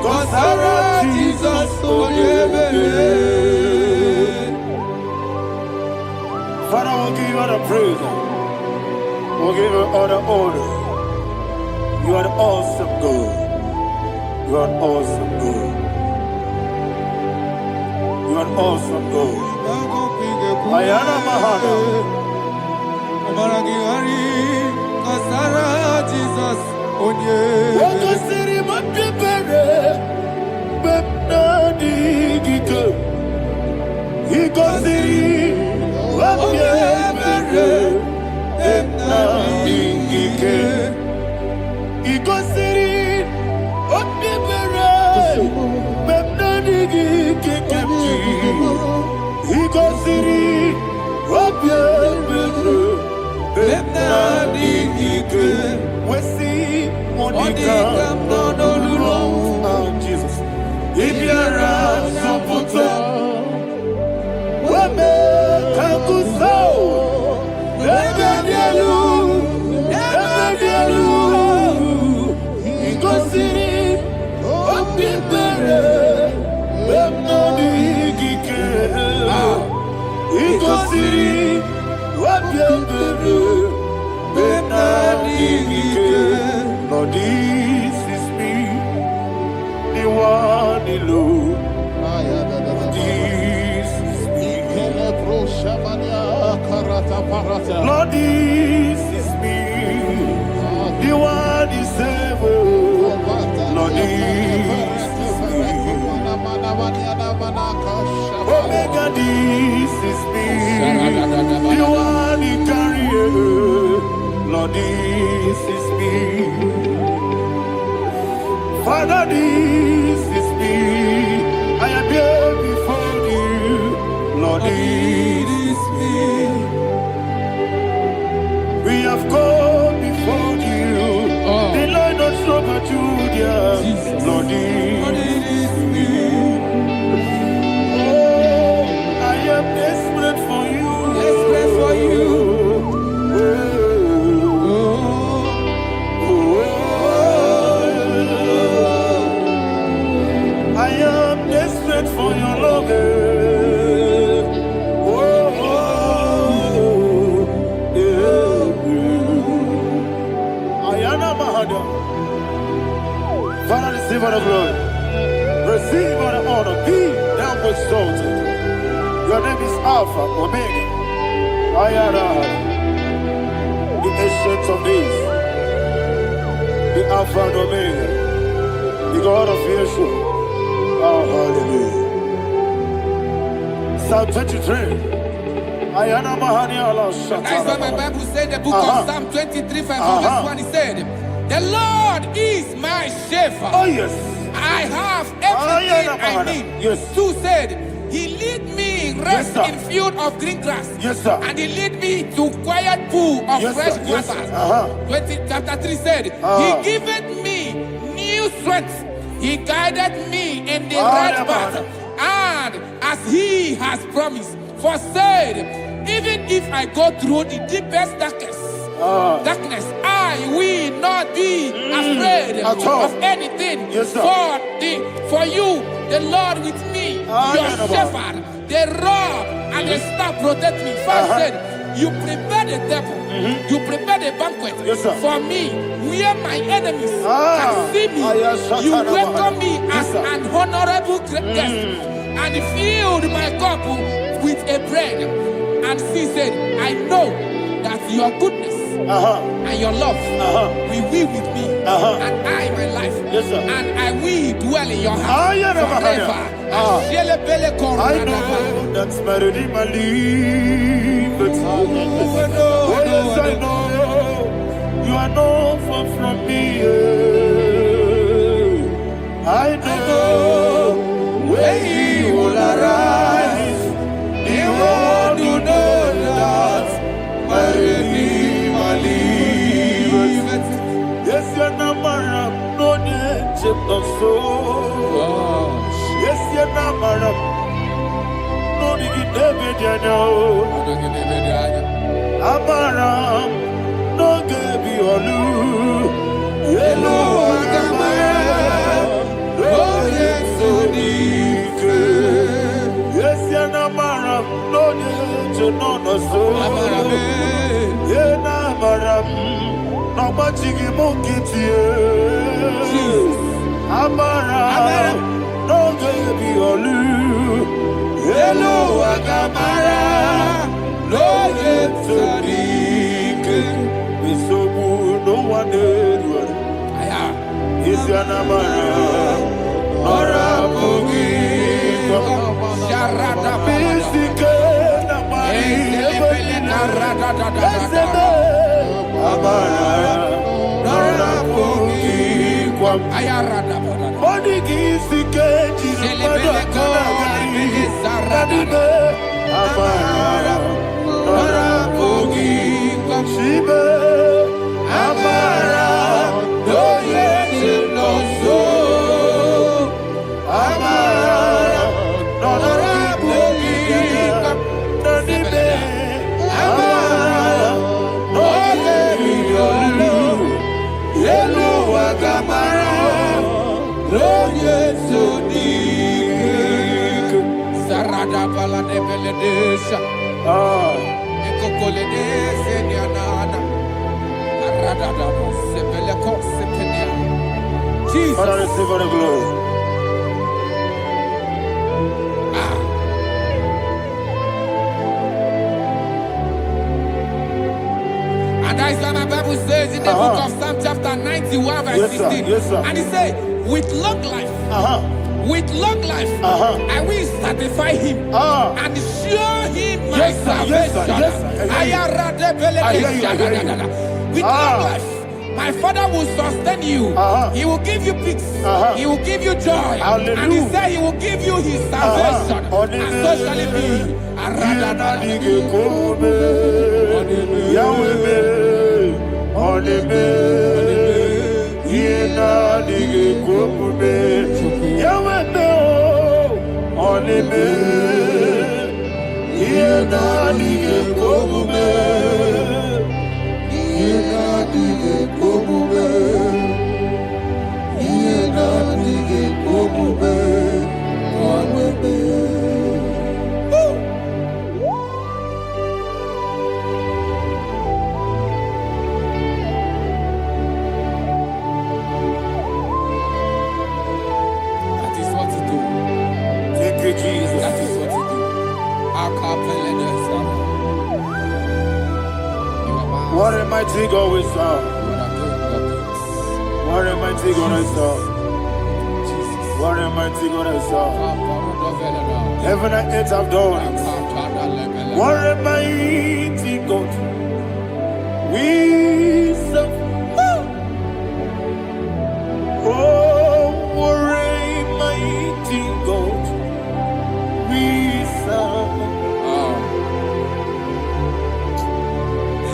Kusara, Jesus, for you. Father, we'll give you all the praise. We'll give you all the honor. You are the awesome God. You are an awesome God. You are an awesome God. Ayana Mahana. Jesus, Kosiri, Wabiambere, Benadike. Lord, this is me, the one, the Lord. This is me. Lord, this is me, the one, the Savior. Lord, this is me. Omega, this is me, the one, the carrier. Lord, this is me. Father, this is me. I am here before you. Lord, this is me. We have come before you. The Lord not so much Judah. Lord, this is me. Oh, I am desperate for you. Desperate for you. I am desperate for your love. Father, receive all the glory. Receive all the honor. Be thou exalted. Your name is Alpha, Omega. The ancient of days. The Alpha and Omega. The God of Yeshua. Oh, hallelujah. Psalm 23. That is what my Bible said in the book of Psalm 23, verse 1. He said, the Lord is my shepherd. Oh, yes. I have everything I need. Yes. 2 said, he lead me rest in field of green grass. Yes, sir. And he lead me to quiet pool of fresh waters. 20, chapter 3 said, he giveth me new strength. He guided me in the right path. And as he has promised, for said, even if I go through the deepest darkness, I will not be afraid of anything. Yes, for you, the Lord with me, your shepherd, the rod and the staff protect me. First said, you prepare the table, you prepare the banquet for me, where my enemies can see me. You welcome me as an honorable guest, and filled my cup with a bread. And she said, I know that your goodness and your love will be with me, and I, my life, and I will dwell in your house forever. I know that's my Redeemer lives. Oh, yes, I know you are not far from me. I know when he will arise, the world will know that my Redeemer lives. Yes, you're not married, no need to so. Yes, you're not married, no need to Amaram, no gebi olu, yelo agamara, no yesodike. Yes, you're not married, no need to no so. Yena maram, no machigi mokiti. Amaram, no gebi olu, yelo agamara, no yesodike. Misobu no one did. Is your namara, ora bogi. Sharada Bisike namari, esebe, amara, ora bogi. Ayarada Body gisike, jilabada kanagari, adibe, amara, ora bogi. Shibe, amara, no yeti no so, amara, ora bogi. Adibe, amara, no yeti no yelo agamara, no yeti Sarada bala de beledesha. Jesus. Father, receive all the glory. And that is why my Bible says in the book of Psalm chapter 91 verse 16. And it says, with long life, with long life, I will satisfy him and show him my salvation. With long life, my Father will sustain you. He will give you peace. He will give you joy. Hallelujah. And he said he will give you his salvation. And so shall it be. What a mighty God we serve. What a mighty God I serve. What a mighty God I serve. Heaven and earth have done. What a mighty God we serve. Oh, what a mighty God we serve.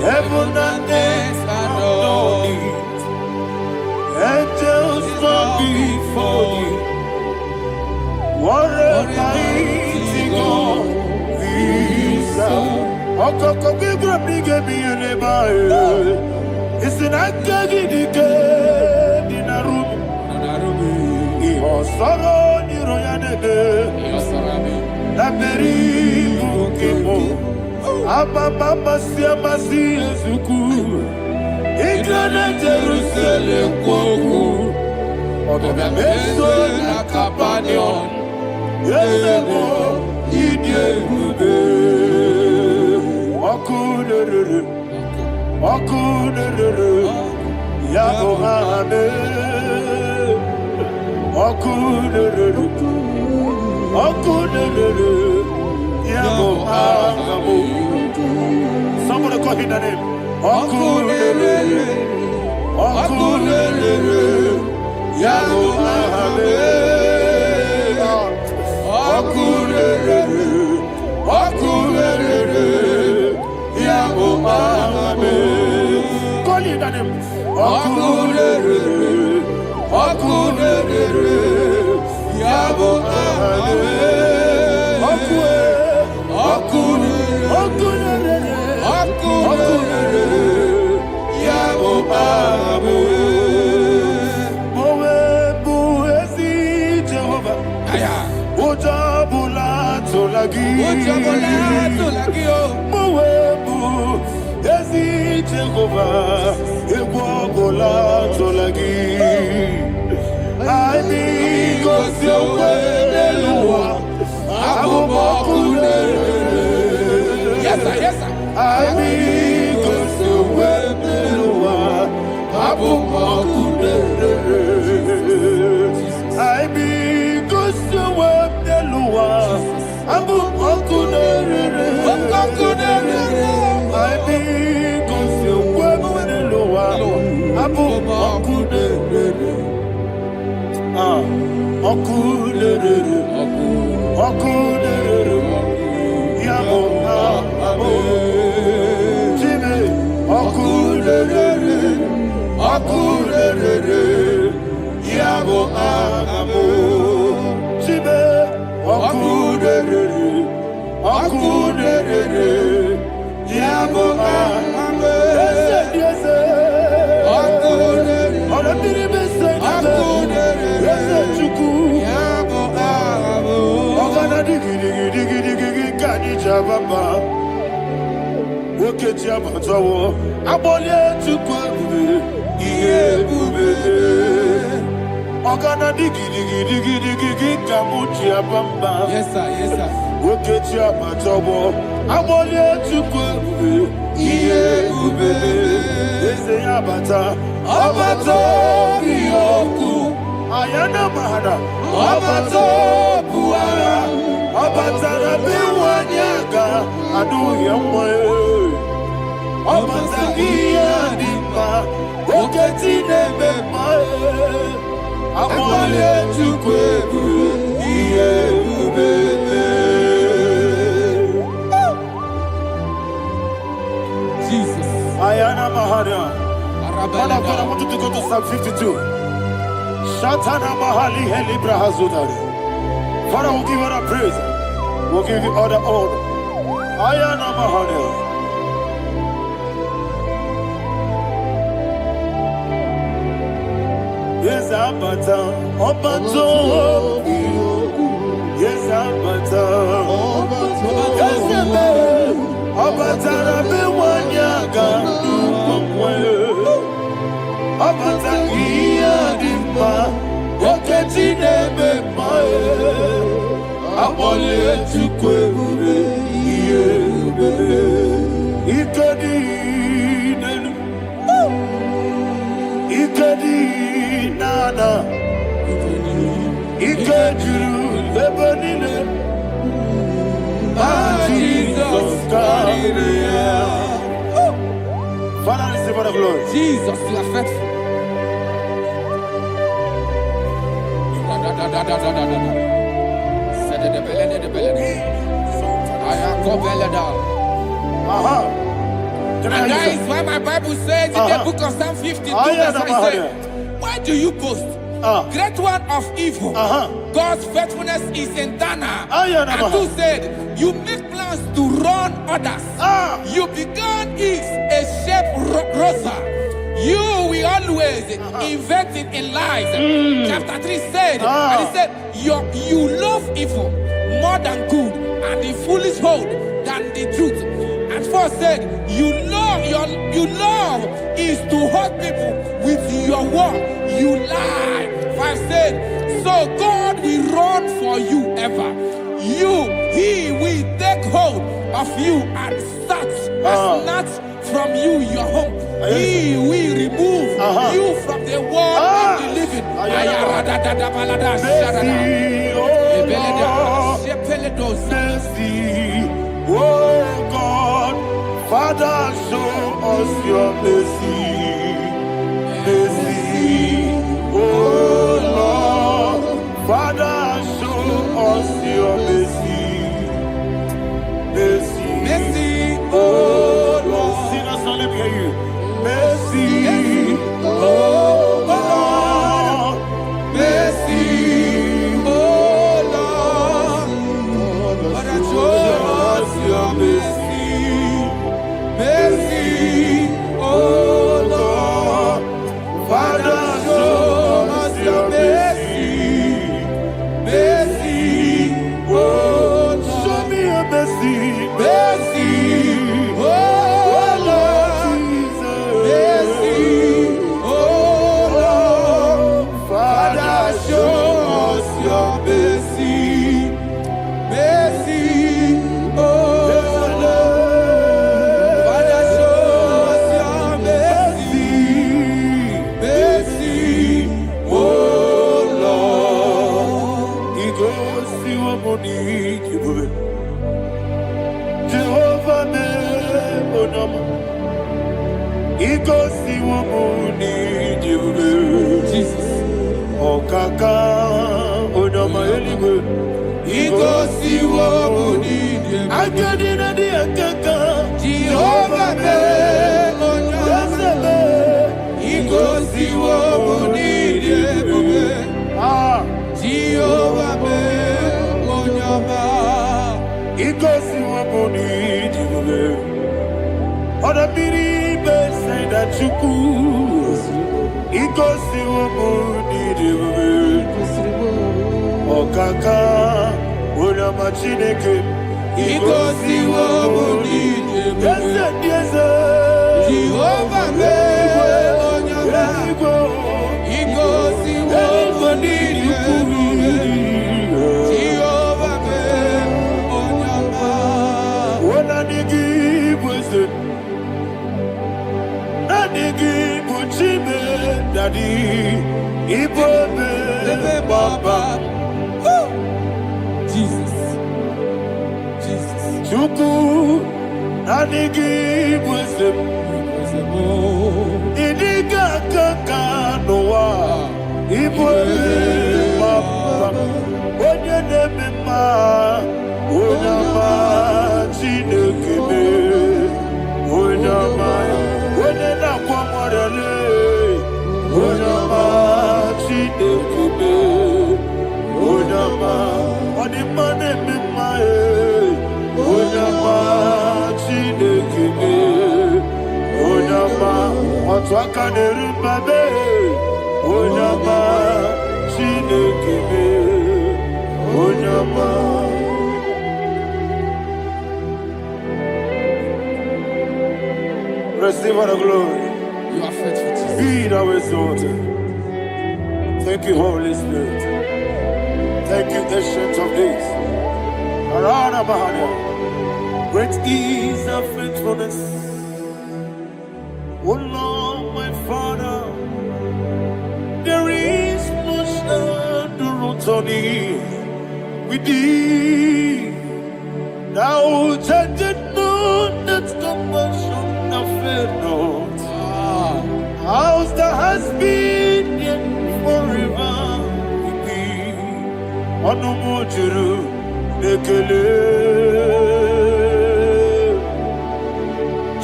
Heaven and earth adore it. Angels bow before you. What a mighty God we serve. Okoko bigro bige bi eneba. It's an akagidike dinarubi. Iho soro ni royanede. Laberi bukimo. Ababa siamasi ezuku Igrana Jerusalem kwoku Odoga meso na kapanion Yesemo idye gube Okunerere Yabo hame Okunerere Yabo hame. Somebody call him the name. Okunere, Yabo Ahame. Okunere, Yabo Ahame. Call him the name. Okunere, Yabo Ahame. Yes, sir. Ogana digi digi digi digi digi kamuchi abamba. Yes sir, yes sir. Wokechi abatobo. Abolie chukwe iye ubebe. Ese abata. Abato biyoku. Ayana mahada. Abato buara. Abata na biwanyaga. Adu yamwe. Abata iya dimba. Woketi nebe mae. Abole chukwe iye ubebe. Jesus. Ayana mahada. Father, I want you to go to Psalm 52. Shatana mahali heli brahazudari. Father, we'll give you all the praise. We'll give you all the honor. Ayana mahada. Yes, Abata, Obato, yes, Abata, yes, Abata, Bewanya, Abata, Iadimba, Oketine, Abole, Tukwe, Ikadi nana, ikaduru lebanile, Jesus God. Father, receive all the glory. Jesus, you are faithful. And that is why my Bible says in the book of Psalm 52, verse 5, why do you boast? Great one of evil. God's faithfulness is eternal. And who said, you make plans to run others. You began is a shape rosa. You will always invent it in lies. Chapter 3 said, and he said, you love evil more than good, and the foolish hold than the truth. And 4 said, you love is to hurt people with your word. You lie. 5 said, so God will run for you ever. He will take hold of you and snatch from you your home. He will remove you from the world of the living. Oh God, Father, show us your mercy. Mercy, oh Lord, Father, show us your mercy. Mercy, mercy, oh Lord. Sinners only hear you. Mercy, oh Lord. Mercy, oh Lord. Father, show us your mercy. Mercy, oh Lord. Father, show us your mercy. Mercy, oh Lord. Show me your mercy. Mercy, oh Lord. Mercy, oh Lord. Father, show us your mercy. Mercy, oh Lord. Father, show us your mercy. Mercy, oh Lord. He goes to a money. Jehovah, me, oh he goes to a money. Jesus. Oh, Kaka, oh, no, my anyway. He goes to a money. I got in a dear Kaka. Jehovah, oh, no, he goes to a money. Jehovah, oh, no, he goes to a money. Other people say that you could. He goes to a money. Oh, Kaka, Una Machineke, Igosi wo munije Jehovah me onyama Igosi wo munije Jehovah me onyama Wona nigi bwese Nadigi buchime Daddy Ibobe Baba Jesus Chuku Nadigi bwese Idiga kaka noa Ibobe Baba Onye nemema Onyama Chinekebe Onyama Onena kwa mwarele Onyama Chinekebe Onyama Onimane mimae Onyama Chinekebe Onyama Otwaka nerimbabe Onyama Chinekebe Onyama Receive all the glory. You are faithful, Jesus. Be thou exalted. Thank you, Holy Spirit. Thank you, Ancient of Days. Arana Bahania. Great is thy faithfulness. O Lord, my Father, there is no shadow to thee. With thee, thou changest not that compassion. Not. How's the has been yet forever with thee? Onomojuru nekele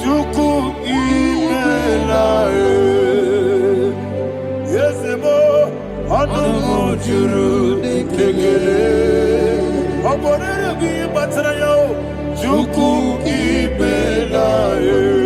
Chuku imelae Yesemo Onomojuru nekele Oborere bi batrayo Chuku imelae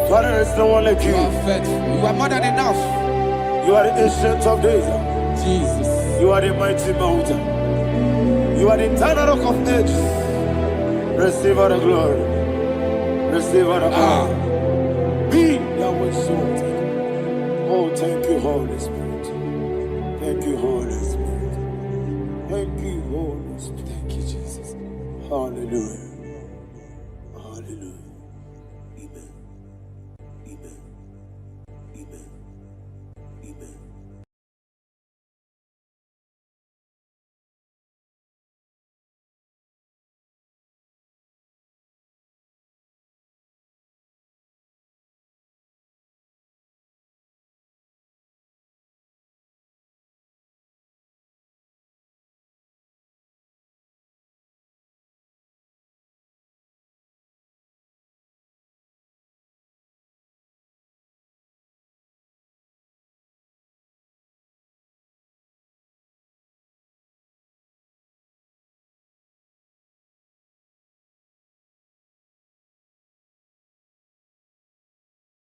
Father, there's no one like you. You are faithful. You are more than enough. You are the ancient of days. Jesus. You are the mighty mountain. You are the eternal rock of ages. Receive all the glory. Receive all the honor. Be thou exalted. Oh, thank you, Holy Spirit. Thank you, Holy Spirit. Thank you, Holy Spirit. Thank you, Jesus. Hallelujah.